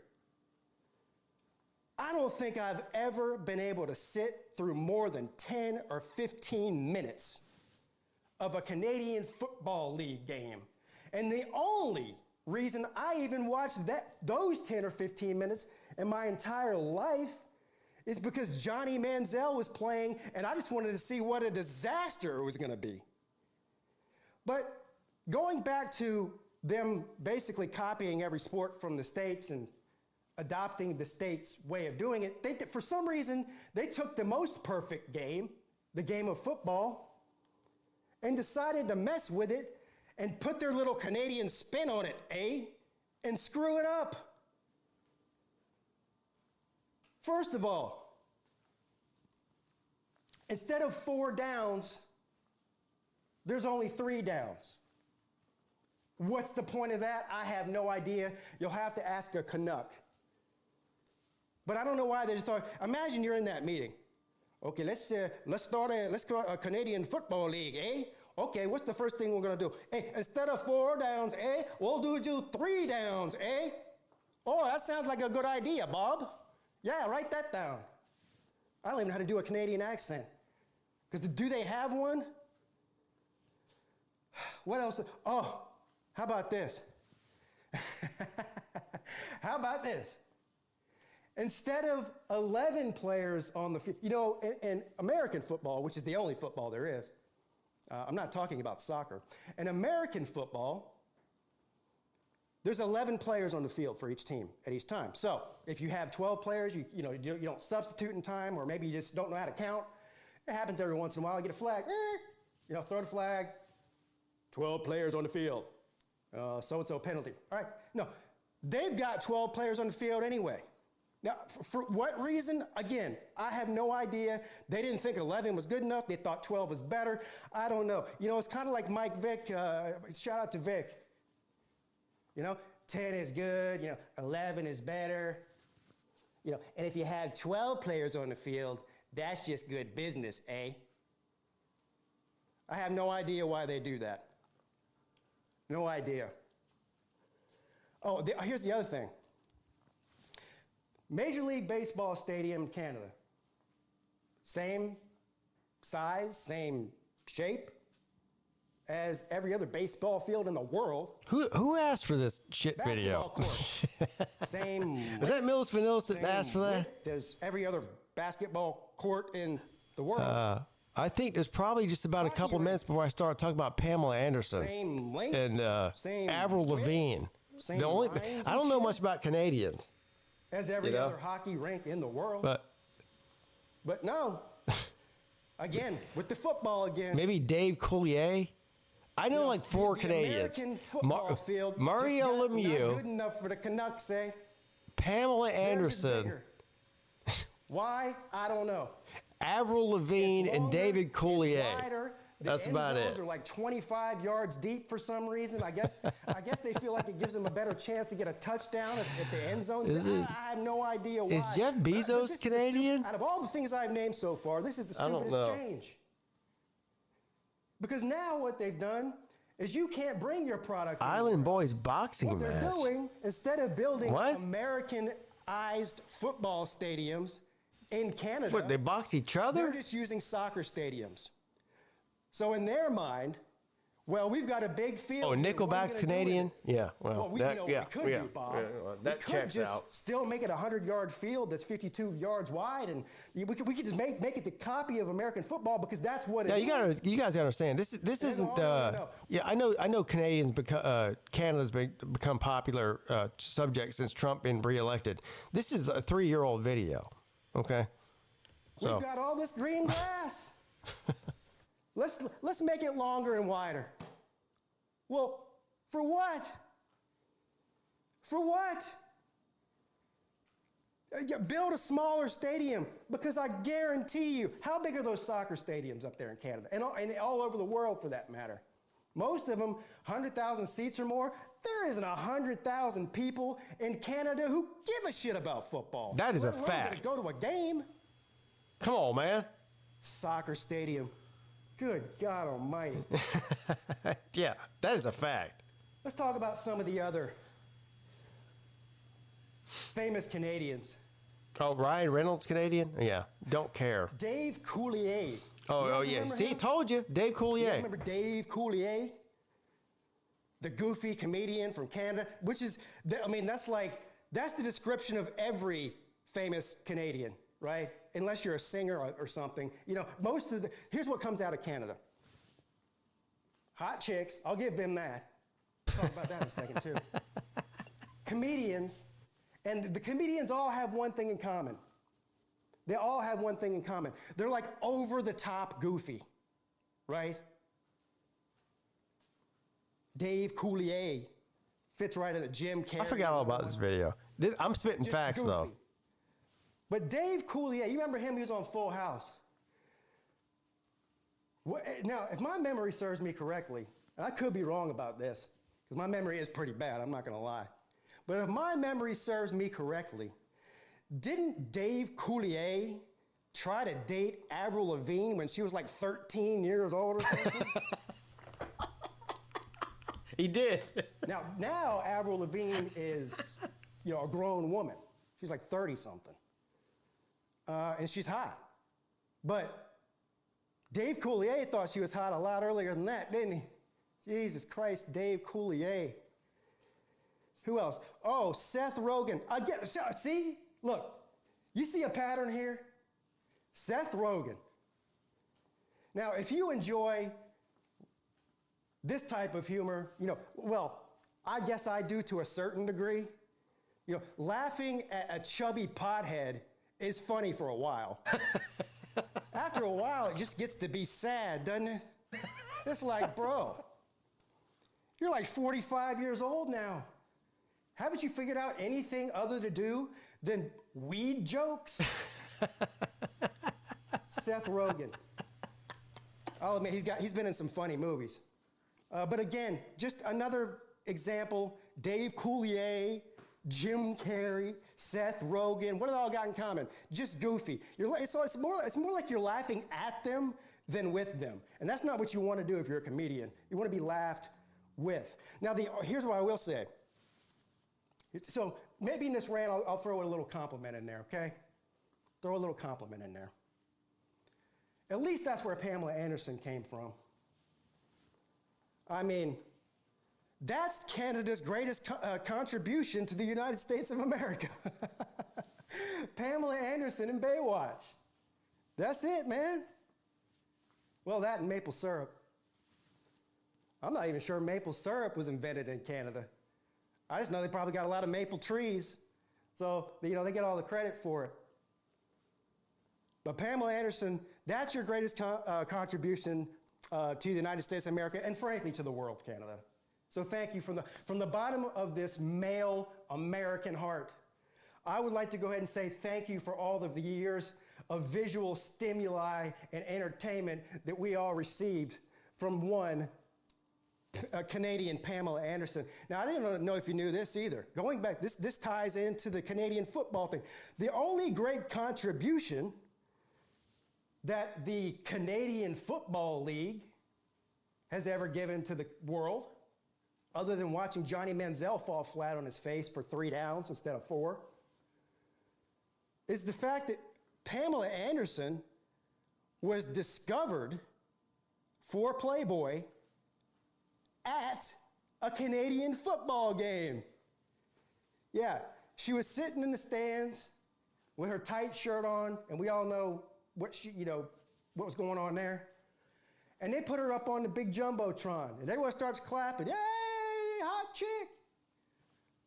I don't think I've ever been able to sit through more than 10 or 15 minutes of a Canadian Football League game. And the only reason I even watched those 10 or 15 minutes in my entire life is because Johnny Manziel was playing, and I just wanted to see what a disaster it was going to be. But going back to them basically copying every sport from the States and adopting the States' way of doing it, for some reason, they took the most perfect game, the game of football, and decided to mess with it and put their little Canadian spin on it, and screw it up. First of all, instead of 4 downs, there's only 3 downs. What's the point of that? I have no idea. You'll have to ask a Canuck. But I don't know why they just thought, imagine you're in that meeting. Okay, let's start a Canadian Football League, Okay, what's the first thing we're gonna do? Instead of 4 downs, we'll do 3 downs, Oh, that sounds like a good idea, Bob. Yeah, write that down. I don't even know how to do a Canadian accent. Because do they have one? What else? Oh, how about this? How about this? Instead of 11 players on the field, in American football, which is the only football there is, I'm not talking about soccer. In American football, there's 11 players on the field for each team at each time. So if you have 12 players, you don't substitute in time, or maybe you just don't know how to count. It happens every once in a while. You get a flag, throw the flag. 12 players on the field. So-and-so penalty. All right. No, they've got 12 players on the field anyway. Now, for what reason? Again, I have no idea. They didn't think 11 was good enough. They thought 12 was better. I don't know. You know, it's kind of like Mike Vick. Shout out to Vick. You know, 10 is good. You know, 11 is better. You know, and if you have 12 players on the field, that's just good business, eh? I have no idea why they do that. No idea. Oh, here's the other thing. Major League Baseball Stadium, Canada. Same size, same shape as every other baseball field in the world. Who asked for this shit video? Same. Was that Mills Vanillis that asked for that? As every other basketball court in the world. I think there's probably just about a couple minutes before I start talking about Pamela Anderson Same length, and same Avril Lavigne. same The only lines I don't and know shit. much about Canadians. As every You know? other hockey rink in the world. But no. Again, with the football again. maybe Dave Coulier. I know like four the Canadians. American football field Mario just got not Lemieux, good enough for the Canucks, eh? Pamela Theirs is Anderson, bigger. Why? I don't know. Avril Lavigne, and David Coulier. Wider. The That's end about zones it. are like 25 yards deep for some reason. I guess they feel like it gives them a better chance to get a touchdown if the end zone's. Is it- I have no idea why. Is Jeff But Bezos this is the Canadian? out of all the things I've named so far, this is the I don't stupidest know. change. Because now what they've done is you can't bring your product. Island Boys boxing What they're match. doing, instead of building What? Americanized football stadiums in Canada, What, they box each other? they're just using soccer stadiums. So in their mind, well, we've got a big field. Oh, here. What are you Nickelback's gonna do Canadian? with it? Yeah, well, we that, know yeah, what we could yeah, do, Bob. yeah, well, that we could checks just out. still make it a 100-yard field that's 52 yards wide, and we could just make it the copy of American football because that's what Yeah, it is. you guys gotta understand. This isn't. no. Yeah, I know. Canadians Canada's become popular subject since Trump been reelected. This is a 3-year-old video. Okay. So We've got all this green grass. Let's make it longer and wider. Well, for what? For what? Build a smaller stadium because I guarantee you, how big are those soccer stadiums up there in Canada and all over the world for that matter? Most of them, 100,000 seats or more. There isn't 100,000 people in Canada who give a shit about football. That is a Let alone fact. Go to a game. come on, man. Soccer stadium. Good God Almighty. Yeah, that is a fact. Let's talk about some of the other famous Canadians. Oh, Ryan Reynolds, Canadian? Yeah, don't care. Dave Coulier. Oh, You guys yeah. remember See, him? told you, Dave You guys Coulier. remember Dave Coulier? The goofy comedian from Canada, which is, that's the description of every famous Canadian, right? Unless you're a singer or something. You know, here's what comes out of Canada. Hot chicks, I'll give them that. We'll talk about that in a second, too. Comedians, and the comedians all have one thing in common. They all have one thing in common. They're like over-the-top goofy, right? Dave Coulier fits right in the Jim Carrey. I forgot all about this video. I'm spitting Just facts, goofy. though. But Dave Coulier, you remember him? He was on Full House. Now, if my memory serves me correctly, and I could be wrong about this, because my memory is pretty bad, I'm not going to lie. But if my memory serves me correctly, didn't Dave Coulier try to date Avril Lavigne when she was like 13 years old or something? He did. Now Avril Lavigne is, a grown woman. She's like 30-something. And she's hot. But Dave Coulier thought she was hot a lot earlier than that, didn't he? Jesus Christ, Dave Coulier. Who else? Oh, Seth Rogen. Again, see? Look, you see a pattern here? Seth Rogen. Now, if you enjoy this type of humor, I guess I do to a certain degree. Laughing at a chubby pothead is funny for a while. After a while, it just gets to be sad, doesn't it? It's like, bro, you're like 45 years old now. Haven't you figured out anything other to do than weed jokes? Seth Rogen. I'll admit, he's been in some funny movies. But again, just another example, Dave Coulier, Jim Carrey, Seth Rogen, what do they all got in common? Just goofy. It's more like you're laughing at them than with them. And that's not what you want to do if you're a comedian. You want to be laughed with. Now, here's what I will say. So maybe in this rant, I'll throw a little compliment in there, okay? Throw a little compliment in there. At least that's where Pamela Anderson came from. I mean, that's Canada's greatest contribution to the United States of America. Pamela Anderson in Baywatch. That's it, man. Well, that and maple syrup. I'm not even sure maple syrup was invented in Canada. I just know they probably got a lot of maple trees. So, they get all the credit for it. But Pamela Anderson, that's your greatest contribution to the United States of America and frankly to the world, Canada. So thank you from the bottom of this male American heart. I would like to go ahead and say thank you for all of the years of visual stimuli and entertainment that we all received from one Canadian Pamela Anderson. Now, I didn't know if you knew this either. Going back, this ties into the Canadian football thing. The only great contribution that the Canadian Football League has ever given to the world, other than watching Johnny Manziel fall flat on his face for 3 downs instead of 4, is the fact that Pamela Anderson was discovered for Playboy at a Canadian football game. Yeah, she was sitting in the stands with her tight shirt on, and we all know what was going on there. And they put her up on the big Jumbotron, and everyone starts clapping. Yay, hot chick.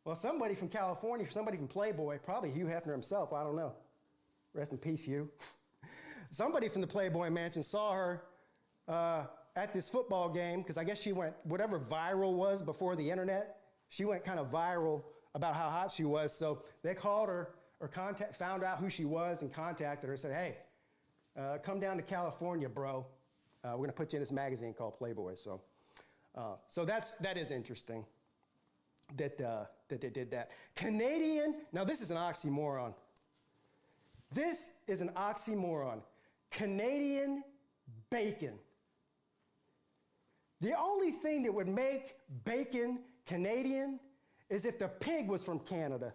Well, somebody from California, somebody from Playboy, probably Hugh Hefner himself, I don't know. Rest in peace, Hugh. Somebody from the Playboy Mansion saw her at this football game, because I guess she went, whatever viral was before the internet, she went kind of viral about how hot she was. So they called her or found out who she was and contacted her and said, hey, come down to California, bro. We're going to put you in this magazine called Playboy. So that is interesting that they did that. Canadian, now this is an oxymoron. This is an oxymoron. Canadian bacon. The only thing that would make bacon Canadian is if the pig was from Canada.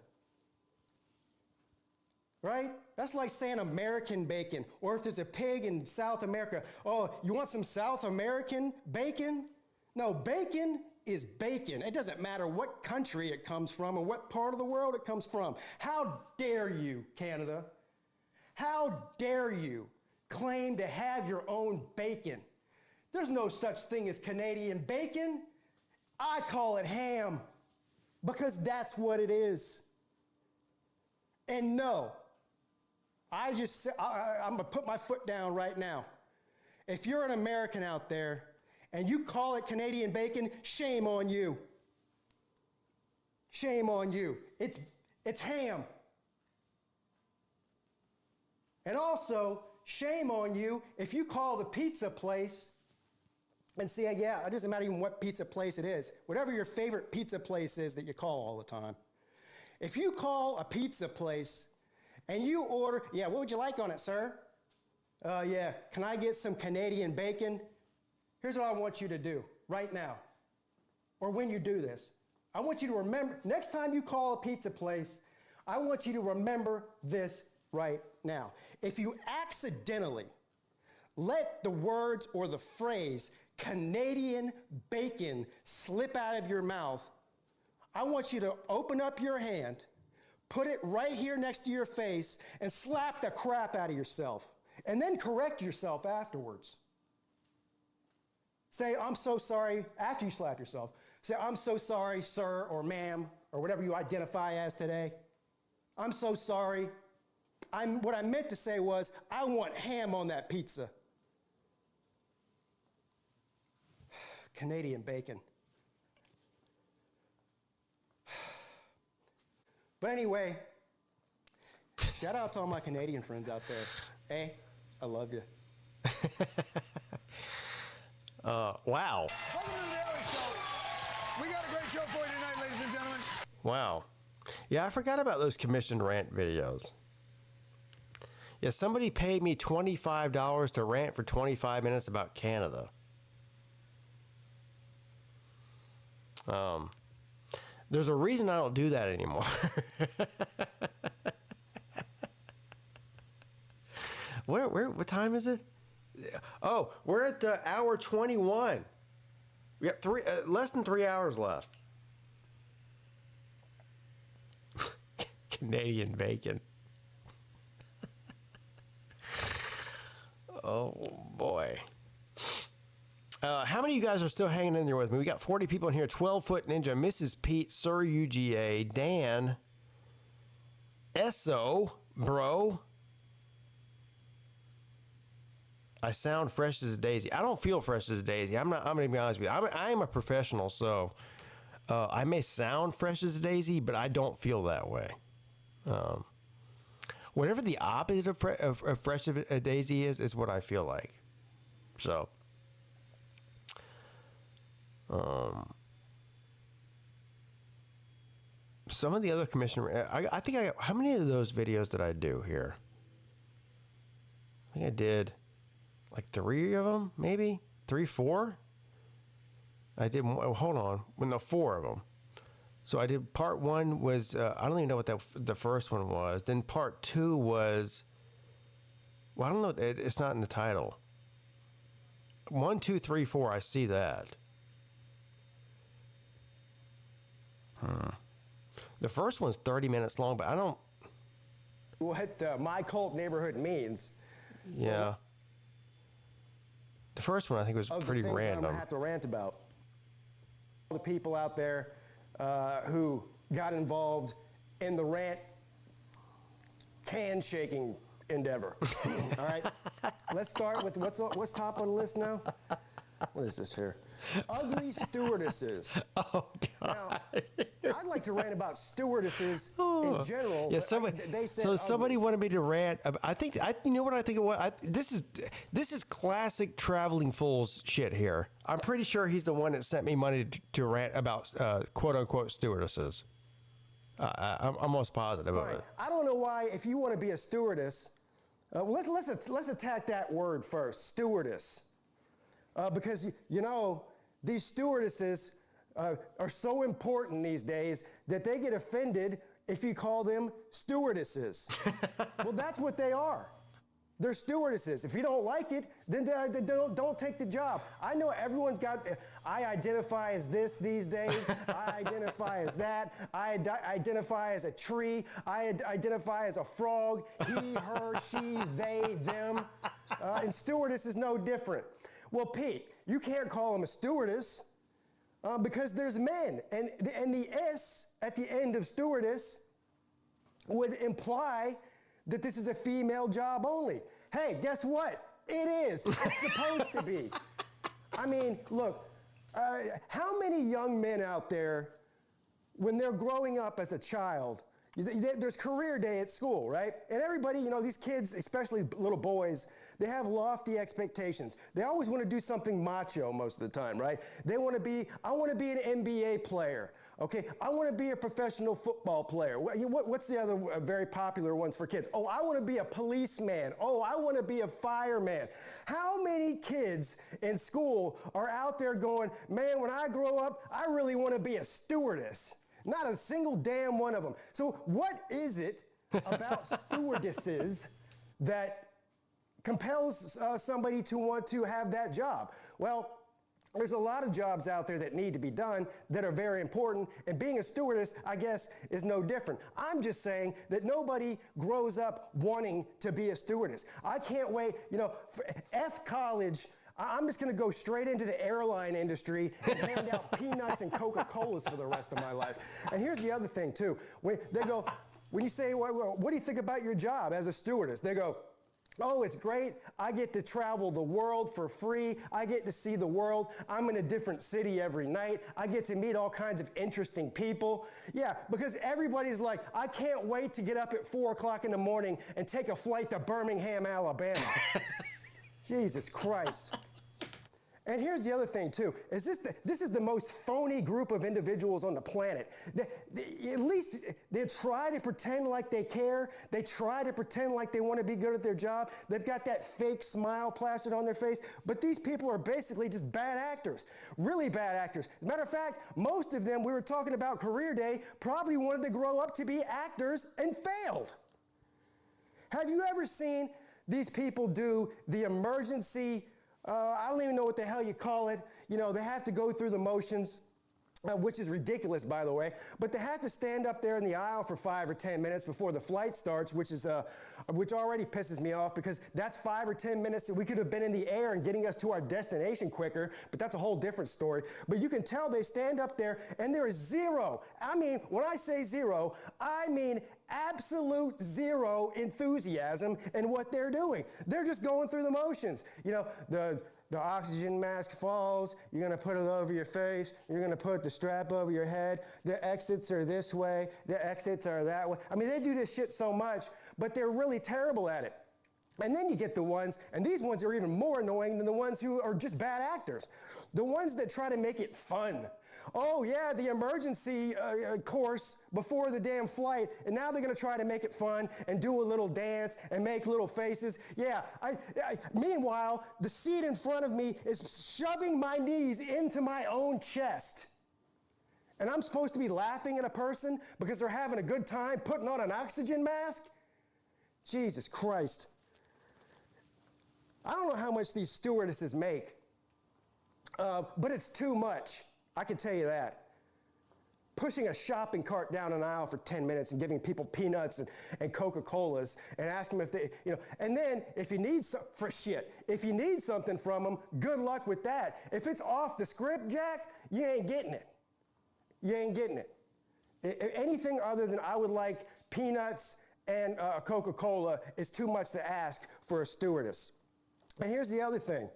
Right? That's like saying American bacon, or if there's a pig in South America. Oh, you want some South American bacon? No, bacon is bacon. It doesn't matter what country it comes from or what part of the world it comes from. How dare you, Canada? How dare you claim to have your own bacon? There's no such thing as Canadian bacon. I call it ham because that's what it is. And no, I'm going to put my foot down right now. If you're an American out there and you call it Canadian bacon, shame on you. Shame on you. It's ham. And also, shame on you if you call the pizza place and say, yeah, it doesn't matter even what pizza place it is. Whatever your favorite pizza place is that you call all the time. If you call a pizza place and you order, yeah, what would you like on it, sir? Yeah, can I get some Canadian bacon? Here's what I want you to do right now, or when you do this. I want you to remember, next time you call a pizza place, I want you to remember this right now. If you accidentally let the words or the phrase Canadian bacon slip out of your mouth, I want you to open up your hand, put it right here next to your face, and slap the crap out of yourself. And then correct yourself afterwards. Say, I'm so sorry, after you slap yourself. Say, I'm so sorry, sir or ma'am, or whatever you identify as today. I'm so sorry. What I meant to say was, I want ham on that pizza. Canadian bacon. But anyway, shout out to all my Canadian friends out there. Hey, I love you. Wow. Welcome to the Daily Show. We got a great show for you tonight, ladies and gentlemen. Wow. Yeah, I forgot about those commissioned rant videos. Yeah, somebody paid me $25 to rant for 25 minutes about Canada. There's a reason I don't do that anymore. What time is it? Oh, we're at hour 21. We got less than 3 hours left. Canadian bacon. Oh boy. How many of you guys are still hanging in there with me? We got 40 people in here. 12-foot ninja, Mrs. Pete, Sir UGA, Dan, Esso, bro. I sound fresh as a daisy. I don't feel fresh as a daisy. I'm gonna be honest with you. I am a professional, so I may sound fresh as a daisy, but I don't feel that way. Whatever the opposite of fresh as a daisy is what I feel like. So, some of the other commissioner, I think how many of those videos did I do here? I think I did like 3 of them, maybe 3, 4. I did. Hold on, no, 4 of them. So I did part 1 was I don't even know what the first one was. Then part 2 was, well, I don't know. It's not in the title. 1, 2, 3, 4. I see that. The first one's 30 minutes long, but I don't. What my cult neighborhood means. Yeah. So, the first one I think was pretty random. I'm gonna have to rant about all the people out there who got involved in the rant can shaking endeavor. All right, let's start with what's top on the list now. What is this here? Ugly stewardesses. Oh God! Now, I'd like to rant about stewardesses in general. Yeah, somebody wanted me to rant. You know what I think it was. This is classic traveling fools shit here. I'm pretty sure he's the one that sent me money to rant about quote unquote stewardesses. I'm almost positive of it. I don't know why. If you want to be a stewardess, let's attack that word first. Stewardess. Because, these stewardesses are so important these days that they get offended if you call them stewardesses. Well, that's what they are. They're stewardesses. If you don't like it, then don't take the job. I know everyone's got, I identify as this these days. I identify as that. I identify as a tree. I identify as a frog. He, her, she, they, them. And stewardess is no different. Well, Pete, you can't call them a stewardess because there's men. And the S at the end of stewardess would imply that this is a female job only. Hey, guess what? It is. It's supposed to be. I mean, look, how many young men out there, when they're growing up as a child, there's career day at school, right? And everybody, these kids, especially little boys, they have lofty expectations. They always want to do something macho most of the time, right? I want to be an NBA player. Okay, I want to be a professional football player. What's the other very popular ones for kids? Oh, I want to be a policeman. Oh, I want to be a fireman. How many kids in school are out there going, man, when I grow up, I really want to be a stewardess? Not a single damn one of them. So what is it about stewardesses that compels somebody to want to have that job? Well, there's a lot of jobs out there that need to be done that are very important, and being a stewardess, I guess, is no different. I'm just saying that nobody grows up wanting to be a stewardess. I can't wait, F college. I'm just going to go straight into the airline industry and hand out peanuts and Coca-Colas for the rest of my life. And here's the other thing, too. When you say, what do you think about your job as a stewardess? They go, Oh, it's great. I get to travel the world for free. I get to see the world. I'm in a different city every night. I get to meet all kinds of interesting people. Yeah, because everybody's like, I can't wait to get up at 4 o'clock in the morning and take a flight to Birmingham, Alabama. Jesus Christ. And here's the other thing too, is this is the most phony group of individuals on the planet. At least they try to pretend like they care. They try to pretend like they want to be good at their job. They've got that fake smile plastered on their face. But these people are basically just bad actors, really bad actors. As a matter of fact, most of them, we were talking about career day, probably wanted to grow up to be actors and failed. Have you ever seen these people do the emergency, I don't even know what the hell you call it. You know, they have to go through the motions, which is ridiculous, by the way. But they have to stand up there in the aisle for 5 or 10 minutes before the flight starts, which already pisses me off because that's 5 or 10 minutes that we could have been in the air and getting us to our destination quicker. But that's a whole different story. But you can tell they stand up there and there is zero. I mean, when I say zero, I mean absolute zero enthusiasm in what they're doing. They're just going through the motions. You know, the oxygen mask falls, you're gonna put it over your face, you're gonna put the strap over your head, the exits are this way, the exits are that way. I mean, they do this shit so much, but they're really terrible at it. And then you get the ones, and these ones are even more annoying than the ones who are just bad actors. The ones that try to make it fun. Oh yeah, the emergency course before the damn flight, and now they're gonna try to make it fun and do a little dance and make little faces. Yeah, meanwhile, the seat in front of me is shoving my knees into my own chest. And I'm supposed to be laughing at a person because they're having a good time putting on an oxygen mask? Jesus Christ. I don't know how much these stewardesses make, but it's too much. I can tell you that. Pushing a shopping cart down an aisle for 10 minutes and giving people peanuts and Coca-Colas and asking them if they, you know, and then if you need if you need something from them, good luck with that. If it's off the script, Jack, you ain't getting it. You ain't getting it. Anything other than I would like peanuts and Coca-Cola is too much to ask for a stewardess. And here's the other thing.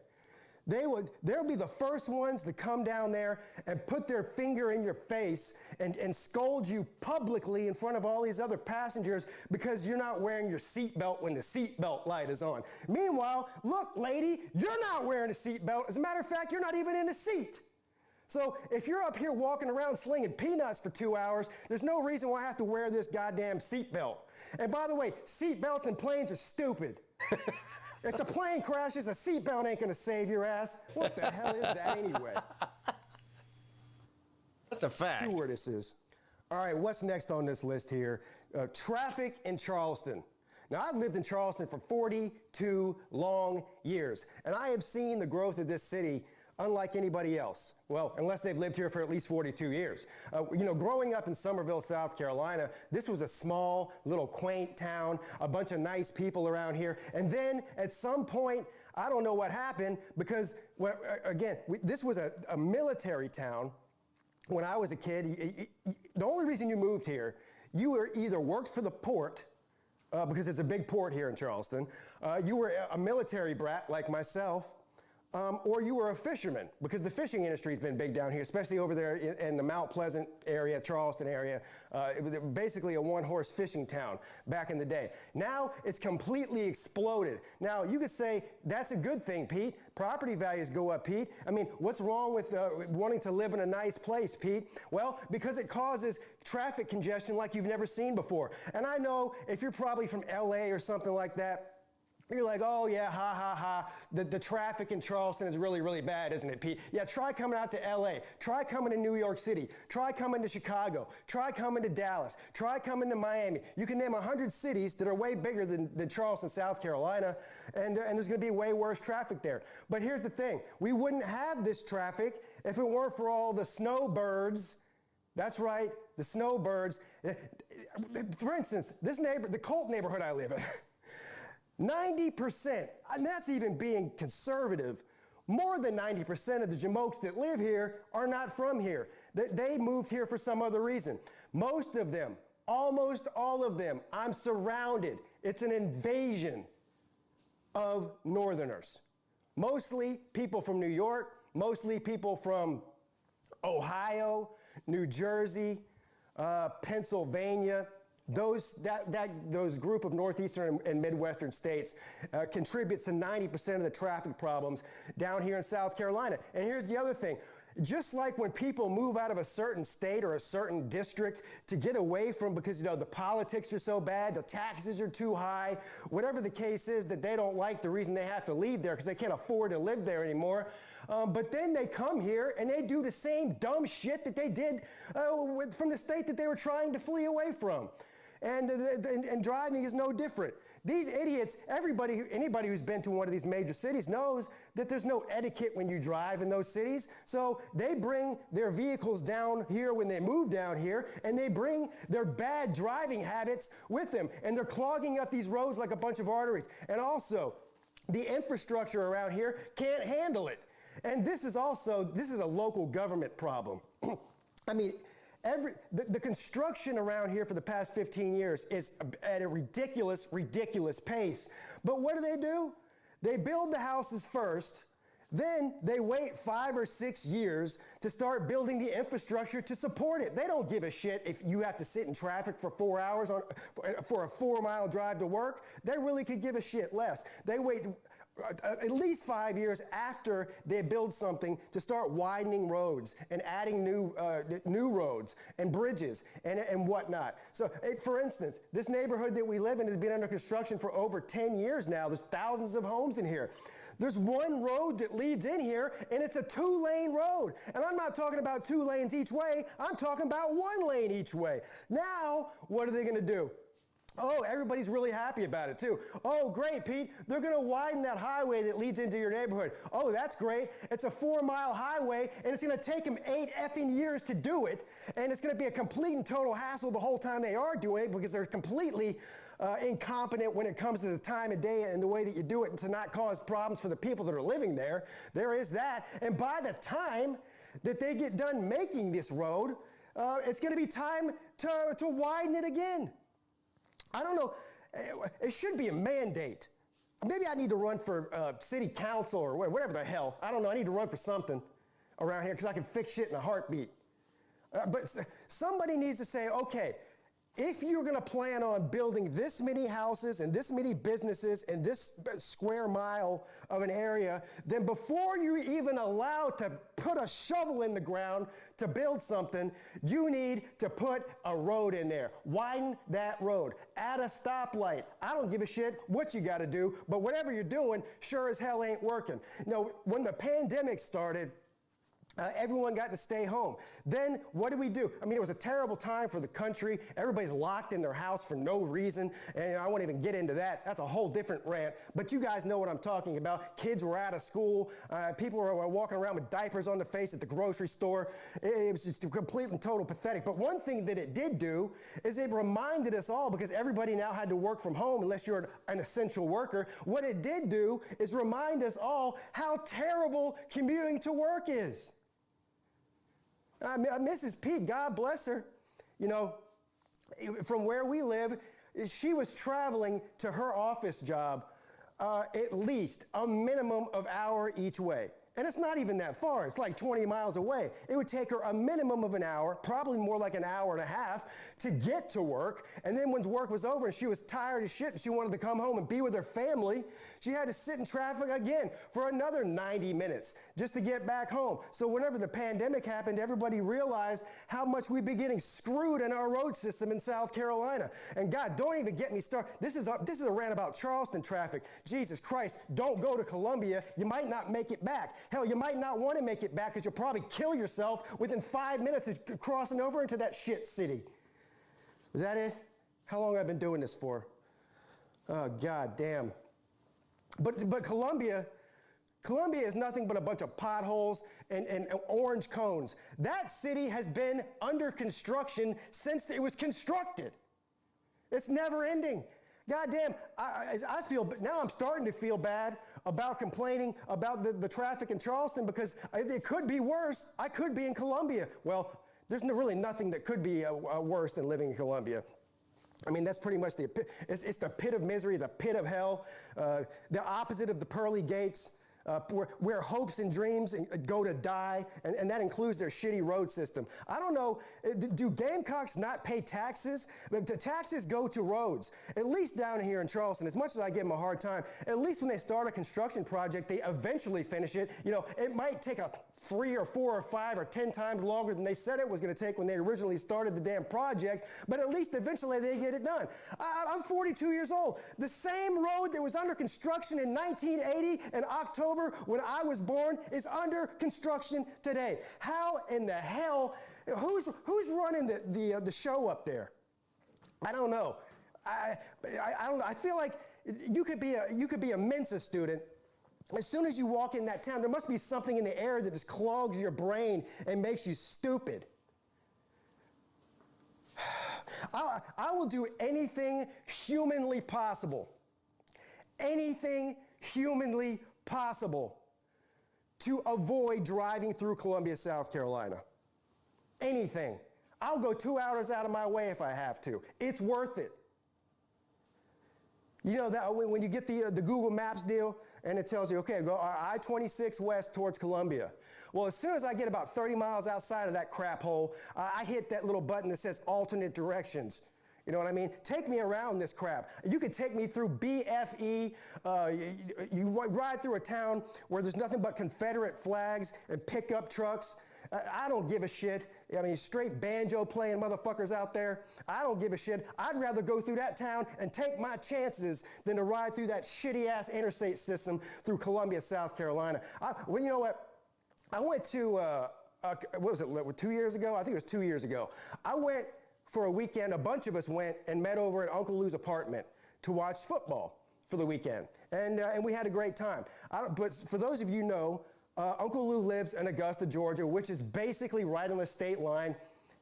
They'll be the first ones to come down there and put their finger in your face and scold you publicly in front of all these other passengers because you're not wearing your seatbelt when the seatbelt light is on. Meanwhile, look, lady, you're not wearing a seatbelt. As a matter of fact, you're not even in a seat. So if you're up here walking around slinging peanuts for 2 hours, there's no reason why I have to wear this goddamn seatbelt. And by the way, seatbelts in planes are stupid. If the plane crashes, a seatbelt ain't gonna save your ass. What the hell is that anyway? That's a fact. Stewardesses. All right, what's next on this list here? Traffic in Charleston. Now, I've lived in Charleston for 42 long years, and I have seen the growth of this city unlike anybody else. Well, unless they've lived here for at least 42 years. You know, growing up in Summerville, South Carolina, this was a small, little quaint town, a bunch of nice people around here. And then at some point, I don't know what happened because, well, again, this was a military town. When I was a kid, the only reason you moved here, you were either worked for the port, because it's a big port here in Charleston, you were a military brat like myself, or you were a fisherman, because the fishing industry has been big down here, especially over there in the Mount Pleasant area, Charleston area. It was basically a one-horse fishing town back in the day. Now it's completely exploded. Now you could say that's a good thing, Pete. Property values go up, Pete. I mean, what's wrong with wanting to live in a nice place, Pete? Well, because it causes traffic congestion like you've never seen before. And I know if you're probably from LA or something like that, you're like, oh yeah, ha ha ha. The traffic in Charleston is really, really bad, isn't it, Pete? Yeah, try coming out to LA. Try coming to New York City. Try coming to Chicago. Try coming to Dallas. Try coming to Miami. You can name 100 cities that are way bigger than Charleston, South Carolina, and there's gonna be way worse traffic there. But here's the thing. We wouldn't have this traffic if it weren't for all the snowbirds. That's right, the snowbirds. For instance, the Colt neighborhood I live in, 90%, and that's even being conservative, more than 90% of the Jamokes that live here are not from here. They moved here for some other reason. Most of them, almost all of them, I'm surrounded. It's an invasion of Northerners. Mostly people from New York, mostly people from Ohio, New Jersey, Pennsylvania. Those group of northeastern and midwestern states contributes to 90% of the traffic problems down here in South Carolina. And here's the other thing. Just like when people move out of a certain state or a certain district to get away from, because the politics are so bad, the taxes are too high, whatever the case is that they don't like, the reason they have to leave there because they can't afford to live there anymore. But then they come here and they do the same dumb shit that they did from the state that they were trying to flee away from. And driving is no different. These idiots, anybody who's been to one of these major cities knows that there's no etiquette when you drive in those cities. So they bring their vehicles down here when they move down here, and they bring their bad driving habits with them. And they're clogging up these roads like a bunch of arteries. And also, the infrastructure around here can't handle it. And this is a local government problem. I mean, the construction around here for the past 15 years is at a ridiculous pace. But what do? They build the houses first, then they wait 5 or 6 years to start building the infrastructure to support it. They don't give a shit if you have to sit in traffic for 4 hours for a 4-mile drive to work. They really could give a shit less. They wait at least 5 years after they build something to start widening roads and adding new roads and bridges and whatnot. So, for instance, this neighborhood that we live in has been under construction for over 10 years now. There's thousands of homes in here. There's one road that leads in here, and it's a 2-lane road. And I'm not talking about 2 lanes each way. I'm talking about 1 lane each way. Now, what are they going to do? Oh, everybody's really happy about it too. Oh, great, Pete. They're going to widen that highway that leads into your neighborhood. Oh, that's great. It's a 4-mile highway, and it's going to take them 8 effing years to do it. And it's going to be a complete and total hassle the whole time they are doing it because they're completely incompetent when it comes to the time of day and the way that you do it, and to not cause problems for the people that are living there. There is that. And by the time that they get done making this road, it's going to be time to widen it again. I don't know. It should be a mandate. Maybe I need to run for city council or whatever the hell. I don't know. I need to run for something around here because I can fix shit in a heartbeat. But somebody needs to say, okay, if you're going to plan on building this many houses and this many businesses in this square mile of an area, then before you're even allowed to put a shovel in the ground to build something, you need to put a road in there. Widen that road. Add a stoplight. I don't give a shit what you got to do, but whatever you're doing sure as hell ain't working. When the pandemic started, everyone got to stay home. Then what did we do? I mean, it was a terrible time for the country. Everybody's locked in their house for no reason. And I won't even get into that. That's a whole different rant. But you guys know what I'm talking about. Kids were out of school. People were walking around with diapers on their face at the grocery store. It was just complete and total pathetic. But one thing that it did do is it reminded us all, because everybody now had to work from home unless you're an essential worker. What it did do is remind us all how terrible commuting to work is. Mrs. Peete, God bless her, from where we live, she was traveling to her office job at least a minimum of hour each way. And it's not even that far. It's like 20 miles away. It would take her a minimum of an hour, probably more like an hour and a half, to get to work. And then when work was over and she was tired as shit and she wanted to come home and be with her family, she had to sit in traffic again for another 90 minutes just to get back home. So whenever the pandemic happened, everybody realized how much we've been getting screwed in our road system in South Carolina. And God, don't even get me started. This is a rant about Charleston traffic. Jesus Christ, don't go to Columbia. You might not make it back. Hell, you might not want to make it back because you'll probably kill yourself within 5 minutes of crossing over into that shit city. Is that it? How long have I been doing this for? Oh, God damn. But Columbia is nothing but a bunch of potholes and orange cones. That city has been under construction since it was constructed. It's never ending. Goddamn, I feel, now I'm starting to feel bad about complaining about the traffic in Charleston because it could be worse. I could be in Columbia. Well, there's really nothing that could be worse than living in Columbia. I mean, that's pretty much it's the pit of misery, the pit of hell, the opposite of the pearly gates. Where hopes and dreams go to die, and that includes their shitty road system. I don't know, do Gamecocks not pay taxes? The taxes go to roads, at least down here in Charleston. As much as I give them a hard time, at least when they start a construction project, they eventually finish it. You know, it might take 3 or 4 or 5 or 10 times longer than they said it was going to take when they originally started the damn project, but at least eventually they get it done. I'm 42 years old. The same road that was under construction in 1980 in October when I was born is under construction today. How in the hell, who's running the show up there? I don't know. I don't know. I feel like you could be a Mensa student. As soon as you walk in that town, there must be something in the air that just clogs your brain and makes you stupid. I will do anything humanly possible to avoid driving through Columbia, South Carolina. Anything. I'll go 2 hours out of my way if I have to. It's worth it. You know that when you get the Google Maps deal and it tells you, okay, go I-26 west towards Columbia. Well, as soon as I get about 30 miles outside of that crap hole, I hit that little button that says alternate directions. You know what I mean? Take me around this crap. You could take me through BFE. You ride through a town where there's nothing but Confederate flags and pickup trucks. I don't give a shit. I mean, straight banjo playing motherfuckers out there. I don't give a shit. I'd rather go through that town and take my chances than to ride through that shitty ass interstate system through Columbia, South Carolina. Well, you know what? I went to, what was it, 2 years ago? I think it was 2 years ago. I went for a weekend. A bunch of us went and met over at Uncle Lou's apartment to watch football for the weekend. And we had a great time. But for those of you who know, Uncle Lou lives in Augusta, Georgia, which is basically right on the state line.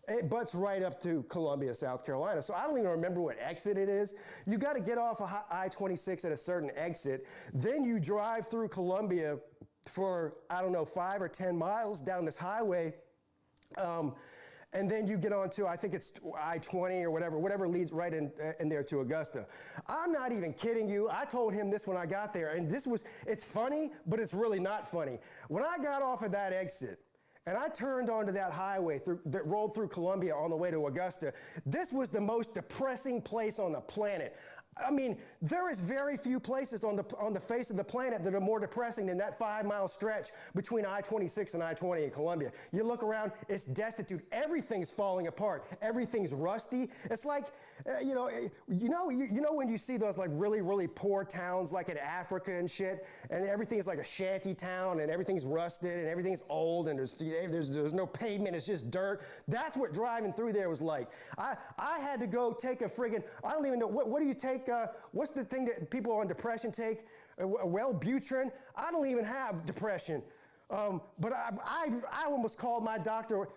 It butts right up to Columbia, South Carolina. So I don't even remember what exit it is. You got to get off of I-26 at a certain exit. Then you drive through Columbia for, I don't know, 5 or 10 miles down this highway. And then you get onto, I think it's I-20 or whatever leads right in there to Augusta. I'm not even kidding you. I told him this when I got there, and it's funny, but it's really not funny. When I got off of that exit, and I turned onto that highway that rolled through Columbia on the way to Augusta, this was the most depressing place on the planet. I mean, there is very few places on the face of the planet that are more depressing than that 5-mile stretch between I-26 and I-20 in Columbia. You look around, it's destitute. Everything's falling apart. Everything's rusty. It's like, you know when you see those like really, really poor towns like in Africa and shit, and everything's like a shanty town, and everything's rusted, and everything's old, and there's no pavement, it's just dirt. That's what driving through there was like. I had to go take a friggin', I don't even know, what do you take? What's the thing that people on depression take? Wellbutrin. I don't even have depression. But I almost called my doctor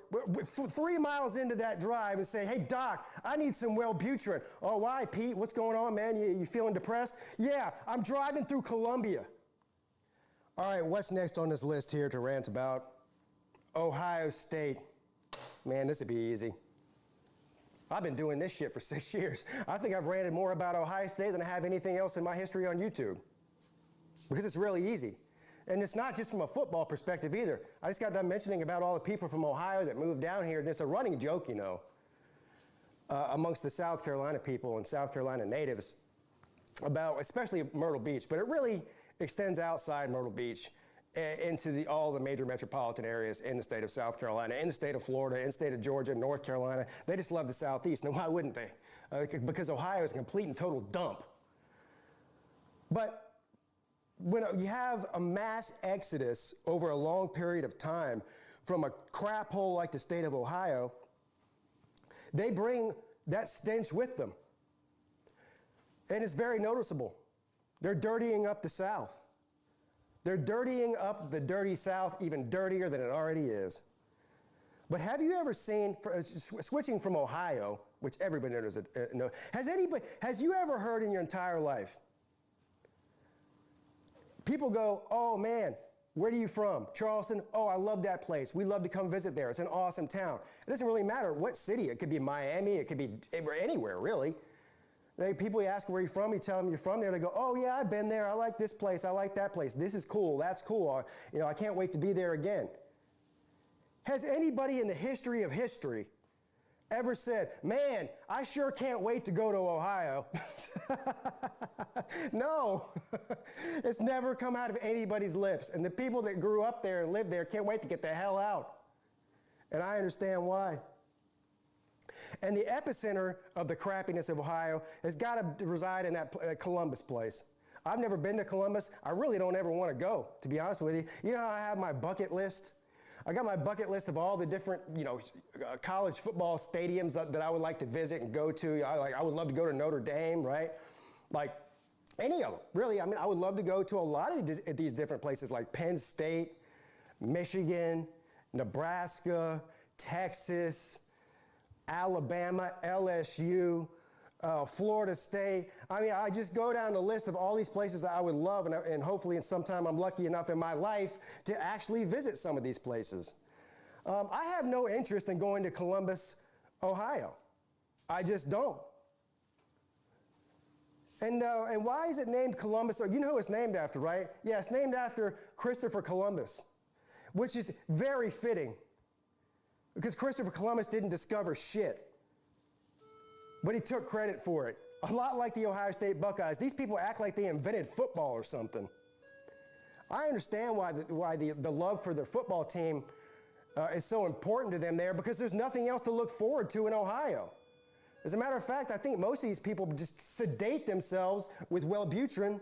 3 miles into that drive and say, hey, doc, I need some Wellbutrin. Oh, why, Pete? What's going on, man? You feeling depressed? Yeah, I'm driving through Columbia. All right, what's next on this list here to rant about? Ohio State. Man, this would be easy. I've been doing this shit for 6 years. I think I've ranted more about Ohio State than I have anything else in my history on YouTube. Because it's really easy. And it's not just from a football perspective either. I just got done mentioning about all the people from Ohio that moved down here, and it's a running joke, you know, amongst the South Carolina people and South Carolina natives about, especially Myrtle Beach, but it really extends outside Myrtle Beach into all the major metropolitan areas in the state of South Carolina, in the state of Florida, in the state of Georgia, North Carolina. They just love the Southeast. Now, why wouldn't they? Because Ohio is a complete and total dump. But when you have a mass exodus over a long period of time from a crap hole like the state of Ohio, they bring that stench with them. And it's very noticeable. They're dirtying up the South. They're dirtying up the dirty South even dirtier than it already is. But have you ever seen, switching from Ohio, which everybody knows, has you ever heard in your entire life, people go, oh man, where are you from? Charleston? Oh, I love that place. We love to come visit there. It's an awesome town. It doesn't really matter what city. It could be Miami. It could be anywhere, really. People ask where you're from, you tell them you're from there, they go, oh yeah, I've been there, I like this place, I like that place, this is cool, that's cool, I can't wait to be there again. Has anybody in the history of history ever said, man, I sure can't wait to go to Ohio? No, it's never come out of anybody's lips. And the people that grew up there and lived there can't wait to get the hell out. And I understand why. And the epicenter of the crappiness of Ohio has got to reside in that Columbus place. I've never been to Columbus. I really don't ever want to go, to be honest with you. You know how I have my bucket list? I got my bucket list of all the different, college football stadiums that I would like to visit and go to. I would love to go to Notre Dame, right? Like any of them, really. I mean, I would love to go to a lot of these different places like Penn State, Michigan, Nebraska, Texas, Alabama, LSU, Florida State. I mean, I just go down the list of all these places that I would love, and hopefully sometime I'm lucky enough in my life to actually visit some of these places. I have no interest in going to Columbus, Ohio. I just don't. And why is it named Columbus? You know who it's named after, right? Yeah, it's named after Christopher Columbus, which is very fitting because Christopher Columbus didn't discover shit. But he took credit for it. A lot like the Ohio State Buckeyes. These people act like they invented football or something. I understand why the love for their football team is so important to them there because there's nothing else to look forward to in Ohio. As a matter of fact, I think most of these people just sedate themselves with Wellbutrin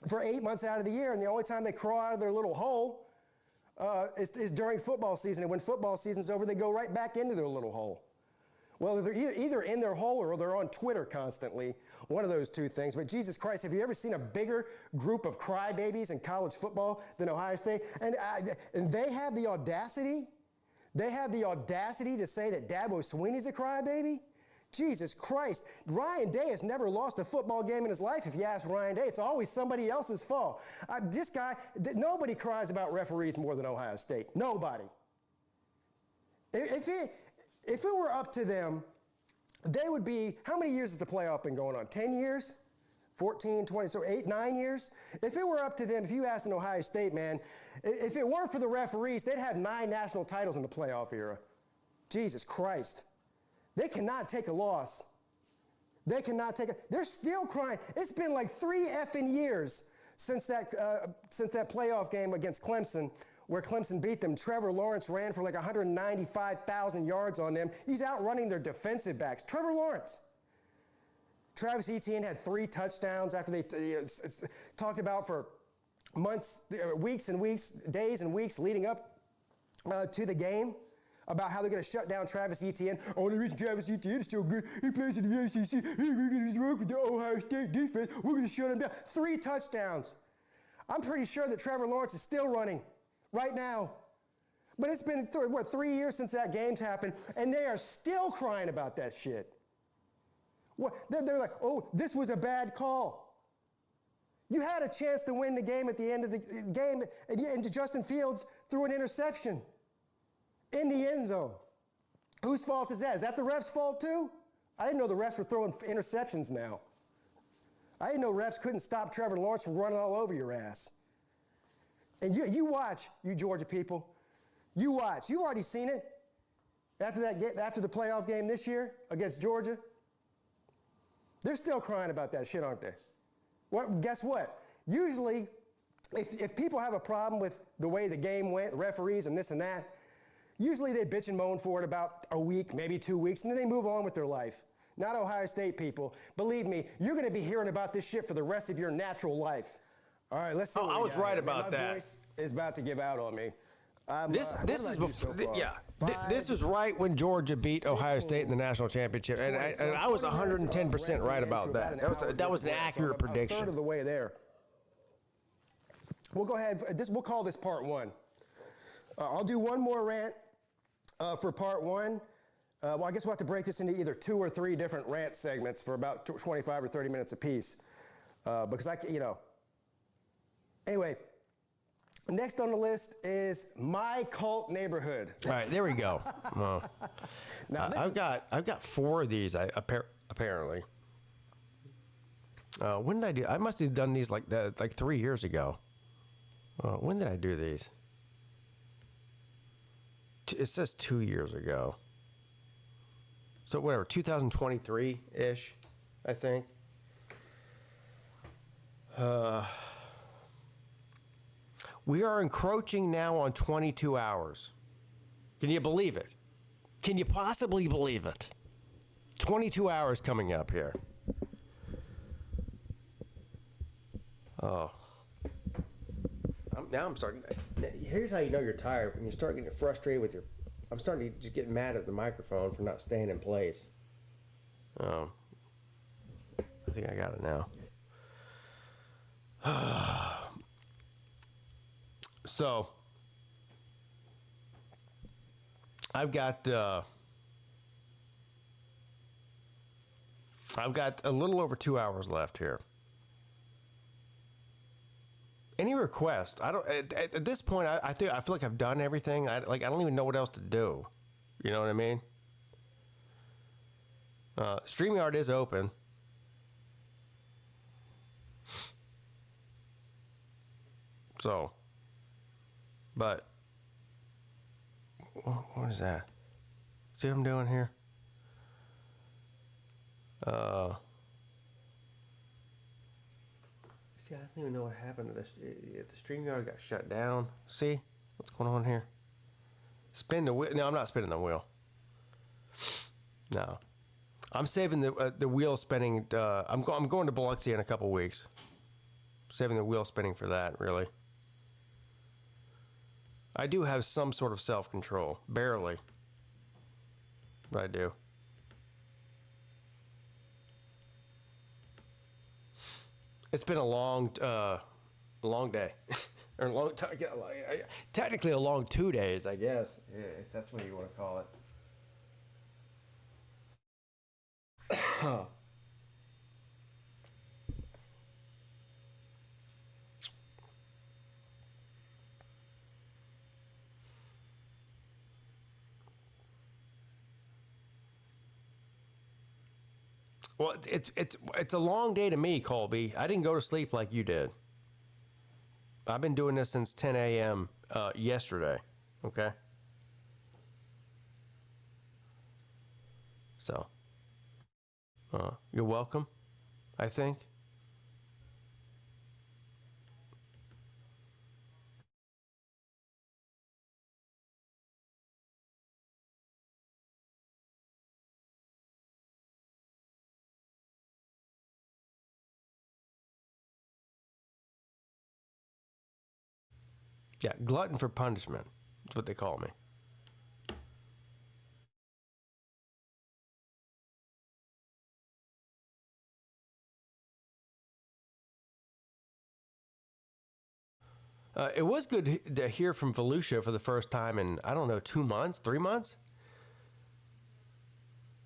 for 8 months out of the year, and the only time they crawl out of their little hole is during football season. And when football season's over, they go right back into their little hole. Well, they're either in their hole or they're on Twitter constantly, one of those two things. But Jesus Christ, have you ever seen a bigger group of crybabies in college football than Ohio State? And they have the audacity to say that Dabo Swinney's a crybaby? Jesus Christ, Ryan Day has never lost a football game in his life if you ask Ryan Day. It's always somebody else's fault. This guy, nobody cries about referees more than Ohio State. Nobody. If it were up to them, they would be, how many years has the playoff been going on? 10 years? 14, 20, so 8, 9 years? If it were up to them, if you asked an Ohio State man, if it weren't for the referees, they'd have 9 national titles in the playoff era. Jesus Christ. They cannot take a loss. They're still crying. It's been like 3 effing years since that playoff game against Clemson, where Clemson beat them. Trevor Lawrence ran for like 195,000 yards on them. He's outrunning their defensive backs. Trevor Lawrence. Travis Etienne had 3 touchdowns after they talked about for months, weeks and weeks, days and weeks leading up to the game about how they're going to shut down Travis Etienne. Oh, the reason Travis Etienne is so good, he plays in the ACC, he's going to work with the Ohio State defense, we're going to shut him down. 3 touchdowns. I'm pretty sure that Trevor Lawrence is still running right now. But it's been, 3 years since that game's happened, and they are still crying about that shit. They're like, oh, this was a bad call. You had a chance to win the game at the end of the game, and Justin Fields threw an interception in the end zone. Whose fault is that? Is that the ref's fault too? I didn't know the refs were throwing interceptions now. I didn't know refs couldn't stop Trevor Lawrence from running all over your ass. And you watch, you Georgia people. You watch. You've already seen it. After the playoff game this year against Georgia, they're still crying about that shit, aren't they? Well, guess what? Usually, if people have a problem with the way the game went, referees and this and that, usually they bitch and moan for it about a week, maybe 2 weeks, and then they move on with their life. Not Ohio State people. Believe me, you're going to be hearing about this shit for the rest of your natural life. All right, let's see. I was right about that. My voice is about to give out on me. This is before. This was right when Georgia beat Ohio State in the national championship, and I was 110% right about that. That was an accurate prediction. A third of the way there. We'll go ahead. We'll call this part 1. I'll do one more rant for part 1. Well, I guess we'll have to break this into either 2 or 3 different rant segments for about 25 or 30 minutes apiece, because Anyway, next on the list is my cult neighborhood. All right, there we go. Well, I've got 4 of these. Apparently. When did I do? I must have done these like 3 years ago. When did I do these? It says 2 years ago. So whatever, 2023-ish, I think. We are encroaching now on 22 hours. Can you believe it? Can you possibly believe it? 22 hours coming up here. Oh. Now I'm starting. Here's how you know you're tired. When you start getting frustrated with your. I'm starting to just get mad at the microphone for not staying in place. I think I got it now. So, I've got a little over 2 hours left here. Any request? I don't. At this point, I feel like I've done everything. I don't even know what else to do. You know what I mean? StreamYard is open. So, but what is that? See what I'm doing here? See, I don't even know what happened to this. The StreamYard got shut down. See what's going on here? Spin the wheel. No, I'm not spinning the wheel. No, I'm saving the wheel spinning. I'm going to Biloxi in a couple weeks. Saving the wheel spinning for that, really. I do have some sort of self-control, barely, but I do. It's been a long day, or a long time. Technically, a long 2 days, I guess, if that's what you want to call it. Well, it's a long day to me, Colby. I didn't go to sleep like you did. I've been doing this since 10 a.m. Yesterday. Okay. So, you're welcome, I think. Yeah, glutton for punishment. That's what they call me. It was good to hear from Volusia for the first time in, I don't know, 2 months, 3 months?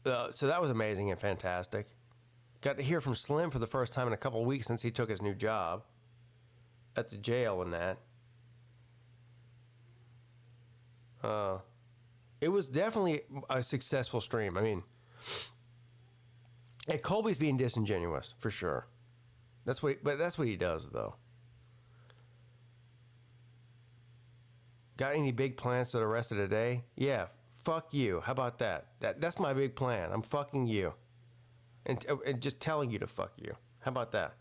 So that was amazing and fantastic. Got to hear from Slim for the first time in a couple of weeks since he took his new job at the jail and that. It was definitely a successful stream. I mean, Colby's being disingenuous for sure. That's what he does, though. Got any big plans for the rest of the day? Yeah, fuck you. How about that? That's my big plan. I'm fucking you, and just telling you to fuck you. How about that?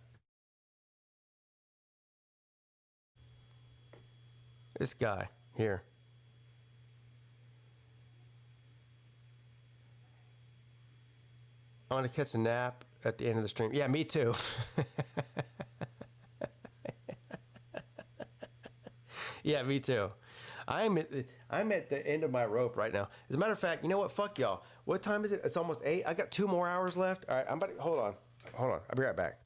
This guy here. I want to catch a nap at the end of the stream. Yeah, me too. Yeah, me too. I'm at the end of my rope right now. As a matter of fact, you know what? Fuck y'all. What time is it? It's almost 8. I got 2 more hours left. All right, I'm about to hold on. I'll be right back.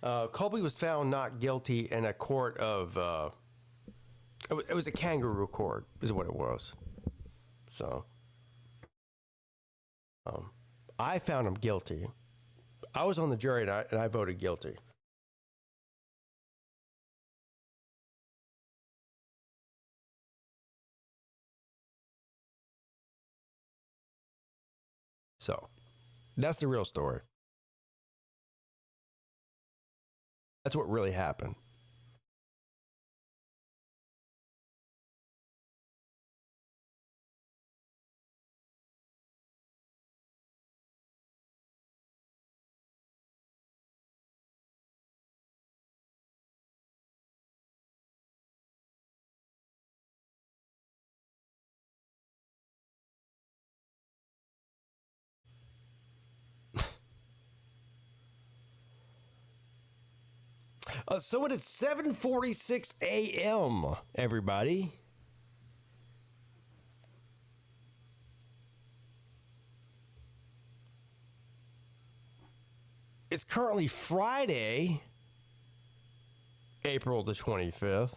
Colby was found not guilty in a court of. It was a kangaroo court, is what it was. So, I found him guilty. I was on the jury and I voted guilty. So, that's the real story. That's what really happened. So it is 7:46 a.m., everybody. It's currently Friday, April the 25th,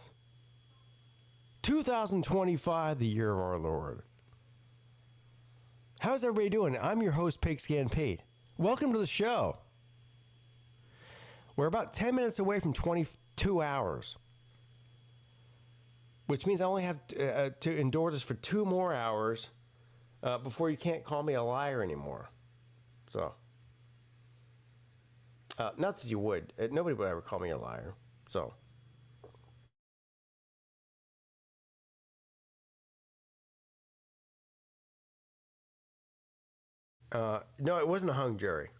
2025, the year of our Lord. How's everybody doing? I'm your host, Pigskin Peete. Welcome to the show. We're about 10 minutes away from 22 hours, which means I only have to endure this for 2 more hours before you can't call me a liar anymore. So, not that you would. Nobody would ever call me a liar. So, no, it wasn't a hung jury.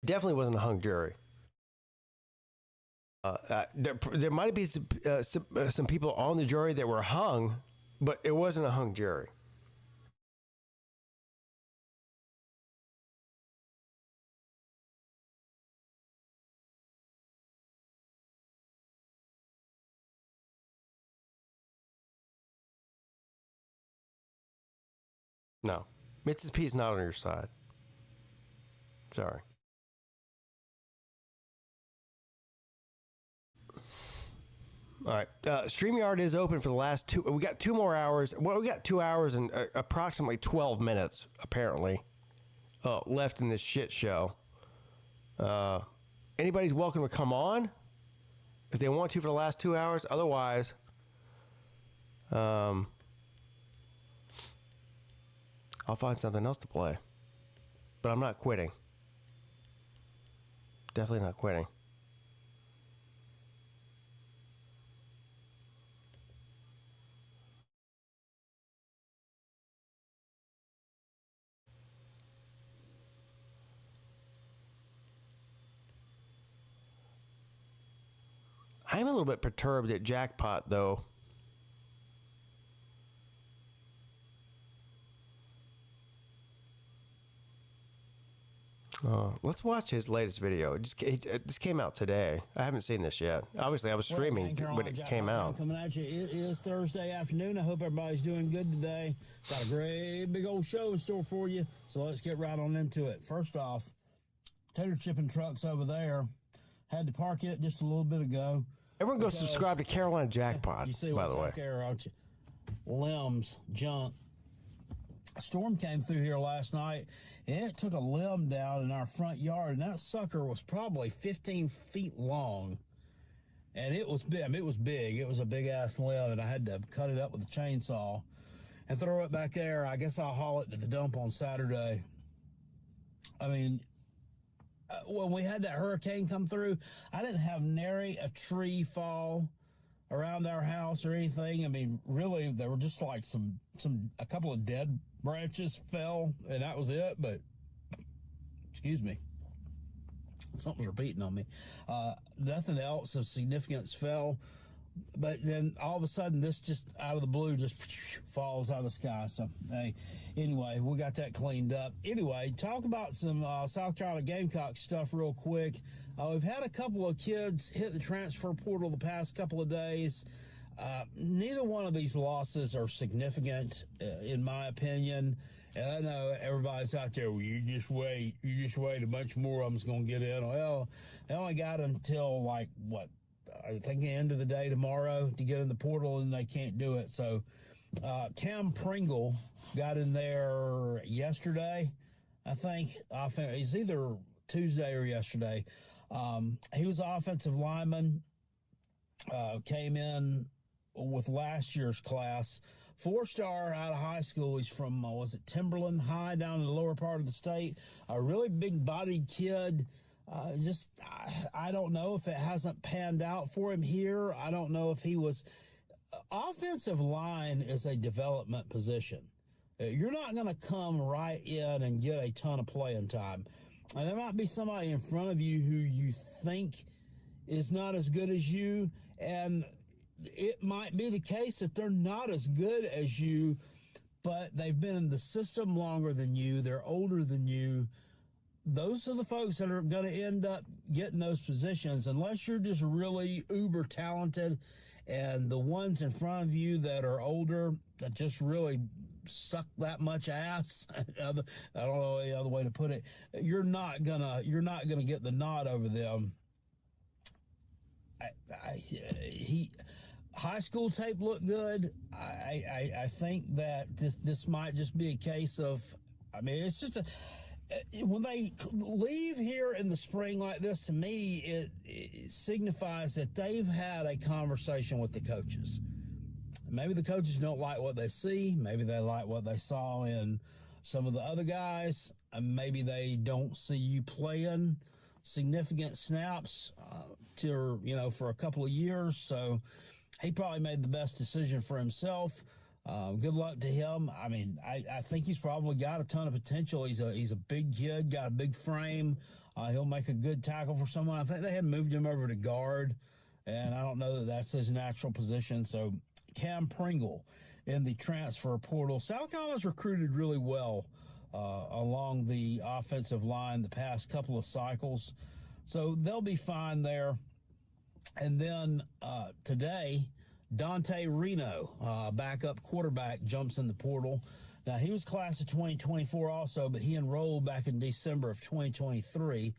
Definitely wasn't a hung jury. There might be some people on the jury that were hung, but it wasn't a hung jury. No, Mrs. P's not on your side. Sorry. All right. StreamYard is open for the last 2. We got 2 more hours. Well, we got 2 hours and approximately 12 minutes, apparently, left in this shit show. Anybody's welcome to come on if they want to for the last 2 hours. Otherwise, I'll find something else to play. But I'm not quitting. Definitely not quitting. I'm a little bit perturbed at Jackpot, though. Let's watch his latest video. It just came out today. I haven't seen this yet. Obviously, I was streaming when it came out. Coming at you. It is Thursday afternoon. I hope everybody's doing good today. Got a great big old show in store for you. So let's get right on into it. First off, tater chipping trucks over there. Had to park it just a little bit ago. Everyone go subscribe to Carolina Jackpot, you see by what's the way. out there, aren't you? Limbs, junk. A storm came through here last night, and it took a limb down in our front yard, and that sucker was probably 15 feet long. And it was big. I mean, it was big. It was a big-ass limb, and I had to cut it up with a chainsaw and throw it back there. I guess I'll haul it to the dump on Saturday. I mean, when we had that hurricane come through, I didn't have nary a tree fall around our house or anything. I mean, really, there were just like a couple of dead branches fell, and that was it. But, excuse me, something's repeating on me. Nothing else of significance fell. But then all of a sudden, this just out of the blue just falls out of the sky. So, hey, anyway, we got that cleaned up. Anyway, talk about some South Carolina Gamecocks stuff real quick. We've had a couple of kids hit the transfer portal the past couple of days. Neither one of these losses are significant, in my opinion. And I know everybody's out there, well, you just wait. A bunch more of them's going to get in. Well, they only got until, I think the end of the day tomorrow to get in the portal, and they can't do it. So Cam Pringle got in there yesterday, I think. It's either Tuesday or yesterday. He was an offensive lineman, came in with last year's class. 4-star out of high school. He's from, was it Timberland High down in the lower part of the state? A really big-bodied kid. I don't know if it hasn't panned out for him here. I don't know if he was. Offensive line is a development position. You're not going to come right in and get a ton of playing time. And there might be somebody in front of you who you think is not as good as you, and it might be the case that they're not as good as you, but they've been in the system longer than you. They're older than you. Those are the folks that are going to end up getting those positions, unless you're just really uber talented, and the ones in front of you that are older that just really suck that much ass. I don't know any other way to put it. You're not gonna get the nod over them. High school tape looked good. I think that this might just be a case of, it's just when they leave here in the spring like this, to me, it signifies that they've had a conversation with the coaches. Maybe the coaches don't like what they see. Maybe they like what they saw in some of the other guys. Maybe they don't see you playing significant snaps for a couple of years. So he probably made the best decision for himself. Good luck to him. I think he's probably got a ton of potential. He's a big kid, got a big frame. He'll make a good tackle for someone. I think they had moved him over to guard, and I don't know that that's his natural position. So Cam Pringle in the transfer portal. South Carolina's recruited really well along the offensive line the past couple of cycles. So they'll be fine there. And then today, Dante Reno, backup quarterback, jumps in the portal. Now, he was class of 2024 also, but he enrolled back in December of 2023.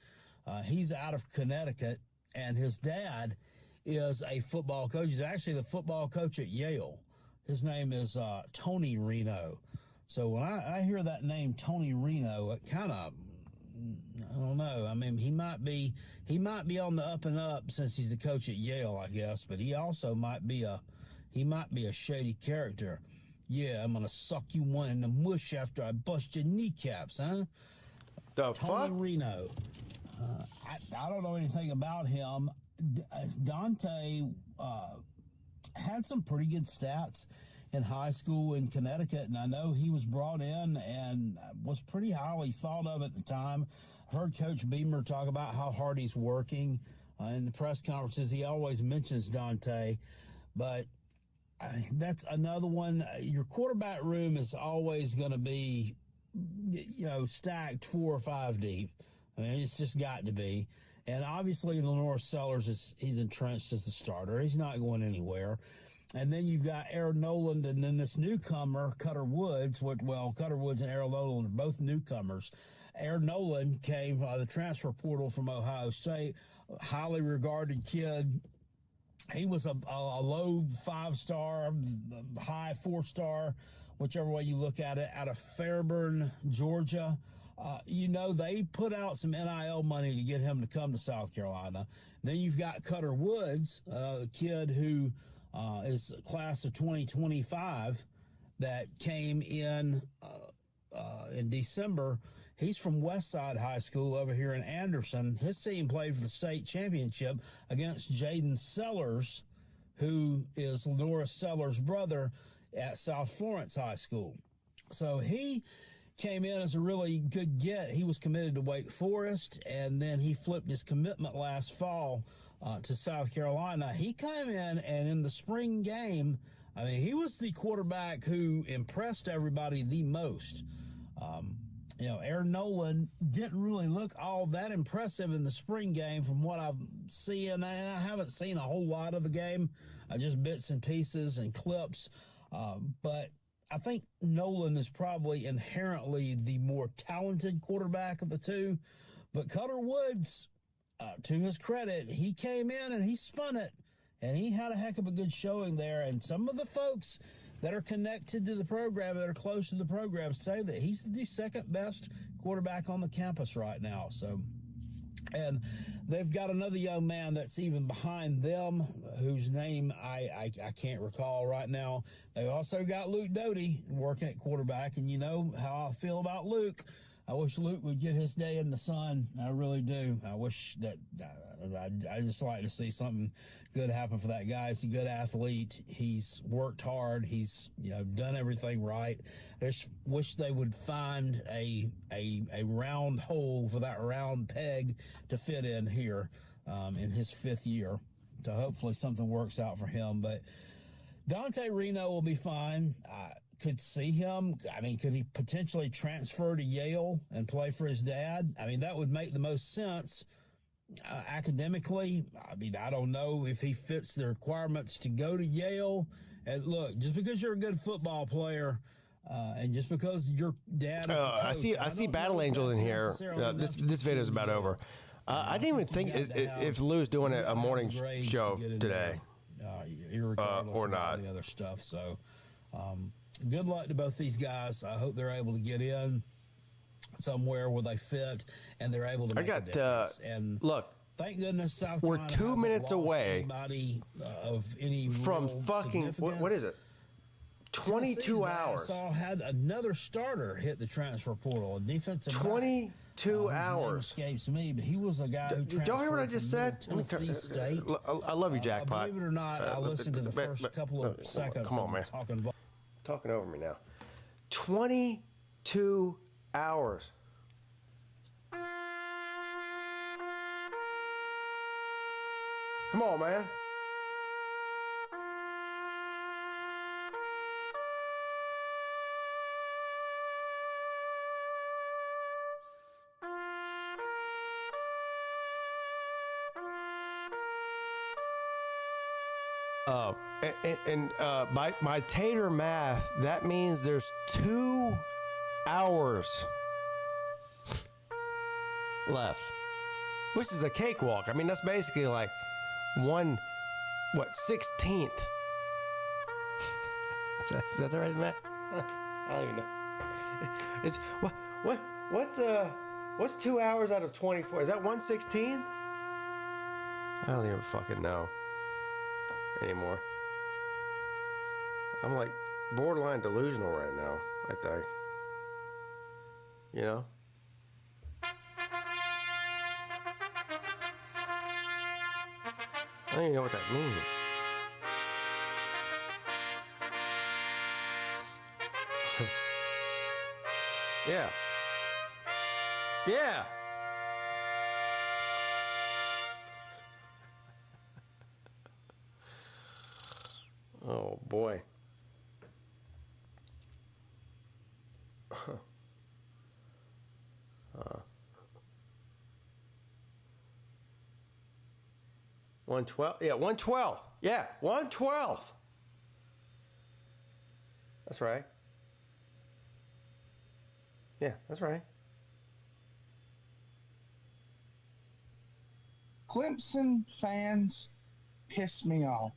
He's out of Connecticut, and his dad is a football coach. He's actually the football coach at Yale. His name is Tony Reno. So when I hear that name, Tony Reno, it kind of, I don't know. He might be on the up and up since he's a coach at Yale, I guess. But he also might be a shady character. Yeah, I'm gonna suck you one in the mush after I bust your kneecaps, huh? The Tony fuck? Reno. I don't know anything about him. Dante had some pretty good stats in high school in Connecticut, and I know he was brought in and was pretty highly thought of at the time. I've heard Coach Beamer talk about how hard he's working. In the press conferences, he always mentions Dante, but that's another one. Your quarterback room is always going to be, stacked 4 or 5 deep. It's just got to be. And obviously, Lenore Sellers he's entrenched as the starter. He's not going anywhere. And then you've got Aaron Noland, and then this newcomer, Cutter Woods. Cutter Woods and Aaron Noland are both newcomers. Aaron Noland came by the transfer portal from Ohio State, highly regarded kid. He was a low 5-star, high 4-star, whichever way you look at it, out of Fairburn, Georgia. They put out some NIL money to get him to come to South Carolina. Then you've got Cutter Woods, a kid who is class of 2025 that came in December. He's from Westside High School over here in Anderson. His team played for the state championship against Jaden Sellers, who is Lenora Sellers' brother at South Florence High School. So he came in as a really good get. He was committed to Wake Forest, and then he flipped his commitment last fall to South Carolina. He came in, and in the spring game, he was the quarterback who impressed everybody the most. Aaron Noland didn't really look all that impressive in the spring game from what I'm seeing. I haven't seen a whole lot of the game. just bits and pieces and clips. But I think Nolan is probably inherently the more talented quarterback of the two. But Cutter Woods, to his credit, he came in and he spun it. And he had a heck of a good showing there. And some of the folks that are connected to the program, that are close to the program, say that he's the second best quarterback on the campus right now. So, and they've got another young man that's even behind them, whose name I can't recall right now. They also got Luke Doty working at quarterback, and you know how I feel about Luke. I wish Luke would get his day in the sun. I really do. I wish that I just like to see something good happen for that guy. He's a good athlete. He's worked hard. He's done everything right. I just wish they would find a round hole for that round peg to fit in here in his 5th year. So hopefully something works out for him. But Dante Reno will be fine. Could see him. I mean, could he potentially transfer to Yale and play for his dad? I mean, that would make the most sense academically. I mean, I don't know if he fits the requirements to go to Yale. And look, just because you're a good football player, and just because your dad, I see Battle Angels in here. This video is about over. I didn't even think if Lou's doing a morning show today, irregardless or of not. all the other stuff. So, good luck to both these guys. I hope they're able to get in somewhere where they fit and they're able to make a difference. And look, thank goodness South we're Carolina 2 hasn't minutes lost away anybody of any from real fucking what is it? 22 Tennessee, hours. I saw had another starter hit the transfer portal. A defensive 22 hours. Escapes me, but he was a guy who Did y'all hear what I just said? Tennessee State. I love you, Jackpot. Believe it or not, I listened to the first couple of seconds. Come on, man. Talking over me now. 22 hours. Come on, man. By tater math, that means there's 2 hours left, which is a cakewalk. I mean, that's basically like 16th. Is that the right math? I don't even know. It's what's 2 hours out of 24? Is that 1/16? I don't even fucking know anymore. I'm like borderline delusional right now, I think. You know? I don't even know what that means. Yeah. Yeah. Oh boy. 1/12. Yeah, 1/12. Yeah, 1/12. That's right. Yeah, that's right. Clemson fans piss me off.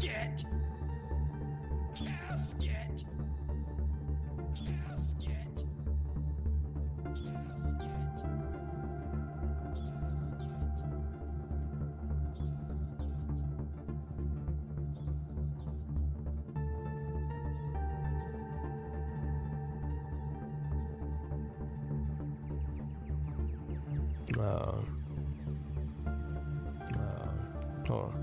Casket! Casket! Casket! Hold on. Hold on.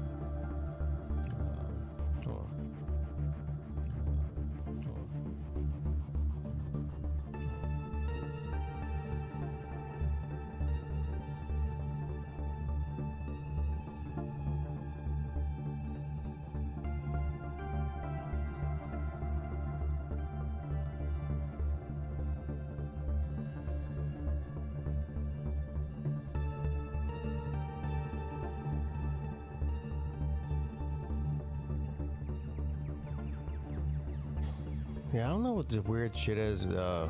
Yeah, I don't know what the weird shit is. Yeah, I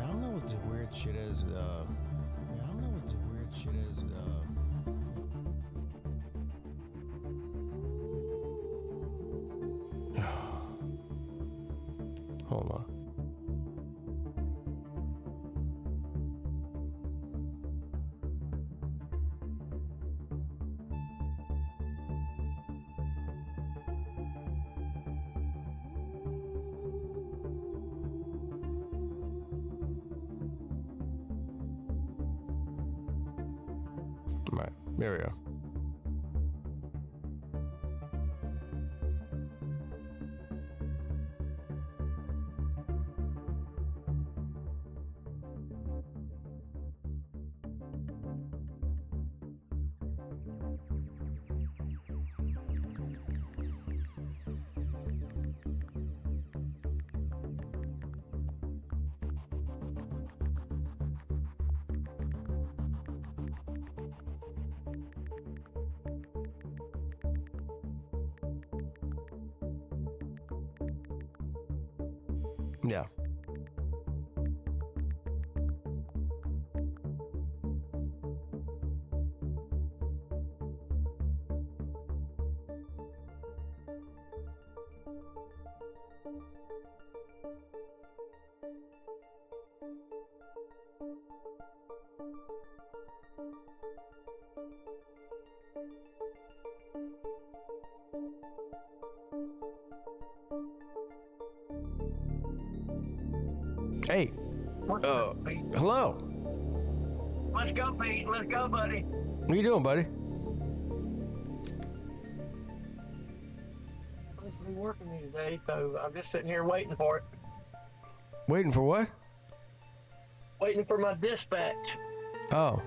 don't know what the weird shit is. Yeah, I don't know what the weird shit is. Hold on. Right, there we go. Yeah. Hey. Hello. Let's go, Pete. Let's go, buddy. What you doing, buddy? I'm supposed to be working these days, so I'm just sitting here waiting for it. Waiting for what? Waiting for my dispatch. Oh.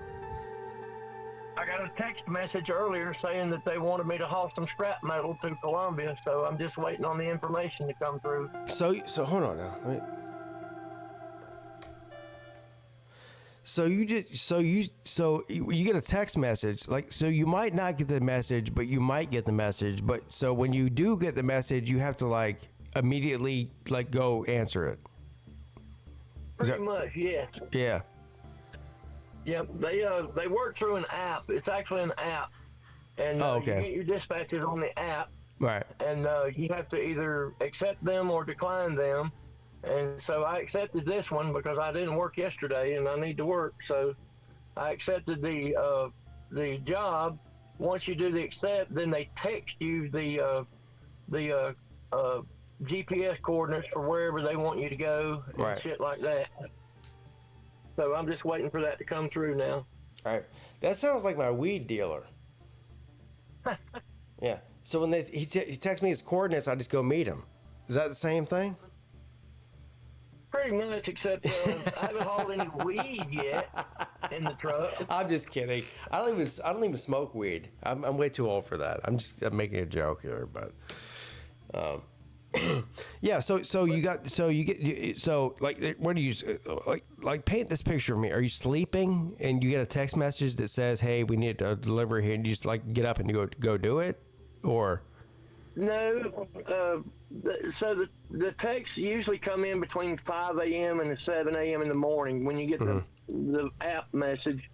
I got a text message earlier saying that they wanted me to haul some scrap metal to Columbia, so I'm just waiting on the information to come through. So hold on now. Wait. So you get a text message, like, so you might not get the message, but you might get the message. But so when you do get the message, you have to like immediately like go answer it. Pretty much, yes. Yeah. Yeah, they work through an app. It's actually an app, and okay. You get your dispatches on the app. Right. And you have to either accept them or decline them. And so I accepted this one because I didn't work yesterday and I need to work. So I accepted the job. Once you do the accept, then they text you the GPS coordinates for wherever they want you to go and right. shit like that. So I'm just waiting for that to come through now. All right. That sounds like my weed dealer. Yeah. So when he texts me his coordinates, I just go meet him. Is that the same thing? Pretty much, except I haven't hauled any weed yet in the truck. I'm just kidding. I don't even smoke weed. I'm way too old for that. I'm making a joke here, but yeah. So what do you like? Paint this picture of me. Are you sleeping and you get a text message that says, "Hey, we need a delivery here," and you just like get up and you go do it, or? No. So the texts usually come in between 5 a.m. and 7 a.m. in the morning. When you get the app message,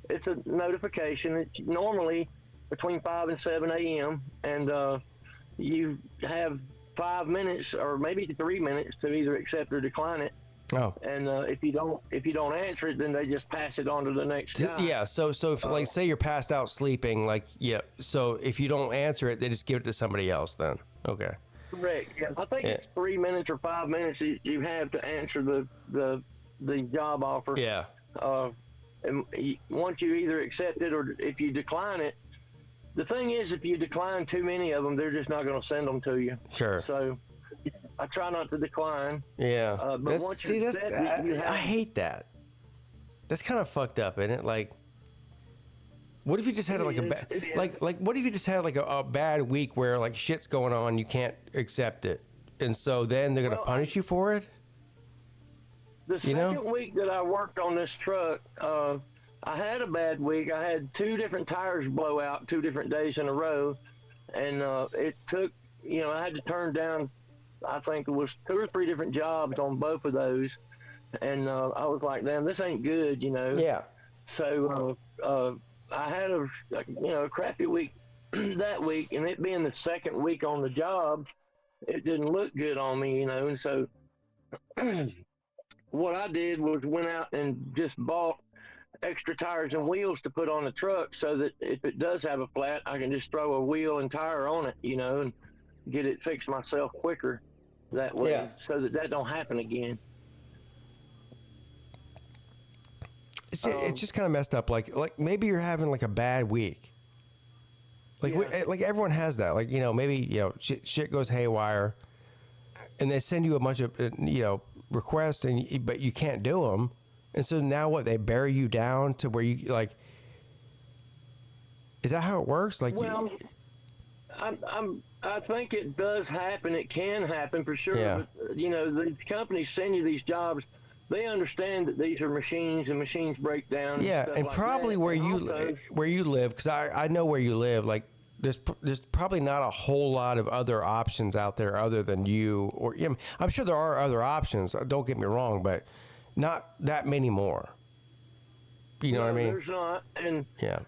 it's a notification. It's normally between 5 and 7 a.m. And you have 5 minutes or maybe 3 minutes to either accept or decline it. Oh. And if you don't answer it, then they just pass it on to the next guy. Yeah. So if like say you're passed out sleeping, like so if you don't answer it, they just give it to somebody else. Then okay. Correct. Yeah. I think it's 3 minutes or 5 minutes you have to answer the job offer. Yeah. And once you either accept it or if you decline it, the thing is, if you decline too many of them, they're just not going to send them to you. Sure. So I try not to decline. Yeah. But once you accept it, I hate that. That's kind of fucked up, isn't it? Like, what if you just had like a bad, like what if you just had like a bad week where like shit's going on, you can't accept it, and so then they're gonna punish you for it? The second week that I worked on this truck, I had a bad week. I had 2 different tires blow out 2 different days in a row, and it took, I had to turn down, I think it was 2 or 3 different jobs on both of those, and I was like, damn, this ain't good, Yeah. So I had a crappy week that week, and it being the second week on the job, it didn't look good on me, and so what I did was went out and just bought extra tires and wheels to put on the truck so that if it does have a flat, I can just throw a wheel and tire on it, and get it fixed myself quicker that way, so that don't happen again. It's just kind of messed up. Like maybe you're having like a bad week. Like everyone has that. Like maybe shit goes haywire, and they send you a bunch of requests, but you can't do them, and so now what? They bury you down to where you like. Is that how it works? Like, well, I think it does happen. It can happen for sure. Yeah. But, the companies send you these jobs. They understand that these are machines and machines break down. Yeah, and probably where you live, because I know where you live. Like, there's probably not a whole lot of other options out there other than you. Or I'm sure there are other options. Don't get me wrong, but not that many more. You know what I mean? There's not, and yeah.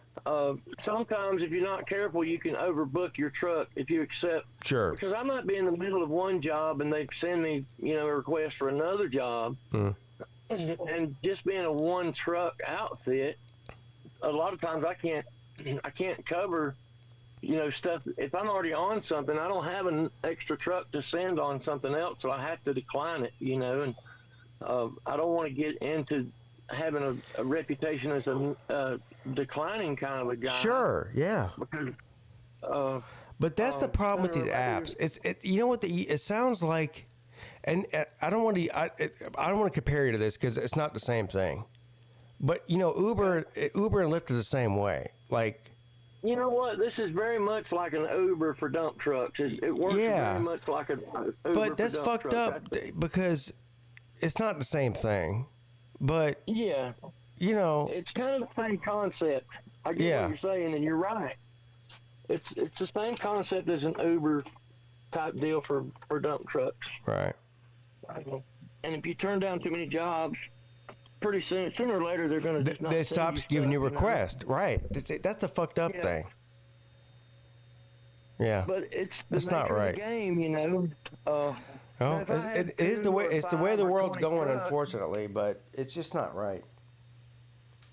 Sometimes if you're not careful, you can overbook your truck if you accept. Sure. Because I might be in the middle of one job and they send me, a request for another job. And just being a one truck outfit, a lot of times I can't cover, stuff. If I'm already on something, I don't have an extra truck to send on something else, so I have to decline it, and I don't want to get into having a reputation as a declining kind of a guy. Sure, yeah. Because, but that's the problem with these apps. It sounds like. And I don't want to compare you to this because it's not the same thing. But Uber and Lyft are the same way. Like, you know what? This is very much like an Uber for dump trucks. It works very much like an Uber but that's for dump fucked trucks. up because it's not the same thing. But yeah, it's kind of the same concept. I get what you're saying, and you're right. It's the same concept as an Uber type deal for dump trucks. Right. And if you turn down too many jobs, pretty soon, sooner or later, they're going to they stop giving you requests. Right. That's the fucked up thing. Yeah. But it's not right. Of the game, it is the way. It's the way the world's going, unfortunately. But it's just not right.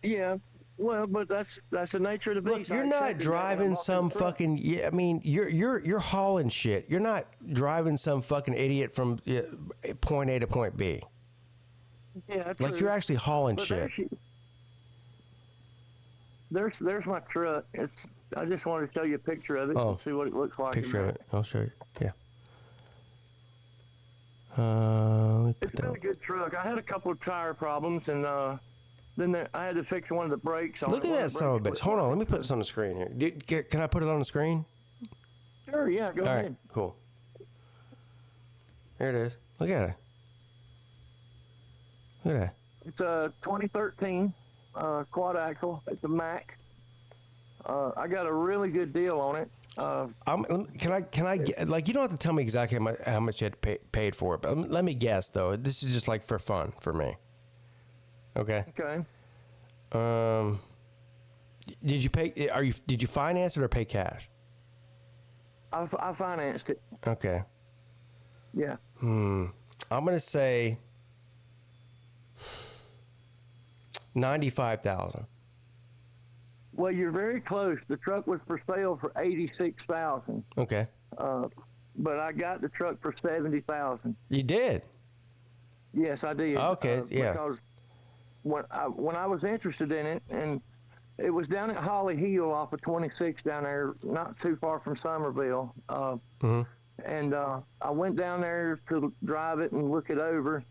Yeah. Well, but that's the nature of the beast. Look, you're not driving some fucking. Yeah, I mean, you're hauling shit. You're not driving some fucking idiot from point A to point B. Yeah, like you're actually hauling shit. There's my truck. I just wanted to show you a picture of it and see what it looks like. Picture of it. I'll show you. Yeah. It's been a good truck. I had a couple of tire problems and. Then I had to fix one of the brakes on it. Look at that son of a bitch. Hold on, let me put this on the screen here. Can I put it on the screen? Sure, yeah, go ahead. All right, cool. There it is. Look at it. Look at that. It's a 2013 quad axle. It's a Mac. I got a really good deal on it. Can I get, like, you don't have to tell me exactly how much you had paid for it, but let me guess though. This is just like for fun for me. Okay. Okay. Did you pay? Did you finance it or pay cash? I financed it. Okay. Yeah. I'm gonna say 95,000. Well, you're very close. The truck was for sale for 86,000. Okay. But I got the truck for 70,000. You did? Yes, I did. Okay. Yeah. Because when I was interested in it, and it was down at Holly Hill off of 26 down there, not too far from Somerville. And I went down there to drive it and look it over,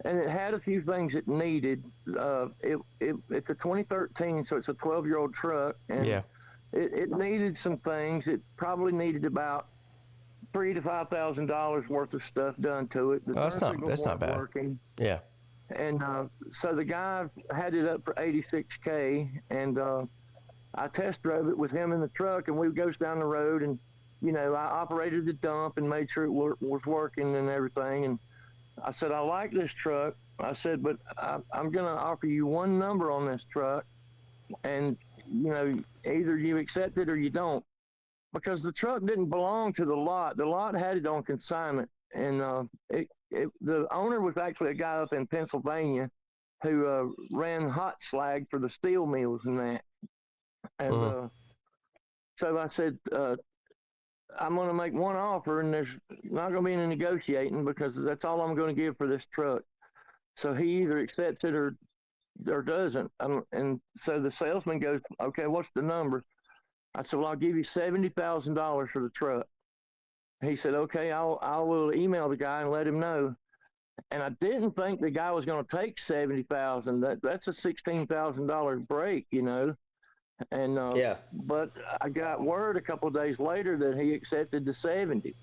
and it had a few things it needed. It's a 2013, so it's a 12-year-old truck, and it needed some things. It probably needed about $3,000 to $5,000 worth of stuff done to it. That's not bad. Working. Yeah. And so the guy had it up for $86K, and I test drove it with him in the truck, and we goes down the road, and I operated the dump and made sure it was working and everything. And I said, I like this truck. I said, but I'm going to offer you one number on this truck, and either you accept it or you don't, because the truck didn't belong to the lot. The lot had it on consignment, and the owner was actually a guy up in Pennsylvania who ran hot slag for the steel mills and that. And so I said, I'm going to make one offer, and there's not going to be any negotiating, because that's all I'm going to give for this truck. So he either accepts it or doesn't. And so the salesman goes, okay, what's the number? I said, well, I'll give you $70,000 for the truck. He said, okay, I will email the guy and let him know. And I didn't think the guy was going to take $70,000. That's a $16,000 break, And but I got word a couple of days later that he accepted the 70.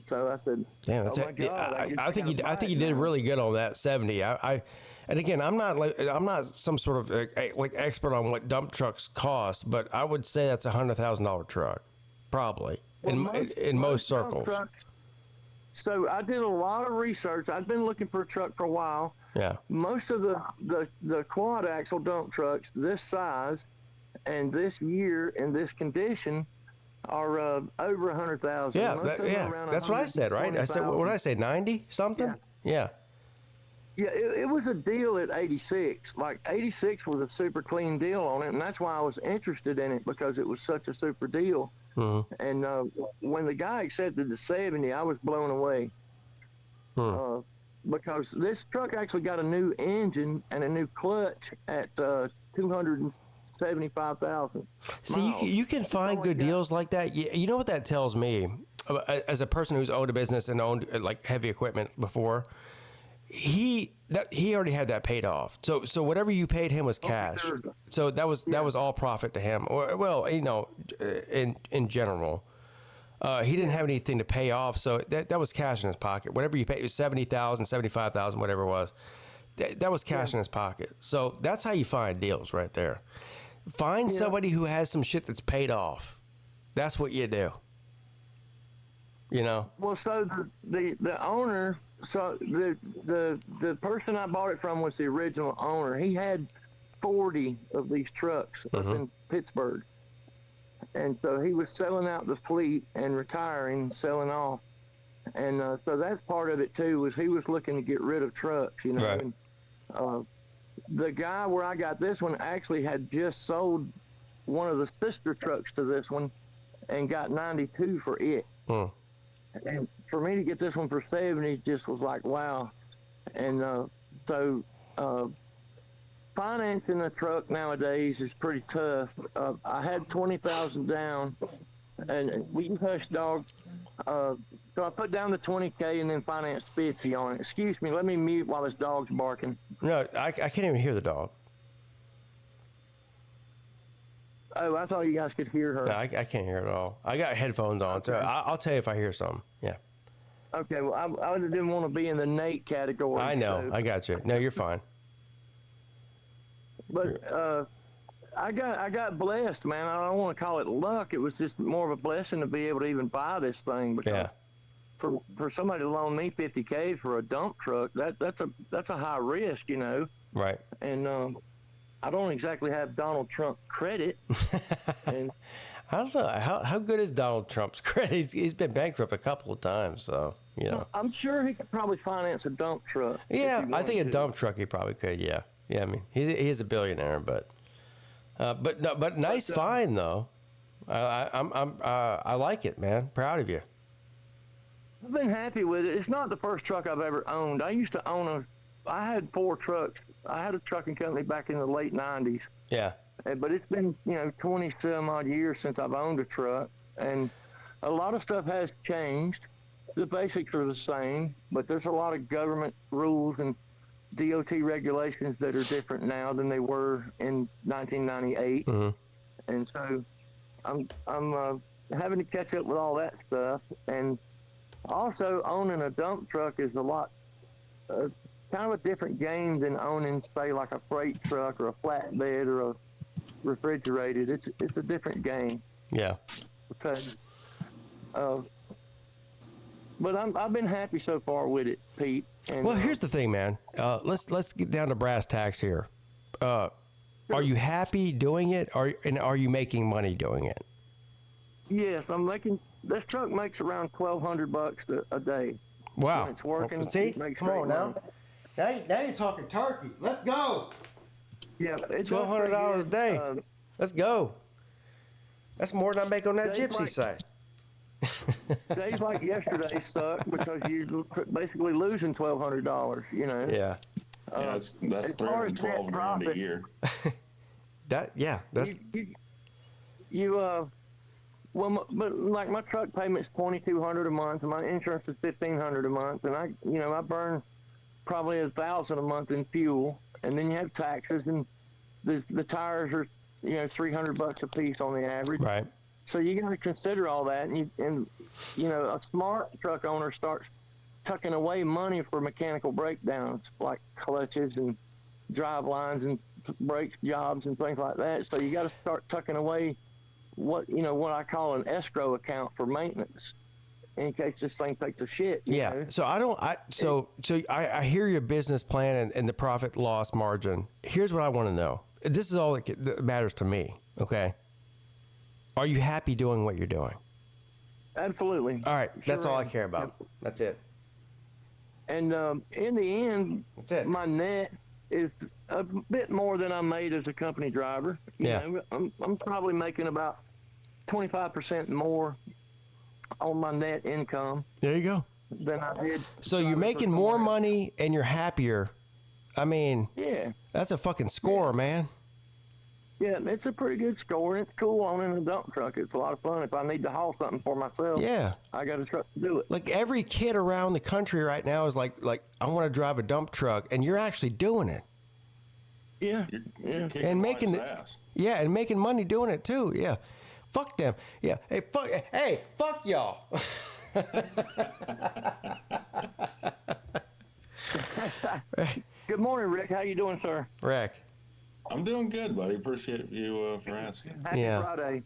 So I said, "Damn, that's I think you did really good on that 70." And again, I'm not some sort of like expert on what dump trucks cost, but I would say that's $100,000 truck, probably in most circles. So I did a lot of research. I've been looking for a truck for a while. Yeah. Most of the quad axle dump trucks this size and this year in this condition are over 100,000. Yeah, that's what I said, right? I said, what did I say, 90 something? Yeah. Yeah, it was a deal at 86. Like 86 was a super clean deal on it, and that's why I was interested in it, because it was such a super deal. And when the guy accepted the 70, I was blown away. Because this truck actually got a new engine and a new clutch at 275,000. See, you can find good deals like that. You know what that tells me, as a person who's owned a business and owned like heavy equipment before. He already had that paid off. So whatever you paid him was cash. So that was all profit to him. Or well, in general, he didn't have anything to pay off. So that was cash in his pocket. Whatever you paid, it was 70,000, 75,000, whatever it was. That was cash in his pocket. So that's how you find deals right there. Find somebody who has some shit that's paid off. That's what you do. Well, so the owner. So the person I bought it from was the original owner. He had 40 of these trucks up in Pittsburgh. And so he was selling out the fleet and retiring, selling off. And so that's part of it too, was he was looking to get rid of trucks, Right. And the guy where I got this one actually had just sold one of the sister trucks to this one and got 92 for it. And for me to get this one for 70 just was like, wow. And so financing a truck nowadays is pretty tough. I had 20,000 down, and we can hush, dog. So I put down the 20K and then financed 50 on it. Excuse me, let me mute while this dog's barking. No, I can't even hear the dog. Oh, I thought you guys could hear her. No, I can't hear it at all. I got headphones on, so I'll tell you if I hear something. Yeah. Okay, well, I didn't want to be in the Nate category. I know. So. I got you. No, you're fine. But I got blessed, man. I don't want to call it luck. It was just more of a blessing to be able to even buy this thing. Because for somebody to loan me $50K for a dump truck, that's a high risk, Right. And I don't exactly have Donald Trump credit. And I don't know. How good is Donald Trump's credit? He's been bankrupt a couple of times, so, you know. I'm sure he could probably finance a dump truck. Yeah, I think a dump truck he probably could, yeah. Yeah, I mean, he is a billionaire, but nice find, though. I like it, man. Proud of you. I've been happy with it. It's not the first truck I've ever owned. I used to own I had 4 trucks. I had a trucking company back in the late 90s. Yeah. But it's been, 20 some odd years since I've owned a truck. And a lot of stuff has changed. The basics are the same, but there's a lot of government rules and DOT regulations that are different now than they were in 1998. Mm-hmm. And so I'm having to catch up with all that stuff. And also owning a dump truck is a lot, kind of a different game than owning, say, like a freight truck or a flatbed or a refrigerated. It's a different game. Yeah. Because, but I've been happy so far with it, Pete. And, well, here's the thing, man. Let's get down to brass tacks here. Are you happy doing it, and are you making money doing it? Yes, I'm making. This truck makes around $1,200 a day. Wow. When it's working. See, it makes come on great money. now. Now you're talking turkey. Let's go. Yeah, it's $1,200 a day. Let's go. That's more than I make on that Days gypsy like- site. Days like yesterday suck because you're basically losing $1,200. Yeah. That's as far as net $312 grand a profit, year. That's but like my truck payment's $2,200 a month, and my insurance is $1,500 a month, and I burn probably $1,000 a month in fuel, and then you have taxes, and the tires are $300 a piece on the average. Right. So you got to consider all that, and a smart truck owner starts tucking away money for mechanical breakdowns like clutches and drive lines and brake jobs and things like that. So you got to start tucking away what I call an escrow account for maintenance in case this thing takes a shit. you Yeah. know? So I hear your business plan and the profit loss margin. Here's what I want to know. This is all that matters to me. Okay. Are you happy doing what you're doing? Absolutely. All right. That's Sure all I am. care about. That's it. And in the end, my net is a bit more than I made as a company driver. You know, I'm probably making about 25% more on my net income There you go. than I did. So you're making more money and you're happier. I mean, Yeah. that's a fucking score, man. Yeah, it's a pretty good score. It's cool owning a dump truck. It's a lot of fun. If I need to haul something for myself, Yeah. I got a truck to do it. Like every kid around the country right now is like I want to drive a dump truck, and you're actually doing it. Yeah. And making and making money doing it too. Yeah. Fuck them. Yeah. Hey, fuck y'all. Good morning, Rick. How you doing, sir? Rick. I'm doing good, buddy. Appreciate you for asking. Happy Yeah. Friday.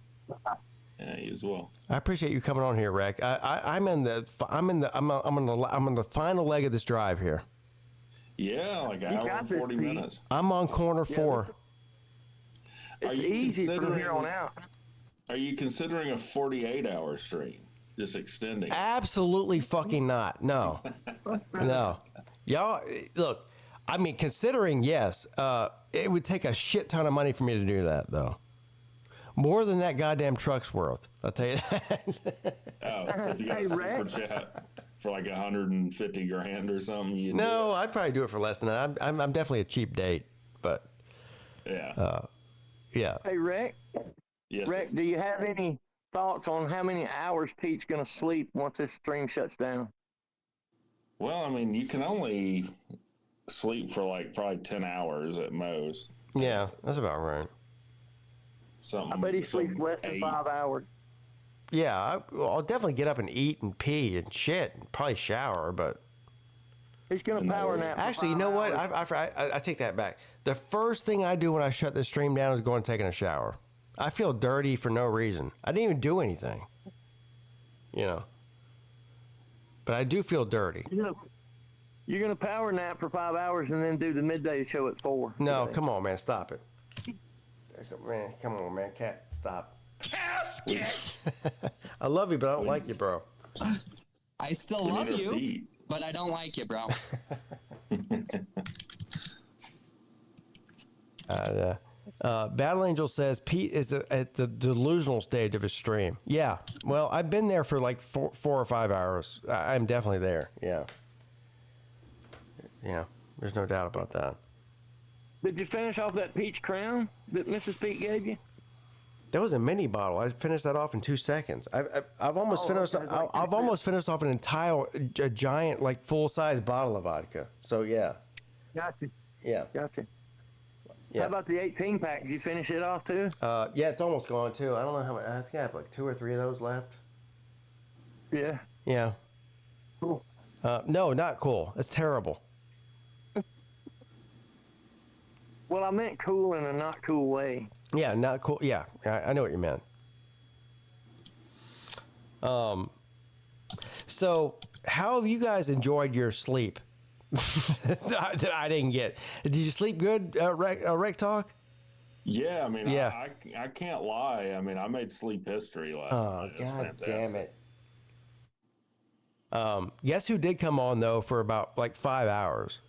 Yeah, you as well. I appreciate you coming on here, Rick. I'm on the final leg of this drive here. Yeah, like an You hour got and this, 40 Pete. minutes. I'm on corner 4. Are It's you easy from considering- here on out. Are you considering a 48-hour stream? Just extending? Absolutely fucking not. No. No. Y'all, look, I mean, considering, yes, it would take a shit ton of money for me to do that, though. More than that goddamn truck's worth. I'll tell you that. Oh, so if you got a super chat for like 150 grand or something, you No, I'd probably do it for less than that. I'm definitely a cheap date, but yeah. Yeah. Hey, Rick. Yes, Rick, do you have any thoughts on how many hours Pete's going to sleep once this stream shuts down? Well, I mean, you can only sleep for like probably 10 hours at most. Yeah, that's about right. Something. I bet he sleeps less than 5 hours. Yeah, I'll definitely get up and eat and pee and shit and probably shower, but... He's going to power nap. for Actually, you 5 know what? hours. I take that back. The first thing I do when I shut this stream down is go and take a shower. I feel dirty for no reason. I didn't even do anything. You know. But I do feel dirty. You're going to power nap for 5 hours and then do the midday show at 4. No, come on, man. Stop it. Man, come on, man. Cat, stop. casket. I love you, but I don't like you, bro. I still We love need a you, beat. but I don't like you, bro. Battle Angel says Pete is at the delusional stage of his stream. Yeah, well, I've been there for like 4 or 5 hours. I'm definitely there. Yeah, there's no doubt about that. Did you finish off that peach crown that Mrs. Pete gave you? That was a mini bottle. I finished that off in 2 seconds. I've almost finished. I've almost finished off an entire giant, like full size bottle of vodka. So yeah. Gotcha. Yeah. Gotcha. Yeah. How about the 18 pack? Did you finish it off too? Yeah, it's almost gone too. I don't know how much. I think I have like 2 or 3 of those left. Yeah. Yeah. Cool. No, not cool. It's terrible. Well, I meant cool in a not cool way. Yeah, not cool. Yeah, I know what you meant. So how have you guys enjoyed your sleep? that I didn't get. Did you sleep good, Rec Talk? Yeah, I mean, Yeah. I can't lie. I mean, I made sleep history last Oh, night. It was God fantastic. damn it. Guess who did come on, though, for about like 5 hours?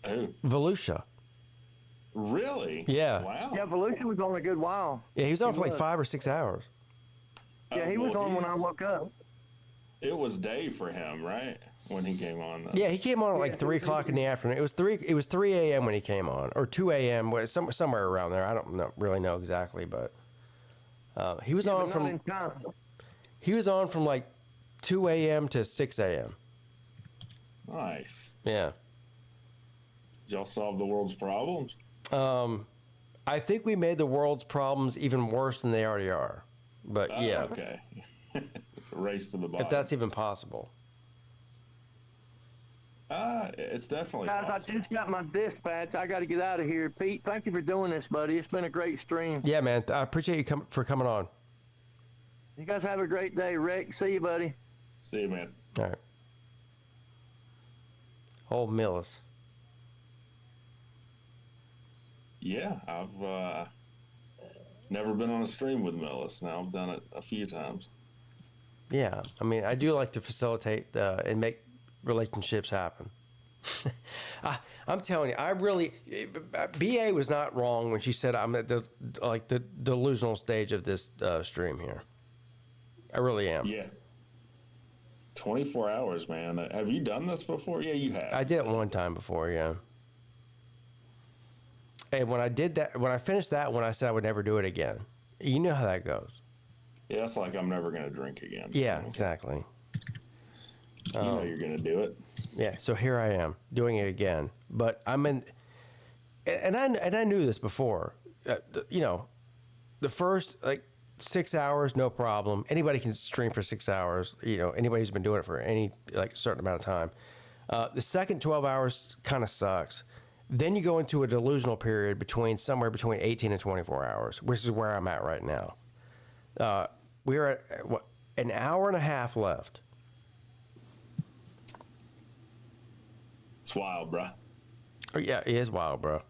Who? Volusia. Really? Yeah. Wow. Yeah, Volusia was on a good while. Yeah, he was on for like was. 5 or 6 hours. Yeah, he was on when I woke up. It was day for him, right? When he came on. Yeah, he came on at like 3 o'clock in the afternoon. It was 3 a.m. when he came on, or 2 a.m. Somewhere around there. I don't really know exactly, but he was on from. He was on from like 2 a.m. to 6 a.m. Nice. Yeah. Did y'all solve the world's problems? I think we made the world's problems even worse than they already are. But yeah. Okay. It's a race to the bottom. If that's even possible. It's definitely Guys, possible. I just got my dispatch. I got to get out of here. Pete, thank you for doing this, buddy. It's been a great stream. Yeah, man. I appreciate you for coming on. You guys have a great day, Rick. See you, buddy. See you, man. All right. Old Millis. Yeah, I've never been on a stream with Millis. Now I've done it a few times. Yeah, I mean, I do like to facilitate and make relationships happen. I'm telling you, I really, BA was not wrong when she said I'm at the delusional stage of this stream here. I really am. Yeah. 24 hours, man. Have you done this before? Yeah, you have. I did it one time before, yeah. And when I did that, when I finished that one, I said I would never do it again. You know how that goes. Yeah, it's like I'm never going to drink again. Yeah, exactly. You know you're going to do it. Yeah, so here I am doing it again. But I'm in, and I knew this before. You know, the first like 6 hours, no problem. Anybody can stream for 6 hours. You know, anybody who's been doing it for any like certain amount of time. The second 12 hours kind of sucks. Then you go into a delusional period somewhere between 18 and 24 hours, which is where I'm at right now. We're at an hour and a half left. It's wild, bro. Oh, yeah, it is wild, bro.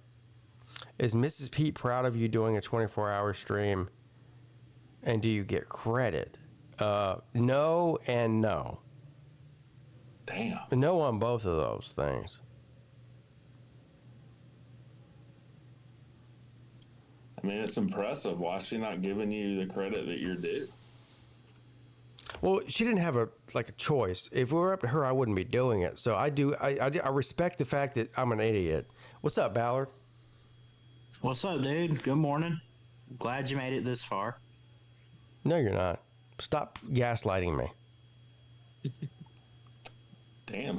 Is Mrs. Pete proud of you doing a 24-hour stream? And do you get credit? No and no. Damn. No on both of those things. I mean, it's impressive. Why is she not giving you the credit that you're due? Well, she didn't have a choice. If it were up to her, I wouldn't be doing it. So I respect the fact that I'm an idiot. What's up, Ballard? What's up, dude? Good morning. Glad you made it this far. No, you're not. Stop gaslighting me. Damn,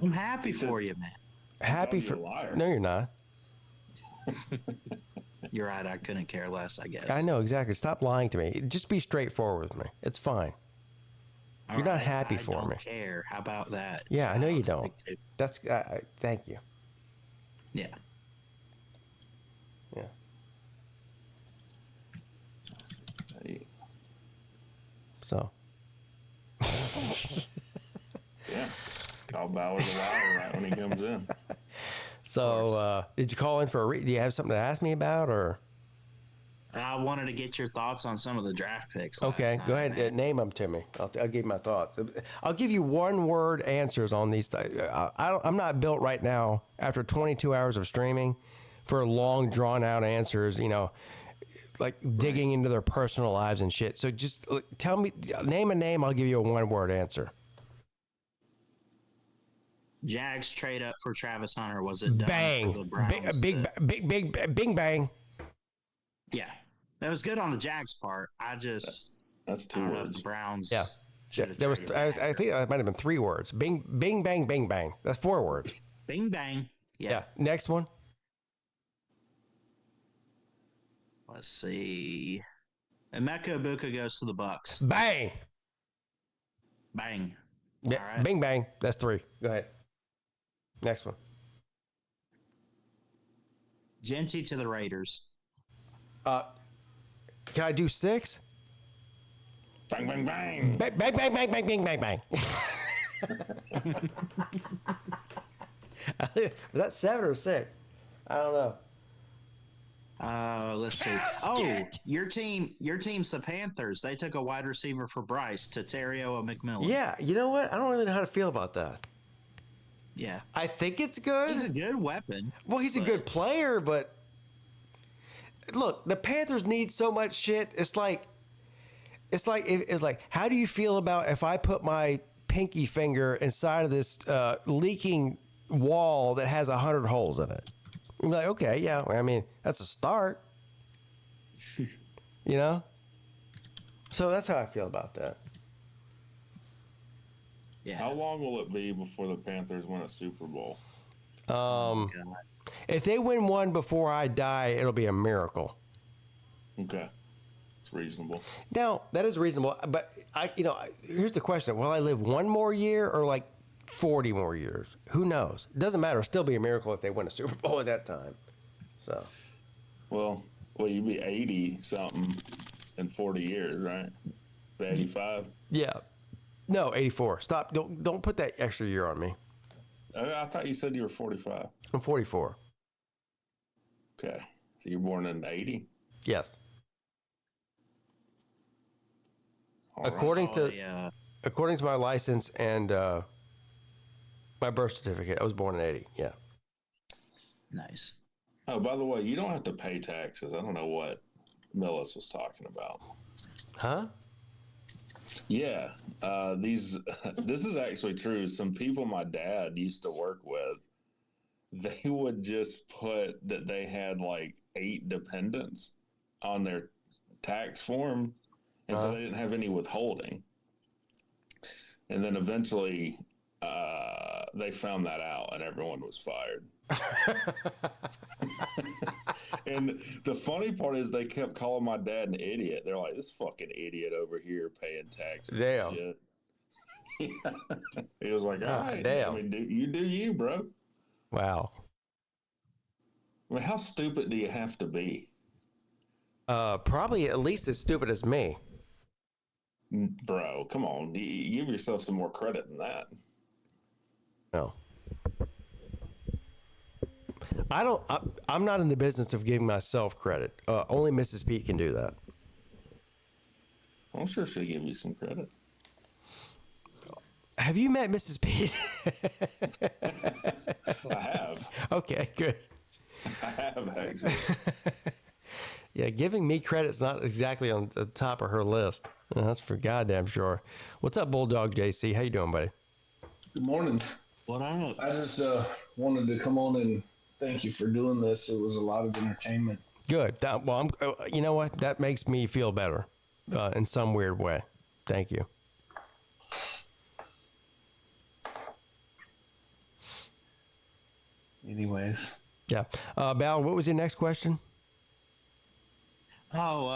I'm happy for you, man. Happy for? No, you're not. You're right. I couldn't care less, I guess. I know exactly. Stop lying to me. Just be straightforward with me. It's fine. You're not happy for me. I don't care. How about that? Yeah, I know you don't. That's. Thank you. Yeah. Yeah. So. Yeah. Call Ballard a liar right when he comes in. So, did you call in for do you have something to ask me about, or? I wanted to get your thoughts on some of the draft picks. Okay, go ahead. Name them to me. I'll give you my thoughts. I'll give you one-word answers on these. I'm not built right now after 22 hours of streaming for long, drawn-out answers. You know, like digging into their personal lives and shit. So just tell me, name a name. I'll give you a one-word answer. Jags trade up for Travis Hunter. Was it done bang? For the Browns Big, bing, bang. Yeah, that was good on the Jags part. That's two words. The Browns. Yeah. There was. I think it might have been 3 words. Bing, bing, bang, bing, bang. That's 4 words. Bing, bang. Yeah. Next one. Let's see. Emeka Ibuka goes to the Bucks. Bang. Bang. Yeah. All right. Bing, bang. That's 3. Go ahead. Next one. Genty to the Raiders. Can I do 6? Bang, bang, bang. Bang, bang, bang, bang, bang, bang, bang, bang. Was that 7 or 6? I don't know. Let's see. Oh, your team's the Panthers. They took a wide receiver for Bryce, Tatario McMillan. Yeah, you know what? I don't really know how to feel about that. Yeah. I think it's good. He's a good weapon. Well, he's a good player, but look, the Panthers need so much shit. It's like, how do you feel about if I put my pinky finger inside of this leaking wall that has 100 holes in it? I'm like, okay, yeah. I mean, that's a start. You know? So that's how I feel about that. Yeah. How long will it be before the Panthers win a Super Bowl? If they win one before I die, it'll be a miracle. Okay. It's reasonable. Now, that is reasonable, but here's the question. Will I live 1 more year or like 40 more years? Who knows? It doesn't matter. It'll still be a miracle if they win a Super Bowl at that time. So. Well, you'd be 80 something in 40 years, right? 85? Yeah. No, 84. Stop. Don't put that extra year on me. I thought you said you were 45. I'm 44. Okay. So you're born in 80? Yes. According to my license and my birth certificate, I was born in 80. Yeah. Nice. Oh, by the way, you don't have to pay taxes. I don't know what Millis was talking about. Huh? Yeah. This is actually true. Some people my dad used to work with, they would just put that they had like 8 dependents on their tax form, and so they didn't have any withholding. And then eventually they found that out, and everyone was fired. And the funny part is they kept calling my dad an idiot. They're like, this fucking idiot over here paying taxes. Damn. And shit. He was like, all right, damn. I mean, do you, bro. Wow. I mean, how stupid do you have to be? Probably at least as stupid as me. Bro, come on. You give yourself some more credit than that. No. I'm not in the business of giving myself credit. Only Mrs. Peete can do that. I'm sure she'll give you some credit. Have you met Mrs. Peete? I have. Okay, good. I have, actually. Yeah, giving me credit's not exactly on the top of her list. That's for goddamn sure. What's up, Bulldog JC? How you doing, buddy? Good morning. What up? I just wanted to come on and thank you for doing this. It was a lot of entertainment. Good. Well, you know what? That makes me feel better in some weird way. Thank you. Anyways. Yeah. Bal, what was your next question? Oh,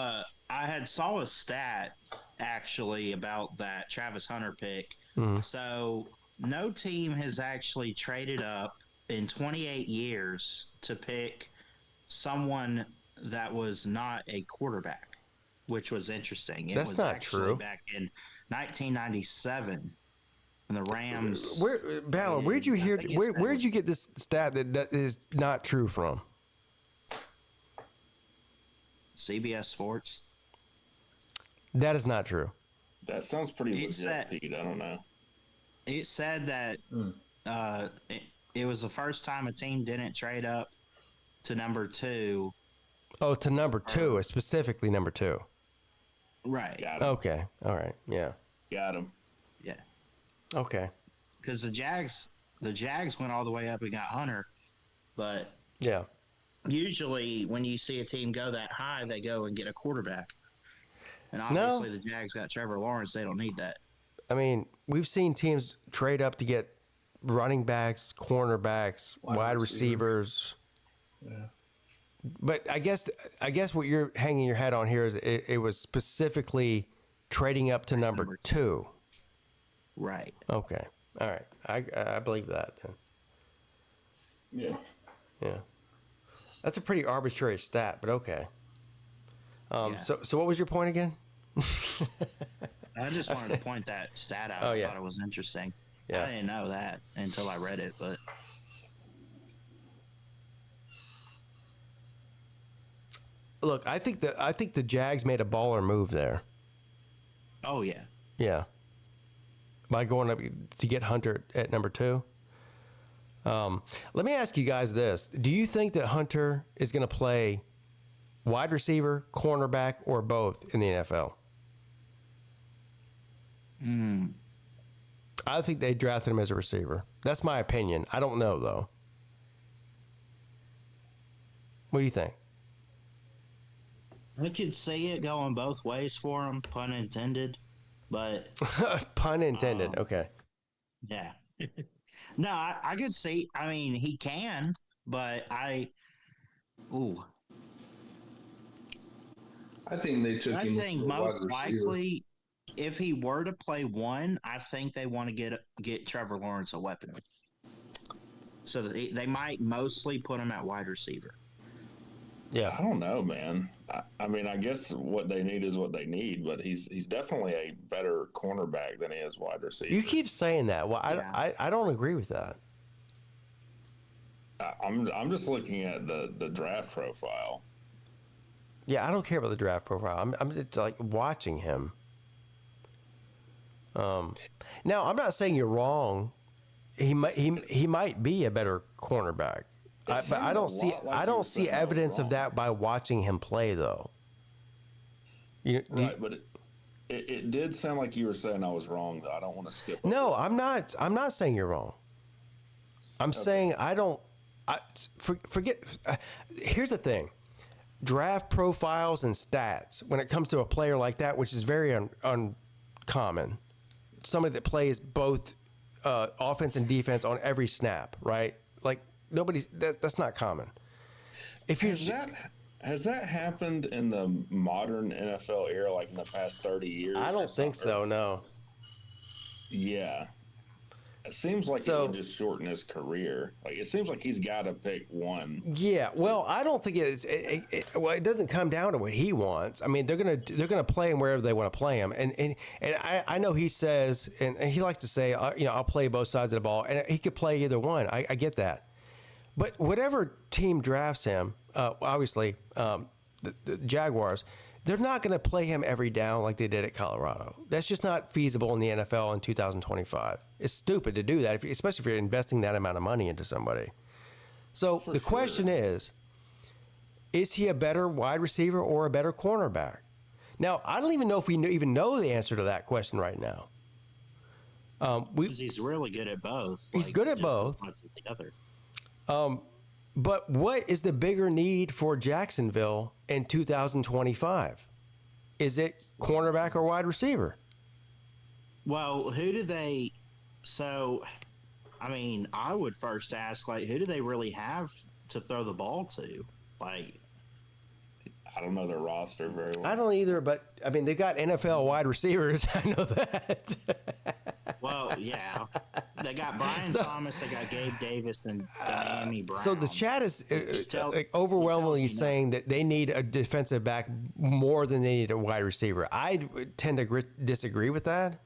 I had saw a stat actually about that Travis Hunter pick. So no team has actually traded up in 28 years to pick someone that was not a quarterback, which was interesting. It That's was not actually true. Back in 1997, and the Rams. Ballard, where'd you hear? Where'd you get this stat that is not true from? CBS Sports. That is not true. That sounds pretty It legit, said- Pete. I don't know. It said that it was the first time a team didn't trade up to number 2. Oh, to number 2, specifically number 2. Right. Got him. Okay. All right. Yeah. Got him. Yeah. Okay. Because the Jags went all the way up and got Hunter, but Yeah. usually when you see a team go that high, they go and get a quarterback. And obviously the Jags got Trevor Lawrence. They don't need that. I mean, we've seen teams trade up to get running backs, cornerbacks, wide receivers. Yeah. But I guess what you're hanging your hat on here is it was specifically trading up to number 2. Right. Okay. All right. I believe that then. Yeah. Yeah. That's a pretty arbitrary stat, but okay. So what was your point again? I just wanted to point that stat out. Oh, I yeah. thought it was interesting. Yeah. I didn't know that until I read it, but Look, I think the Jags made a baller move there. oh yeah. Yeah. By going up to get Hunter at number 2. Let me ask you guys this. Do you think that Hunter is going to play wide receiver, cornerback, or both in the NFL? I think they drafted him as a receiver. That's my opinion. I don't know, though. What do you think? I could see it going both ways for him, pun intended. But Pun intended. Okay. yeah. No, I could see. I mean, he can, but I think they took him. think for wide most receiver. likely, if he were to play one, I think they want to get Trevor Lawrence a weapon. So that they might mostly put him at wide receiver. Yeah. I don't know, man. I mean, I guess what they need is what they need, but he's definitely a better cornerback than he is wide receiver. You keep saying that. Well, I don't agree with that. I'm just looking at the draft profile. Yeah, I don't care about the draft profile. I'm just like watching him. Now, I'm not saying you're wrong. He might be a better cornerback. But I don't see evidence of that by watching him play, though. Right, but it did sound like you were saying I was wrong, though. I don't want to skip. No, I'm not. I'm not saying you're wrong. I'm saying I don't. Forget. Here's the thing: draft profiles and stats. When it comes to a player like that, which is very uncommon, somebody that plays both offense and defense on every snap, right? Like nobody. That's not common. If you Has that happened in the modern NFL era, like in the past 30 years? I don't think so, no. Yeah. It seems like it would just shorten his career. Like, it seems like he's got to pick one. Yeah, well, I don't think it doesn't come down to what he wants. I mean, they're gonna play him wherever they want to play him, and I know he says, and he likes to say, I'll play both sides of the ball, and he could play either one. I get that, but whatever team drafts him, obviously, the Jaguars, they're not going to play him every down like they did at Colorado. That's just not feasible in the NFL in 2025. It's stupid to do that, especially if you're investing that amount of money into somebody. So the question is he a better wide receiver or a better cornerback? Now, I don't even know if we even know the answer to that question right now. Because he's really good at both. He's good at both. As much as the other. But what is the bigger need for Jacksonville in 2025? Is it cornerback or wide receiver? Well, who do they? So, I mean, I would first ask, like, who do they really have to throw the ball to? Like, I don't know their roster very well. I don't either, but I mean, they got NFL wide receivers. I know that. Well, yeah, they got Brian Thomas, they got Gabe Davis, and Diami Brown. So the chat is overwhelmingly saying that they need a defensive back more than they need a wide receiver. I tend to disagree with that.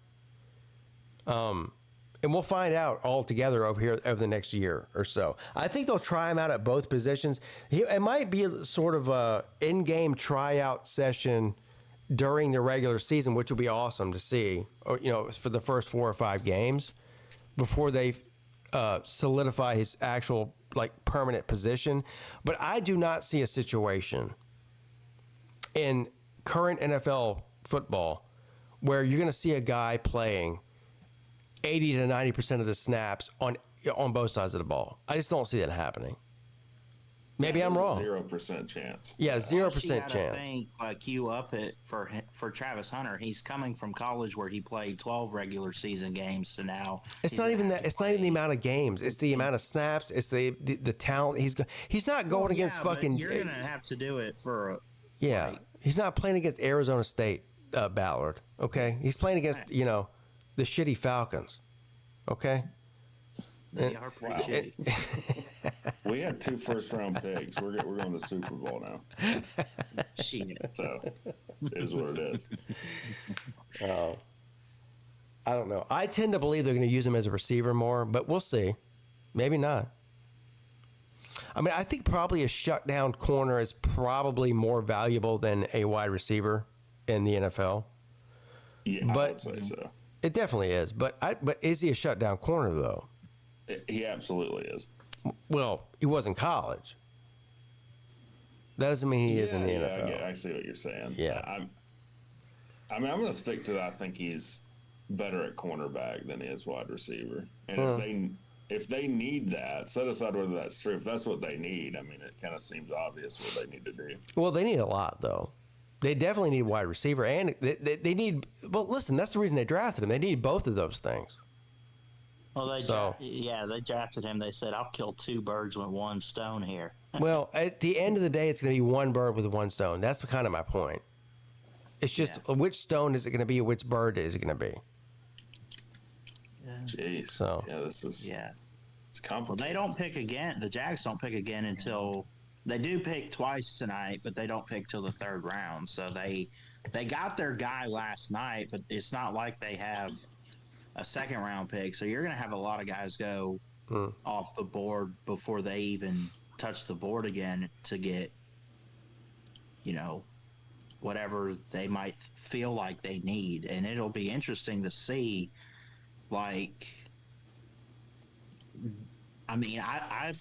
And we'll find out all together over here over the next year or so. I think they'll try him out at both positions. It might be sort of a in-game tryout session during the regular season, which will be awesome to see, or, for the first 4 or 5 games before they solidify his actual permanent position. But I do not see a situation in current NFL football where you're going to see a guy playing 80 to 90% of the snaps on both sides of the ball. I just don't see that happening. Maybe I'm wrong. 0% chance. Yeah, 0% Plus, you gotta chance. think, you up it for Travis Hunter. He's coming from college where he played 12 regular season games to now. It's not even that. It's not even the amount of games. It's the amount of snaps. It's the talent. He's not going against fucking. You're gonna have to do it for. He's not playing against Arizona State, Ballard. Okay, he's playing against the shitty Falcons. Okay. They are pretty shitty. We had 2 first-round picks. We're going to the Super Bowl now. So it is what it is. Oh, I don't know. I tend to believe they're going to use him as a receiver more, but we'll see. Maybe not. I mean, I think probably a shutdown corner is probably more valuable than a wide receiver in the NFL. Yeah, but I would say so. It definitely is. But is he a shutdown corner though? He absolutely is. Well, he was in college. That doesn't mean he is in the NFL. Yeah, I see what you're saying. Yeah. I'm going to stick to that. I think he's better at cornerback than he is wide receiver. And if they need that, set aside whether that's true. If that's what they need, I mean, it kind of seems obvious what they need to do. Well, they need a lot though. They definitely need wide receiver, and they need. Well, listen, that's the reason they drafted him. They need both of those things. Well, they drafted him. They said, "I'll kill 2 birds with 1 stone here." Well, at the end of the day, it's going to be 1 bird with 1 stone. That's kind of my point. It's just which stone is it going to be, which bird is it going to be? Jeez. So this is it's complicated. Well, they don't pick again. The Jags don't pick again until they do pick twice tonight, but they don't pick till the 3rd round. So they got their guy last night, but it's not like they have a 2nd round pick. So you're going to have a lot of guys go off the board before they even touch the board again to get, whatever they might feel like they need. And it'll be interesting to see, I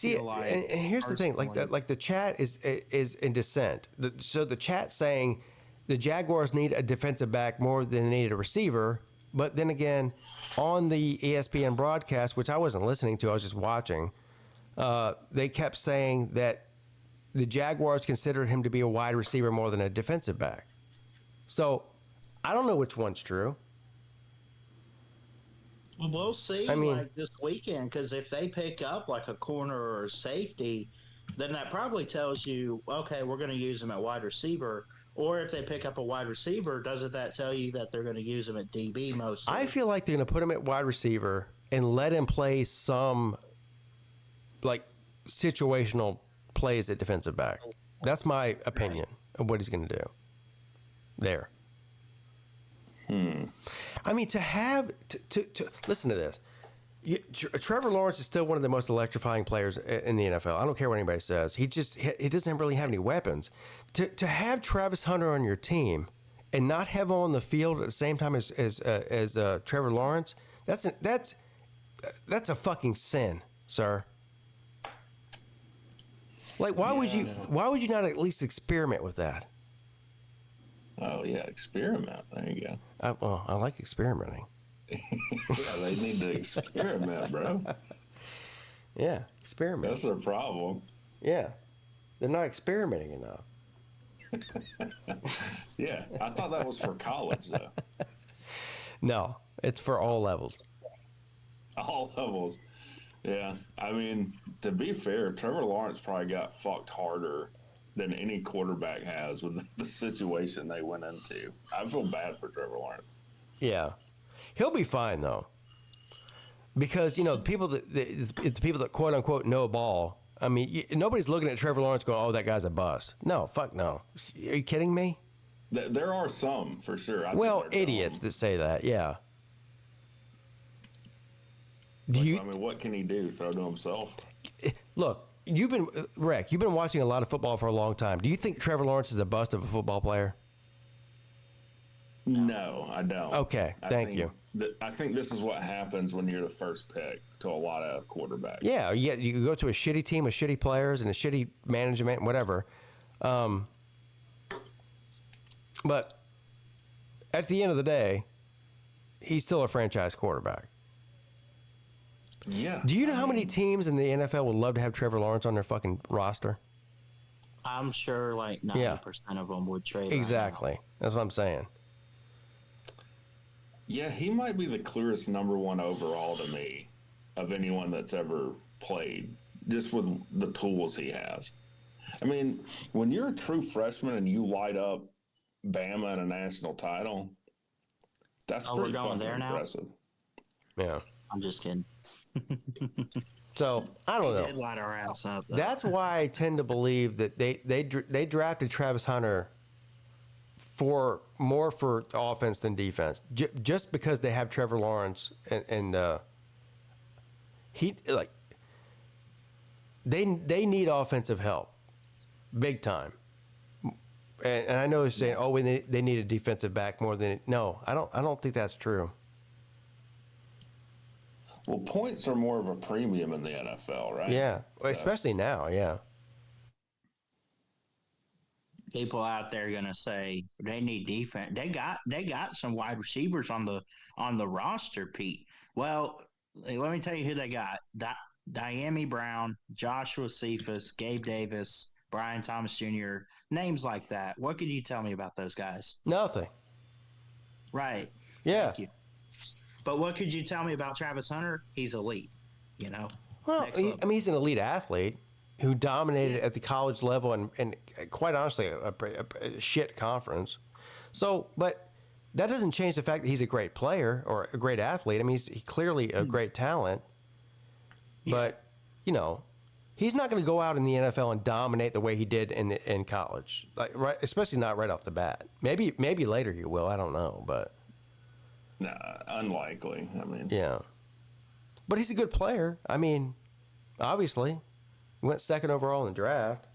feel like. And here's the thing, like the chat is in dissent. So the chat saying the Jaguars need a defensive back more than they need a receiver. But then again, on the ESPN broadcast, which I wasn't listening to, I was just watching, they kept saying that the Jaguars considered him to be a wide receiver more than a defensive back. So I don't know which one's true. Well, we'll see this weekend, because if they pick up a corner or a safety, then that probably tells you, okay, we're going to use him at wide receiver. Or if they pick up a wide receiver, doesn't that tell you that they're going to use him at DB mostly? I feel like they're going to put him at wide receiver and let him play some situational plays at defensive back. That's my opinion of what he's going to do there. I mean, to listen to this. Trevor Lawrence is still one of the most electrifying players in the NFL. I don't care what anybody says. He doesn't really have any weapons. To have Travis Hunter on your team and not have him on the field at the same time as Trevor Lawrence, that's a fucking sin, sir. Why would you not at least experiment with that? Oh yeah, experiment. There you go. I like experimenting. Yeah, they need to experiment, bro. Yeah, experiment. That's their problem. Yeah, they're not experimenting enough. Yeah, I thought that was for college, though. No, it's for all levels. All levels. Yeah, I mean, to be fair, Trevor Lawrence probably got fucked harder than any quarterback has with the situation they went into. I feel bad for Trevor Lawrence. Yeah. He'll be fine though, because the people that quote unquote know ball. I mean, nobody's looking at Trevor Lawrence going, "Oh, that guy's a bust." No, fuck no. Are you kidding me? There are some for sure. Idiots that say that. Yeah. what can he do? Throw to himself? Look, you've been watching a lot of football for a long time. Do you think Trevor Lawrence is a bust of a football player? No, I don't. Okay, thank you. I think this is what happens when you're the first pick to a lot of quarterbacks. Yeah, you can go to a shitty team with shitty players and a shitty management and whatever. But at the end of the day, he's still a franchise quarterback. Yeah. Do you know how many teams in the NFL would love to have Trevor Lawrence on their fucking roster? I'm sure like 90% of them would trade. Exactly. That's what I'm saying. Yeah, he might be the clearest number one overall to me of anyone that's ever played, just with the tools he has. I mean, when you're a true freshman and you light up Bama in a national title, that's pretty fucking impressive. Yeah. I'm just kidding. So I don't know. Did light our ass up, though. That's why I tend to believe that they drafted Travis Hunter for more for offense than defense, just because they have Trevor Lawrence and he like they need offensive help, big time. And I know they're saying, oh, they need a defensive back more than no. I don't think that's true. Well, points are more of a premium in the NFL, right? Yeah, especially now. Yeah. People out there are gonna say they need defense. They got some wide receivers on the roster, Pete. Well, let me tell you who they got: Diami Brown, Joshua Cephas, Gabe Davis, Brian Thomas Jr. Names like that. What could you tell me about those guys? Nothing. Right. Yeah. Thank you. But what could you tell me about Travis Hunter? He's elite, you know? Well, he's an elite athlete who dominated at the college level and quite honestly, a shit conference. So, but that doesn't change the fact that he's a great player or a great athlete. I mean, he's clearly a great talent. But, you know, he's not going to go out in the NFL and dominate the way he did in college, right? Especially not right off the bat. Maybe later he will. I don't know, but... Nah, unlikely. I mean, yeah, but he's a good player. I mean, obviously, he went second overall in the draft.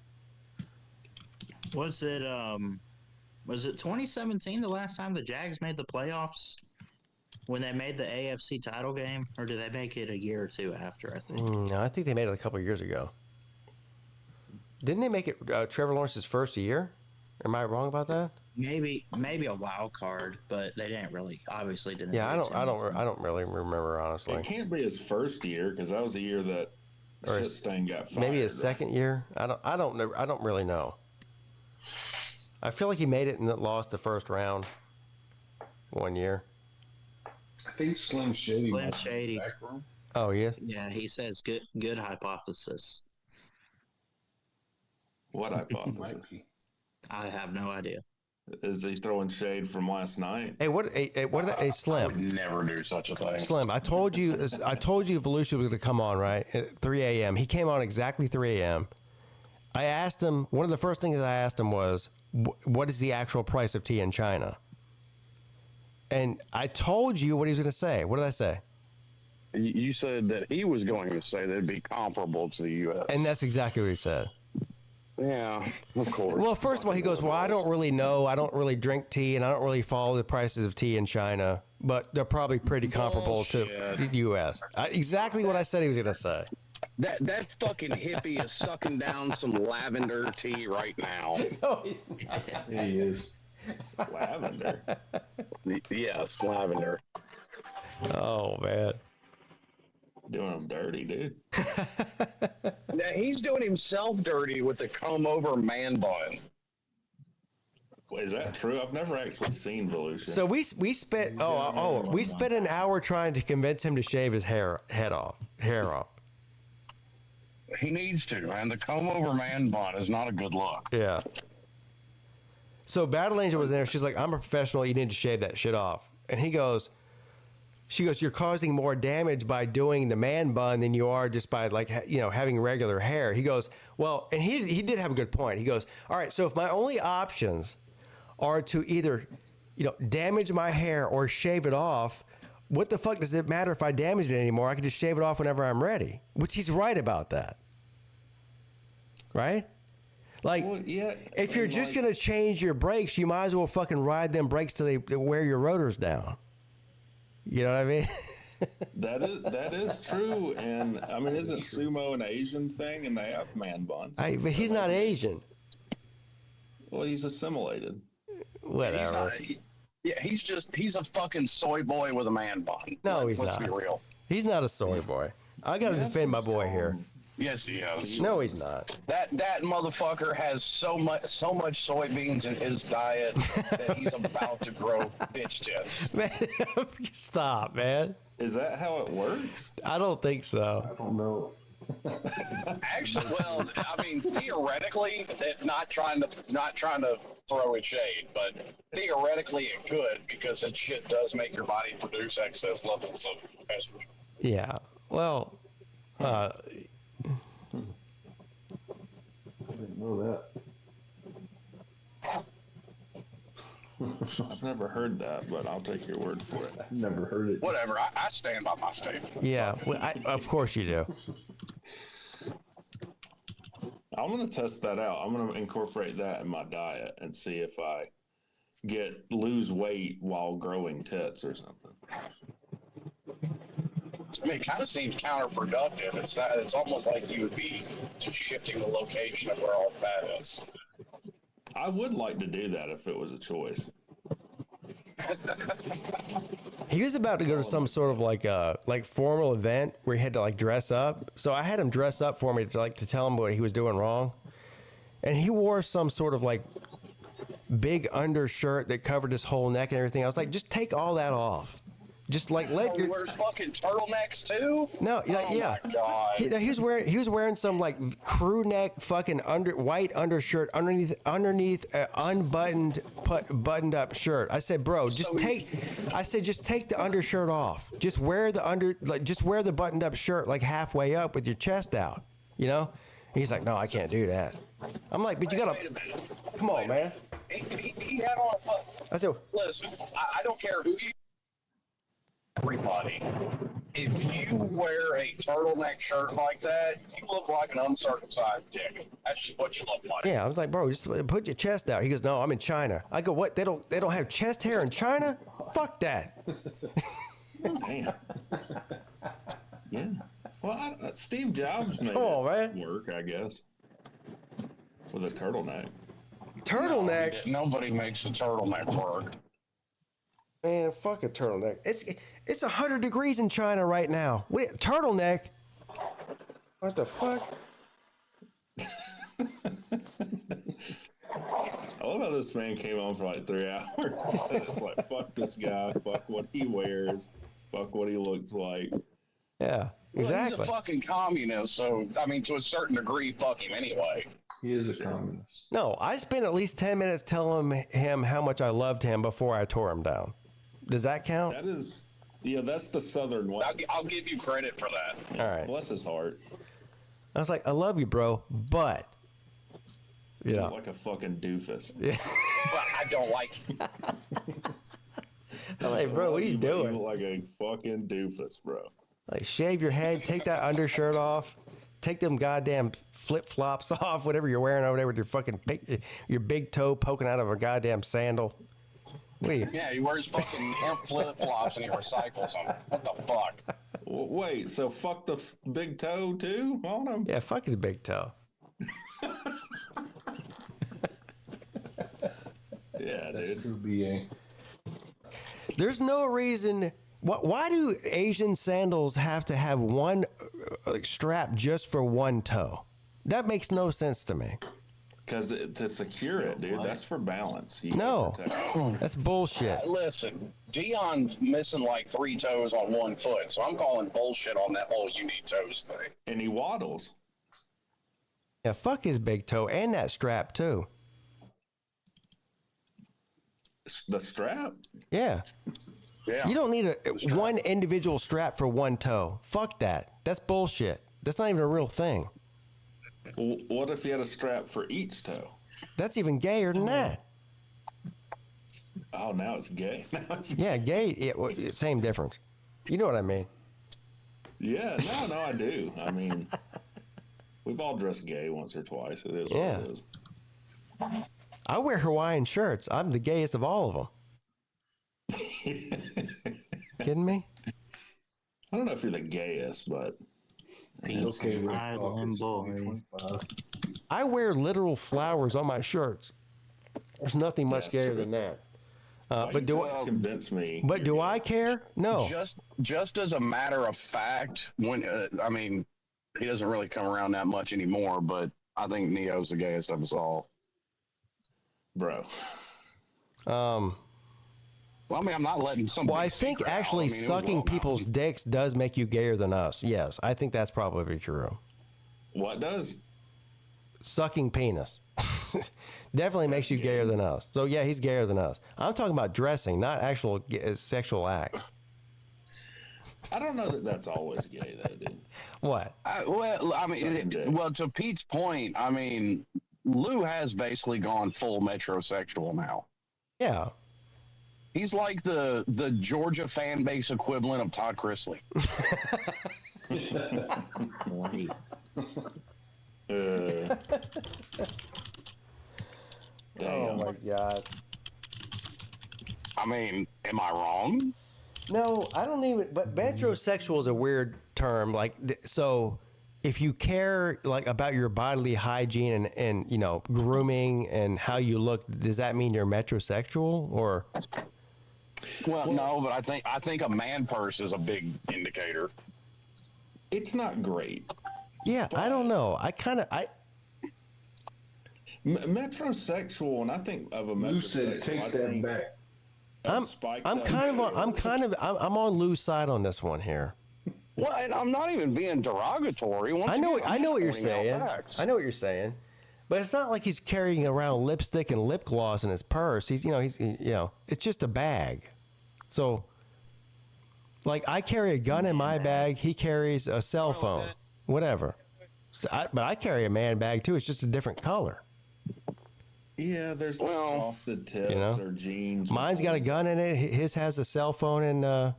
Was it 2017 the last time the Jags made the playoffs when they made the AFC title game, or did they make it a year or two after? I think. No, I think they made it a couple of years ago. Didn't they make it Trevor Lawrence's first year? Am I wrong about that? Maybe a wild card, but they didn't really, obviously didn't. Yeah, I don't really remember, honestly. It can't be his first year because that was the year that Shitstain got fired. Maybe his second year. I don't know. I don't really know. I feel like he made it and lost the first round one year. I think Slim Shady. Slim Shady. Oh yeah. Yeah, he says good hypothesis. What hypothesis? I have no idea. Is he throwing shade from last night? Hey, what Slim? I would never do such a thing. Slim, I told you Volusia was going to come on, right? At 3 a.m. He came on exactly 3 a.m. I asked him, one of the first things I asked him was, what is the actual price of tea in China? And I told you what he was going to say. What did I say? You said that he was going to say that it'd be comparable to the U.S. And that's exactly what he said. Yeah, of course. Well, first of all, he goes, well, I don't really know. I don't really drink tea, and I don't really follow the prices of tea in China, but they're probably pretty comparable to the U.S. Exactly what I said he was going to say. That fucking hippie is sucking down some lavender tea right now. No, he's not. He is. Lavender? Yes, lavender. Oh, man. Doing him dirty, dude. Now he's doing himself dirty with the comb-over man bun. Is that true? I've never actually seen Volusia. So we spent we spent an hour trying to convince him to shave his hair off. He needs to, man. The comb-over man bun is not a good look. Yeah. So Battle Angel was there. She's like, I'm a professional. You need to shave that shit off. And she goes, you're causing more damage by doing the man bun than you are just by having regular hair. He goes, well, and he did have a good point. He goes, all right, so if my only options are to either, damage my hair or shave it off, what the fuck does it matter if I damage it anymore? I can just shave it off whenever I'm ready. Which he's right about that. Right? Like, Well, yeah, if you're and, just like- going to change your brakes, you might as well fucking ride them brakes till they wear your rotors down. You know what I mean? That is true, and I mean, isn't sumo an Asian thing? And they have man buns. But he's not Asian. Well, he's assimilated. Whatever. He's a fucking soy boy with a man bun. No, he's Let's not. be real. He's not a soy boy. I got to defend my boy here. Yes, he is. No, he's not. That motherfucker has so much soybeans in his diet that he's about to grow bitch tits. Man, stop, man. Is that how it works? I don't think so. I don't know. Actually, well, I mean, theoretically, not trying to throw it shade, but theoretically it could, because that shit does make your body produce excess levels of estrogen. Yeah. Well, I didn't know that. I've never heard that, but I'll take your word for it. Never heard it. Whatever, I stand by my statement. yeah. Well, of course you do. I'm going to test that out. I'm going to incorporate that in my diet and see if I lose weight while growing tits or something. I mean, it kind of seems counterproductive. It's almost like you would be just shifting the location of where all the fat is. I would like to do that if it was a choice. He was about to go to some sort of like formal event where he had to like dress up. So I had him dress up for me to tell him what he was doing wrong. And he wore some sort of like big undershirt that covered his whole neck and everything. I was like, just take all that off. Just like let He wears fucking turtlenecks too? No, yeah, Oh yeah. my God. He was wearing some like crew neck fucking white undershirt underneath unbuttoned buttoned up shirt. I said, bro, just take the undershirt off. Just wear the buttoned up shirt like halfway up with your chest out. You know? He's like, no, I can't do that. I'm like, but you gotta. Wait a minute. Come on, man. He had on a. I said, listen, I don't care who you. Everybody, if you wear a turtleneck shirt like that, you look like an uncircumcised dick. That's just what you look like. yeah, I was like, bro, just put your chest out. He goes, no, I'm in China. I go, what? They don't have chest hair in China? Fuck that. Damn. Yeah. Well, Steve Jobs made it work, I guess, with a turtleneck. Turtleneck? Nobody makes the turtleneck work. Man, fuck a turtleneck. It's 100 degrees in China right now. Wait, turtleneck? What the fuck? I love how this man came on for like 3 hours. It's like, fuck this guy, fuck what he wears, fuck what he looks like. Yeah, Well, exactly. he's a fucking communist, so, I mean, to a certain degree, fuck him anyway. He is a communist. No, I spent at least 10 minutes telling him how much I loved him before I tore him down. Does that count? That is, yeah, that's the Southern way. I'll give you credit for that. All right. Bless his heart. I was like, I love you, bro, but. You Yeah. look like a fucking doofus. Yeah. But I don't like you. I'm like, bro, what are you doing? You look like a fucking doofus, bro. Like, shave your head, take that undershirt off, take them goddamn flip-flops off, whatever you're wearing over there with your fucking your big toe poking out of a goddamn sandal. Wait. Yeah, he wears fucking hemp flip-flops and he recycles them. What the fuck? Wait, so fuck the big toe too on him? Yeah, fuck his big toe. Yeah, That's dude. true BA. There's no reason. Why do Asian sandals have to have one strap just for one toe? That makes no sense to me. Because to secure it, dude, that's for balance. You No, gotta protect it. that's bullshit. Listen, Dion's missing like 3 toes on 1 foot, so I'm calling bullshit on that whole you need toes thing. And he waddles. Yeah, fuck his big toe and that strap too. The strap? Yeah. Yeah. You don't need one individual strap for one toe. Fuck that. That's bullshit. That's not even a real thing. Well, what if you had a strap for each toe? That's even gayer than that. Oh, now it's gay. Yeah, gay. Yeah, same difference. You know what I mean? Yeah, no, I do. I mean, we've all dressed gay once or twice. It is what it is. I wear Hawaiian shirts. I'm the gayest of all of them. Kidding me? I don't know if you're the gayest, but I wear literal flowers on my shirts. There's nothing much gayer than that. But do I convince me? But do I care? No. Just as a matter of fact, when I mean, he doesn't really come around that much anymore. But I think Neo's the gayest of us all, bro. Well, I mean, I'm not letting somebody. Well, I think actually sucking people's dicks does make you gayer than us. Yes, I think that's probably true. What does? Sucking penis. Definitely makes you gayer than us. So yeah, he's gayer than us. I'm talking about dressing, not actual sexual acts. I don't know that that's always gay, though, dude. What? Well, I mean, to Pete's point, I mean, Lou has basically gone full metrosexual now. Yeah. He's like the Georgia fan base equivalent of Todd Chrisley. Oh my God. I mean, am I wrong? No, I don't even. But metrosexual is a weird term. Like, so if you care like about your bodily hygiene and you know grooming and how you look, does that mean you're metrosexual or? Well, no, but I think a man purse is a big indicator. It's not great. Yeah, I don't know. Metrosexual, and I think of a metrosexual. You said take that back. I'm on Lou's side on this one here. Well, and I'm not even being derogatory. I know what you're saying. I know what you're saying, but it's not like he's carrying around lipstick and lip gloss in his purse. He's it's just a bag. So, like, I carry a gun in my bag. He carries a cell phone, whatever. So but I carry a man bag too. It's just a different color. Yeah, there's frosted tips or jeans. Mine's got a gun in it. His has a cell phone and I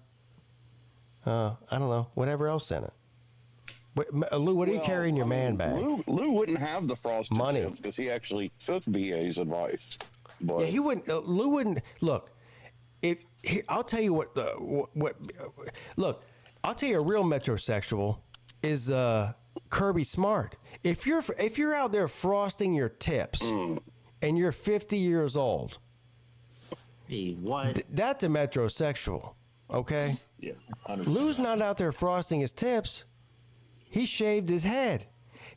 don't know, whatever else in it. Lou, what do you carry in your man bag? Lou wouldn't have the frosted tips because he actually took BA's advice. But yeah, he wouldn't. Lou wouldn't. Look, I'll tell you what. Look, I'll tell you a real metrosexual is Kirby Smart. If you're out there frosting your tips and you're 50 years old, what? That's a metrosexual. Okay. Yeah. Lou's not out there frosting his tips. He shaved his head.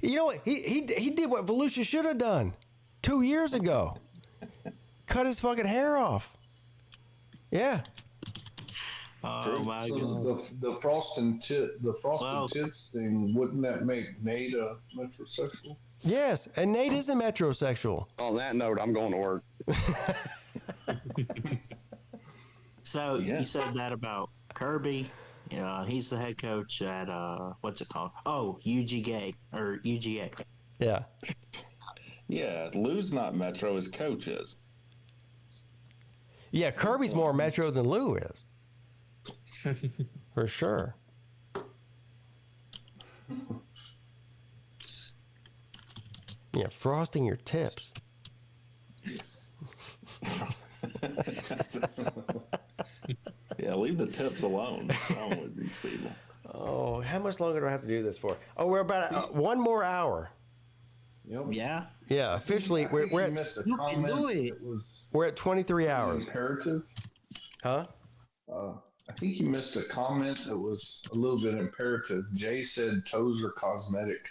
You know what? He did what Volusia should have done 2 years ago. Cut his fucking hair off. Yeah. Oh my God. The frosted tips thing, wouldn't that make Nate a metrosexual? Yes, and Nate is a metrosexual. On that note, I'm going to work. So you said that about Kirby. He's the head coach at what's it called? Oh, UGA. Yeah. Yeah, Lou's not metro, his coach is. Yeah, Kirby's more metro than Lou is. For sure. Yeah, frosting your tips. Yeah, leave the tips alone. What's wrong with these people? Oh, how much longer do I have to do this for? Oh, we're about one more hour. Yep. Yeah. Yeah, officially we're at 23 hours. Imperative? Huh? I think you missed a comment that was a little bit imperative. Jay said toes are cosmetic.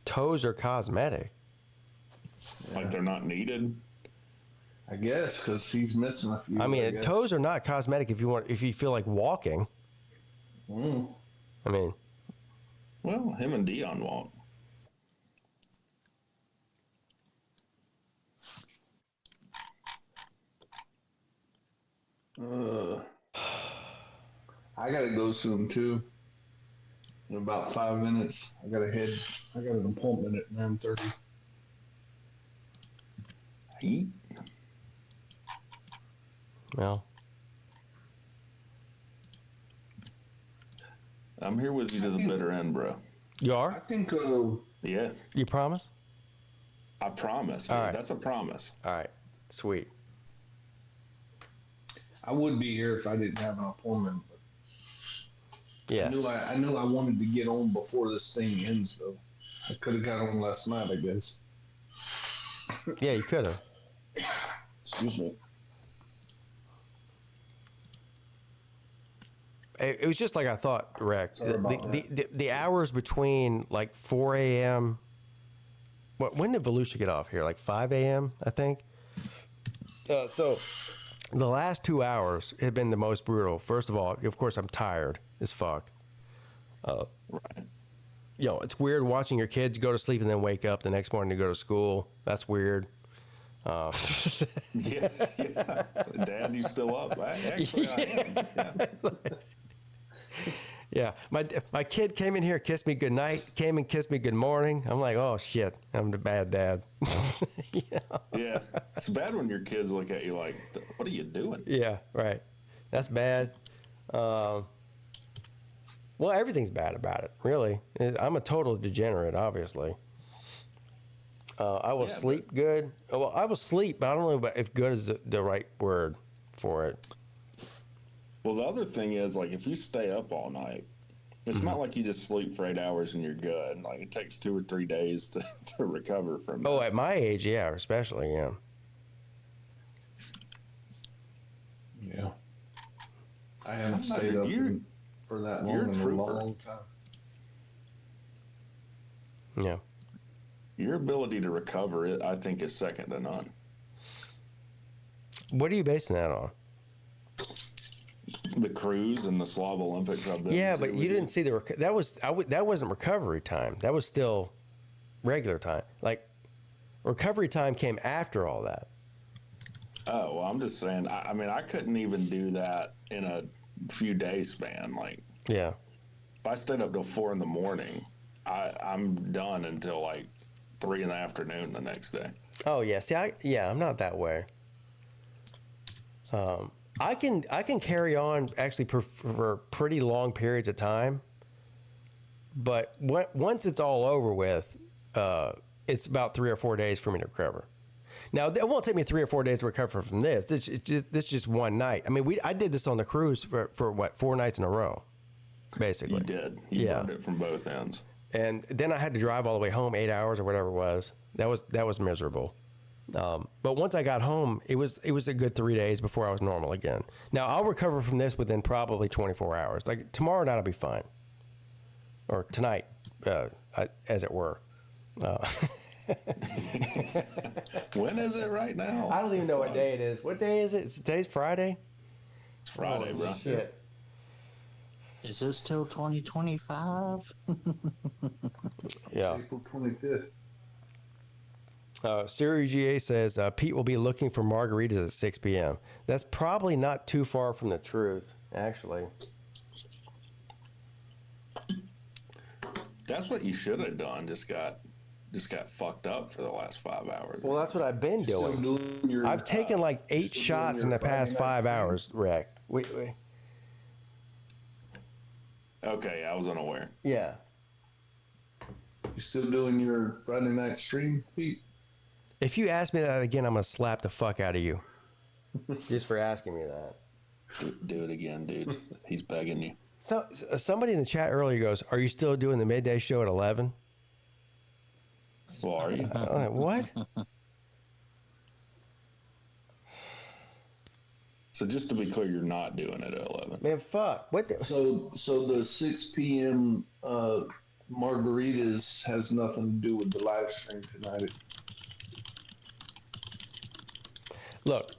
Toes are cosmetic? Like they're not needed? I guess, because he's missing a few. I mean, toes are not cosmetic if you feel like walking. I mean, well, him and Dion walk. I gotta go soon too. In about 5 minutes, I gotta head. I got an appointment at 9:30. Eat. Well, I'm here with you to the bitter end, bro. You are? I think. Yeah. You promise? I promise. All Dude. right. That's a promise. All right. Sweet. I would be here if I didn't have an appointment. But yeah. I knew I wanted to get on before this thing ends, though. I could have got on last night, I guess. Yeah, you could have. Excuse me. It was just like I thought, Rex. The hours between like 4 a.m. When did Volusia get off here? Like 5 a.m., I think. So the last 2 hours have been the most brutal. First of all, of course, I'm tired as fuck. Right. You know, it's weird watching your kids go to sleep and then wake up the next morning to go to school. That's weird. Yeah. Dad, you still up? Actually, I am. Yeah. My kid came in here, kissed me good night, came and kissed me good morning. I'm like, oh shit, I'm the bad dad. Yeah. It's bad when your kids look at you like, what are you doing? Yeah, right. That's bad. Well, everything's bad about it, really. I'm a total degenerate, obviously. I will sleep good. Well, I will sleep, but I don't know if good is the right word for it. Well, the other thing is, like, if you stay up all night, it's not like you just sleep for 8 hours and you're good. Like, it takes 2 or 3 days to recover from that. Oh, at my age, yeah, especially, yeah. Yeah. I haven't stayed up for that long in a long time. Yeah. Your ability to recover, I think, is second to none. What are you basing that on? The cruise and the Slav Olympics I've been Yeah, to but you didn't see that wasn't recovery time. That was still regular time. Like, recovery time came after all that. Oh, well, I'm just saying. I mean, I couldn't even do that in a few days span. Like, yeah, if I stayed up till 4 a.m, I'm done until like 3 p.m. the next day. Oh yeah, see, I'm not that way. I can carry on actually for pretty long periods of time, but once it's all over with, it's about 3 or 4 days for me to recover. Now, it won't take me 3 or 4 days to recover from this. This is just one night. I mean, I did this on the cruise for what, 4 nights in a row, basically. You did. You burned it from both ends. And then I had to drive all the way home, 8 hours or whatever it was. That was miserable. But once I got home, it was a good 3 days before I was normal again. Now, I'll recover from this within probably 24 hours. Like, tomorrow night I'll be fine. Or tonight, as it were. When is it right now? I don't even know what day it is. What day is it? Today's Friday? It's Friday, bro. Shit. Is this till 2025? Yeah. April 25th. Siri GA says Pete will be looking for margaritas at 6 p.m. That's probably not too far from the truth, actually. That's what you should have done. Just got fucked up for the last 5 hours. Well, that's what I've been doing. I've taken like 8 shots in the past 5 hours, Rick. Wait. Okay, I was unaware. Yeah. You still doing your Friday night stream, Pete? If you ask me that again, I'm going to slap the fuck out of you. Just for asking me that. Do it again, dude. He's begging you. So somebody in the chat earlier goes, "Are you still doing the midday show at 11?" Well, are you? What? So just to be clear, you're not doing it at 11. Man, fuck. What the? So the 6 p.m. Margaritas has nothing to do with the live stream tonight. Look,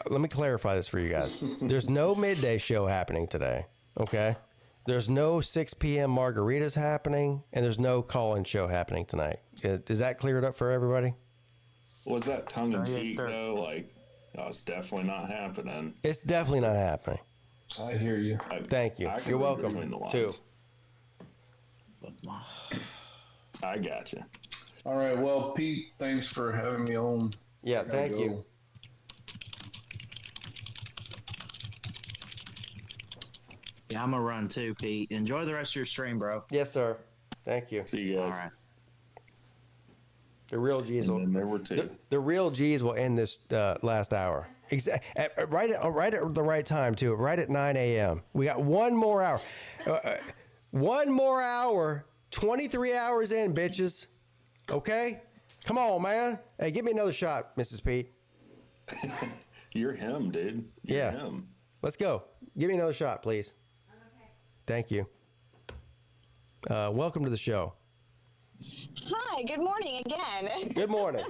let me clarify this for you guys. There's no midday show happening today, okay? There's no 6 p.m. margaritas happening, and there's no call-in show happening tonight. Is that cleared up for everybody? Was that tongue-in-cheek, though? Like, oh, it's definitely not happening. It's definitely not happening. I hear you. Thank you. You're welcome, too. I got you. All right. Well, Pete, thanks for having me on. Yeah, thank you. Yeah, I'm gonna run too, Pete. Enjoy the rest of your stream, bro. Yes, sir. Thank you. See you guys. All right. The real G's will. There were two. The real G's will end this last hour. Right at the right time too. Right at 9 a.m. We got one more hour. One more hour. 23 hours in, bitches. Okay, come on, man. Hey, give me another shot, Mrs. Pete. You're him, dude. You're him. Let's go. Give me another shot, please. Okay. Thank you. Welcome to the show. Hi, good morning again. Good morning.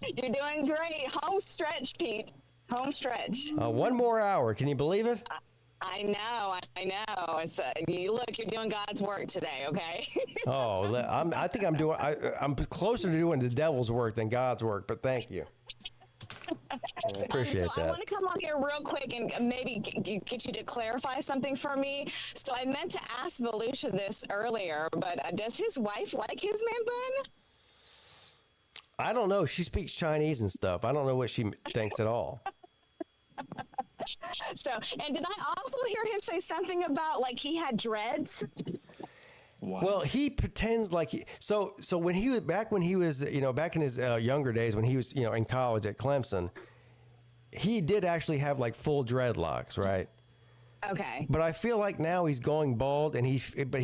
You're doing great. Home stretch, Pete. Home stretch. One more hour. Can you believe it? I know. It's, you're doing God's work today, okay? I think I'm closer to doing the devil's work than God's work, but thank you. I appreciate that. I want to come on here real quick and maybe get you to clarify something for me. So I meant to ask Volusia this earlier, but does his wife like his man bun? I don't know. She speaks Chinese and stuff. I don't know what she thinks at all. So, and did I also hear him say something about like he had dreads? What? Well, he pretends like so when he was back in his younger days when he was in college at Clemson, he did actually have like full dreadlocks, right? Okay. But I feel like now he's going bald and he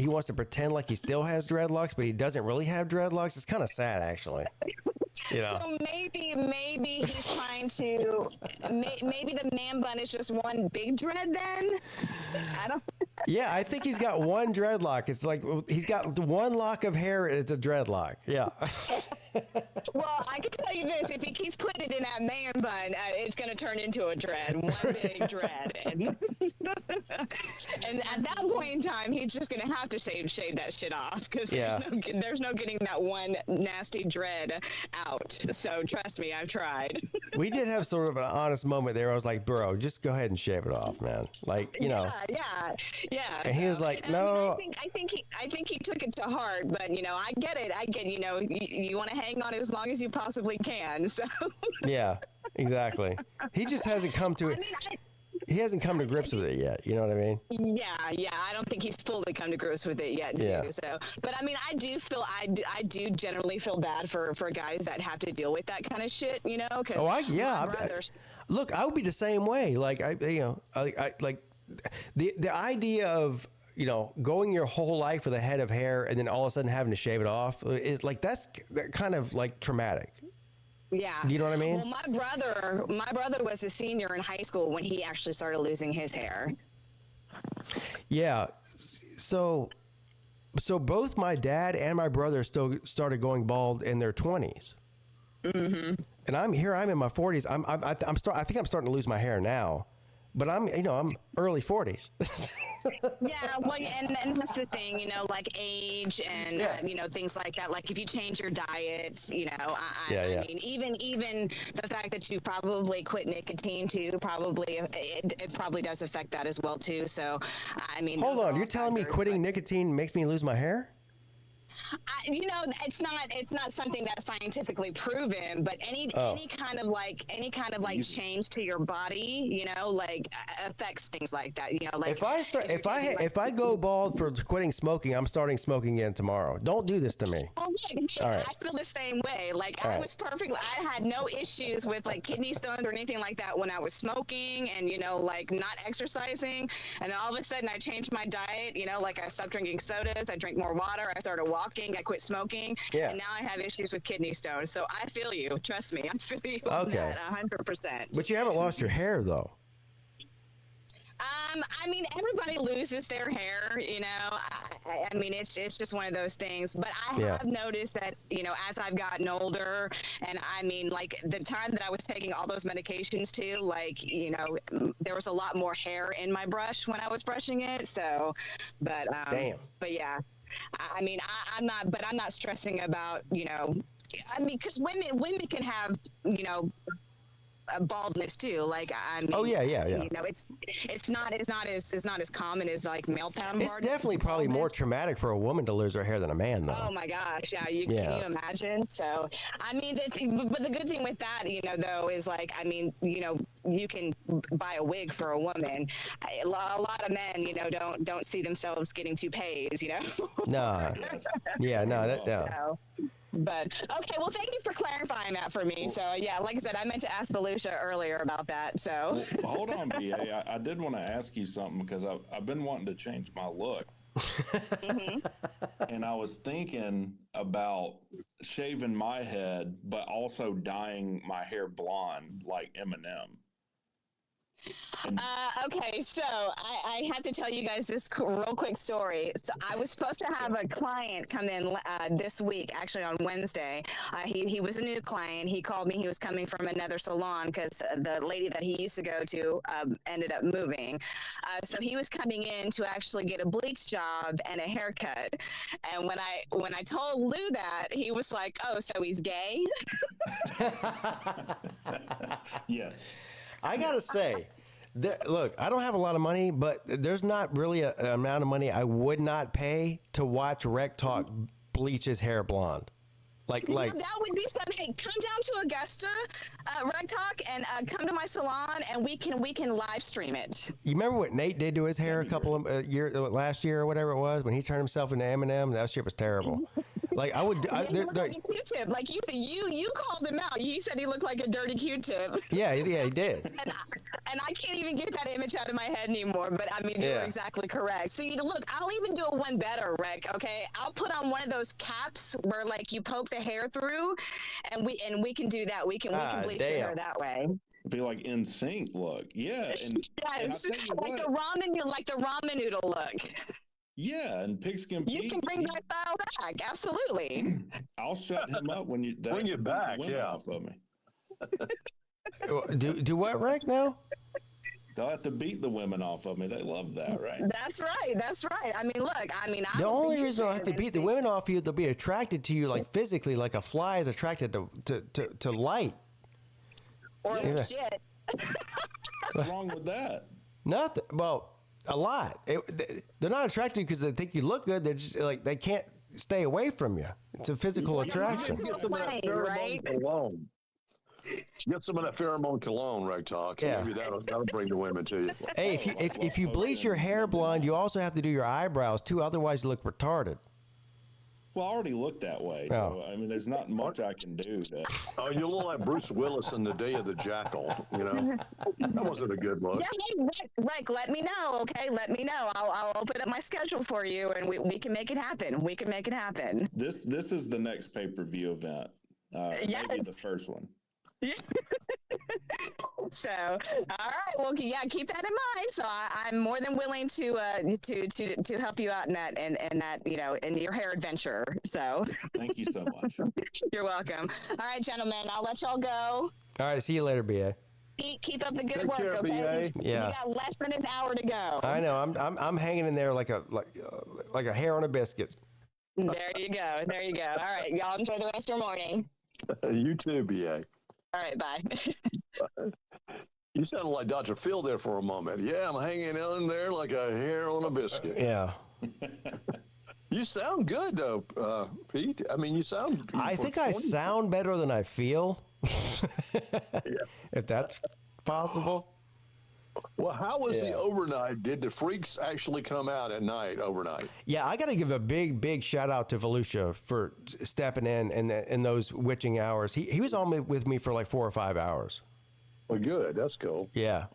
wants to pretend like he still has dreadlocks, but he doesn't really have dreadlocks. It's kind of sad, actually. So maybe he's trying to. Maybe the man bun is just one big dread. Then I don't. Yeah, I think he's got one dreadlock. It's like he's got one lock of hair. It's a dreadlock. Yeah. Well, I can tell you this: if he keeps putting it in that man bun, it's going to turn into a dread, one big dread, and at that point in time, he's just going to have to shave that shit off because there's no getting that one nasty dread out. So trust me, I've tried. We did have sort of an honest moment there. I was like, bro, just go ahead and shave it off, man. Like, Yeah. And he was like, no. I think he took it to heart, but I get it. You want to hang on as long as you possibly can. So. Yeah, exactly. He just hasn't come to it. He hasn't come to grips with it yet. You know what I mean? Yeah. I don't think he's fully come to grips with it yet, too. Yeah. So, but I mean, I do generally feel bad for guys that have to deal with that kind of shit. Cause look, I would be the same way. Like I like the idea of going your whole life with a head of hair and then all of a sudden having to shave it off is like that's kind of like traumatic. Yeah. Do you know what I mean? Well, my brother was a senior in high school when he actually started losing his hair. Yeah. So both my dad and my brother still started going bald in their 20s. Mm-hmm. And I'm in my 40s. I think I'm starting to lose my hair now. But I'm early 40s. Yeah, well, and that's the thing, like age and things like that. Like if you change your diets, I mean, even the fact that you probably quit nicotine too, it probably does affect that as well too. So, I mean, hold on, you're telling me quitting nicotine makes me lose my hair? It's not something that's scientifically proven, but any kind of like change to your body, affects things like that. Like if I go bald for quitting smoking, I'm starting smoking again tomorrow. Don't do this to me. All right. I feel the same way. Like I was perfectly. I had no issues with like kidney stones or anything like that when I was smoking and like not exercising. And then all of a sudden I changed my diet. Like I stopped drinking sodas. I drank more water. I started walking. I quit smoking. Yeah. And now I have issues with kidney stones. So I feel you. Trust me. I feel you on that 100%. But you haven't lost your hair though. I mean, everybody loses their hair, I mean, it's just one of those things. But I have noticed that, as I've gotten older, and I mean, like the time that I was taking all those medications too, like, there was a lot more hair in my brush when I was brushing it. So, but yeah, I mean, I'm not stressing about, I mean, because women can have, baldness too. Like, I mean, Oh, yeah. You know, it's not as common as like male pattern It's baldness. definitely probably more traumatic for a woman to lose her hair than a man, though. Oh my gosh, yeah. Can you imagine? So, I mean, but the good thing with that, you know, though, is like, I mean, you know, you can buy a wig for a woman. A lot of men, you know, don't see themselves getting toupees, you know. No. Yeah, no, that no. So, but okay, well, thank you for clarifying that for me. So yeah, like I said, I meant to ask Volusia earlier about that. So well, hold on, BA. I did want to ask you something because I've been wanting to change my look. And I was thinking about shaving my head, but also dyeing my hair blonde like Eminem. Okay, so I have to tell you guys this real quick story. So I was supposed to have a client come in this week, actually on Wednesday. He was a new client. He called me. He was coming from another salon because the lady that he used to go to ended up moving. So he was coming in to actually get a bleach job and a haircut. And when I told Lou that, he was like, "Oh, so he's gay?" Yes. I gotta say, look, I don't have a lot of money, but there's not really an amount of money I would not pay to watch Rec Talk bleach his hair blonde. Like that would be something. Hey, come down to Augusta, Rec Talk, and come to my salon, and we can live stream it. You remember what Nate did to his hair a couple of last year or whatever it was when he turned himself into Eminem? That shit was terrible. Like I would, Like a Q-tip. Like you said, you called him out. You said he looked like a dirty Q-tip. Yeah, he did. And I can't even get that image out of my head anymore. But I mean, you're exactly correct. So look, I'll even do one better, Rick. Okay, I'll put on one of those caps where like you poke the hair through, and we can do that. We can bleach the hair that way. Be like in sync look. Yeah. And yes, like the ramen noodle look. Yeah, and Pigskin Peete. You can bring that style back, absolutely. I'll shut him up when you bring it back. Yeah, off of me. do what, Rick? Now they'll have to beat the women off of me. They love that, right? That's right. That's right. I mean, look. I mean, the only reason I have to beat the women off you, they'll be attracted to you like physically, like a fly is attracted to light. Or shit. What's wrong with that? Nothing. Well. A lot. They're not attracted because they think you look good. They're just like they can't stay away from you. It's a physical attraction. Get some of that pheromone cologne. Get some of that pheromone cologne, Rec Talk. Yeah. Maybe that'll bring the women to you. Hey, if you bleach your hair blonde, you also have to do your eyebrows too. Otherwise, you look retarded. Well, I already look that way. So, I mean, there's not much I can do. Oh, you look like Bruce Willis in The Day of the Jackal. You know, that wasn't a good look. Yeah, hey, Rick, let me know, okay? Let me know. I'll open up my schedule for you, and we can make it happen. We can make it happen. This is the next pay-per-view event. Yes. Maybe the first one. So, all right. Well, yeah, keep that in mind. So, I'm more than willing to help you out in that in your hair adventure. So, thank you so much. You're welcome. All right, gentlemen, I'll let y'all go. All right, see you later, BA. Keep up the good Take work, care, okay? BA. Yeah. We got less than an hour to go. I know. I'm hanging in there like a hair on a biscuit. There you go. There you go. All right, y'all enjoy the rest of your morning. You too, BA. All right, bye. You sounded like Dr. Phil there for a moment. Yeah, I'm hanging in there like a hair on a biscuit. Yeah. You sound good, though, Pete. I mean, you sound... I think I sound better than I feel, if that's possible. Well, how was the overnight? Did the freaks actually come out at night overnight? Yeah, I got to give a big shout out to Volusia for stepping in those witching hours. He was on with me for like 4 or 5 hours. Well, good. That's cool. Yeah.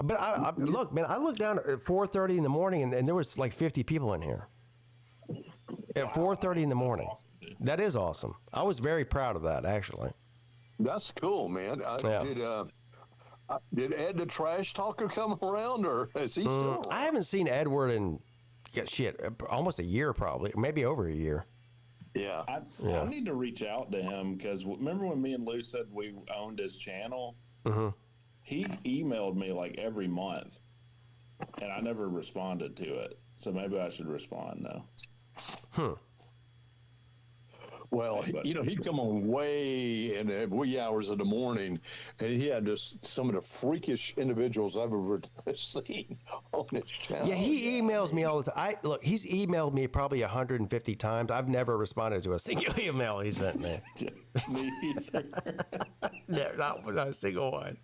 But I look, man, I looked down at 4:30 in the morning and there was like 50 people in here. At 4:30 in the morning. Awesome, that is awesome. I was very proud of that, actually. That's cool, man. Did Ed the Trash Talker come around, or is he still around? I haven't seen Edward in almost a year, probably, maybe over a year. Yeah. I need to reach out to him because remember when me and Lou said we owned his channel? Mm-hmm. He emailed me like every month, and I never responded to it. So maybe I should respond now. Well, he'd come on way in the wee hours of the morning, and he had just some of the freakish individuals I've ever seen on his channel. Yeah, he emails me all the time. He's emailed me probably 150 times. I've never responded to a single email he sent me. Me either. Yeah, not a single one.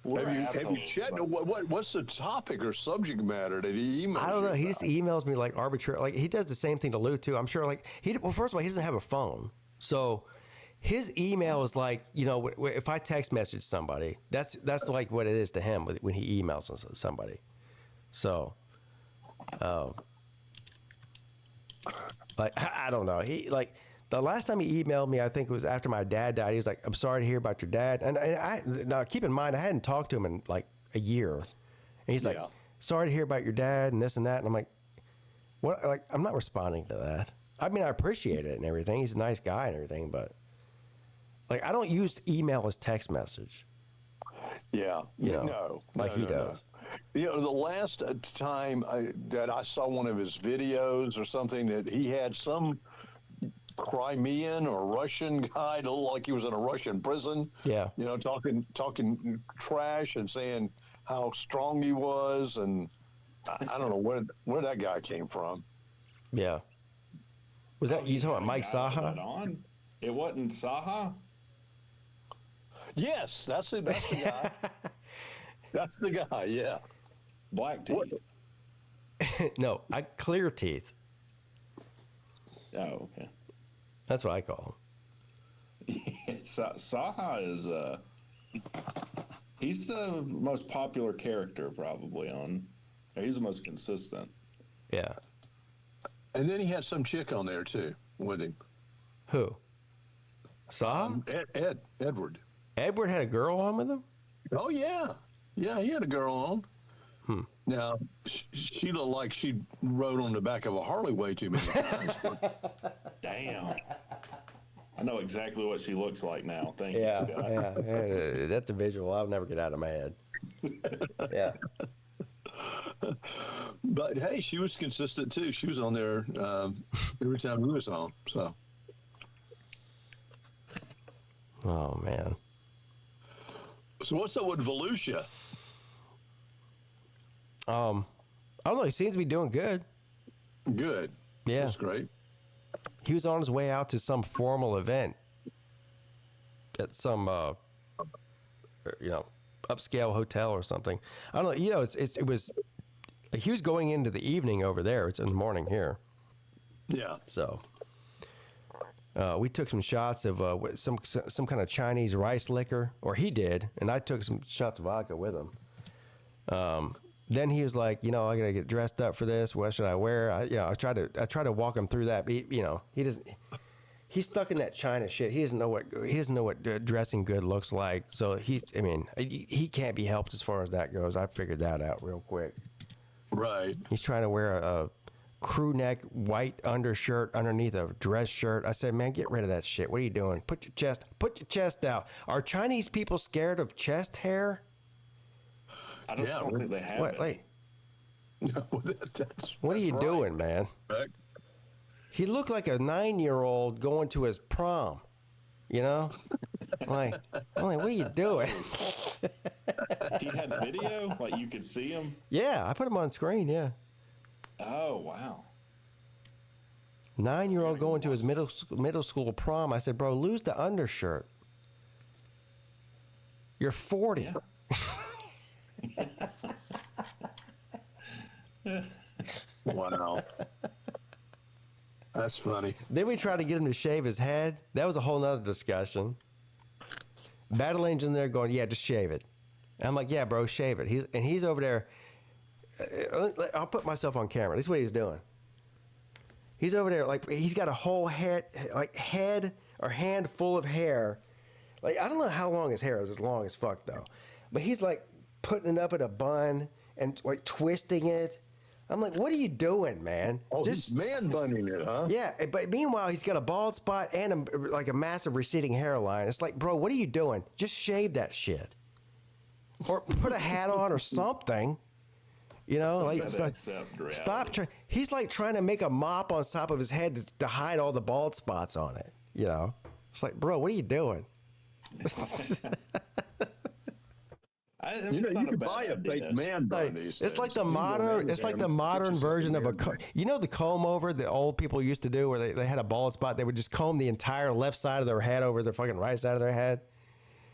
Have you checked what's the topic or subject matter that he emails? I don't know. He about? just emails me like arbitrary. Like he does the same thing to Lou too. I'm sure. Well, first of all, he doesn't have a phone, so his email is like, if I text message somebody, that's like what it is to him when he emails somebody. So, I don't know. He the last time he emailed me, I think it was after my dad died. He was like, "I'm sorry to hear about your dad." And now keep in mind, I hadn't talked to him in like a year. And he's like, "Sorry to hear about your dad and this and that." And I'm like, "What?" Like, I'm not responding to that. I mean, I appreciate it and everything. He's a nice guy and everything, but I don't use email as text message. Yeah. No, he does. No. The last time that I saw one of his videos or something, that he had some Crimean or Russian guy that looked like he was in a Russian prison. Yeah. Talking trash and saying how strong he was, and I don't know where that guy came from. Yeah. Was that you talking about Mike Saha? It wasn't Saha? Yes, that's the guy. That's the guy, yeah. Black teeth. No, clear teeth. Oh, okay. That's what I call him. Saha is he's the most popular character probably on. He's the most consistent. Yeah. And then he had some chick on there too with him. Who? Saha? Edward. Edward had a girl on with him? Oh yeah. Yeah, he had a girl on. Now, she looked like she rode on the back of a Harley way too many times. Damn. I know exactly what she looks like now. Thank you, Yeah, Scott. yeah. That's a visual I'll never get out of my head. Yeah. But hey, she was consistent too. She was on there every time he was on. So. Oh man. So what's up with Volusia? I don't know. He seems to be doing good. Good. Yeah. That's great. He was on his way out to some formal event at some, upscale hotel or something. I don't know. It was. He was going into the evening over there. It's in the morning here. Yeah. So. We took some shots of some kind of Chinese rice liquor, or he did, and I took some shots of vodka with him. Then he was like, I gotta get dressed up for this. What should I wear? I try to walk him through that. But he doesn't. He's stuck in that China shit. He doesn't know what dressing good looks like. So he can't be helped as far as that goes. I figured that out real quick. Right. He's trying to wear a crew neck white undershirt underneath a dress shirt. I said, man, get rid of that shit. What are you doing? Put your chest out. Are Chinese people scared of chest hair? I don't think they have it. Like, that's what are you doing, man? Right. He looked like a 9-year-old going to his prom. Like, what are you doing? He had video? Like you could see him? Yeah, I put him on screen, yeah. Oh, wow. 9-year-old going to his middle school prom. I said, bro, lose the undershirt. You're 40. Yeah. Wow. That's funny. Then we tried to get him to shave his head. That was a whole nother discussion. Battle Angel in there going, yeah, just shave it. And I'm like, yeah, bro, shave it. He's over there. I'll put myself on camera. This is what he's doing. He's over there, like, he's got a whole head or hand full of hair. Like, I don't know how long his hair is. It's long as fuck, though. But he's, like, putting it up in a bun and, like, twisting it. I'm like, what are you doing, man? Oh, just man bunning it, huh? Yeah, but meanwhile, he's got a bald spot and a massive receding hairline. It's like, bro, what are you doing? Just shave that shit. Or put a hat on or something. You know, like, accept reality. stop. He's like trying to make a mop on top of his head to hide all the bald spots on it. You know, it's like, bro, what are you doing? You can buy a fake man bun these days. It's like the modern version of you know, the comb over that old people used to do where they had a bald spot. They would just comb the entire left side of their head over their fucking right side of their head.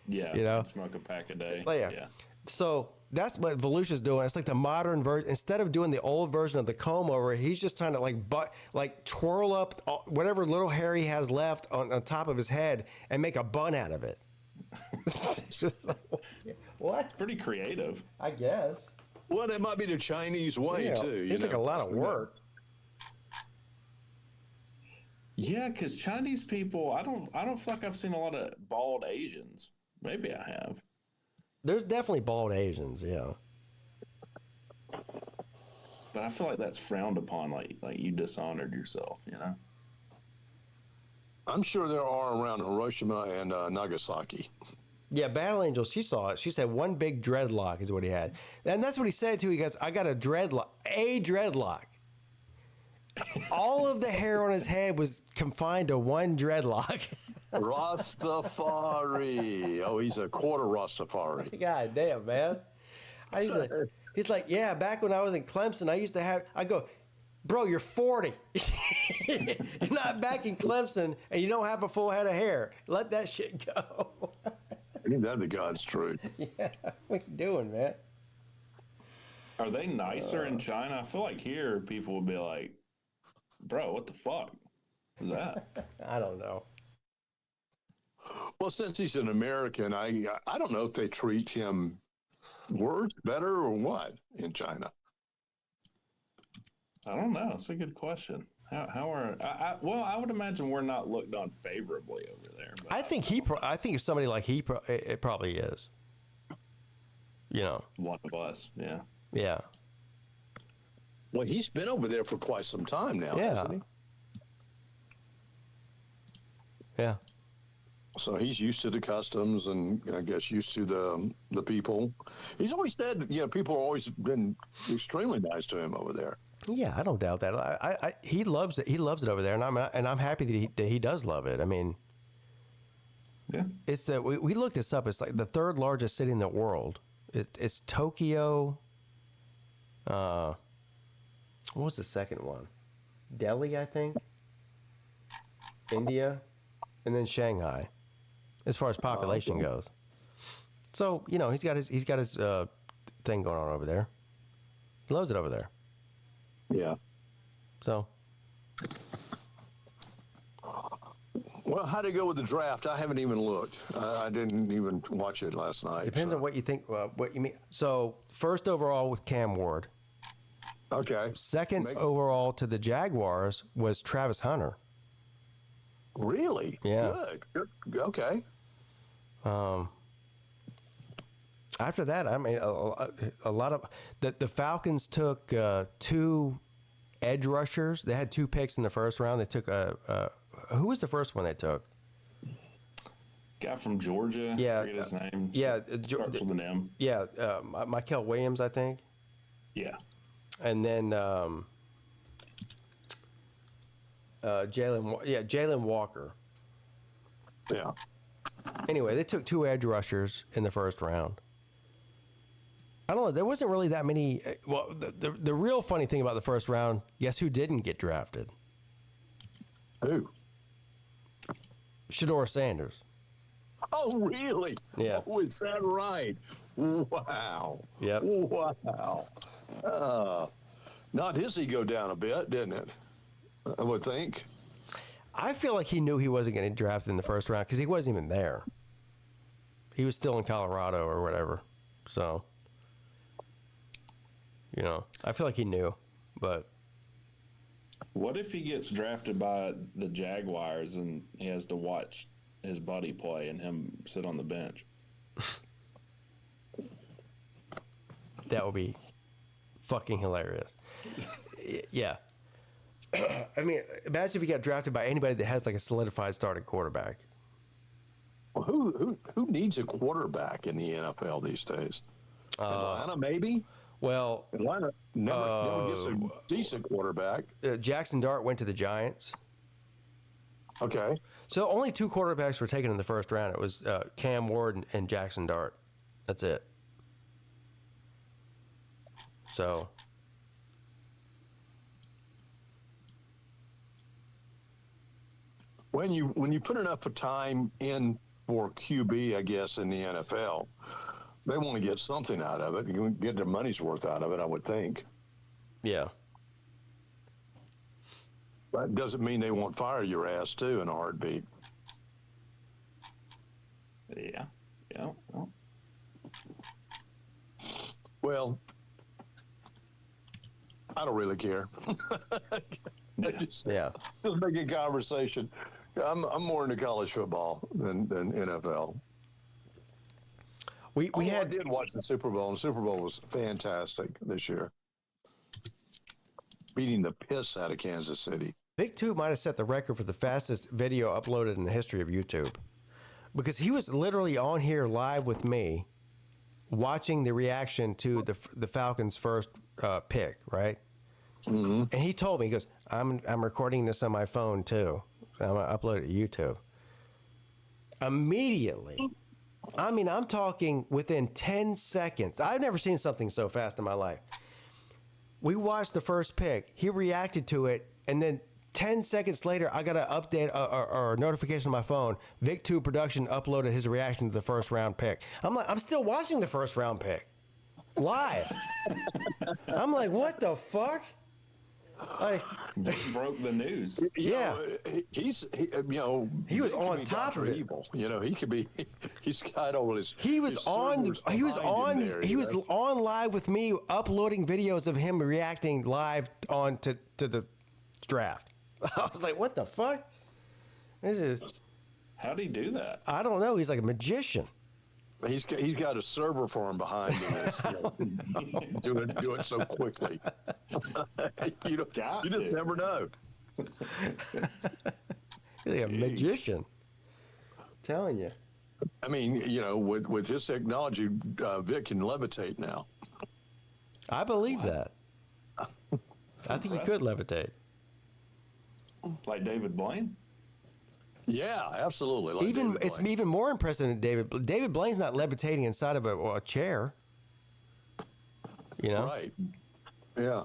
Yeah, you know, smoke a pack a day. Yeah. So that's what Volusia's doing. It's like the modern version. Instead of doing the old version of the comb over, he's just trying to like twirl up whatever little hair he has left on top of his head and make a bun out of it. What? It's pretty creative. I guess. Well, that might be the Chinese way too. Seems like a lot of work. Yeah, because Chinese people, I don't feel like I've seen a lot of bald Asians. Maybe I have. There's definitely bald Asians, yeah. But I feel like that's frowned upon, like you dishonored yourself, you know? I'm sure there are around Hiroshima and Nagasaki. Yeah, Battle Angel, she saw it. She said one big dreadlock is what he had. And that's what he said, too. He goes, I got a dreadlock. All of the hair on his head was confined to one dreadlock. Rastafari. Oh, he's a quarter Rastafari. God damn, man. He's like, yeah, back when I was in Clemson, I go, bro, you're 40. You're not back in Clemson, and you don't have a full head of hair. Let that shit go. Ain't that the God's truth? Yeah, what you doing, man? Are they nicer in China? I feel like here people would be like, bro, what the fuck is that? I don't know. Well, since he's an American, I don't know if they treat him worse, better, or what in China. I don't know. It's a good question. How are I would imagine we're not looked on favorably over there. But I think if somebody like it probably is. You know, one of us. Yeah. Yeah. Well, he's been over there for quite some time now, hasn't he? Yeah. So he's used to the customs and I guess used to the people. He's always said, people have always been extremely nice to him over there. Yeah, I don't doubt that. He loves it. He loves it over there, and I'm happy that he does love it. I mean, yeah, it's that we looked this up. It's like the third largest city in the world. It's Tokyo. What was the second one? Delhi, I think. India, and then Shanghai, as far as population goes. So he's got his thing going on over there. He loves it over there. Yeah. So. Well, how'd it go with the draft? I haven't even looked. I didn't even watch it last night. Depends on what you think. What you mean. So first overall with Cam Ward. Okay. Second overall to the Jaguars was Travis Hunter. Really? Yeah. Good. Okay. After that, I mean, a lot of the Falcons took 2 edge rushers. They had 2 picks in the first round. They took who was the first one they took? Guy from Georgia. Yeah, I forget his name. Yeah, starts with an M. Yeah, Michael Williams, I think. Yeah. And then Jalen Walker. Yeah. Anyway, they took 2 edge rushers in the first round. I don't know. There wasn't really that many. Well, the real funny thing about the first round, guess who didn't get drafted? Who? Shedeur Sanders. Oh, really? Yeah. Oh, is that right? Wow. Yep. Wow. Not his ego down a bit, didn't it? I would think. I feel like he knew he wasn't going to get drafted in the first round because he wasn't even there. He was still in Colorado or whatever. So, I feel like he knew, but. What if he gets drafted by the Jaguars and he has to watch his buddy play and him sit on the bench? That would be fucking hilarious. Yeah. I mean, imagine if he got drafted by anybody that has like a solidified starting quarterback. Well, who needs a quarterback in the NFL these days? Atlanta, maybe? Well, Atlanta never gets a decent quarterback. Jackson Dart went to the Giants. Okay. So only 2 quarterbacks were taken in the first round. It was Cam Ward and Jackson Dart. That's it. So. When you put enough of time in for QB, I guess, in the NFL, they want to get something out of it. You can get their money's worth out of it, I would think. Yeah. That doesn't mean they won't fire your ass, too, in a heartbeat. Yeah. Well, I don't really care. Just making conversation. I'm more into college football than NFL. I did watch the Super Bowl, and the Super Bowl was fantastic this year. Beating the piss out of Kansas City. Big Two might have set the record for the fastest video uploaded in the history of YouTube. Because he was literally on here live with me, watching the reaction to the Falcons' first pick, right? Mm-hmm. And he told me, he goes, I'm recording this on my phone too. I'm going to upload it to YouTube. Immediately. I mean, I'm talking within 10 seconds. I've never seen something so fast in my life. We watched the first pick. He reacted to it. And then 10 seconds later, I got an update or a notification on my phone. Vic 2 Production uploaded his reaction to the first round pick. I'm like, I'm still watching the first round pick live. I'm like, what the fuck? Like, Vic broke the news. Yeah. He was on top of it. Evil. He could be. He's got all his. He was on live with me, uploading videos of him reacting live on to the draft. I was like, what the fuck? How'd he do that? I don't know. He's like a magician. He's got a server farm behind him. Do it so quickly. You just never know. He's like a magician. I'm telling you. I mean, with his technology, Vic can levitate now. I believe that. I think he could levitate. Like David Blaine? Yeah, absolutely. Like it's even more impressive than David. David Blaine's not levitating inside of a chair. Right. Yeah.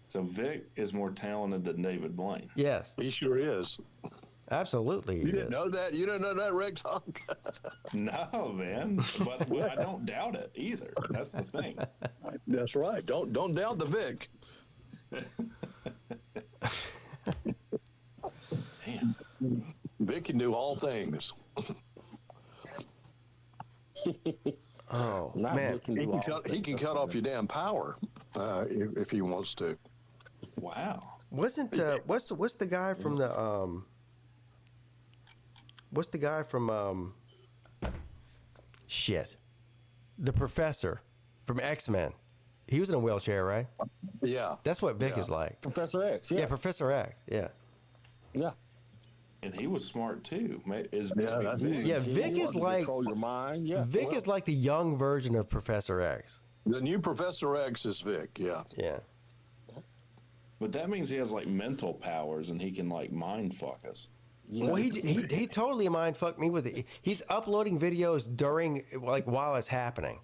So Vic is more talented than David Blaine. Yes. He sure is. Absolutely. You didn't know that? You didn't know that, Rick Talk? No, man. But I don't doubt it either. That's the thing. That's right. Don't doubt the Vic. Damn. Vic can do all things. Oh, man. He can cut off your damn power if he wants to. Wow. Wasn't what's the guy from the what's the guy from the professor from X-Men? He was in a wheelchair, right? Yeah. That's what Vic is like. Professor X, yeah. Yeah, Professor X, yeah. Yeah. And he was smart too. Vic is like control your mind. Yeah. Vic is like the young version of Professor X. The new Professor X is Vic. Yeah. Yeah. But that means he has like mental powers and he can like mind fuck us. Yeah. Well, he totally mind fucked me with it. He's uploading videos during while it's happening.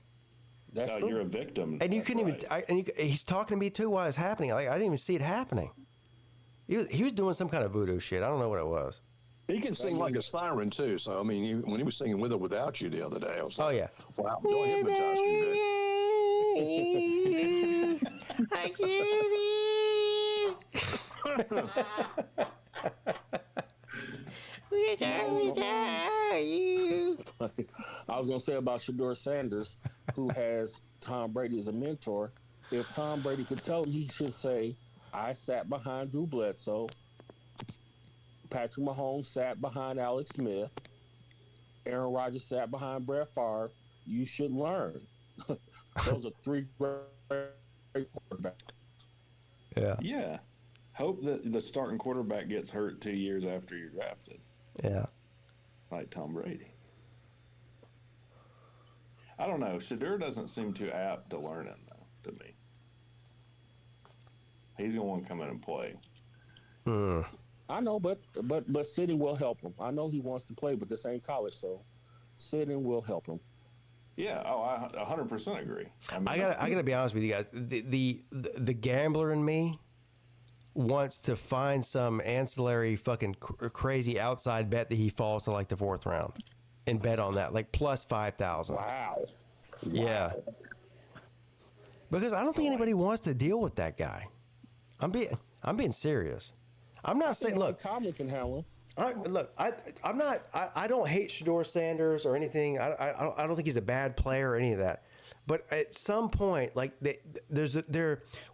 That's true. You're a victim. And you couldn't even. He's talking to me too while it's happening. Like I didn't even see it happening. He was doing some kind of voodoo shit. I don't know what it was. He can sing like a siren too. So I mean, when he was singing "With or Without You" the other day, I was like, "Oh yeah, wow, don't hypnotize me, Vic." I was going to say about Shedeur Sanders, who has Tom Brady as a mentor. If Tom Brady could tell him, he should say, I sat behind Drew Bledsoe. Patrick Mahomes sat behind Alex Smith. Aaron Rodgers sat behind Brett Favre. You should learn. Those are 3 great quarterbacks. Yeah. Yeah. Hope that the starting quarterback gets hurt 2 years after you're drafted. Yeah. Like Tom Brady. I don't know. Shedeur doesn't seem too apt to learn it, though. to me. He's gonna want to come in and play. I know, but City will help him. I know he wants to play, but this ain't college, so City will help him. Yeah, I 100% agree. I mean, I gotta be honest with you guys. The gambler in me wants to find some ancillary fucking crazy outside bet that he falls to like the 4th round and bet on that, like plus 5,000. Wow. Yeah. Because I don't think anybody wants to deal with that guy. I'm being serious. I'm not saying, look, Tomlin can handle him. I don't hate Shedeur Sanders or anything. I don't think he's a bad player or any of that. But at some point, like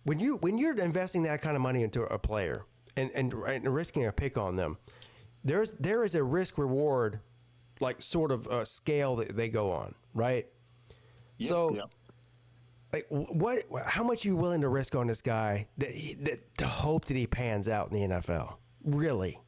when you're investing that kind of money into a player and risking a pick on them, there is a risk reward, like sort of a scale that they go on, right? Yep, so, yep. like how much are you willing to risk on this guy to hope that he pans out in the NFL? Really?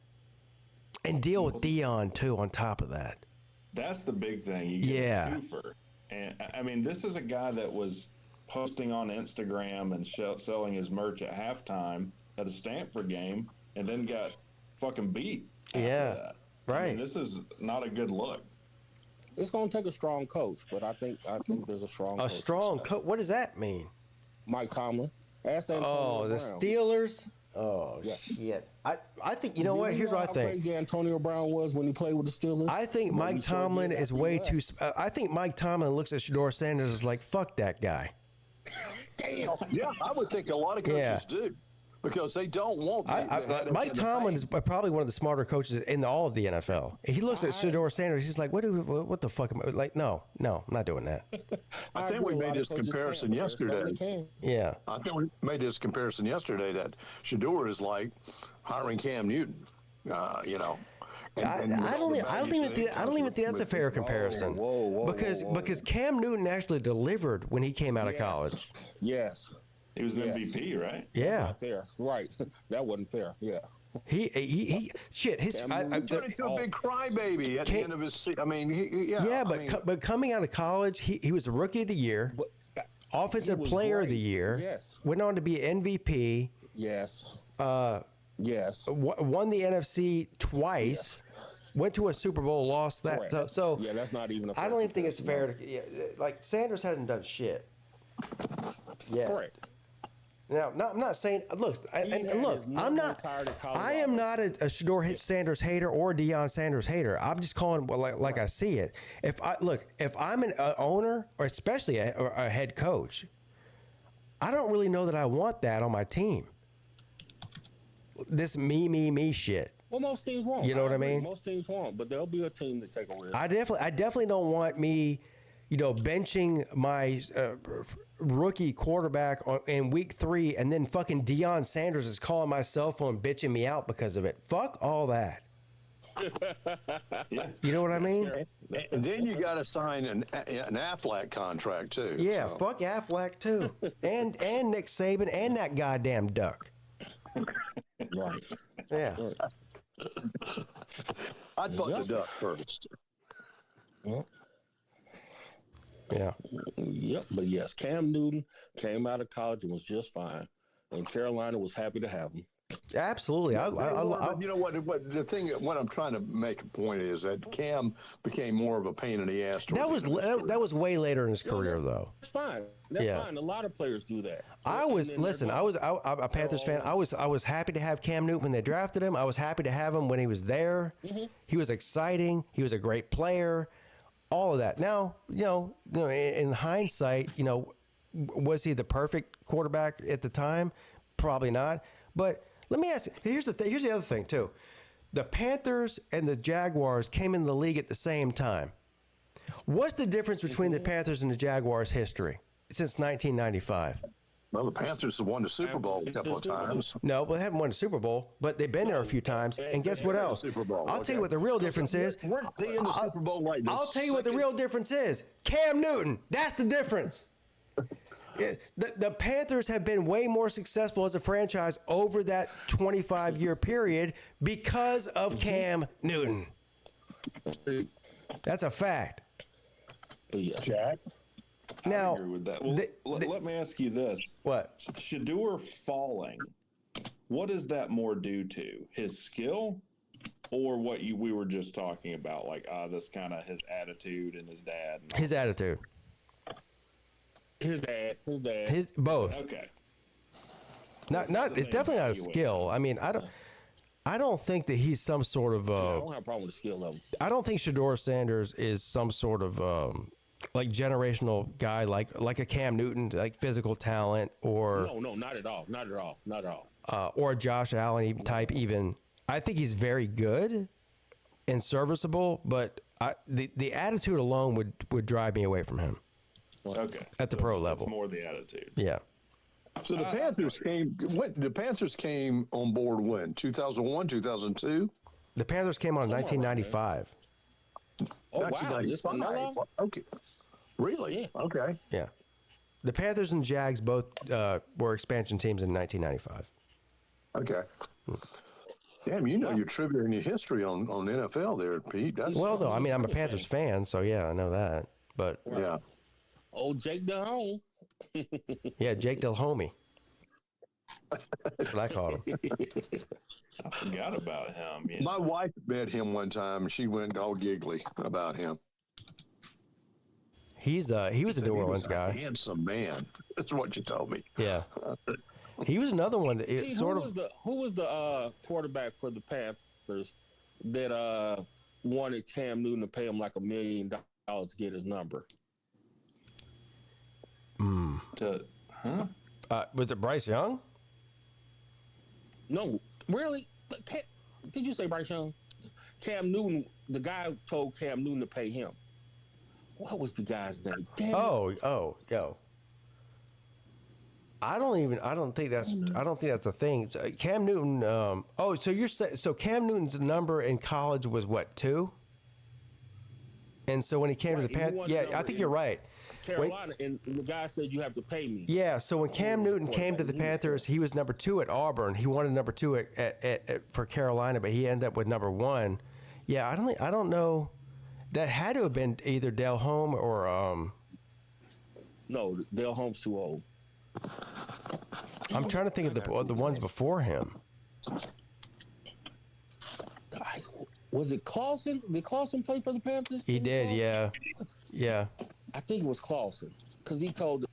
And deal with Dion too on top of that. That's the big thing. You get a twofer. And I mean, this is a guy that was posting on Instagram and selling his merch at halftime at the Stanford game, and then got fucking beat. That. Right. I mean, this is not a good look. It's going to take a strong coach, but I think there's a strong. A strong coach. What does that mean? Mike Tomlin. Ask Antonio the Brown. Steelers. Oh shit! I think you know what? Here's what I think. Crazy Antonio Brown was when he played with the Steelers. I think Mike Tomlin is way too. I think Mike Tomlin looks at Shedeur Sanders as like, fuck that guy. Damn. Yeah, I would think a lot of coaches do. Because they don't want that. Mike Tomlin is probably one of the smarter coaches in all of the NFL. He looks at Shedeur Sanders. He's like, what the fuck am I like? No, I'm not doing that. I think we made this comparison yesterday. Yeah. I think we made this comparison yesterday that Shedeur is like hiring Cam Newton. I don't even think that's a fair comparison. Because Cam Newton actually delivered when he came out of college. Yes. He was an MVP, right? Yeah. Not fair. Right. That wasn't fair. Yeah. He shit. He turned into a big crybaby at the end of his season. I mean, but coming out of college, he was a rookie of the year, offensive player of the year. Yes. Went on to be MVP. Yes. Yes. Won the NFC twice. Yes. Went to a Super Bowl, lost that. So yeah, that's not even. I don't even think it's fair. Like Sanders hasn't done shit. Yeah. Correct. Now, I'm not saying. Look, I'm not. I am not a Shedeur Sanders hater or a Deion Sanders hater. I'm just calling like I see it. If I'm an owner or especially a head coach, I don't really know that I want that on my team. This me shit. Well, most teams won't. You know what I mean? Most teams won't, but there'll be a team that take a risk. I definitely don't want me, benching my rookie quarterback in week 3, and then fucking Deion Sanders is calling my cell phone, bitching me out because of it. Fuck all that. You know what I mean? And then you got to sign an Affleck contract too. Yeah, fuck Affleck too, and Nick Saban and that goddamn duck. Right. Yeah. I'd fuck the duck first. Yeah. Yep. But yes, Cam Newton came out of college and was just fine, and Carolina was happy to have him. Absolutely. You know what I'm trying to make a point is that Cam became more of a pain in the ass. That was way later in his career, though. That's fine. That's fine. A lot of players do that. I'm a Panthers fan. I was happy to have Cam Newton when they drafted him. I was happy to have him when he was there. Mm-hmm. He was exciting. He was a great player. All of that. Now, in hindsight, was he the perfect quarterback at the time? Probably not. But let me ask you, here's the other thing too. The Panthers and the Jaguars came in the league at the same time. What's the difference between the Panthers and the Jaguars' history since 1995? Well, the Panthers have won the Super Bowl a couple of times. No, they haven't won the Super Bowl, but they've been there a few times. And guess what else? I'll tell you what the real difference is. I'll tell you what the real difference is. Cam Newton. That's the difference. The Panthers have been way more successful as a franchise over that 25-year period because of Cam Newton. That's a fact. Jack? Now, I agree with that. Well, let me ask you this: what Shedeur falling? What is that more due to? His skill, or what we were just talking about? Like, this kind of his attitude and his dad. And his attitude. His dad. His both. Okay. Not. It's definitely not a skill. I mean, I don't think that he's some sort of. I don't have a problem with the skill level. I don't think Shedeur Sanders is some sort of like generational guy, like a Cam Newton, like physical talent, or No, not at all. Not at all. or a Josh Allen type. Even I think he's very good and serviceable, but the attitude alone would drive me away from him. Okay. At the pro level, it's more the attitude. Yeah. So the Panthers came. The Panthers came on board when 2001, 2002. The Panthers came on in 1995. Oh wow! This one not long? Okay. Really? Yeah. Okay. Yeah. The Panthers and Jags both were expansion teams in 1995. Okay. Damn, you know your trivia and your history on NFL there, Pete. That's Well, though, I mean, I'm a Panthers fan, so yeah, I know that. But yeah. Old Jake Delhomme. Yeah, Jake Delhomme. That's what I called him. I forgot about him. Yeah. My wife met him one time, and she went all giggly about him. He was a New Orleans guy. Handsome man. That's what you told me. Yeah. He was another one. That Who was the quarterback for the Panthers that wanted Cam Newton to pay him like $1 million to get his number? Was it Bryce Young? No, really? Did you say Bryce Young? Cam Newton, the guy told Cam Newton to pay him. What was the guy's name? Damn it. I don't think that's a thing. Cam Newton. So Cam Newton's number in college was what, 2? And so when he came to the Panthers, I think you're right. Carolina, and the guy said you have to pay me. Yeah, so when Cam Newton came to the Panthers, he was number 2 at Auburn. He wanted number 2 for Carolina, but he ended up with number 1. Yeah, I don't know. That had to have been either Delhomme or No, Delhomme's too old. I'm trying to think of the ones before him. Was it Clausen? Did Clausen play for the Panthers? He did, yeah. Yeah. I think it was Clausen because he told.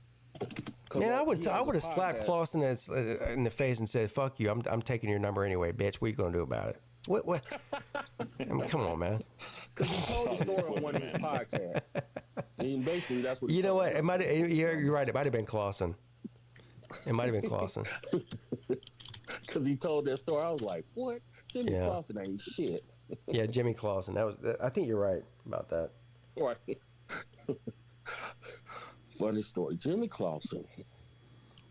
Man, I would have slapped Clausen in the face and said, "Fuck you! I'm taking your number anyway, bitch. What you gonna do about it?" What? I mean, come on, man. Because he told the story on one of his podcasts. And basically, that's what. You know what? You're right. It might have been Clausen. It might have been Clausen. Because he told that story, I was like, "What? Jimmy Clausen ain't shit." Yeah, Jimmy Clausen. I think you're right about that. Right. Funny story, Jimmy Clausen.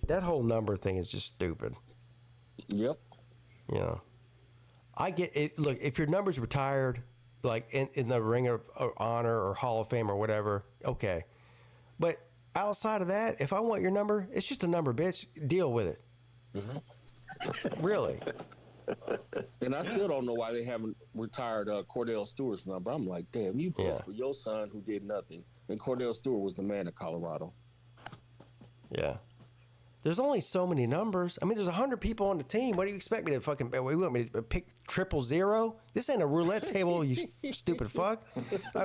That whole number thing is just stupid. Yep. You know, I get it. Look, if your number's retired, like in the Ring of Honor or Hall of Fame or whatever, okay. But outside of that, if I want your number, it's just a number, bitch. Deal with it. Mm-hmm. Really. And I still don't know why they haven't retired Cordell Stewart's number. I'm like, damn, you played for your son who did nothing. And Cordell Stewart was the man of Colorado. Yeah. There's only so many numbers. I mean, there's 100 people on the team. What do you expect me to fucking... You want me to pick 000? This ain't a roulette table, you stupid fuck.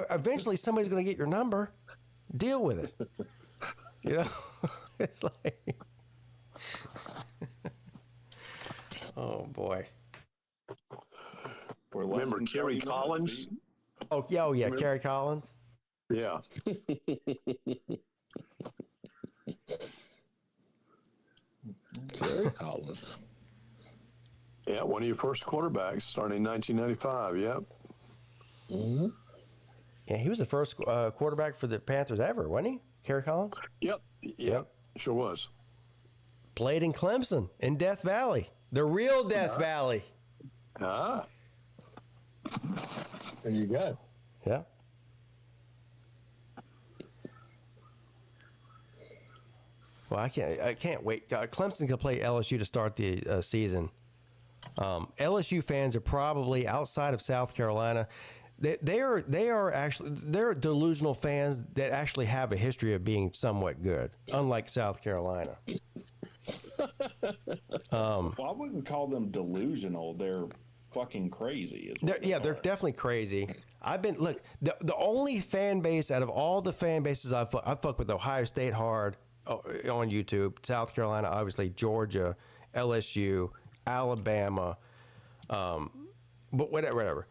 Eventually, somebody's going to get your number. Deal with it. You know? It's like... Oh, boy. Remember Kerry Collins? Oh, yeah. Kerry Collins? Yeah. Kerry Collins. Yeah, one of your first quarterbacks starting in 1995. Yep. Mm-hmm. Yeah, he was the first quarterback for the Panthers ever, wasn't he? Kerry Collins? Yep. Sure was. Played in Clemson in Death Valley. The real Death Valley. Ah. There you go. Yeah. Well, I can't wait. Clemson can play LSU to start the season. LSU fans are probably outside of South Carolina. They are actually they're delusional fans that actually have a history of being somewhat good, unlike South Carolina. Well, I wouldn't call them delusional. They're fucking crazy. They're definitely crazy. The only fan base out of all the fan bases I fuck with Ohio State hard on YouTube, South Carolina, obviously, Georgia, LSU, Alabama, but whatever.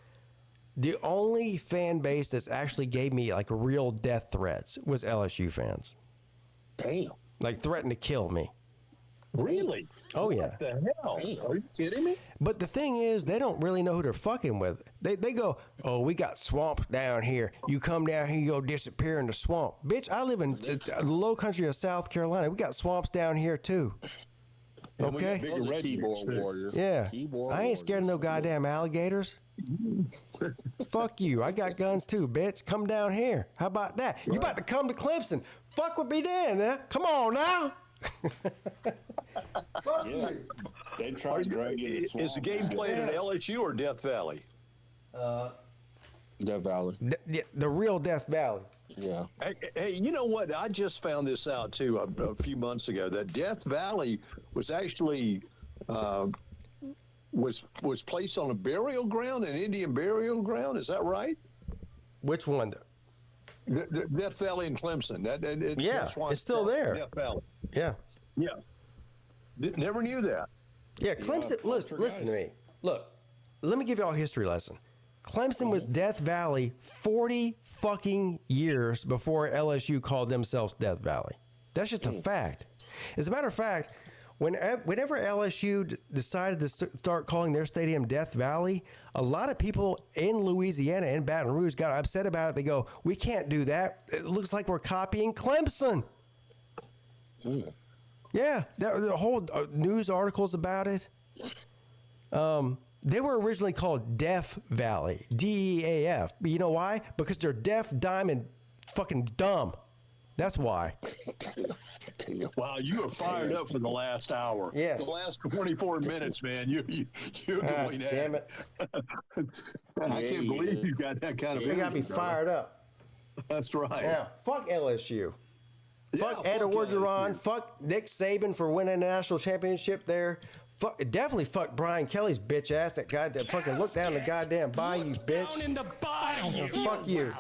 The only fan base that's actually gave me like real death threats was LSU fans. Damn. Like threatened to kill me. Really? Oh, yeah. What the hell? Are you kidding me? But the thing is, they don't really know who they're fucking with. They go, oh, we got swamps down here. You come down here, you go disappear in the swamp. Bitch, I live in the low country of South Carolina. We got swamps down here, too. Okay? Keyboard warriors. Yeah. Keyboard I ain't scared of no goddamn alligators. Fuck you. I got guns, too, bitch. Come down here. How about that? You about to come to Clemson. Fuck with me then, huh? Come on now. Yeah. They tried to drag you in the swamp. Is the game played in LSU or Death Valley? Death Valley. The real Death Valley. Yeah. Hey, you know what? I just found this out too a few months ago. That Death Valley was actually was placed on a burial ground, an Indian burial ground. Is that right? Which one? The Death Valley in Clemson. Yeah, it's still there. Death Valley. Yeah. Yeah. Never knew that. Yeah, Clemson. Listen to me. Look, let me give you all a history lesson. Clemson was Death Valley 40 fucking years before LSU called themselves Death Valley. That's just a fact. As a matter of fact, whenever LSU decided to start calling their stadium Death Valley, a lot of people in Louisiana and Baton Rouge got upset about it. They go, we can't do that. It looks like we're copying Clemson. Yeah, the whole news articles about it. They were originally called Deaf Valley, DEAF. But you know why? Because they're deaf, dumb, and fucking dumb. That's why. Wow, you are fired up for the last hour. Yes. The last 24 minutes, man. You're going at damn it. I can't believe you got that kind of You got me fired up. That's right. Yeah. Fuck LSU. Fuck Ed Orgeron. Fuck Nick Saban for winning the national championship there. Definitely fuck Brian Kelly's bitch ass. That guy that fucking looked down the goddamn bayou, bitch. Down in the bayou. Fuck you.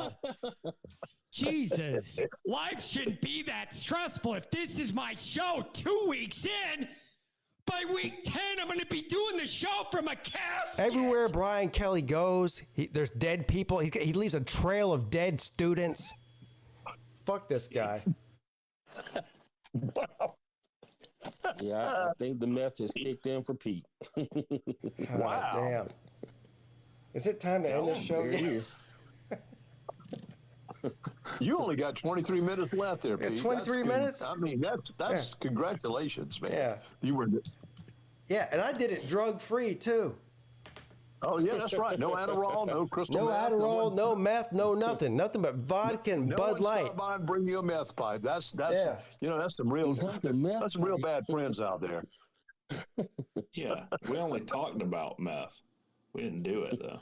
Jesus. Life shouldn't be that stressful. If this is my show 2 weeks in, by week 10, I'm going to be doing the show from a casket. Everywhere Brian Kelly goes, there's dead people. He leaves a trail of dead students. Fuck this guy. Wow. Yeah, I think the meth has kicked in for Pete. Wow. Damn. Is it time to end this show? There it is. You only got 23 minutes left there, Pete. 23 minutes? I mean, that's congratulations, man. Yeah. You were. Yeah, and I did it drug-free, too. Oh, yeah, that's right. No Adderall, no crystal meth. No Adderall, no meth, no nothing. Nothing but vodka and Bud Light. Stop by and bring you a meth pipe. That's you know, that's some real bad friends out there. Yeah, we only talked about meth. We didn't do it, though.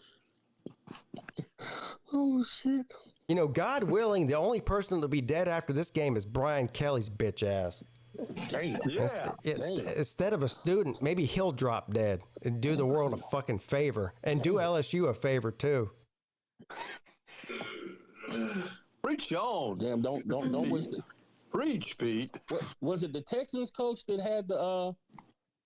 Oh, shit. You know, God willing, the only person that'll be dead after this game is Brian Kelly's bitch ass. Damn. Yeah. Instead of a student, maybe he'll drop dead and do the world a fucking favor and do LSU a favor too. Preach on. Damn, don't Preach, Pete. Was it the Texans coach that had the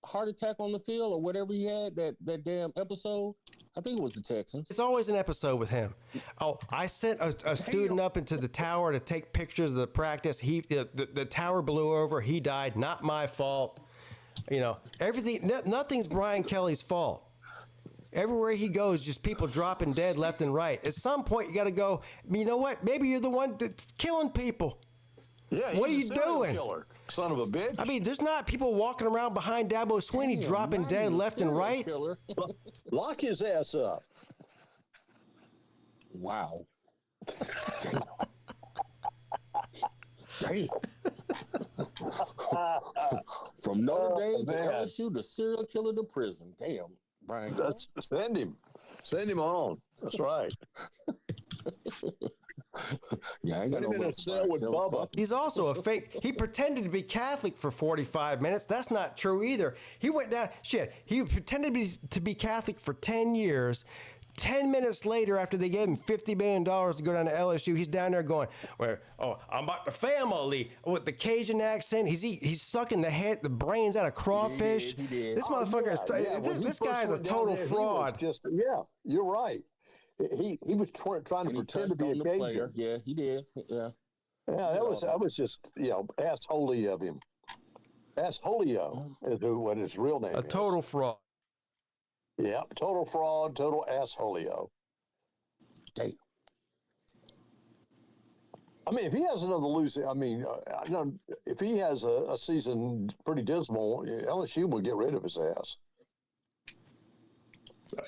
heart attack on the field or whatever he had that damn episode? I think it was the Texans. It's always an episode with him. Oh, I sent a student up into the tower to take pictures of the practice. The tower blew over. He died. Not my fault. You know, nothing's Brian Kelly's fault. Everywhere he goes, just people dropping dead left and right. At some point, you got to go, you know what? Maybe you're the one that's killing people. Yeah, what are you doing? Killer, son of a bitch. I mean, there's not people walking around behind Dabo Swinney dropping dead left and right. Lock his ass up. Wow. Damn. From Notre Dame to LSU, the serial killer to prison. Damn. Brian. Send him on. That's right. Yeah, I Put him in a cell with Bubba. He's also a fake. He pretended to be Catholic for 45 minutes. That's not true either. He went down. Shit. He pretended to be Catholic for 10 years. 10 minutes later, after they gave him $50 million to go down to LSU, he's down there going, I'm about the family with the Cajun accent. He's sucking the brains out of crawfish. He did. This motherfucker this guy is a total fraud. You're right. He was trying to pretend to be a Cajun. Yeah, he did. Yeah. Yeah, that was just assholey of him. Assholio is what his real name is. A total fraud. Yeah, total fraud, total assholio. Hey. I mean, if he has another losing, if he has a season pretty dismal, LSU will get rid of his ass.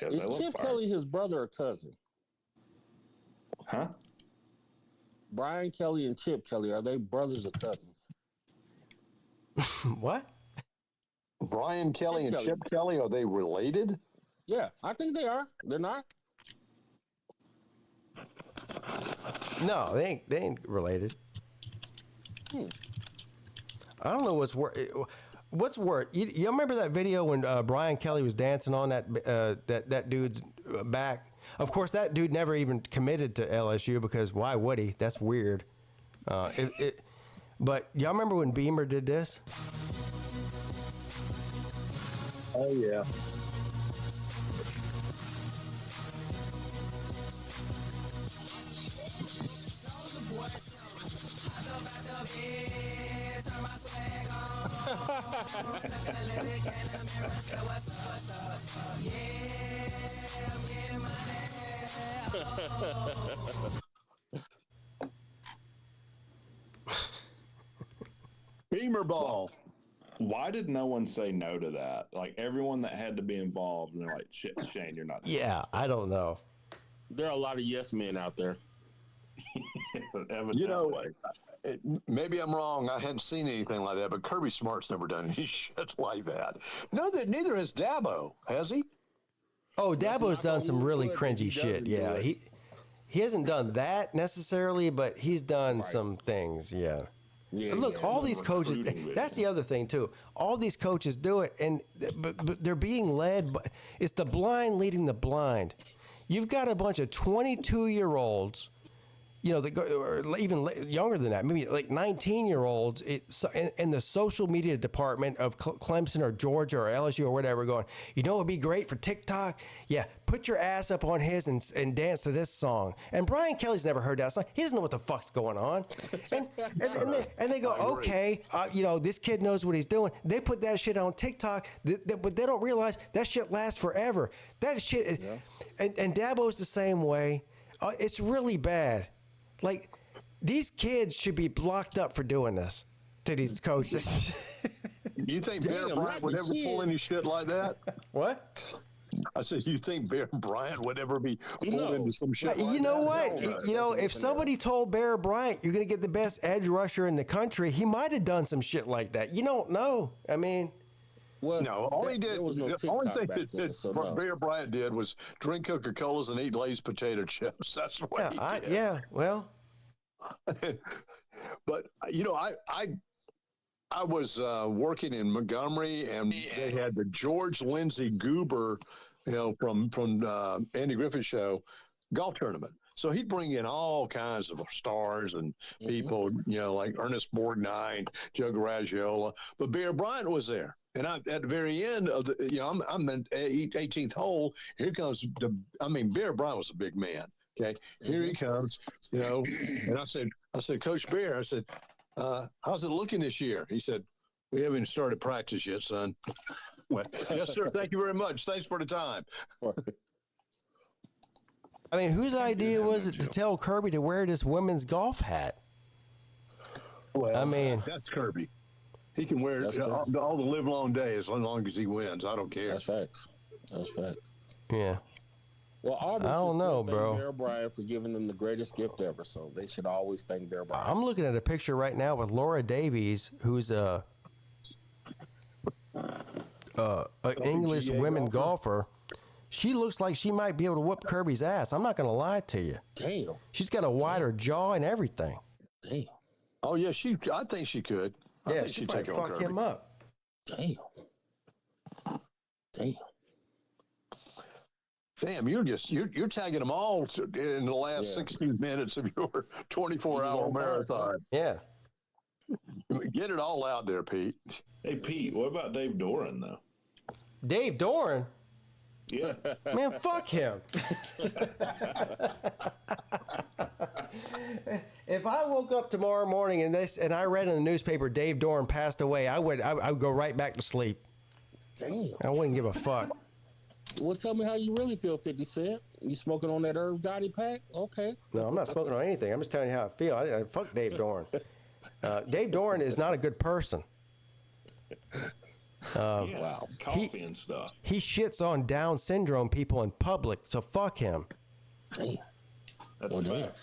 Is Chip Kelly his brother or cousin? Huh? Brian Kelly and Chip Kelly, are they brothers or cousins? What? Brian Kelly and Chip Kelly, are they related? Yeah, I think they are. They're not? No, they ain't related. I don't know what's worse. What's worse? You remember that video when Brian Kelly was dancing on that dude's back? Of course, that dude never even committed to LSU because why would he? That's weird. But y'all remember when Beamer did this? Oh yeah. Beamer ball. Why did no one say no to that? Like everyone that had to be involved, and they're like, "Shit, Shane, you're not." Yeah, I don't know. There are a lot of yes men out there. You know, maybe I'm wrong. I hadn't seen anything like that, but Kirby Smart's never done any shit like that. No, neither has Dabo, has he? Oh, Dabo's done some really cringy shit. Yeah, he hasn't done that necessarily, but he's done some things. Yeah. Look, all these coaches, that's the other thing too. All these coaches do it, but they're being led by, it's the blind leading the blind. You've got a bunch of 22-year-olds, that go, or even younger than that, maybe like 19-year-olds in the social media department of Clemson or Georgia or LSU or whatever going, it would be great for TikTok? Yeah, put your ass up on his and dance to this song. And Brian Kelly's never heard that song. He doesn't know what the fuck's going on. And they go, okay, this kid knows what he's doing. They put that shit on TikTok, but they don't realize that shit lasts forever. That shit, and Dabo's the same way. It's really bad. Like, these kids should be locked up for doing this to these coaches. You think Bear Bryant would ever pull any shit like that? What? I said, you think Bear Bryant would ever be pulled into some shit like that? You know what? If somebody told Bear Bryant you're going to get the best edge rusher in the country, he might have done some shit like that. You don't know. I mean... Well, no, the only thing that Bear Bryant did was drink Coca-Colas and eat Lay's potato chips. That's what he did. Yeah, well. But, I was working in Montgomery, and they had the George Lindsey Goober, from Andy Griffith Show golf tournament. So he'd bring in all kinds of stars and people, like Ernest Borgnine, Joe Garagiola. But Bear Bryant was there. And at the very end of the, I'm in 18th hole. Here comes Bear Bryant was a big man. Okay, here he comes. And I said, Coach Bear, I said, how's it looking this year? He said, we haven't even started practice yet, son. Went, yes, sir. Thank you very much. Thanks for the time. I mean, whose idea was it to tell Kirby to wear this women's golf hat? Well, that's Kirby. He can wear it all the live long day as long as he wins. I don't care. That's facts. Yeah. Well, Auburn I don't know, bro. Bear Bryant for giving them the greatest gift ever, so they should always thank Bear Bryant. I'm looking at a picture right now with Laura Davies, who's an English women golfer, She looks like she might be able to whoop Kirby's ass. I'm not going to lie to you. Damn. She's got a wider jaw and everything. Damn. Oh yeah, I think she could. I think she'd take on fuck Kirby. him up. Damn. Damn. Damn, you're tagging them all in the last 16 minutes of your 24-hour marathon. Yeah. Get it all out there, Pete. Hey, Pete, what about Dave Doran, though? Dave Doran? Yeah. Man, fuck him. If I woke up tomorrow morning and I read in the newspaper Dave Doran passed away, I would go right back to sleep. Damn. I wouldn't give a fuck. Well, tell me how you really feel, 50 Cent. You smoking on that Irv Gotti pack? Okay. No, I'm not smoking on anything. I'm just telling you how I feel. I fuck Dave Doran. Dave Doran is not a good person. Wow. Coffee and stuff. He shits on Down syndrome people in public, so fuck him. Damn. That's a fact.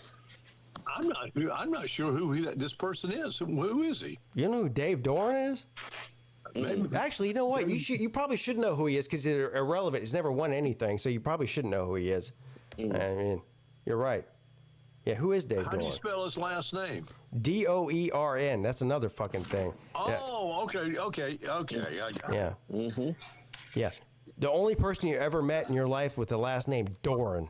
I'm not sure who this person is. Who is he? You know who Dave Doran is? Actually, you know what? You probably should know who he is because he's irrelevant. He's never won anything, so you probably shouldn't know who he is. I mean, you're right. Yeah, who is Dave Doran? How do you spell his last name? Doern. That's another fucking thing. Oh, okay. Yeah. Mm-hmm. Yeah. The only person you ever met in your life with the last name Doran.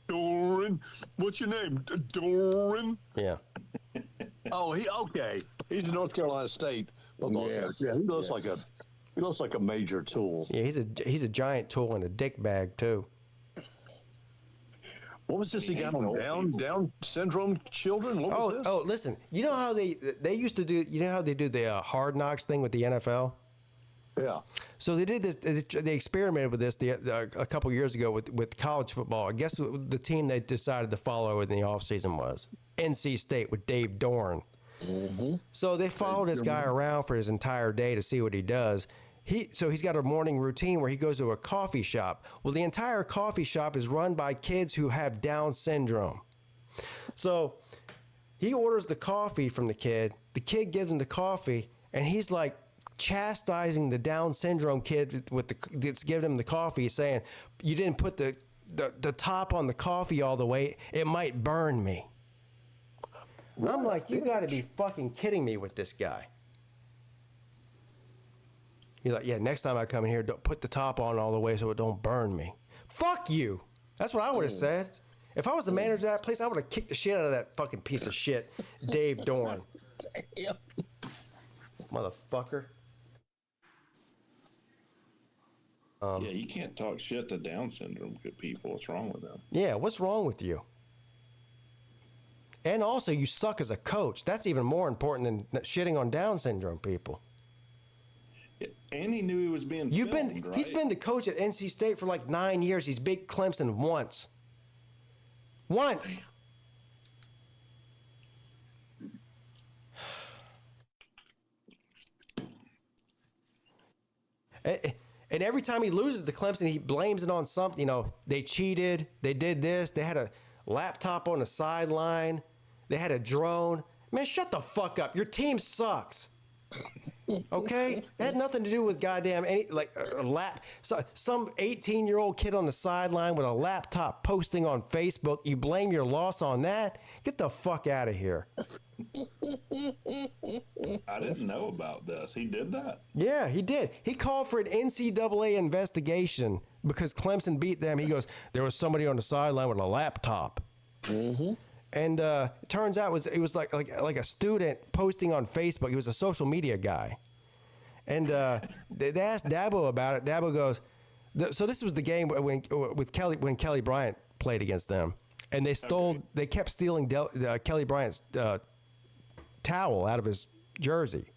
Doran? What's your name? Doran? Yeah. He's in North Carolina State. Yes. Yeah, he looks like a major tool. Yeah, he's a giant tool in a dick bag too. What was this he got on Down syndrome children? What was this? Oh, listen. You know how they used to do? You know how they do the Hard Knocks thing with the NFL? Yeah. So they did this. They experimented with this a couple years ago with college football. I guess the team they decided to follow in the offseason was NC State with Dave Doran. Mm-hmm. So they follow this guy around for his entire day to see what he does. So he's got a morning routine where he goes to a coffee shop. Well, the entire coffee shop is run by kids who have Down syndrome. So he orders the coffee from the kid. The kid gives him the coffee, and he's like chastising the Down syndrome kid that's giving him the coffee, saying, "You didn't put the top on the coffee all the way. It might burn me." I'm like, you got to be fucking kidding me with this guy. He's like, yeah, next time I come in here, don't put the top on all the way so it don't burn me. Fuck you. That's what I would have said. If I was the manager of that place, I would have kicked the shit out of that fucking piece of shit, Dave Doran. Damn. Motherfucker. Yeah, you can't talk shit to Down syndrome people. What's wrong with them? Yeah, what's wrong with you? And also, you suck as a coach. That's even more important than shitting on Down syndrome people. And he knew he was being filmed, right? He's been the coach at NC State for like 9 years. He's beat Clemson once. Once. And every time he loses to Clemson, he blames it on something. You know, they cheated. They did this. They had a laptop on the sideline. They had a drone. Man, shut the fuck up. Your team sucks. Okay? It had nothing to do with goddamn some 18-year-old kid on the sideline with a laptop posting on Facebook. You blame your loss on that? Get the fuck out of here. I didn't know about this. He did that? Yeah, he did. He called for an NCAA investigation because Clemson beat them. He goes, there was somebody on the sideline with a laptop. Mm-hmm. And it turns out it was like a student posting on Facebook. He was a social media guy. And they asked Dabo about it. Dabo goes, so this was the game when Kelly Bryant played against them. And they kept stealing Kelly Bryant's towel out of his jersey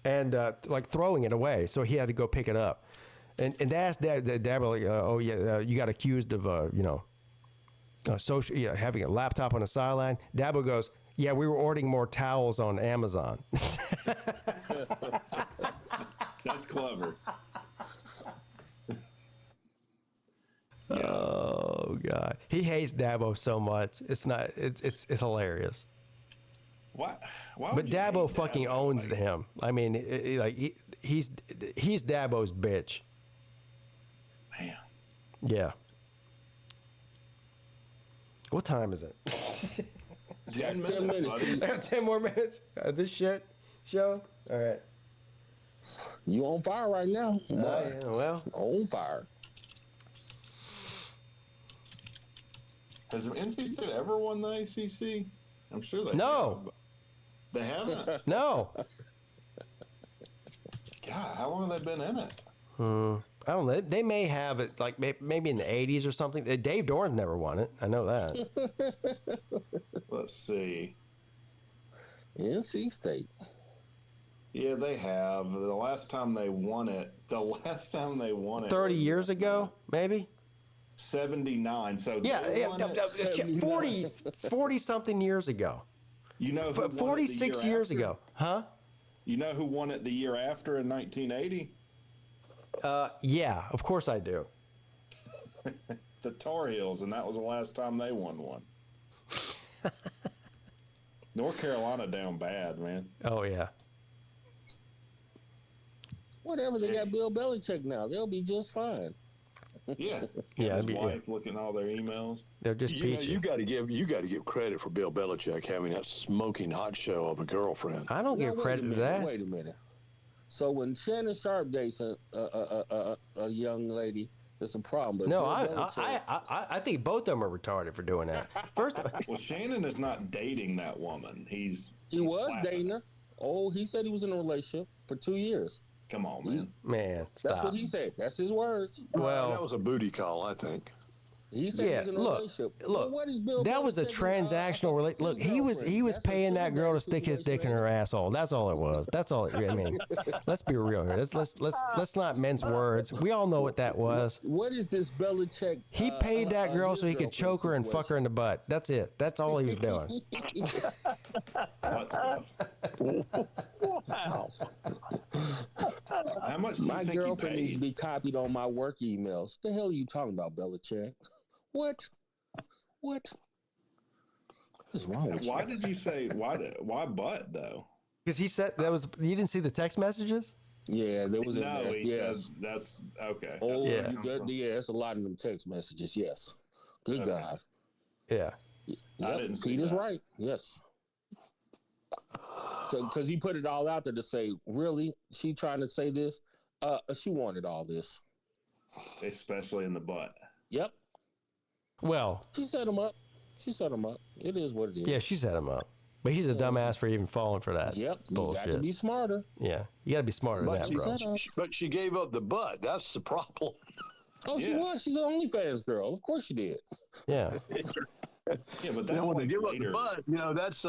and like throwing it away. So he had to go pick it up. And they asked Dabo, you got accused of, having a laptop on the sideline. Dabo goes, yeah, we were ordering more towels on Amazon. That's clever. Oh God, he hates Dabo so much. It's hilarious. Why but Dabo fucking owns him. I mean, he's Dabo's bitch. Yeah. What time is it? 10 minutes. I got 10 more minutes of this shit show. All right. You on fire right now. Yeah, well. On fire. Has NC State ever won the ACC? I'm sure they No. have. They haven't? No. God, how long have they been in it? I don't know. They may have it like maybe in the 80s or something. Dave Doran's never won it. I know that. Let's see. NC State. Yeah, they have. The last time they won it. 30 years ago, maybe? 79. So yeah, they won it 40 something years ago. You know, who 46 years ago, huh? You know who won it the year after in 1980? Yeah, of course I do. The Tar Heels, and that was the last time they won one. North Carolina down bad, man. Oh yeah. Whatever, they got Bill Belichick now. They'll be just fine. Yeah. Yeah, His wife looking at all their emails. They're just peachy. You got to give credit for Bill Belichick having that smoking hot show of a girlfriend. I don't give credit to that. Wait a minute. So when Shannon Sharp dates a young lady, it's a problem. But No, Bill I think both of them are retarded for doing that. First, well, Shannon is not dating that woman. He was dating her. Oh, he said he was in a relationship for 2 years. Come on, man. Man, stop. That's what he said. That's his words. Well, that was a booty call, I think. He said he was in a relationship. Look, what is Bill that was a transactional relationship. Look, he was paying that girl to stick his dick in her asshole. That's all it was. That's all it. I mean, let's be real here. Let's not mince words. We all know what that was. What is this Belichick? He paid that girl so he could choke her and fuck her in the butt. That's it. That's all he was doing. Wow. How much? My girlfriend needs to be copied on my work emails. The hell are you talking about, Belichick? What? What is wrong with you? Why did you say why butt though? Because he said that was. You didn't see the text messages? Yeah, there was. No, yes, that's okay. Oh, Yeah. That's a lot of them text messages. Yes, good God. Yeah. I didn't see Peter's that. right. Yes. So, because he put it all out there to say, really, she trying to say this? She wanted all this, especially in the butt. Yep. Well, she set him up. It is what it is. yeah, she set him up. But he's a dumbass for even falling for that. Yep. Bullshit. You got to be smarter. Yeah, you got to be smarter than that, bro. But she gave up the butt. That's the problem. Oh, she was. She's an OnlyFans girl. Of course she did. Yeah. Yeah, but Then when they give later. up the butt, that's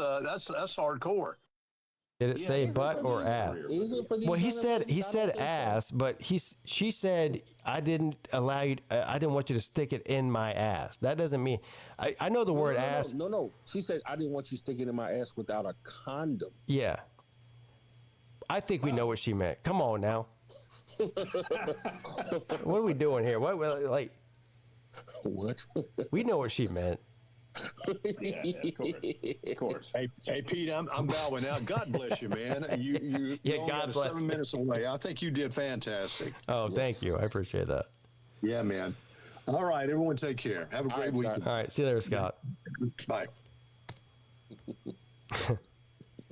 hardcore. Did it say butt or ass? Is it for these Well, he other said ladies? I don't think so. ass, but she said I didn't allow you. I didn't want you to stick it in my ass. That doesn't mean I know the word ass. No. She said I didn't want you sticking in my ass without a condom. Yeah. I think we know what she meant. Come on now. What are we doing here? What like? What? We know what she meant. Yeah, of course. Hey, Pete, I'm bowing out. God bless you, man. You Yeah, only God got bless 7 you. minutes away. I think you did fantastic. Oh, thank you. I appreciate that. Yeah, man. All right, everyone, take care. Have a great weekend. All right, see you later, Scott. Bye.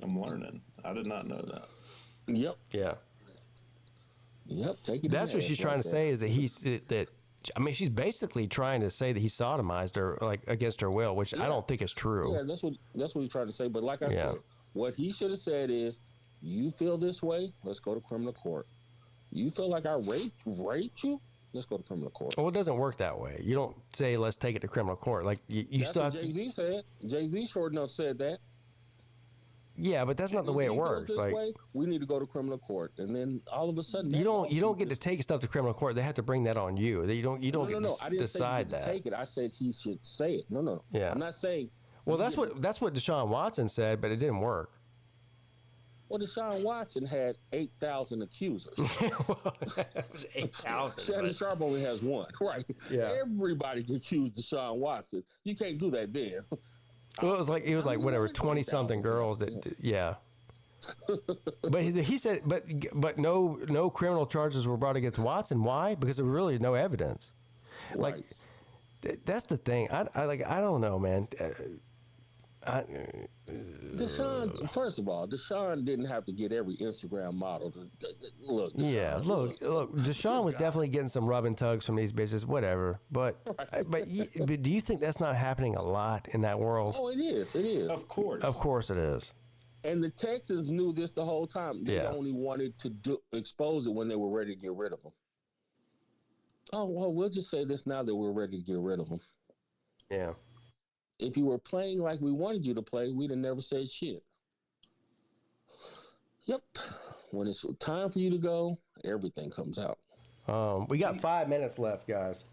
I'm learning. I did not know that. Yep. Yeah. Yep. Take it. That's what she's trying to say is that I mean, she's basically trying to say that he sodomized her like against her will, which I don't think is true. Yeah, that's what he's trying to say. But like I Yeah. said, what he should have said is, "You feel this way? Let's go to criminal court. You feel like I raped you? Let's go to criminal court." Well, it doesn't work that way. You don't say let's take it to criminal court. Like you That's still what have. Jay-Z said. Jay-Z short enough said that. Yeah, but that's not the way it Jay-Z goes works. this Like way, we need to go to criminal court, and then all of a sudden you don't get to take stuff to criminal court. They have to bring that on you. You don't get No. to I didn't decide say he that. could take it. I said he should say it. No. Yeah. I'm not saying. Well, that's what Deshaun Watson said, but it didn't work. Well, Deshaun Watson had 8,000 accusers. It was 8,000. Shannon Sharp only has one, right? Yeah. Everybody can accuse Deshaun Watson. You can't do that then. Well, it was like whatever 20-something girls that yeah. But he said, but no criminal charges were brought against Watson. Why? Because there was really no evidence. Like, that's the thing. I don't know, man. Deshaun, first of all, Deshaun didn't have to get every Instagram model to look. Deshaun, Yeah, look. Deshaun was definitely getting some rub and tugs from these bitches, whatever. But but do you think that's not happening a lot in that world? Oh, it is. It is. Of course. Of course it is. And the Texans knew this the whole time. They only wanted to expose it when they were ready to get rid of him. Oh, well, we'll just say this now that we're ready to get rid of him. Yeah. If you were playing like we wanted you to play, we'd have never said shit. Yep. When it's time for you to go, everything comes out. We got 5 minutes left, guys.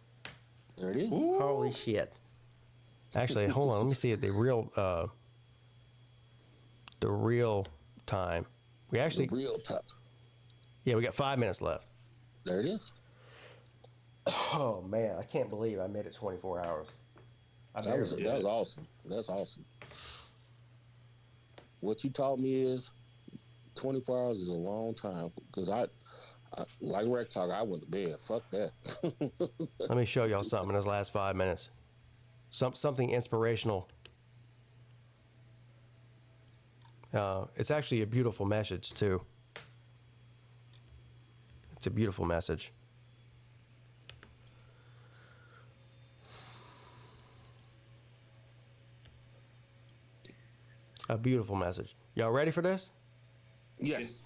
There it is. Ooh. Holy shit. Actually, hold on. Let me see if the real time. We actually... The real time. Yeah, we got 5 minutes left. There it is. Oh, man. I can't believe I made it 24 hours. That was awesome. That's awesome. What you taught me is 24 hours is a long time because I like Rec Talk, I went to bed. Fuck that. Let me show y'all something in those last 5 minutes. Something inspirational. It's actually a beautiful message, too. It's a beautiful message. A beautiful message. Y'all ready for this? Yes.